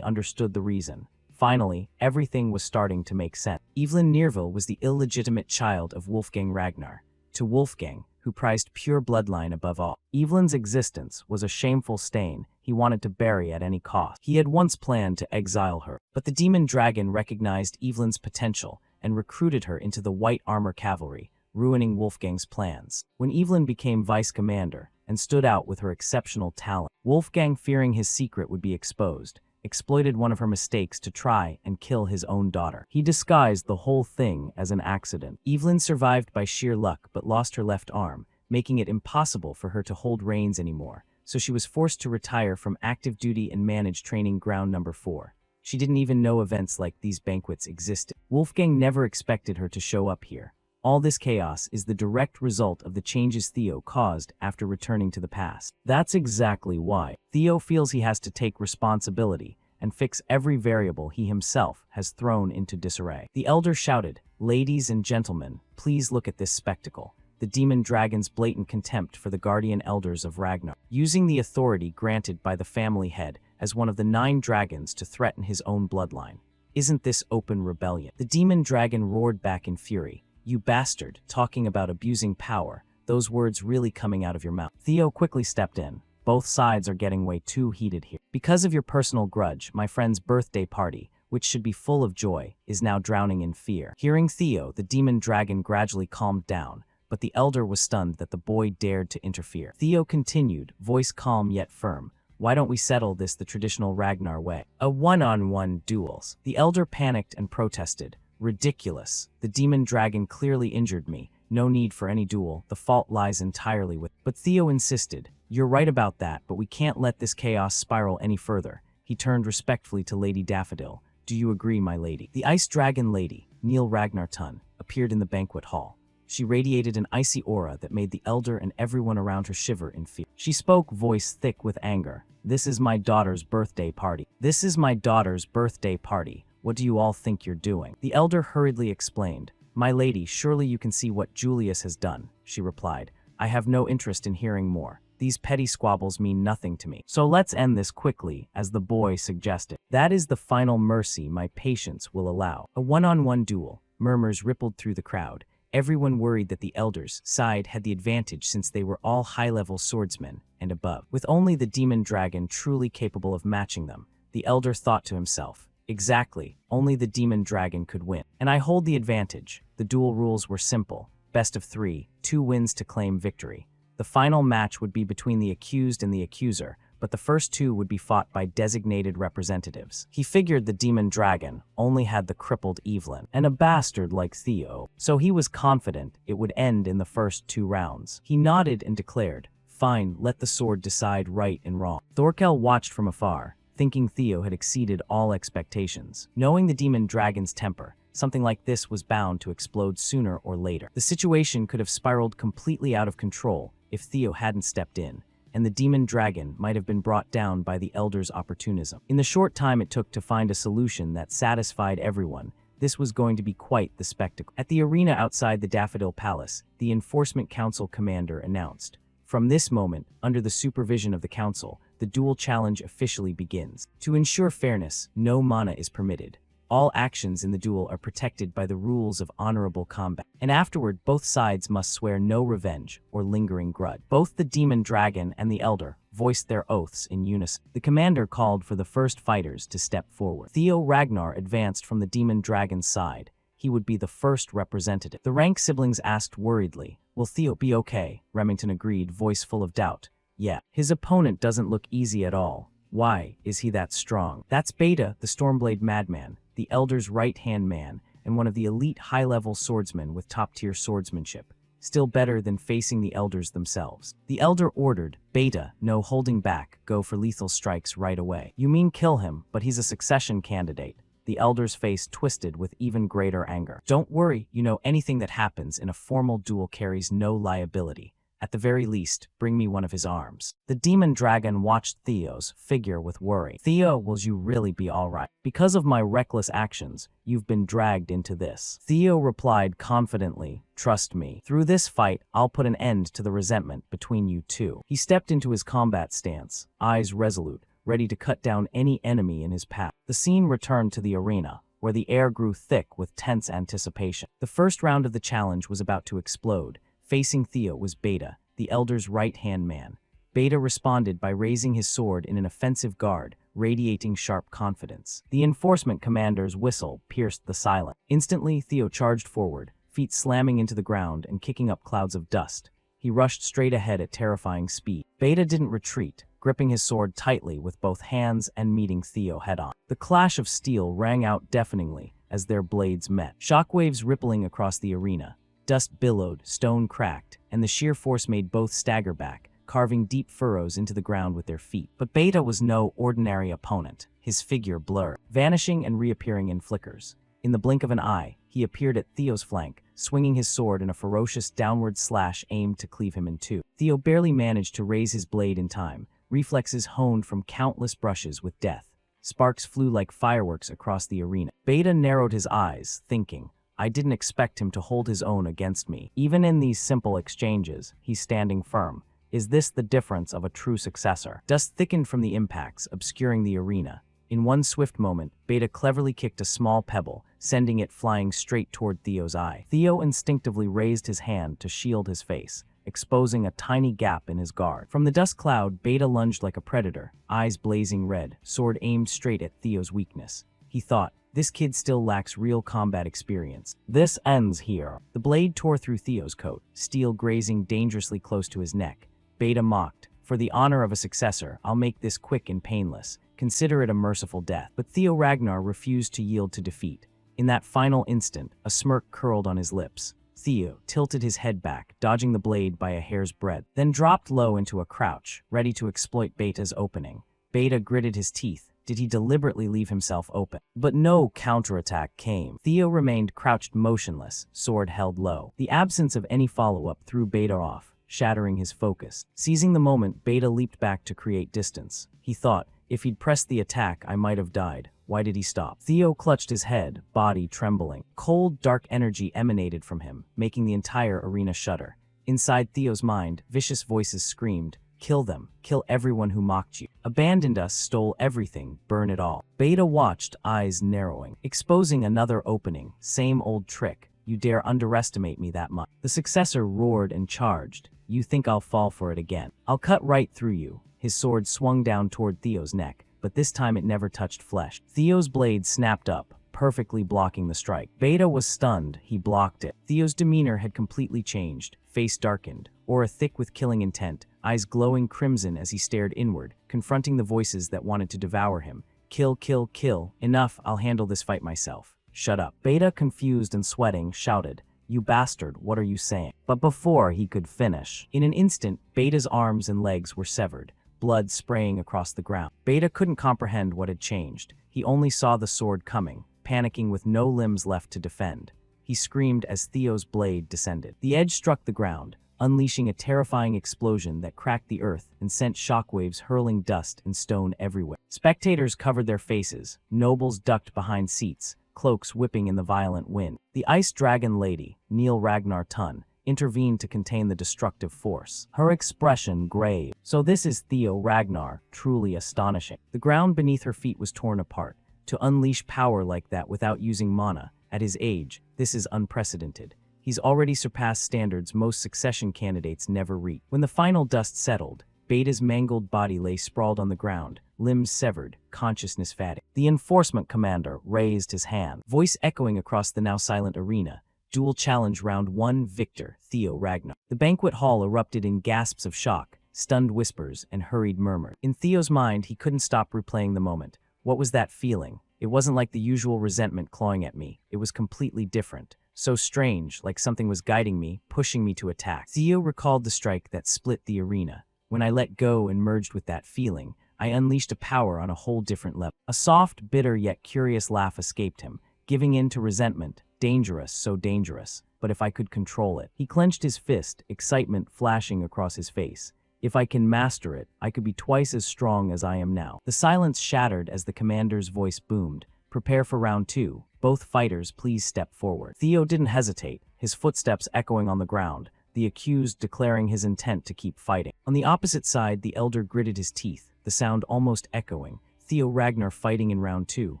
understood the reason. Finally, everything was starting to make sense. Evelyn Nerville was the illegitimate child of Wolfgang Ragnar. To Wolfgang, who prized pure bloodline above all, Evelyn's existence was a shameful stain he wanted to bury at any cost. He had once planned to exile her, but the demon dragon recognized Evelyn's potential and recruited her into the White Armor Cavalry, ruining Wolfgang's plans. When Evelyn became vice commander and stood out with her exceptional talent, Wolfgang, fearing his secret would be exposed, exploited one of her mistakes to try and kill his own daughter. He disguised the whole thing as an accident. Evelyn survived by sheer luck but lost her left arm, making it impossible for her to hold reins anymore, so she was forced to retire from active duty and manage training ground number 4. She didn't even know events like these banquets existed. Wolfgang never expected her to show up here. All this chaos is the direct result of the changes Theo caused after returning to the past. That's exactly why Theo feels he has to take responsibility and fix every variable he himself has thrown into disarray. The elder shouted, Ladies and gentlemen, please look at this spectacle. The demon dragon's blatant contempt for the guardian elders of Ragnar, using the authority granted by the family head as one of the 9 dragons to threaten his own bloodline. Isn't this open rebellion? The demon dragon roared back in fury. You bastard, talking about abusing power, those words really coming out of your mouth. Theo quickly stepped in. Both sides are getting way too heated here. Because of your personal grudge, my friend's birthday party, which should be full of joy, is now drowning in fear. Hearing Theo, the demon dragon gradually calmed down, but the elder was stunned that the boy dared to interfere. Theo continued, voice calm yet firm. Why don't we settle this the traditional Ragnar way? A one-on-one duels. The elder panicked and protested. Ridiculous. The demon dragon clearly injured me. No need for any duel. The fault lies entirely with... But Theo insisted. You're right about that, but we can't let this chaos spiral any further. He turned respectfully to Lady Daffodil. Do you agree, my lady? The ice dragon lady, Neil Ragnartun, appeared in the banquet hall. She radiated an icy aura that made the elder and everyone around her shiver in fear. She spoke, voice thick with anger. This is my daughter's birthday party. This is my daughter's birthday party. What do you all think you're doing? The elder hurriedly explained. My lady, surely you can see what Julius has done, she replied. I have no interest in hearing more. These petty squabbles mean nothing to me. So let's end this quickly, as the boy suggested. That is the final mercy my patience will allow. A one-on-one duel. Murmurs rippled through the crowd. Everyone worried that the elders' side had the advantage since they were all high-level swordsmen and above, with only the demon dragon truly capable of matching them. The elder thought to himself, exactly, only the demon dragon could win. And I hold the advantage. The duel rules were simple. Best of 3, 2 wins to claim victory. The final match would be between the accused and the accuser, but the first 2 would be fought by designated representatives. He figured the demon dragon only had the crippled Evelyn and a bastard like Theo, so he was confident it would end in the first 2 rounds. He nodded and declared, Fine, let the sword decide right and wrong. Thorkel watched from afar, thinking Theo had exceeded all expectations. Knowing the demon dragon's temper, Something like this was bound to explode sooner or later. The situation could have spiraled completely out of control if Theo hadn't stepped in, and the demon dragon might have been brought down by the Elder's opportunism. In the short time it took to find a solution that satisfied everyone, this was going to be quite the spectacle. At the arena outside the Daffodil Palace, the Enforcement Council commander announced, "From this moment, under the supervision of the council, the duel challenge officially begins. To ensure fairness, no mana is permitted. All actions in the duel are protected by the rules of honorable combat. And afterward, both sides must swear no revenge or lingering grudge." Both the demon dragon and the elder voiced their oaths in unison. The commander called for the first fighters to step forward. Theo Ragnar advanced from the demon dragon's side. He would be the first representative. The rank siblings asked worriedly, "Will Theo be okay?" Remington agreed, voice full of doubt. "Yeah. His opponent doesn't look easy at all. Why is he that strong?" That's Beta, the Stormblade madman, the Elder's right-hand man, and one of the elite high-level swordsmen with top-tier swordsmanship. Still better than facing the Elders themselves. The Elder ordered, "Beta, no holding back, go for lethal strikes right away." "You mean kill him, but he's a succession candidate." The Elder's face twisted with even greater anger. "Don't worry, anything that happens in a formal duel carries no liability. At the very least, bring me one of his arms." The demon dragon watched Theo's figure with worry. "Theo, will you really be all right? Because of my reckless actions, you've been dragged into this." Theo replied confidently, "Trust me. Through this fight, I'll put an end to the resentment between you two." He stepped into his combat stance, eyes resolute, ready to cut down any enemy in his path. The scene returned to the arena, where the air grew thick with tense anticipation. The first round of the challenge was about to explode. Facing Theo was Beta, the Elder's right-hand man. Beta responded by raising his sword in an offensive guard, radiating sharp confidence. The enforcement commander's whistle pierced the silence. Instantly, Theo charged forward, feet slamming into the ground and kicking up clouds of dust. He rushed straight ahead at terrifying speed. Beta didn't retreat, gripping his sword tightly with both hands and meeting Theo head-on. The clash of steel rang out deafeningly as their blades met. Shockwaves rippling across the arena. Dust billowed, stone cracked, and the sheer force made both stagger back, carving deep furrows into the ground with their feet. But Beta was no ordinary opponent. His figure blurred, vanishing and reappearing in flickers. In the blink of an eye, he appeared at Theo's flank, swinging his sword in a ferocious downward slash aimed to cleave him in two. Theo barely managed to raise his blade in time, reflexes honed from countless brushes with death. Sparks flew like fireworks across the arena. Beta narrowed his eyes, thinking, "I didn't expect him to hold his own against me. Even in these simple exchanges, he's standing firm. Is this the difference of a true successor?" Dust thickened from the impacts, obscuring the arena. In one swift moment, Beta cleverly kicked a small pebble, sending it flying straight toward Theo's eye. Theo instinctively raised his hand to shield his face, exposing a tiny gap in his guard. From the dust cloud, Beta lunged like a predator, eyes blazing red, sword aimed straight at Theo's weakness. He thought, "This kid still lacks real combat experience. This ends here." The blade tore through Theo's coat, steel grazing dangerously close to his neck. Beta mocked, "For the honor of a successor, I'll make this quick and painless. Consider it a merciful death." But Theo Ragnar refused to yield to defeat. In that final instant, a smirk curled on his lips. Theo tilted his head back, dodging the blade by a hair's breadth, then dropped low into a crouch, ready to exploit Beta's opening. Beta gritted his teeth. Did he deliberately leave himself open? But no counterattack came. Theo remained crouched motionless, sword held low. The absence of any follow-up threw Beta off, shattering his focus. Seizing the moment, Beta leaped back to create distance. He thought, if he'd pressed the attack, I might have died. Why did he stop? Theo clutched his head, body trembling. Cold, dark energy emanated from him, making the entire arena shudder. Inside Theo's mind, vicious voices screamed, "Kill them. Kill everyone who mocked you. Abandoned us, stole everything, burn it all." Beta watched, eyes narrowing. Exposing another opening. Same old trick. You dare underestimate me that much. The successor roared and charged. You think I'll fall for it again? I'll cut right through you. His sword swung down toward Theo's neck, but this time it never touched flesh. Theo's blade snapped up, perfectly blocking the strike. Beta was stunned. He blocked it. Theo's demeanor had completely changed. Face darkened, aura thick with killing intent, eyes glowing crimson as he stared inward, confronting the voices that wanted to devour him. "Kill, kill, kill. Enough, I'll handle this fight myself." "Shut up." Beta, confused and sweating, shouted, "You bastard, what are you saying?" But before he could finish, in an instant, Beta's arms and legs were severed, blood spraying across the ground. Beta couldn't comprehend what had changed. He only saw the sword coming, panicking with no limbs left to defend. He screamed as Theo's blade descended. The edge struck the ground, unleashing a terrifying explosion that cracked the earth and sent shockwaves hurling dust and stone everywhere. Spectators covered their faces, nobles ducked behind seats, cloaks whipping in the violent wind. The ice dragon lady, Neil Ragnar Tun, intervened to contain the destructive force, her expression grave. So this is Theo Ragnar, truly astonishing. The ground beneath her feet was torn apart. To unleash power like that without using mana, at his age, this is unprecedented. He's already surpassed standards most succession candidates never reach. When the final dust settled, Beta's mangled body lay sprawled on the ground, limbs severed, consciousness fading. The enforcement commander raised his hand, voice echoing across the now silent arena. Dual challenge round 1, victor, Theo Ragnar. The banquet hall erupted in gasps of shock, stunned whispers, and hurried murmurs. In Theo's mind, he couldn't stop replaying the moment. What was that feeling? It wasn't like the usual resentment clawing at me. It was completely different. So strange, like something was guiding me, pushing me to attack. Theo recalled the strike that split the arena. When I let go and merged with that feeling, I unleashed a power on a whole different level. A soft, bitter yet curious laugh escaped him, giving in to resentment. Dangerous, so dangerous. But if I could control it. He clenched his fist, excitement flashing across his face. If I can master it, I could be twice as strong as I am now. The silence shattered as the commander's voice boomed. Prepare for round 2. Both fighters, please step forward. Theo didn't hesitate, his footsteps echoing on the ground, the accused declaring his intent to keep fighting. On the opposite side, the elder gritted his teeth, the sound almost echoing. Theo Ragnar fighting in round 2.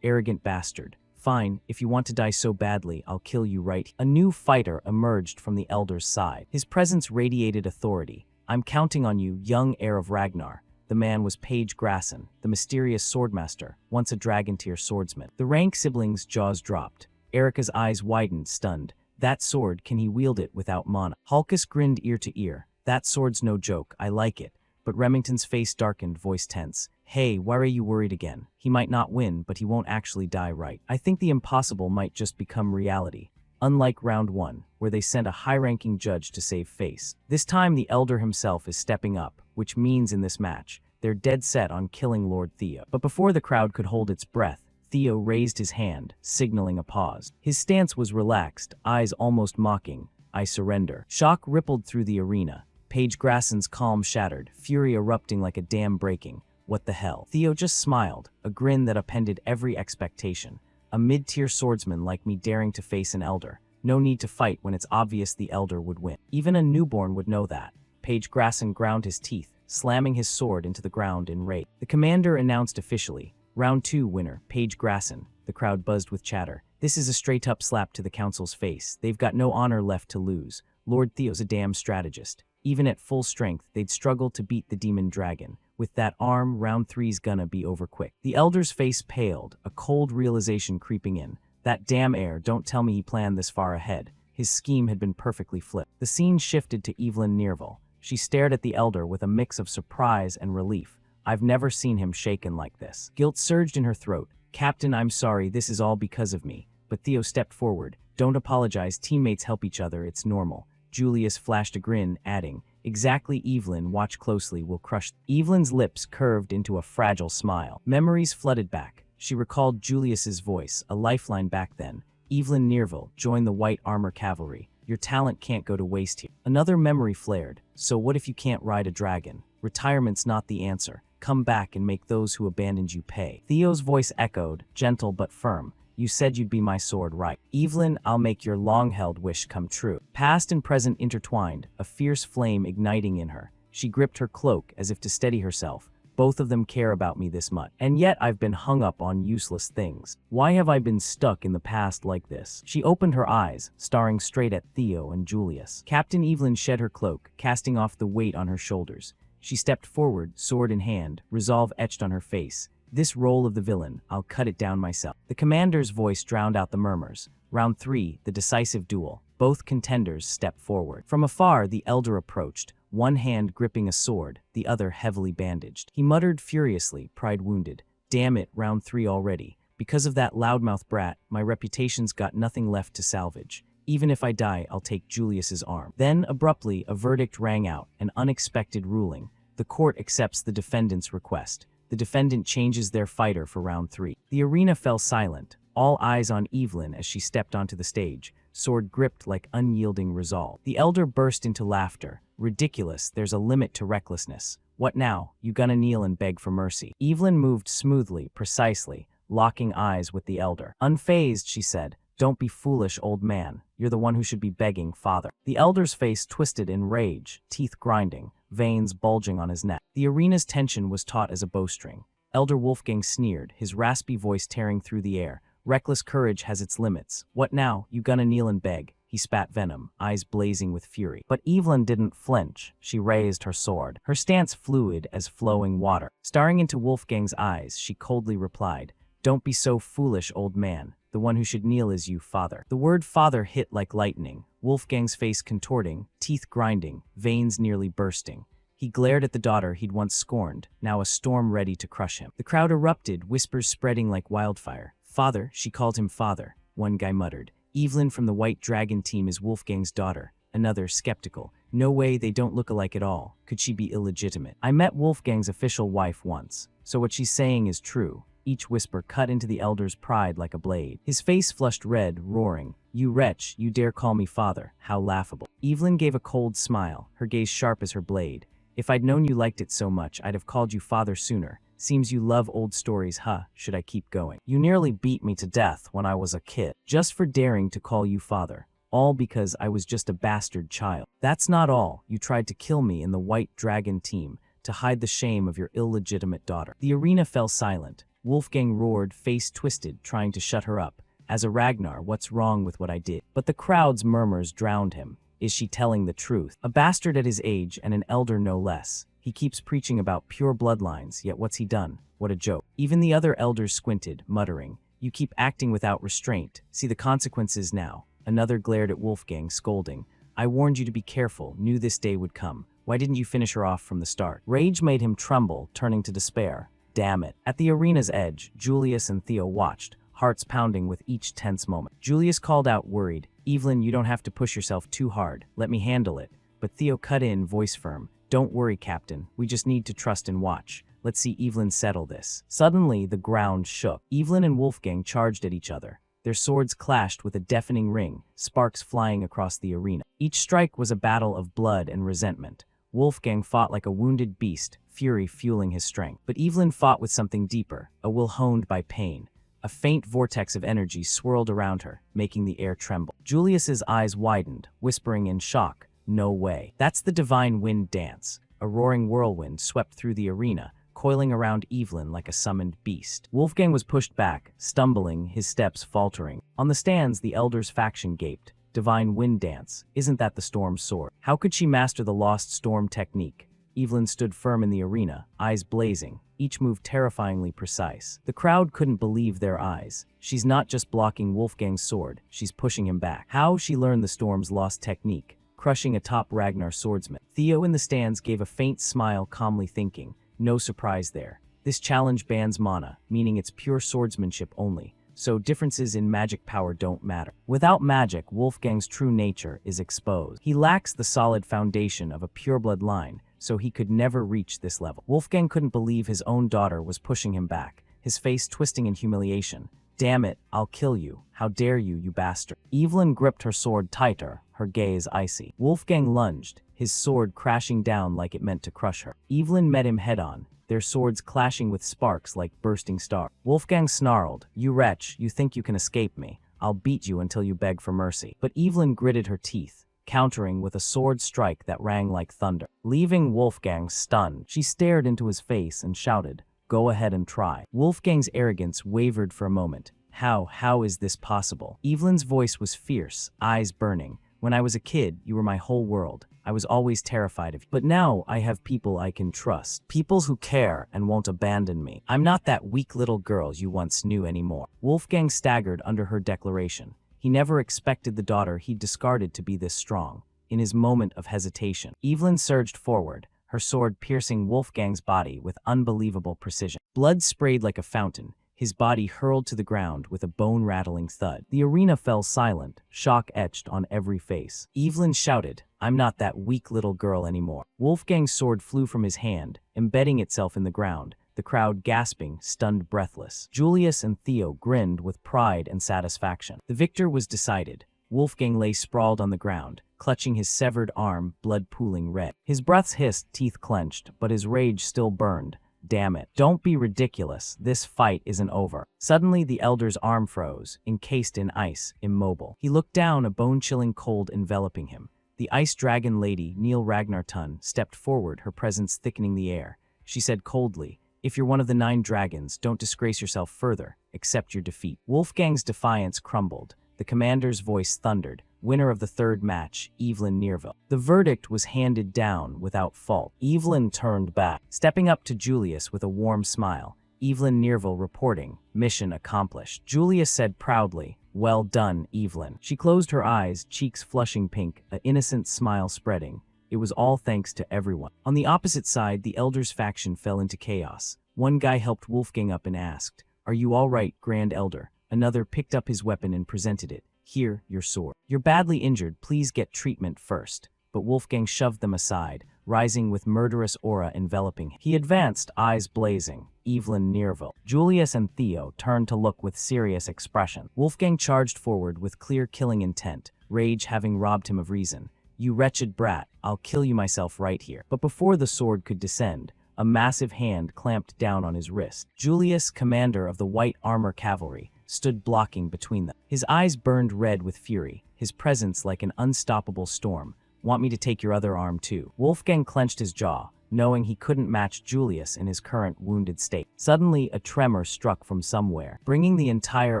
Arrogant bastard. Fine, if you want to die so badly, I'll kill you right. A new fighter emerged from the elder's side. His presence radiated authority. I'm counting on you, young heir of Ragnar. The man was Page Grasson, the mysterious swordmaster, once a dragon-tier swordsman. The rank siblings' jaws dropped. Erika's eyes widened, stunned. That sword, can he wield it without mana? Hulkus grinned ear to ear. That sword's no joke, I like it. But Remington's face darkened, voice tense. Hey, why are you worried again? He might not win, but he won't actually die, right? I think the impossible might just become reality. Unlike round 1, where they sent a high-ranking judge to save face. This time the elder himself is stepping up, which means in this match, they're dead set on killing Lord Theo. But before the crowd could hold its breath, Theo raised his hand, signaling a pause. His stance was relaxed, eyes almost mocking. I surrender. Shock rippled through the arena. Page Grasson's calm shattered, fury erupting like a dam breaking. What the hell? Theo just smiled, a grin that upended every expectation. A mid-tier swordsman like me daring to face an elder. No need to fight when it's obvious the elder would win. Even a newborn would know that. Page Grasson ground his teeth, slamming his sword into the ground in rage. The commander announced officially, round 2 winner, Page Grasson. The crowd buzzed with chatter. This is a straight-up slap to the council's face. They've got no honor left to lose. Lord Theo's a damn strategist. Even at full strength, they'd struggle to beat the demon dragon. With that arm, round 3's gonna be over quick. The elder's face paled, a cold realization creeping in. That damn heir, don't tell me he planned this far ahead. His scheme had been perfectly flipped. The scene shifted to Evelyn Nearville. She stared at the elder with a mix of surprise and relief. I've never seen him shaken like this. Guilt surged in her throat. Captain, I'm sorry, this is all because of me. But Theo stepped forward. Don't apologize, teammates help each other, it's normal. Julius flashed a grin, adding, exactly, Evelyn, watch closely, we'll crush. Evelyn's lips curved into a fragile smile. Memories flooded back. She recalled Julius's voice, a lifeline back then. Evelyn Nearville, join the White Armor Cavalry. Your talent can't go to waste here. Another memory flared. So what if you can't ride a dragon? Retirement's not the answer. Come back and make those who abandoned you pay. Theo's voice echoed, gentle but firm. You said you'd be my sword, right? Evelyn, I'll make your long-held wish come true. Past and present intertwined, a fierce flame igniting in her. She gripped her cloak as if to steady herself. Both of them care about me this much. And yet I've been hung up on useless things. Why have I been stuck in the past like this? She opened her eyes, staring straight at Theo and Julius. Captain Evelyn shed her cloak, casting off the weight on her shoulders. She stepped forward, sword in hand, resolve etched on her face. This role of the villain, I'll cut it down myself. The commander's voice drowned out the murmurs. Round 3, the decisive duel. Both contenders stepped forward. From afar, the elder approached, one hand gripping a sword, the other heavily bandaged. He muttered furiously, pride wounded. Damn it, round 3 already. Because of that loudmouth brat, my reputation's got nothing left to salvage. Even if I die, I'll take Julius's arm. Then, abruptly, a verdict rang out, an unexpected ruling. The court accepts the defendant's request. The defendant changes their fighter for round 3. The arena fell silent, all eyes on Evelyn as she stepped onto the stage, sword gripped like unyielding resolve. The elder burst into laughter. Ridiculous, there's a limit to recklessness. What now? You gonna kneel and beg for mercy? Evelyn moved smoothly, precisely, locking eyes with the elder. Unfazed, she said, "Don't be foolish, old man. You're the one who should be begging, father." The elder's face twisted in rage, teeth grinding, veins bulging on his neck. The arena's tension was taut as a bowstring. Elder Wolfgang sneered, his raspy voice tearing through the air. "Reckless courage has its limits. What now? You gonna kneel and beg?" He spat venom, eyes blazing with fury. But Evelyn didn't flinch. She raised her sword, her stance fluid as flowing water. Staring into Wolfgang's eyes, she coldly replied, "Don't be so foolish, old man. The one who should kneel is you, father." The word father hit like lightning, Wolfgang's face contorting, teeth grinding, veins nearly bursting. He glared at the daughter he'd once scorned, now a storm ready to crush him. The crowd erupted, whispers spreading like wildfire. "Father," she called him father, one guy muttered. "Evelyn from the White Dragon team is Wolfgang's daughter." Another, skeptical. "No way, they don't look alike at all. Could she be illegitimate?" "I met Wolfgang's official wife once, so what she's saying is true." Each whisper cut into the elder's pride like a blade. His face flushed red, roaring, "You wretch, you dare call me father? How laughable." Evelyn gave a cold smile, her gaze sharp as her blade. "If I'd known you liked it so much, I'd have called you father sooner. Seems you love old stories, huh? Should I keep going? You nearly beat me to death when I was a kid, just for daring to call you father. All because I was just a bastard child. That's not all. You tried to kill me in the White Dragon team, to hide the shame of your illegitimate daughter." The arena fell silent. Wolfgang roared, face twisted, trying to shut her up. "As a Ragnar, what's wrong with what I did?" But the crowd's murmurs drowned him. Is she telling the truth? A bastard at his age and an elder no less. He keeps preaching about pure bloodlines, yet what's he done? What a joke. Even the other elders squinted, muttering, "You keep acting without restraint. See the consequences now." Another glared at Wolfgang, scolding, "I warned you to be careful, knew this day would come. Why didn't you finish her off from the start?" Rage made him tremble, turning to despair. Damn it. At the arena's edge, Julius and Theo watched, hearts pounding with each tense moment. Julius called out, worried, "Evelyn, you don't have to push yourself too hard. Let me handle it." But Theo cut in, voice firm, "Don't worry, Captain. We just need to trust and watch. Let's see Evelyn settle this." Suddenly, the ground shook. Evelyn and Wolfgang charged at each other. Their swords clashed with a deafening ring, sparks flying across the arena. Each strike was a battle of blood and resentment. Wolfgang fought like a wounded beast, fury fueling his strength. But Evelyn fought with something deeper, a will honed by pain. A faint vortex of energy swirled around her, making the air tremble. Julius's eyes widened, whispering in shock, "No way." "That's the divine wind dance." A roaring whirlwind swept through the arena, coiling around Evelyn like a summoned beast. Wolfgang was pushed back, stumbling, his steps faltering. On the stands, the elders' faction gaped. Divine wind dance, isn't that the storm's sword? How could she master the lost storm technique? Evelyn stood firm in the arena, eyes blazing, each move terrifyingly precise. The crowd couldn't believe their eyes. She's not just blocking Wolfgang's sword, she's pushing him back. How she learned the storm's lost technique, crushing a top Ragnar swordsman. Theo in the stands gave a faint smile, calmly thinking, no surprise there. This challenge bans mana, meaning it's pure swordsmanship only. So differences in magic power don't matter. Without magic, Wolfgang's true nature is exposed. He lacks the solid foundation of a pureblood line, so he could never reach this level. Wolfgang couldn't believe his own daughter was pushing him back, his face twisting in humiliation. "Damn it, I'll kill you. How dare you, you bastard." Evelyn gripped her sword tighter, her gaze icy. Wolfgang lunged, his sword crashing down like it meant to crush her. Evelyn met him head-on, their swords clashing with sparks like bursting stars. Wolfgang snarled, "You wretch, you think you can escape me. I'll beat you until you beg for mercy." But Evelyn gritted her teeth, countering with a sword strike that rang like thunder. Leaving Wolfgang stunned, she stared into his face and shouted, "Go ahead and try." Wolfgang's arrogance wavered for a moment. How is this possible?" Evelyn's voice was fierce, eyes burning. "When I was a kid, you were my whole world. I was always terrified of you. But now I have people I can trust. People who care and won't abandon me. I'm not that weak little girl you once knew anymore." Wolfgang staggered under her declaration. He never expected the daughter he'd discarded to be this strong. In his moment of hesitation, Evelyn surged forward, her sword piercing Wolfgang's body with unbelievable precision. Blood sprayed like a fountain, his body hurled to the ground with a bone-rattling thud. The arena fell silent, shock etched on every face. Evelyn shouted, "I'm not that weak little girl anymore." Wolfgang's sword flew from his hand, embedding itself in the ground, the crowd gasping, stunned breathless. Julius and Theo grinned with pride and satisfaction. The victor was decided. Wolfgang lay sprawled on the ground, clutching his severed arm, blood pooling red. His breaths hissed, teeth clenched, but his rage still burned. Damn it. Don't be ridiculous. This fight isn't over. Suddenly, the elder's arm froze, encased in ice, immobile. He looked down, a bone-chilling cold enveloping him. The ice dragon lady, Neil Ragnartun, stepped forward, her presence thickening the air. She said coldly, "If you're one of the 9 dragons, don't disgrace yourself further. Accept your defeat." Wolfgang's defiance crumbled. The commander's voice thundered. Winner of the 3rd match, Evelyn Nerville. The verdict was handed down without fault. Evelyn turned back, stepping up to Julius with a warm smile. Evelyn Nerville reporting, "Mission accomplished." Julius said proudly, "Well done, Evelyn." She closed her eyes, cheeks flushing pink, an innocent smile spreading. It was all thanks to everyone. On the opposite side, the Elders faction fell into chaos. One guy helped Wolfgang up and asked, "Are you all right, Grand Elder?" Another picked up his weapon and presented it. "Here, your sword. You're badly injured, please get treatment first." But Wolfgang shoved them aside, rising with murderous aura enveloping him. He advanced, eyes blazing. Evelyn Nerville. Julius and Theo turned to look with serious expression. Wolfgang charged forward with clear killing intent, rage having robbed him of reason. "You wretched brat, I'll kill you myself right here." But before the sword could descend, a massive hand clamped down on his wrist. Julius, commander of the White Armor Cavalry, stood blocking between them. His eyes burned red with fury, his presence like an unstoppable storm. "Want me to take your other arm too?" Wolfgang clenched his jaw, knowing he couldn't match Julius in his current wounded state. Suddenly, a tremor struck from somewhere, bringing the entire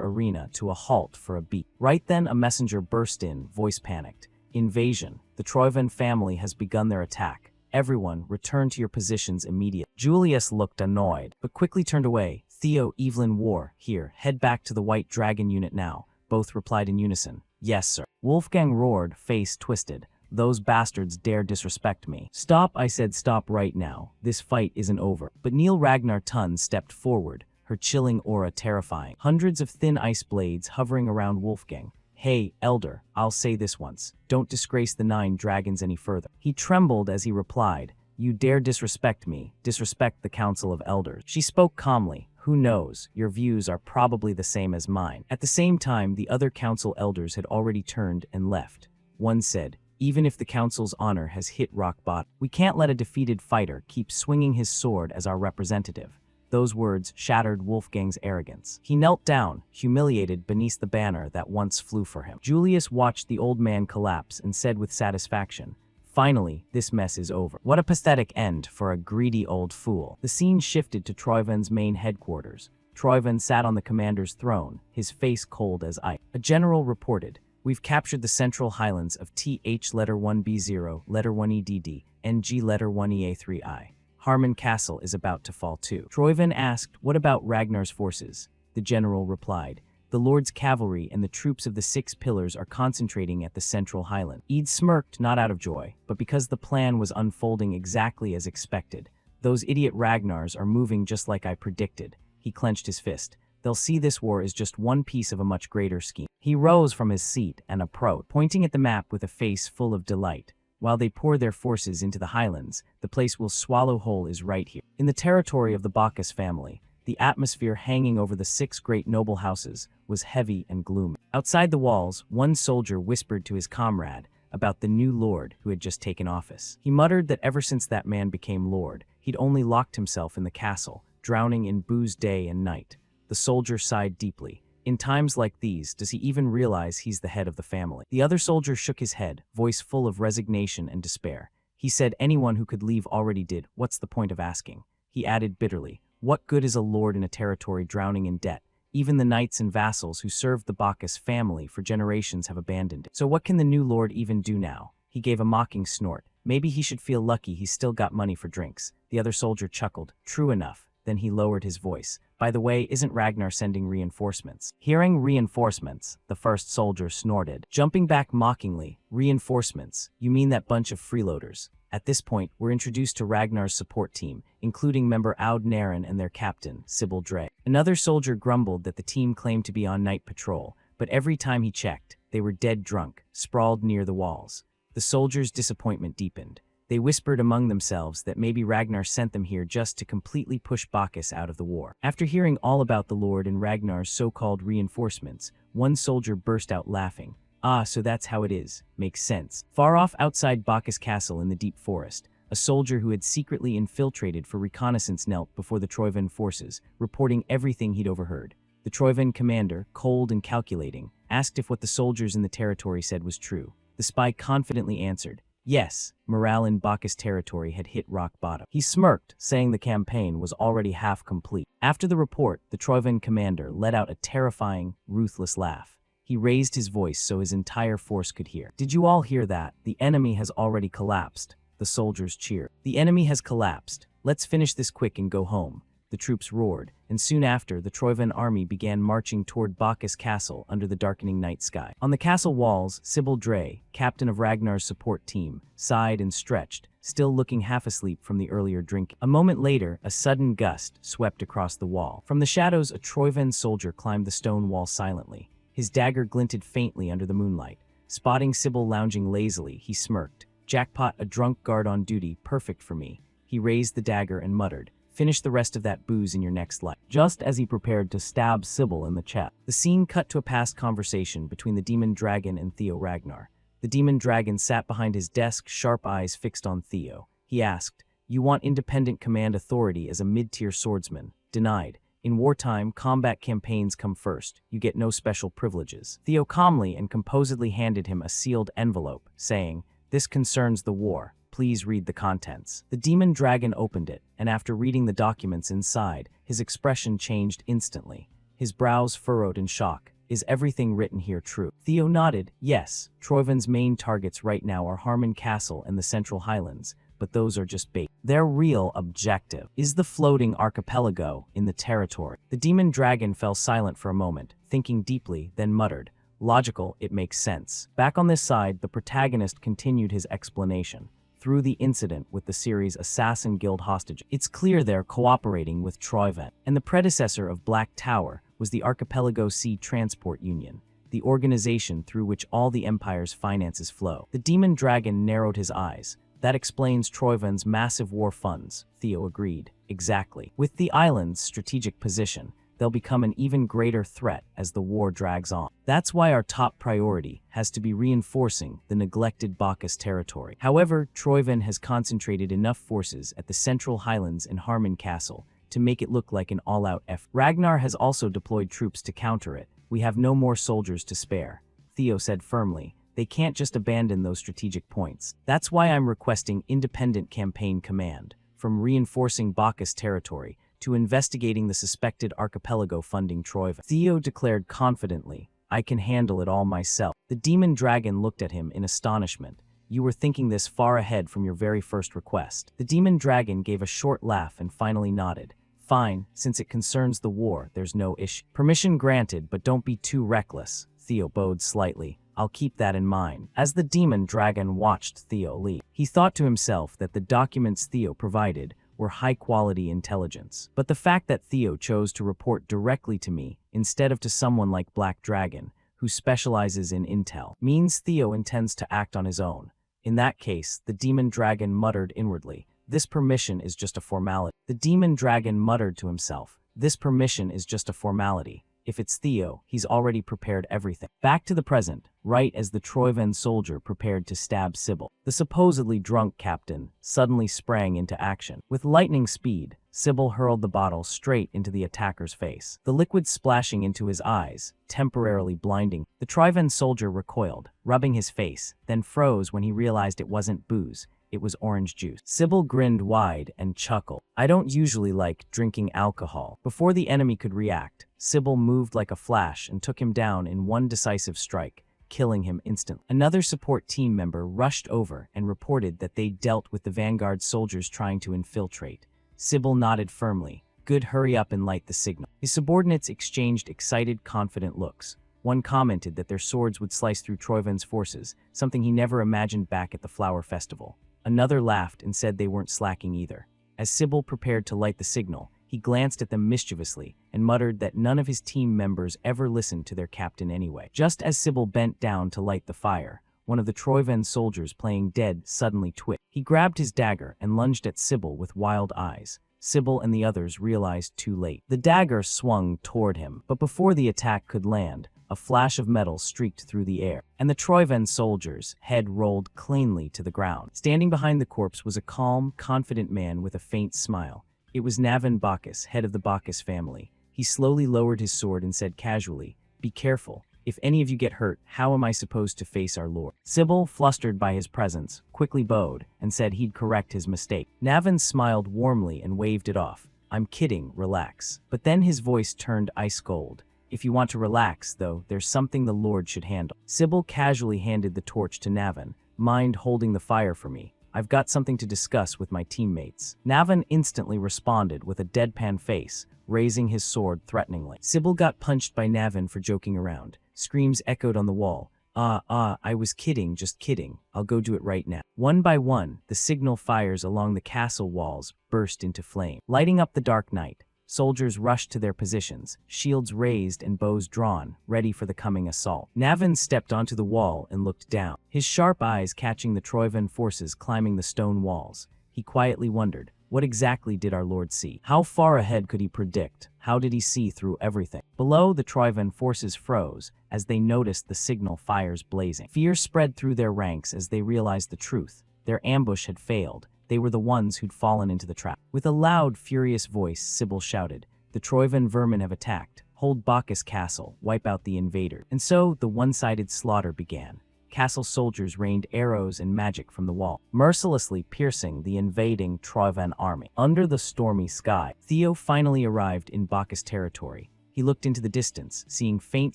arena to a halt for a beat. Right then, a messenger burst in, voice panicked. "Invasion. The Troyven family has begun their attack. Everyone, return to your positions immediately." Julius looked annoyed, but quickly turned away. "Theo, Evelyn, War, here, head back to the White Dragon unit now." Both replied in unison, "Yes, sir." Wolfgang roared, face twisted. "Those bastards dare disrespect me." "Stop," I said, "stop right now. This fight isn't over." But Neil Ragnartun stepped forward, her chilling aura terrifying. Hundreds of thin ice blades hovering around Wolfgang. "Hey, Elder, I'll say this once. Don't disgrace the 9 dragons any further." He trembled as he replied, "You dare disrespect me, disrespect the Council of Elders." She spoke calmly. "Who knows, your views are probably the same as mine." At the same time, the other council elders had already turned and left. One said, "Even if the council's honor has hit rock bottom, we can't let a defeated fighter keep swinging his sword as our representative." Those words shattered Wolfgang's arrogance. He knelt down, humiliated beneath the banner that once flew for him. Julius watched the old man collapse and said with satisfaction, "Finally, this mess is over." What a pathetic end for a greedy old fool. The scene shifted to Troyven's main headquarters. Troyven sat on the commander's throne, his face cold as ice. A general reported, "We've captured the central highlands of TH letter 1B0, letter 1EDD, NG letter 1EA3I. Harmon Castle is about to fall too." Troyven asked, "What about Ragnar's forces?" The general replied, "The Lord's cavalry and the troops of the 6 pillars are concentrating at the central highland." Eid smirked, not out of joy, but because the plan was unfolding exactly as expected. "Those idiot Ragnars are moving just like I predicted." He clenched his fist. "They'll see this war as just one piece of a much greater scheme." He rose from his seat and approached, pointing at the map with a face full of delight. "While they pour their forces into the highlands, the place we'll swallow whole is right here, in the territory of the Bacchus family." The atmosphere hanging over the 6 great noble houses was heavy and gloomy. Outside the walls, one soldier whispered to his comrade about the new lord who had just taken office. He muttered that ever since that man became lord, he'd only locked himself in the castle, drowning in booze day and night. The soldier sighed deeply. In times like these, does he even realize he's the head of the family? The other soldier shook his head, voice full of resignation and despair. He said anyone who could leave already did. What's the point of asking? He added bitterly, what good is a lord in a territory drowning in debt? Even the knights and vassals who served the Bacchus family for generations have abandoned it. So what can the new lord even do now? He gave a mocking snort. Maybe he should feel lucky he's still got money for drinks. The other soldier chuckled. True enough. Then he lowered his voice. By the way, isn't Ragnar sending reinforcements? Hearing reinforcements, the first soldier snorted, jumping back mockingly. Reinforcements? You mean that bunch of freeloaders? At this point, we're introduced to Ragnar's support team, including member Aud Naren and their captain, Sybil Dre. Another soldier grumbled that the team claimed to be on night patrol, but every time he checked, they were dead drunk, sprawled near the walls. The soldiers' disappointment deepened. They whispered among themselves that maybe Ragnar sent them here just to completely push Bacchus out of the war. After hearing all about the Lord and Ragnar's so-called reinforcements, one soldier burst out laughing. Ah, so that's how it is. Makes sense. Far off outside Bacchus Castle in the deep forest, a soldier who had secretly infiltrated for reconnaissance knelt before the Troivan forces, reporting everything he'd overheard. The Troivan commander, cold and calculating, asked if what the soldiers in the territory said was true. The spy confidently answered, yes, morale in Bacchus territory had hit rock bottom. He smirked, saying the campaign was already half complete. After the report, the Troivan commander let out a terrifying, ruthless laugh. He raised his voice so his entire force could hear. Did you all hear that? The enemy has already collapsed. The soldiers cheered. The enemy has collapsed. Let's finish this quick and go home. The troops roared, and soon after, the Troivan army began marching toward Bacchus Castle under the darkening night sky. On the castle walls, Sybil Dre, captain of Ragnar's support team, sighed and stretched, still looking half asleep from the earlier drinking. A moment later, a sudden gust swept across the wall. From the shadows, a Troivan soldier climbed the stone wall silently. His dagger glinted faintly under the moonlight. Spotting Sybil lounging lazily, he smirked. Jackpot, a drunk guard on duty, perfect for me. He raised the dagger and muttered, finish the rest of that booze in your next life. Just as he prepared to stab Sybil in the chest, the scene cut to a past conversation between the demon dragon and Theo Ragnar. The demon dragon sat behind his desk, sharp eyes fixed on Theo. He asked, you want independent command authority as a mid-tier swordsman. Denied. In wartime, combat campaigns come first. You get no special privileges. Theo calmly and composedly handed him a sealed envelope, saying, this concerns the war. Please read the contents. The demon dragon opened it, and after reading the documents inside, his expression changed instantly. His brows furrowed in shock. Is everything written here true? Theo nodded. Yes, Troivan's main targets right now are Harmon Castle and the Central Highlands, but those are just bait. Their real objective is the floating archipelago in the territory. The demon dragon fell silent for a moment, thinking deeply, then muttered, logical, it makes sense. Back on this side, the protagonist continued his explanation. Through the incident with the series' Assassin Guild hostage, it's clear they're cooperating with Troivan. And the predecessor of Black Tower was the Archipelago Sea Transport Union, the organization through which all the Empire's finances flow. The demon dragon narrowed his eyes. That explains Troivan's massive war funds, Theo agreed. Exactly. With the island's strategic position, they'll become an even greater threat as the war drags on. That's why our top priority has to be reinforcing the neglected Bacchus territory. However, Troivan has concentrated enough forces at the Central Highlands and Harmon Castle to make it look like an all-out effort. Ragnar has also deployed troops to counter it. We have no more soldiers to spare, Theo said firmly. They can't just abandon those strategic points. That's why I'm requesting independent campaign command, from reinforcing Bacchus territory to investigating the suspected archipelago funding Troivan. Theo declared confidently, I can handle it all myself. The demon dragon looked at him in astonishment. You were thinking this far ahead from your very first request. The demon dragon gave a short laugh and finally nodded. Fine, since it concerns the war, there's no issue. Permission granted, but don't be too reckless. Theo bowed slightly. I'll keep that in mind. As the demon dragon watched Theo leave, he thought to himself that the documents Theo provided were high-quality intelligence. But the fact that Theo chose to report directly to me instead of to someone like Black Dragon, who specializes in intel, means Theo intends to act on his own. In that case, the demon dragon muttered inwardly, this permission is just a formality. The demon dragon muttered to himself, this permission is just a formality. If it's Theo, he's already prepared everything. Back to the present, right as the Troivan soldier prepared to stab Sybil, the supposedly drunk captain suddenly sprang into action. With lightning speed, Sybil hurled the bottle straight into the attacker's face, the liquid splashing into his eyes, temporarily blinding. The Troivan soldier recoiled, rubbing his face, then froze when he realized it wasn't booze. It was orange juice. Sybil grinned wide and chuckled. I don't usually like drinking alcohol. Before the enemy could react, Sybil moved like a flash and took him down in one decisive strike, killing him instantly. Another support team member rushed over and reported that they dealt with the vanguard soldiers trying to infiltrate. Sybil nodded firmly. Good, hurry up and light the signal. His subordinates exchanged excited, confident looks. One commented that their swords would slice through Troivan's forces, something he never imagined back at the Flower Festival. Another laughed and said they weren't slacking either. As Sybil prepared to light the signal, he glanced at them mischievously and muttered that none of his team members ever listened to their captain anyway. Just as Sybil bent down to light the fire, one of the Troyven soldiers playing dead suddenly twitched. He grabbed his dagger and lunged at Sybil with wild eyes. Sybil and the others realized too late. The dagger swung toward him, but before the attack could land, a flash of metal streaked through the air, and the Troyven soldier's head rolled cleanly to the ground. Standing behind the corpse was a calm, confident man with a faint smile. It was Navin Bacchus, head of the Bacchus family. He slowly lowered his sword and said casually, "Be careful. If any of you get hurt, how am I supposed to face our lord?" Sybil, flustered by his presence, quickly bowed and said he'd correct his mistake. Navin smiled warmly and waved it off. "I'm kidding, relax." But then his voice turned ice cold. "If you want to relax, though, there's something the Lord should handle." Sybil casually handed the torch to Navin. "Mind holding the fire for me? I've got something to discuss with my teammates." Navin instantly responded with a deadpan face, raising his sword threateningly. Sybil got punched by Navin for joking around. Screams echoed on the wall. I was kidding, just kidding. I'll go do it right now." One by one, the signal fires along the castle walls burst into flame. Lighting up the dark night, soldiers rushed to their positions, shields raised and bows drawn, ready for the coming assault. Navin stepped onto the wall and looked down, his sharp eyes catching the Troyven forces climbing the stone walls. He quietly wondered, what exactly did our lord see? How far ahead could he predict? How did he see through everything? Below, the Troyven forces froze as they noticed the signal fires blazing. Fear spread through their ranks as they realized the truth. Their ambush had failed. They were the ones who'd fallen into the trap. With a loud, furious voice, Sybil shouted, "The Troyven vermin have attacked. Hold Bacchus Castle. Wipe out the invader." And so, the one-sided slaughter began. Castle soldiers rained arrows and magic from the wall, mercilessly piercing the invading Troyven army. Under the stormy sky, Theo finally arrived in Bacchus territory. He looked into the distance, seeing faint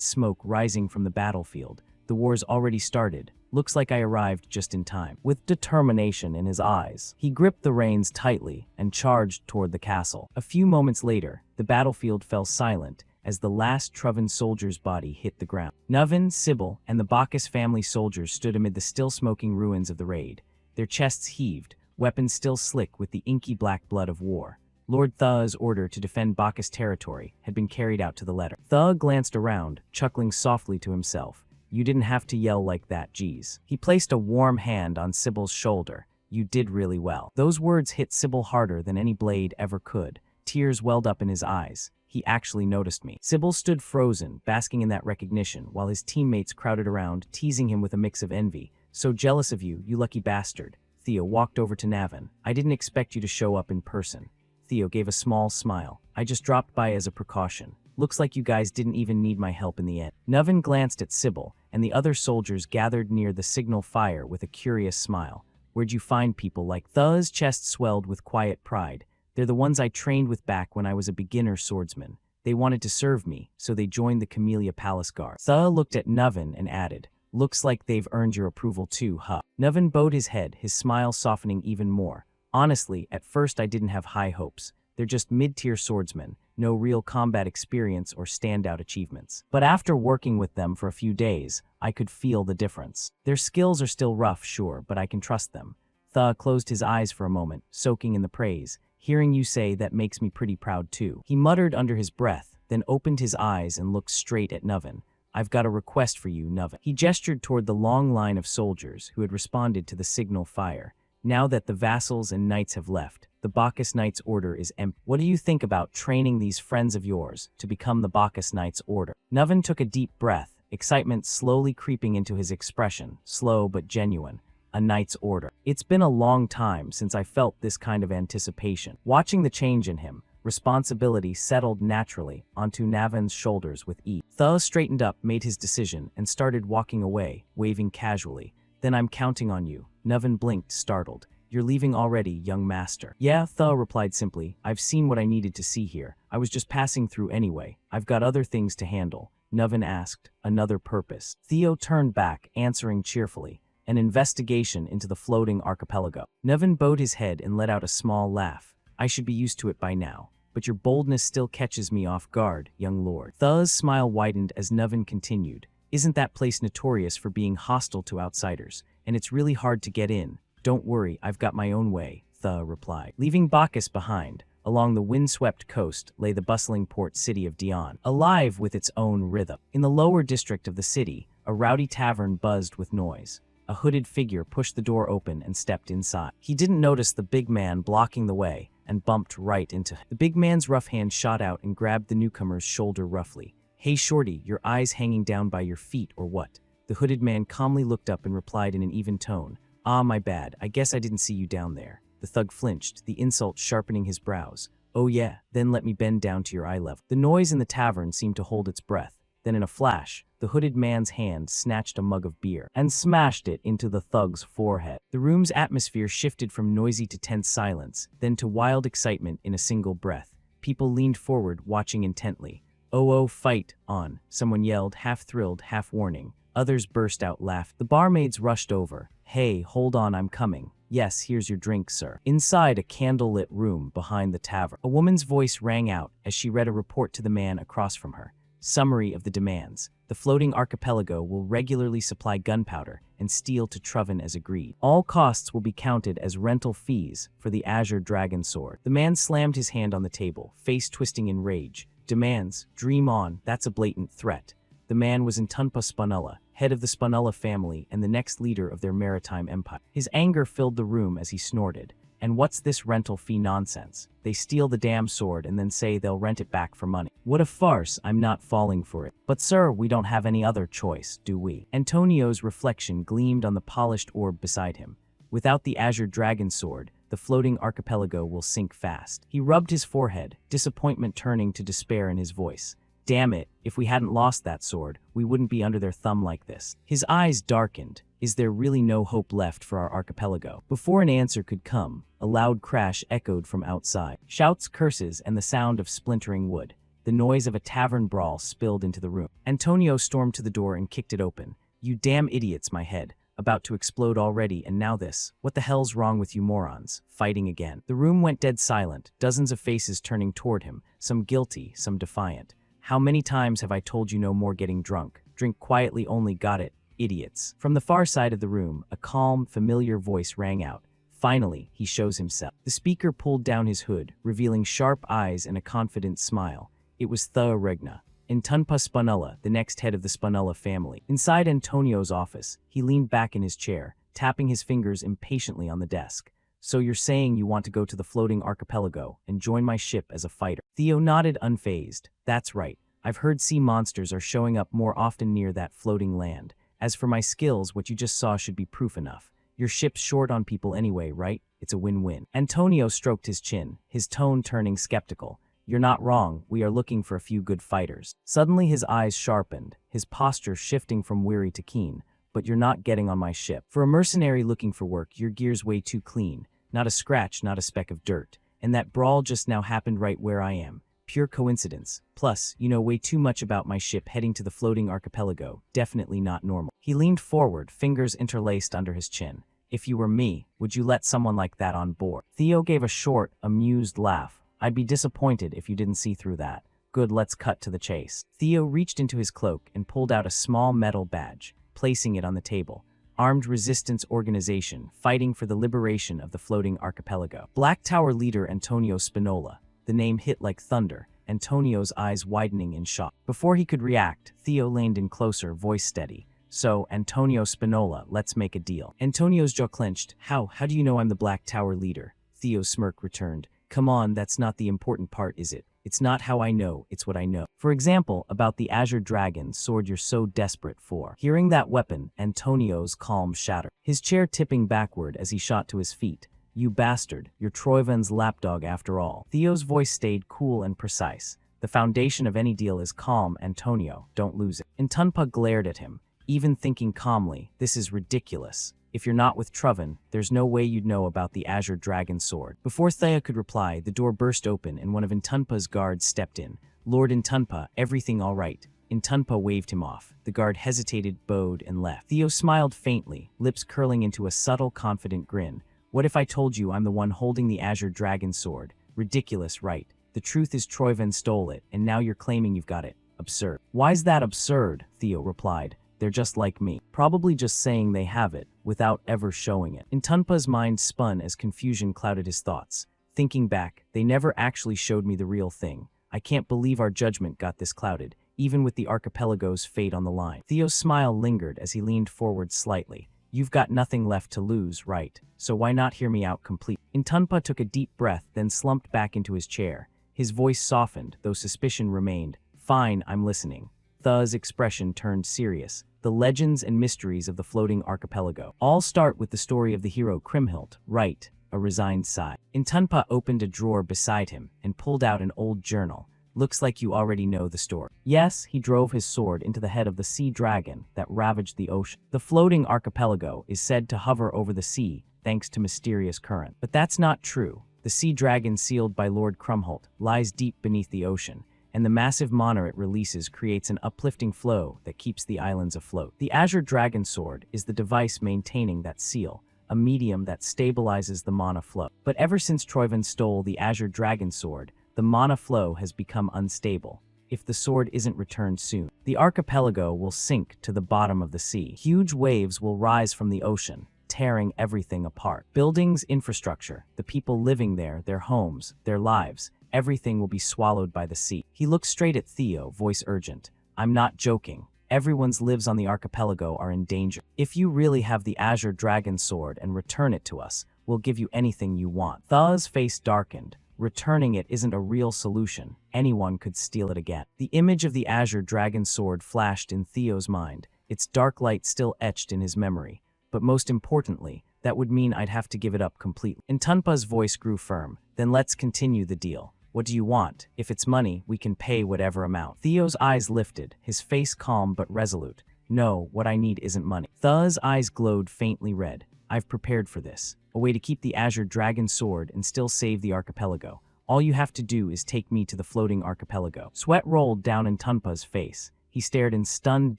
smoke rising from the battlefield. The war's already started. Looks like I arrived just in time. With determination in his eyes, he gripped the reins tightly and charged toward the castle. A few moments later, the battlefield fell silent as the last Troyven soldier's body hit the ground. Navin, Sybil, and the Bacchus family soldiers stood amid the still-smoking ruins of the raid. Their chests heaved, weapons still slick with the inky black blood of war. Lord Thu's order to defend Bacchus territory had been carried out to the letter. Thu glanced around, chuckling softly to himself. "You didn't have to yell like that, geez." He placed a warm hand on Sybil's shoulder. "You did really well." Those words hit Sybil harder than any blade ever could. Tears welled up in his eyes. He actually noticed me. Sybil stood frozen, basking in that recognition, while his teammates crowded around, teasing him with a mix of envy. "So jealous of you, you lucky bastard." Theo walked over to Navin. "I didn't expect you to show up in person." Theo gave a small smile. "I just dropped by as a precaution. Looks like you guys didn't even need my help in the end." Navin glanced at Sybil, and the other soldiers gathered near the signal fire with a curious smile. "Where'd you find people like?" Thu's chest swelled with quiet pride. "They're the ones I trained with back when I was a beginner swordsman. They wanted to serve me, so they joined the Camellia Palace Guard." Thu looked at Navin and added, "Looks like they've earned your approval too, huh?" Navin bowed his head, his smile softening even more. "Honestly, at first I didn't have high hopes. They're just mid-tier swordsmen, no real combat experience or standout achievements. But after working with them for a few days, I could feel the difference. Their skills are still rough, sure, but I can trust them." Thu closed his eyes for a moment, soaking in the praise. "Hearing you say that makes me pretty proud too." He muttered under his breath, then opened his eyes and looked straight at Navin. "I've got a request for you, Navin." He gestured toward the long line of soldiers who had responded to the signal fire. "Now that the vassals and knights have left, the Bacchus Knights Order is empty. What do you think about training these friends of yours to become the Bacchus Knights Order?" Navin took a deep breath, excitement slowly creeping into his expression, slow but genuine. "A Knight's Order. It's been a long time since I felt this kind of anticipation." Watching the change in him, responsibility settled naturally onto Navin's shoulders with ease. Thu straightened up, made his decision, and started walking away, waving casually. "Then I'm counting on you." Navin blinked, startled. "You're leaving already, young master." "Yeah," Thu replied simply. "I've seen what I needed to see here. I was just passing through anyway. I've got other things to handle." Navin asked, "Another purpose?" Theo turned back, answering cheerfully. "An investigation into the floating archipelago." Navin bowed his head and let out a small laugh. "I should be used to it by now. But your boldness still catches me off guard, young lord." Thu's smile widened as Navin continued. "Isn't that place notorious for being hostile to outsiders? And it's really hard to get in." "Don't worry, I've got my own way," Thu replied. Leaving Bacchus behind, along the windswept coast lay the bustling port city of Dion, alive with its own rhythm. In the lower district of the city, a rowdy tavern buzzed with noise. a hooded figure pushed the door open and stepped inside. He didn't notice the big man blocking the way and bumped right into him. The big man's rough hand shot out and grabbed the newcomer's shoulder roughly. "Hey shorty, your eyes hanging down by your feet or what?" The hooded man calmly looked up and replied in an even tone, "Ah, my bad, I guess I didn't see you down there." The thug flinched, the insult sharpening his brows. "Oh yeah, then let me bend down to your eye level." The noise in the tavern seemed to hold its breath. Then in a flash, the hooded man's hand snatched a mug of beer and smashed it into the thug's forehead. The room's atmosphere shifted from noisy to tense silence, then to wild excitement in a single breath. People leaned forward, watching intently. "Oh, fight on," someone yelled, half thrilled, half warning. Others burst out laughing. The barmaids rushed over. "Hey, hold on, I'm coming. Yes, here's your drink, sir." Inside a candlelit room behind the tavern, a woman's voice rang out as she read a report to the man across from her. Summary of the demands. The floating archipelago will regularly supply gunpowder and steel to Troven as agreed. All costs will be counted as rental fees for the Azure Dragon Sword. The man slammed his hand on the table, face twisting in rage. Demands? Dream on, that's a blatant threat. The man was Intunpa Spunulla, head of the Spunulla family and the next leader of their maritime empire. His anger filled the room as he snorted. "And what's this rental fee nonsense? They steal the damn sword and then say they'll rent it back for money. What a farce, I'm not falling for it. But sir, we don't have any other choice, do we?" Antonio's reflection gleamed on the polished orb beside him. "Without the Azure Dragon Sword, the floating archipelago will sink fast." He rubbed his forehead, disappointment turning to despair in his voice. "Damn it, if we hadn't lost that sword, we wouldn't be under their thumb like this." His eyes darkened. Is there really no hope left for our archipelago? Before an answer could come, a loud crash echoed from outside. Shouts, curses, and the sound of splintering wood. The noise of a tavern brawl spilled into the room. Antonio stormed to the door and kicked it open. "You damn idiots, my head. About to explode already, and now this. What the hell's wrong with you morons? Fighting again." The room went dead silent, dozens of faces turning toward him, some guilty, some defiant. "How many times have I told you no more getting drunk? Drink quietly only, got it? Idiots." From the far side of the room, a calm, familiar voice rang out. "Finally, he shows himself." The speaker pulled down his hood, revealing sharp eyes and a confident smile. It was Thea Regna, Intunpa Spunulla, the next head of the Spunulla family. Inside Antonio's office, he leaned back in his chair, tapping his fingers impatiently on the desk. "So you're saying you want to go to the floating archipelago and join my ship as a fighter?" Theo nodded unfazed. "That's right. I've heard sea monsters are showing up more often near that floating land. As for my skills, what you just saw should be proof enough. Your ship's short on people anyway, right? It's a win-win." Antonio stroked his chin, his tone turning skeptical. "You're not wrong, we are looking for a few good fighters." Suddenly his eyes sharpened, his posture shifting from weary to keen. "But you're not getting on my ship. For a mercenary looking for work, your gear's way too clean. Not a scratch, not a speck of dirt. And that brawl just now happened right where I am. Pure coincidence. Plus, you know way too much about my ship heading to the floating archipelago. Definitely not normal." He leaned forward, fingers interlaced under his chin. "If you were me, would you let someone like that on board?" Theo gave a short, amused laugh. "I'd be disappointed if you didn't see through that. Good, let's cut to the chase." Theo reached into his cloak and pulled out a small metal badge, placing it on the table. Armed Resistance Organization, fighting for the liberation of the floating archipelago. Black Tower leader Antonio Spinola. The name hit like thunder, Antonio's eyes widening in shock. Before he could react, Theo leaned in closer, voice steady. "So, Antonio Spinola, let's make a deal." Antonio's jaw clenched. How do you know I'm the Black Tower leader?" Theo's smirk returned. "Come on, that's not the important part, is it? It's not how I know, it's what I know. For example, about the Azure Dragon sword you're so desperate for." Hearing that weapon, Antonio's calm shattered, his chair tipping backward as he shot to his feet. "You bastard, you're Troiven's lapdog after all." Theo's voice stayed cool and precise. "The foundation of any deal is calm, Antonio, don't lose it." Intunpa glared at him, even thinking calmly, "This is ridiculous. If you're not with Troven, there's no way you'd know about the Azure Dragon Sword." Before Thea could reply, the door burst open and one of Intunpa's guards stepped in. "Lord Intunpa, everything all right?" Intunpa waved him off. The guard hesitated, bowed, and left. Theo smiled faintly, lips curling into a subtle, confident grin. "What if I told you I'm the one holding the Azure Dragon Sword? Ridiculous, right? The truth is Troiven stole it, and now you're claiming you've got it. Absurd." "Why's that absurd?" Theo replied. "They're just like me. Probably just saying they have it, without ever showing it." Intunpa's mind spun as confusion clouded his thoughts. Thinking back, they never actually showed me the real thing. I can't believe our judgment got this clouded, even with the archipelago's fate on the line. Theo's smile lingered as he leaned forward slightly, You've got nothing left to lose, right? So why not hear me out completely? Intunpa took a deep breath, then slumped back into his chair. His voice softened, though suspicion remained. Fine, I'm listening. Thu's expression turned serious. The legends and mysteries of the floating archipelago. All start with the story of the hero Kriemhild, right? A resigned sigh. Intunpa opened a drawer beside him and pulled out an old journal. Looks like you already know the story. Yes, he drove his sword into the head of the sea dragon that ravaged the ocean. The floating archipelago is said to hover over the sea thanks to mysterious current. But that's not true. The sea dragon sealed by Lord Krumholt lies deep beneath the ocean, and the massive mana it releases creates an uplifting flow that keeps the islands afloat. The Azure Dragon Sword is the device maintaining that seal, a medium that stabilizes the mana flow. But ever since Troivan stole the Azure Dragon Sword, the mana flow has become unstable. If the sword isn't returned soon, the archipelago will sink to the bottom of the sea. Huge waves will rise from the ocean, tearing everything apart. Buildings, infrastructure, the people living there, their homes, their lives, everything will be swallowed by the sea. He looked straight at Theo, voice urgent. I'm not joking. Everyone's lives on the archipelago are in danger. If you really have the Azure Dragon Sword and return it to us, we'll give you anything you want. Tha's face darkened. Returning it isn't a real solution. Anyone could steal it again. The image of the Azure Dragon Sword flashed in Theo's mind, its dark light still etched in his memory. But most importantly, that would mean I'd have to give it up completely. Intunpa's voice grew firm. Then let's continue the deal. What do you want? If it's money, we can pay whatever amount. Theo's eyes lifted, his face calm but resolute. No, what I need isn't money. Tha's eyes glowed faintly red. I've prepared for this. A way to keep the Azure Dragon Sword and still save the archipelago. All you have to do is take me to the floating archipelago. Sweat rolled down Intunpa's face. He stared in stunned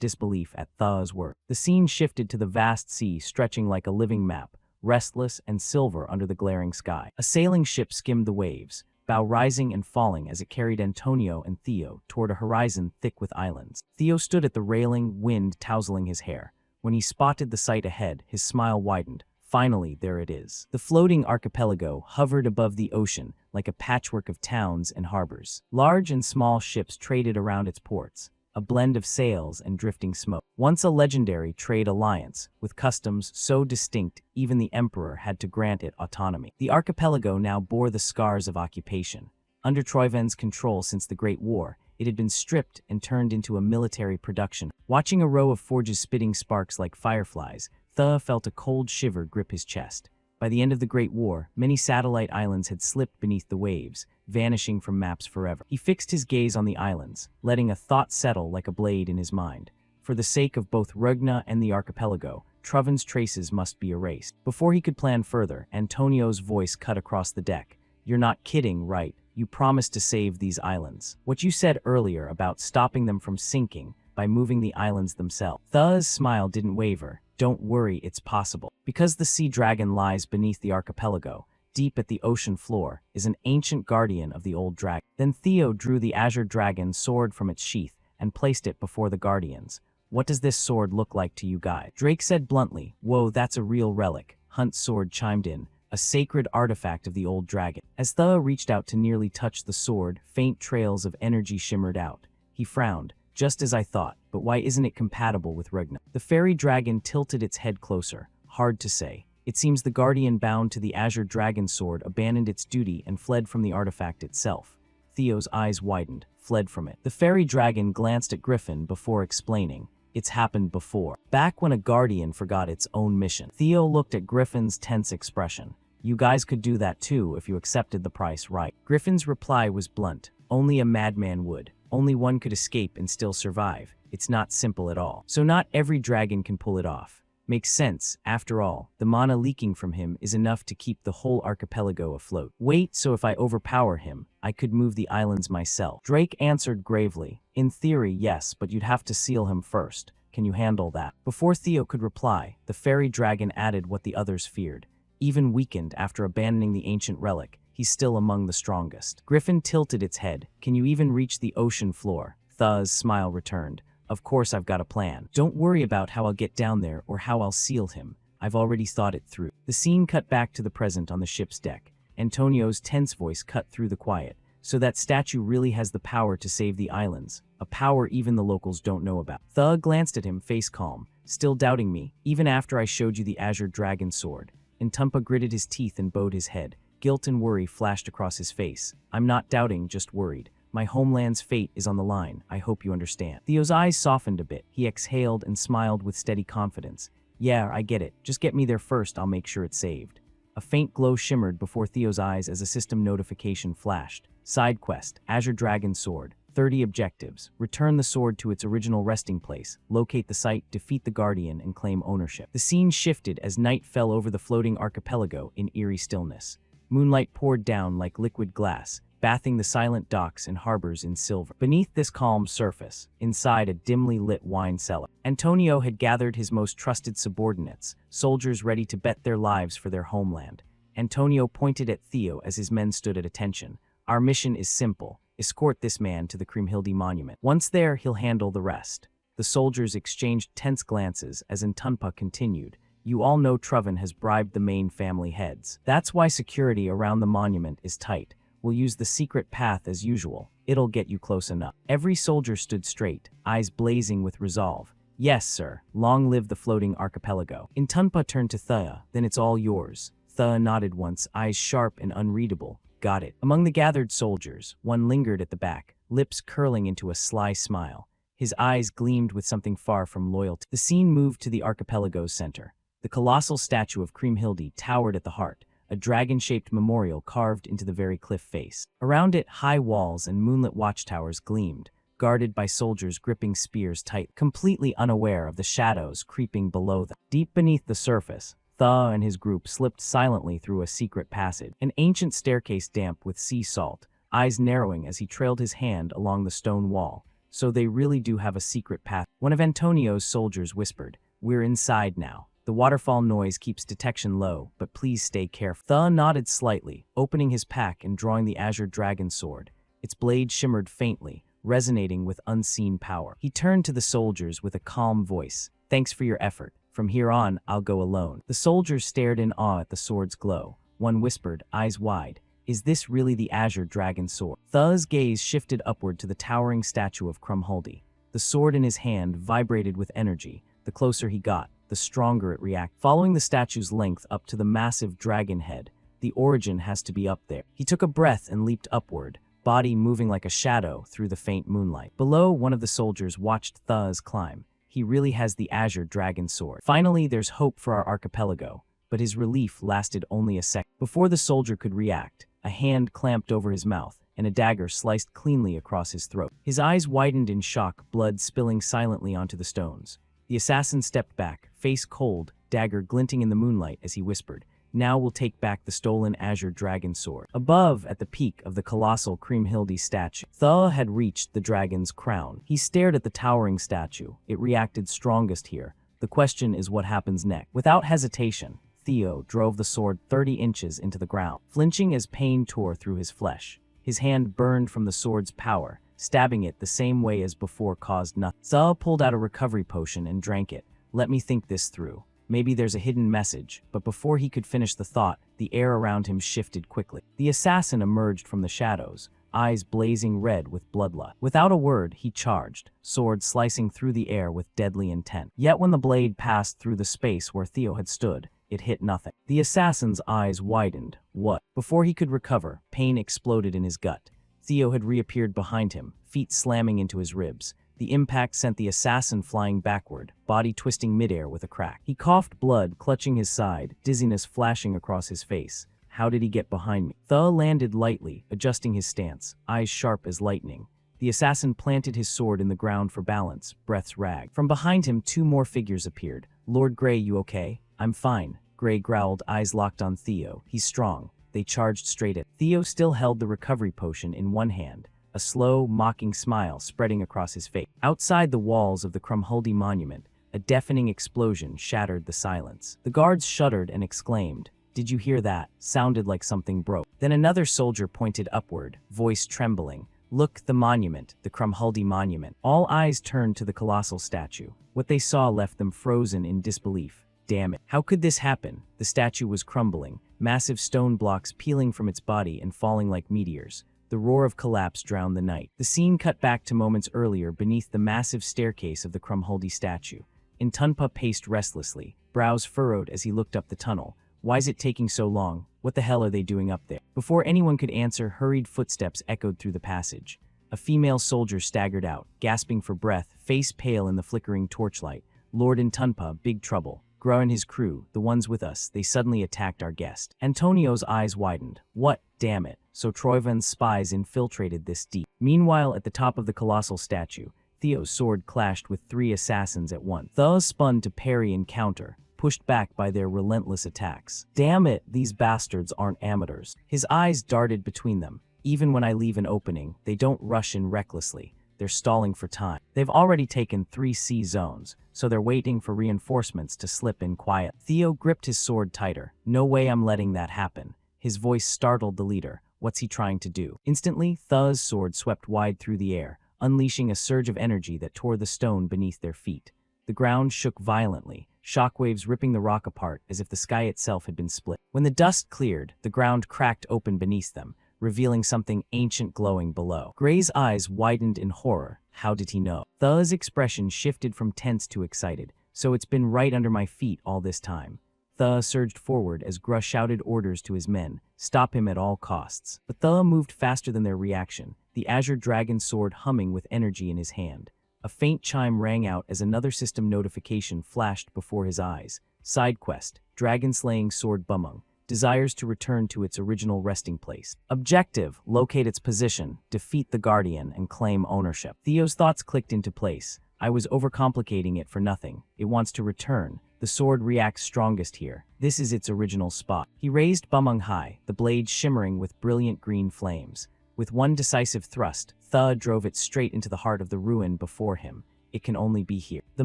disbelief at Tha's words. The scene shifted to the vast sea stretching like a living map, restless and silver under the glaring sky. A sailing ship skimmed the waves, bow rising and falling as it carried Antonio and Theo toward a horizon thick with islands. Theo stood at the railing, wind tousling his hair. When he spotted the sight ahead, his smile widened. Finally, there it is. The floating archipelago hovered above the ocean like a patchwork of towns and harbors. Large and small ships traded around its ports, a blend of sails and drifting smoke. Once a legendary trade alliance, with customs so distinct even the emperor had to grant it autonomy. The archipelago now bore the scars of occupation. Under Troivan's control since the Great War, it had been stripped and turned into a military production. Watching a row of forges spitting sparks like fireflies, Tha felt a cold shiver grip his chest. By the end of the Great War, many satellite islands had slipped beneath the waves, vanishing from maps forever. He fixed his gaze on the islands, letting a thought settle like a blade in his mind. For the sake of both Rugna and the archipelago, Troivan's traces must be erased. Before he could plan further, Antonio's voice cut across the deck. You're not kidding, right? You promised to save these islands. What you said earlier about stopping them from sinking by moving the islands themselves. Tha's smile didn't waver. Don't worry, it's possible. Because the sea dragon lies beneath the archipelago, deep at the ocean floor, is an ancient guardian of the old dragon. Then Theo drew the Azure Dragon sword from its sheath and placed it before the guardians. What does this sword look like to you guys? Drake said bluntly. Whoa, that's a real relic. Hunt's sword chimed in. A sacred artifact of the old dragon. As Tha reached out to nearly touch the sword, faint trails of energy shimmered out. He frowned. Just as I thought, but why isn't it compatible with Rugna? The fairy dragon tilted its head closer. Hard to say. It seems the guardian bound to the Azure Dragon Sword abandoned its duty and fled from the artifact itself. Theo's eyes widened, fled from it. The fairy dragon glanced at Griffin before explaining. It's happened before. Back when a guardian forgot its own mission. Theo looked at Griffin's tense expression. You guys could do that too if you accepted the price right. Griffin's reply was blunt. Only a madman would. Only one could escape and still survive. It's not simple at all. So not every dragon can pull it off. Makes sense. After all, the mana leaking from him is enough to keep the whole archipelago afloat. Wait, so if I overpower him, I could move the islands myself. Drake answered gravely. In theory, yes, but you'd have to seal him first. Can you handle that? Before Theo could reply, the fairy dragon added what the others feared. Even weakened after abandoning the ancient relic, he's still among the strongest. Griffin tilted its head. Can you even reach the ocean floor? Tha's smile returned. Of course I've got a plan. Don't worry about how I'll get down there or how I'll seal him. I've already thought it through. The scene cut back to the present on the ship's deck. Antonio's tense voice cut through the quiet. So that statue really has the power to save the islands. A power even the locals don't know about. Tha glanced at him, face calm. Still doubting me, even after I showed you the Azure Dragon Sword. Intumpa gritted his teeth and bowed his head. Guilt and worry flashed across his face. I'm not doubting, just worried. My homeland's fate is on the line. I hope you understand. Theo's eyes softened a bit. He exhaled and smiled with steady confidence. Yeah, I get it. Just get me there first. I'll make sure it's saved. A faint glow shimmered before Theo's eyes as a system notification flashed. Side quest, Azure Dragon Sword. 30 objectives. Return the sword to its original resting place, locate the site, defeat the Guardian, and claim ownership. The scene shifted as night fell over the floating archipelago in eerie stillness. Moonlight poured down like liquid glass, bathing the silent docks and harbors in silver. Beneath this calm surface, inside a dimly lit wine cellar, Antonio had gathered his most trusted subordinates, soldiers ready to bet their lives for their homeland. Antonio pointed at Theo as his men stood at attention. Our mission is simple. Escort this man to the Kriemhilde monument. Once there, he'll handle the rest. The soldiers exchanged tense glances as Intunpa continued. You all know Troven has bribed the main family heads. That's why security around the monument is tight. We'll use the secret path as usual. It'll get you close enough. Every soldier stood straight, eyes blazing with resolve. Yes, sir. Long live the floating archipelago. Intunpa turned to Thea. Then it's all yours. Thea nodded once, eyes sharp and unreadable. Got it. Among the gathered soldiers, one lingered at the back, lips curling into a sly smile. His eyes gleamed with something far from loyalty. The scene moved to the archipelago's center. The colossal statue of Kriemhilde towered at the heart, a dragon-shaped memorial carved into the very cliff face. Around it, high walls and moonlit watchtowers gleamed, guarded by soldiers gripping spears tight, completely unaware of the shadows creeping below them. Deep beneath the surface, Tha and his group slipped silently through a secret passage, an ancient staircase damp with sea salt, eyes narrowing as he trailed his hand along the stone wall. So they really do have a secret path. One of Antonio's soldiers whispered, "We're inside now. The waterfall noise keeps detection low, but please stay careful." Tha nodded slightly, opening his pack and drawing the Azure Dragon Sword. Its blade shimmered faintly, resonating with unseen power. He turned to the soldiers with a calm voice. "Thanks for your effort. From here on, I'll go alone." The soldiers stared in awe at the sword's glow. One whispered, eyes wide, "Is this really the Azure Dragon Sword?" Tha's gaze shifted upward to the towering statue of Kriemhilde. The sword in his hand vibrated with energy. The closer he got, the stronger it reacted. Following the statue's length up to the massive dragon head, the origin has to be up there. He took a breath and leaped upward, body moving like a shadow through the faint moonlight. Below, one of the soldiers watched Tha's climb. He really has the Azure Dragon Sword. Finally, there's hope for our archipelago, but his relief lasted only a second. Before the soldier could react, a hand clamped over his mouth, and a dagger sliced cleanly across his throat. His eyes widened in shock, blood spilling silently onto the stones. The assassin stepped back, face cold, dagger glinting in the moonlight as he whispered, "Now we'll take back the stolen Azure Dragon Sword." Above, at the peak of the colossal Kriemhilde statue, Tha had reached the dragon's crown. He stared at the towering statue. It reacted strongest here. The question is what happens next. Without hesitation, Theo drove the sword 30 inches into the ground, flinching as pain tore through his flesh. His hand burned from the sword's power. Stabbing it the same way as before caused nothing. Tha pulled out a recovery potion and drank it. "Let me think this through. Maybe there's a hidden message," but before he could finish the thought, the air around him shifted quickly. The assassin emerged from the shadows, eyes blazing red with bloodlust. Without a word, he charged, sword slicing through the air with deadly intent. Yet when the blade passed through the space where Theo had stood, it hit nothing. The assassin's eyes widened. What? Before he could recover, pain exploded in his gut. Theo had reappeared behind him, feet slamming into his ribs. The impact sent the assassin flying backward, body twisting midair with a crack. He coughed blood, clutching his side, dizziness flashing across his face. How did he get behind me? Tha landed lightly, adjusting his stance, eyes sharp as lightning. The assassin planted his sword in the ground for balance, breaths ragged. From behind him, two more figures appeared. "Lord Grey, you okay?" "I'm fine." Grey growled, eyes locked on Theo. "He's strong." They charged straight at. Theo still held the recovery potion in one hand, a slow, mocking smile spreading across his face. Outside the walls of the Kriemhilde monument, a deafening explosion shattered the silence. The guards shuddered and exclaimed, "Did you hear that? Sounded like something broke." Then another soldier pointed upward, voice trembling. "Look, the monument, the Kriemhilde monument." All eyes turned to the colossal statue. What they saw left them frozen in disbelief. Damn it. How could this happen? The statue was crumbling, massive stone blocks peeling from its body and falling like meteors. The roar of collapse drowned the night. The scene cut back to moments earlier beneath the massive staircase of the Kriemhilde statue. Intunpa paced restlessly, brows furrowed as he looked up the tunnel. Why's it taking so long? What the hell are they doing up there? Before anyone could answer, hurried footsteps echoed through the passage. A female soldier staggered out, gasping for breath, face pale in the flickering torchlight. Lord Intunpa, big trouble. Gra and his crew, the ones with us, they suddenly attacked our guest. Antonio's eyes widened. What? Damn it. So Troivan's spies infiltrated this deep. Meanwhile, at the top of the colossal statue, Theo's sword clashed with 3 assassins at once. Thea spun to parry and counter, pushed back by their relentless attacks. Damn it, these bastards aren't amateurs. His eyes darted between them. Even when I leave an opening, they don't rush in recklessly. They're stalling for time. They've already taken 3 C zones, so they're waiting for reinforcements to slip in quiet. Theo gripped his sword tighter. No way I'm letting that happen. His voice startled the leader. What's he trying to do? Instantly, Thea's sword swept wide through the air, unleashing a surge of energy that tore the stone beneath their feet. The ground shook violently, shockwaves ripping the rock apart as if the sky itself had been split. When the dust cleared, the ground cracked open beneath them, revealing something ancient glowing below. Gray's eyes widened in horror. How did he know? Thea's expression shifted from tense to excited. So it's been right under my feet all this time. Thea surged forward as Gra shouted orders to his men, stop him at all costs. But Thea moved faster than their reaction, the azure dragon sword humming with energy in his hand. A faint chime rang out as another system notification flashed before his eyes. Side quest, dragon-slaying sword Bumung, desires to return to its original resting place. Objective, locate its position, defeat the Guardian, and claim ownership. Theo's thoughts clicked into place. I was overcomplicating it for nothing. It wants to return. The sword reacts strongest here. This is its original spot. He raised Bumung high, the blade shimmering with brilliant green flames. With one decisive thrust, Thea drove it straight into the heart of the ruin before him. It can only be here. The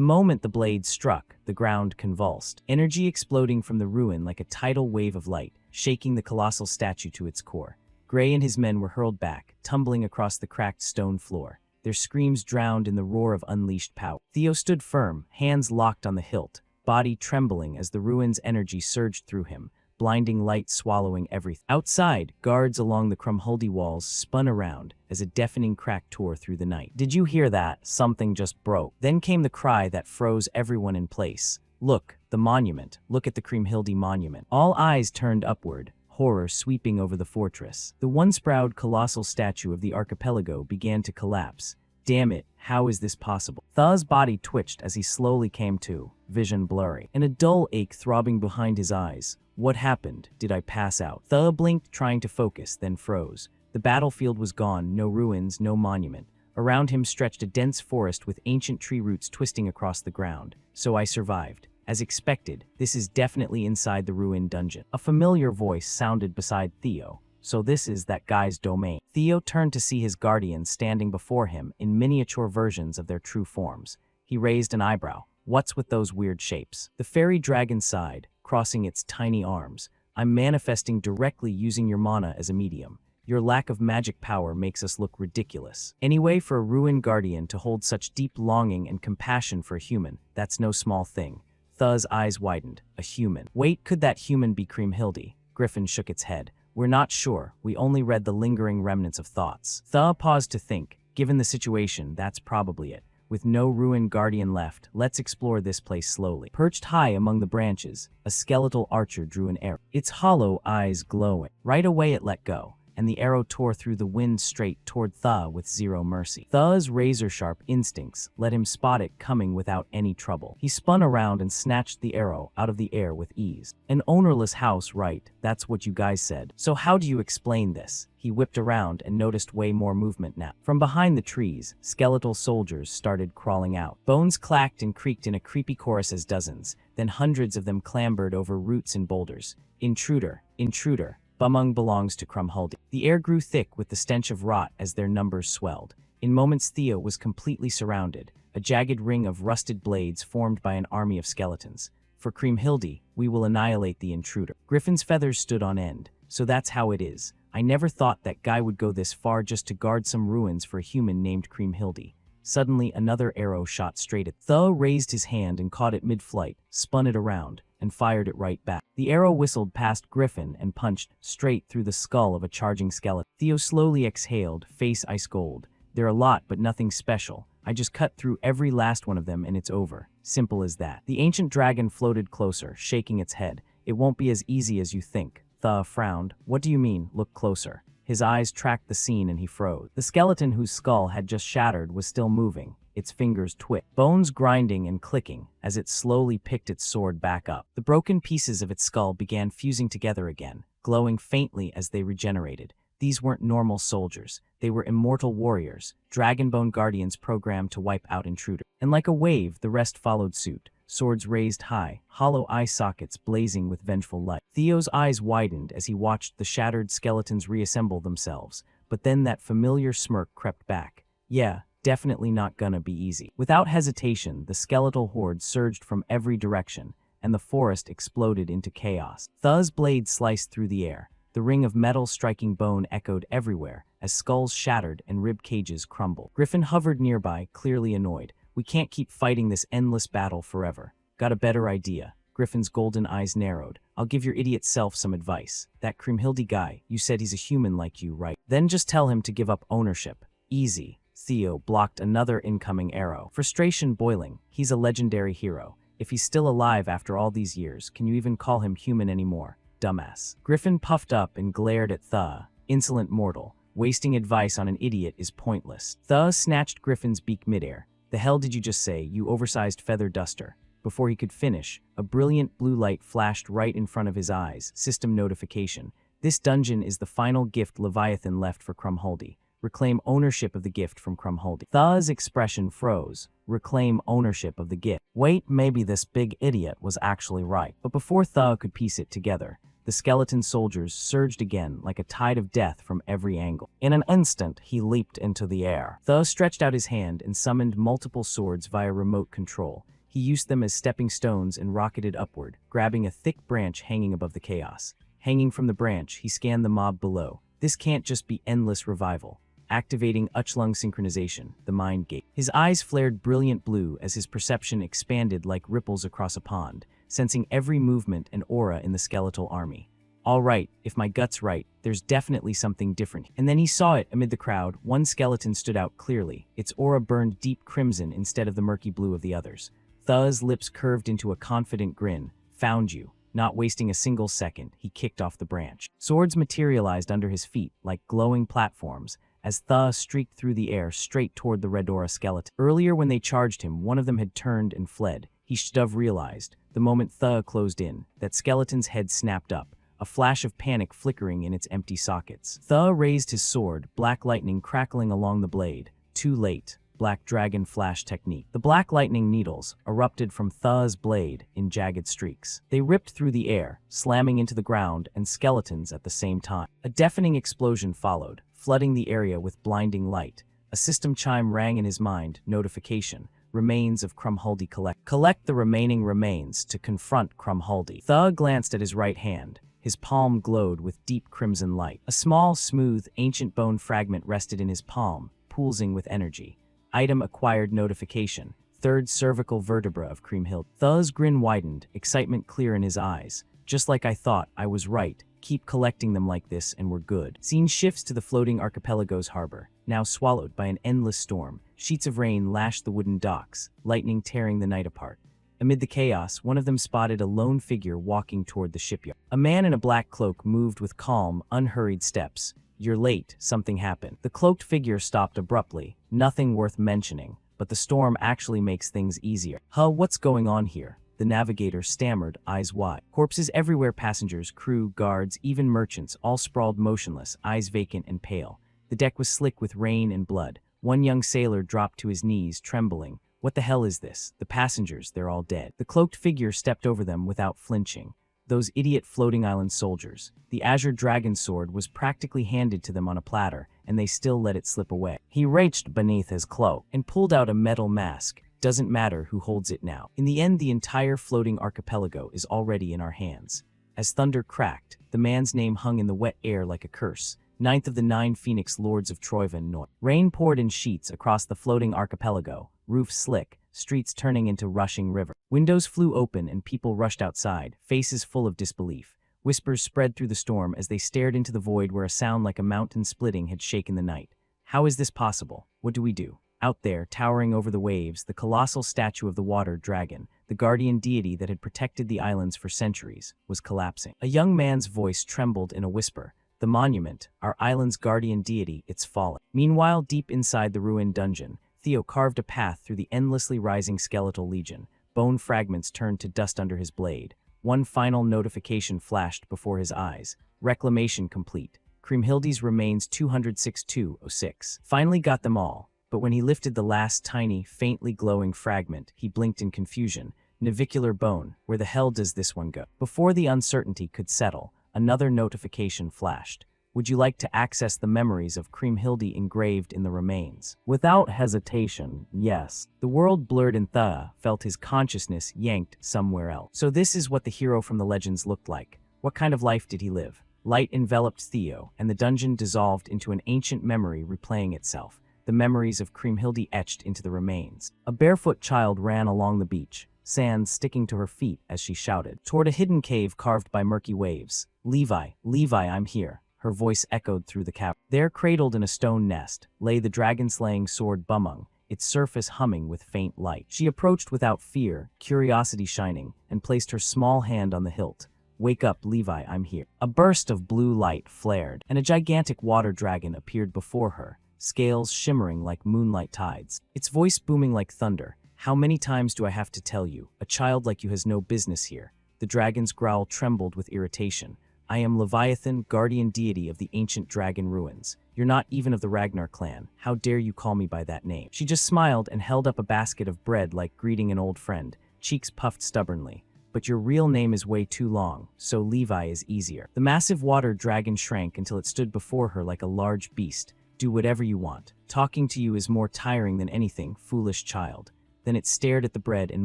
moment the blade struck, the ground convulsed, energy exploding from the ruin like a tidal wave of light, shaking the colossal statue to its core. Gray and his men were hurled back, tumbling across the cracked stone floor. Their screams drowned in the roar of unleashed power. Theo stood firm, hands locked on the hilt, body trembling as the ruin's energy surged through him, blinding light swallowing everything. Outside, guards along the Krumhuldi walls spun around as a deafening crack tore through the night. Did you hear that? Something just broke. Then came the cry that froze everyone in place. Look, the monument. Look at the Kriemhildi monument. All eyes turned upward, horror sweeping over the fortress. The once-proud colossal statue of the archipelago began to collapse. Damn it, how is this possible? Thea's body twitched as he slowly came to, vision blurry, and a dull ache throbbing behind his eyes. What happened? Did I pass out? Thea blinked, trying to focus, then froze. The battlefield was gone, no ruins, no monument. Around him stretched a dense forest with ancient tree roots twisting across the ground. So I survived. As expected, this is definitely inside the ruined dungeon. A familiar voice sounded beside Theo. So this is that guy's domain. Theo turned to see his guardians standing before him in miniature versions of their true forms. He raised an eyebrow. What's with those weird shapes? The fairy dragon sighed, crossing its tiny arms. I'm manifesting directly using your mana as a medium. Your lack of magic power makes us look ridiculous. Anyway, for a ruined guardian to hold such deep longing and compassion for a human, that's no small thing. Thea's eyes widened. A human. Wait, could that human be Kriemhildi? Griffin shook its head. We're not sure. We only read the lingering remnants of thoughts. Thea paused to think. Given the situation, that's probably it. With no ruined guardian left, let's explore this place slowly. Perched high among the branches, a skeletal archer drew an arrow, its hollow eyes glowing. Right away it let go, and the arrow tore through the wind straight toward Thea with zero mercy. Thea's razor-sharp instincts let him spot it coming without any trouble. He spun around and snatched the arrow out of the air with ease. An ownerless house, right? That's what you guys said. So how do you explain this? He whipped around and noticed way more movement now. From behind the trees, skeletal soldiers started crawling out. Bones clacked and creaked in a creepy chorus as dozens, then hundreds of them clambered over roots and boulders. Intruder, intruder. Bumung belongs to Krumhuldi. The air grew thick with the stench of rot as their numbers swelled. In moments Theo was completely surrounded, a jagged ring of rusted blades formed by an army of skeletons. For Kriemhildi, we will annihilate the intruder. Griffin's feathers stood on end. So that's how it is. I never thought that guy would go this far just to guard some ruins for a human named Kriemhildi. Suddenly, another arrow shot straight at Thea. Raised his hand and caught it mid-flight, spun it around, and fired it right back. The arrow whistled past Griffin and punched straight through the skull of a charging skeleton. Theo slowly exhaled, face ice cold. They're a lot, but nothing special. I just cut through every last one of them and it's over. Simple as that. The ancient dragon floated closer, shaking its head. It won't be as easy as you think. Tha frowned. What do you mean, look closer? His eyes tracked the scene and he froze. The skeleton whose skull had just shattered was still moving, its fingers twitched, bones grinding and clicking as it slowly picked its sword back up. The broken pieces of its skull began fusing together again, glowing faintly as they regenerated. These weren't normal soldiers. They were immortal warriors, Dragonbone guardians programmed to wipe out intruders. And like a wave, the rest followed suit, swords raised high, hollow eye sockets blazing with vengeful light. Theo's eyes widened as he watched the shattered skeletons reassemble themselves, but then that familiar smirk crept back. Yeah, definitely not gonna be easy. Without hesitation, the skeletal horde surged from every direction, and the forest exploded into chaos. Tha's blade sliced through the air. The ring of metal striking bone echoed everywhere as skulls shattered and rib cages crumbled. Griffin hovered nearby, clearly annoyed. We can't keep fighting this endless battle forever. Got a better idea. Griffin's golden eyes narrowed. I'll give your idiot self some advice. That Kriemhilde guy, you said he's a human like you, right? Then just tell him to give up ownership. Easy. Theo blocked another incoming arrow. Frustration boiling. He's a legendary hero. If he's still alive after all these years, can you even call him human anymore? Dumbass. Griffin puffed up and glared at Tha. Insolent mortal. Wasting advice on an idiot is pointless. Tha snatched Griffin's beak midair. The hell did you just say, you oversized feather duster? Before he could finish, a brilliant blue light flashed right in front of his eyes. System notification. This dungeon is the final gift Leviathan left for Kriemhilde. Reclaim ownership of the gift from Kriemhilde. Tha's expression froze. Reclaim ownership of the gift. Wait, maybe this big idiot was actually right. But before Tha could piece it together, the skeleton soldiers surged again like a tide of death from every angle. In an instant, he leaped into the air. Tha stretched out his hand and summoned multiple swords via remote control. He used them as stepping stones and rocketed upward, grabbing a thick branch hanging above the chaos. Hanging from the branch, he scanned the mob below. This can't just be endless revival. Activating Uchlung synchronization, the mind gate. His eyes flared brilliant blue as his perception expanded like ripples across a pond, sensing every movement and aura in the skeletal army. All right, if my gut's right, there's definitely something different. And then he saw it amid the crowd. One skeleton stood out clearly. Its aura burned deep crimson instead of the murky blue of the others. Tha's lips curved into a confident grin. Found you. Not wasting a single second, he kicked off the branch. Swords materialized under his feet like glowing platforms as Tha streaked through the air straight toward the Redora skeleton. Earlier when they charged him, one of them had turned and fled. He should have realized, the moment Tha closed in, that skeleton's head snapped up, a flash of panic flickering in its empty sockets. Tha raised his sword, black lightning crackling along the blade. Too late. Black Dragon Flash technique. The black lightning needles erupted from Tha's blade in jagged streaks. They ripped through the air, slamming into the ground and skeletons at the same time. A deafening explosion followed, flooding the area with blinding light. A system chime rang in his mind. Notification. Remains of Kriemhilde collect. Collect the remaining remains to confront Kriemhilde. Tha glanced at his right hand. His palm glowed with deep crimson light. A small, smooth, ancient bone fragment rested in his palm, pulsing with energy. Item acquired notification. Third cervical vertebra of Kriemhilde. Tha's grin widened, excitement clear in his eyes. Just like I thought, I was right. Keep collecting them like this and we're good. Scene shifts to the floating archipelago's harbor, now swallowed by an endless storm. Sheets of rain lashed the wooden docks, lightning tearing the night apart. Amid the chaos, one of them spotted a lone figure walking toward the shipyard. A man in a black cloak moved with calm, unhurried steps. You're late, something happened. The cloaked figure stopped abruptly. Nothing worth mentioning, but the storm actually makes things easier. What's going on here? The navigator stammered, eyes wide. Corpses everywhere, passengers, crew, guards, even merchants, all sprawled motionless, eyes vacant and pale. The deck was slick with rain and blood. One young sailor dropped to his knees, trembling. What the hell is this? The passengers, they're all dead. The cloaked figure stepped over them without flinching. Those idiot floating island soldiers. The azure dragon sword was practically handed to them on a platter, and they still let it slip away. He reached beneath his cloak and pulled out a metal mask. Doesn't matter who holds it now. In the end, the entire floating archipelago is already in our hands. As thunder cracked, the man's name hung in the wet air like a curse. Ninth of the 9 Phoenix Lords of Troyvan Noy. Rain poured in sheets across the floating archipelago, roofs slick, streets turning into rushing river. Windows flew open and people rushed outside, faces full of disbelief. Whispers spread through the storm as they stared into the void where a sound like a mountain splitting had shaken the night. How is this possible? What do we do? Out there, towering over the waves, the colossal statue of the water dragon, the guardian deity that had protected the islands for centuries, was collapsing. A young man's voice trembled in a whisper. The monument, our island's guardian deity, it's fallen. Meanwhile, deep inside the ruined dungeon, Theo carved a path through the endlessly rising skeletal legion. Bone fragments turned to dust under his blade. One final notification flashed before his eyes. Reclamation complete. Kriemhildi's remains 206-206. Finally got them all. But when he lifted the last tiny, faintly glowing fragment, he blinked in confusion. Navicular bone, where the hell does this one go? Before the uncertainty could settle, another notification flashed. Would you like to access the memories of Kriemhildi engraved in the remains? Without hesitation, yes. The world blurred and Thea felt his consciousness yanked somewhere else. So this is what the hero from the legends looked like. What kind of life did he live? Light enveloped Theo, and the dungeon dissolved into an ancient memory replaying itself. The memories of Kriemhildi etched into the remains. A barefoot child ran along the beach, sand sticking to her feet as she shouted, toward a hidden cave carved by murky waves. Levi, Levi, I'm here. Her voice echoed through the cavern. There, cradled in a stone nest, lay the dragon-slaying sword Bumung, its surface humming with faint light. She approached without fear, curiosity shining, and placed her small hand on the hilt. Wake up, Levi, I'm here. A burst of blue light flared, and a gigantic water dragon appeared before her, scales shimmering like moonlight tides. Its voice booming like thunder. How many times do I have to tell you? A child like you has no business here. The dragon's growl trembled with irritation. I am Leviathan, guardian deity of the ancient dragon ruins. You're not even of the Ragnar clan. How dare you call me by that name? She just smiled and held up a basket of bread like greeting an old friend, cheeks puffed stubbornly. But your real name is way too long, so Levi is easier. The massive water dragon shrank until it stood before her like a large beast. Do whatever you want. Talking to you is more tiring than anything, foolish child. Then it stared at the bread and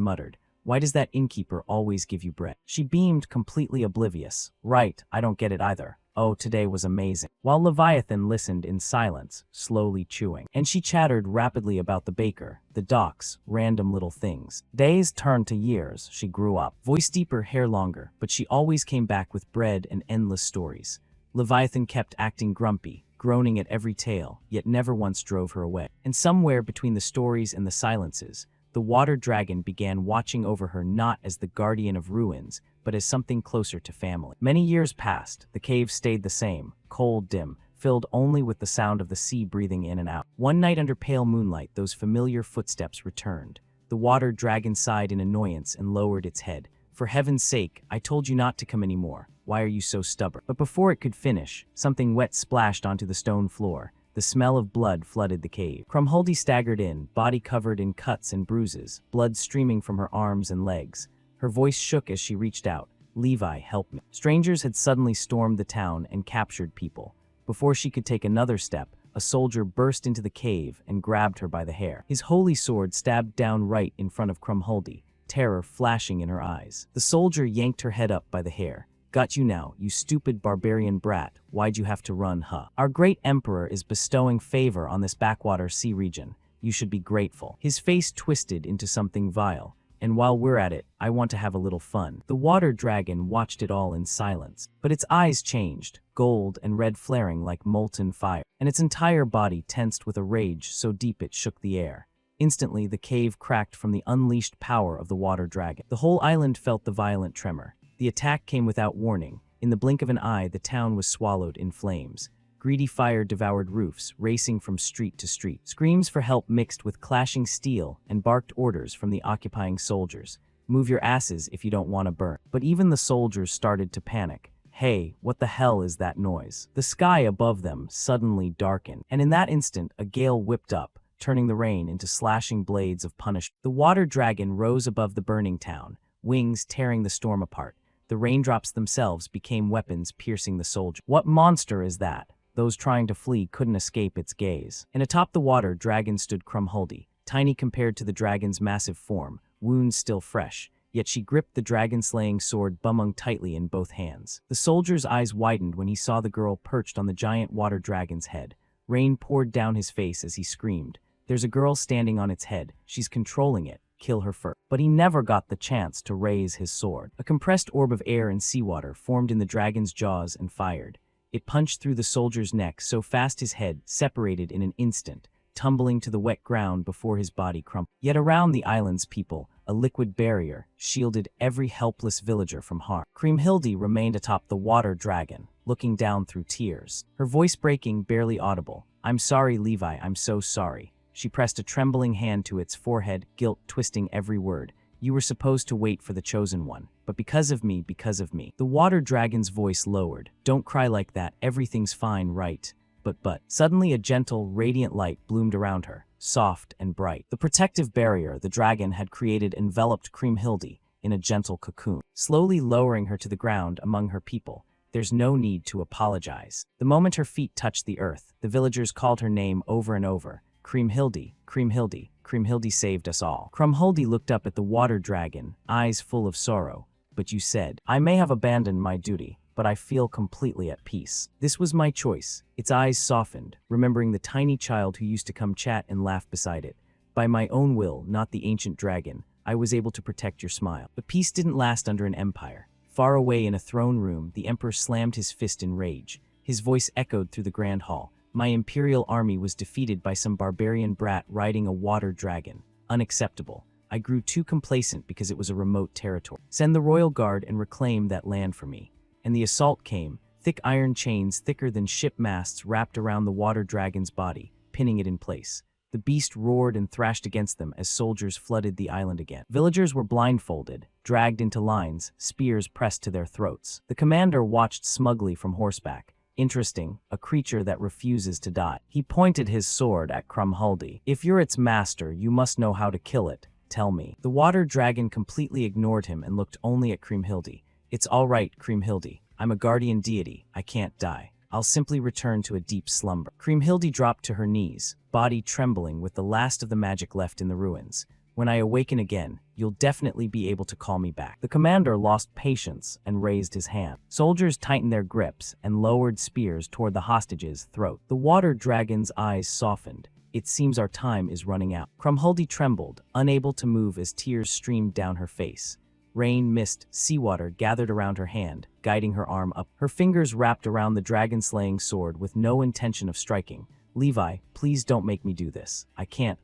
muttered, why does that innkeeper always give you bread? She beamed, completely oblivious. Right, I don't get it either. Oh, today was amazing. While Leviathan listened in silence, slowly chewing. And she chattered rapidly about the baker, the docks, random little things. Days turned to years. She grew up. Voice deeper, hair longer, but she always came back with bread and endless stories. Leviathan kept acting grumpy, groaning at every tale, yet never once drove her away. And somewhere between the stories and the silences, the water dragon began watching over her not as the guardian of ruins, but as something closer to family. Many years passed. The cave stayed the same, cold, dim, filled only with the sound of the sea breathing in and out. One night under pale moonlight, those familiar footsteps returned. The water dragon sighed in annoyance and lowered its head. For heaven's sake, I told you not to come anymore. Why are you so stubborn? But before it could finish, something wet splashed onto the stone floor. The smell of blood flooded the cave. Kriemhildi staggered in, body covered in cuts and bruises, blood streaming from her arms and legs. Her voice shook as she reached out. Levi, help me. Strangers had suddenly stormed the town and captured people. Before she could take another step, a soldier burst into the cave and grabbed her by the hair. His holy sword stabbed down right in front of Kriemhildi, terror flashing in her eyes. The soldier yanked her head up by the hair. Got you now, you stupid barbarian brat. Why'd you have to run, huh? Our great emperor is bestowing favor on this backwater sea region. You should be grateful. His face twisted into something vile. And while we're at it, I want to have a little fun. The water dragon watched it all in silence. But its eyes changed, gold and red flaring like molten fire. And its entire body tensed with a rage so deep it shook the air. Instantly, the cave cracked from the unleashed power of the water dragon. The whole island felt the violent tremor. The attack came without warning. In the blink of an eye, the town was swallowed in flames. Greedy fire devoured roofs, racing from street to street. Screams for help mixed with clashing steel and barked orders from the occupying soldiers. Move your asses if you don't want to burn. But even the soldiers started to panic. Hey, what the hell is that noise? The sky above them suddenly darkened, and in that instant, a gale whipped up, turning the rain into slashing blades of punishment. The water dragon rose above the burning town, wings tearing the storm apart. The raindrops themselves became weapons piercing the soldier. What monster is that? Those trying to flee couldn't escape its gaze. And atop the water, dragon stood Kriemhildi, tiny compared to the dragon's massive form, wounds still fresh. Yet she gripped the dragon-slaying sword Bumung tightly in both hands. The soldier's eyes widened when he saw the girl perched on the giant water dragon's head. Rain poured down his face as he screamed. There's a girl standing on its head. She's controlling it. Kill her first. But he never got the chance to raise his sword. A compressed orb of air and seawater formed in the dragon's jaws and fired. It punched through the soldier's neck so fast his head separated in an instant, tumbling to the wet ground before his body crumpled. Yet around the island's people, a liquid barrier shielded every helpless villager from harm. Kriemhilde remained atop the water dragon, looking down through tears. Her voice breaking, barely audible. "I'm sorry, Levi, I'm so sorry." She pressed a trembling hand to its forehead, guilt twisting every word. "You were supposed to wait for the chosen one. But because of me, because of me." The water dragon's voice lowered. "Don't cry like that, everything's fine, right? But. Suddenly a gentle, radiant light bloomed around her, soft and bright. The protective barrier the dragon had created enveloped Kriemhilde in a gentle cocoon, slowly lowering her to the ground among her people. "There's no need to apologize." The moment her feet touched the earth, the villagers called her name over and over. "Kriemhilde, Kriemhilde, Kriemhilde saved us all." Kriemhilde looked up at the water dragon, eyes full of sorrow. "But you said, I may have abandoned my duty, but I feel completely at peace. This was my choice." Its eyes softened, remembering the tiny child who used to come chat and laugh beside it. "By my own will, not the ancient dragon, I was able to protect your smile." But peace didn't last under an empire. Far away in a throne room, the emperor slammed his fist in rage. His voice echoed through the grand hall. "My imperial army was defeated by some barbarian brat riding a water dragon. Unacceptable. I grew too complacent because it was a remote territory. Send the royal guard and reclaim that land for me." And the assault came. Thick iron chains thicker than ship masts wrapped around the water dragon's body, pinning it in place. The beast roared and thrashed against them as soldiers flooded the island again. Villagers were blindfolded, dragged into lines, spears pressed to their throats. The commander watched smugly from horseback. "Interesting, a creature that refuses to die." He pointed his sword at Kriemhilde. "If you're its master, you must know how to kill it. Tell me." The water dragon completely ignored him and looked only at Kriemhilde. "It's all right, Kriemhilde. I'm a guardian deity. I can't die. I'll simply return to a deep slumber." Kriemhilde dropped to her knees, body trembling with the last of the magic left in the ruins. "When I awaken again, you'll definitely be able to call me back." The commander lost patience and raised his hand. Soldiers tightened their grips and lowered spears toward the hostage's throat. The water dragon's eyes softened. "It seems our time is running out." Kriemhilde trembled, unable to move as tears streamed down her face. Rain, mist, seawater gathered around her hand, guiding her arm up. Her fingers wrapped around the dragon-slaying sword with no intention of striking. "Levi, please don't make me do this. I can't.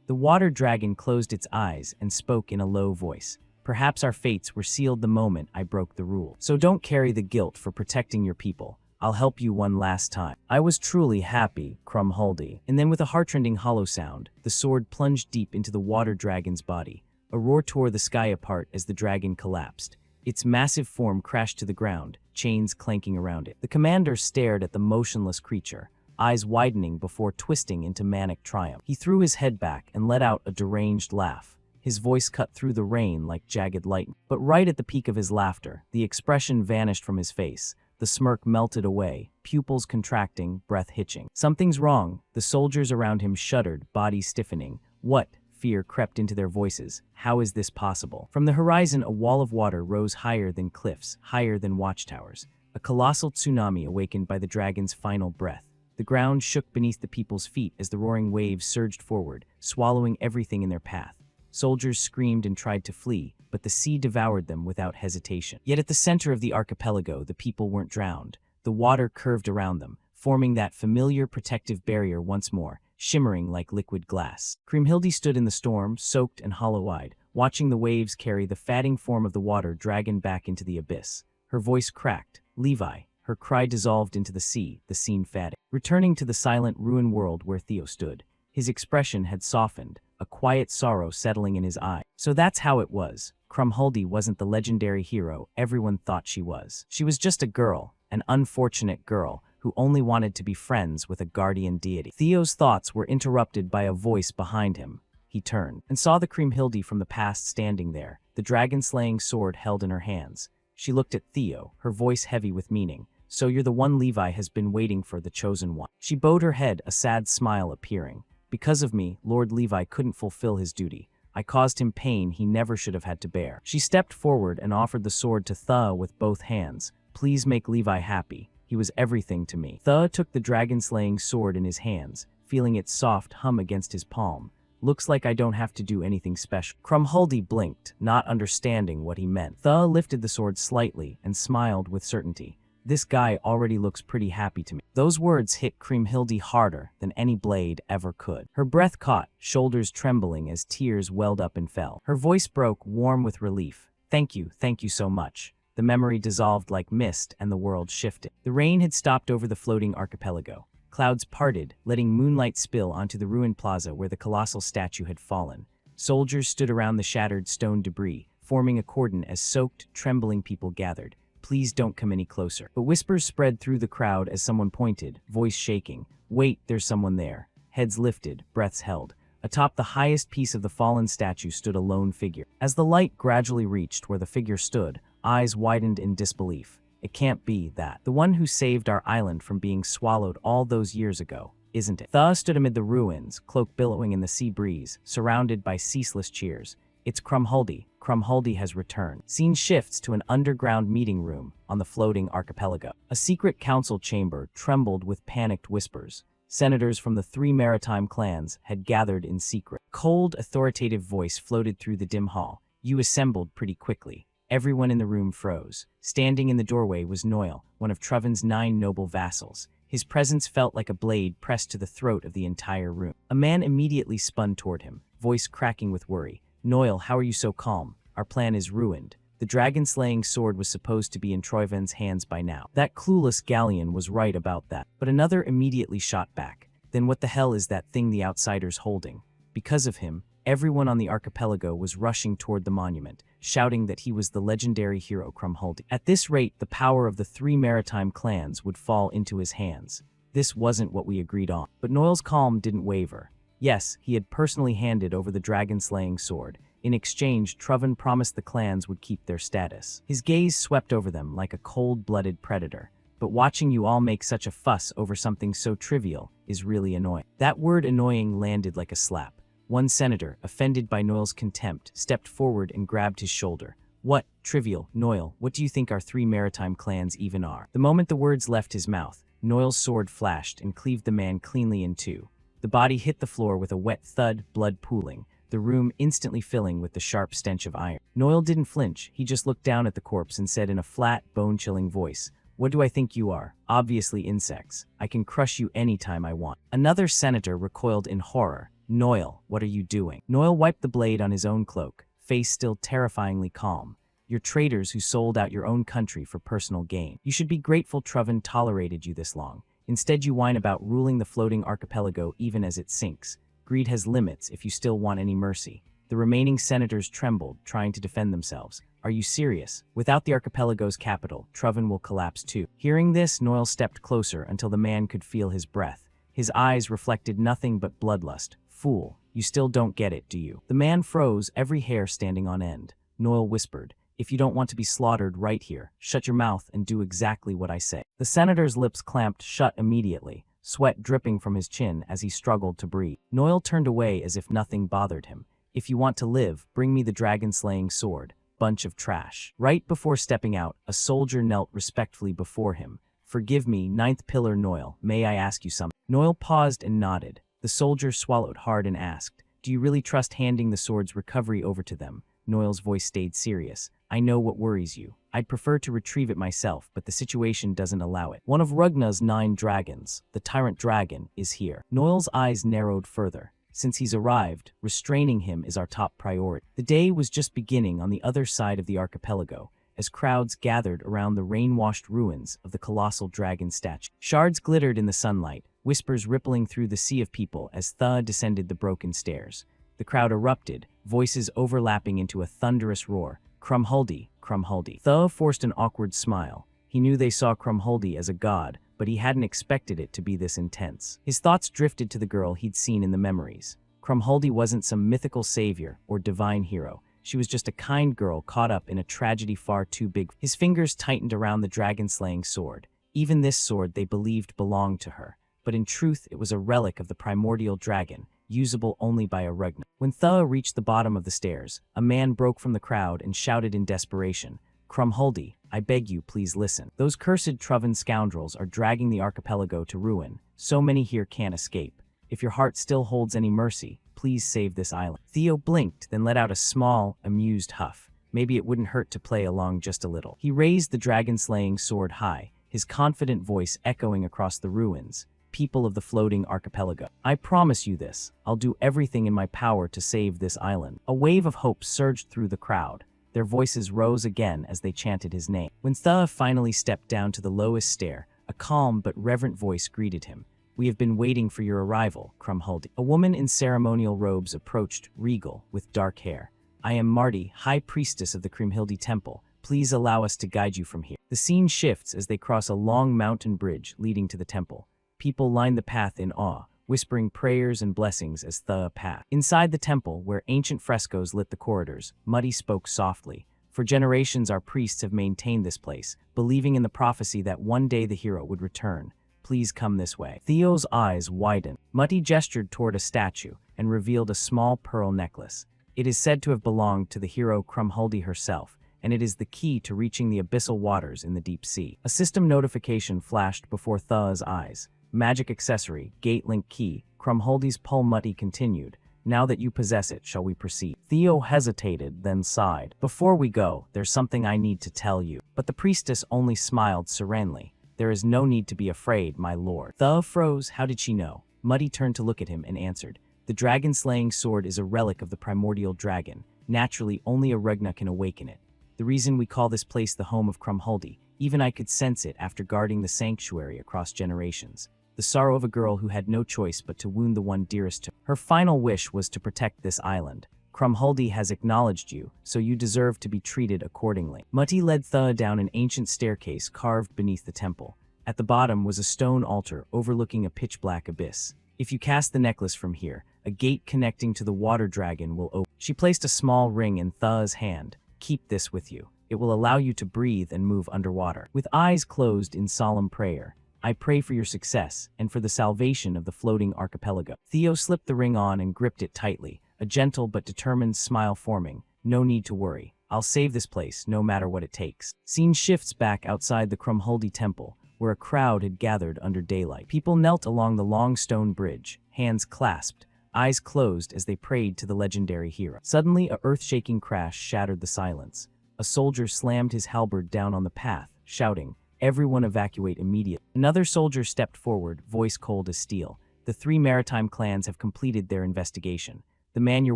The water dragon closed its eyes and spoke in a low voice. "Perhaps our fates were sealed the moment I broke the rule. So don't carry the guilt for protecting your people. I'll help you one last time." "I was truly happy, Kriemhilde." And then with a heartrending hollow sound, the sword plunged deep into the water dragon's body. A roar tore the sky apart as the dragon collapsed. Its massive form crashed to the ground, chains clanking around it. The commander stared at the motionless creature, eyes widening before twisting into manic triumph. He threw his head back and let out a deranged laugh. His voice cut through the rain like jagged lightning. But right at the peak of his laughter, the expression vanished from his face. The smirk melted away, pupils contracting, breath hitching. "Something's wrong." The soldiers around him shuddered, bodies stiffening. "What?" Fear crept into their voices. "How is this possible?" From the horizon, a wall of water rose higher than cliffs, higher than watchtowers. A colossal tsunami awakened by the dragon's final breath. The ground shook beneath the people's feet as the roaring waves surged forward, swallowing everything in their path. Soldiers screamed and tried to flee, but the sea devoured them without hesitation. Yet at the center of the archipelago, the people weren't drowned. The water curved around them, forming that familiar protective barrier once more, shimmering like liquid glass. Kriemhilde stood in the storm, soaked and hollow-eyed, watching the waves carry the fatting form of the water dragon back into the abyss. Her voice cracked. "Levi." Her cry dissolved into the sea, the scene fading. Returning to the silent ruin world where Theo stood, his expression had softened, a quiet sorrow settling in his eye. So that's how it was. Kriemhilde wasn't the legendary hero everyone thought she was. She was just a girl, an unfortunate girl, who only wanted to be friends with a guardian deity. Theo's thoughts were interrupted by a voice behind him. He turned and saw the Kriemhilde from the past standing there, the dragon-slaying sword held in her hands. She looked at Theo, her voice heavy with meaning. "So you're the one Levi has been waiting for, the chosen one." She bowed her head, a sad smile appearing. "Because of me, Lord Levi couldn't fulfill his duty. I caused him pain he never should have had to bear." She stepped forward and offered the sword to Theo with both hands. "Please make Levi happy. He was everything to me." Theo took the dragon-slaying sword in his hands, feeling its soft hum against his palm. "Looks like I don't have to do anything special." Kriemhilde blinked, not understanding what he meant. Theo lifted the sword slightly and smiled with certainty. This guy already looks pretty happy to me. Those words hit Kriemhilde harder than any blade ever could. Her breath caught, shoulders trembling as tears welled up and fell. Her voice broke, warm with relief. Thank you so much. The memory dissolved like mist and the world shifted. The rain had stopped over the floating archipelago. Clouds parted, letting moonlight spill onto the ruined plaza where the colossal statue had fallen. Soldiers stood around the shattered stone debris, forming a cordon as soaked, trembling people gathered. Please don't come any closer. But whispers spread through the crowd as someone pointed, voice shaking. Wait, there's someone there. Heads lifted, breaths held. Atop the highest piece of the fallen statue stood a lone figure. As the light gradually reached where the figure stood, eyes widened in disbelief. It can't be that. The one who saved our island from being swallowed all those years ago, isn't it? Tha stood amid the ruins, cloak billowing in the sea breeze, surrounded by ceaseless cheers. It's Kriemhilde. Kriemhilde has returned. Scene shifts to an underground meeting room on the floating archipelago. A secret council chamber trembled with panicked whispers. Senators from the 3 maritime clans had gathered in secret. Cold, authoritative voice floated through the dim hall. You assembled pretty quickly. Everyone in the room froze. Standing in the doorway was Noel, one of Troven's 9 noble vassals. His presence felt like a blade pressed to the throat of the entire room. A man immediately spun toward him, voice cracking with worry. Noel, how are you so calm? Our plan is ruined. The dragon-slaying sword was supposed to be in Troven's hands by now. That clueless galleon was right about that. But another immediately shot back. Then what the hell is that thing the outsider's holding? Because of him, everyone on the archipelago was rushing toward the monument, shouting that he was the legendary hero Kriemhilde. At this rate, the power of the 3 maritime clans would fall into his hands. This wasn't what we agreed on. But Noel's calm didn't waver. Yes, he had personally handed over the dragon-slaying sword. In exchange, Troven promised the clans would keep their status. His gaze swept over them like a cold-blooded predator. But watching you all make such a fuss over something so trivial is really annoying. That word annoying landed like a slap. One senator, offended by Noel's contempt, stepped forward and grabbed his shoulder. What? Trivial. Noel, what do you think our 3 maritime clans even are? The moment the words left his mouth, Noel's sword flashed and cleaved the man cleanly in two. The body hit the floor with a wet thud, blood pooling, the room instantly filling with the sharp stench of iron. Noel didn't flinch. He just looked down at the corpse and said in a flat, bone-chilling voice, "What do I think you are? Obviously insects. I can crush you anytime I want." Another senator recoiled in horror. Noel, what are you doing? Noel wiped the blade on his own cloak, face still terrifyingly calm. You're traitors who sold out your own country for personal gain. You should be grateful Troven tolerated you this long. Instead, you whine about ruling the floating archipelago even as it sinks. Greed has limits if you still want any mercy. The remaining senators trembled, trying to defend themselves. Are you serious? Without the archipelago's capital, Troven will collapse too. Hearing this, Noel stepped closer until the man could feel his breath. His eyes reflected nothing but bloodlust. Fool, you still don't get it, do you? The man froze, every hair standing on end. Noel whispered, "If you don't want to be slaughtered right here, shut your mouth and do exactly what I say." The senator's lips clamped shut immediately, sweat dripping from his chin as he struggled to breathe. Noel turned away as if nothing bothered him. "If you want to live, bring me the dragon-slaying sword. Bunch of trash." Right before stepping out, a soldier knelt respectfully before him. "Forgive me, Ninth Pillar Noel, may I ask you something?" Noel paused and nodded. The soldier swallowed hard and asked, "Do you really trust handing the sword's recovery over to them?" Noel's voice stayed serious. "I know what worries you. I'd prefer to retrieve it myself, but the situation doesn't allow it. One of Rugna's 9 dragons, the Tyrant Dragon, is here." Noel's eyes narrowed further. "Since he's arrived, restraining him is our top priority." The day was just beginning on the other side of the archipelago, as crowds gathered around the rain-washed ruins of the colossal dragon statue. Shards glittered in the sunlight, whispers rippling through the sea of people as Tha descended the broken stairs. The crowd erupted, voices overlapping into a thunderous roar. "Kriemhilde, Kriemhilde." Tha forced an awkward smile. He knew they saw Kriemhilde as a god, but he hadn't expected it to be this intense. His thoughts drifted to the girl he'd seen in the memories. Kriemhilde wasn't some mythical savior or divine hero. She was just a kind girl caught up in a tragedy far too big. His fingers tightened around the dragon-slaying sword. Even this sword they believed belonged to her. But in truth, it was a relic of the primordial dragon, usable only by a Rugna. When Tha reached the bottom of the stairs, a man broke from the crowd and shouted in desperation, "Kriemhilde, I beg you, please listen. Those cursed Troven scoundrels are dragging the archipelago to ruin. So many here can't escape. If your heart still holds any mercy, please save this island." Theo blinked, then let out a small, amused huff. Maybe it wouldn't hurt to play along just a little. He raised the dragon-slaying sword high, his confident voice echoing across the ruins. People of the floating archipelago, I promise you this. I'll do everything in my power to save this island. A wave of hope surged through the crowd. Their voices rose again as they chanted his name. When Tha finally stepped down to the lowest stair, a calm but reverent voice greeted him. We have been waiting for your arrival, Crumhuldi. A woman in ceremonial robes approached, regal, with dark hair. I am Marty, High Priestess of the Kriemhildi Temple. Please allow us to guide you from here. The scene shifts as they cross a long mountain bridge leading to the temple. People line the path in awe, whispering prayers and blessings as Tha passed. Inside the temple, where ancient frescoes lit the corridors, Muddy spoke softly. For generations our priests have maintained this place, believing in the prophecy that one day the hero would return. Please come this way. Theo's eyes widened. Muddy gestured toward a statue and revealed a small pearl necklace. It is said to have belonged to the hero Crumhuldi herself, and it is the key to reaching the abyssal waters in the deep sea. A system notification flashed before Tha's eyes. Magic accessory, gate link key. Crumhuldi's pull. Muddy continued. Now that you possess it, shall we proceed? Theo hesitated, then sighed. Before we go, there's something I need to tell you. But the priestess only smiled serenely. There is no need to be afraid, my lord. Tha froze. How did she know? Muddy turned to look at him and answered. The dragon-slaying sword is a relic of the primordial dragon. Naturally, only a Rugna can awaken it. The reason we call this place the home of Crumhuldi, even I could sense it after guarding the sanctuary across generations. The sorrow of a girl who had no choice but to wound the one dearest to her. Her final wish was to protect this island. Crumhuldi has acknowledged you, so you deserve to be treated accordingly. Muddy led Tha down an ancient staircase carved beneath the temple. At the bottom was a stone altar overlooking a pitch-black abyss. If you cast the necklace from here, a gate connecting to the water dragon will open. She placed a small ring in Tha's hand. Keep this with you. It will allow you to breathe and move underwater. With eyes closed in solemn prayer, I pray for your success and for the salvation of the floating archipelago. Theo slipped the ring on and gripped it tightly, a gentle but determined smile forming. No need to worry. I'll save this place, no matter what it takes. Scene shifts back outside the Crumhuldi temple, where a crowd had gathered under daylight. People knelt along the long stone bridge, hands clasped, eyes closed as they prayed to the legendary hero. Suddenly, a earth-shaking crash shattered the silence. A soldier slammed his halberd down on the path, shouting, "Everyone evacuate immediately." Another soldier stepped forward, voice cold as steel. The 3 maritime clans have completed their investigation. The man you're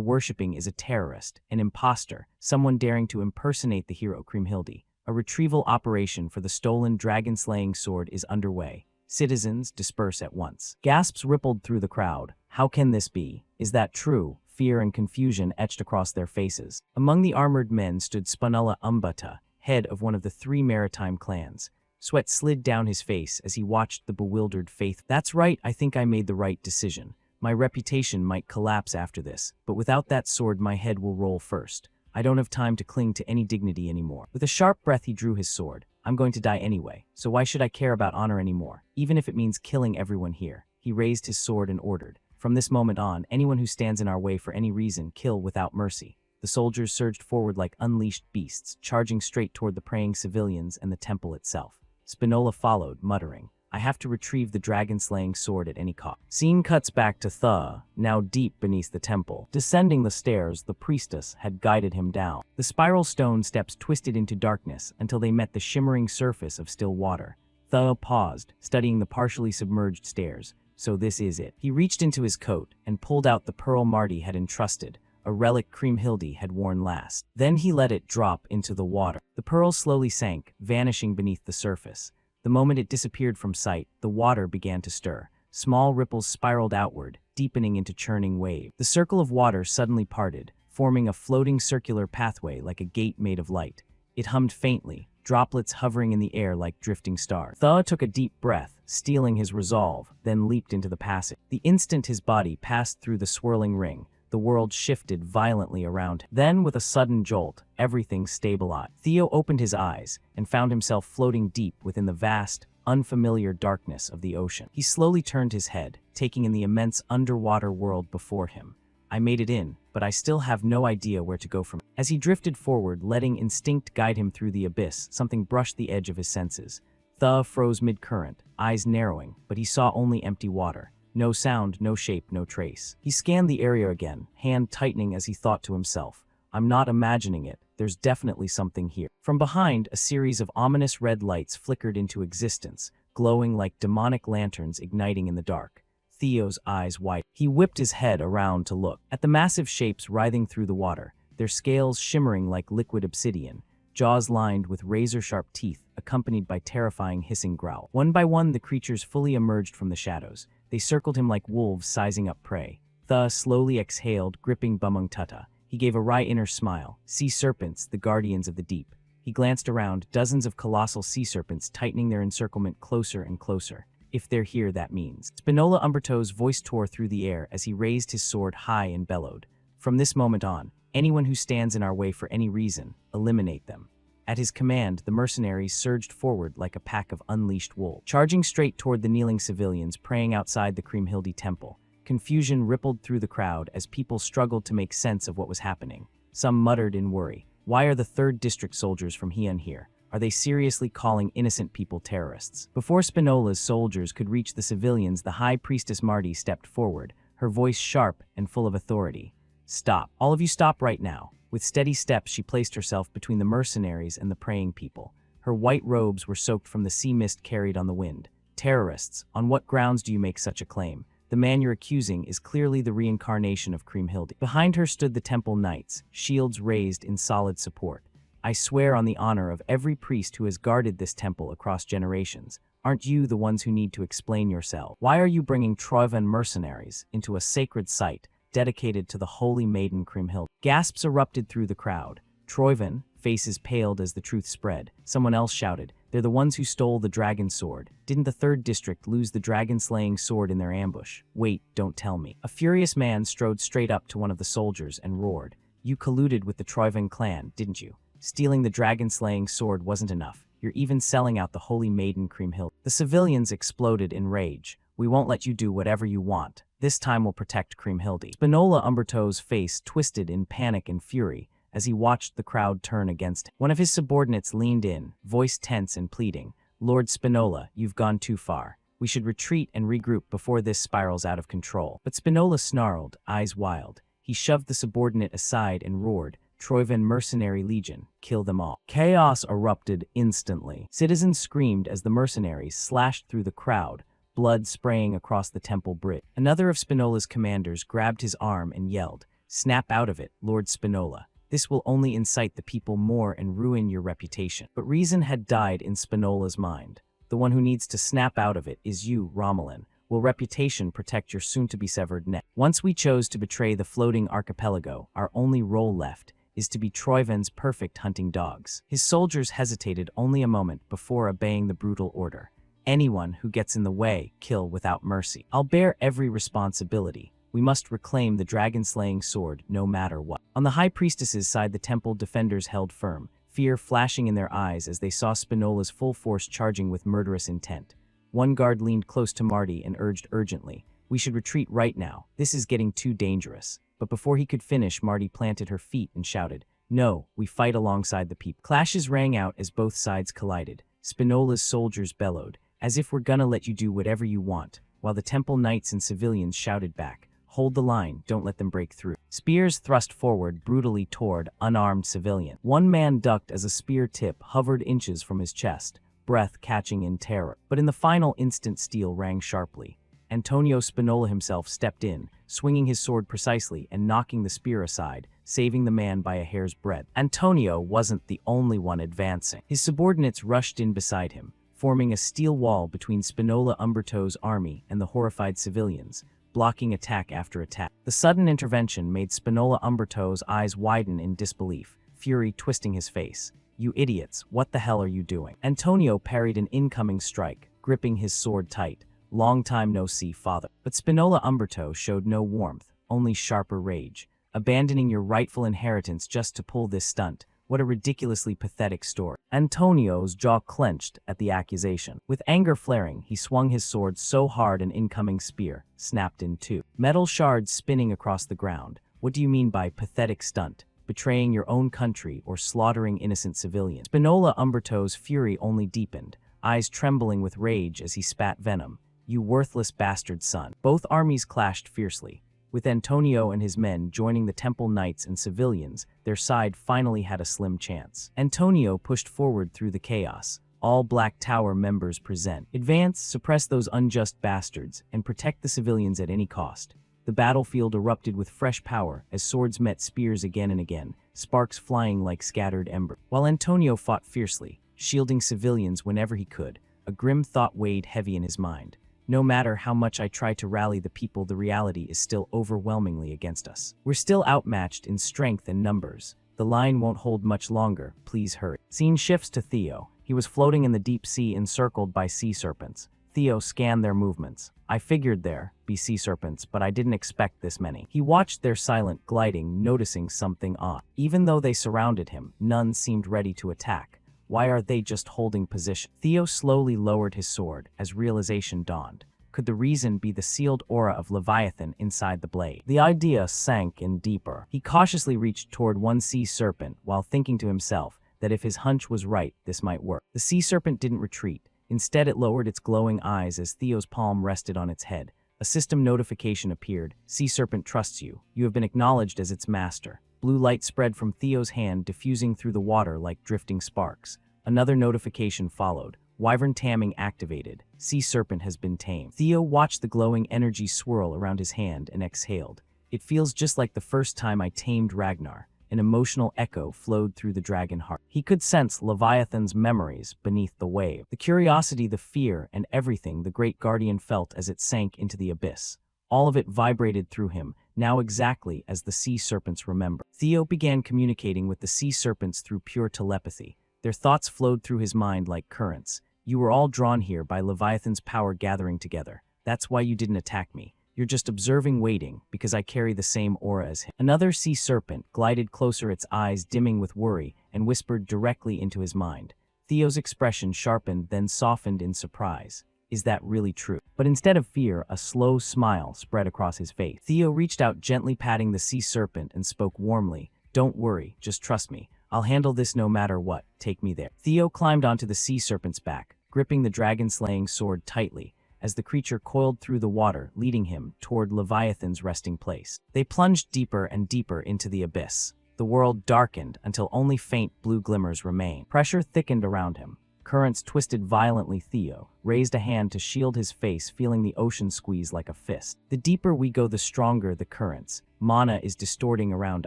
worshipping is a terrorist, an imposter, someone daring to impersonate the hero Kriemhildi. A retrieval operation for the stolen dragon-slaying sword is underway. Citizens, disperse at once. Gasps rippled through the crowd. How can this be? Is that true? Fear and confusion etched across their faces. Among the armored men stood Spunulla Umbata, head of one of the 3 maritime clans. Sweat slid down his face as he watched the bewildered faith. That's right, I think I made the right decision. My reputation might collapse after this, but without that sword my head will roll first. I don't have time to cling to any dignity anymore. With a sharp breath he drew his sword. I'm going to die anyway, so why should I care about honor anymore, even if it means killing everyone here? He raised his sword and ordered. From this moment on, anyone who stands in our way for any reason, kill without mercy. The soldiers surged forward like unleashed beasts, charging straight toward the praying civilians and the temple itself. Spinola followed, muttering, I have to retrieve the dragon-slaying sword at any cost. Scene cuts back to Tha, now deep beneath the temple. Descending the stairs, the priestess had guided him down. The spiral stone steps twisted into darkness until they met the shimmering surface of still water. Tha paused, studying the partially submerged stairs. So this is it. He reached into his coat and pulled out the pearl Marty had entrusted, a relic Kriemhildi had worn last. Then he let it drop into the water. The pearl slowly sank, vanishing beneath the surface. The moment it disappeared from sight, the water began to stir. Small ripples spiraled outward, deepening into churning waves. The circle of water suddenly parted, forming a floating circular pathway like a gate made of light. It hummed faintly, droplets hovering in the air like drifting stars. Tha took a deep breath, steeling his resolve, then leaped into the passage. The instant his body passed through the swirling ring, the world shifted violently around him. Then, with a sudden jolt, everything stabilized. Theo opened his eyes and found himself floating deep within the vast, unfamiliar darkness of the ocean. He slowly turned his head, taking in the immense underwater world before him. I made it in, but I still have no idea where to go from here. As he drifted forward, letting instinct guide him through the abyss, something brushed the edge of his senses. Tha froze mid-current, eyes narrowing, but he saw only empty water. No sound, no shape, no trace. He scanned the area again, hand tightening as he thought to himself, I'm not imagining it. there's definitely something here. From behind, a series of ominous red lights flickered into existence, glowing like demonic lanterns igniting in the dark. Theo's eyes widened. He whipped his head around to look at the massive shapes writhing through the water, their scales shimmering like liquid obsidian, jaws lined with razor-sharp teeth, accompanied by terrifying hissing growl. One by one, the creatures fully emerged from the shadows. They circled him like wolves sizing up prey. The slowly exhaled, gripping Bumung Tutta. He gave a wry inner smile. Sea serpents, the guardians of the deep. He glanced around, dozens of colossal sea serpents tightening their encirclement closer and closer. If they're here, that means. Spinola Umberto's voice tore through the air as he raised his sword high and bellowed. From this moment on, anyone who stands in our way for any reason, eliminate them. At his command, the mercenaries surged forward like a pack of unleashed wolves, charging straight toward the kneeling civilians praying outside the Kriemhilde temple. Confusion rippled through the crowd as people struggled to make sense of what was happening. Some muttered in worry. Why are the 3rd District soldiers from Heian here? Are they seriously calling innocent people terrorists? Before Spinola's soldiers could reach the civilians, the High Priestess Marty stepped forward, her voice sharp and full of authority. Stop. All of you stop right now. With steady steps, she placed herself between the mercenaries and the praying people. Her white robes were soaked from the sea mist carried on the wind. Terrorists, on what grounds do you make such a claim? The man you're accusing is clearly the reincarnation of Kriemhilde. Behind her stood the temple knights, shields raised in solid support. I swear on the honor of every priest who has guarded this temple across generations. Aren't you the ones who need to explain yourself? Why are you bringing Troivan mercenaries into a sacred site dedicated to the holy maiden Kriemhilde? Gasps erupted through the crowd. Troivan, faces paled as the truth spread. Someone else shouted, they're the ones who stole the dragon sword. Didn't the 3rd District lose the dragon-slaying sword in their ambush? Wait, don't tell me. A furious man strode straight up to one of the soldiers and roared. You colluded with the Troivan clan, didn't you? Stealing the dragon-slaying sword wasn't enough. You're even selling out the holy maiden Kriemhilde. The civilians exploded in rage. We won't let you do whatever you want. This time we'll protect Kriemhilde. Spinola Umberto's face twisted in panic and fury as he watched the crowd turn against him. One of his subordinates leaned in, voice tense and pleading. Lord Spinola, you've gone too far. We should retreat and regroup before this spirals out of control. But Spinola snarled, eyes wild. He shoved the subordinate aside and roared, Troivan Mercenary Legion, kill them all. Chaos erupted instantly. Citizens screamed as the mercenaries slashed through the crowd, blood spraying across the temple bridge. Another of Spinola's commanders grabbed his arm and yelled, Snap out of it, Lord Spinola. This will only incite the people more and ruin your reputation. But reason had died in Spinola's mind. The one who needs to snap out of it is you, Romulan. Will reputation protect your soon-to-be-severed neck? Once we chose to betray the floating archipelago, our only role left is to be Troivan's perfect hunting dogs. His soldiers hesitated only a moment before obeying the brutal order. Anyone who gets in the way, kill without mercy. I'll bear every responsibility. We must reclaim the dragon-slaying sword no matter what. On the High Priestess's side, the temple defenders held firm, fear flashing in their eyes as they saw Spinola's full force charging with murderous intent. One guard leaned close to Marty and urged urgently, We should retreat right now. This is getting too dangerous. But before he could finish, Marty planted her feet and shouted, No, we fight alongside the people. Clashes rang out as both sides collided. Spinola's soldiers bellowed, As if we're gonna let you do whatever you want, while the temple knights and civilians shouted back, Hold the line, don't let them break through. Spears thrust forward brutally toward unarmed civilian. One man ducked as a spear tip hovered inches from his chest, breath catching in terror. But in the final instant, steel rang sharply. Antonio Spinola himself stepped in, swinging his sword precisely and knocking the spear aside, saving the man by a hair's breadth. Antonio wasn't the only one advancing. His subordinates rushed in beside him, forming a steel wall between Spinola Umberto's army and the horrified civilians, blocking attack after attack. The sudden intervention made Spinola Umberto's eyes widen in disbelief, fury twisting his face. You idiots, what the hell are you doing? Antonio parried an incoming strike, gripping his sword tight. Long time no see, father. But Spinola Umberto showed no warmth, only sharper rage. Abandoning your rightful inheritance just to pull this stunt. What a ridiculously pathetic story. Antonio's jaw clenched at the accusation. With anger flaring, he swung his sword so hard an incoming spear snapped in two. Metal shards spinning across the ground. What do you mean by pathetic stunt? Betraying your own country or slaughtering innocent civilians? Spinola Umberto's fury only deepened, eyes trembling with rage as he spat venom. You worthless bastard son. Both armies clashed fiercely. With Antonio and his men joining the temple knights and civilians, their side finally had a slim chance. Antonio pushed forward through the chaos. All Black Tower members present. Advance, suppress those unjust bastards, and protect the civilians at any cost. The battlefield erupted with fresh power as swords met spears again and again, sparks flying like scattered embers. While Antonio fought fiercely, shielding civilians whenever he could, a grim thought weighed heavy in his mind. No matter how much I try to rally the people, the reality is still overwhelmingly against us. We're still outmatched in strength and numbers. The line won't hold much longer. Please hurry. Scene shifts to Theo. He was floating in the deep sea encircled by sea serpents. Theo scanned their movements. I figured there'd be sea serpents, but I didn't expect this many. He watched their silent gliding, noticing something odd. Even though they surrounded him, none seemed ready to attack. Why are they just holding position? Theo slowly lowered his sword as realization dawned. Could the reason be the sealed aura of Leviathan inside the blade? The idea sank in deeper. He cautiously reached toward one sea serpent while thinking to himself that if his hunch was right, this might work. The sea serpent didn't retreat. Instead, it lowered its glowing eyes as Theo's palm rested on its head. A system notification appeared. Sea serpent trusts you. You have been acknowledged as its master. Blue light spread from Theo's hand, diffusing through the water like drifting sparks. Another notification followed. Wyvern tamming activated. Sea serpent has been tamed. Theo watched the glowing energy swirl around his hand and exhaled. It feels just like the first time I tamed Ragnar. An emotional echo flowed through the dragon heart. He could sense Leviathan's memories beneath the wave. The curiosity, the fear, and everything the great guardian felt as it sank into the abyss. All of it vibrated through him, now exactly as the sea serpents remember. Theo began communicating with the sea serpents through pure telepathy. Their thoughts flowed through his mind like currents. You were all drawn here by Leviathan's power gathering together. That's why you didn't attack me. You're just observing, waiting, because I carry the same aura as him. Another sea serpent glided closer, its eyes dimming with worry, and whispered directly into his mind. Theo's expression sharpened, then softened in surprise. Is that really true? But instead of fear, a slow smile spread across his face. Theo reached out, gently patting the sea serpent, and spoke warmly. Don't worry, just trust me. I'll handle this no matter what. Take me there. Theo climbed onto the sea serpent's back, gripping the dragon-slaying sword tightly, as the creature coiled through the water, leading him toward Leviathan's resting place. They plunged deeper and deeper into the abyss. The world darkened until only faint blue glimmers remained. Pressure thickened around him. Currents twisted violently. Theo raised a hand to shield his face, feeling the ocean squeeze like a fist. The deeper we go, the stronger the currents. Mana is distorting around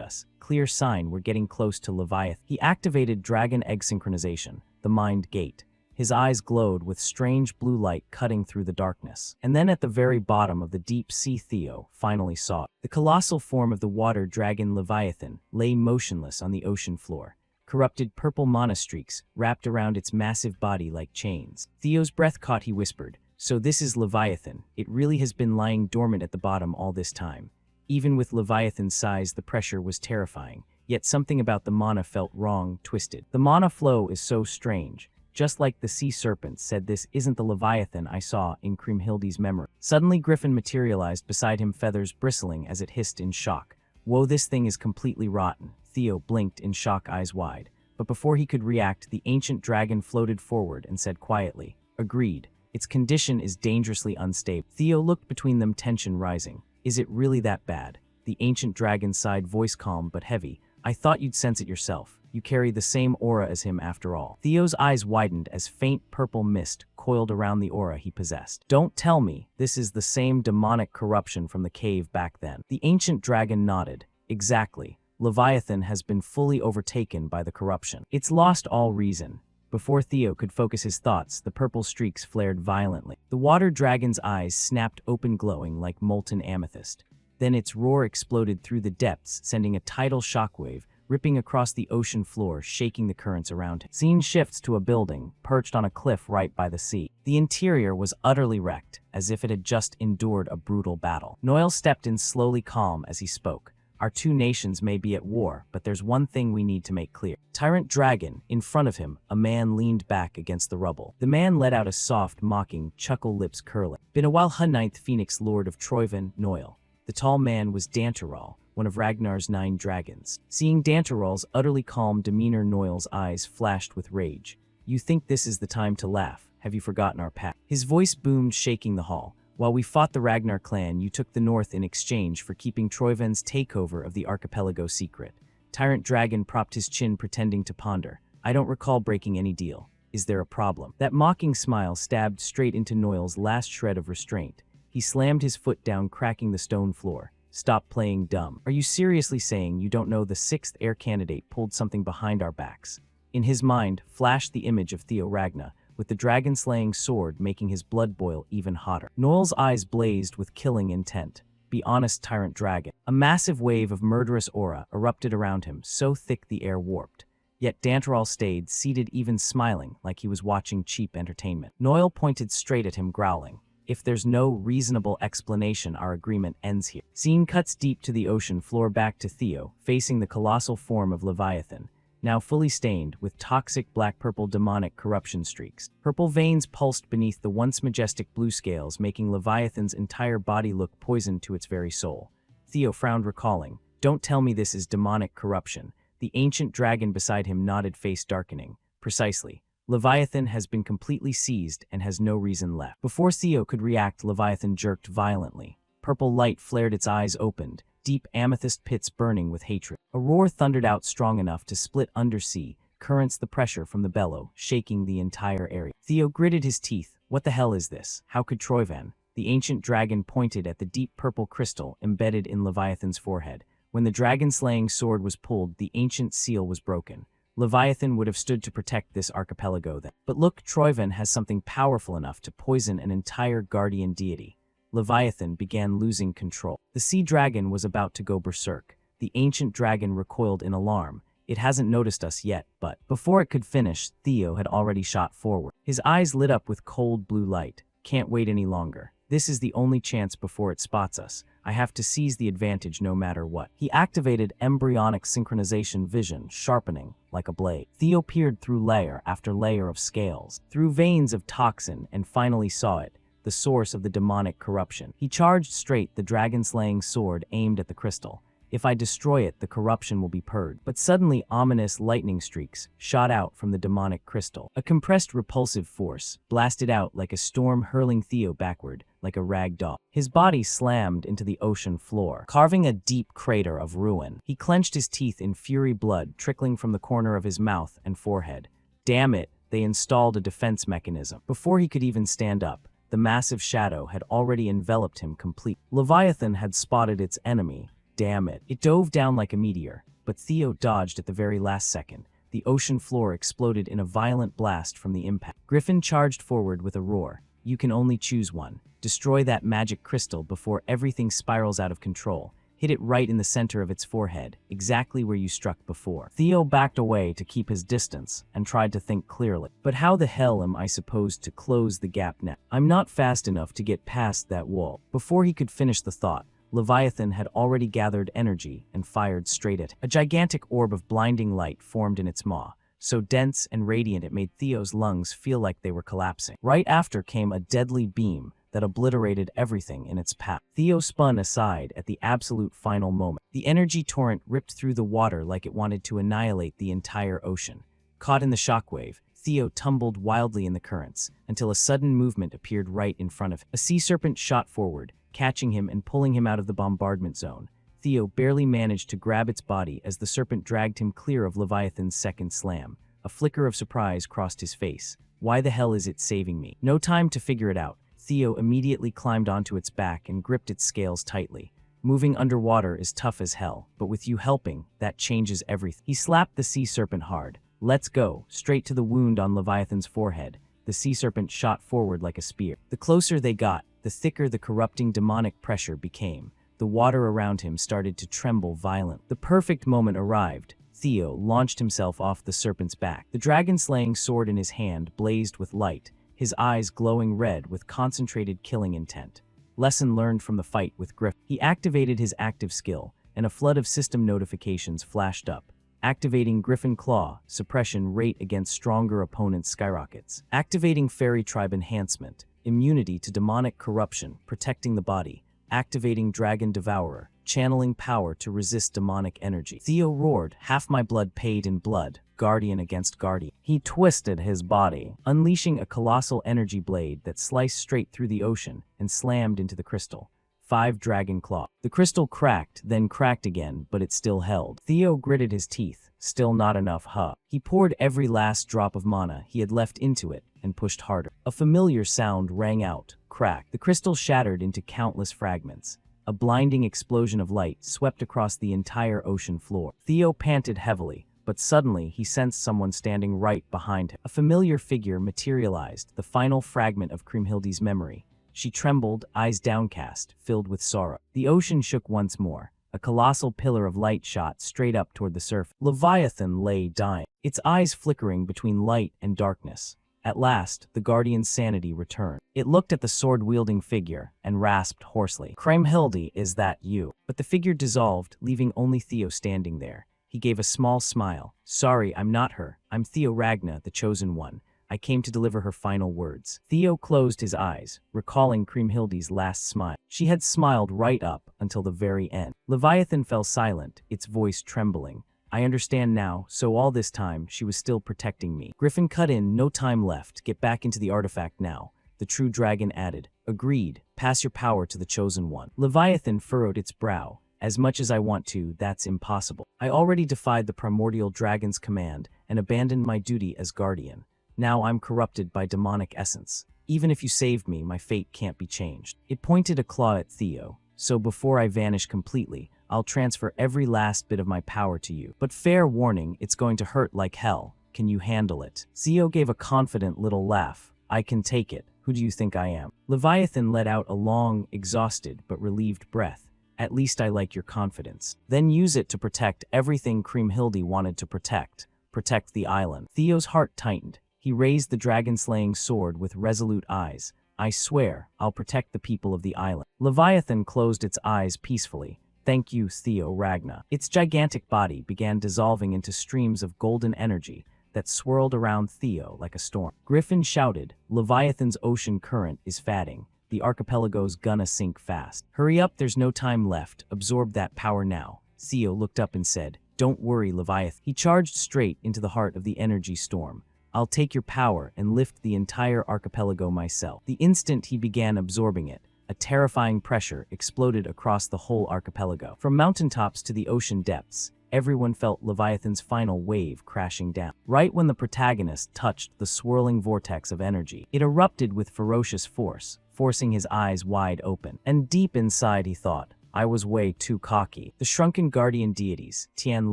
us. Clear sign we're getting close to Leviathan. He activated Dragon Egg Synchronization, the Mind Gate. His eyes glowed with strange blue light cutting through the darkness. And then at the very bottom of the deep sea, Theo finally saw it. The colossal form of the water dragon Leviathan lay motionless on the ocean floor. Corrupted purple mana streaks wrapped around its massive body like chains. Theo's breath caught. He whispered, "So this is Leviathan. It really has been lying dormant at the bottom all this time." Even with Leviathan's size, the pressure was terrifying. Yet something about the mana felt wrong, twisted. The mana flow is so strange. Just like the sea serpent said, this isn't the Leviathan I saw in Kriemhildi's memory. Suddenly Griffin materialized beside him, feathers bristling as it hissed in shock. Whoa, this thing is completely rotten. Theo blinked in shock, eyes wide. But before he could react, the ancient dragon floated forward and said quietly, "Agreed. Its condition is dangerously unstable." Theo looked between them, tension rising. "Is it really that bad?" The ancient dragon sighed, voice calm but heavy. "I thought you'd sense it yourself. You carry the same aura as him after all." Theo's eyes widened as faint purple mist coiled around the aura he possessed. "Don't tell me this is the same demonic corruption from the cave back then." The ancient dragon nodded. "Exactly. Leviathan has been fully overtaken by the corruption. It's lost all reason." Before Theo could focus his thoughts, the purple streaks flared violently. The water dragon's eyes snapped open, glowing like molten amethyst. Then its roar exploded through the depths, sending a tidal shockwave ripping across the ocean floor, shaking the currents around him. Scene shifts to a building perched on a cliff right by the sea. The interior was utterly wrecked, as if it had just endured a brutal battle. Noel stepped in, slowly, calm as he spoke. "Our two nations may be at war, but there's one thing we need to make clear." Tyrant Dragon, in front of him, a man leaned back against the rubble. The man let out a soft, mocking chuckle, lips curling. "Been a while, huh, Ninth Phoenix Lord of Troyven, Noel." The tall man was Dantaral, one of Ragnar's 9 dragons. Seeing Dantaral's utterly calm demeanor, Noel's eyes flashed with rage. "You think this is the time to laugh? Have you forgotten our pact?" His voice boomed, shaking the hall. While we fought the Ragnar clan, you took the north in exchange for keeping Troiven's takeover of the archipelago secret. Tyrant Dragon propped his chin, pretending to ponder. I don't recall breaking any deal. Is there a problem? That mocking smile stabbed straight into Noel's last shred of restraint. He slammed his foot down, cracking the stone floor. Stop playing dumb. Are you seriously saying you don't know the 6th heir candidate pulled something behind our backs? In his mind flashed the image of Theo Ragnar, with the dragon-slaying sword making his blood boil even hotter. Noel's eyes blazed with killing intent. Be honest, Tyrant Dragon. A massive wave of murderous aura erupted around him, so thick the air warped. Yet Danteral stayed seated, even smiling like he was watching cheap entertainment. Noel pointed straight at him, growling. If there's no reasonable explanation, our agreement ends here. Scene cuts deep to the ocean floor, back to Theo, facing the colossal form of Leviathan, now fully stained with toxic black-purple demonic corruption streaks. Purple veins pulsed beneath the once majestic blue scales, making Leviathan's entire body look poisoned to its very soul. Theo frowned, recalling, don't tell me this is demonic corruption. The ancient dragon beside him nodded, face darkening. Precisely. Leviathan has been completely seized and has no reason left. Before Theo could react, Leviathan jerked violently. Purple light flared, its eyes opened, deep amethyst pits burning with hatred. A roar thundered out, strong enough to split undersea currents, the pressure from the bellow shaking the entire area. Theo gritted his teeth. What the hell is this? How could Troivan? The ancient dragon pointed at the deep purple crystal embedded in Leviathan's forehead. When the dragon-slaying sword was pulled, the ancient seal was broken. Leviathan would have stood to protect this archipelago then. But look, Troivan has something powerful enough to poison an entire guardian deity. Leviathan began losing control. The sea dragon was about to go berserk. The ancient dragon recoiled in alarm. It hasn't noticed us yet, but before it could finish, Theo had already shot forward. His eyes lit up with cold blue light. Can't wait any longer. This is the only chance before it spots us. I have to seize the advantage no matter what. He activated embryonic synchronization vision, sharpening like a blade. Theo peered through layer after layer of scales, through veins of toxin, and finally saw it. The source of the demonic corruption. He charged straight, the dragon-slaying sword aimed at the crystal. If I destroy it, the corruption will be purged. But suddenly, ominous lightning streaks shot out from the demonic crystal. A compressed, repulsive force blasted out like a storm, hurling Theo backward like a rag doll. His body slammed into the ocean floor, carving a deep crater of ruin. He clenched his teeth in fury, blood trickling from the corner of his mouth and forehead. Damn it, they installed a defense mechanism. Before he could even stand up, the massive shadow had already enveloped him complete. Leviathan had spotted its enemy. Damn it. It dove down like a meteor, but Theo dodged at the very last second. The ocean floor exploded in a violent blast from the impact. Griffin charged forward with a roar. You can only choose one. Destroy that magic crystal before everything spirals out of control. Hit it right in the center of its forehead, exactly where you struck before. Theo backed away to keep his distance and tried to think clearly. But how the hell am I supposed to close the gap now? I'm not fast enough to get past that wall. Before he could finish the thought, Leviathan had already gathered energy and fired straight at him. A gigantic orb of blinding light formed in its maw, so dense and radiant it made Theo's lungs feel like they were collapsing. Right after came a deadly beam that obliterated everything in its path. Theo spun aside at the absolute final moment. The energy torrent ripped through the water like it wanted to annihilate the entire ocean. Caught in the shockwave, Theo tumbled wildly in the currents until a sudden movement appeared right in front of him. A sea serpent shot forward, catching him and pulling him out of the bombardment zone. Theo barely managed to grab its body as the serpent dragged him clear of Leviathan's second slam. A flicker of surprise crossed his face. Why the hell is it saving me? No time to figure it out. Theo immediately climbed onto its back and gripped its scales tightly. Moving underwater is tough as hell, but with you helping, that changes everything. He slapped the sea serpent hard. Let's go, straight to the wound on Leviathan's forehead. The sea serpent shot forward like a spear. The closer they got, the thicker the corrupting demonic pressure became. The water around him started to tremble violently. The perfect moment arrived. Theo launched himself off the serpent's back. The dragon-slaying sword in his hand blazed with light, his eyes glowing red with concentrated killing intent. Lesson learned from the fight with Griffin. He activated his active skill, and a flood of system notifications flashed up. Activating Griffin Claw, suppression rate against stronger opponents skyrockets. Activating Fairy Tribe Enhancement, immunity to demonic corruption, protecting the body. Activating Dragon Devourer, channeling power to resist demonic energy. Theo roared, half my blood paid in blood, guardian against guardian. He twisted his body, unleashing a colossal energy blade that sliced straight through the ocean and slammed into the crystal. 5 dragon claw. The crystal cracked, then cracked again, but it still held. Theo gritted his teeth. Still not enough, huh? He poured every last drop of mana he had left into it and pushed harder. A familiar sound rang out. Crack. The crystal shattered into countless fragments. A blinding explosion of light swept across the entire ocean floor. Theo panted heavily, but suddenly he sensed someone standing right behind him. A familiar figure materialized, the final fragment of Kriemhildi's memory. She trembled, eyes downcast, filled with sorrow. The ocean shook once more. A colossal pillar of light shot straight up toward the surface. Leviathan lay dying, its eyes flickering between light and darkness. At last, the guardian's sanity returned. It looked at the sword-wielding figure and rasped hoarsely, "Kriemhildi, is that you?" But the figure dissolved, leaving only Theo standing there. He gave a small smile. "Sorry, I'm not her. I'm Theo Ragna, the Chosen One. I came to deliver her final words." Theo closed his eyes, recalling Kriemhildi's last smile. She had smiled right up until the very end. Leviathan fell silent, its voice trembling. "I understand now, so all this time, she was still protecting me." Griffin cut in, "No time left, get back into the artifact now." The true dragon added, "Agreed, pass your power to the Chosen One." Leviathan furrowed its brow. "As much as I want to, that's impossible. I already defied the primordial dragon's command and abandoned my duty as guardian. Now I'm corrupted by demonic essence. Even if you saved me, my fate can't be changed." It pointed a claw at Theo. "So before I vanish completely, I'll transfer every last bit of my power to you. But fair warning, it's going to hurt like hell. Can you handle it?" Theo gave a confident little laugh. "I can take it. Who do you think I am?" Leviathan let out a long, exhausted but relieved breath. "At least I like your confidence. Then use it to protect everything Kriemhildi wanted to protect. Protect the island." Theo's heart tightened. He raised the dragon-slaying sword with resolute eyes. "I swear, I'll protect the people of the island." Leviathan closed its eyes peacefully. "Thank you, Theo Ragna." Its gigantic body began dissolving into streams of golden energy that swirled around Theo like a storm. Griffin shouted, "Leviathan's ocean current is fatting. The archipelago's gonna sink fast. Hurry up, there's no time left. Absorb that power now." Theo looked up and said, "Don't worry, Leviathan." He charged straight into the heart of the energy storm. "I'll take your power and lift the entire archipelago myself." The instant he began absorbing it, a terrifying pressure exploded across the whole archipelago. From mountaintops to the ocean depths, everyone felt Leviathan's final wave crashing down. Right when the protagonist touched the swirling vortex of energy, it erupted with ferocious force, forcing his eyes wide open. And deep inside he thought, "I was way too cocky." The shrunken guardian deities, Tian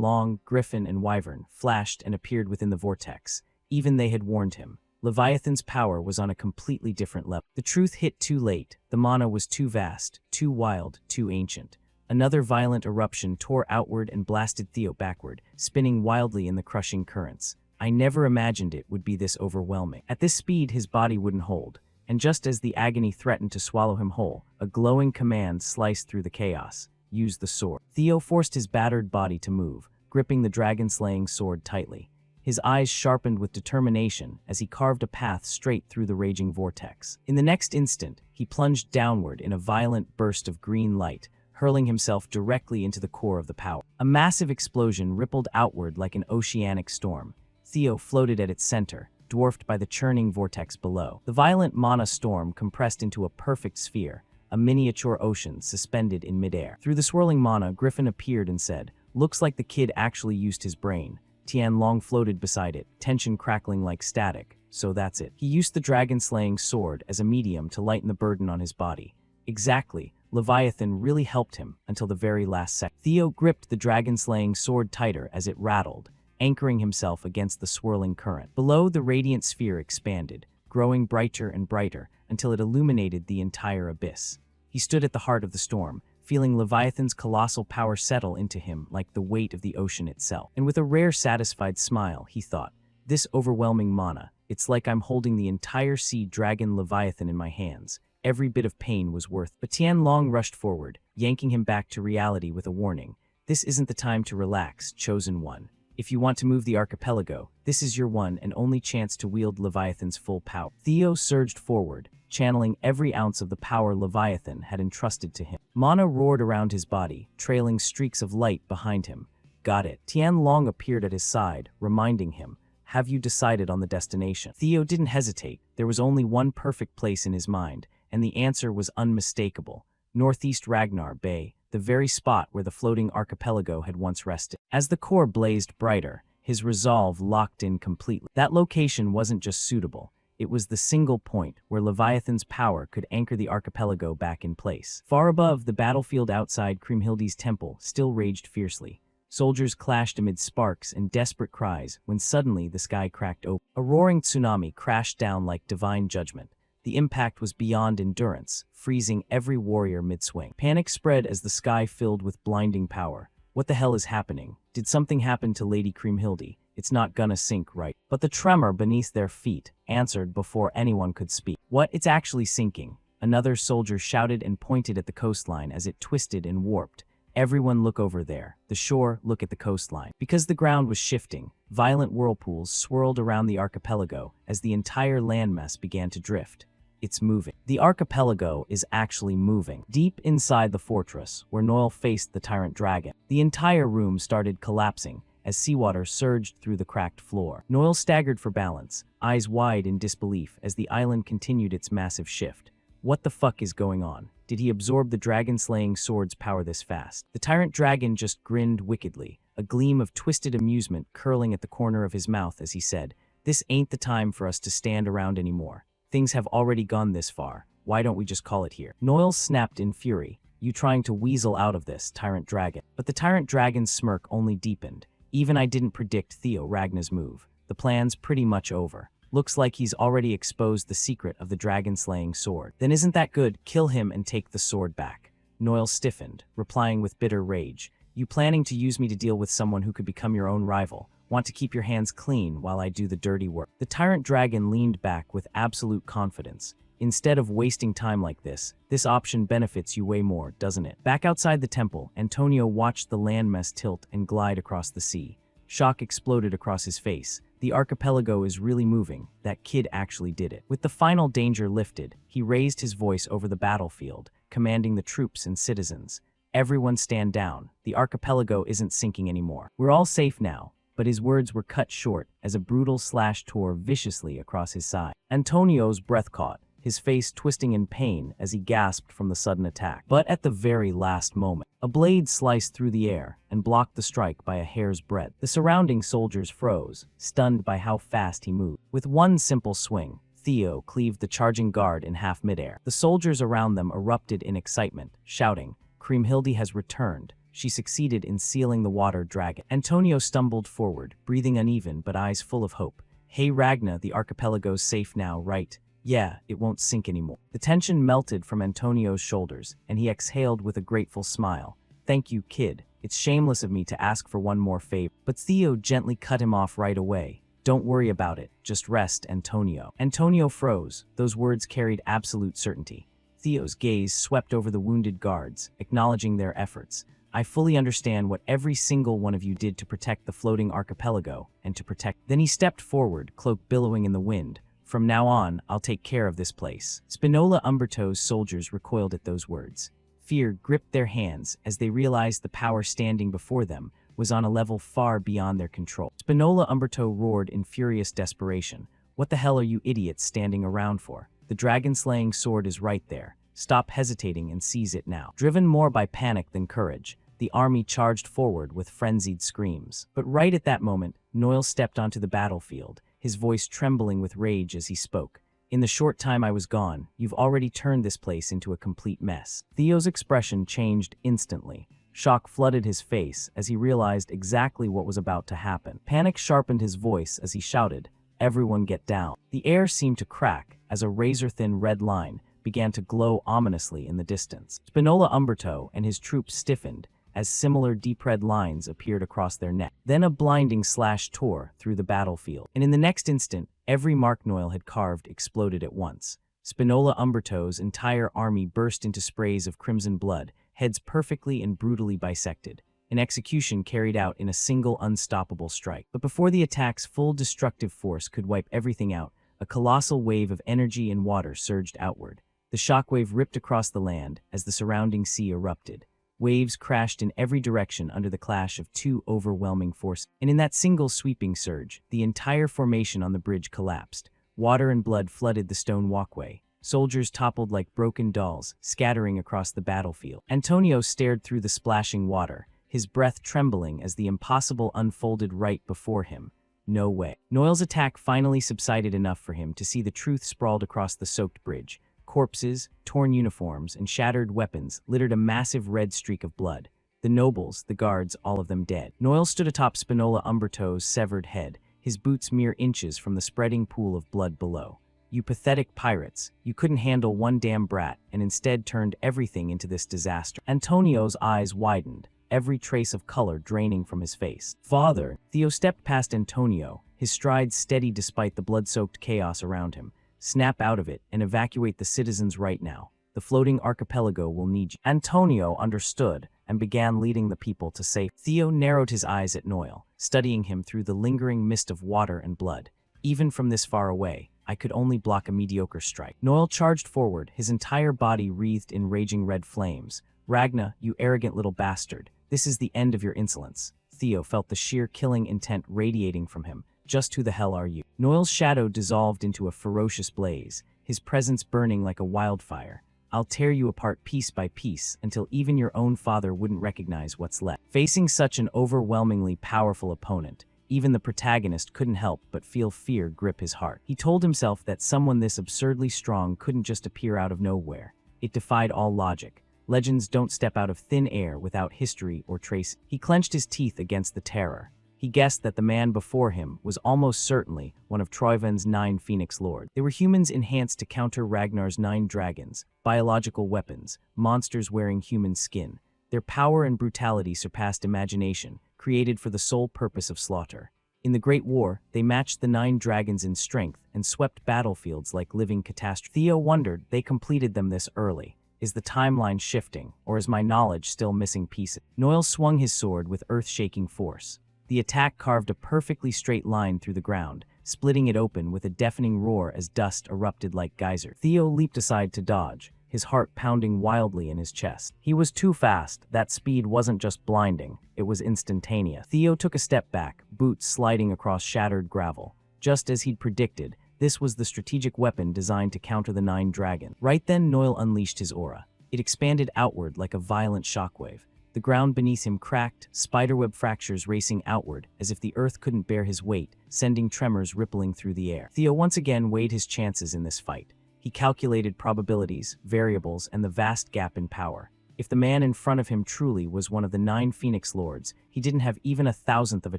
Long, Griffin, and Wyvern, flashed and appeared within the vortex. Even they had warned him. Leviathan's power was on a completely different level. The truth hit too late. The mana was too vast, too wild, too ancient. Another violent eruption tore outward and blasted Theo backward, spinning wildly in the crushing currents. I never imagined it would be this overwhelming. At this speed, his body wouldn't hold. And just as the agony threatened to swallow him whole, a glowing command sliced through the chaos. Use the sword. Theo forced his battered body to move, gripping the dragon-slaying sword tightly. His eyes sharpened with determination as he carved a path straight through the raging vortex. In the next instant, he plunged downward in a violent burst of green light, hurling himself directly into the core of the power. A massive explosion rippled outward like an oceanic storm. Theo floated at its center, dwarfed by the churning vortex below. The violent mana storm compressed into a perfect sphere, a miniature ocean suspended in midair. Through the swirling mana, Griffin appeared and said, "Looks like the kid actually used his brain." Tian Long floated beside it, tension crackling like static. "So that's it." He used the dragon-slaying sword as a medium to lighten the burden on his body. Exactly. Leviathan really helped him until the very last second. Theo gripped the dragon-slaying sword tighter as it rattled, anchoring himself against the swirling current. Below, the radiant sphere expanded, growing brighter and brighter until it illuminated the entire abyss. He stood at the heart of the storm, feeling Leviathan's colossal power settle into him like the weight of the ocean itself. And with a rare satisfied smile, he thought, "This overwhelming mana, it's like I'm holding the entire sea dragon Leviathan in my hands. Every bit of pain was worth." But Tian Long rushed forward, yanking him back to reality with a warning. "This isn't the time to relax, Chosen One. If you want to move the archipelago, this is your one and only chance to wield Leviathan's full power." Theo surged forward, channeling every ounce of the power Leviathan had entrusted to him. Mana roared around his body, trailing streaks of light behind him. got it. Tian Long appeared at his side, reminding him, have you decided on the destination? Theo didn't hesitate. There was only one perfect place in his mind, and the answer was unmistakable. Northeast Ragnar Bay, the very spot where the floating archipelago had once rested. As the core blazed brighter, his resolve locked in completely. That location wasn't just suitable. It was the single point where Leviathan's power could anchor the archipelago back in place. Far above, the battlefield outside Kriemhildi's temple still raged fiercely. Soldiers clashed amid sparks and desperate cries when suddenly the sky cracked open. A roaring tsunami crashed down like divine judgment. The impact was beyond endurance, freezing every warrior mid-swing. Panic spread as the sky filled with blinding power. What the hell is happening? Did something happen to Lady Kriemhildi? It's not gonna sink, right? But the tremor beneath their feet answered before anyone could speak. What? It's actually sinking. Another soldier shouted and pointed at the coastline as it twisted and warped. Everyone look over there. The shore, look at the coastline. Because the ground was shifting, violent whirlpools swirled around the archipelago as the entire landmass began to drift. It's moving. The archipelago is actually moving. Deep inside the fortress, where Noel faced the tyrant dragon, the entire room started collapsing as seawater surged through the cracked floor. Noel staggered for balance, eyes wide in disbelief as the island continued its massive shift. What the fuck is going on? Did he absorb the dragon-slaying sword's power this fast? The tyrant dragon just grinned wickedly, a gleam of twisted amusement curling at the corner of his mouth as he said, "This ain't the time for us to stand around anymore. Things have already gone this far. Why don't we just call it here?" Noel snapped in fury. "You trying to weasel out of this, tyrant dragon?" But the tyrant dragon's smirk only deepened. "Even I didn't predict Theo Ragnar's move. The plan's pretty much over. Looks like he's already exposed the secret of the dragon-slaying sword. Then isn't that good? Kill him and take the sword back." Noel stiffened, replying with bitter rage. "You planning to use me to deal with someone who could become your own rival? Want to keep your hands clean while I do the dirty work?" The tyrant dragon leaned back with absolute confidence. "Instead of wasting time like this option benefits you way more, doesn't it?" Back outside the temple, Antonio watched the landmass tilt and glide across the sea. Shock exploded across his face. The archipelago is really moving. That kid actually did it. With the final danger lifted, he raised his voice over the battlefield, commanding the troops and citizens. "Everyone stand down. The archipelago isn't sinking anymore. We're all safe now." But his words were cut short as a brutal slash tore viciously across his side. Antonio's breath caught, his face twisting in pain as he gasped from the sudden attack. But at the very last moment, a blade sliced through the air and blocked the strike by a hair's breadth. The surrounding soldiers froze, stunned by how fast he moved. With one simple swing, Theo cleaved the charging guard in half midair. The soldiers around them erupted in excitement, shouting, "Kriemhildi has returned. She succeeded in sealing the water dragon." Antonio stumbled forward, breathing uneven but eyes full of hope. "Hey Ragna, the archipelago's safe now, right? Yeah, it won't sink anymore." The tension melted from Antonio's shoulders, and he exhaled with a grateful smile. "Thank you, kid. It's shameless of me to ask for one more favor." But Theo gently cut him off right away. "Don't worry about it. Just rest, Antonio." Antonio froze. Those words carried absolute certainty. Theo's gaze swept over the wounded guards, acknowledging their efforts. "I fully understand what every single one of you did to protect the floating archipelago, and to protect—" Then he stepped forward, cloak billowing in the wind. "From now on, I'll take care of this place." Spinola Umberto's soldiers recoiled at those words. Fear gripped their hands as they realized the power standing before them was on a level far beyond their control. Spinola Umberto roared in furious desperation. "What the hell are you idiots standing around for? The dragon-slaying sword is right there. Stop hesitating and seize it now." Driven more by panic than courage, the army charged forward with frenzied screams. But right at that moment, Noel stepped onto the battlefield, his voice trembling with rage as he spoke. "In the short time I was gone, you've already turned this place into a complete mess." Theo's expression changed instantly. Shock flooded his face as he realized exactly what was about to happen. Panic sharpened his voice as he shouted, "Everyone get down." The air seemed to crack as a razor-thin red line began to glow ominously in the distance. Spinola Umberto and his troops stiffened as similar deep red lines appeared across their neck. Then a blinding slash tore through the battlefield, and in the next instant, every mark Noel had carved exploded at once. Spinola Umberto's entire army burst into sprays of crimson blood, heads perfectly and brutally bisected, an execution carried out in a single unstoppable strike. But before the attack's full destructive force could wipe everything out, a colossal wave of energy and water surged outward. The shockwave ripped across the land as the surrounding sea erupted. Waves crashed in every direction under the clash of two overwhelming forces. And in that single sweeping surge, the entire formation on the bridge collapsed. Water and blood flooded the stone walkway. Soldiers toppled like broken dolls, scattering across the battlefield. Antonio stared through the splashing water, his breath trembling as the impossible unfolded right before him. No way. Noel's attack finally subsided enough for him to see the truth sprawled across the soaked bridge. Corpses, torn uniforms, and shattered weapons littered a massive red streak of blood. The nobles, the guards, all of them dead. Noel stood atop Spinola Umberto's severed head, his boots mere inches from the spreading pool of blood below. You pathetic pirates, you couldn't handle one damn brat and instead turned everything into this disaster. Antonio's eyes widened, every trace of color draining from his face. Father, Theo stepped past Antonio, his stride steady despite the blood-soaked chaos around him. Snap out of it and evacuate the citizens right now. The floating archipelago will need you. Antonio understood and began leading the people to safety. Theo narrowed his eyes at Noel, studying him through the lingering mist of water and blood. Even from this far away, I could only block a mediocre strike. Noel charged forward, his entire body wreathed in raging red flames. Ragna, you arrogant little bastard, this is the end of your insolence. Theo felt the sheer killing intent radiating from him. Just who the hell are you? Noel's shadow dissolved into a ferocious blaze, his presence burning like a wildfire. I'll tear you apart piece by piece until even your own father wouldn't recognize what's left. Facing such an overwhelmingly powerful opponent, even the protagonist couldn't help but feel fear grip his heart. He told himself that someone this absurdly strong couldn't just appear out of nowhere. It defied all logic. Legends don't step out of thin air without history or trace. He clenched his teeth against the terror. He guessed that the man before him was almost certainly one of Troiven's 9 Phoenix Lords. They were humans enhanced to counter Ragnar's 9 dragons, biological weapons, monsters wearing human skin. Their power and brutality surpassed imagination, created for the sole purpose of slaughter. In the Great War, they matched the 9 dragons in strength and swept battlefields like living catastrophes. Theo wondered they completed them this early. Is the timeline shifting, or is my knowledge still missing pieces? Noel swung his sword with earth-shaking force. The attack carved a perfectly straight line through the ground, splitting it open with a deafening roar as dust erupted like geyser. Theo leaped aside to dodge, his heart pounding wildly in his chest. He was too fast. That speed wasn't just blinding, it was instantaneous. Theo took a step back, boots sliding across shattered gravel. Just as he'd predicted, this was the strategic weapon designed to counter the 9 dragons. Right then, Noel unleashed his aura. It expanded outward like a violent shockwave. The ground beneath him cracked, spiderweb fractures racing outward, as if the earth couldn't bear his weight, sending tremors rippling through the air. Theo once again weighed his chances in this fight. He calculated probabilities, variables, and the vast gap in power. If the man in front of him truly was one of the 9 Phoenix Lords, he didn't have even 1,000th of a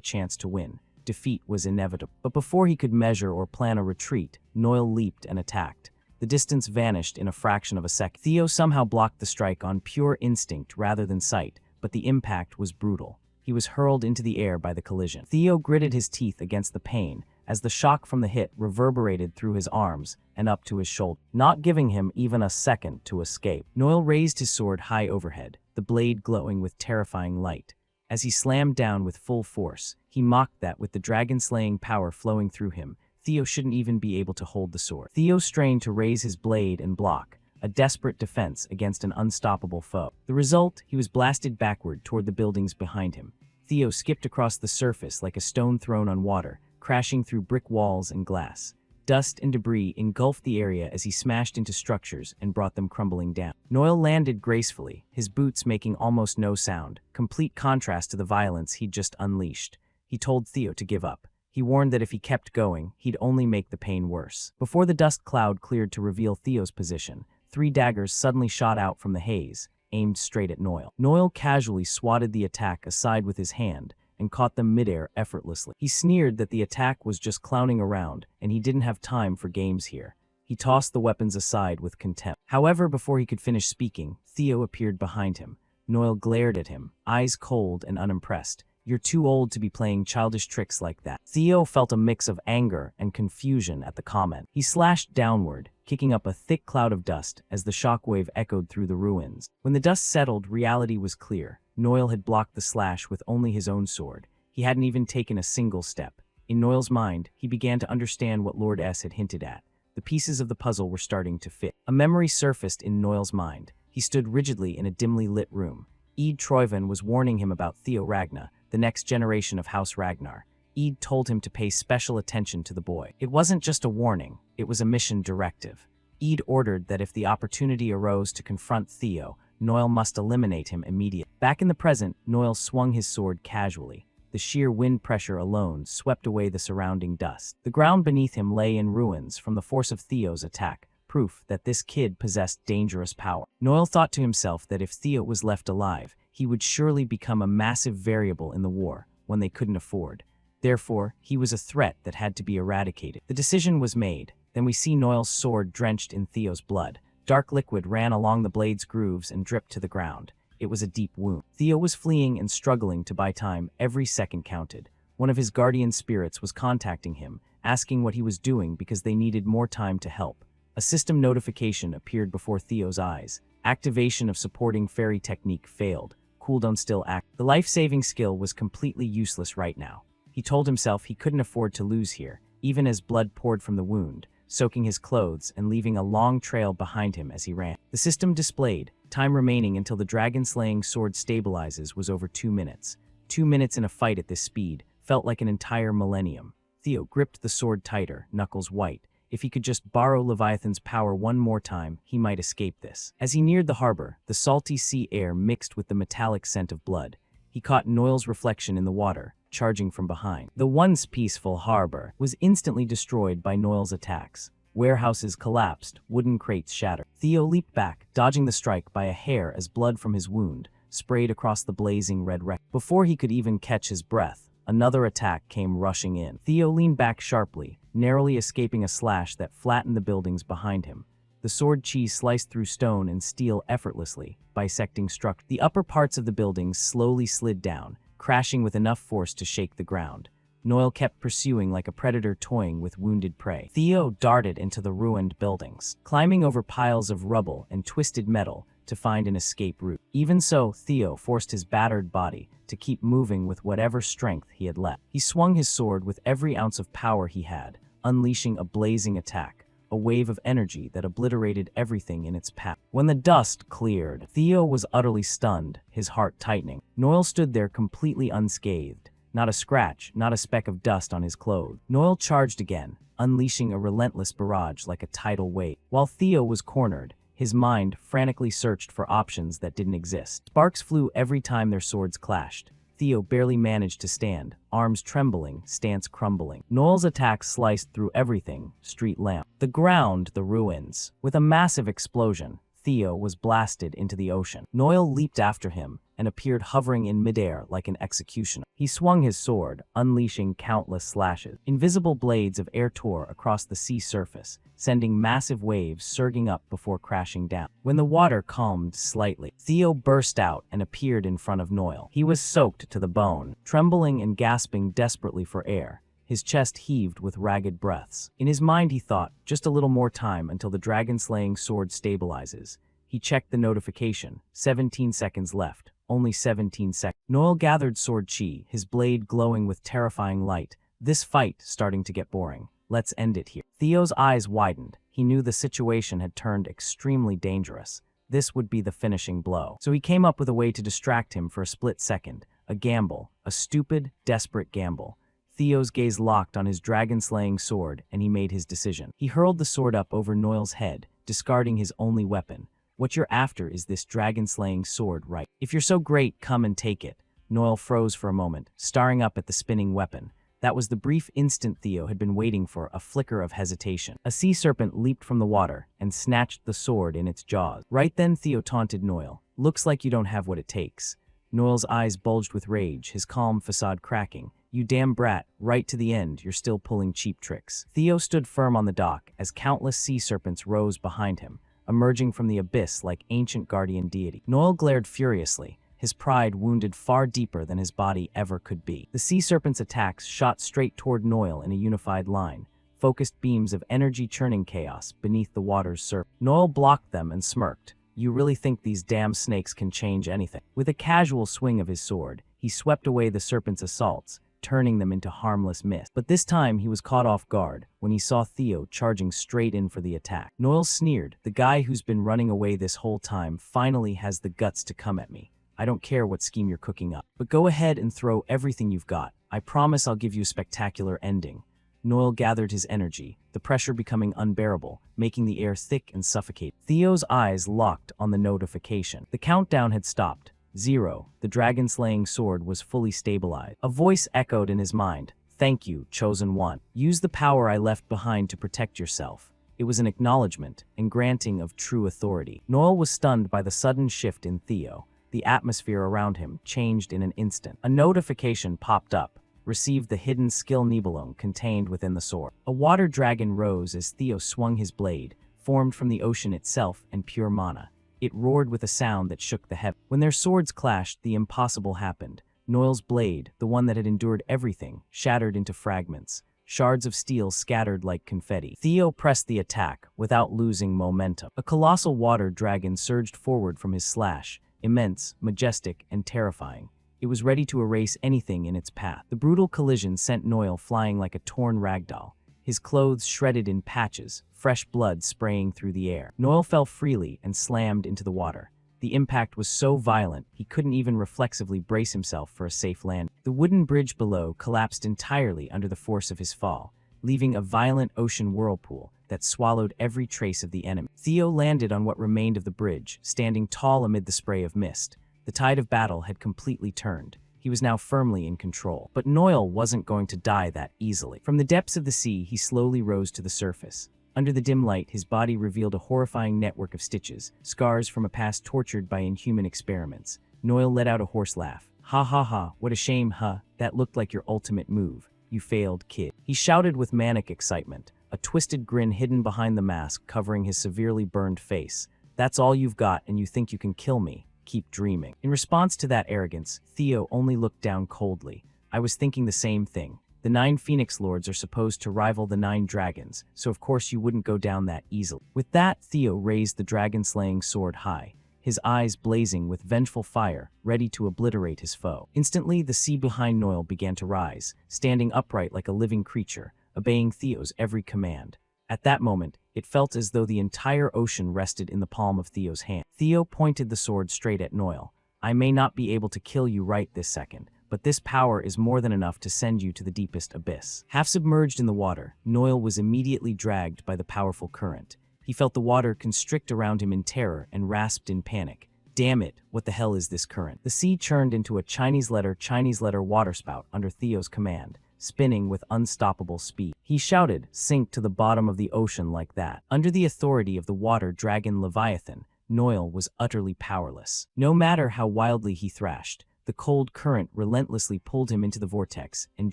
chance to win. Defeat was inevitable. But before he could measure or plan a retreat, Noel leaped and attacked. The distance vanished in a fraction of a second. Theo somehow blocked the strike on pure instinct rather than sight, but the impact was brutal. He was hurled into the air by the collision. Theo gritted his teeth against the pain as the shock from the hit reverberated through his arms and up to his shoulder, not giving him even a second to escape. Noel raised his sword high overhead, the blade glowing with terrifying light. As he slammed down with full force, he mocked that with the dragon-slaying power flowing through him, Theo shouldn't even be able to hold the sword. Theo strained to raise his blade and block, a desperate defense against an unstoppable foe. The result, he was blasted backward toward the buildings behind him. Theo skipped across the surface like a stone thrown on water, crashing through brick walls and glass. Dust and debris engulfed the area as he smashed into structures and brought them crumbling down. Noel landed gracefully, his boots making almost no sound, complete contrast to the violence he'd just unleashed. He told Theo to give up. He warned that if he kept going, he'd only make the pain worse. Before the dust cloud cleared to reveal Theo's position, 3 daggers suddenly shot out from the haze, aimed straight at Noel. Noel casually swatted the attack aside with his hand and caught them midair effortlessly. He sneered that the attack was just clowning around and he didn't have time for games here. He tossed the weapons aside with contempt. However, before he could finish speaking, Theo appeared behind him. Noel glared at him, eyes cold and unimpressed. You're too old to be playing childish tricks like that. Theo felt a mix of anger and confusion at the comment. He slashed downward, kicking up a thick cloud of dust as the shockwave echoed through the ruins. When the dust settled, reality was clear. Noel had blocked the slash with only his own sword. He hadn't even taken a single step. In Noel's mind, he began to understand what Lord S had hinted at. The pieces of the puzzle were starting to fit. A memory surfaced in Noel's mind. He stood rigidly in a dimly lit room. Eid Troivan was warning him about Theo Ragna, the next generation of House Ragnar. Eid told him to pay special attention to the boy. It wasn't just a warning, it was a mission directive. Eid ordered that if the opportunity arose to confront Theo, Noel must eliminate him immediately. Back in the present, Noel swung his sword casually. The sheer wind pressure alone swept away the surrounding dust. The ground beneath him lay in ruins from the force of Theo's attack, proof that this kid possessed dangerous power. Noel thought to himself that if Theo was left alive, he would surely become a massive variable in the war, one they couldn't afford. Therefore, he was a threat that had to be eradicated. The decision was made. Then we see Noel's sword drenched in Theo's blood. Dark liquid ran along the blade's grooves and dripped to the ground. It was a deep wound. Theo was fleeing and struggling to buy time. Every second counted. One of his guardian spirits was contacting him, asking what he was doing because they needed more time to help. A system notification appeared before Theo's eyes. Activation of supporting fairy technique failed. Cooldown still active. The life-saving skill was completely useless right now. He told himself he couldn't afford to lose here, even as blood poured from the wound, soaking his clothes and leaving a long trail behind him as he ran. The system displayed, time remaining until the dragon-slaying sword stabilizes was over 2 minutes. 2 minutes in a fight at this speed felt like an entire millennium. Theo gripped the sword tighter, knuckles white. If he could just borrow Leviathan's power one more time, he might escape this. As he neared the harbor, the salty sea air mixed with the metallic scent of blood. He caught Noel's reflection in the water, charging from behind. The once peaceful harbor was instantly destroyed by Noel's attacks. Warehouses collapsed, wooden crates shattered. Theo leaped back, dodging the strike by a hair as blood from his wound sprayed across the blazing red wreck. Before he could even catch his breath, another attack came rushing in. Theo leaned back sharply, narrowly escaping a slash that flattened the buildings behind him. The sword chi sliced through stone and steel effortlessly, bisecting structure. The upper parts of the buildings slowly slid down, crashing with enough force to shake the ground. Noel kept pursuing like a predator toying with wounded prey. Theo darted into the ruined buildings, climbing over piles of rubble and twisted metal to find an escape route. Even so, Theo forced his battered body to keep moving with whatever strength he had left. He swung his sword with every ounce of power he had, unleashing a blazing attack, a wave of energy that obliterated everything in its path. When the dust cleared, Theo was utterly stunned, his heart tightening. Noel stood there completely unscathed. Not a scratch, not a speck of dust on his clothes. Noel charged again, unleashing a relentless barrage like a tidal wave. While Theo was cornered, his mind frantically searched for options that didn't exist. Sparks flew every time their swords clashed. Theo barely managed to stand, arms trembling, stance crumbling. Noel's attack sliced through everything, street lamp, the ground, the ruins. With a massive explosion, Theo was blasted into the ocean. Noel leaped after him and appeared hovering in midair like an executioner. He swung his sword, unleashing countless slashes. Invisible blades of air tore across the sea surface, sending massive waves surging up before crashing down. When the water calmed slightly, Theo burst out and appeared in front of Noel. He was soaked to the bone, trembling and gasping desperately for air. His chest heaved with ragged breaths. In his mind he thought, just a little more time until the dragon-slaying sword stabilizes. He checked the notification. 17 seconds left. Only 17 seconds. Noel gathered sword chi, his blade glowing with terrifying light. This fight starting to get boring. Let's end it here. Theo's eyes widened. He knew the situation had turned extremely dangerous. This would be the finishing blow. So he came up with a way to distract him for a split second. A gamble. A stupid, desperate gamble. Theo's gaze locked on his dragon-slaying sword, and he made his decision. He hurled the sword up over Noel's head, discarding his only weapon. What you're after is this dragon-slaying sword, right? If you're so great, come and take it. Noel froze for a moment, staring up at the spinning weapon. That was the brief instant Theo had been waiting for, a flicker of hesitation. A sea serpent leaped from the water and snatched the sword in its jaws. Right then, Theo taunted Noel. Looks like you don't have what it takes. Noel's eyes bulged with rage, his calm facade cracking. You damn brat, right to the end, you're still pulling cheap tricks. Theo stood firm on the dock as countless sea serpents rose behind him, emerging from the abyss like ancient guardian deity. Noel glared furiously, his pride wounded far deeper than his body ever could be. The sea serpent's attacks shot straight toward Noel in a unified line, focused beams of energy-churning chaos beneath the water's surface. Noel blocked them and smirked. You really think these damn snakes can change anything? With a casual swing of his sword, he swept away the serpent's assaults, turning them into harmless mist. But this time he was caught off guard when he saw Theo charging straight in for the attack. Noel sneered, the guy who's been running away this whole time finally has the guts to come at me. I don't care what scheme you're cooking up. But go ahead and throw everything you've got. I promise I'll give you a spectacular ending. Noel gathered his energy, the pressure becoming unbearable, making the air thick and suffocating. Theo's eyes locked on the notification. The countdown had stopped. 0. The dragon-slaying sword was fully stabilized. A voice echoed in his mind. Thank you, Chosen One. Use the power I left behind to protect yourself. It was an acknowledgement and granting of true authority. Noel was stunned by the sudden shift in Theo. The atmosphere around him changed in an instant. A notification popped up. Received the hidden skill Nibelung contained within the sword. A water dragon rose as Theo swung his blade, formed from the ocean itself and pure mana. It roared with a sound that shook the heavens. When their swords clashed, the impossible happened. Noel's blade, the one that had endured everything, shattered into fragments. Shards of steel scattered like confetti. Theo pressed the attack without losing momentum. A colossal water dragon surged forward from his slash, immense, majestic, and terrifying. It was ready to erase anything in its path. The brutal collision sent Noel flying like a torn ragdoll, his clothes shredded in patches, fresh blood spraying through the air. Noel fell freely and slammed into the water. The impact was so violent, he couldn't even reflexively brace himself for a safe landing. The wooden bridge below collapsed entirely under the force of his fall, leaving a violent ocean whirlpool that swallowed every trace of the enemy. Theo landed on what remained of the bridge, standing tall amid the spray of mist. The tide of battle had completely turned. He was now firmly in control. But Noel wasn't going to die that easily. From the depths of the sea, he slowly rose to the surface. Under the dim light, his body revealed a horrifying network of stitches, scars from a past tortured by inhuman experiments. Noel let out a hoarse laugh. Ha ha ha, what a shame, huh? That looked like your ultimate move. You failed, kid. He shouted with manic excitement, a twisted grin hidden behind the mask covering his severely burned face. That's all you've got, and you think you can kill me? Keep dreaming. In response to that arrogance, Theo only looked down coldly. I was thinking the same thing. The 9 Phoenix Lords are supposed to rival the 9 dragons, so of course you wouldn't go down that easily. With that, Theo raised the dragon-slaying sword high, his eyes blazing with vengeful fire, ready to obliterate his foe. Instantly, the sea behind Noel began to rise, standing upright like a living creature, obeying Theo's every command. At that moment, it felt as though the entire ocean rested in the palm of Theo's hand. Theo pointed the sword straight at Noel. I may not be able to kill you right this second, but this power is more than enough to send you to the deepest abyss. Half submerged in the water, Noel was immediately dragged by the powerful current. He felt the water constrict around him in terror and rasped in panic. Damn it, what the hell is this current? The sea churned into a Chinese letter waterspout under Theo's command, spinning with unstoppable speed. He shouted, sink to the bottom of the ocean like that. Under the authority of the water dragon Leviathan, Noel was utterly powerless. No matter how wildly he thrashed, the cold current relentlessly pulled him into the vortex and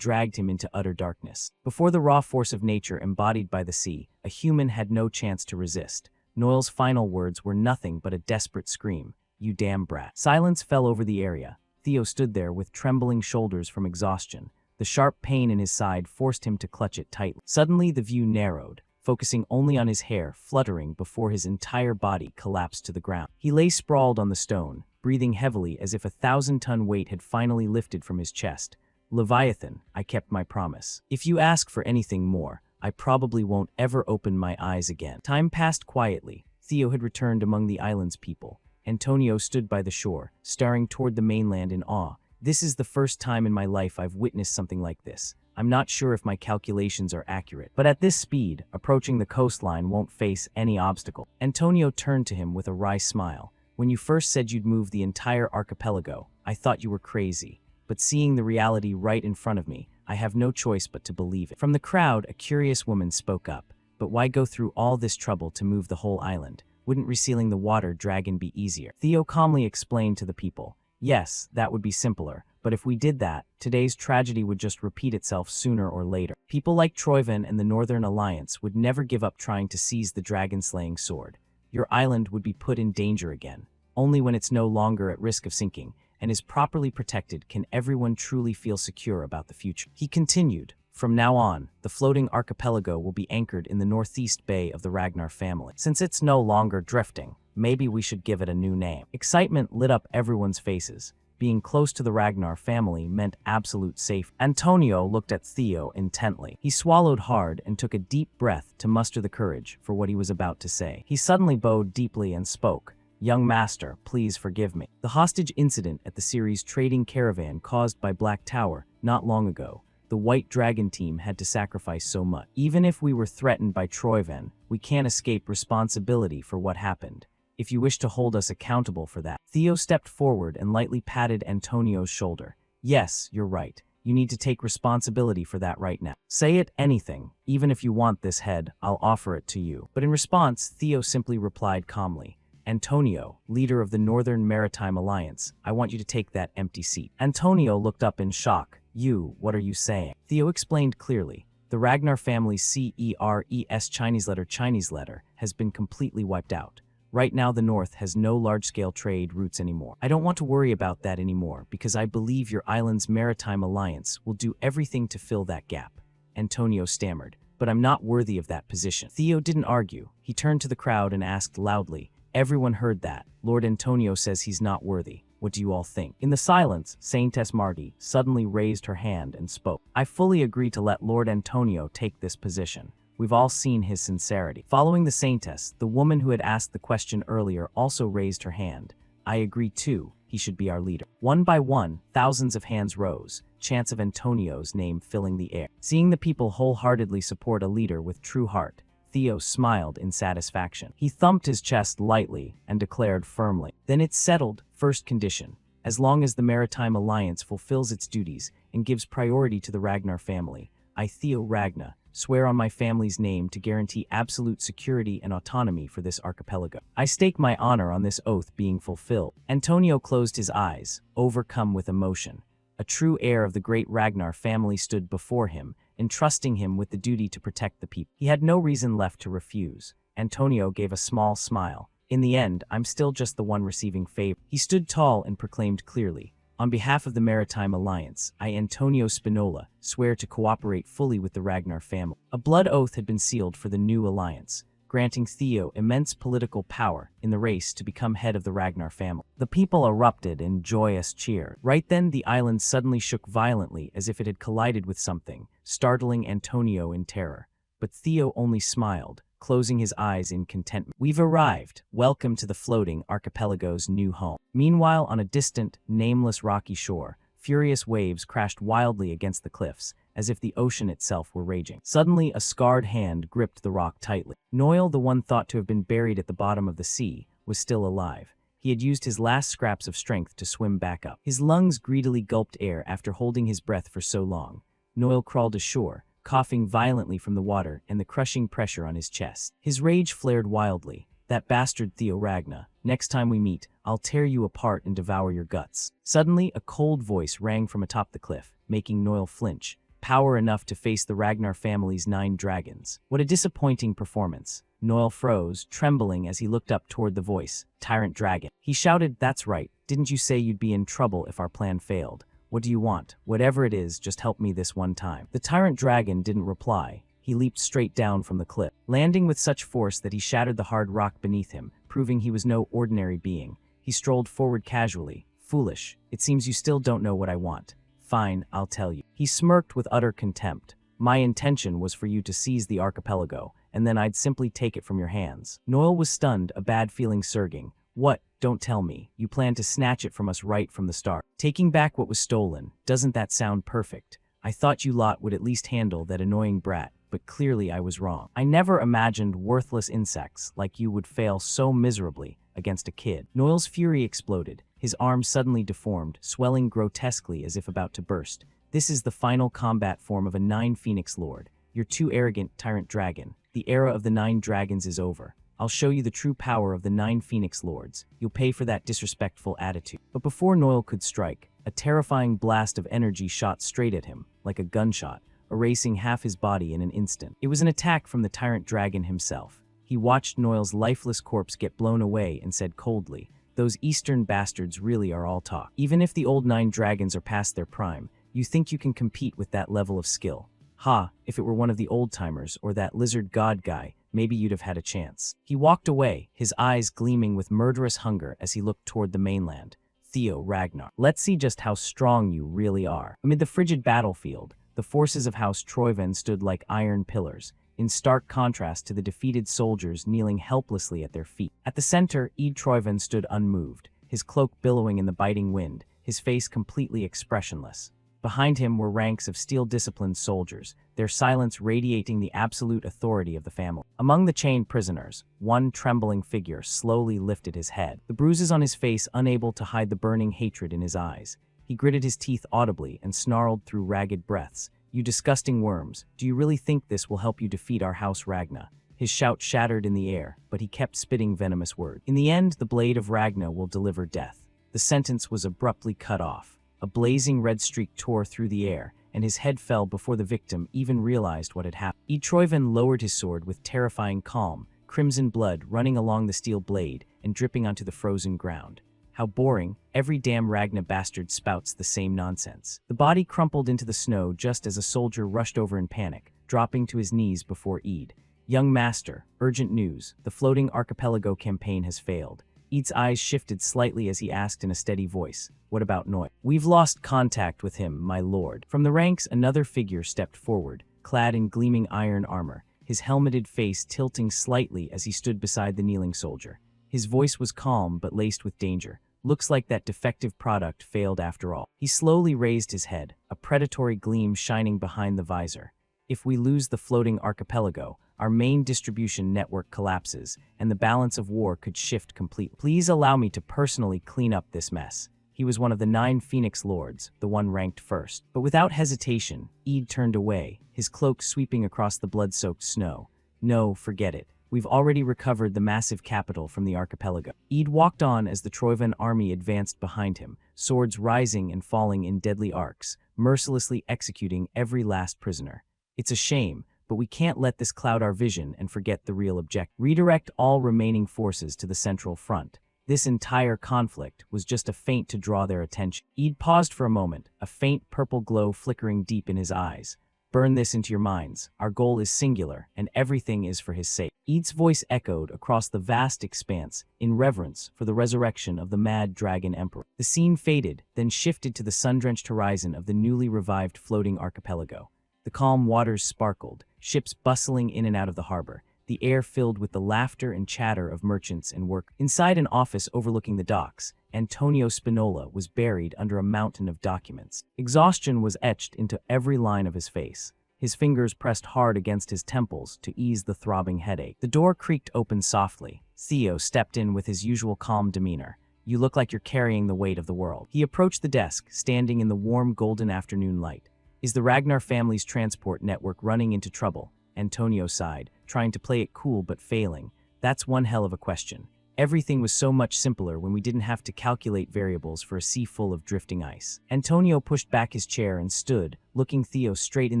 dragged him into utter darkness. Before the raw force of nature embodied by the sea, a human had no chance to resist. Noel's final words were nothing but a desperate scream. You damn brat. Silence fell over the area. Theo stood there with trembling shoulders from exhaustion. The sharp pain in his side forced him to clutch it tightly. Suddenly, the view narrowed, focusing only on his hair fluttering before his entire body collapsed to the ground. He lay sprawled on the stone, breathing heavily as if a 1,000-ton weight had finally lifted from his chest. Leviathan, I kept my promise. If you ask for anything more, I probably won't ever open my eyes again. Time passed quietly. Theo had returned among the island's people. Antonio stood by the shore, staring toward the mainland in awe. This is the first time in my life I've witnessed something like this. I'm not sure if my calculations are accurate, but at this speed, approaching the coastline won't face any obstacle. Antonio turned to him with a wry smile. When you first said you'd move the entire archipelago, I thought you were crazy. But seeing the reality right in front of me, I have no choice but to believe it. From the crowd, a curious woman spoke up. But why go through all this trouble to move the whole island? Wouldn't resealing the water dragon be easier? Theo calmly explained to the people. Yes, that would be simpler, but if we did that, today's tragedy would just repeat itself sooner or later. People like Troyven and the Northern Alliance would never give up trying to seize the dragon-slaying sword. Your island would be put in danger again. Only when it's no longer at risk of sinking and is properly protected can everyone truly feel secure about the future. He continued, from now on, the floating archipelago will be anchored in the northeast bay of the Ragnar family. Since it's no longer drifting, maybe we should give it a new name. Excitement lit up everyone's faces. Being close to the Ragnar family meant absolute safety. Antonio looked at Theo intently. He swallowed hard and took a deep breath to muster the courage for what he was about to say. He suddenly bowed deeply and spoke. Young master, please forgive me. The hostage incident at the series' trading caravan caused by Black Tower not long ago. The White Dragon team had to sacrifice so much. Even if we were threatened by Troyven, we can't escape responsibility for what happened. If you wish to hold us accountable for that. Theo stepped forward and lightly patted Antonio's shoulder. Yes, you're right. You need to take responsibility for that right now. Say it, anything. Even if you want this head, I'll offer it to you. But in response, Theo simply replied calmly. Antonio, leader of the Northern Maritime Alliance, I want you to take that empty seat. Antonio looked up in shock. You, what are you saying? Theo explained clearly. The Ragnar family's CERES Chinese letter has been completely wiped out. Right now the North has no large-scale trade routes anymore. I don't want to worry about that anymore because I believe your island's maritime alliance will do everything to fill that gap. Antonio stammered, but I'm not worthy of that position. Theo didn't argue. He turned to the crowd and asked loudly. Everyone heard that. Lord Antonio says he's not worthy. What do you all think? In the silence, Saintess Marty suddenly raised her hand and spoke. I fully agree to let Lord Antonio take this position. We've all seen his sincerity. Following the Saintess, the woman who had asked the question earlier also raised her hand. I agree too. He should be our leader. One by one, thousands of hands rose, chants of Antonio's name filling the air. Seeing the people wholeheartedly support a leader with true heart, Theo smiled in satisfaction. He thumped his chest lightly and declared firmly. Then it's settled. First condition. As long as the Maritime Alliance fulfills its duties and gives priority to the Ragnar family, I, Theo Ragna, swear on my family's name to guarantee absolute security and autonomy for this archipelago. I stake my honor on this oath being fulfilled. Antonio closed his eyes, overcome with emotion. A true heir of the great Ragnar family stood before him, entrusting him with the duty to protect the people. He had no reason left to refuse. Antonio gave a small smile. In the end, I'm still just the one receiving favor. He stood tall and proclaimed clearly, on behalf of the Maritime Alliance, I, Antonio Spinola, swear to cooperate fully with the Ragnar family. A blood oath had been sealed for the new alliance, granting Theo immense political power in the race to become head of the Ragnar family. The people erupted in joyous cheer. Right then, the island suddenly shook violently as if it had collided with something, startling Antonio in terror. But Theo only smiled, closing his eyes in contentment. We've arrived. Welcome to the floating archipelago's new home. Meanwhile, on a distant, nameless rocky shore, furious waves crashed wildly against the cliffs, as if the ocean itself were raging. Suddenly, a scarred hand gripped the rock tightly. Noel, the one thought to have been buried at the bottom of the sea, was still alive. He had used his last scraps of strength to swim back up. His lungs greedily gulped air after holding his breath for so long. Noel crawled ashore, coughing violently from the water and the crushing pressure on his chest. His rage flared wildly. That bastard Theo Ragna. Next time we meet, I'll tear you apart and devour your guts. Suddenly, a cold voice rang from atop the cliff, making Noel flinch. Power enough to face the Ragnar family's 9 dragons. What a disappointing performance. Noel froze, trembling as he looked up toward the voice. Tyrant Dragon. He shouted, That's right. Didn't you say you'd be in trouble if our plan failed? What do you want? Whatever it is, just help me this one time. The Tyrant Dragon didn't reply. He leaped straight down from the cliff, landing with such force that he shattered the hard rock beneath him, proving he was no ordinary being. He strolled forward casually. Foolish. It seems you still don't know what I want. Fine, I'll tell you. He smirked with utter contempt. My intention was for you to seize the archipelago, and then I'd simply take it from your hands. Noel was stunned, a bad feeling surging. What? Don't tell me. You plan to snatch it from us right from the start. Taking back what was stolen. Doesn't that sound perfect? I thought you lot would at least handle that annoying brat, but clearly I was wrong. I never imagined worthless insects like you would fail so miserably against a kid. Noel's fury exploded. His arm suddenly deformed, swelling grotesquely as if about to burst. This is the final combat form of a 9 Phoenix Lord. You're too arrogant, Tyrant Dragon. The era of the 9 dragons is over. I'll show you the true power of the 9 Phoenix Lords. You'll pay for that disrespectful attitude. But before Noel could strike, a terrifying blast of energy shot straight at him, like a gunshot, erasing half his body in an instant. It was an attack from the Tyrant Dragon himself. He watched Noel's lifeless corpse get blown away and said coldly, Those eastern bastards really are all talk. Even if the old 9 dragons are past their prime, you think you can compete with that level of skill. Ha, if it were one of the old-timers or that lizard god guy, maybe you'd have had a chance. He walked away, his eyes gleaming with murderous hunger as he looked toward the mainland. Theo Ragnar. Let's see just how strong you really are. Amid the frigid battlefield, the forces of House Troyven stood like iron pillars, in stark contrast to the defeated soldiers kneeling helplessly at their feet. At the center, Eid Troiven stood unmoved, his cloak billowing in the biting wind, his face completely expressionless. Behind him were ranks of steel-disciplined soldiers, their silence radiating the absolute authority of the family. Among the chained prisoners, one trembling figure slowly lifted his head, the bruises on his face unable to hide the burning hatred in his eyes. He gritted his teeth audibly and snarled through ragged breaths. "You disgusting worms, do you really think this will help you defeat our House Ragna?" His shout shattered in the air, but he kept spitting venomous words. "In the end, the blade of Ragna will deliver death." The sentence was abruptly cut off. A blazing red streak tore through the air, and his head fell before the victim even realized what had happened. Eid Troiven lowered his sword with terrifying calm, crimson blood running along the steel blade and dripping onto the frozen ground. How boring, every damn Ragna bastard spouts the same nonsense. The body crumpled into the snow just as a soldier rushed over in panic, dropping to his knees before Eid. "Young master, urgent news, the floating archipelago campaign has failed." Eid's eyes shifted slightly as he asked in a steady voice, "What about Noy?" "We've lost contact with him, my lord." From the ranks, another figure stepped forward, clad in gleaming iron armor, his helmeted face tilting slightly as he stood beside the kneeling soldier. His voice was calm but laced with danger. "Looks like that defective product failed after all." He slowly raised his head, a predatory gleam shining behind the visor. "If we lose the floating archipelago, our main distribution network collapses, and the balance of war could shift completely. Please allow me to personally clean up this mess." He was one of the 9 Phoenix Lords, the one ranked first. But without hesitation, Eid turned away, his cloak sweeping across the blood-soaked snow. "No, forget it. We've already recovered the massive capital from the archipelago." Eid walked on as the Troiven army advanced behind him, swords rising and falling in deadly arcs, mercilessly executing every last prisoner. "It's a shame, but we can't let this cloud our vision and forget the real objective. Redirect all remaining forces to the central front." This entire conflict was just a feint to draw their attention. Eid paused for a moment, a faint purple glow flickering deep in his eyes. "Burn this into your minds. Our goal is singular, and everything is for his sake." Eid's voice echoed across the vast expanse, in reverence for the resurrection of the mad dragon emperor. The scene faded, then shifted to the sun-drenched horizon of the newly revived floating archipelago. The calm waters sparkled, ships bustling in and out of the harbor, the air filled with the laughter and chatter of merchants and workers. Inside an office overlooking the docks, Antonio Spinola was buried under a mountain of documents. Exhaustion was etched into every line of his face. His fingers pressed hard against his temples to ease the throbbing headache. The door creaked open softly. Theo stepped in with his usual calm demeanor. "You look like you're carrying the weight of the world." He approached the desk, standing in the warm golden afternoon light. "Is the Ragnar family's transport network running into trouble?" Antonio sighed, trying to play it cool but failing. "That's one hell of a question. Everything was so much simpler when we didn't have to calculate variables for a sea full of drifting ice." Antonio pushed back his chair and stood, looking Theo straight in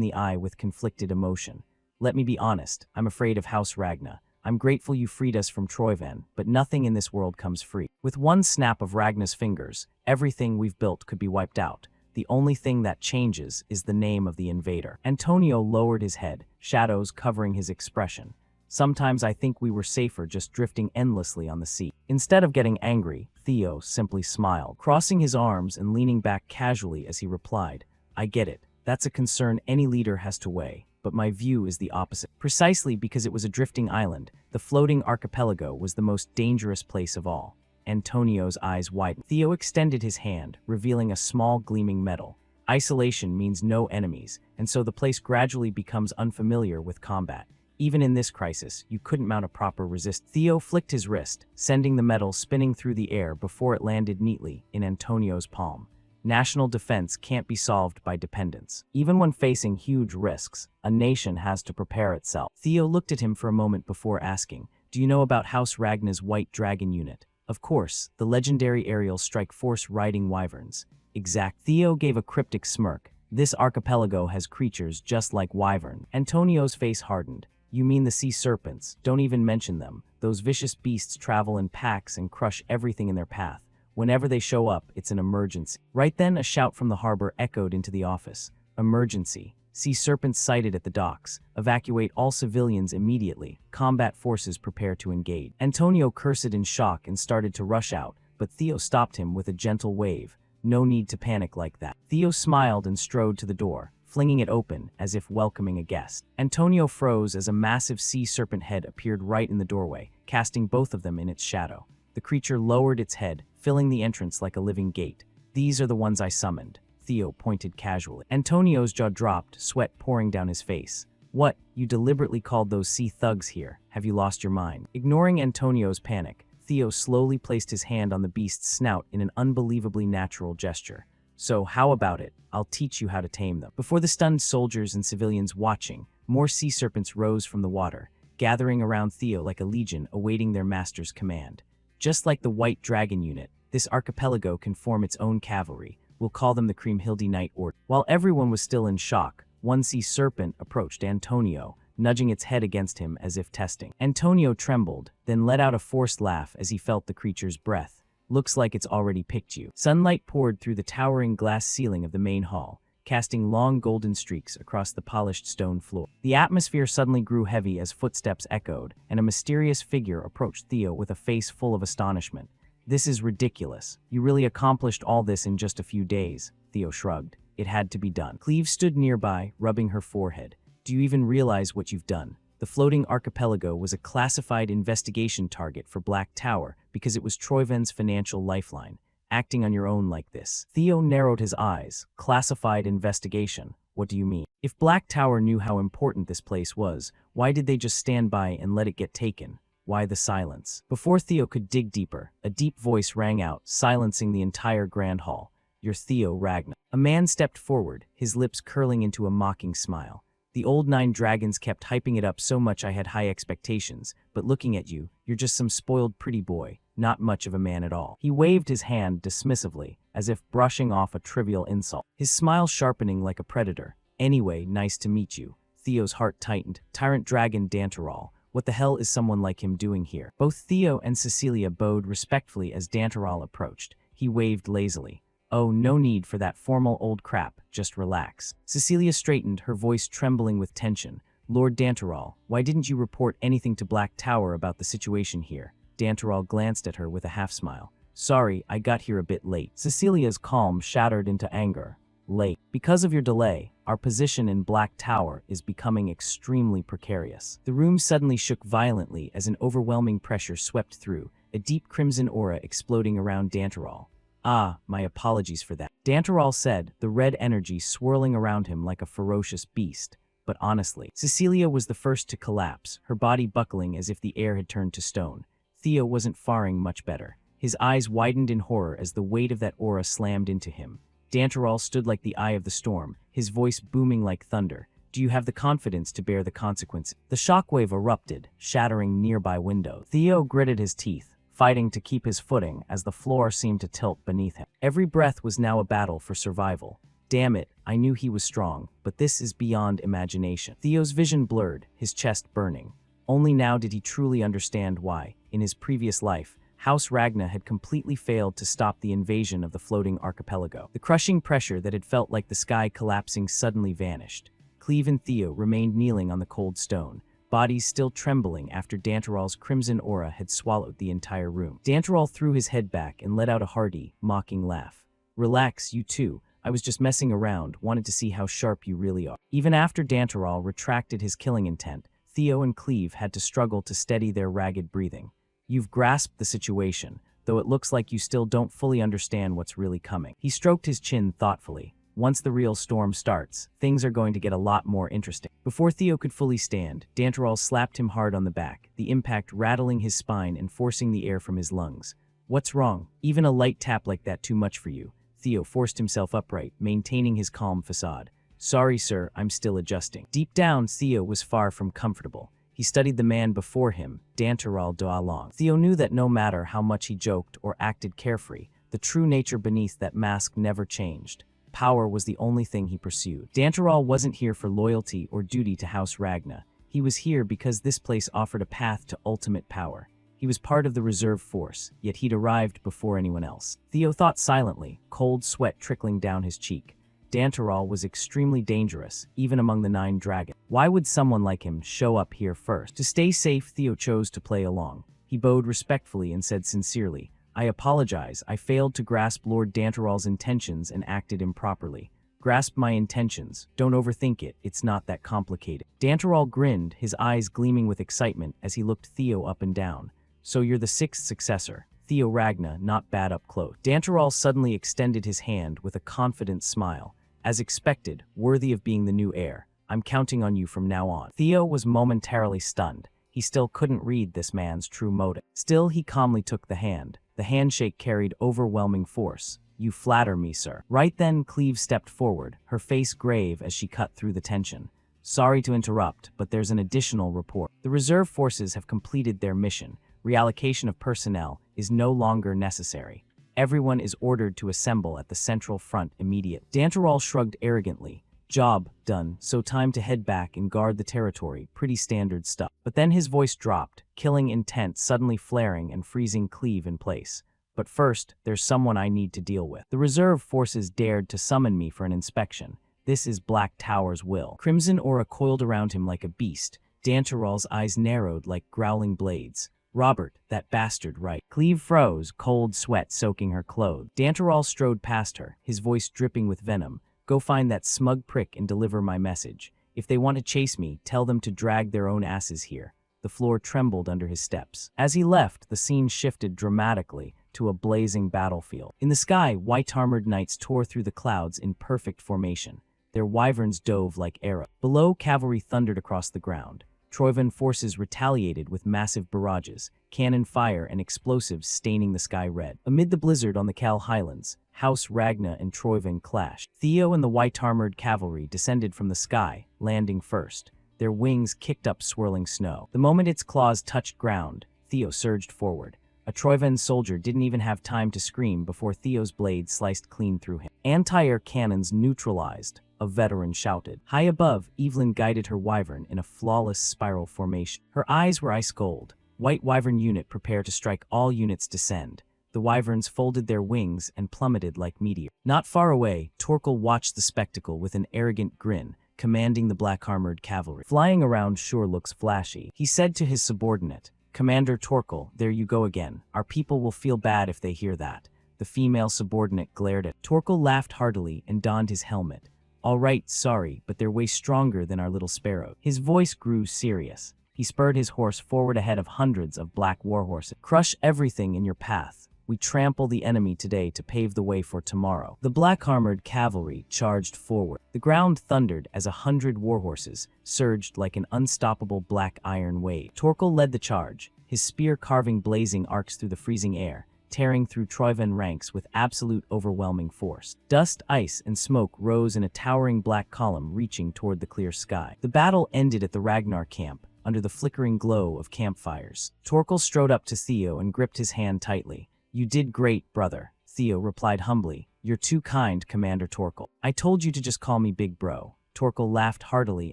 the eye with conflicted emotion. "Let me be honest, I'm afraid of House Ragna. I'm grateful you freed us from Troiven, but nothing in this world comes free. With one snap of Ragna's fingers, everything we've built could be wiped out. The only thing that changes is the name of the invader." Antonio lowered his head, shadows covering his expression. "Sometimes I think we were safer just drifting endlessly on the sea." Instead of getting angry, Theo simply smiled, crossing his arms and leaning back casually as he replied, "I get it. That's a concern any leader has to weigh, but my view is the opposite. Precisely because it was a drifting island, the floating archipelago was the most dangerous place of all." Antonio's eyes widened. Theo extended his hand, revealing a small gleaming metal. "Isolation means no enemies, and so the place gradually becomes unfamiliar with combat. Even in this crisis, you couldn't mount a proper resist." Theo flicked his wrist, sending the metal spinning through the air before it landed neatly in Antonio's palm. "National defense can't be solved by dependence. Even when facing huge risks, a nation has to prepare itself." Theo looked at him for a moment before asking, "Do you know about House Ragna's White Dragon unit?" "Of course, the legendary aerial strike force riding wyverns." "Exact." Theo gave a cryptic smirk. "This archipelago has creatures just like wyvern." Antonio's face hardened. "You mean the sea serpents? Don't even mention them. Those vicious beasts travel in packs and crush everything in their path. Whenever they show up, it's an emergency." Right then, a shout from the harbor echoed into the office. "Emergency. Sea serpents sighted at the docks. Evacuate all civilians immediately. Combat forces prepare to engage." Antonio cursed in shock and started to rush out, but Theo stopped him with a gentle wave. "No need to panic like that." Theo smiled and strode to the door, flinging it open as if welcoming a guest. Antonio froze as a massive sea serpent head appeared right in the doorway, casting both of them in its shadow. The creature lowered its head, filling the entrance like a living gate. "These are the ones I summoned," Theo pointed casually. Antonio's jaw dropped, sweat pouring down his face. "What? You deliberately called those sea thugs here? Have you lost your mind?" Ignoring Antonio's panic, Theo slowly placed his hand on the beast's snout in an unbelievably natural gesture. "So, how about it? I'll teach you how to tame them." Before the stunned soldiers and civilians watching, more sea serpents rose from the water, gathering around Theo like a legion awaiting their master's command. Just like the White Dragon Unit, this archipelago can form its own cavalry. We'll call them the Kriemhilde Knight Order. While everyone was still in shock, one sea serpent approached Antonio, nudging its head against him as if testing. Antonio trembled, then let out a forced laugh as he felt the creature's breath. "Looks like it's already picked you." Sunlight poured through the towering glass ceiling of the main hall, casting long golden streaks across the polished stone floor. The atmosphere suddenly grew heavy as footsteps echoed, and a mysterious figure approached Theo with a face full of astonishment. "This is ridiculous. You really accomplished all this in just a few days," Theo shrugged. "It had to be done." Cleve stood nearby, rubbing her forehead. "Do you even realize what you've done? The floating archipelago was a classified investigation target for Black Tower because it was Troyven's financial lifeline. Acting on your own like this." Theo narrowed his eyes. "Classified investigation? What do you mean? If Black Tower knew how important this place was, why did they just stand by and let it get taken? Why the silence?" Before Theo could dig deeper, a deep voice rang out, silencing the entire grand hall. "You're Theo Ragnar." A man stepped forward, his lips curling into a mocking smile. "The old 9 dragons kept hyping it up so much I had high expectations, but looking at you, you're just some spoiled pretty boy, not much of a man at all." He waved his hand dismissively, as if brushing off a trivial insult, his smile sharpening like a predator. "Anyway, nice to meet you." Theo's heart tightened. "Tyrant Dragon Danteral. What the hell is someone like him doing here?" Both Theo and Cecilia bowed respectfully as Danteral approached. He waved lazily. "Oh, no need for that formal old crap, just relax." Cecilia straightened, her voice trembling with tension. "Lord Danteral, why didn't you report anything to Black Tower about the situation here?" Danteral glanced at her with a half-smile. "Sorry, I got here a bit late." Cecilia's calm shattered into anger. "Late? Because of your delay, our position in Black Tower is becoming extremely precarious." The room suddenly shook violently as an overwhelming pressure swept through, a deep crimson aura exploding around Danteral. "Ah, my apologies for that," Danteral said, the red energy swirling around him like a ferocious beast. "But honestly." Cecilia was the first to collapse, her body buckling as if the air had turned to stone. Theo wasn't faring much better. His eyes widened in horror as the weight of that aura slammed into him. Danteral stood like the eye of the storm, his voice booming like thunder. "Do you have the confidence to bear the consequences?" The shockwave erupted, shattering nearby windows. Theo gritted his teeth, fighting to keep his footing as the floor seemed to tilt beneath him. Every breath was now a battle for survival. Damn it, I knew he was strong, but this is beyond imagination. Theo's vision blurred, his chest burning. Only now did he truly understand why, in his previous life, House Ragna had completely failed to stop the invasion of the floating archipelago. The crushing pressure that had felt like the sky collapsing suddenly vanished. Cleve and Theo remained kneeling on the cold stone, bodies still trembling after Danteral's crimson aura had swallowed the entire room. Danteral threw his head back and let out a hearty, mocking laugh. "Relax, you two. I was just messing around, wanted to see how sharp you really are." Even after Danteral retracted his killing intent, Theo and Cleve had to struggle to steady their ragged breathing. "You've grasped the situation, though it looks like you still don't fully understand what's really coming." He stroked his chin thoughtfully. "Once the real storm starts, things are going to get a lot more interesting." Before Theo could fully stand, Danteral slapped him hard on the back, the impact rattling his spine and forcing the air from his lungs. "What's wrong? Even a light tap like that too much for you?" Theo forced himself upright, maintaining his calm facade. "Sorry, sir, I'm still adjusting." Deep down, Theo was far from comfortable. He studied the man before him, Danteral Doalong. Theo knew that no matter how much he joked or acted carefree, the true nature beneath that mask never changed. Power was the only thing he pursued. Danteral wasn't here for loyalty or duty to House Ragna. He was here because this place offered a path to ultimate power. He was part of the reserve force, yet he'd arrived before anyone else. Theo thought silently, cold sweat trickling down his cheek. Danteral was extremely dangerous, even among the 9 dragons. Why would someone like him show up here first? To stay safe, Theo chose to play along. He bowed respectfully and said sincerely, "I apologize, I failed to grasp Lord Danteral's intentions and acted improperly." Grasp my intentions. Don't overthink it. It's not that complicated. Danterol grinned, his eyes gleaming with excitement as he looked Theo up and down. So you're the sixth successor. Theo Ragna, not bad up close. Danterol suddenly extended his hand with a confident smile. As expected, worthy of being the new heir. I'm counting on you from now on. Theo was momentarily stunned. He still couldn't read this man's true motive. Still, he calmly took the hand. The handshake carried overwhelming force. You flatter me, sir. Right then, Cleve stepped forward, her face grave as she cut through the tension. Sorry to interrupt, but there's an additional report. The reserve forces have completed their mission. Reallocation of personnel is no longer necessary. Everyone is ordered to assemble at the central front immediately. Danterol shrugged arrogantly. Job done, so time to head back and guard the territory. Pretty standard stuff. But then his voice dropped, killing intent suddenly flaring and freezing Cleve in place. But first, there's someone I need to deal with. The reserve forces dared to summon me for an inspection. This is Black Tower's will. Crimson aura coiled around him like a beast. Danterol's eyes narrowed like growling blades. Robert, that bastard, right? Cleve froze, cold sweat soaking her clothes. Danterol strode past her, his voice dripping with venom. Go find that smug prick and deliver my message. If they want to chase me, tell them to drag their own asses here. The floor trembled under his steps. As he left, the scene shifted dramatically to a blazing battlefield. In the sky, white-armored knights tore through the clouds in perfect formation. Their wyverns dove like arrows. Below, cavalry thundered across the ground. Troivan forces retaliated with massive barrages, cannon fire and explosives staining the sky red. Amid the blizzard on the Cal Highlands, House Ragna and Troivan clashed. Theo and the white-armored cavalry descended from the sky, landing first. Their wings kicked up swirling snow. The moment its claws touched ground, Theo surged forward. A Troivan soldier didn't even have time to scream before Theo's blade sliced clean through him. Anti-air cannons neutralized, a veteran shouted. High above, Evelyn guided her wyvern in a flawless spiral formation. Her eyes were ice cold. White wyvern unit prepare to strike, all units descend. The wyverns folded their wings and plummeted like meteors. Not far away, Torkel watched the spectacle with an arrogant grin, commanding the black-armored cavalry. Flying around sure looks flashy, he said to his subordinate. Commander Torkel, there you go again. Our people will feel bad if they hear that. The female subordinate glared at. Torkel laughed heartily and donned his helmet. All right, sorry, but they're way stronger than our little sparrow. His voice grew serious. He spurred his horse forward ahead of hundreds of black warhorses. Crush everything in your path. We trample the enemy today to pave the way for tomorrow. The black-armored cavalry charged forward. The ground thundered as 100 warhorses surged like an unstoppable black iron wave. Torkel led the charge, his spear carving blazing arcs through the freezing air, tearing through Troivan ranks with absolute overwhelming force. Dust, ice, and smoke rose in a towering black column reaching toward the clear sky. The battle ended at the Ragnar camp, under the flickering glow of campfires. Torkel strode up to Theo and gripped his hand tightly. You did great, brother, Theo replied humbly. You're too kind, Commander Torkel. I told you to just call me Big Bro. Torkel laughed heartily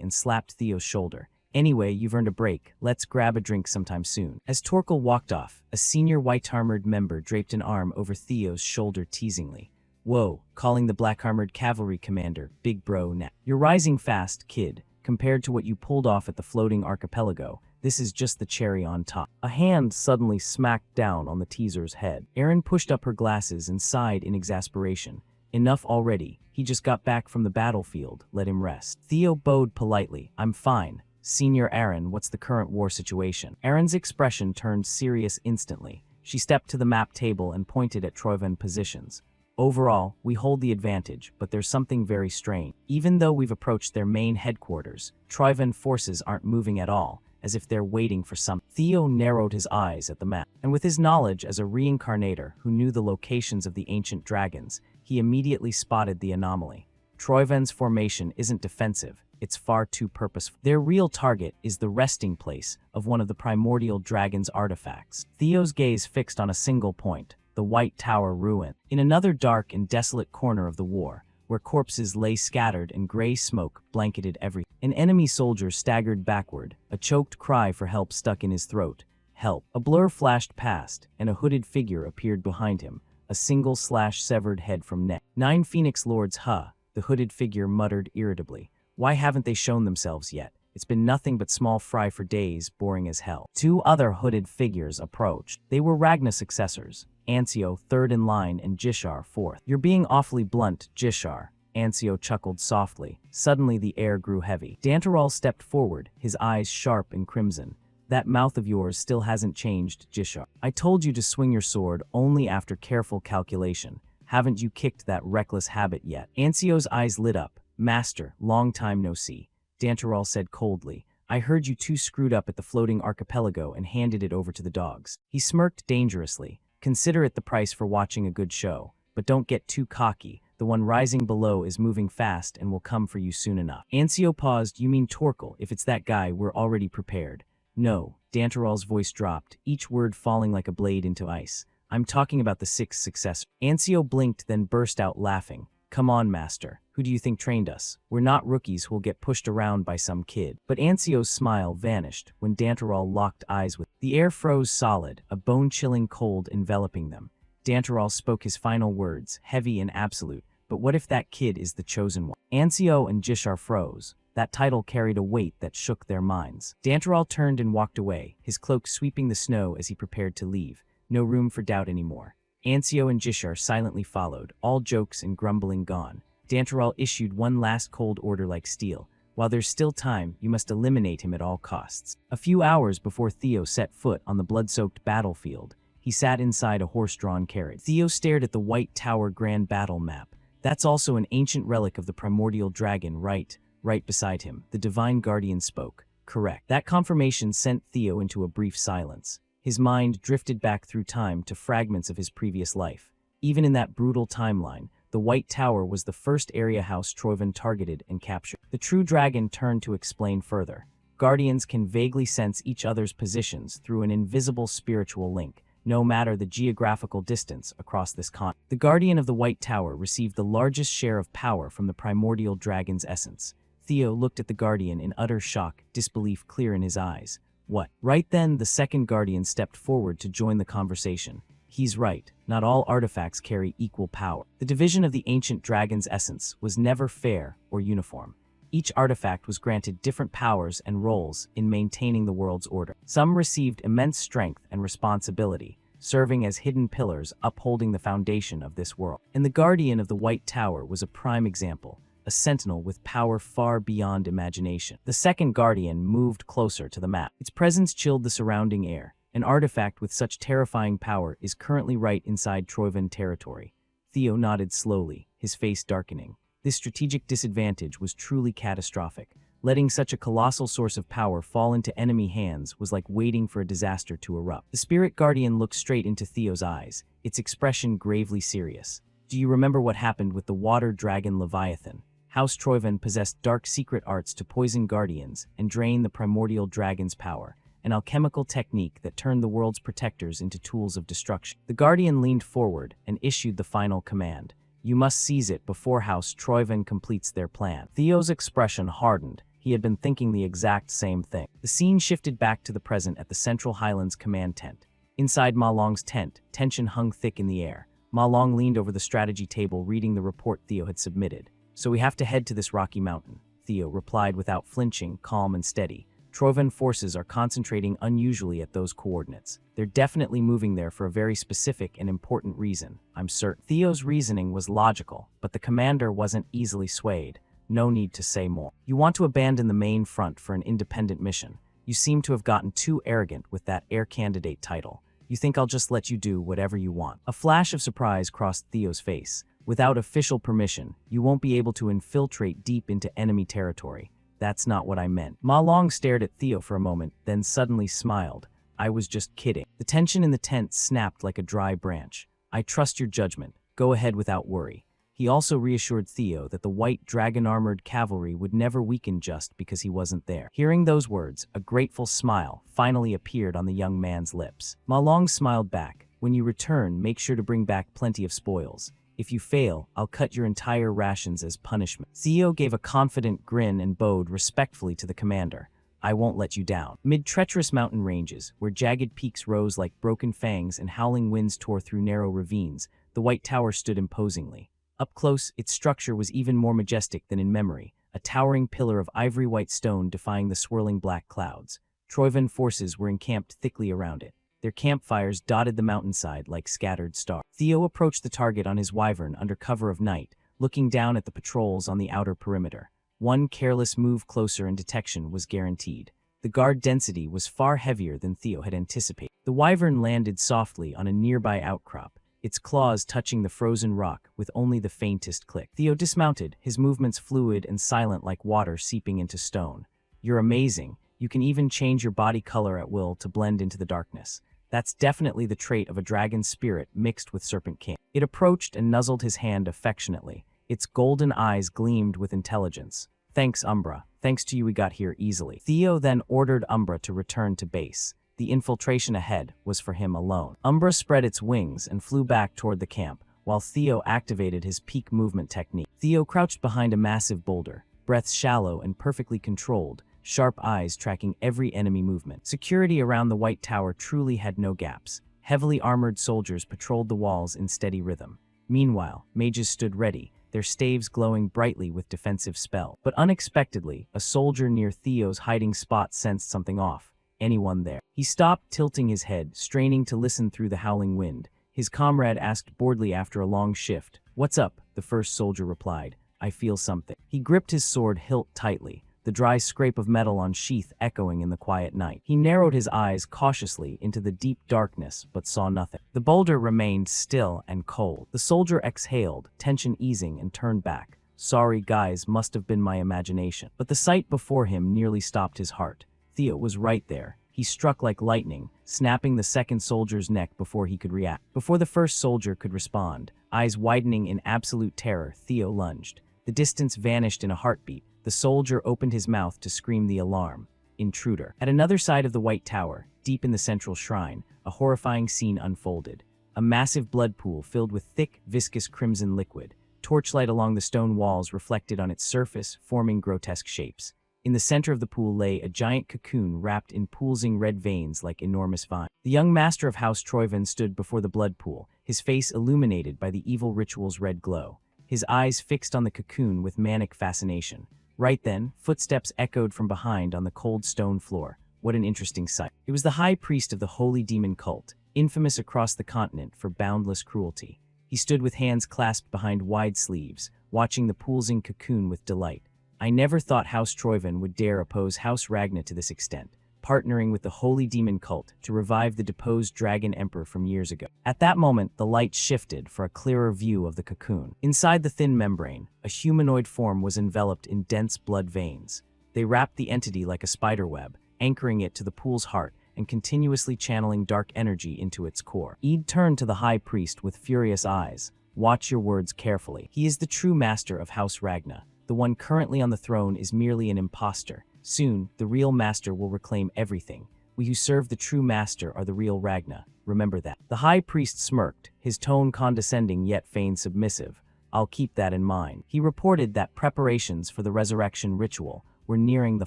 and slapped Theo's shoulder. Anyway, you've earned a break. Let's grab a drink sometime soon. As Torkel walked off, a senior white-armored member draped an arm over Theo's shoulder teasingly. Whoa, calling the black-armored cavalry commander Big Bro now. You're rising fast, kid. Compared to what you pulled off at the floating archipelago, this is just the cherry on top. A hand suddenly smacked down on the teaser's head. Aaron pushed up her glasses and sighed in exasperation. Enough already. He just got back from the battlefield. Let him rest. Theo bowed politely. I'm fine. Senior Aaron, what's the current war situation? Aaron's expression turned serious instantly. She stepped to the map table and pointed at Troivan positions. Overall, we hold the advantage, but there's something very strange. Even though we've approached their main headquarters, Troivan forces aren't moving at all, as if they're waiting for something. Theo narrowed his eyes at the map, and with his knowledge as a reincarnator who knew the locations of the ancient dragons, he immediately spotted the anomaly. Troivan's formation isn't defensive, it's far too purposeful. Their real target is the resting place of one of the primordial dragon's artifacts. Theo's gaze fixed on a single point, the White Tower ruin. In another dark and desolate corner of the war, where corpses lay scattered and gray smoke blanketed everything, an enemy soldier staggered backward, a choked cry for help stuck in his throat. Help. A blur flashed past, and a hooded figure appeared behind him, a single severed head from neck. 9 Phoenix Lords, huh? The hooded figure muttered irritably. Why haven't they shown themselves yet? It's been nothing but small fry for days, boring as hell. 2 other hooded figures approached. They were Ragna's successors, Ancio, third in line, and Jishar, fourth. You're being awfully blunt, Jishar, Ancio chuckled softly. Suddenly the air grew heavy. Dantaral stepped forward, his eyes sharp and crimson. That mouth of yours still hasn't changed, Jishar. I told you to swing your sword only after careful calculation. Haven't you kicked that reckless habit yet? Ancio's eyes lit up. Master, long time no see. Dantaral said coldly. I heard you two screwed up at the floating archipelago and handed it over to the dogs. He smirked dangerously. Consider it the price for watching a good show. But don't get too cocky. The one rising below is moving fast and will come for you soon enough. Ancio paused. You mean Torkel? If it's that guy, we're already prepared. No, Dantaral's voice dropped, each word falling like a blade into ice. I'm talking about the sixth successor. Ancio blinked, then burst out laughing. Come on, master. Who do you think trained us? We're not rookies who'll get pushed around by some kid. But Ancio's smile vanished when Dantaral locked eyes with. The air froze solid, a bone-chilling cold enveloping them. Dantaral spoke his final words, heavy and absolute. But what if that kid is the chosen one? Ancio and Jishar froze. That title carried a weight that shook their minds. Dantaral turned and walked away, his cloak sweeping the snow as he prepared to leave. No room for doubt anymore. Ancio and Jishar silently followed, all jokes and grumbling gone. Dantaral issued one last cold order like steel. While there's still time, you must eliminate him at all costs. A few hours before Theo set foot on the blood-soaked battlefield, he sat inside a horse-drawn carriage. Theo stared at the White Tower Grand Battle map. That's also an ancient relic of the primordial dragon, right beside him. The Divine Guardian spoke. Correct. That confirmation sent Theo into a brief silence. His mind drifted back through time to fragments of his previous life. Even in that brutal timeline, the White Tower was the first area house Troivan targeted and captured. The true dragon turned to explain further. Guardians can vaguely sense each other's positions through an invisible spiritual link, no matter the geographical distance across this continent. The Guardian of the White Tower received the largest share of power from the primordial dragon's essence. Theo looked at the Guardian in utter shock, disbelief clear in his eyes. What? Right then, the second Guardian stepped forward to join the conversation. He's right. Not all artifacts carry equal power. The division of the ancient dragon's essence was never fair or uniform. Each artifact was granted different powers and roles in maintaining the world's order. Some received immense strength and responsibility, serving as hidden pillars upholding the foundation of this world. And the Guardian of the White Tower was a prime example. A sentinel with power far beyond imagination. The second Guardian moved closer to the map. Its presence chilled the surrounding air. An artifact with such terrifying power is currently right inside Troivan territory. Theo nodded slowly, his face darkening. This strategic disadvantage was truly catastrophic. Letting such a colossal source of power fall into enemy hands was like waiting for a disaster to erupt. The Spirit Guardian looked straight into Theo's eyes, its expression gravely serious. Do you remember what happened with the water dragon Leviathan? House Troivan possessed dark secret arts to poison guardians and drain the primordial dragon's power, an alchemical technique that turned the world's protectors into tools of destruction. The Guardian leaned forward and issued the final command. You must seize it before House Troivan completes their plan. Theo's expression hardened. He had been thinking the exact same thing. The scene shifted back to the present at the Central Highlands command tent. Inside Ma Long's tent, tension hung thick in the air. Ma Long leaned over the strategy table reading the report Theo had submitted. So we have to head to this rocky mountain, Theo replied without flinching, calm and steady. Troivan forces are concentrating unusually at those coordinates. They're definitely moving there for a very specific and important reason, I'm certain. Theo's reasoning was logical, but the commander wasn't easily swayed. No need to say more. You want to abandon the main front for an independent mission. You seem to have gotten too arrogant with that air candidate title. You think I'll just let you do whatever you want. A flash of surprise crossed Theo's face. Without official permission, you won't be able to infiltrate deep into enemy territory. That's not what I meant. Ma Long stared at Theo for a moment, then suddenly smiled. I was just kidding. The tension in the tent snapped like a dry branch. I trust your judgment. Go ahead without worry. He also reassured Theo that the white dragon-armored cavalry would never weaken just because he wasn't there. Hearing those words, a grateful smile finally appeared on the young man's lips. Ma Long smiled back. When you return, make sure to bring back plenty of spoils. If you fail, I'll cut your entire rations as punishment. Theo gave a confident grin and bowed respectfully to the commander. I won't let you down. Mid treacherous mountain ranges, where jagged peaks rose like broken fangs and howling winds tore through narrow ravines, the White Tower stood imposingly. Up close, its structure was even more majestic than in memory, a towering pillar of ivory-white stone defying the swirling black clouds. Troivan forces were encamped thickly around it. Their campfires dotted the mountainside like scattered stars. Theo approached the target on his wyvern under cover of night, looking down at the patrols on the outer perimeter. One careless move closer and detection was guaranteed. The guard density was far heavier than Theo had anticipated. The wyvern landed softly on a nearby outcrop, its claws touching the frozen rock with only the faintest click. Theo dismounted, his movements fluid and silent like water seeping into stone. "You're amazing. You can even change your body color at will to blend into the darkness. That's definitely the trait of a dragon spirit mixed with Serpent King." It approached and nuzzled his hand affectionately. Its golden eyes gleamed with intelligence. "Thanks, Umbra. Thanks to you we got here easily." Theo then ordered Umbra to return to base. The infiltration ahead was for him alone. Umbra spread its wings and flew back toward the camp, while Theo activated his peak movement technique. Theo crouched behind a massive boulder, breaths shallow and perfectly controlled, sharp eyes tracking every enemy movement. Security around the White Tower truly had no gaps. Heavily armored soldiers patrolled the walls in steady rhythm. Meanwhile, mages stood ready, their staves glowing brightly with defensive spell. But unexpectedly, a soldier near Theo's hiding spot sensed something off. Anyone there? He stopped, tilting his head, straining to listen through the howling wind. His comrade asked boredly after a long shift. "What's up?" the first soldier replied. "I feel something." He gripped his sword hilt tightly, the dry scrape of metal on sheath echoing in the quiet night. He narrowed his eyes cautiously into the deep darkness, but saw nothing. The boulder remained still and cold. The soldier exhaled, tension easing, and turned back. "Sorry, guys, must have been my imagination." But the sight before him nearly stopped his heart. Theo was right there. He struck like lightning, snapping the second soldier's neck before he could react. Before the first soldier could respond, eyes widening in absolute terror, Theo lunged. The distance vanished in a heartbeat. The soldier opened his mouth to scream the alarm. Intruder. At another side of the White Tower, deep in the central shrine, a horrifying scene unfolded. A massive blood pool filled with thick, viscous crimson liquid. Torchlight along the stone walls reflected on its surface, forming grotesque shapes. In the center of the pool lay a giant cocoon wrapped in pulsing red veins like enormous vines. The young master of House Troyven stood before the blood pool, his face illuminated by the evil ritual's red glow. His eyes fixed on the cocoon with manic fascination. Right then, footsteps echoed from behind on the cold stone floor. What an interesting sight. It was the high priest of the holy demon cult, infamous across the continent for boundless cruelty. He stood with hands clasped behind wide sleeves, watching the pulsing cocoon with delight. "I never thought House Troyven would dare oppose House Ragna to this extent, partnering with the holy demon cult to revive the deposed dragon emperor from years ago." At that moment, the light shifted for a clearer view of the cocoon. Inside the thin membrane, a humanoid form was enveloped in dense blood veins. They wrapped the entity like a spiderweb, anchoring it to the pool's heart and continuously channeling dark energy into its core. Eid turned to the high priest with furious eyes. "Watch your words carefully. He is the true master of House Ragna. The one currently on the throne is merely an imposter. Soon, the real master will reclaim everything. We who serve the true master are the real Ragna. Remember that." The high priest smirked, his tone condescending yet feigned submissive. "I'll keep that in mind." He reported that preparations for the resurrection ritual were nearing the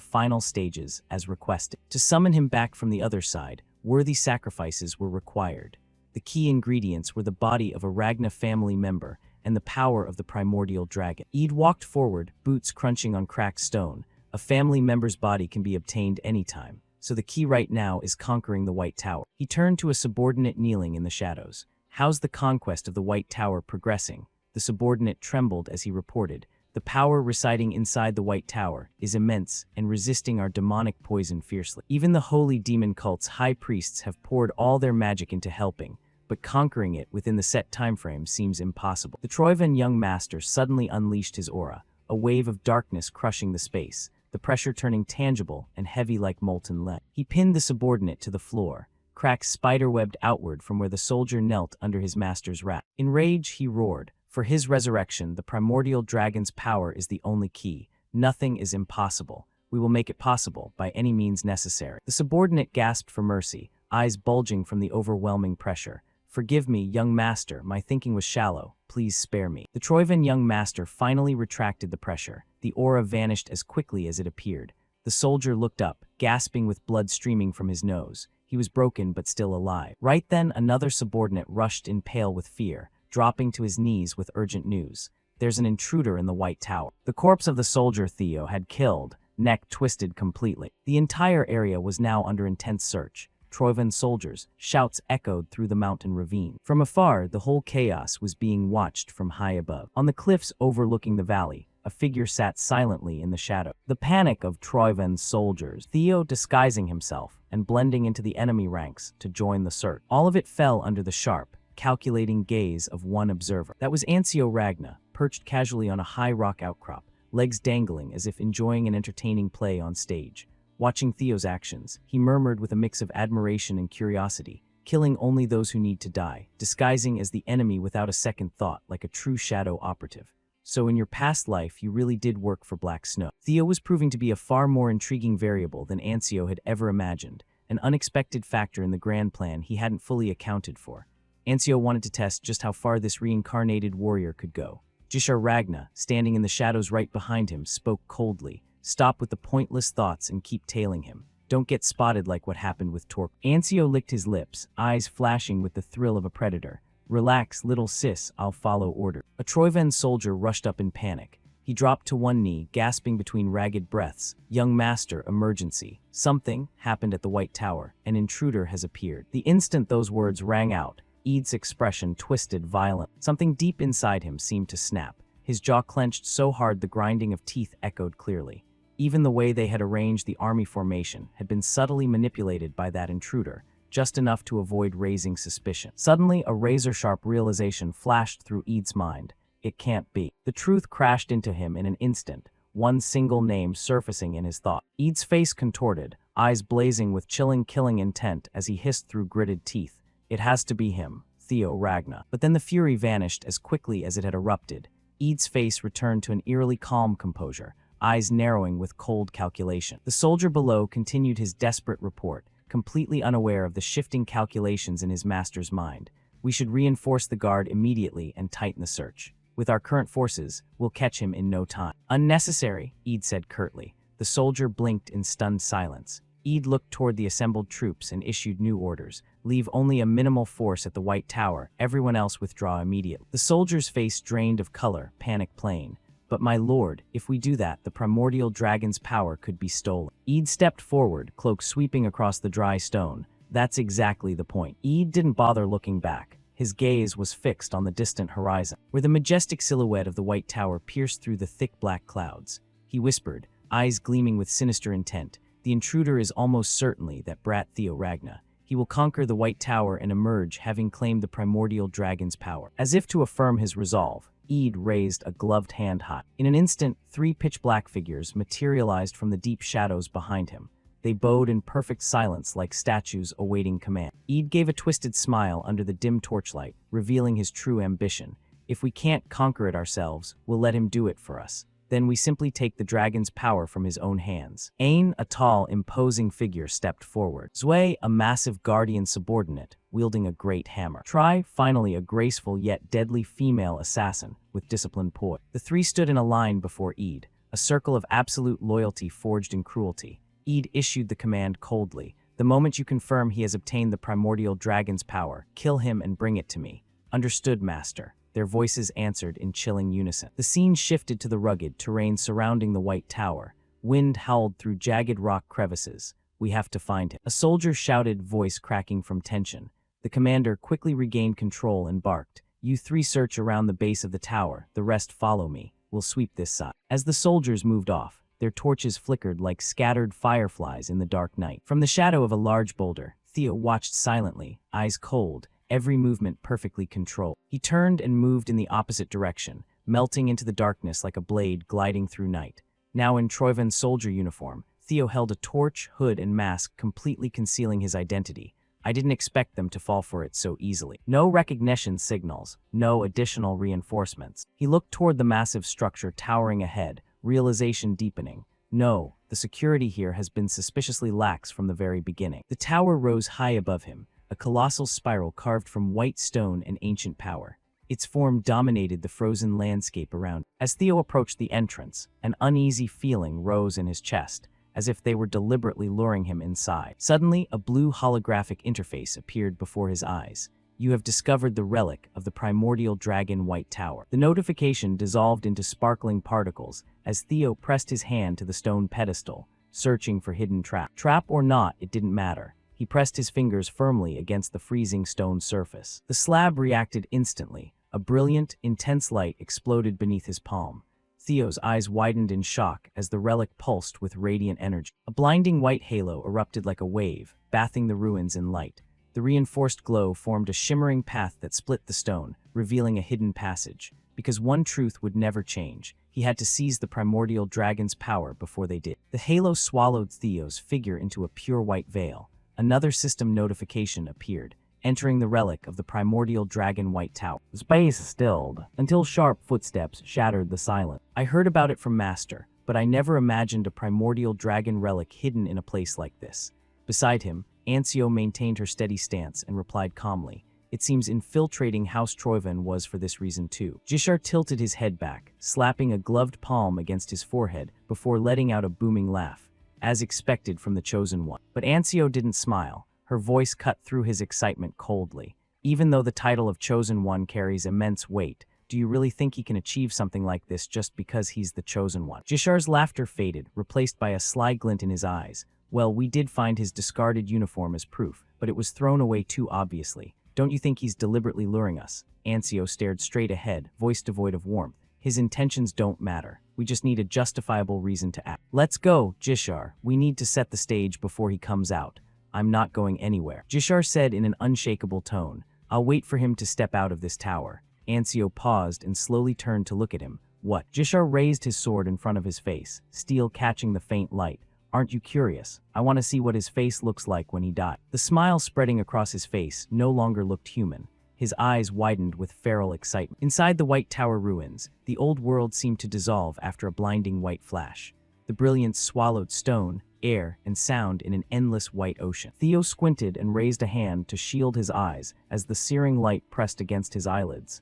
final stages as requested. To summon him back from the other side, worthy sacrifices were required. The key ingredients were the body of a Ragna family member and the power of the primordial dragon. Eid walked forward, boots crunching on cracked stone. A family member's body can be obtained anytime, so the key right now is conquering the White Tower. He turned to a subordinate kneeling in the shadows. "How's the conquest of the White Tower progressing?" The subordinate trembled as he reported. "The power residing inside the White Tower is immense and resisting our demonic poison fiercely. Even the holy demon cult's high priests have poured all their magic into helping, but conquering it within the set timeframe seems impossible." The Troyven young master suddenly unleashed his aura, a wave of darkness crushing the space, the pressure turning tangible and heavy like molten lead. He pinned the subordinate to the floor, cracks spider-webbed outward from where the soldier knelt under his master's wrap. In rage, he roared, "For his resurrection, the primordial dragon's power is the only key. Nothing is impossible. We will make it possible by any means necessary." The subordinate gasped for mercy, eyes bulging from the overwhelming pressure. "Forgive me, young master, my thinking was shallow. Please spare me." The Troyven young master finally retracted the pressure. The aura vanished as quickly as it appeared. The soldier looked up, gasping with blood streaming from his nose. He was broken but still alive. Right then, another subordinate rushed in pale with fear, dropping to his knees with urgent news. "There's an intruder in the White Tower." The corpse of the soldier Theo had killed, neck twisted completely. The entire area was now under intense search. Troivan soldiers, shouts echoed through the mountain ravine. From afar, the whole chaos was being watched from high above. On the cliffs overlooking the valley, a figure sat silently in the shadow. The panic of Troivan's soldiers, Theo disguising himself and blending into the enemy ranks to join the search. All of it fell under the sharp, calculating gaze of one observer. That was Ancio Ragna, perched casually on a high rock outcrop, legs dangling as if enjoying an entertaining play on stage. Watching Theo's actions, he murmured with a mix of admiration and curiosity, killing only those who need to die, disguising as the enemy without a second thought like a true shadow operative. So in your past life, you really did work for Black Snow. Theo was proving to be a far more intriguing variable than Ancio had ever imagined, an unexpected factor in the grand plan he hadn't fully accounted for. Ancio wanted to test just how far this reincarnated warrior could go. Jishar Ragna, standing in the shadows right behind him, spoke coldly. Stop with the pointless thoughts and keep tailing him. Don't get spotted like what happened with Torque. Ancio licked his lips, eyes flashing with the thrill of a predator. Relax, little sis, I'll follow order. A Troivan soldier rushed up in panic. He dropped to one knee, gasping between ragged breaths. Young master, emergency. Something happened at the White Tower. An intruder has appeared. The instant those words rang out, Eid's expression twisted violently. Something deep inside him seemed to snap. His jaw clenched so hard the grinding of teeth echoed clearly. Even the way they had arranged the army formation had been subtly manipulated by that intruder, just enough to avoid raising suspicion. Suddenly, a razor-sharp realization flashed through Eid's mind. It can't be. The truth crashed into him in an instant, one single name surfacing in his thought. Eid's face contorted, eyes blazing with chilling killing intent as he hissed through gritted teeth. It has to be him, Theo Ragna. But then the fury vanished as quickly as it had erupted. Eid's face returned to an eerily calm composure, eyes narrowing with cold calculation. The soldier below continued his desperate report, completely unaware of the shifting calculations in his master's mind. We should reinforce the guard immediately and tighten the search. With our current forces, we'll catch him in no time. Unnecessary, Eid said curtly. The soldier blinked in stunned silence. Eid looked toward the assembled troops and issued new orders. Leave only a minimal force at the White Tower, everyone else withdraw immediately. The soldier's face drained of color, panic plain. But my lord, if we do that, the primordial dragon's power could be stolen. Eid stepped forward, cloak sweeping across the dry stone. That's exactly the point. Eid didn't bother looking back. His gaze was fixed on the distant horizon, where the majestic silhouette of the White Tower pierced through the thick black clouds. He whispered, eyes gleaming with sinister intent, the intruder is almost certainly that brat Theo Ragna. He will conquer the White Tower and emerge having claimed the primordial dragon's power. As if to affirm his resolve, Eid raised a gloved hand high. In an instant, 3 pitch-black figures materialized from the deep shadows behind him. They bowed in perfect silence like statues awaiting command. Eid gave a twisted smile under the dim torchlight, revealing his true ambition. If we can't conquer it ourselves, we'll let him do it for us. Then we simply take the dragon's power from his own hands. Ain, a tall, imposing figure, stepped forward. Zui, a massive guardian subordinate, wielding a great hammer. Tri, finally a graceful yet deadly female assassin with disciplined poise. The 3 stood in a line before Eid, a circle of absolute loyalty forged in cruelty. Eid issued the command coldly. The moment you confirm he has obtained the primordial dragon's power, kill him and bring it to me. Understood, master. Their voices answered in chilling unison. The scene shifted to the rugged terrain surrounding the White Tower. Wind howled through jagged rock crevices. We have to find him. A soldier shouted, voice cracking from tension. The commander quickly regained control and barked. You 3 search around the base of the tower. The rest follow me. We'll sweep this side. As the soldiers moved off, their torches flickered like scattered fireflies in the dark night. From the shadow of a large boulder, Theo watched silently, eyes cold, every movement perfectly controlled. He turned and moved in the opposite direction, melting into the darkness like a blade gliding through night. Now in Troivan's soldier uniform, Theo held a torch, hood, and mask completely concealing his identity. I didn't expect them to fall for it so easily. No recognition signals, no additional reinforcements. He looked toward the massive structure towering ahead, realization deepening. No, the security here has been suspiciously lax from the very beginning. The tower rose high above him, a colossal spiral carved from white stone and ancient power. Its form dominated the frozen landscape around. As Theo approached the entrance, an uneasy feeling rose in his chest, as if they were deliberately luring him inside. Suddenly, a blue holographic interface appeared before his eyes. You have discovered the relic of the primordial dragon White Tower. The notification dissolved into sparkling particles as Theo pressed his hand to the stone pedestal, searching for hidden trap. Trap or not, it didn't matter. He pressed his fingers firmly against the freezing stone surface. The slab reacted instantly. A brilliant, intense light exploded beneath his palm. Theo's eyes widened in shock as the relic pulsed with radiant energy. A blinding white halo erupted like a wave, bathing the ruins in light. The reinforced glow formed a shimmering path that split the stone, revealing a hidden passage. Because one truth would never change, he had to seize the primordial dragon's power before they did. The halo swallowed Theo's figure into a pure white veil. Another system notification appeared, entering the relic of the primordial dragon White Tower. The space stilled, until sharp footsteps shattered the silence. I heard about it from Master, but I never imagined a primordial dragon relic hidden in a place like this. Beside him, Ancio maintained her steady stance and replied calmly, "It seems infiltrating House Troyvan was for this reason too." Jishar tilted his head back, slapping a gloved palm against his forehead before letting out a booming laugh, as expected from the Chosen One. But Ancio didn't smile. Her voice cut through his excitement coldly. "Even though the title of Chosen One carries immense weight, do you really think he can achieve something like this just because he's the Chosen One?" Jishar's laughter faded, replaced by a sly glint in his eyes. "Well, we did find his discarded uniform as proof, but it was thrown away too obviously. Don't you think he's deliberately luring us?" Ancio stared straight ahead, voice devoid of warmth. "His intentions don't matter. We just need a justifiable reason to act." "Let's go, Jishar. We need to set the stage before he comes out." "I'm not going anywhere," Jishar said in an unshakable tone. "I'll wait for him to step out of this tower." Ancio paused and slowly turned to look at him. "What?" Jishar raised his sword in front of his face, steel catching the faint light. "Aren't you curious? I want to see what his face looks like when he dies." The smile spreading across his face no longer looked human. His eyes widened with feral excitement. Inside the White Tower ruins, the old world seemed to dissolve after a blinding white flash. The brilliance swallowed stone, air, and sound in an endless white ocean. Theo squinted and raised a hand to shield his eyes as the searing light pressed against his eyelids.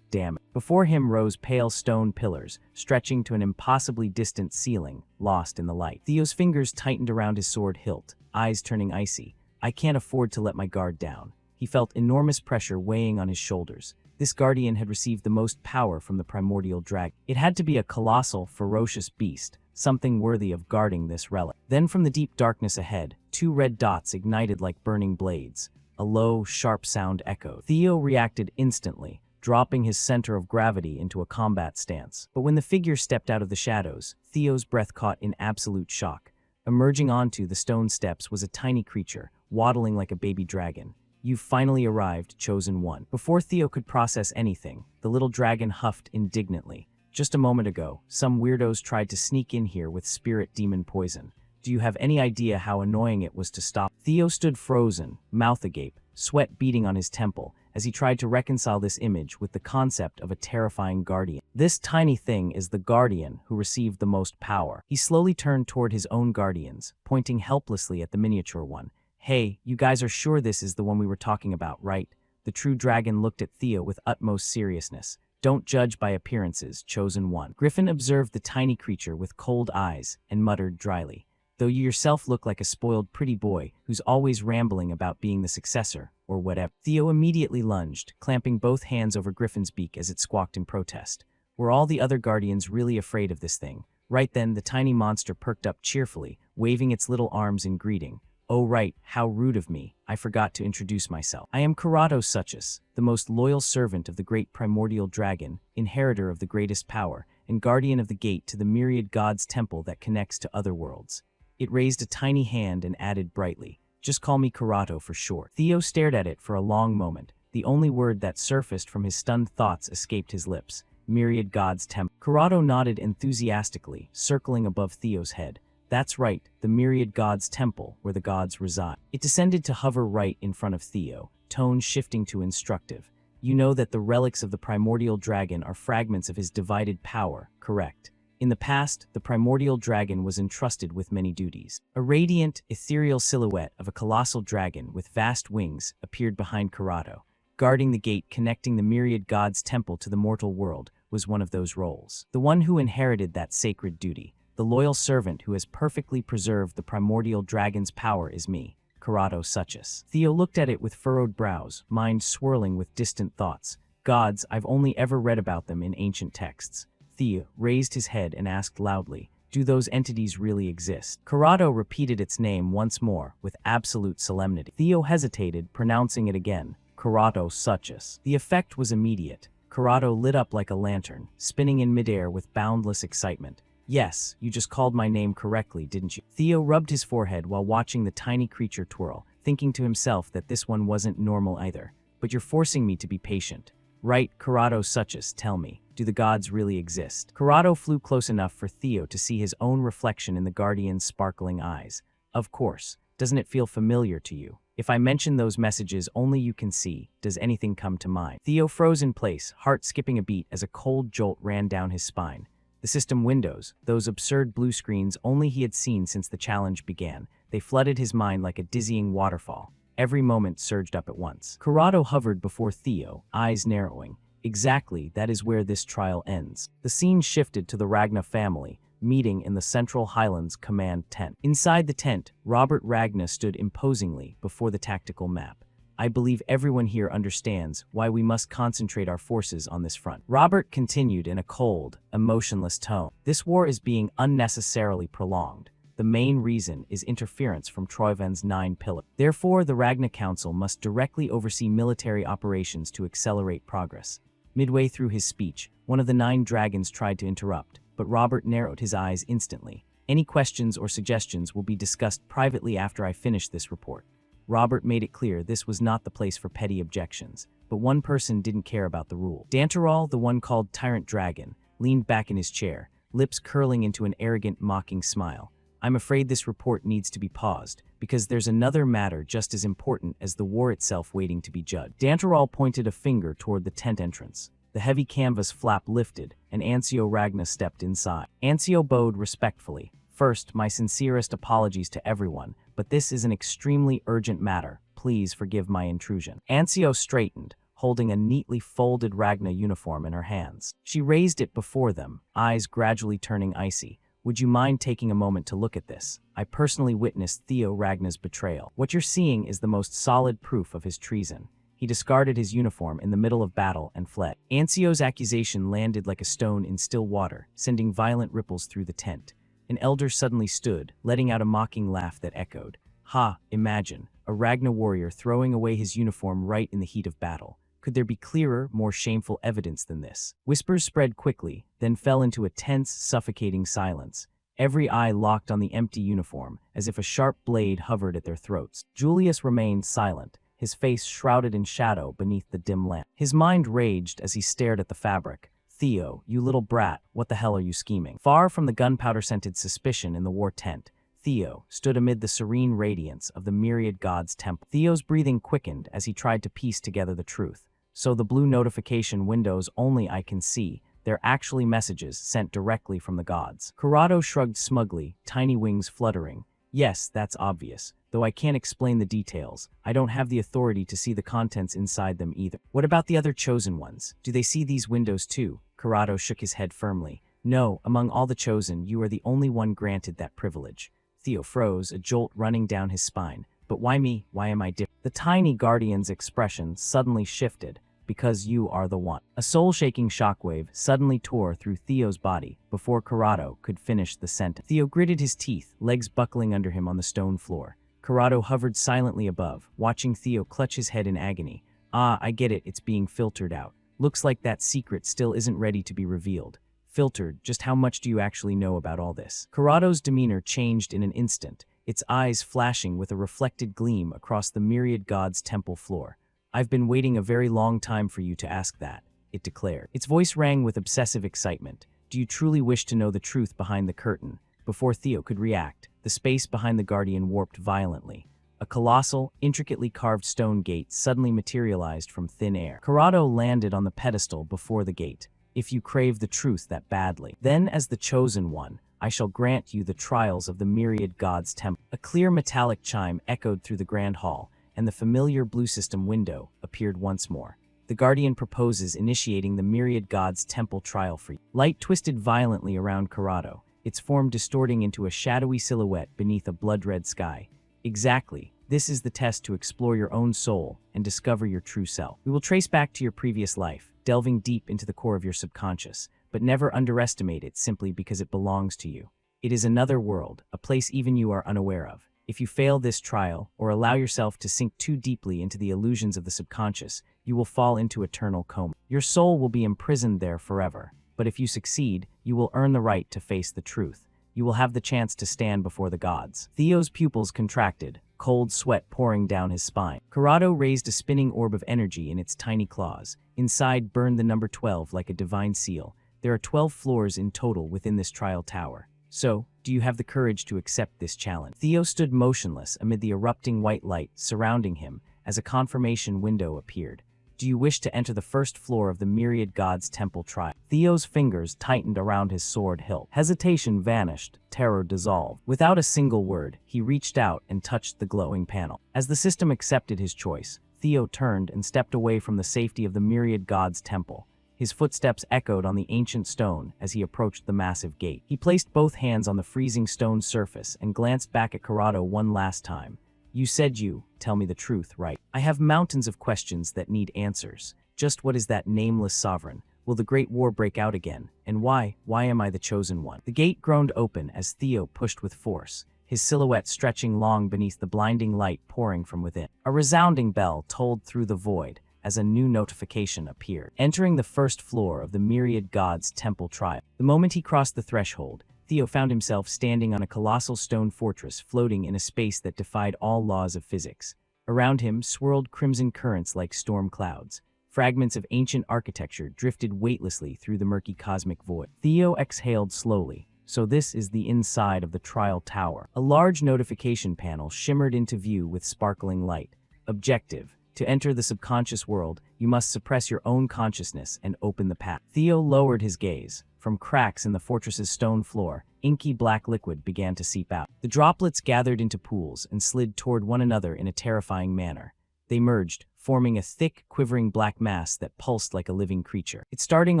Damn it. Before him rose pale stone pillars, stretching to an impossibly distant ceiling, lost in the light. Theo's fingers tightened around his sword hilt, eyes turning icy. "I can't afford to let my guard down." He felt enormous pressure weighing on his shoulders. This guardian had received the most power from the primordial dragon. It had to be a colossal, ferocious beast, something worthy of guarding this relic. Then from the deep darkness ahead, two red dots ignited like burning blades. A low, sharp sound echoed. Theo reacted instantly, dropping his center of gravity into a combat stance. But when the figure stepped out of the shadows, Theo's breath caught in absolute shock. Emerging onto the stone steps was a tiny creature, waddling like a baby dragon. "You've finally arrived, Chosen One." Before Theo could process anything, the little dragon huffed indignantly. "Just a moment ago, some weirdos tried to sneak in here with spirit demon poison. Do you have any idea how annoying it was to stop?" Theo stood frozen, mouth agape, sweat beading on his temple, as he tried to reconcile this image with the concept of a terrifying guardian. This tiny thing is the guardian who received the most power. He slowly turned toward his own guardians, pointing helplessly at the miniature one. "Hey, you guys are sure this is the one we were talking about, right?" The true dragon looked at Theo with utmost seriousness. "Don't judge by appearances, Chosen One." Griffin observed the tiny creature with cold eyes and muttered dryly, "Though you yourself look like a spoiled pretty boy who's always rambling about being the successor, or whatever." Theo immediately lunged, clamping both hands over Griffin's beak as it squawked in protest. Were all the other guardians really afraid of this thing? Right then, the tiny monster perked up cheerfully, waving its little arms in greeting. "Oh right, how rude of me. I forgot to introduce myself. I am Karato Suchus, the most loyal servant of the great primordial dragon, inheritor of the greatest power, and guardian of the gate to the myriad gods' temple that connects to other worlds." It raised a tiny hand and added brightly, "Just call me Karato for short." Theo stared at it for a long moment. The only word that surfaced from his stunned thoughts escaped his lips. Myriad gods' temple. Karato nodded enthusiastically, circling above Theo's head. "That's right, the myriad gods' temple, where the gods reside." It descended to hover right in front of Theo, tone shifting to instructive. "You know that the relics of the primordial dragon are fragments of his divided power, correct? In the past, the primordial dragon was entrusted with many duties." A radiant, ethereal silhouette of a colossal dragon with vast wings appeared behind Karato. Guarding the gate connecting the myriad gods' temple to the mortal world was one of those roles. The one who inherited that sacred duty. The loyal servant who has perfectly preserved the primordial dragon's power is me, Karato Suchus. Theo looked at it with furrowed brows, mind swirling with distant thoughts. "Gods, I've only ever read about them in ancient texts." Theo raised his head and asked loudly, Do those entities really exist? Corrado repeated its name once more, with absolute solemnity. Theo hesitated, pronouncing it again. Corrado Suchus. The effect was immediate. Corrado lit up like a lantern, spinning in midair with boundless excitement. Yes, you just called my name correctly, didn't you? Theo rubbed his forehead while watching the tiny creature twirl, thinking to himself that this one wasn't normal either. But you're forcing me to be patient. Right, Corrado Suchus, tell me, do the gods really exist? Corrado flew close enough for Theo to see his own reflection in the guardian's sparkling eyes. Of course. Doesn't it feel familiar to you? If I mention those messages only you can see, does anything come to mind? Theo froze in place, heart skipping a beat as a cold jolt ran down his spine. The system windows, those absurd blue screens only he had seen since the challenge began, they flooded his mind like a dizzying waterfall. Every moment surged up at once. Corrado hovered before Theo, eyes narrowing. Exactly, that is where this trial ends. The scene shifted to the Ragna family, meeting in the Central Highlands command tent. Inside the tent, Robert Ragna stood imposingly before the tactical map. I believe everyone here understands why we must concentrate our forces on this front. Robert continued in a cold, emotionless tone. This war is being unnecessarily prolonged. The main reason is interference from Troivan's 9 pillars. Therefore, the Ragna Council must directly oversee military operations to accelerate progress. Midway through his speech, one of the 9 dragons tried to interrupt, but Robert narrowed his eyes instantly. Any questions or suggestions will be discussed privately after I finish this report. Robert made it clear this was not the place for petty objections, but one person didn't care about the rule. Danteral, the one called Tyrant Dragon, leaned back in his chair, lips curling into an arrogant, mocking smile. I'm afraid this report needs to be paused, because there's another matter just as important as the war itself waiting to be judged. Danteral pointed a finger toward the tent entrance. The heavy canvas flap lifted, and Ancio Ragna stepped inside. Ancio bowed respectfully. First, my sincerest apologies to everyone, but this is an extremely urgent matter. Please forgive my intrusion. Ancio straightened, holding a neatly folded Ragna uniform in her hands. She raised it before them, eyes gradually turning icy. Would you mind taking a moment to look at this? I personally witnessed Theo Ragna's betrayal. What you're seeing is the most solid proof of his treason. He discarded his uniform in the middle of battle and fled. Ancio's accusation landed like a stone in still water, sending violent ripples through the tent. An elder suddenly stood, letting out a mocking laugh that echoed. Ha, imagine, a Ragna warrior throwing away his uniform right in the heat of battle. Could there be clearer, more shameful evidence than this? Whispers spread quickly, then fell into a tense, suffocating silence. Every eye locked on the empty uniform, as if a sharp blade hovered at their throats. Julius remained silent, his face shrouded in shadow beneath the dim lamp. His mind raged as he stared at the fabric. Theo, you little brat, what the hell are you scheming? Far from the gunpowder-scented suspicion in the war tent, Theo stood amid the serene radiance of the myriad gods' temple. Theo's breathing quickened as he tried to piece together the truth. So the blue notification windows only I can see, they're actually messages sent directly from the gods. Corrado shrugged smugly, tiny wings fluttering. Yes, that's obvious. Though I can't explain the details, I don't have the authority to see the contents inside them either. What about the other chosen ones? Do they see these windows too? Corrado shook his head firmly. No, among all the chosen, you are the only one granted that privilege. Theo froze, a jolt running down his spine. But why me? Why am I different? The tiny guardian's expression suddenly shifted. Because you are the one. A soul-shaking shockwave suddenly tore through Theo's body before Corrado could finish the sentence. Theo gritted his teeth, legs buckling under him on the stone floor. Corrado hovered silently above, watching Theo clutch his head in agony. Ah, I get it, it's being filtered out. Looks like that secret still isn't ready to be revealed. Filtered, just how much do you actually know about all this? Corrado's demeanor changed in an instant, its eyes flashing with a reflected gleam across the myriad gods' temple floor. I've been waiting a very long time for you to ask that, it declared. Its voice rang with obsessive excitement. Do you truly wish to know the truth behind the curtain? Before Theo could react, the space behind the guardian warped violently. A colossal, intricately carved stone gate suddenly materialized from thin air. Corrado landed on the pedestal before the gate. If you crave the truth that badly, then as the chosen one, I shall grant you the trials of the myriad gods' temple. A clear metallic chime echoed through the grand hall, and the familiar blue system window appeared once more. The Guardian proposes initiating the myriad gods' temple trial for you. Light twisted violently around Corrado, its form distorting into a shadowy silhouette beneath a blood-red sky. Exactly. This is the test to explore your own soul and discover your true self. We will trace back to your previous life, delving deep into the core of your subconscious, but never underestimate it simply because it belongs to you. It is another world, a place even you are unaware of. If you fail this trial, or allow yourself to sink too deeply into the illusions of the subconscious, you will fall into eternal coma. Your soul will be imprisoned there forever. But if you succeed, you will earn the right to face the truth. You will have the chance to stand before the gods. Theo's pupils contracted, cold sweat pouring down his spine. Corrado raised a spinning orb of energy in its tiny claws. Inside burned the number 12 like a divine seal. There are 12 floors in total within this trial tower. So, do you have the courage to accept this challenge? Theo stood motionless amid the erupting white light surrounding him as a confirmation window appeared. Do you wish to enter the first floor of the Myriad Gods Temple trial? Theo's fingers tightened around his sword hilt. Hesitation vanished, terror dissolved. Without a single word, he reached out and touched the glowing panel. As the system accepted his choice, Theo turned and stepped away from the safety of the Myriad Gods Temple. His footsteps echoed on the ancient stone as he approached the massive gate. He placed both hands on the freezing stone surface and glanced back at Corrado one last time. You said you, tell me the truth, right? I have mountains of questions that need answers. Just what is that nameless sovereign? Will the Great War break out again? And why am I the chosen one? The gate groaned open as Theo pushed with force, his silhouette stretching long beneath the blinding light pouring from within. A resounding bell tolled through the void as a new notification appeared. Entering the first floor of the Myriad Gods Temple trial. The moment he crossed the threshold, Theo found himself standing on a colossal stone fortress floating in a space that defied all laws of physics. Around him swirled crimson currents like storm clouds. Fragments of ancient architecture drifted weightlessly through the murky cosmic void. Theo exhaled slowly. So this is the inside of the trial tower. A large notification panel shimmered into view with sparkling light. Objective: to enter the subconscious world, you must suppress your own consciousness and open the path. Theo lowered his gaze. From cracks in the fortress's stone floor, inky black liquid began to seep out. The droplets gathered into pools and slid toward one another in a terrifying manner. They merged, forming a thick, quivering black mass that pulsed like a living creature. It's starting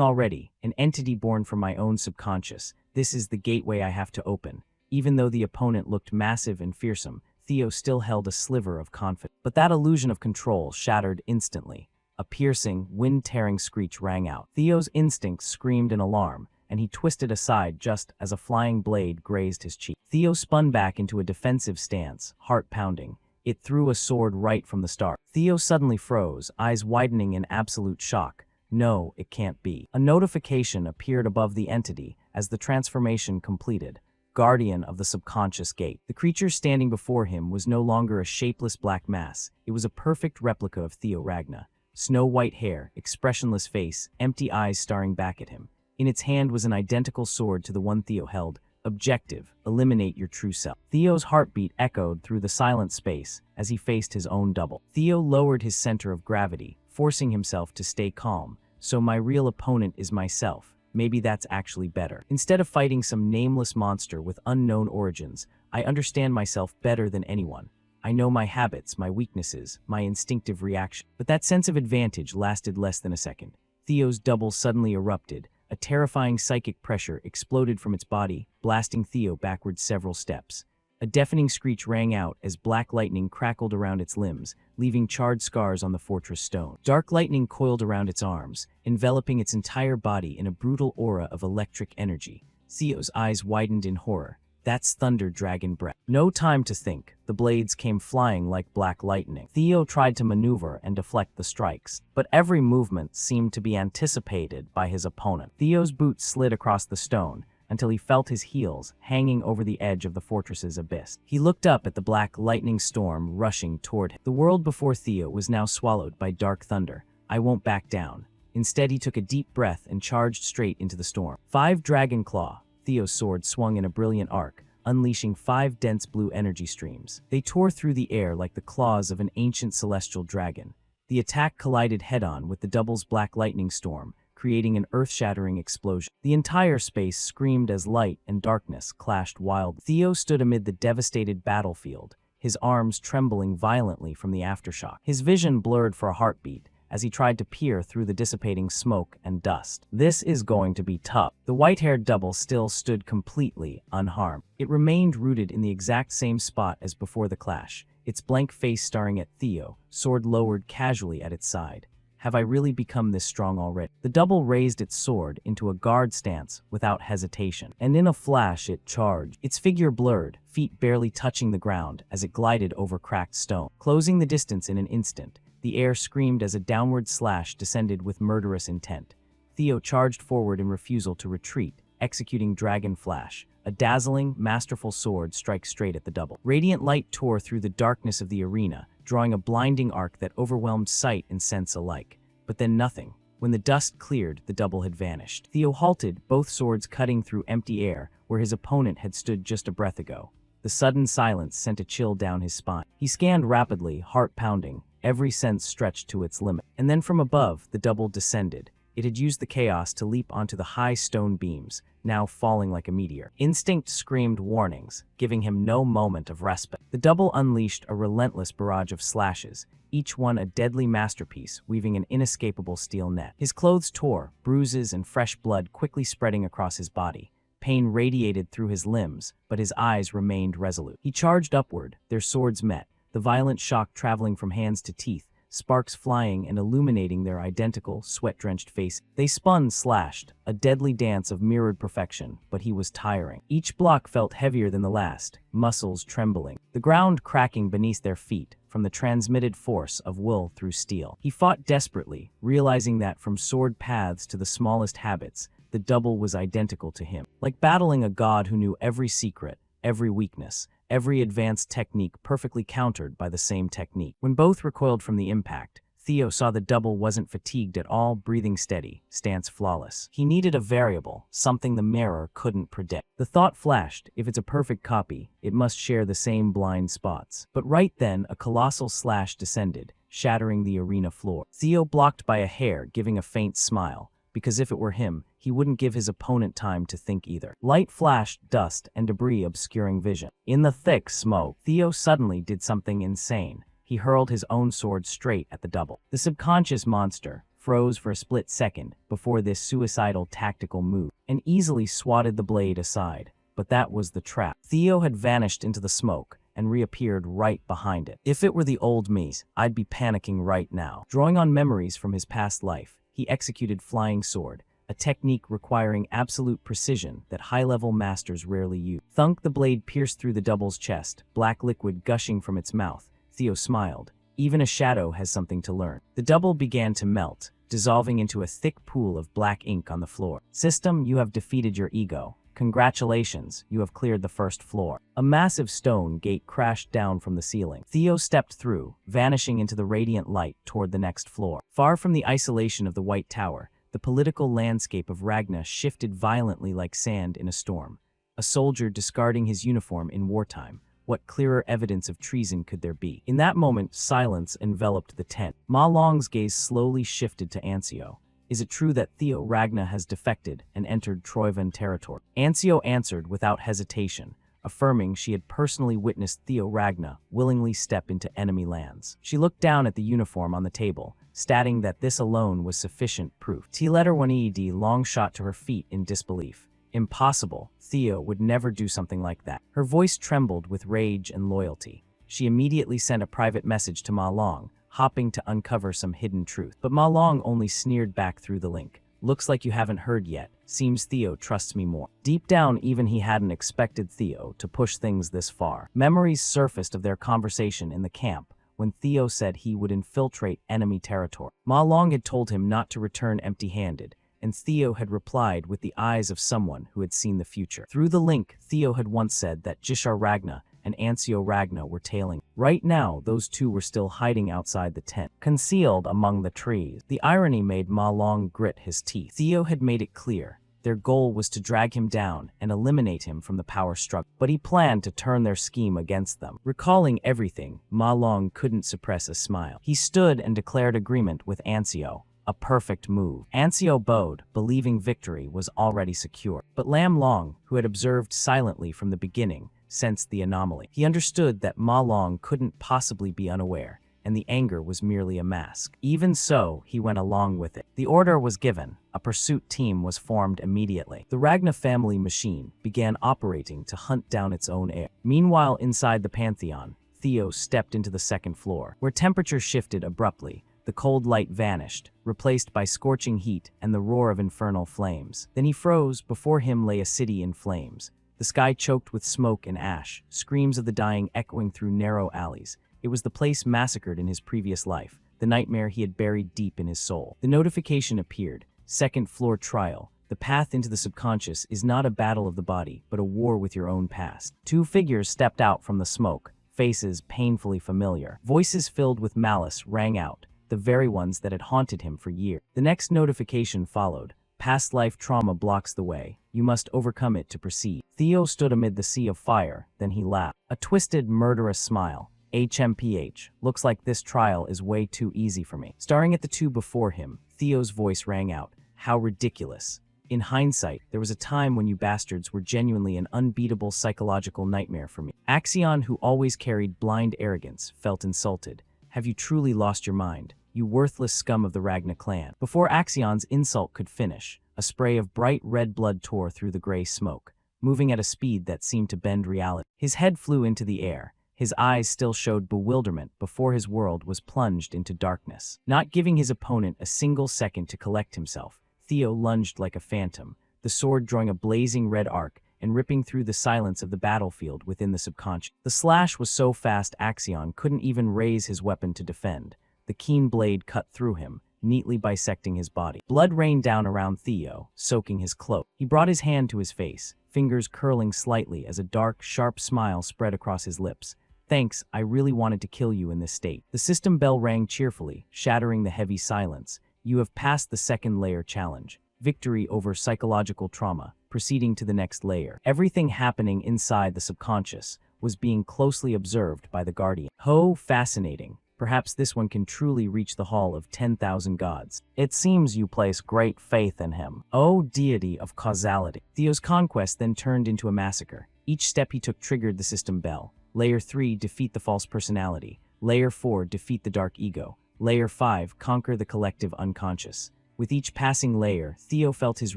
already, an entity born from my own subconscious. This is the gateway I have to open. Even though the opponent looked massive and fearsome, Theo still held a sliver of confidence. But that illusion of control shattered instantly. A piercing, wind-tearing screech rang out. Theo's instincts screamed in alarm, and he twisted aside just as a flying blade grazed his cheek. Theo spun back into a defensive stance, heart pounding. It threw a sword right from the start. Theo suddenly froze, eyes widening in absolute shock. No, it can't be. A notification appeared above the entity as the transformation completed. Guardian of the subconscious gate. The creature standing before him was no longer a shapeless black mass. It was a perfect replica of Theo Ragna. Snow-white hair, expressionless face, empty eyes staring back at him. In its hand was an identical sword to the one Theo held. Objective: eliminate your true self. Theo's heartbeat echoed through the silent space as he faced his own double. Theo lowered his center of gravity, forcing himself to stay calm. So my real opponent is myself. Maybe that's actually better. Instead of fighting some nameless monster with unknown origins, I understand myself better than anyone. I know my habits, my weaknesses, my instinctive reaction. But that sense of advantage lasted less than a second. Theo's double suddenly erupted. A terrifying psychic pressure exploded from its body, blasting Theo backward several steps. A deafening screech rang out as black lightning crackled around its limbs, leaving charred scars on the fortress stone. Dark lightning coiled around its arms, enveloping its entire body in a brutal aura of electric energy. Theo's eyes widened in horror. That's thunder dragon breath. No time to think. The blades came flying like black lightning. Theo tried to maneuver and deflect the strikes, but every movement seemed to be anticipated by his opponent. Theo's boots slid across the stone until he felt his heels hanging over the edge of the fortress's abyss. He looked up at the black lightning storm rushing toward him. The world before Theo was now swallowed by dark thunder. I won't back down. Instead, he took a deep breath and charged straight into the storm. 5 Dragon Claw. Theo's sword swung in a brilliant arc, unleashing 5 dense blue energy streams. They tore through the air like the claws of an ancient celestial dragon. The attack collided head-on with the double's black lightning storm, creating an earth-shattering explosion. The entire space screamed as light and darkness clashed wildly. Theo stood amid the devastated battlefield, his arms trembling violently from the aftershock. His vision blurred for a heartbeat as he tried to peer through the dissipating smoke and dust. This is going to be tough. The white-haired double still stood completely unharmed. It remained rooted in the exact same spot as before the clash, its blank face staring at Theo, sword lowered casually at its side. Have I really become this strong already? The double raised its sword into a guard stance without hesitation, and in a flash it charged. Its figure blurred, feet barely touching the ground as it glided over cracked stone. Closing the distance in an instant, the air screamed as a downward slash descended with murderous intent. Theo charged forward in refusal to retreat, executing Dragon Flash. A dazzling, masterful sword strikes straight at the double. Radiant light tore through the darkness of the arena, drawing a blinding arc that overwhelmed sight and sense alike. But then nothing. When the dust cleared, the double had vanished. Theo halted, both swords cutting through empty air where his opponent had stood just a breath ago. The sudden silence sent a chill down his spine. He scanned rapidly, heart pounding, every sense stretched to its limit. And then from above, the double descended. It had used the chaos to leap onto the high stone beams, now falling like a meteor. Instinct screamed warnings, giving him no moment of respite. The double unleashed a relentless barrage of slashes, each one a deadly masterpiece, weaving an inescapable steel net. His clothes tore, bruises and fresh blood quickly spreading across his body. Pain radiated through his limbs, but his eyes remained resolute. He charged upward, their swords met, the violent shock traveling from hands to teeth, sparks flying and illuminating their identical, sweat-drenched faces. They spun, slashed, a deadly dance of mirrored perfection, but he was tiring. Each block felt heavier than the last, muscles trembling, the ground cracking beneath their feet from the transmitted force of will through steel. He fought desperately, realizing that from sword paths to the smallest habits, the double was identical to him. Like battling a god who knew every secret, every weakness, every advanced technique perfectly countered by the same technique. When both recoiled from the impact, Theo saw the double wasn't fatigued at all, breathing steady, stance flawless. He needed a variable, something the mirror couldn't predict. The thought flashed, if it's a perfect copy, it must share the same blind spots. But right then, a colossal slash descended, shattering the arena floor. Theo blocked by a hair, giving a faint smile, because if it were him, he wouldn't give his opponent time to think either. Light flashed, dust and debris obscuring vision. In the thick smoke, Theo suddenly did something insane. He hurled his own sword straight at the double. The subconscious monster froze for a split second before this suicidal tactical move, and easily swatted the blade aside. But that was the trap. Theo had vanished into the smoke and reappeared right behind it. If it were the old me, I'd be panicking right now. Drawing on memories from his past life, he executed Flying Sword, a technique requiring absolute precision that high-level masters rarely use. Thunk, the blade pierced through the double's chest, black liquid gushing from its mouth. Theo smiled. Even a shadow has something to learn. The double began to melt, dissolving into a thick pool of black ink on the floor. System, you have defeated your ego. Congratulations, you have cleared the first floor. A massive stone gate crashed down from the ceiling. Theo stepped through, vanishing into the radiant light toward the next floor. Far from the isolation of the White Tower, the political landscape of Ragna shifted violently like sand in a storm. A soldier discarding his uniform in wartime. What clearer evidence of treason could there be? In that moment, silence enveloped the tent. Ma Long's gaze slowly shifted to Ancio. Is it true that Theo Ragna has defected and entered Troivan territory? Ancio answered without hesitation, affirming she had personally witnessed Theo Ragna willingly step into enemy lands. She looked down at the uniform on the table, stating that this alone was sufficient proof. T-letter 1ED long shot to her feet in disbelief. Impossible. Theo would never do something like that. Her voice trembled with rage and loyalty. She immediately sent a private message to Ma Long, hoping to uncover some hidden truth. But Ma Long only sneered back through the link. Looks like you haven't heard yet. Seems Theo trusts me more. Deep down, even he hadn't expected Theo to push things this far. Memories surfaced of their conversation in the camp, when Theo said he would infiltrate enemy territory. Ma Long had told him not to return empty-handed, and Theo had replied with the eyes of someone who had seen the future. Through the link, Theo had once said that Jishar Ragna and Ancio Ragna were tailing. Right now, those two were still hiding outside the tent, concealed among the trees. The irony made Ma Long grit his teeth. Theo had made it clear. Their goal was to drag him down and eliminate him from the power struggle, but he planned to turn their scheme against them. Recalling everything, Ma Long couldn't suppress a smile. He stood and declared agreement with Ancio. A perfect move. Ancio bowed, believing victory was already secure. But Lam Long, who had observed silently from the beginning, sensed the anomaly. He understood that Ma Long couldn't possibly be unaware, and the anger was merely a mask. Even so, he went along with it. The order was given. A pursuit team was formed immediately. The Ragna family machine began operating to hunt down its own heir. Meanwhile, inside the Pantheon, Theo stepped into the second floor, where temperature shifted abruptly. The cold light vanished, replaced by scorching heat and the roar of infernal flames. Then he froze. Before him lay a city in flames. The sky choked with smoke and ash, screams of the dying echoing through narrow alleys. It was the place massacred in his previous life, the nightmare he had buried deep in his soul. The notification appeared. Second floor trial. The path into the subconscious is not a battle of the body, but a war with your own past. Two figures stepped out from the smoke, faces painfully familiar. Voices filled with malice rang out, the very ones that had haunted him for years. The next notification followed. Past life trauma blocks the way. You must overcome it to proceed. Theo stood amid the sea of fire, then he laughed. A twisted, murderous smile. HMPH, looks like this trial is way too easy for me. Staring at the two before him, Theo's voice rang out. How ridiculous. In hindsight, there was a time when you bastards were genuinely an unbeatable psychological nightmare for me. Axion, who always carried blind arrogance, felt insulted. Have you truly lost your mind? You worthless scum of the Ragna clan. Before Axion's insult could finish, a spray of bright red blood tore through the gray smoke, moving at a speed that seemed to bend reality. His head flew into the air. His eyes still showed bewilderment before his world was plunged into darkness. Not giving his opponent a single second to collect himself, Theo lunged like a phantom, the sword drawing a blazing red arc and ripping through the silence of the battlefield within the subconscious. The slash was so fast Axion couldn't even raise his weapon to defend. The keen blade cut through him, neatly bisecting his body. Blood rained down around Theo, soaking his cloak. He brought his hand to his face, fingers curling slightly as a dark, sharp smile spread across his lips. Thanks, I really wanted to kill you in this state. The system bell rang cheerfully, shattering the heavy silence. You have passed the second layer challenge. Victory over psychological trauma, proceeding to the next layer. Everything happening inside the subconscious was being closely observed by the Guardian. Oh, fascinating. Perhaps this one can truly reach the Hall of 10,000 Gods. It seems you place great faith in him. Oh, deity of causality. Theo's conquest then turned into a massacre. Each step he took triggered the system bell. Layer 3, defeat the false personality. Layer 4, defeat the dark ego. Layer 5, conquer the collective unconscious. With each passing layer, Theo felt his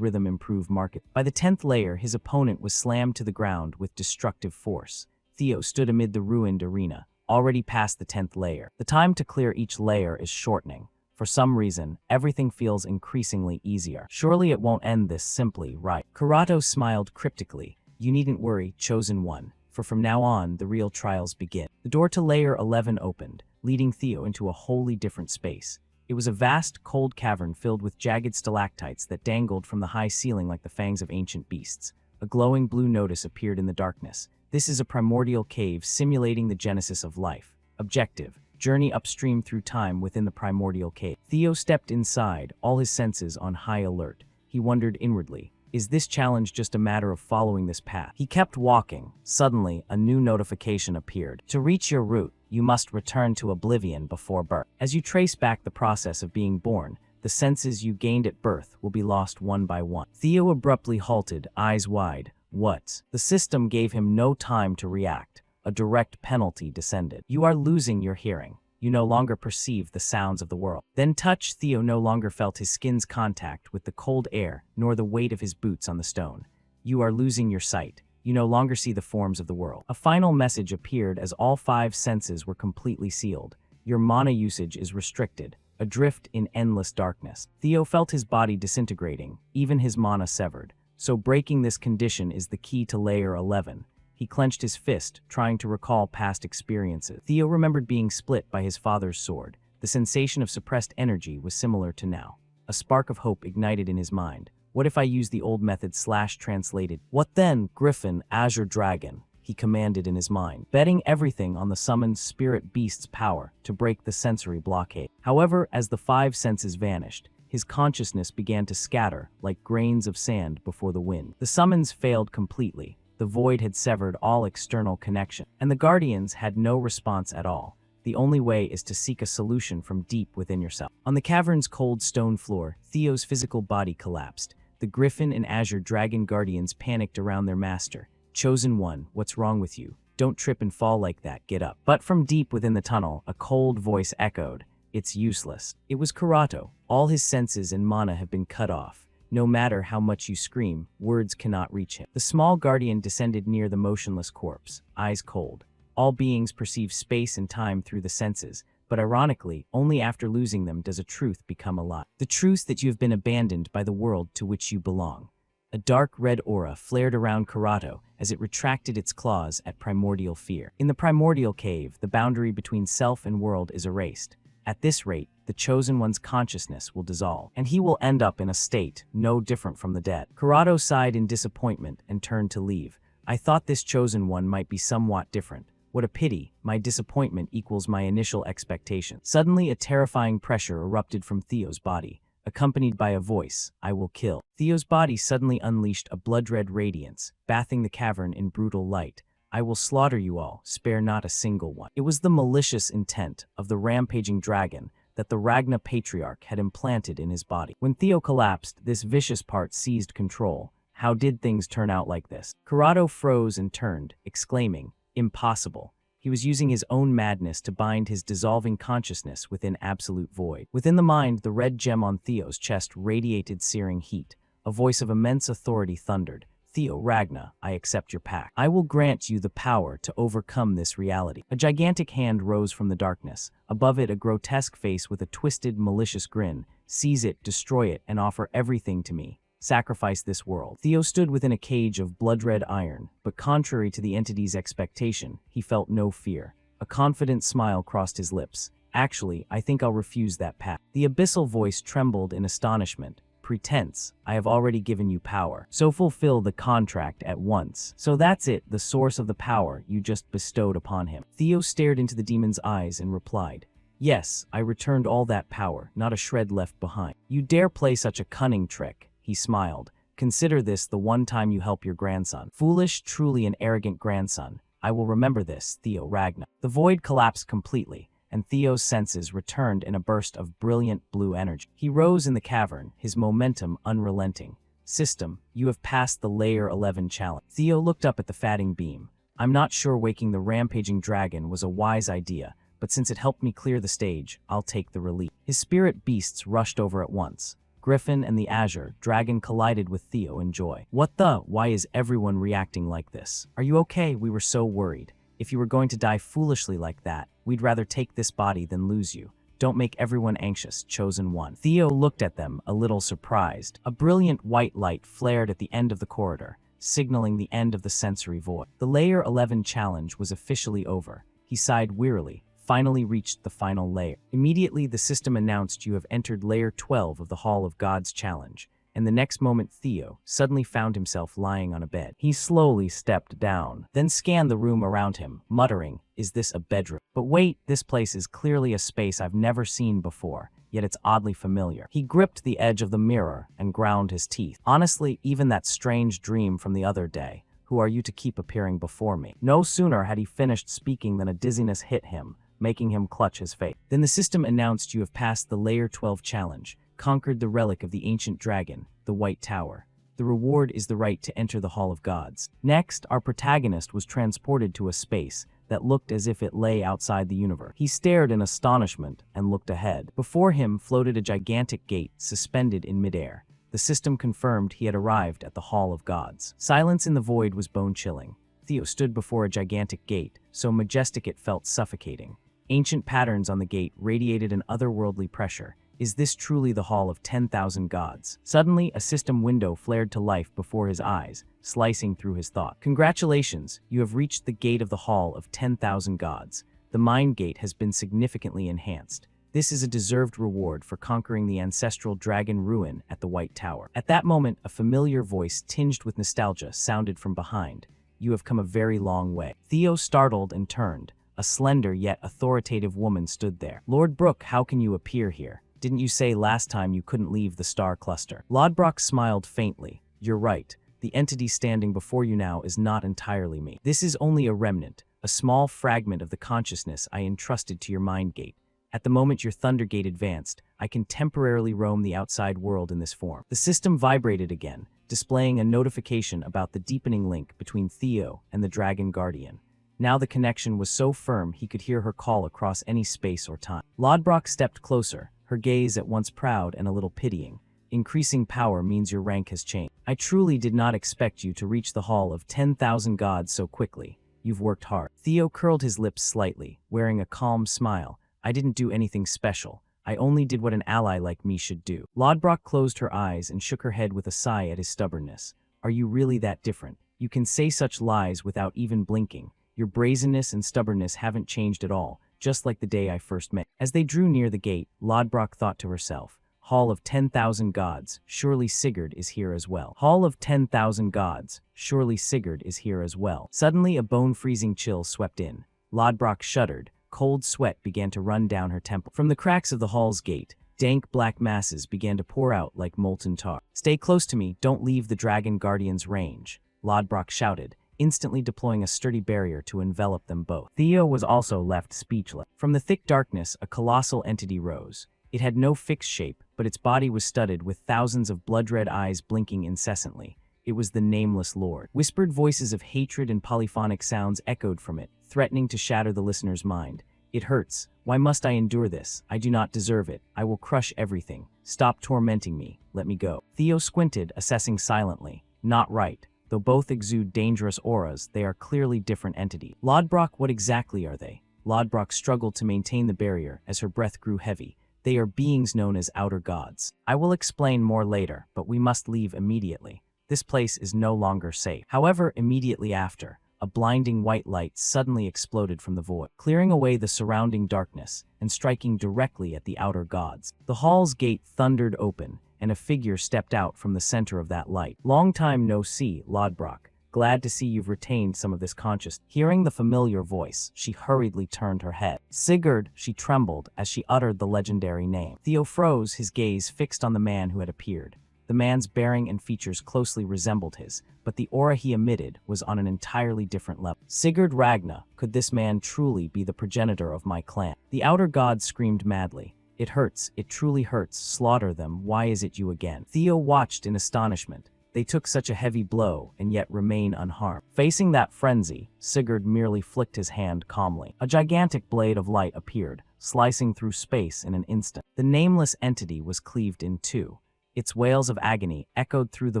rhythm improve markedly. By the 10th layer, his opponent was slammed to the ground with destructive force. Theo stood amid the ruined arena, already past the 10th layer. The time to clear each layer is shortening. For some reason, everything feels increasingly easier. Surely it won't end this simply, right? Kurato smiled cryptically. You needn't worry, chosen one, for from now on, the real trials begin. The door to layer 11 opened, leading Theo into a wholly different space. It was a vast, cold cavern filled with jagged stalactites that dangled from the high ceiling like the fangs of ancient beasts. A glowing blue notice appeared in the darkness. This is a primordial cave simulating the genesis of life. Objective: journey upstream through time within the primordial cave. Theo stepped inside, all his senses on high alert. He wondered inwardly, is this challenge just a matter of following this path? He kept walking. Suddenly, a new notification appeared. To reach your route, you must return to oblivion before birth. As you trace back the process of being born, the senses you gained at birth will be lost one by one. Theo abruptly halted, eyes wide. What? The system gave him no time to react. A direct penalty descended. You are losing your hearing. You no longer perceive the sounds of the world. Then touch. Theo no longer felt his skin's contact with the cold air, nor the weight of his boots on the stone. You are losing your sight. You no longer see the forms of the world. A final message appeared as all 5 senses were completely sealed. Your mana usage is restricted, adrift in endless darkness. Theo felt his body disintegrating, even his mana severed. So breaking this condition is the key to layer 11. He clenched his fist, trying to recall past experiences. Theo remembered being split by his father's sword. The sensation of suppressed energy was similar to now. A spark of hope ignited in his mind. What if I use the old method /translated? What then, Griffin, Azure Dragon? He commanded in his mind, betting everything on the summoned spirit beast's power to break the sensory blockade. However, as the 5 senses vanished, his consciousness began to scatter like grains of sand before the wind. The summons failed completely. The void had severed all external connection, and the Guardians had no response at all. The only way is to seek a solution from deep within yourself. On the cavern's cold stone floor, Theo's physical body collapsed. The Griffin and Azure Dragon Guardians panicked around their master. Chosen one, what's wrong with you? Don't trip and fall like that, get up. But from deep within the tunnel, a cold voice echoed. It's useless. It was Kurato. All his senses and mana have been cut off. No matter how much you scream, words cannot reach him. The small guardian descended near the motionless corpse, eyes cold. All beings perceive space and time through the senses. but ironically, only after losing them does a truth become a lie. The truth that you have been abandoned by the world to which you belong. A dark red aura flared around Karato as it retracted its claws at primordial fear. In the primordial cave, the boundary between self and world is erased. At this rate, the Chosen One's consciousness will dissolve, and he will end up in a state no different from the dead. Karato sighed in disappointment and turned to leave. I thought this Chosen One might be somewhat different. What a pity, my disappointment equals my initial expectation. Suddenly, a terrifying pressure erupted from Theo's body, accompanied by a voice, I will kill. Theo's body suddenly unleashed a blood-red radiance, bathing the cavern in brutal light. I will slaughter you all, spare not a single one. It was the malicious intent of the rampaging dragon that the Ragna Patriarch had implanted in his body. When Theo collapsed, this vicious part seized control. How did things turn out like this? Karato froze and turned, exclaiming, impossible. He was using his own madness to bind his dissolving consciousness within absolute void. Within the mind, the red gem on Theo's chest radiated searing heat. A voice of immense authority thundered, Theo Ragna, I accept your pact. I will grant you the power to overcome this reality. A gigantic hand rose from the darkness. Above it, a grotesque face with a twisted, malicious grin. Seize it, destroy it, and offer everything to me. Sacrifice this world. Theo stood within a cage of blood-red iron, but contrary to the entity's expectation, he felt no fear. A confident smile crossed his lips. Actually, I think I'll refuse that pact. The abyssal voice trembled in astonishment. Pretense, I have already given you power, so fulfill the contract at once. So that's it, the source of the power you just bestowed upon him. Theo stared into the demon's eyes and replied, yes, I returned all that power, not a shred left behind. You dare play such a cunning trick, he smiled. Consider this the one time you help your grandson. Foolish, truly an arrogant grandson. I will remember this, Theo Ragna. The void collapsed completely, and Theo's senses returned in a burst of brilliant blue energy. He rose in the cavern, his momentum unrelenting. System, you have passed the Layer 11 challenge. Theo looked up at the fatting beam. I'm not sure waking the rampaging dragon was a wise idea, but since it helped me clear the stage, I'll take the relief. His spirit beasts rushed over at once. Griffin and the Azure Dragon collided with Theo in joy. Why is everyone reacting like this? Are you okay? We were so worried. If you were going to die foolishly like that, we'd rather take this body than lose you. Don't make everyone anxious, Chosen One. Theo looked at them, a little surprised. A brilliant white light flared at the end of the corridor, signaling the end of the sensory void. The Layer 11 challenge was officially over. He sighed wearily, finally reached the final layer. Immediately, the system announced you have entered Layer 12 of the Hall of Gods challenge. And the next moment Theo suddenly found himself lying on a bed. He slowly stepped down, then scanned the room around him, muttering, is this a bedroom? But wait, this place is clearly a space I've never seen before, yet it's oddly familiar. He gripped the edge of the mirror and ground his teeth. Honestly, even that strange dream from the other day, who are you to keep appearing before me? No sooner had he finished speaking than a dizziness hit him, making him clutch his face. Then the system announced you have passed the Layer 12 challenge, conquered the relic of the ancient dragon, the White Tower. The reward is the right to enter the Hall of Gods. Next, our protagonist was transported to a space that looked as if it lay outside the universe. He stared in astonishment and looked ahead. Before him floated a gigantic gate suspended in midair. The system confirmed he had arrived at the Hall of Gods. Silence in the void was bone-chilling. Theo stood before a gigantic gate, so majestic it felt suffocating. Ancient patterns on the gate radiated an otherworldly pressure. Is this truly the Hall of 10,000 Gods? Suddenly, a system window flared to life before his eyes, slicing through his thought. Congratulations, you have reached the gate of the Hall of 10,000 Gods. The Mind Gate has been significantly enhanced. This is a deserved reward for conquering the ancestral dragon ruin at the White Tower. At that moment, a familiar voice tinged with nostalgia sounded from behind. You have come a very long way. Theo startled and turned. A slender yet authoritative woman stood there. Lord Brooke, how can you appear here? Didn't you say last time you couldn't leave the star cluster? Lodbrok smiled faintly. You're right. The entity standing before you now is not entirely me. This is only a remnant, a small fragment of the consciousness I entrusted to your mind gate. At the moment your Thunder Gate advanced, I can temporarily roam the outside world in this form. The system vibrated again, displaying a notification about the deepening link between Theo and the Dragon Guardian. Now the connection was so firm he could hear her call across any space or time. Lodbrok stepped closer, her gaze at once proud and a little pitying. Increasing power means your rank has changed. I truly did not expect you to reach the Hall of 10,000 Gods so quickly. You've worked hard. Theo curled his lips slightly, wearing a calm smile. I didn't do anything special. I only did what an ally like me should do. Lodbrok closed her eyes and shook her head with a sigh at his stubbornness. Are you really that different? You can say such lies without even blinking. Your brazenness and stubbornness haven't changed at all, just like the day I first met. As they drew near the gate, Lodbrok thought to herself, Hall of 10,000 gods, surely Sigurd is here as well. Hall of 10,000 gods, surely Sigurd is here as well. Suddenly a bone-freezing chill swept in. Lodbrok shuddered. Cold sweat began to run down her temple. From the cracks of the hall's gate, dank black masses began to pour out like molten tar. Stay close to me, don't leave the Dragon Guardian's range, Lodbrok shouted, instantly deploying a sturdy barrier to envelop them both. Theo was also left speechless. From the thick darkness, a colossal entity rose. It had no fixed shape, but its body was studded with thousands of blood-red eyes blinking incessantly. It was the Nameless Lord. Whispered voices of hatred and polyphonic sounds echoed from it, threatening to shatter the listener's mind. It hurts. Why must I endure this? I do not deserve it. I will crush everything. Stop tormenting me. Let me go. Theo squinted, assessing silently. Not right. Though both exude dangerous auras, they are clearly different entities. Lodbrok, what exactly are they? Lodbrok struggled to maintain the barrier as her breath grew heavy. They are beings known as outer gods. I will explain more later, but we must leave immediately. This place is no longer safe. However, immediately after, a blinding white light suddenly exploded from the void, clearing away the surrounding darkness and striking directly at the outer gods. The hall's gate thundered open, and a figure stepped out from the center of that light. Long time no see, Lodbrok. Glad to see you've retained some of this consciousness. Hearing the familiar voice, she hurriedly turned her head. Sigurd, she trembled as she uttered the legendary name. Theo froze, his gaze fixed on the man who had appeared. The man's bearing and features closely resembled his, but the aura he emitted was on an entirely different level. Sigurd Ragna, could this man truly be the progenitor of my clan? The outer god screamed madly. It hurts, it truly hurts, slaughter them, why is it you again? Theo watched in astonishment. They took such a heavy blow and yet remain unharmed. Facing that frenzy, Sigurd merely flicked his hand calmly. A gigantic blade of light appeared, slicing through space in an instant. The nameless entity was cleaved in two. Its wails of agony echoed through the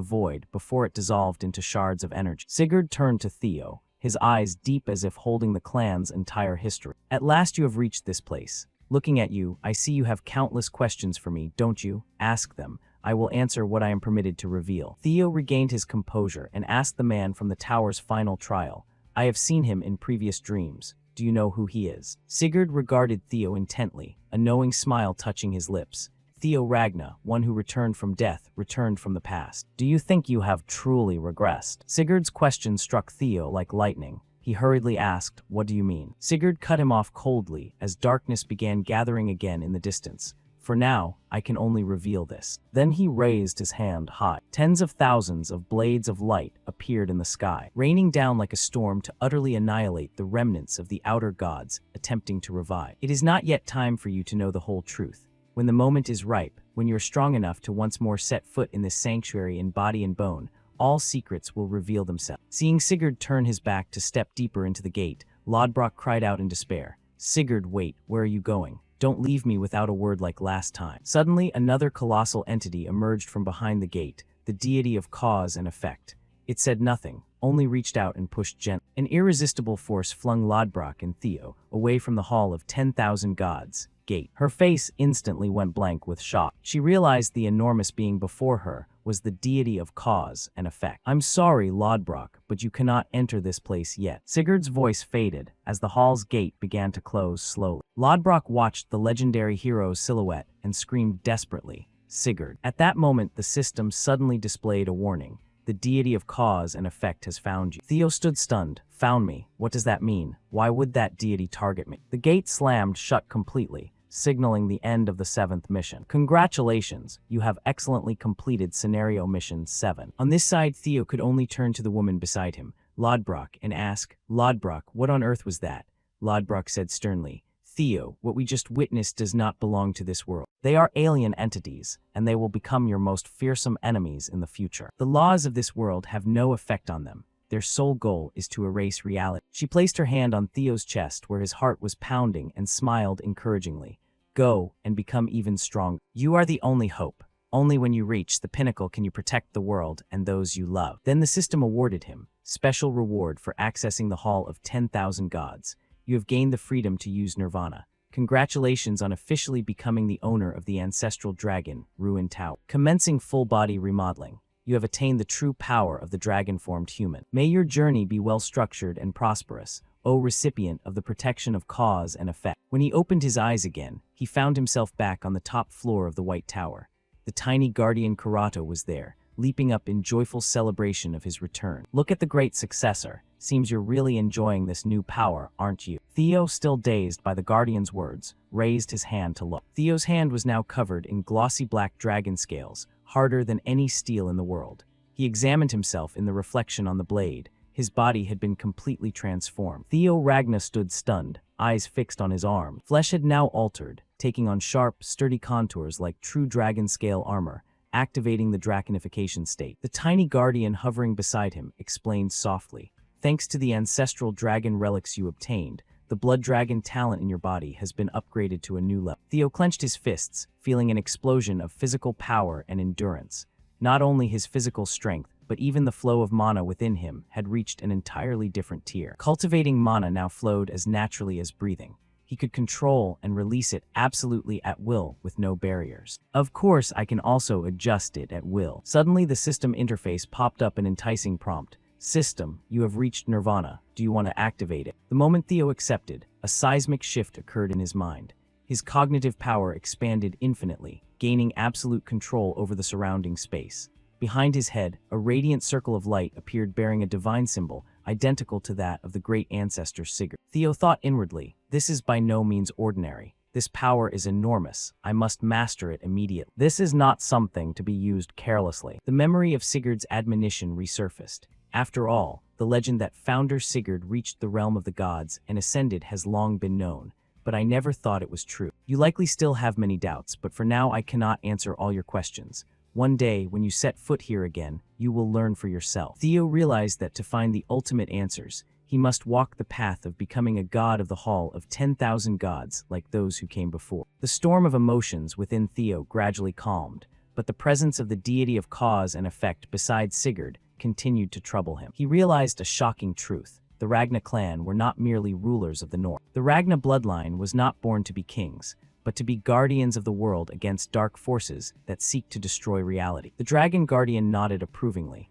void before it dissolved into shards of energy. Sigurd turned to Theo, his eyes deep as if holding the clan's entire history. At last you have reached this place. Looking at you, I see you have countless questions for me, don't you? Ask them. I will answer what I am permitted to reveal. Theo regained his composure and asked the man from the tower's final trial. I have seen him in previous dreams. Do you know who he is? Sigurd regarded Theo intently, a knowing smile touching his lips. Theo Ragna, one who returned from death, returned from the past. Do you think you have truly regressed? Sigurd's question struck Theo like lightning. He hurriedly asked, what do you mean? Sigurd cut him off coldly as darkness began gathering again in the distance. For now, I can only reveal this. Then he raised his hand high. Tens of thousands of blades of light appeared in the sky, raining down like a storm to utterly annihilate the remnants of the outer gods attempting to revive. It is not yet time for you to know the whole truth. When the moment is ripe, when you are strong enough to once more set foot in this sanctuary in body and bone, all secrets will reveal themselves. Seeing Sigurd turn his back to step deeper into the gate, Lodbrok cried out in despair. Sigurd, wait, where are you going? Don't leave me without a word like last time. Suddenly, another colossal entity emerged from behind the gate, the deity of cause and effect. It said nothing, only reached out and pushed gently. An irresistible force flung Lodbrok and Theo away from the Hall of 10,000 Gods. Gate. Her face instantly went blank with shock. She realized the enormous being before her was the deity of cause and effect. I'm sorry, Lodbrok, but you cannot enter this place yet. Sigurd's voice faded as the hall's gate began to close slowly. Lodbrok watched the legendary hero's silhouette and screamed desperately, Sigurd. At that moment, the system suddenly displayed a warning. The deity of cause and effect has found you. Theo stood stunned. Found me? What does that mean? Why would that deity target me? The gate slammed shut completely, signaling the end of the 7th mission. Congratulations, you have excellently completed Scenario Mission 7. On this side, Theo could only turn to the woman beside him, Lodbrok, and ask, Lodbrok, what on earth was that? Lodbrok said sternly, Theo, what we just witnessed does not belong to this world. They are alien entities, and they will become your most fearsome enemies in the future. The laws of this world have no effect on them. Their sole goal is to erase reality. She placed her hand on Theo's chest where his heart was pounding and smiled encouragingly. Go and become even stronger. You are the only hope. Only when you reach the pinnacle can you protect the world and those you love. Then the system awarded him special reward for accessing the Hall of 10,000 Gods. You have gained the freedom to use Nirvana. Congratulations on officially becoming the owner of the ancestral dragon, Ruin Tower. Commencing full-body remodeling, you have attained the true power of the dragon-formed human. May your journey be well-structured and prosperous, O recipient of the protection of cause and effect. When he opened his eyes again, he found himself back on the top floor of the White Tower. The tiny guardian Karato was there, leaping up in joyful celebration of his return. Look at the great successor. Seems you're really enjoying this new power, aren't you? Theo, still dazed by the guardian's words, raised his hand to look. Theo's hand was now covered in glossy black dragon scales, harder than any steel in the world. He examined himself in the reflection on the blade. His body had been completely transformed. Theo Ragna stood stunned, eyes fixed on his arm. Flesh had now altered, taking on sharp, sturdy contours like true dragon-scale armor, activating the draconification state. The tiny guardian hovering beside him explained softly, "Thanks to the ancestral dragon relics you obtained, the blood dragon talent in your body has been upgraded to a new level." Theo clenched his fists, feeling an explosion of physical power and endurance. Not only his physical strength, but even the flow of mana within him had reached an entirely different tier. Cultivating mana now flowed as naturally as breathing. He could control and release it absolutely at will with no barriers. Of course, I can also adjust it at will. Suddenly, the system interface popped up an enticing prompt. "System, you have reached Nirvana. Do you want to activate it?" The moment Theo accepted, a seismic shift occurred in his mind. His cognitive power expanded infinitely, gaining absolute control over the surrounding space. Behind his head, a radiant circle of light appeared bearing a divine symbol, identical to that of the great ancestor Sigurd. Theo thought inwardly, "This is by no means ordinary. This power is enormous. I must master it immediately. This is not something to be used carelessly." The memory of Sigurd's admonition resurfaced. After all, the legend that founder Sigurd reached the realm of the gods and ascended has long been known, but I never thought it was true. You likely still have many doubts, but for now I cannot answer all your questions. One day, when you set foot here again, you will learn for yourself. Theo realized that to find the ultimate answers, he must walk the path of becoming a god of the hall of 10,000 gods like those who came before. The storm of emotions within Theo gradually calmed, but the presence of the deity of cause and effect beside Sigurd continued to trouble him. He realized a shocking truth. The Ragna clan were not merely rulers of the north. The Ragna bloodline was not born to be kings, but to be guardians of the world against dark forces that seek to destroy reality. The dragon guardian nodded approvingly.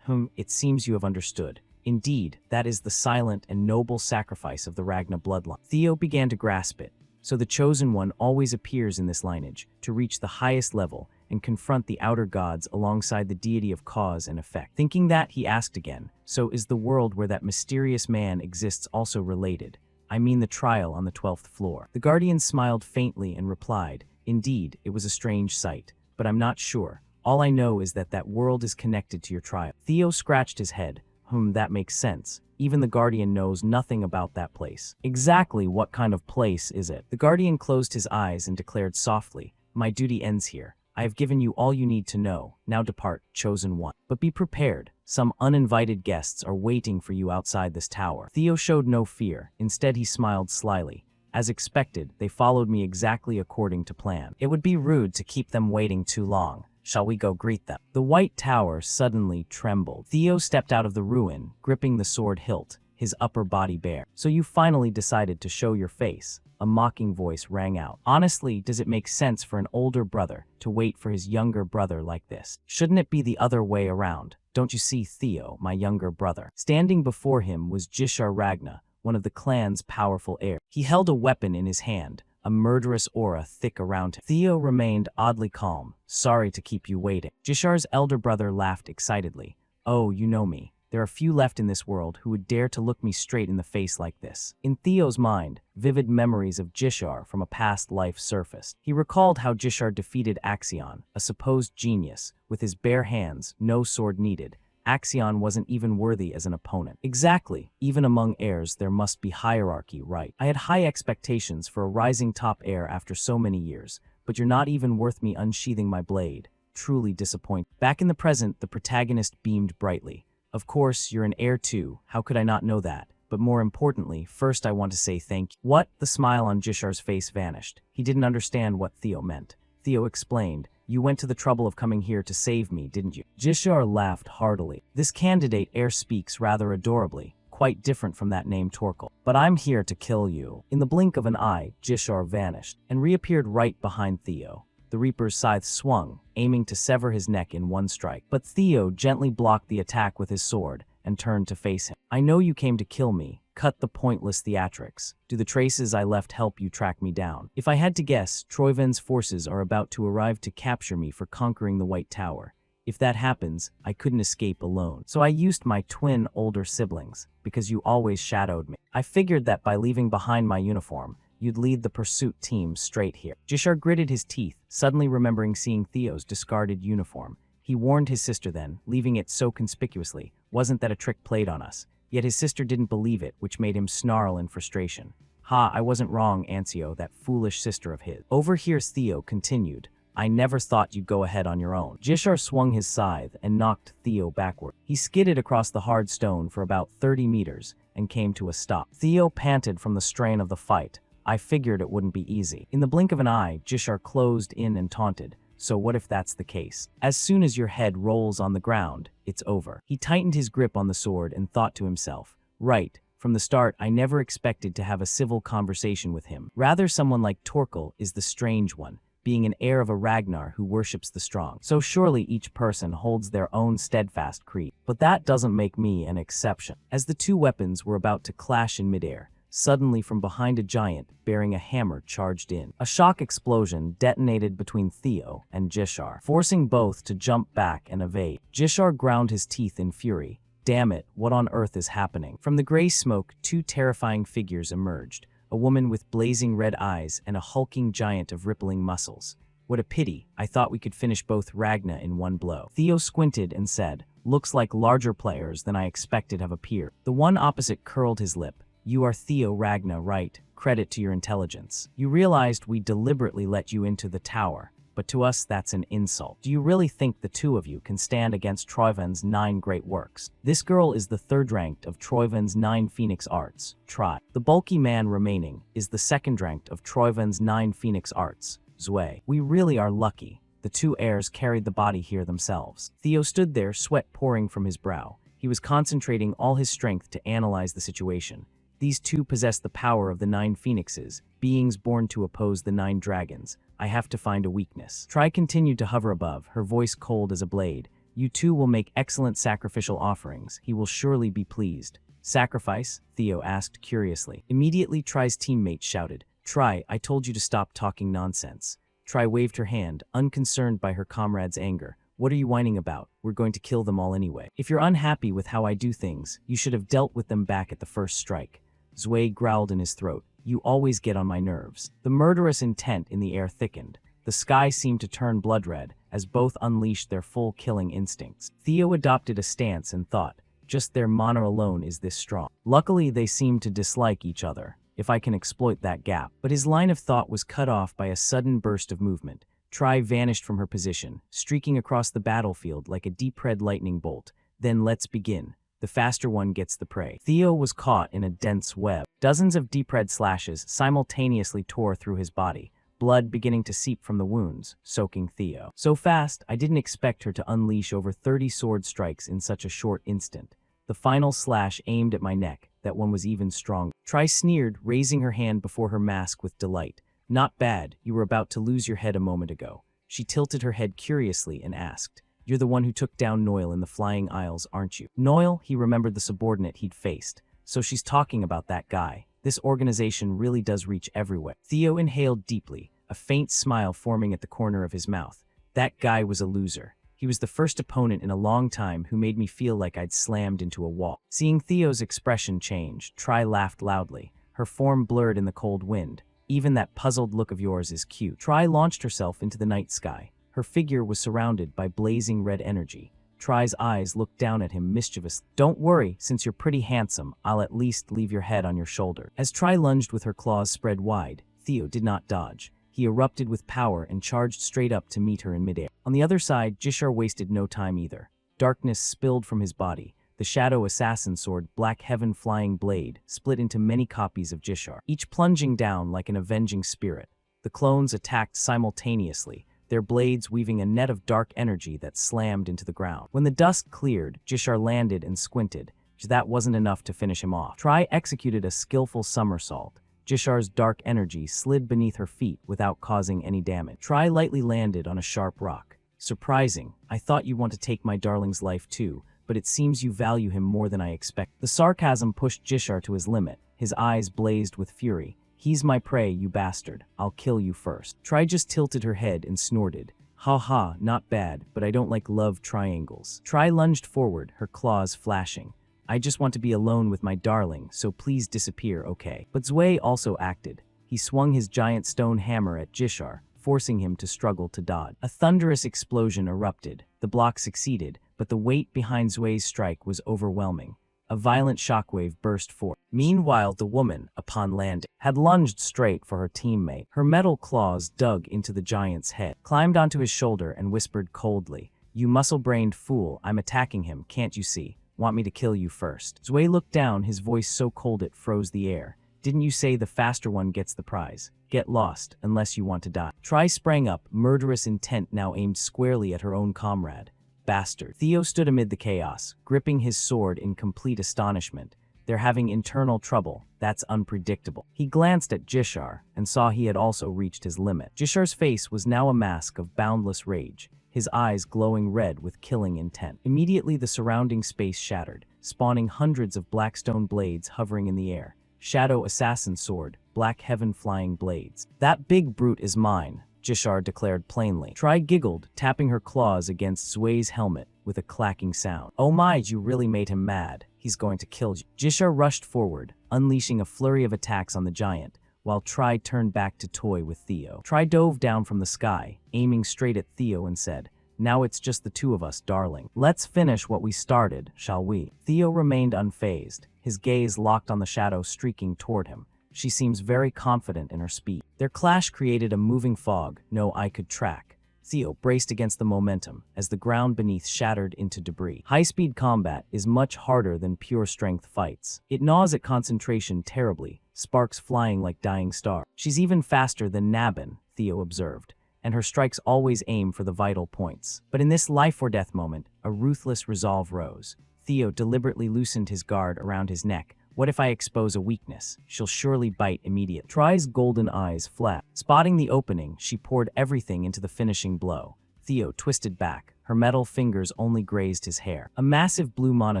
It seems you have understood. Indeed, that is the silent and noble sacrifice of the Ragna bloodline." Theo began to grasp it. So the chosen one always appears in this lineage, to reach the highest level and confront the outer gods alongside the deity of cause and effect. Thinking that, he asked again, "So is the world where that mysterious man exists also related? I mean the trial on the 12th floor." The guardian smiled faintly and replied, "Indeed, it was a strange sight, but I'm not sure. All I know is that that world is connected to your trial." Theo scratched his head. That makes sense. Even the guardian knows nothing about that place. Exactly what kind of place is it? The guardian closed his eyes and declared softly, "My duty ends here. I have given you all you need to know. Now depart, chosen one. But be prepared. Some uninvited guests are waiting for you outside this tower." Theo showed no fear. Instead, he smiled slyly. "As expected, they followed me exactly according to plan. It would be rude to keep them waiting too long. Shall we go greet them?" The White Tower suddenly trembled. Theo stepped out of the ruin, gripping the sword hilt, his upper body bare. "So you finally decided to show your face?" A mocking voice rang out. "Honestly, does it make sense for an older brother to wait for his younger brother like this? Shouldn't it be the other way around? Don't you see Theo, my younger brother?" Standing before him was Jishar Ragna, one of the clan's powerful heirs. He held a weapon in his hand, a murderous aura thick around him. Theo remained oddly calm. "Sorry to keep you waiting." Jishar's elder brother laughed excitedly. "Oh, you know me. There are few left in this world who would dare to look me straight in the face like this." In Theo's mind, vivid memories of Jishar from a past life surfaced. He recalled how Jishar defeated Axion, a supposed genius, with his bare hands, no sword needed. Axion wasn't even worthy as an opponent. Exactly. Even among heirs, there must be hierarchy, right? I had high expectations for a rising top heir after so many years, but you're not even worth me unsheathing my blade. Truly disappointing. Back in the present, the protagonist beamed brightly. "Of course, you're an heir too. How could I not know that? But more importantly, first I want to say thank you." "What?" The smile on Jishar's face vanished. He didn't understand what Theo meant. Theo explained, "You went to the trouble of coming here to save me, didn't you?" Jishar laughed heartily. This candidate heir speaks rather adorably. quite different from that name Torkel. But I'm here to kill you. In the blink of an eye, Jishar vanished and reappeared right behind Theo. The Reaper's scythe swung, aiming to sever his neck in one strike. But Theo gently blocked the attack with his sword and turned to face him. I know you came to kill me. Cut the pointless theatrics. Do the traces I left help you track me down? If I had to guess, Troyven's forces are about to arrive to capture me for conquering the White Tower. If that happens, I couldn't escape alone. So I used my twin older siblings, because you always shadowed me. I figured that by leaving behind my uniform, you'd lead the pursuit team straight here. Jishar gritted his teeth, suddenly remembering seeing Theo's discarded uniform. He warned his sister then, leaving it so conspicuously. Wasn't that a trick played on us? Yet his sister didn't believe it, which made him snarl in frustration. Ha, I wasn't wrong, Ancio, that foolish sister of his. Over here, Theo continued. I never thought you'd go ahead on your own. Jishar swung his scythe and knocked Theo backward. He skidded across the hard stone for about 30 meters and came to a stop. Theo panted from the strain of the fight. I figured it wouldn't be easy. In the blink of an eye, Jishar closed in and taunted. So what if that's the case? As soon as your head rolls on the ground, it's over. He tightened his grip on the sword and thought to himself, right, from the start I never expected to have a civil conversation with him. Rather, someone like Torkel is the strange one, being an heir of a Ragnar who worships the strong. So surely each person holds their own steadfast creed. But that doesn't make me an exception. As the two weapons were about to clash in midair, suddenly from behind a giant bearing a hammer charged in. A shock explosion detonated between Theo and Jishar, forcing both to jump back and evade. Jishar ground his teeth in fury. Damn it, what on earth is happening? From the gray smoke, two terrifying figures emerged, a woman with blazing red eyes and a hulking giant of rippling muscles. What a pity, I thought we could finish both Ragna in one blow. Theo squinted and said, looks like larger players than I expected have appeared. The one opposite curled his lip. You are Theo Ragna, right? Credit to your intelligence. You realized we deliberately let you into the tower, but to us that's an insult. Do you really think the two of you can stand against Troyven's 9 great works? This girl is the third ranked of Troyven's 9 Phoenix Arts, Try. The bulky man remaining is the second ranked of Troyven's 9 Phoenix Arts, Zue. We really are lucky. The two heirs carried the body here themselves. Theo stood there, sweat pouring from his brow. He was concentrating all his strength to analyze the situation. These two possess the power of the 9 phoenixes, beings born to oppose the 9 dragons. I have to find a weakness. Try continued to hover above, her voice cold as a blade. You two will make excellent sacrificial offerings. He will surely be pleased. Sacrifice? Theo asked curiously. Immediately, Try's teammate shouted, Try, I told you to stop talking nonsense. Try waved her hand, unconcerned by her comrade's anger. What are you whining about? We're going to kill them all anyway. If you're unhappy with how I do things, you should have dealt with them back at the first strike. Zue growled in his throat. You always get on my nerves. The murderous intent in the air thickened. The sky seemed to turn blood red as both unleashed their full killing instincts. Theo adopted a stance and thought, just their mana alone is this strong. Luckily, they seemed to dislike each other, if I can exploit that gap. But his line of thought was cut off by a sudden burst of movement. Try vanished from her position, streaking across the battlefield like a deep red lightning bolt. Then let's begin. The faster one gets the prey. Theo was caught in a dense web. Dozens of deep red slashes simultaneously tore through his body, blood beginning to seep from the wounds, soaking Theo. So fast, I didn't expect her to unleash over 30 sword strikes in such a short instant. The final slash aimed at my neck. That one was even stronger. Try sneered, raising her hand before her mask with delight. Not bad, you were about to lose your head a moment ago. She tilted her head curiously and asked, You're the one who took down Noyle in the Flying Isles, aren't you? Noyle, he remembered the subordinate he'd faced. So she's talking about that guy. This organization really does reach everywhere. Theo inhaled deeply, a faint smile forming at the corner of his mouth. That guy was a loser. He was the first opponent in a long time who made me feel like I'd slammed into a wall. Seeing Theo's expression change, Try laughed loudly, her form blurred in the cold wind. Even that puzzled look of yours is cute. Try launched herself into the night sky. Her figure was surrounded by blazing red energy. Try's eyes looked down at him mischievously. Don't worry, since you're pretty handsome, I'll at least leave your head on your shoulder. As Try lunged with her claws spread wide, Theo did not dodge. He erupted with power and charged straight up to meet her in midair. On the other side, Jishar wasted no time either. Darkness spilled from his body. The shadow assassin sword, Black Heaven Flying Blade, split into many copies of Jishar, each plunging down like an avenging spirit. The clones attacked simultaneously, their blades weaving a net of dark energy that slammed into the ground. When the dust cleared, Jishar landed and squinted, That wasn't enough to finish him off. Try executed a skillful somersault. Jishar's dark energy slid beneath her feet without causing any damage. Try lightly landed on a sharp rock. Surprising. I thought you'd want to take my darling's life too, but it seems you value him more than I expect. The sarcasm pushed Jishar to his limit. His eyes blazed with fury. He's my prey, you bastard. I'll kill you first. Try just tilted her head and snorted. Ha ha, not bad, but I don't like love triangles. Try lunged forward, her claws flashing. I just want to be alone with my darling, so please disappear, okay? But Zwei also acted. He swung his giant stone hammer at Jishar, forcing him to struggle to dodge. A thunderous explosion erupted. The block succeeded, but the weight behind Zwei's strike was overwhelming. A violent shockwave burst forth. Meanwhile, the woman, upon landing, had lunged straight for her teammate. Her metal claws dug into the giant's head, climbed onto his shoulder, and whispered coldly, "You muscle-brained fool, I'm attacking him, can't you see? Want me to kill you first?" Zwei looked down, his voice so cold it froze the air. "Didn't you say the faster one gets the prize? Get lost, unless you want to die." Try sprang up, murderous intent now aimed squarely at her own comrade. Bastard. Theo stood amid the chaos, gripping his sword in complete astonishment. They're having internal trouble. That's unpredictable. He glanced at Jishar and saw he had also reached his limit. Jishar's face was now a mask of boundless rage, his eyes glowing red with killing intent. Immediately the surrounding space shattered, spawning hundreds of black stone blades hovering in the air. Shadow assassin sword, black heaven flying blades. "That big brute is mine," Jishar declared plainly. Try giggled, tapping her claws against Zwei's helmet with a clacking sound. "Oh my, you really made him mad. He's going to kill you." Jishar rushed forward, unleashing a flurry of attacks on the giant, while Try turned back to toy with Theo. Try dove down from the sky, aiming straight at Theo and said, "Now it's just the two of us, darling. Let's finish what we started, shall we?" Theo remained unfazed, his gaze locked on the shadow streaking toward him. She seems very confident in her speed. Their clash created a moving fog no eye could track. Theo braced against the momentum as the ground beneath shattered into debris. High-speed combat is much harder than pure strength fights. It gnaws at concentration terribly, sparks flying like dying stars. She's even faster than Nabin, Theo observed, and her strikes always aim for the vital points. But in this life-or-death moment, a ruthless resolve rose. Theo deliberately loosened his guard around his neck. What if I expose a weakness? She'll surely bite immediately. Try's golden eyes flashed. Spotting the opening, she poured everything into the finishing blow. Theo twisted back. Her metal fingers only grazed his hair. A massive blue mana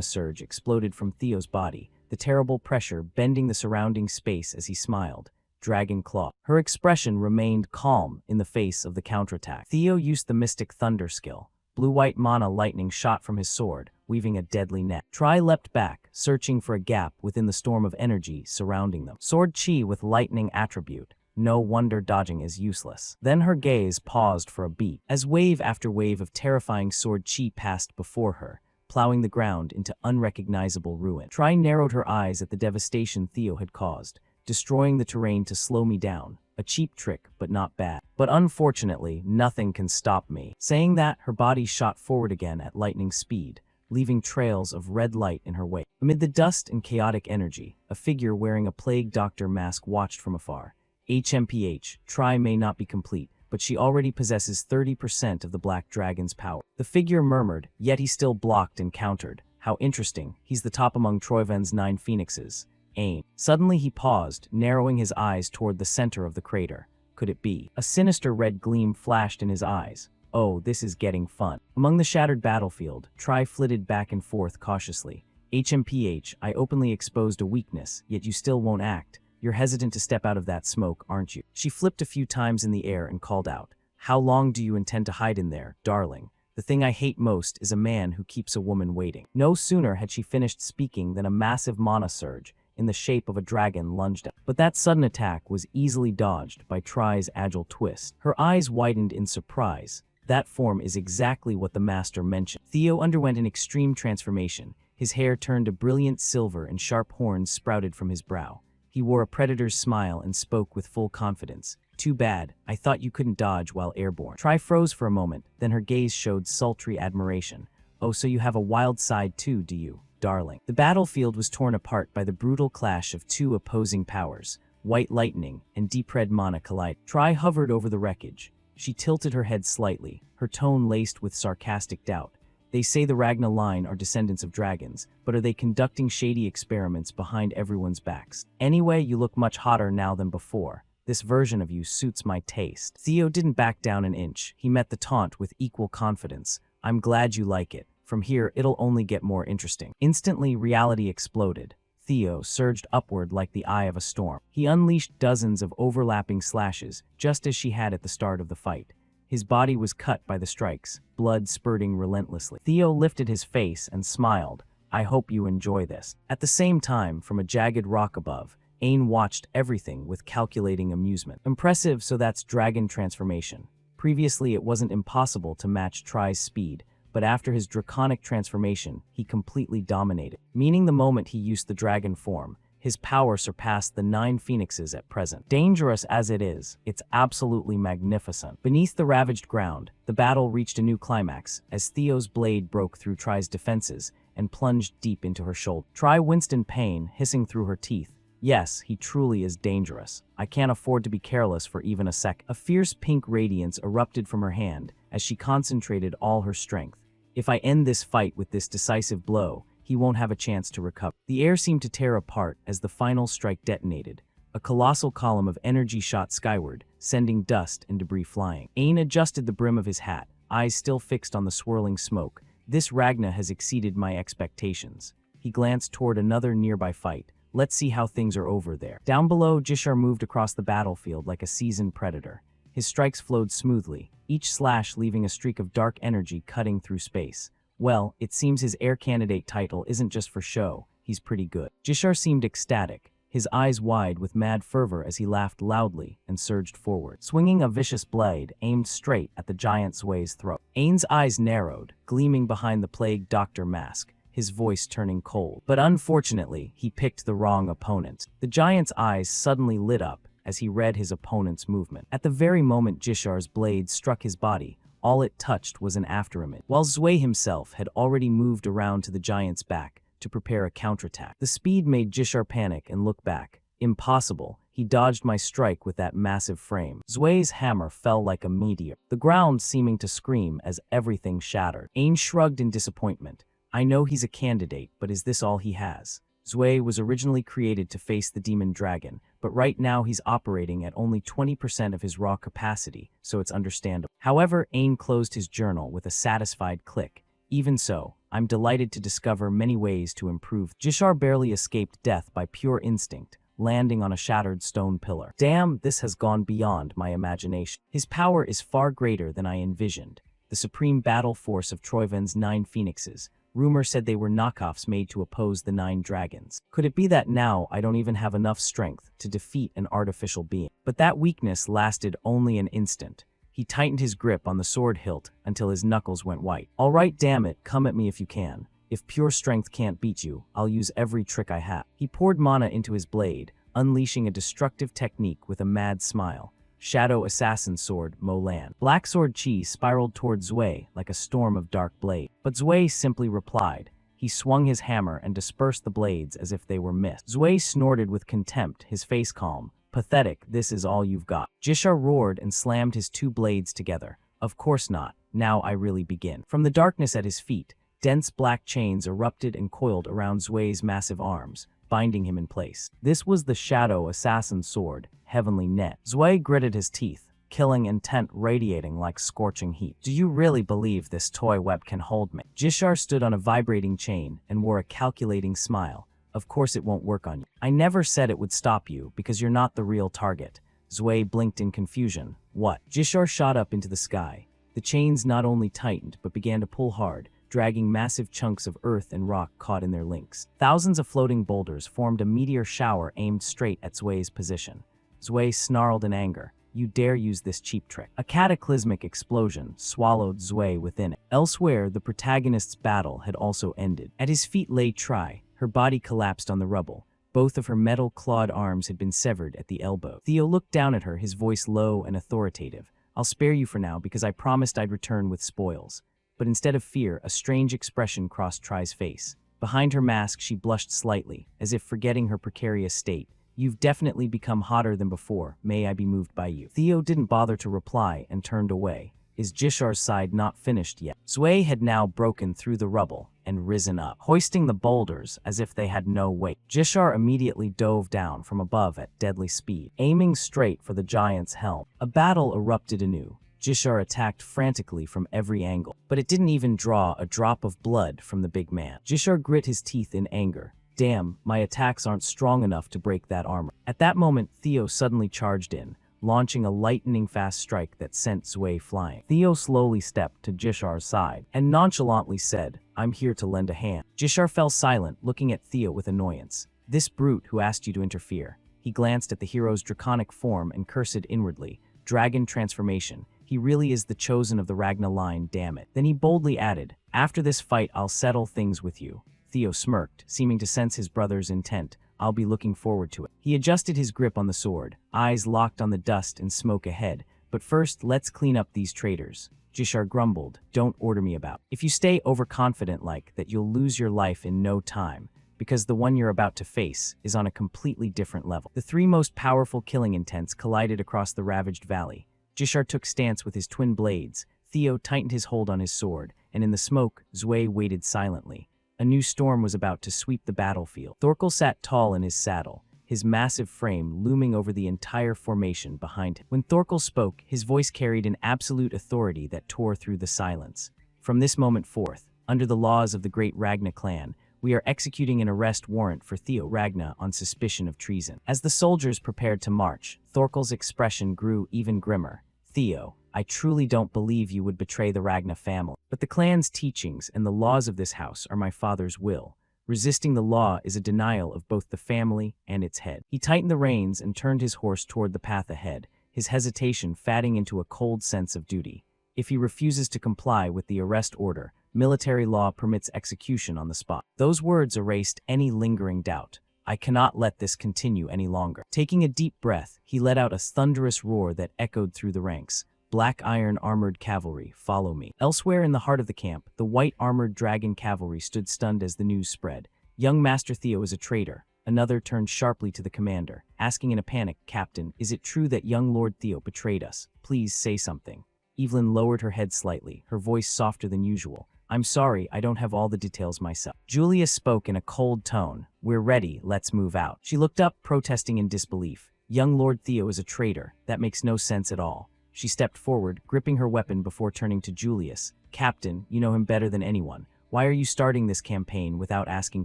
surge exploded from Theo's body, the terrible pressure bending the surrounding space as he smiled. Dragon Claw. Her expression remained calm in the face of the counterattack. Theo used the Mystic Thunder skill. Blue-white mana lightning shot from his sword, weaving a deadly net. Try leapt back, searching for a gap within the storm of energy surrounding them. Sword chi with lightning attribute. No wonder dodging is useless. Then her gaze paused for a beat, as wave after wave of terrifying sword chi passed before her, plowing the ground into unrecognizable ruin. Try narrowed her eyes at the devastation Theo had caused, destroying the terrain to slow me down. A cheap trick, but not bad. But unfortunately, nothing can stop me. Saying that, her body shot forward again at lightning speed, leaving trails of red light in her wake. Amid the dust and chaotic energy, a figure wearing a plague doctor mask watched from afar. HMPH, Try may not be complete, but she already possesses 30% of the Black Dragon's power. The figure murmured, yet he still blocked and countered. How interesting, he's the top among Troiven's 9 phoenixes. Aim. Suddenly he paused, narrowing his eyes toward the center of the crater. Could it be? A sinister red gleam flashed in his eyes. Oh, this is getting fun. Among the shattered battlefield, Try flitted back and forth cautiously. HMPH, I openly exposed a weakness, yet you still won't act. You're hesitant to step out of that smoke, aren't you? She flipped a few times in the air and called out, "How long do you intend to hide in there, darling? The thing I hate most is a man who keeps a woman waiting." No sooner had she finished speaking than a massive mana surge, in the shape of a dragon, lunged at. But that sudden attack was easily dodged by Try's agile twist. Her eyes widened in surprise. That form is exactly what the master mentioned. Theo underwent an extreme transformation. His hair turned a brilliant silver and sharp horns sprouted from his brow. He wore a predator's smile and spoke with full confidence. "Too bad, I thought you couldn't dodge while airborne." Try froze for a moment, then her gaze showed sultry admiration. "Oh, so you have a wild side too, do you, darling?" The battlefield was torn apart by the brutal clash of two opposing powers. White lightning and deep red mana collided. Try hovered over the wreckage. She tilted her head slightly, her tone laced with sarcastic doubt. They say the Ragna line are descendants of dragons, but are they conducting shady experiments behind everyone's backs? Anyway, you look much hotter now than before. This version of you suits my taste. Theo didn't back down an inch. He met the taunt with equal confidence. I'm glad you like it. From here, it'll only get more interesting. Instantly, reality exploded. Theo surged upward like the eye of a storm. He unleashed dozens of overlapping slashes, just as she had at the start of the fight. His body was cut by the strikes, blood spurting relentlessly. Theo lifted his face and smiled. I hope you enjoy this. At the same time, from a jagged rock above, Ain watched everything with calculating amusement. Impressive, so that's dragon transformation. Previously, it wasn't impossible to match Tri's speed, but after his draconic transformation, he completely dominated. Meaning the moment he used the dragon form, his power surpassed the 9 phoenixes at present. Dangerous as it is, it's absolutely magnificent. Beneath the ravaged ground, the battle reached a new climax as Theo's blade broke through Tri's defenses and plunged deep into her shoulder. Tri winced in pain, hissing through her teeth. Yes, he truly is dangerous. I can't afford to be careless for even a sec. A fierce pink radiance erupted from her hand as she concentrated all her strength. If I end this fight with this decisive blow, he won't have a chance to recover. The air seemed to tear apart as the final strike detonated. A colossal column of energy shot skyward, sending dust and debris flying. Ain adjusted the brim of his hat, eyes still fixed on the swirling smoke. This Ragna has exceeded my expectations. He glanced toward another nearby fight. Let's see how things are over there. Down below, Jishar moved across the battlefield like a seasoned predator. His strikes flowed smoothly, each slash leaving a streak of dark energy cutting through space. Well, it seems his air candidate title isn't just for show. He's pretty good. Jishar seemed ecstatic, his eyes wide with mad fervor as he laughed loudly and surged forward, swinging a vicious blade aimed straight at the giant Zway's throat. Ain's eyes narrowed, gleaming behind the plague doctor mask, his voice turning cold. But unfortunately, he picked the wrong opponent. The giant's eyes suddenly lit up as he read his opponent's movement. At the very moment Jishar's blade struck his body, all it touched was an afterimage, while Zway himself had already moved around to the giant's back to prepare a counterattack. The speed made Jishar panic and look back. Impossible. He dodged my strike with that massive frame. Zway's hammer fell like a meteor, the ground seeming to scream as everything shattered. Ain shrugged in disappointment. I know he's a candidate, but is this all he has? Zway was originally created to face the demon dragon, but right now he's operating at only 20% of his raw capacity, so it's understandable. However, Ain closed his journal with a satisfied click. Even so, I'm delighted to discover many ways to improve. Jishar barely escaped death by pure instinct, landing on a shattered stone pillar. Damn, this has gone beyond my imagination. His power is far greater than I envisioned. The supreme battle force of Troiven's 9 phoenixes. Rumor said they were knockoffs made to oppose the 9 dragons. Could it be that now I don't even have enough strength to defeat an artificial being? But that weakness lasted only an instant. He tightened his grip on the sword hilt until his knuckles went white. All right, damn it, come at me if you can. If pure strength can't beat you, I'll use every trick I have. He poured mana into his blade, unleashing a destructive technique with a mad smile. Shadow Assassin Sword, Molan. Black Sword Chi spiraled toward Zway like a storm of dark blade. But Zway simply replied. He swung his hammer and dispersed the blades as if they were mist. Zway snorted with contempt, his face calm. Pathetic, this is all you've got. Jishar roared and slammed his 2 blades together. Of course not. Now I really begin. From the darkness at his feet, dense black chains erupted and coiled around Zway's massive arms, binding him in place. This was the Shadow Assassin Sword, Heavenly Net. Zway gritted his teeth, killing intent radiating like scorching heat. Do you really believe this toy web can hold me? Jishar stood on a vibrating chain and wore a calculating smile. Of course it won't work on you. I never said it would stop you because you're not the real target. Zway blinked in confusion. What? Jishar shot up into the sky. The chains not only tightened but began to pull hard, dragging massive chunks of earth and rock caught in their links. Thousands of floating boulders formed a meteor shower aimed straight at Zway's position. Zway snarled in anger. You dare use this cheap trick. A cataclysmic explosion swallowed Zway within it. Elsewhere, the protagonist's battle had also ended. At his feet lay Tri. Her body collapsed on the rubble. Both of her metal-clawed arms had been severed at the elbow. Theo looked down at her, his voice low and authoritative. I'll spare you for now because I promised I'd return with spoils. But instead of fear, a strange expression crossed Tri's face. Behind her mask, she blushed slightly, as if forgetting her precarious state. You've definitely become hotter than before. May I be moved by you? Theo didn't bother to reply and turned away. Is Jishar's side not finished yet? Zwei had now broken through the rubble and risen up, hoisting the boulders as if they had no weight. Jishar immediately dove down from above at deadly speed, aiming straight for the giant's helm. A battle erupted anew. Jishar attacked frantically from every angle, but it didn't even draw a drop of blood from the big man. Jishar grit his teeth in anger. Damn, my attacks aren't strong enough to break that armor. At that moment, Theo suddenly charged in, launching a lightning-fast strike that sent Zwei flying. Theo slowly stepped to Jishar's side and nonchalantly said, "I'm here to lend a hand." Jishar fell silent, looking at Theo with annoyance. "This brute who asked you to interfere." He glanced at the hero's draconic form and cursed inwardly. Dragon transformation. He really is the chosen of the Ragna line, damn it. Then he boldly added, "After this fight, I'll settle things with you." Theo smirked, seeming to sense his brother's intent. "I'll be looking forward to it." He adjusted his grip on the sword, eyes locked on the dust and smoke ahead. "But first, let's clean up these traitors." Jishar grumbled, "Don't order me about. If you stay overconfident like that, you'll lose your life in no time, because the one you're about to face is on a completely different level." The three most powerful killing intents collided across the ravaged valley. Jishar took stance with his twin blades, Theo tightened his hold on his sword, and in the smoke, Zwei waited silently. A new storm was about to sweep the battlefield. Thorkel sat tall in his saddle, his massive frame looming over the entire formation behind him. When Thorkel spoke, his voice carried an absolute authority that tore through the silence. "From this moment forth, under the laws of the great Ragna clan, we are executing an arrest warrant for Theo Ragna on suspicion of treason." As the soldiers prepared to march, Thorkel's expression grew even grimmer. "Theo, I truly don't believe you would betray the Ragna family. But the clan's teachings and the laws of this house are my father's will. Resisting the law is a denial of both the family and its head." He tightened the reins and turned his horse toward the path ahead, his hesitation fatting into a cold sense of duty. If he refuses to comply with the arrest order, military law permits execution on the spot. Those words erased any lingering doubt. "I cannot let this continue any longer." Taking a deep breath, he let out a thunderous roar that echoed through the ranks. "Black iron armored cavalry, follow me." Elsewhere in the heart of the camp, the white armored dragon cavalry stood stunned as the news spread. "Young Master Theo is a traitor." Another turned sharply to the commander, asking in a panic, "Captain, is it true that young Lord Theo betrayed us? Please say something." Evelyn lowered her head slightly, her voice softer than usual. "I'm sorry, I don't have all the details myself." Julius spoke in a cold tone. "We're ready, let's move out." She looked up, protesting in disbelief. "Young Lord Theo is a traitor. That makes no sense at all." She stepped forward, gripping her weapon before turning to Julius. "Captain, you know him better than anyone. Why are you starting this campaign without asking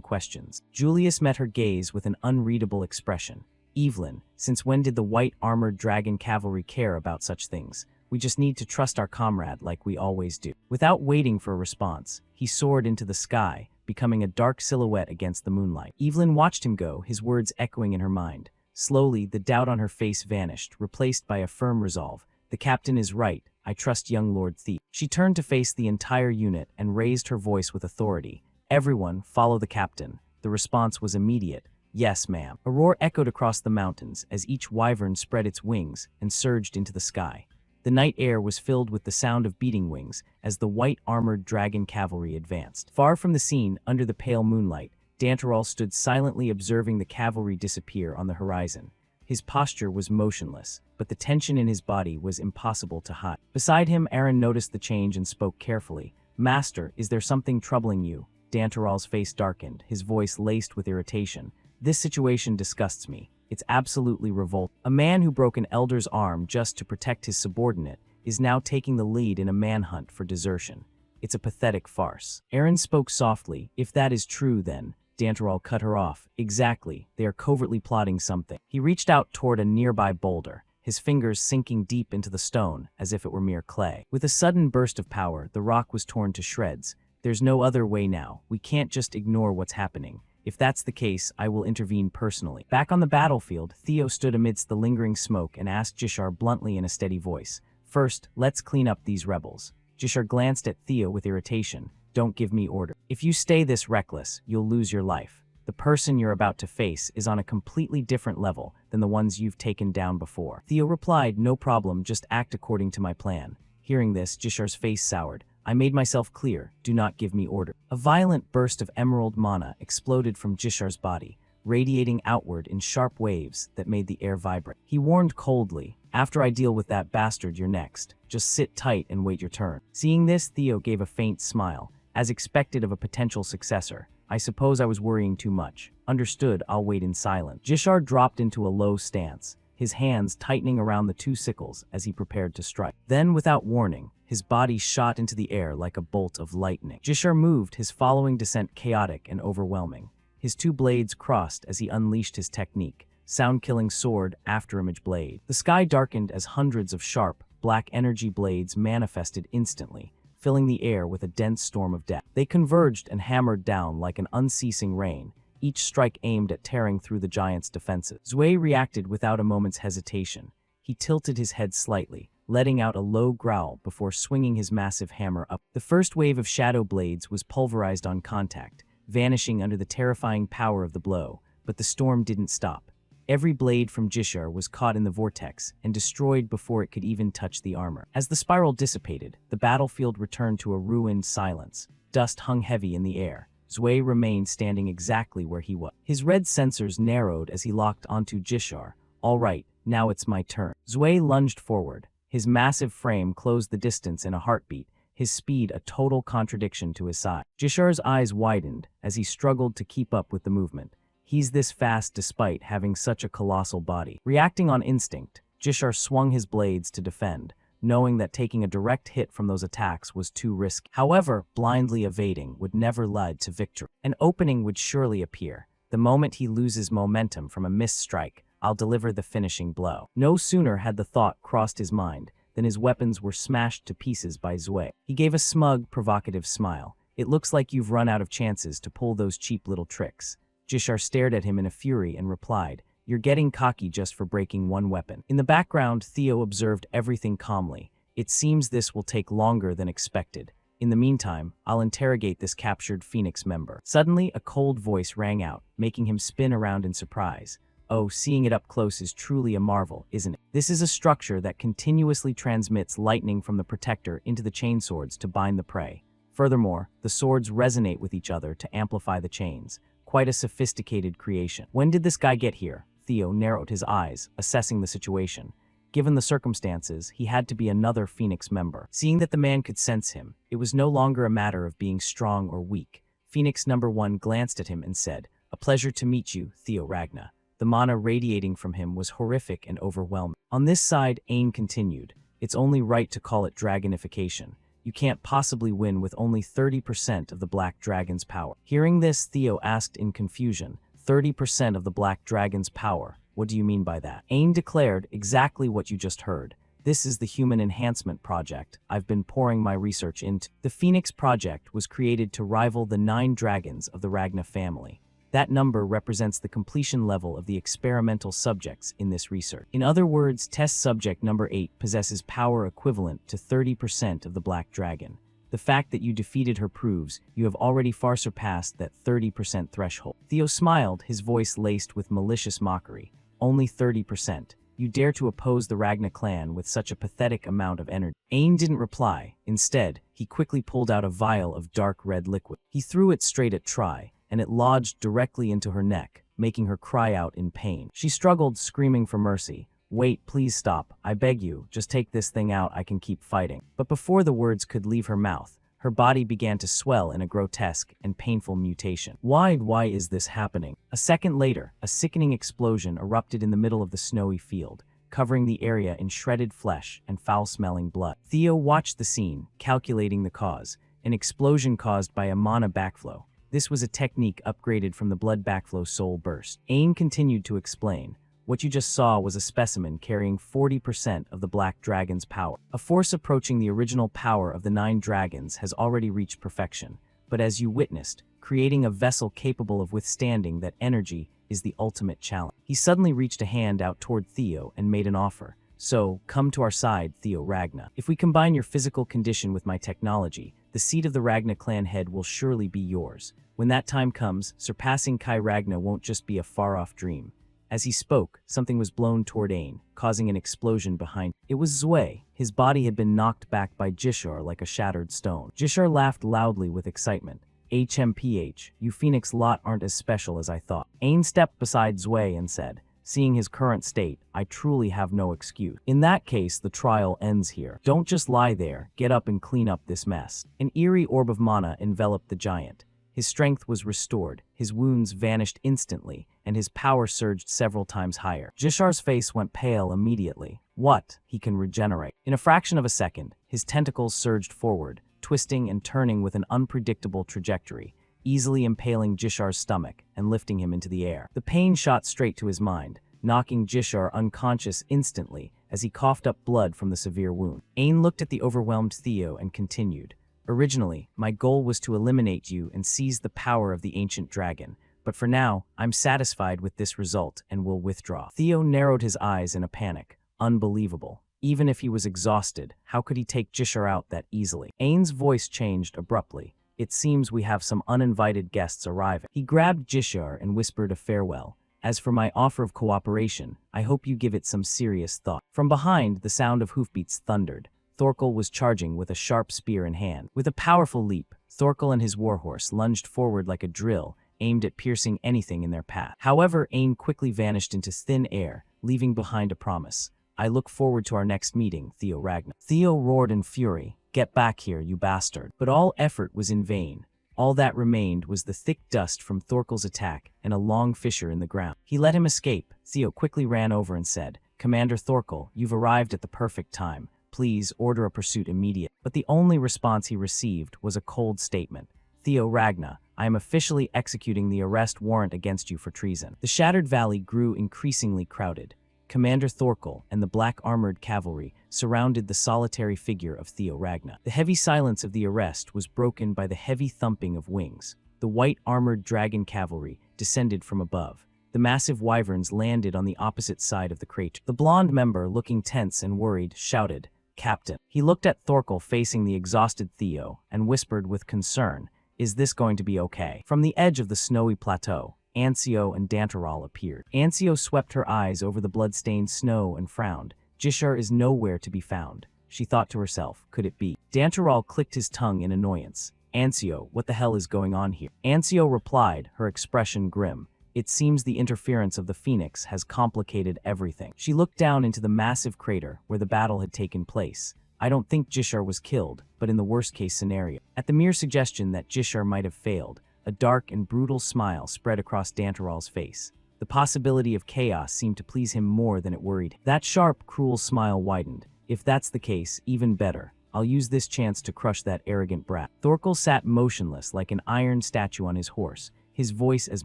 questions?" Julius met her gaze with an unreadable expression. "Evelyn, since when did the white armored dragon cavalry care about such things? We just need to trust our comrade like we always do." Without waiting for a response, he soared into the sky, becoming a dark silhouette against the moonlight. Evelyn watched him go, his words echoing in her mind. Slowly, the doubt on her face vanished, replaced by a firm resolve. "The captain is right. I trust young Lord Theo." She turned to face the entire unit and raised her voice with authority. "Everyone, follow the captain." The response was immediate. "Yes, ma'am." A roar echoed across the mountains as each wyvern spread its wings and surged into the sky. The night air was filled with the sound of beating wings as the white armored dragon cavalry advanced. Far from the scene, under the pale moonlight, Danterol stood silently observing the cavalry disappear on the horizon. His posture was motionless, but the tension in his body was impossible to hide. Beside him, Aaron noticed the change and spoke carefully. "Master, is there something troubling you?" Danterol's face darkened, his voice laced with irritation. "This situation disgusts me. It's absolutely revolting. A man who broke an elder's arm just to protect his subordinate is now taking the lead in a manhunt for desertion. It's a pathetic farce." Aaron spoke softly. "If that is true, then..." Danterol cut her off. "Exactly. They are covertly plotting something." He reached out toward a nearby boulder, his fingers sinking deep into the stone as if it were mere clay. With a sudden burst of power, the rock was torn to shreds. "There's no other way now. We can't just ignore what's happening. If that's the case, I will intervene personally." Back on the battlefield, Theo stood amidst the lingering smoke and asked Jishar bluntly in a steady voice, "First, let's clean up these rebels." Jishar glanced at Theo with irritation. "Don't give me order. If you stay this reckless, you'll lose your life. The person you're about to face is on a completely different level than the ones you've taken down before." Theo replied, "No problem, just act according to my plan." Hearing this, Jishar's face soured. "I made myself clear, do not give me order." A violent burst of emerald mana exploded from Jishar's body. radiating outward in sharp waves that made the air vibrate. He warned coldly, "After I deal with that bastard, you're next. Just sit tight and wait your turn." Seeing this, Theo gave a faint smile, as expected of a potential successor. "I suppose I was worrying too much. Understood, I'll wait in silence." Jishar dropped into a low stance, his hands tightening around the two sickles as he prepared to strike. Then, without warning, his body shot into the air like a bolt of lightning. Jishar moved, his following descent chaotic and overwhelming. His two blades crossed as he unleashed his technique, sound-killing sword, afterimage blade. The sky darkened as hundreds of sharp, black energy blades manifested instantly, filling the air with a dense storm of death. They converged and hammered down like an unceasing rain, each strike aimed at tearing through the giant's defenses. Zui reacted without a moment's hesitation. He tilted his head slightly, letting out a low growl before swinging his massive hammer up. The first wave of shadow blades was pulverized on contact, vanishing under the terrifying power of the blow, but the storm didn't stop. Every blade from Jishar was caught in the vortex and destroyed before it could even touch the armor. As the spiral dissipated, the battlefield returned to a ruined silence. Dust hung heavy in the air. Zui remained standing exactly where he was. His red sensors narrowed as he locked onto Jishar. "All right, now it's my turn." Zui lunged forward. His massive frame closed the distance in a heartbeat, his speed a total contradiction to his size. Jishar's eyes widened as he struggled to keep up with the movement. He's this fast despite having such a colossal body. Reacting on instinct, Jishar swung his blades to defend, knowing that taking a direct hit from those attacks was too risky. However, blindly evading would never lead to victory. An opening would surely appear. The moment he loses momentum from a missed strike, "I'll deliver the finishing blow." No sooner had the thought crossed his mind than his weapons were smashed to pieces by Zui. He gave a smug, provocative smile. "It looks like you've run out of chances to pull those cheap little tricks." Jishar stared at him in a fury and replied, "You're getting cocky just for breaking one weapon." In the background, Theo observed everything calmly. "It seems this will take longer than expected. In the meantime, I'll interrogate this captured Phoenix member." Suddenly, a cold voice rang out, making him spin around in surprise. "Oh, seeing it up close is truly a marvel, isn't it? This is a structure that continuously transmits lightning from the protector into the chainswords to bind the prey. Furthermore, the swords resonate with each other to amplify the chains. Quite a sophisticated creation. When did this guy get here?" Theo narrowed his eyes, assessing the situation. Given the circumstances, he had to be another Phoenix member. Seeing that the man could sense him, it was no longer a matter of being strong or weak. Phoenix number 1 glanced at him and said, "A pleasure to meet you, Theo Ragna." The mana radiating from him was horrific and overwhelming. On this side, Ain continued, "It's only right to call it dragonification. You can't possibly win with only 30% of the Black Dragon's power." Hearing this, Theo asked in confusion, 30% of the Black Dragon's power? What do you mean by that?" Ain declared, "Exactly what you just heard. This is the Human Enhancement Project I've been pouring my research into." The Phoenix Project was created to rival the 9 dragons of the Ragna family. That number represents the completion level of the experimental subjects in this research. In other words, test subject number 8 possesses power equivalent to 30% of the Black Dragon. The fact that you defeated her proves you have already far surpassed that 30% threshold. Theo smiled, his voice laced with malicious mockery. "Only 30%. You dare to oppose the Ragna clan with such a pathetic amount of energy?" Ain didn't reply. Instead, he quickly pulled out a vial of dark red liquid. He threw it straight at Tri, and it lodged directly into her neck, making her cry out in pain. She struggled, screaming for mercy. "Wait, please stop. I beg you, just take this thing out, I can keep fighting." But before the words could leave her mouth, her body began to swell in a grotesque and painful mutation. Why is this happening? A second later, a sickening explosion erupted in the middle of the snowy field, covering the area in shredded flesh and foul-smelling blood. Theo watched the scene, calculating the cause, an explosion caused by a mana backflow. This was a technique upgraded from the blood backflow soul burst. Ain continued to explain, "What you just saw was a specimen carrying 40% of the Black Dragon's power. A force approaching the original power of the 9 dragons has already reached perfection, but as you witnessed, creating a vessel capable of withstanding that energy is the ultimate challenge." He suddenly reached a hand out toward Theo and made an offer. "So, come to our side, Theo Ragna. If we combine your physical condition with my technology, the seat of the Ragna clan head will surely be yours. When that time comes, surpassing Kai Ragna won't just be a far-off dream." As he spoke, something was blown toward Ain, causing an explosion behind. It was Zui. His body had been knocked back by Jishar like a shattered stone. Jishar laughed loudly with excitement. HMPH, you Phoenix lot aren't as special as I thought. Ain stepped beside Zwei and said, seeing his current state, I truly have no excuse. In that case, the trial ends here. Don't just lie there, get up and clean up this mess. An eerie orb of mana enveloped the giant. His strength was restored, his wounds vanished instantly, and his power surged several times higher. Jishar's face went pale immediately. What? He can regenerate. In a fraction of a second, his tentacles surged forward, twisting and turning with an unpredictable trajectory, easily impaling Jishar's stomach and lifting him into the air. The pain shot straight to his mind, knocking Jishar unconscious instantly as he coughed up blood from the severe wound. Ain looked at the overwhelmed Theo and continued. Originally, my goal was to eliminate you and seize the power of the ancient dragon, but for now, I'm satisfied with this result and will withdraw. Theo narrowed his eyes in a panic. Unbelievable. Even if he was exhausted, how could he take Jishar out that easily? Ain's voice changed abruptly. It seems we have some uninvited guests arriving. He grabbed Jishar and whispered a farewell. As for my offer of cooperation, I hope you give it some serious thought. From behind, the sound of hoofbeats thundered. Thorkel was charging with a sharp spear in hand. With a powerful leap, Thorkel and his warhorse lunged forward like a drill, aimed at piercing anything in their path. However, Ain quickly vanished into thin air, leaving behind a promise. I look forward to our next meeting, Theo Ragnar. Theo roared in fury. Get back here, you bastard. But all effort was in vain. All that remained was the thick dust from Thorkel's attack and a long fissure in the ground. He let him escape. Theo quickly ran over and said, Commander Thorkel, you've arrived at the perfect time. Please order a pursuit immediately. But the only response he received was a cold statement. Theo Ragnar, I am officially executing the arrest warrant against you for treason. The Shattered Valley grew increasingly crowded. Commander Thorkel and the black-armored cavalry surrounded the solitary figure of Theo Ragnar. The heavy silence of the arrest was broken by the heavy thumping of wings. The white-armored dragon cavalry descended from above. The massive wyverns landed on the opposite side of the crater. The blonde member, looking tense and worried, shouted, Captain. He looked at Thorkel facing the exhausted Theo and whispered with concern, Is this going to be okay? From the edge of the snowy plateau, Ancio and Dantaral appeared. Ancio swept her eyes over the blood-stained snow and frowned. Jishar is nowhere to be found. She thought to herself, could it be? Dantaral clicked his tongue in annoyance. Ancio, what the hell is going on here? Ancio replied, her expression grim. It seems the interference of the Phoenix has complicated everything. She looked down into the massive crater where the battle had taken place. I don't think Jishar was killed, but in the worst-case scenario. At the mere suggestion that Jishar might have failed, a dark and brutal smile spread across Dantaral's face. The possibility of chaos seemed to please him more than it worried him. That sharp, cruel smile widened. If that's the case, even better. I'll use this chance to crush that arrogant brat. Thorkel sat motionless like an iron statue on his horse, his voice as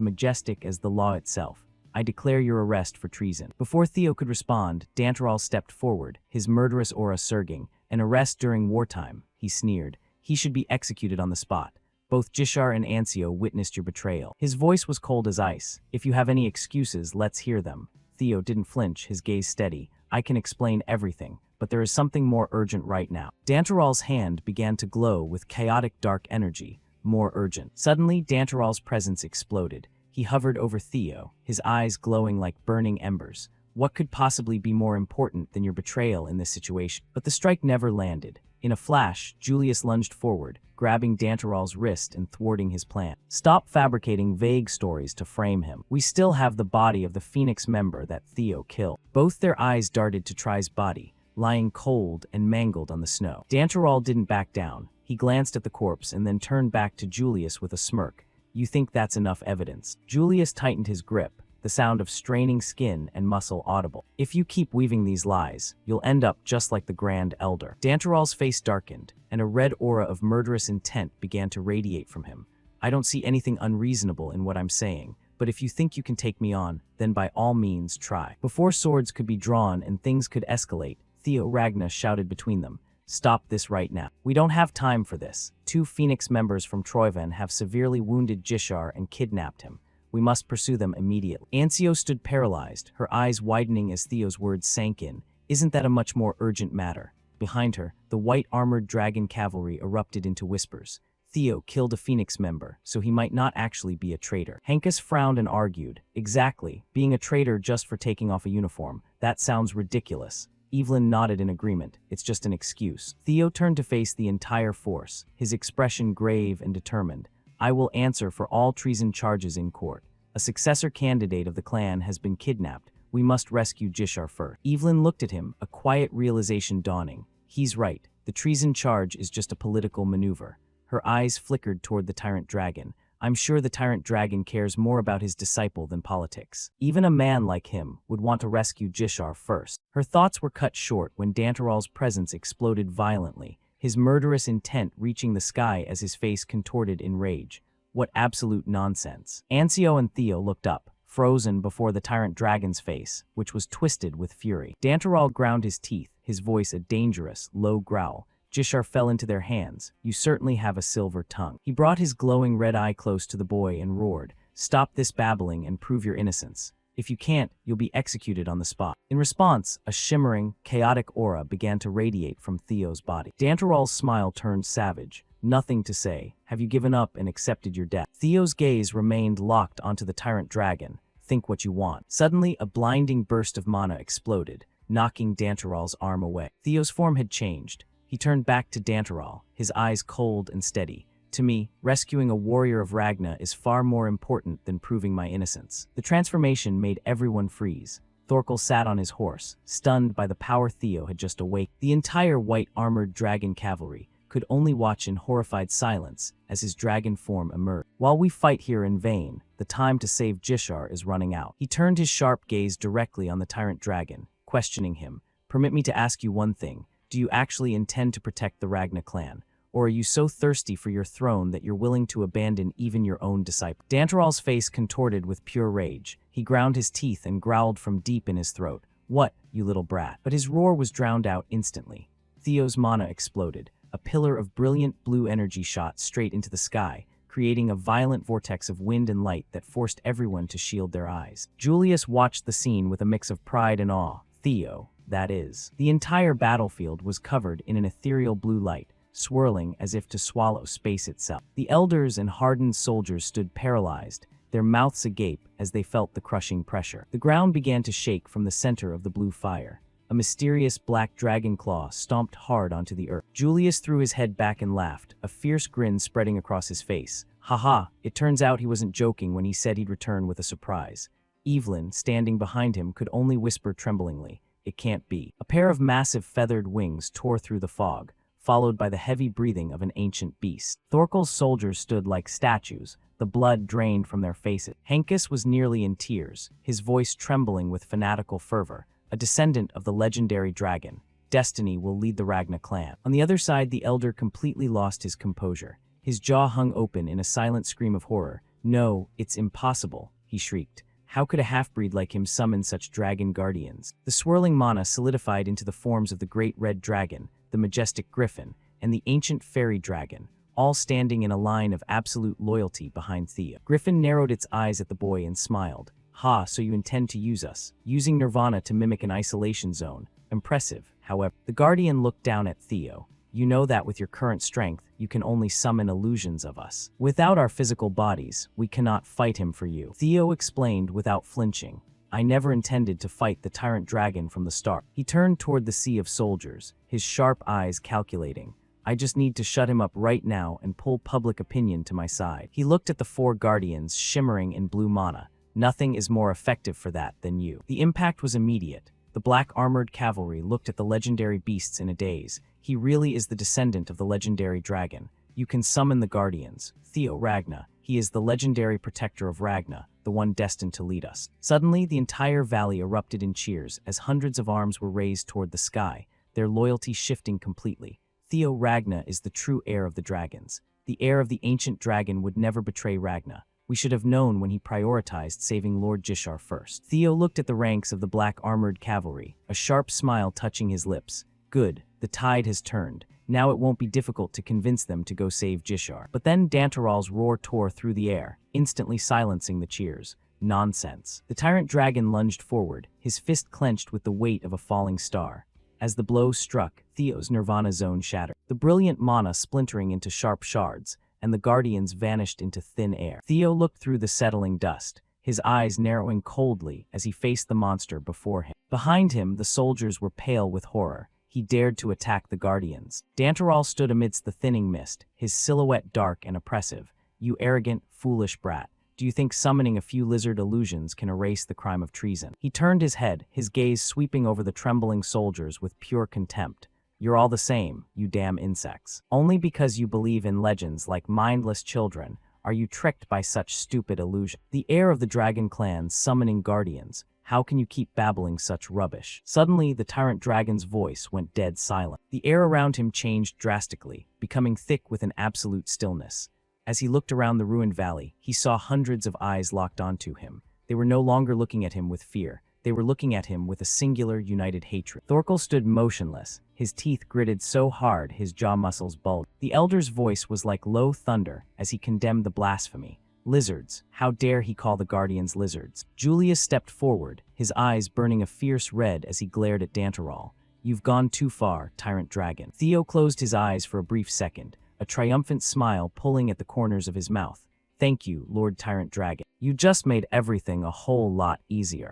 majestic as the law itself. I declare your arrest for treason. Before Theo could respond, Dantaral stepped forward, his murderous aura surging. An arrest during wartime, he sneered. He should be executed on the spot. Both Jishar and Ancio witnessed your betrayal. His voice was cold as ice. If you have any excuses, let's hear them. Theo didn't flinch, his gaze steady. I can explain everything, but there is something more urgent right now. Dantaral's hand began to glow with chaotic dark energy. More urgent. Suddenly, Dantaral's presence exploded. He hovered over Theo, his eyes glowing like burning embers. What could possibly be more important than your betrayal in this situation? But the strike never landed. In a flash, Julius lunged forward, grabbing Dantaral's wrist and thwarting his plan. Stop fabricating vague stories to frame him. We still have the body of the Phoenix member that Theo killed. Both their eyes darted to Tri's body, lying cold and mangled on the snow. Dantaral didn't back down. He glanced at the corpse and then turned back to Julius with a smirk. You think that's enough evidence? Julius tightened his grip, the sound of straining skin and muscle audible. If you keep weaving these lies, you'll end up just like the Grand Elder. Dantaral's face darkened, and a red aura of murderous intent began to radiate from him. I don't see anything unreasonable in what I'm saying, but if you think you can take me on, then by all means try. Before swords could be drawn and things could escalate, Theo Ragnar shouted between them. Stop this right now. We don't have time for this. 2 Phoenix members from Troyven have severely wounded Jishar and kidnapped him. We must pursue them immediately. Ancio stood paralyzed, her eyes widening as Theo's words sank in. Isn't that a much more urgent matter? Behind her, the white-armored dragon cavalry erupted into whispers. Theo killed a Phoenix member, so he might not actually be a traitor. Hankus frowned and argued. Exactly, being a traitor just for taking off a uniform. That sounds ridiculous. Evelyn nodded in agreement. It's just an excuse. Theo turned to face the entire force, his expression grave and determined. I will answer for all treason charges in court. A successor candidate of the clan has been kidnapped. We must rescue Jishar first. Evelyn looked at him, a quiet realization dawning. He's right. The treason charge is just a political maneuver. Her eyes flickered toward the tyrant dragon. I'm sure the tyrant dragon cares more about his disciple than politics. Even a man like him would want to rescue Jishar first. Her thoughts were cut short when Dantaral's presence exploded violently, his murderous intent reaching the sky as his face contorted in rage. What absolute nonsense. Ancio and Theo looked up, frozen before the tyrant dragon's face, which was twisted with fury. Dantaral ground his teeth, his voice a dangerous, low growl. Jishar fell into their hands. You certainly have a silver tongue. He brought his glowing red eye close to the boy and roared, Stop this babbling and prove your innocence. If you can't, you'll be executed on the spot. In response, a shimmering, chaotic aura began to radiate from Theo's body. Dantaral's smile turned savage. Nothing to say. Have you given up and accepted your death? Theo's gaze remained locked onto the tyrant dragon. Think what you want. Suddenly, a blinding burst of mana exploded, knocking Dantaral's arm away. Theo's form had changed. He turned back to Dantaral, his eyes cold and steady. To me, rescuing a warrior of Ragna is far more important than proving my innocence. The transformation made everyone freeze. Thorkel sat on his horse, stunned by the power Theo had just awakened. The entire white-armored dragon cavalry could only watch in horrified silence as his dragon form emerged. While we fight here in vain, the time to save Jishar is running out. He turned his sharp gaze directly on the tyrant dragon, questioning him. Permit me to ask you one thing. Do you actually intend to protect the Ragna clan? Or are you so thirsty for your throne that you're willing to abandon even your own disciple? Dantaral's face contorted with pure rage. He ground his teeth and growled from deep in his throat. What, you little brat? But his roar was drowned out instantly. Theo's mana exploded. A pillar of brilliant blue energy shot straight into the sky, creating a violent vortex of wind and light that forced everyone to shield their eyes. Julius watched the scene with a mix of pride and awe. Theo, that is. The entire battlefield was covered in an ethereal blue light, swirling as if to swallow space itself. The elders and hardened soldiers stood paralyzed, their mouths agape as they felt the crushing pressure. The ground began to shake from the center of the blue fire. A mysterious black dragon claw stomped hard onto the earth. Julius threw his head back and laughed, a fierce grin spreading across his face. Haha, it turns out he wasn't joking when he said he'd return with a surprise. Evelyn, standing behind him, could only whisper tremblingly, It can't be. A pair of massive feathered wings tore through the fog, followed by the heavy breathing of an ancient beast. Thorkel's soldiers stood like statues, the blood drained from their faces. Hencus was nearly in tears, his voice trembling with fanatical fervor. A descendant of the legendary dragon, destiny will lead the Ragna clan. On the other side, the elder completely lost his composure. His jaw hung open in a silent scream of horror. No, it's impossible, he shrieked. How could a half-breed like him summon such dragon guardians? The swirling mana solidified into the forms of the great red dragon, the majestic griffin, and the ancient fairy dragon, all standing in a line of absolute loyalty behind Theo. Griffin narrowed its eyes at the boy and smiled. Ha, so you intend to use us, using Nirvana to mimic an isolation zone. Impressive, however. The Guardian looked down at Theo. You know that with your current strength, you can only summon illusions of us. Without our physical bodies, we cannot fight him for you. Theo explained without flinching. I never intended to fight the tyrant dragon from the start. He turned toward the sea of soldiers, his sharp eyes calculating. I just need to shut him up right now and pull public opinion to my side. He looked at the four guardians shimmering in blue mana. Nothing is more effective for that than you. The impact was immediate. The black-armored cavalry looked at the legendary beasts in a daze. He really is the descendant of the legendary dragon. You can summon the guardians. Theo Ragna. He is the legendary protector of Ragna, the one destined to lead us. Suddenly, the entire valley erupted in cheers as hundreds of arms were raised toward the sky, their loyalty shifting completely. Theo Ragna is the true heir of the dragons. The heir of the ancient dragon would never betray Ragna. We should have known when he prioritized saving Lord Jishar first. Theo looked at the ranks of the black-armored cavalry, a sharp smile touching his lips. Good, the tide has turned. Now it won't be difficult to convince them to go save Jishar. But then Dantaral's roar tore through the air, instantly silencing the cheers. Nonsense. The tyrant dragon lunged forward, his fist clenched with the weight of a falling star. As the blow struck, Theo's Nirvana zone shattered, the brilliant mana splintering into sharp shards, and the guardians vanished into thin air. Theo looked through the settling dust, his eyes narrowing coldly as he faced the monster before him. Behind him, the soldiers were pale with horror. He dared to attack the guardians. Dantaral stood amidst the thinning mist, his silhouette dark and oppressive. You arrogant, foolish brat. Do you think summoning a few lizard illusions can erase the crime of treason? He turned his head, his gaze sweeping over the trembling soldiers with pure contempt. You're all the same, you damn insects. Only because you believe in legends like mindless children are you tricked by such stupid illusion. The heir of the dragon clan summoning guardians. How can you keep babbling such rubbish? Suddenly, the tyrant dragon's voice went dead silent. The air around him changed drastically, becoming thick with an absolute stillness. As he looked around the ruined valley, he saw hundreds of eyes locked onto him. They were no longer looking at him with fear. They were looking at him with a singular, united hatred. Thorkel stood motionless, his teeth gritted so hard his jaw muscles bulged. The elder's voice was like low thunder as he condemned the blasphemy. Lizards. How dare he call the guardians lizards? Julius stepped forward, his eyes burning a fierce red as he glared at Dantarol. You've gone too far, tyrant dragon. Theo closed his eyes for a brief second, a triumphant smile pulling at the corners of his mouth. Thank you, Lord Tyrant Dragon. You just made everything a whole lot easier.